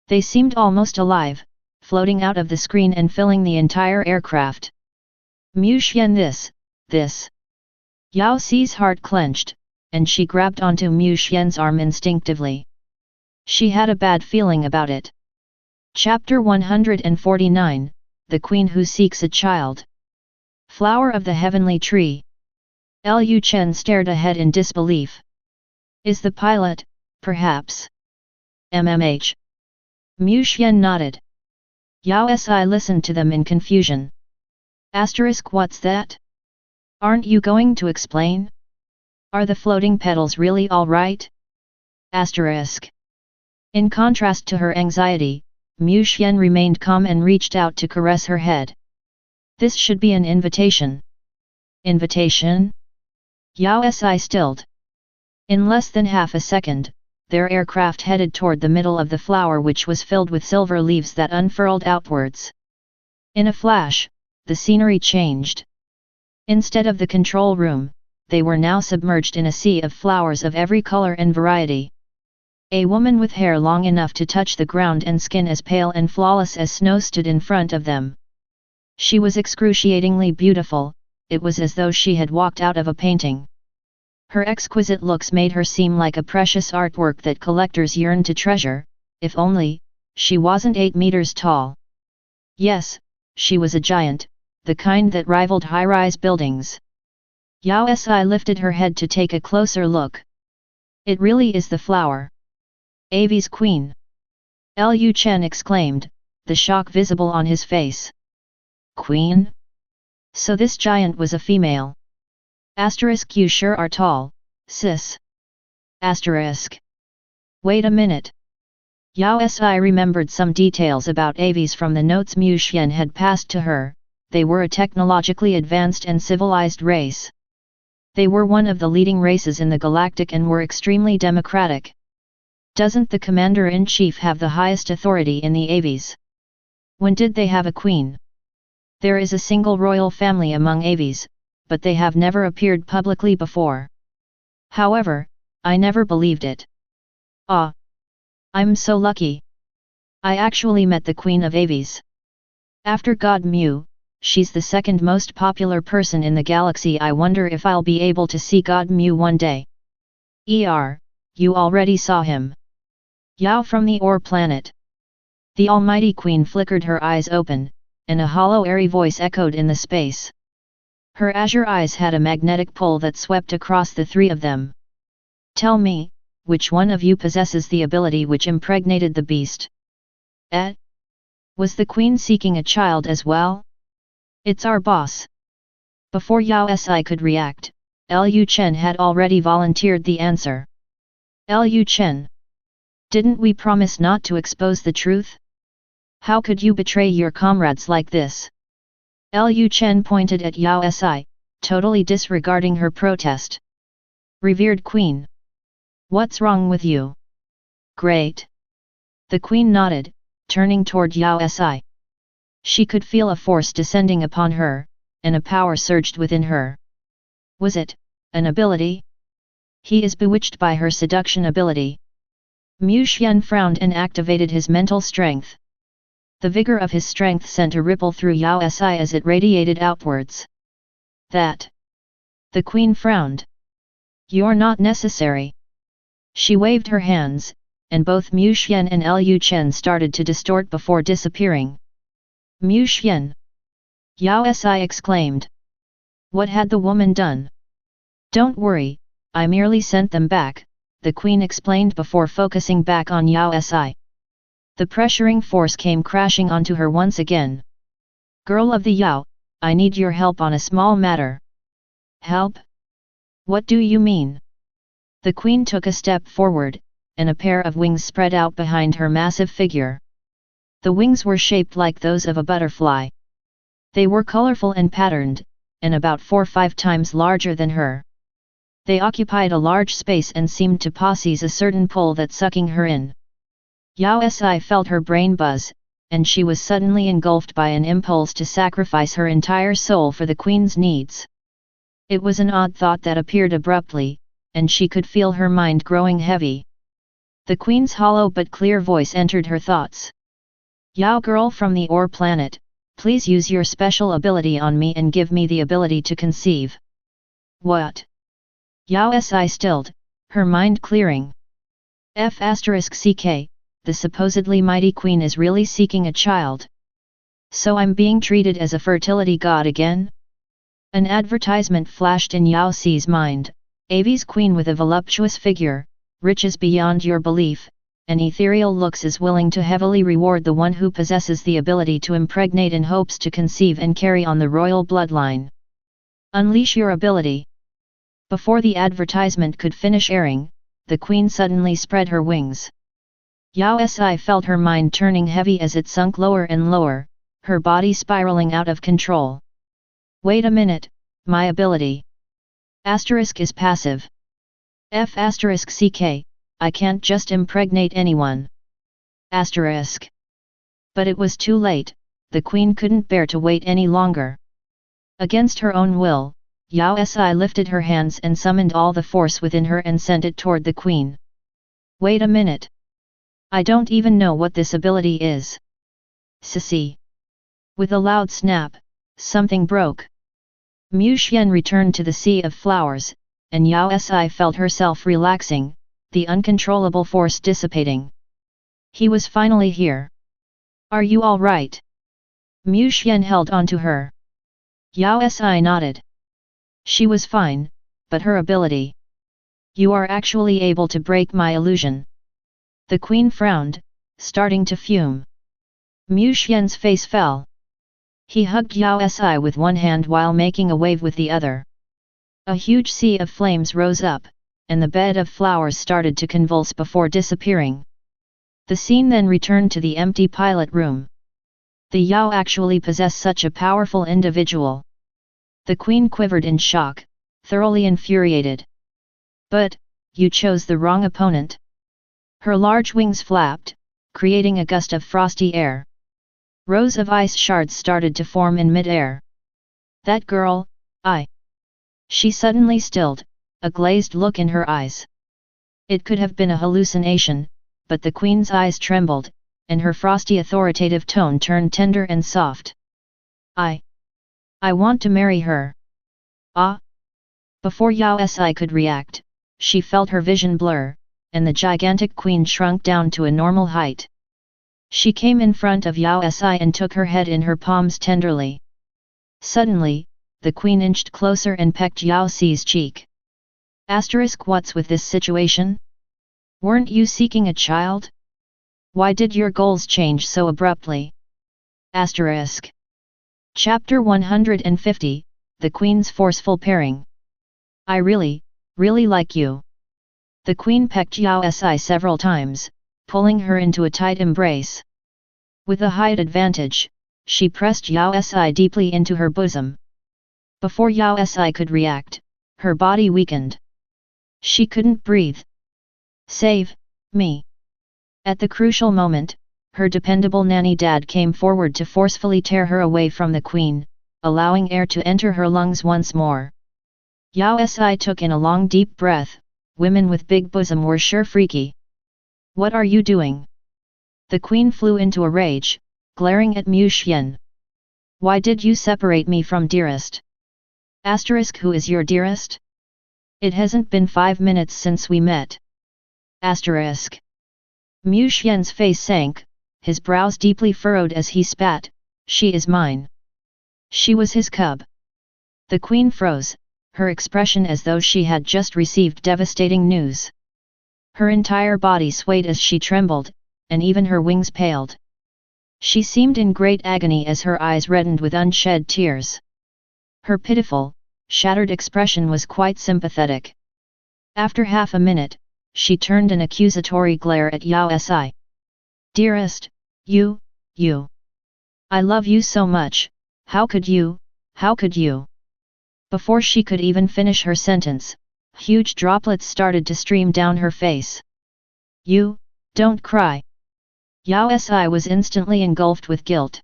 They seemed almost alive, floating out of the screen and filling the entire aircraft. Mu Xian this. Yao Si's heart clenched, and she grabbed onto Mu Xian's arm instinctively. She had a bad feeling about it. Chapter 149, The Queen Who Seeks a Child. Flower of the Heavenly Tree. Liu Chen stared ahead in disbelief. Is the pilot, perhaps? MMH. Mu Xian nodded. Yao Si listened to them in confusion. What's that? Aren't you going to explain? Are the floating petals really all right? In contrast to her anxiety, Mu Xian remained calm and reached out to caress her head. This should be an invitation. Invitation? Yao Si stilled. In less than half a second, their aircraft headed toward the middle of the flower, which was filled with silver leaves that unfurled outwards. In a flash, the scenery changed. Instead of the control room, they were now submerged in a sea of flowers of every color and variety. A woman with hair long enough to touch the ground and skin as pale and flawless as snow stood in front of them. She was excruciatingly beautiful. It was as though she had walked out of a painting. Her exquisite looks made her seem like a precious artwork that collectors yearn to treasure, if only, she wasn't 8 meters tall. Yes, she was a giant, the kind that rivaled high-rise buildings. Yao Si lifted her head to take a closer look. It really is the flower. Avi's queen. Liu Chen exclaimed, the shock visible on his face. Queen? So this giant was a female. Asterisk, you sure are tall, sis. Asterisk. Wait a minute. Yao Si remembered some details about Avi's from the notes Mu Xian had passed to her. They were a technologically advanced and civilized race. They were one of the leading races in the galactic and were extremely democratic. Doesn't the commander-in-chief have the highest authority in the Avies? When did they have a queen? There is a single royal family among Avies, but they have never appeared publicly before. However, I never believed it. Ah! I'm so lucky. I actually met the Queen of Avies. After God Mu, she's the second most popular person in the galaxy. I wonder if I'll be able to see God Mu one day. You already saw him. Yao from the Ore planet. The Almighty Queen flickered her eyes open, and a hollow airy voice echoed in the space. Her azure eyes had a magnetic pull that swept across the three of them. Tell me, which one of you possesses the ability which impregnated the beast? Was the queen seeking a child as well? It's our boss. Before Yao Si could react, Liu Chen had already volunteered the answer. Liu Chen. Didn't we promise not to expose the truth? How could you betray your comrades like this? Liu Chen pointed at Yao Si, totally disregarding her protest. Revered queen. What's wrong with you? Great. The queen nodded, turning toward Yao Si. She could feel a force descending upon her, and a power surged within her. Was it an ability? He is bewitched by her seduction ability. Mu Xian frowned and activated his mental strength. The vigor of his strength sent a ripple through Yao Si as it radiated outwards. That. The queen frowned. You're not necessary. She waved her hands, and both Mu Xian and Liu Chen started to distort before disappearing. Mu Xian! Yao Si exclaimed. What had the woman done? Don't worry, I merely sent them back, the queen explained before focusing back on Yao Si. The pressuring force came crashing onto her once again. Girl of the Yao, I need your help on a small matter. Help? What do you mean? The queen took a step forward, and a pair of wings spread out behind her massive figure. The wings were shaped like those of a butterfly. They were colorful and patterned, and about 4 or 5 times larger than her. They occupied a large space and seemed to possess a certain pull that sucking her in. Yao Si felt her brain buzz, and she was suddenly engulfed by an impulse to sacrifice her entire soul for the queen's needs. It was an odd thought that appeared abruptly, and she could feel her mind growing heavy. The queen's hollow but clear voice entered her thoughts. Yao girl from the Ore planet, please use your special ability on me and give me the ability to conceive. What? Yao Si stilled, her mind clearing. *CK, the supposedly mighty queen is really seeking a child. So I'm being treated as a fertility god again? An advertisement flashed in Yao Si's mind. Avi's queen with a voluptuous figure, riches beyond your belief, and ethereal looks is willing to heavily reward the one who possesses the ability to impregnate in hopes to conceive and carry on the royal bloodline. Unleash your ability. Before the advertisement could finish airing, the queen suddenly spread her wings. Yao Si felt her mind turning heavy as it sunk lower and lower, her body spiraling out of control. Wait a minute, my ability. Asterisk is passive. *CK, I can't just impregnate anyone. Asterisk. But it was too late, the queen couldn't bear to wait any longer. Against her own will, Yao Si lifted her hands and summoned all the force within her and sent it toward the queen. Wait a minute. I don't even know what this ability is. Sissy. With a loud snap, something broke. Mu Xian returned to the sea of flowers, and Yao Si felt herself relaxing, the uncontrollable force dissipating. He was finally here. Are you all right? Mu Xian held onto her. Yao Si nodded. She was fine, but her ability. You are actually able to break my illusion. The queen frowned, starting to fume. Mu Xian's face fell. He hugged Yao Si with one hand while making a wave with the other. A huge sea of flames rose up, and the bed of flowers started to convulse before disappearing. The scene then returned to the empty pilot room. The Yao actually possessed such a powerful individual. The queen quivered in shock, thoroughly infuriated. But, you chose the wrong opponent. Her large wings flapped, creating a gust of frosty air. Rows of ice shards started to form in mid-air. That girl, She suddenly stilled, a glazed look in her eyes. It could have been a hallucination, but the queen's eyes trembled, and her frosty authoritative tone turned tender and soft. I want to marry her. Ah! Before Yao Si could react, she felt her vision blur, and the gigantic queen shrunk down to a normal height. She came in front of Yao Si and took her head in her palms tenderly. Suddenly, the queen inched closer and pecked Yao Si's cheek. What's with this situation? Weren't you seeking a child? Why did your goals change so abruptly? Chapter 150, The Queen's Forceful Pairing. I really like you. The queen pecked Yao Si several times, pulling her into a tight embrace. With a height advantage, she pressed Yao Si deeply into her bosom. Before Yao Si could react, her body weakened. She couldn't breathe. Save me. At the crucial moment, her dependable nanny dad came forward to forcefully tear her away from the queen, allowing air to enter her lungs once more. Yao Si took in a long deep breath. Women with big bosom were sure freaky. What are you doing? The queen flew into a rage, glaring at Mu Xian. Why did you separate me from dearest? Who is your dearest? It hasn't been 5 minutes since we met. Mu Xian's face sank, his brows deeply furrowed as he spat, she is mine. She was his cub. The queen froze, her expression as though she had just received devastating news. Her entire body swayed as she trembled, and even her wings paled. She seemed in great agony as her eyes reddened with unshed tears. Her pitiful, shattered expression was quite sympathetic. After half a minute, she turned an accusatory glare at Yao Si. Dearest, you. I love you so much, how could you? Before she could even finish her sentence, huge droplets started to stream down her face. You, don't cry. Yao Si was instantly engulfed with guilt.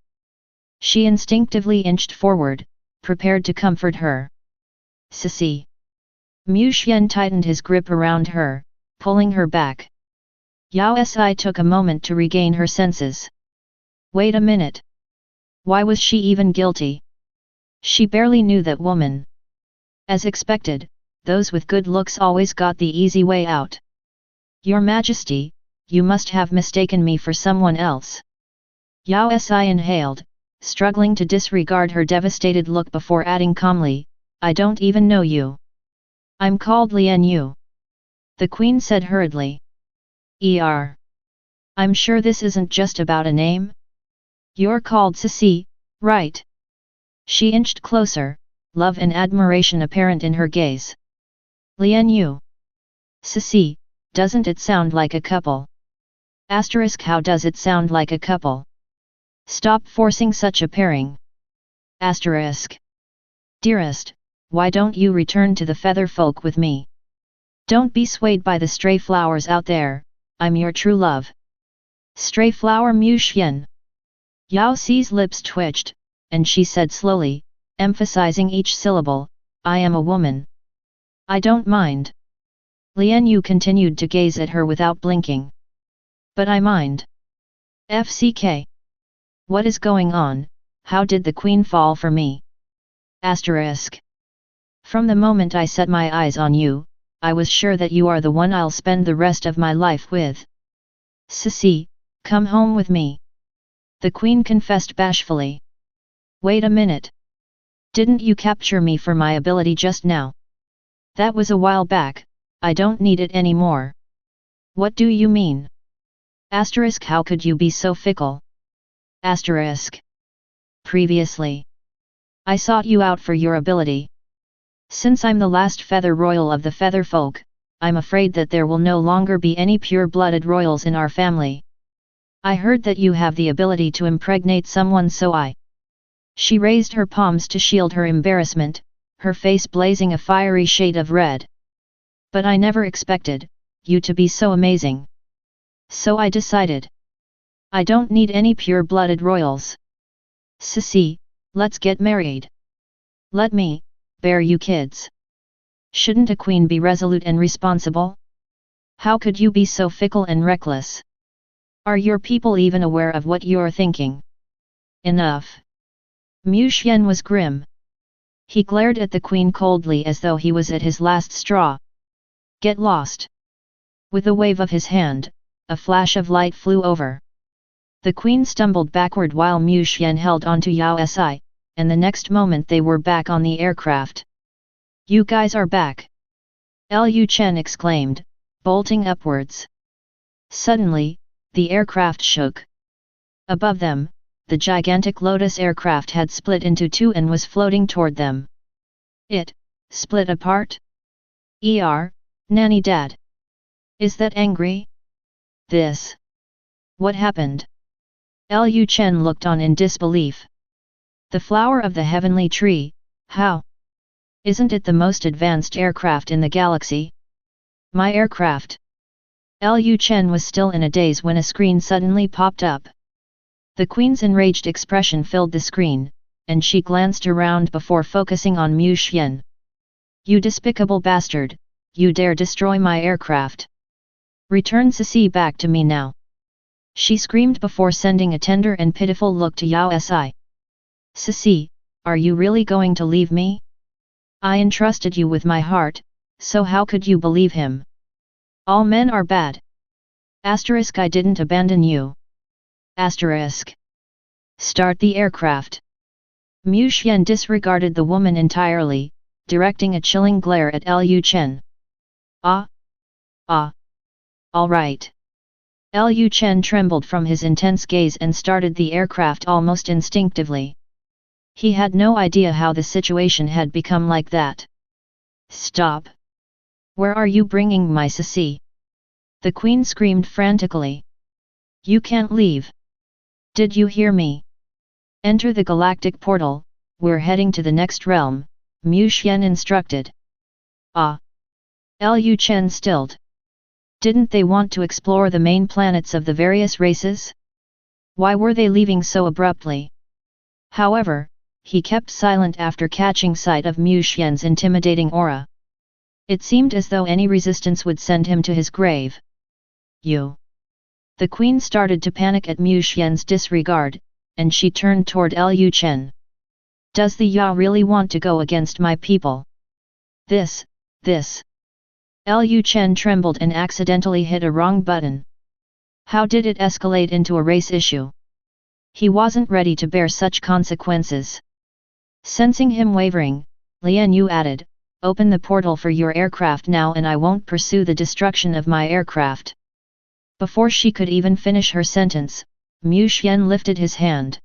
She instinctively inched forward, prepared to comfort her. Sissy. Mu Xian tightened his grip around her, pulling her back. Yao Si took a moment to regain her senses. Wait a minute. Why was she even guilty? She barely knew that woman. As expected, those with good looks always got the easy way out. Your Majesty, you must have mistaken me for someone else. Yao Si inhaled, struggling to disregard her devastated look before adding calmly, I don't even know you. I'm called Lian Yu. The queen said hurriedly. I'm sure this isn't just about a name? You're called Sissy, right? She inched closer, love and admiration apparent in her gaze. Lian Yu. Sissy, doesn't it sound like a couple? How does it sound like a couple? Stop forcing such a pairing. Dearest, why don't you return to the feather folk with me? Don't be swayed by the stray flowers out there, I'm your true love. Stray flower Mu Xian. Yao Si's lips twitched, and she said slowly, emphasizing each syllable, I am a woman. I don't mind. Lian Yu continued to gaze at her without blinking. But I mind. FCK. What is going on, how did the queen fall for me? From the moment I set my eyes on you, I was sure that you are the one I'll spend the rest of my life with. Sissy, come home with me. The queen confessed bashfully. Wait a minute. Didn't you capture me for my ability just now? That was a while back, I don't need it anymore. What do you mean? Asterisk, how could you be so fickle? Asterisk. Previously, I sought you out for your ability. Since I'm the last feather royal of the feather folk, I'm afraid that there will no longer be any pure-blooded royals in our family. I heard that you have the ability to impregnate someone, so I... She raised her palms to shield her embarrassment, her face blazing a fiery shade of red. But I never expected you to be so amazing. So I decided. I don't need any pure-blooded royals. Sissy, let's get married. Let me bear you kids. Shouldn't a queen be resolute and responsible? How could you be so fickle and reckless? Are your people even aware of what you're thinking? Enough. Mu Xian was grim. He glared at the queen coldly as though he was at his last straw. Get lost. With a wave of his hand, a flash of light flew over. The queen stumbled backward while Mu Xian held onto Yao Si, and the next moment they were back on the aircraft. You guys are back! Liu Chen exclaimed, bolting upwards. Suddenly, the aircraft shook. Above them, the gigantic Lotus aircraft had split into two and was floating toward them. It split apart? Nanny Dad. Is that angry? This. What happened? Liu Chen looked on in disbelief. The flower of the heavenly tree, how? Isn't it the most advanced aircraft in the galaxy? My aircraft. Liu Chen was still in a daze when a screen suddenly popped up. The queen's enraged expression filled the screen, and she glanced around before focusing on Mu Xian. You despicable bastard, you dare destroy my aircraft. Return Sissy back to me now. She screamed before sending a tender and pitiful look to Yao Si. Sissy, are you really going to leave me? I entrusted you with my heart, so how could you believe him? All men are bad. Asterisk, I didn't abandon you. Asterisk. Start the aircraft. Mu Xian disregarded the woman entirely, directing a chilling glare at Liu Chen. All right. Liu Chen trembled from his intense gaze and started the aircraft almost instinctively. He had no idea how the situation had become like that. Stop! Where are you bringing my Sissy? The queen screamed frantically. You can't leave. Did you hear me? Enter the galactic portal, we're heading to the next realm, Mu Xian instructed. Liu Chen stilled. Didn't they want to explore the main planets of the various races? Why were they leaving so abruptly? However, he kept silent after catching sight of Mu Xian's intimidating aura. It seemed as though any resistance would send him to his grave. You! The queen started to panic at Mu Xian's disregard, and she turned toward Liu Chen. Does the Yao really want to go against my people? This. Liu Chen trembled and accidentally hit a wrong button. How did it escalate into a race issue? He wasn't ready to bear such consequences. Sensing him wavering, Lian Yu added, open the portal for your aircraft now and I won't pursue the destruction of my aircraft. Before she could even finish her sentence, Mu Xian lifted his hand.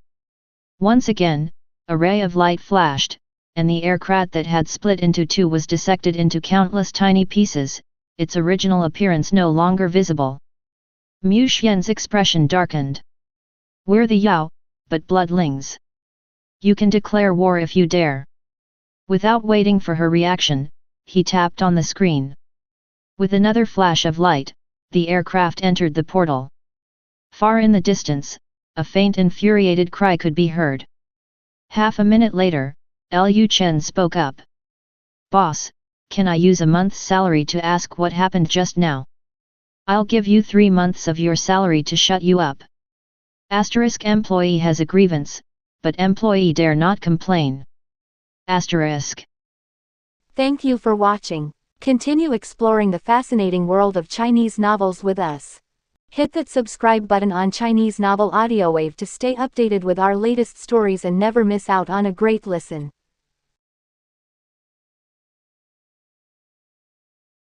Once again, a ray of light flashed, and the aircraft that had split into two was dissected into countless tiny pieces, its original appearance no longer visible. Mu Xian's expression darkened. We're the Yao, but bloodlings. You can declare war if you dare. Without waiting for her reaction, he tapped on the screen. With another flash of light, the aircraft entered the portal. Far in the distance, a faint infuriated cry could be heard. Half a minute later, Liu Chen spoke up. Boss, can I use a month's salary to ask what happened just now? I'll give you 3 months of your salary to shut you up. Asterisk employee has a grievance, but employee dare not complain. Asterisk. Thank you for watching. Continue exploring the fascinating world of Chinese novels with us. Hit that subscribe button on Chinese Novel Audio Wave to stay updated with our latest stories and never miss out on a great listen.